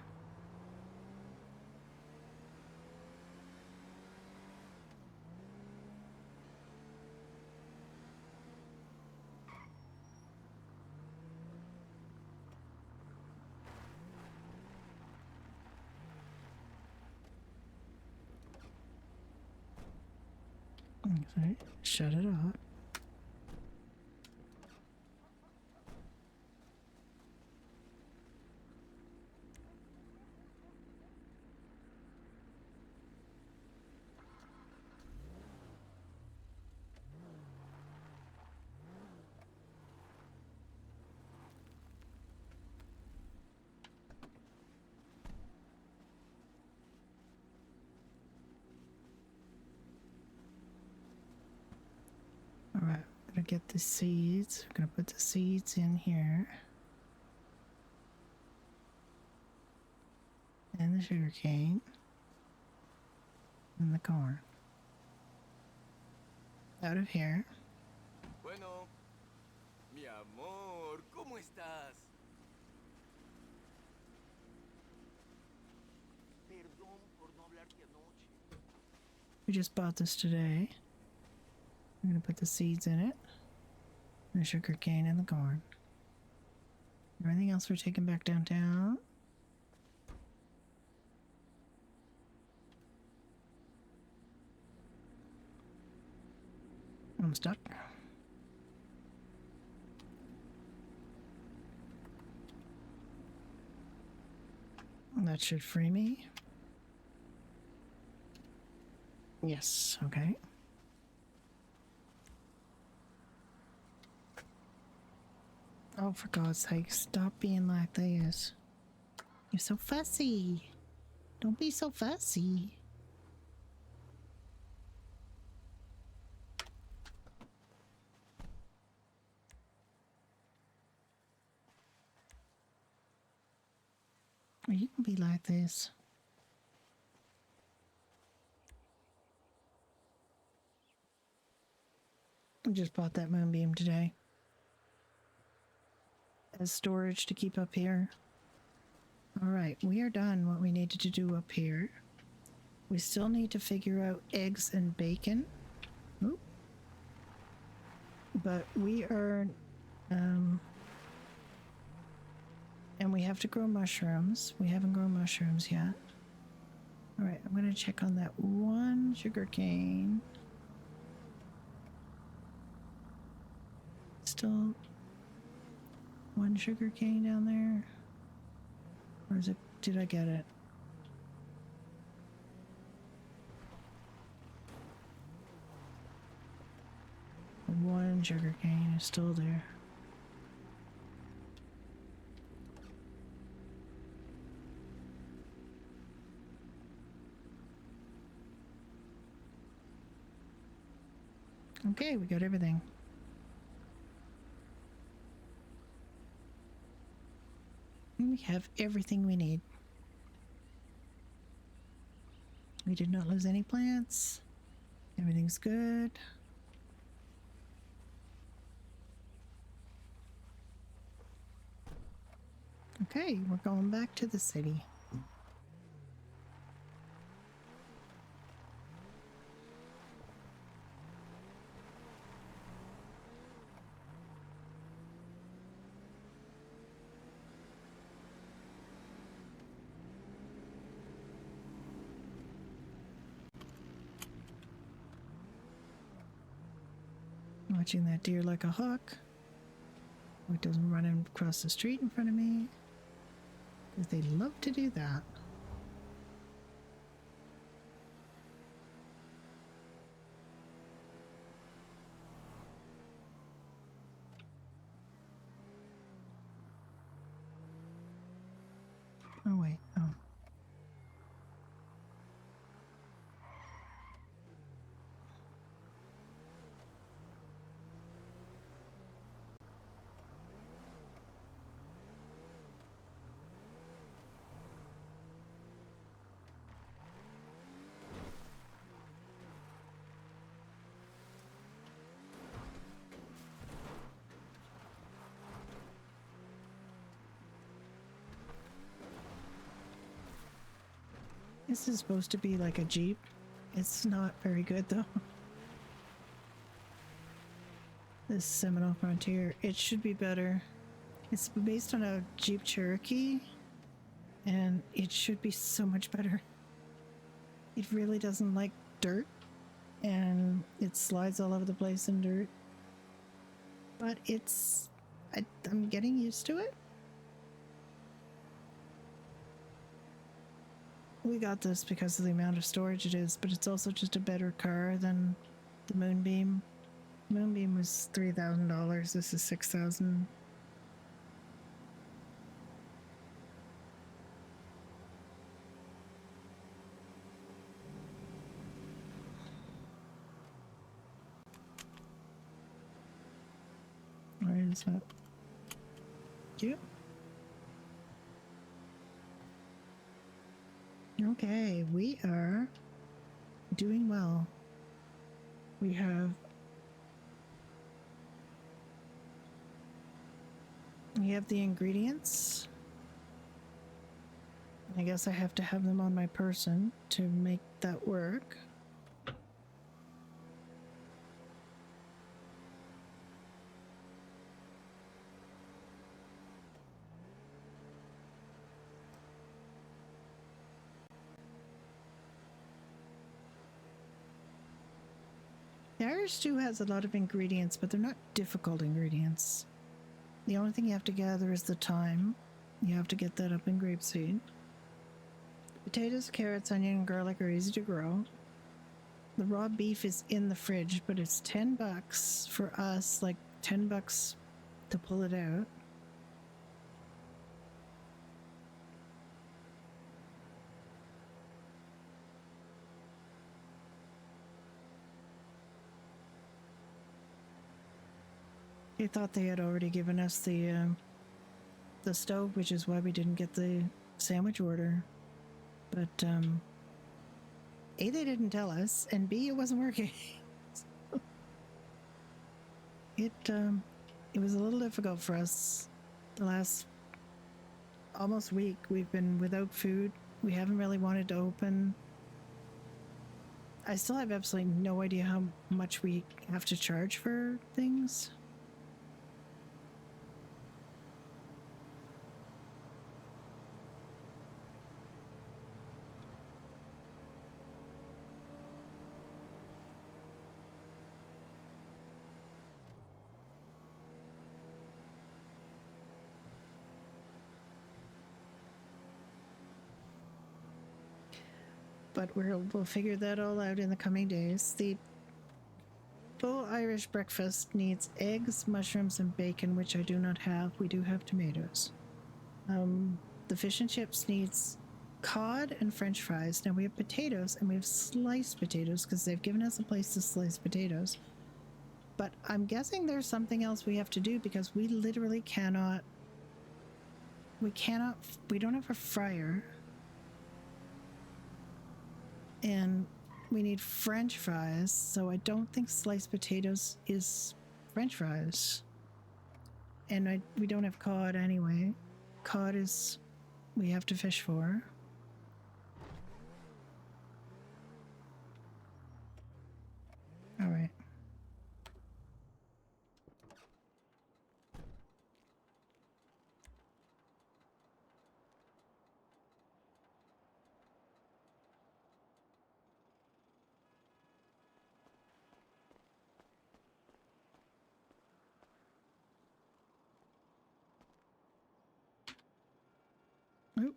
C: Okay, shut it off. All right, I'm gonna get the seeds. I'm gonna put the seeds in here. And the sugar cane. And the corn. Out of here.
J: Bueno, mi amor, ¿cómo estás? Perdón por no hablarte anoche.
C: We just bought this today. I'm gonna put the seeds in it. And the sugar cane and the corn. Everything else we're taking back downtown. I'm stuck. That should free me. Yes, okay. Oh, for God's sake, stop being like this. You're so fussy. Don't be so fussy. Or you can be like this. I just bought that moonbeam today. As storage to keep up here. Alright, we are done what we needed to do up here. We still need to figure out eggs and bacon. Oop. But we are... and we have to grow mushrooms. We haven't grown mushrooms yet. Alright, I'm going to check on that one sugar cane. Still One sugar cane down there. Or is it, did I get it? One sugar cane is still there. Okay, we got everything. We have everything we need. We did not lose any plants. Everything's good. Okay, we're going back to the city. Watching that deer like a hawk. Oh, it doesn't run across the street in front of me. Because they love to do that. Oh, wait. Oh. This is supposed to be like a Jeep. It's not very good though. This Seminole Frontier, it should be better. It's based on a Jeep Cherokee and it should be so much better. It really doesn't like dirt and it slides all over the place in dirt. But I'm getting used to it. We got this because of the amount of storage it is, but it's also just a better car than the Moonbeam. Moonbeam was $3,000. This is $6,000. Where is that? Cute. Okay, we are doing well. We have the ingredients. I guess I have to have them on my person to make that work. The Irish stew has a lot of ingredients, but they're not difficult ingredients. The only thing you have to gather is the thyme. You have to get that up in grapeseed. Potatoes, carrots, onion, and garlic are easy to grow. The raw beef is in the fridge, but it's $10 for us, like $10 to pull it out. They thought they had already given us the stove, which is why we didn't get the sandwich order. But A, they didn't tell us, and B, it wasn't working. It was a little difficult for us. The last almost week we've been without food. We haven't really wanted to open. I still have absolutely no idea how much we have to charge for things. but we'll figure that all out in the coming days. The full Irish breakfast needs eggs, mushrooms, and bacon, which I do not have. We do have tomatoes. The fish and chips needs cod and French fries. Now we have potatoes, and we have sliced potatoes because they've given us a place to slice potatoes. But I'm guessing there's something else we have to do because we literally cannot. We don't have a fryer. And we need French fries, so I don't think sliced potatoes is French fries. And we don't have cod anyway. Cod is we have to fish for. All right. Oop.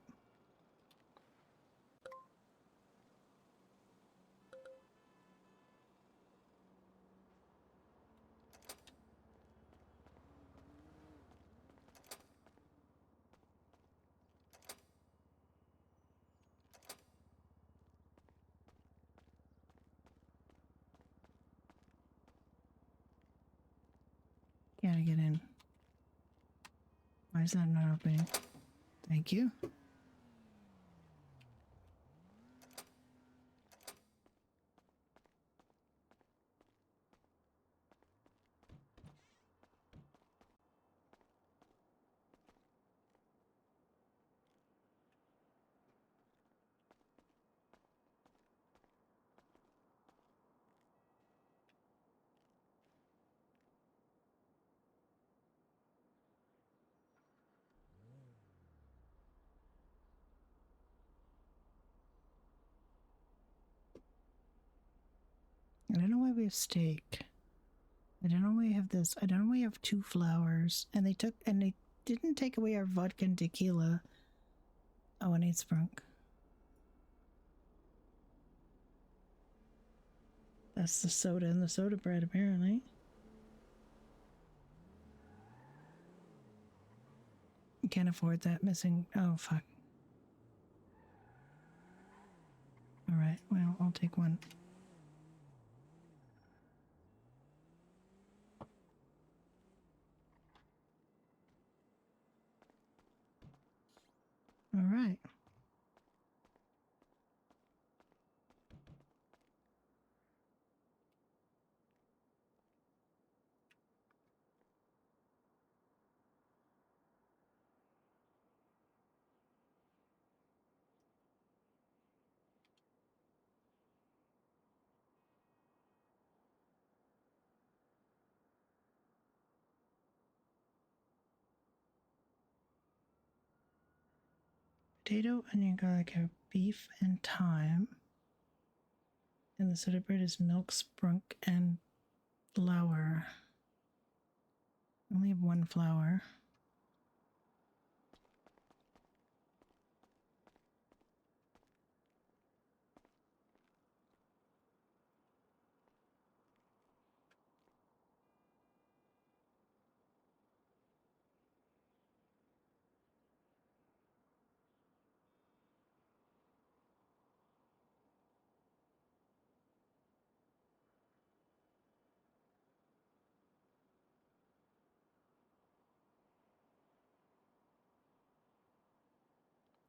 C: Gotta get in. Why is that not opening? Thank you. I don't know why we have steak. I don't know why we have this. I don't know why we have 2 flowers. And they didn't take away our vodka and tequila. Oh, I need sprunk. That's the soda and the soda bread, apparently. Can't afford that missing. Oh, fuck. Alright, well, I'll take one. Alright. Potato, onion, garlic, have beef and thyme. And the soda bread is milk, sprunk, and flour. I only have 1 flour.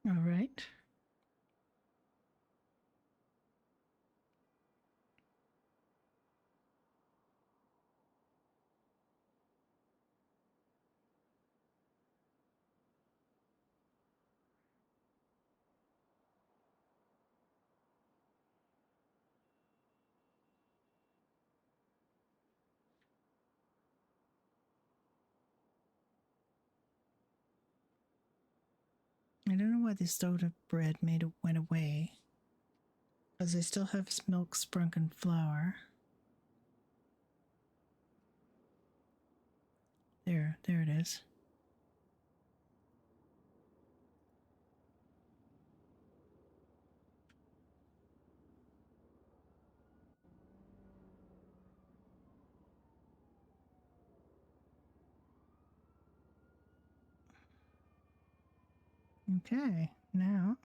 C: All right. I don't know why the soda bread went away. Because I still have milk, sprunk, and flour. There it is. Okay, now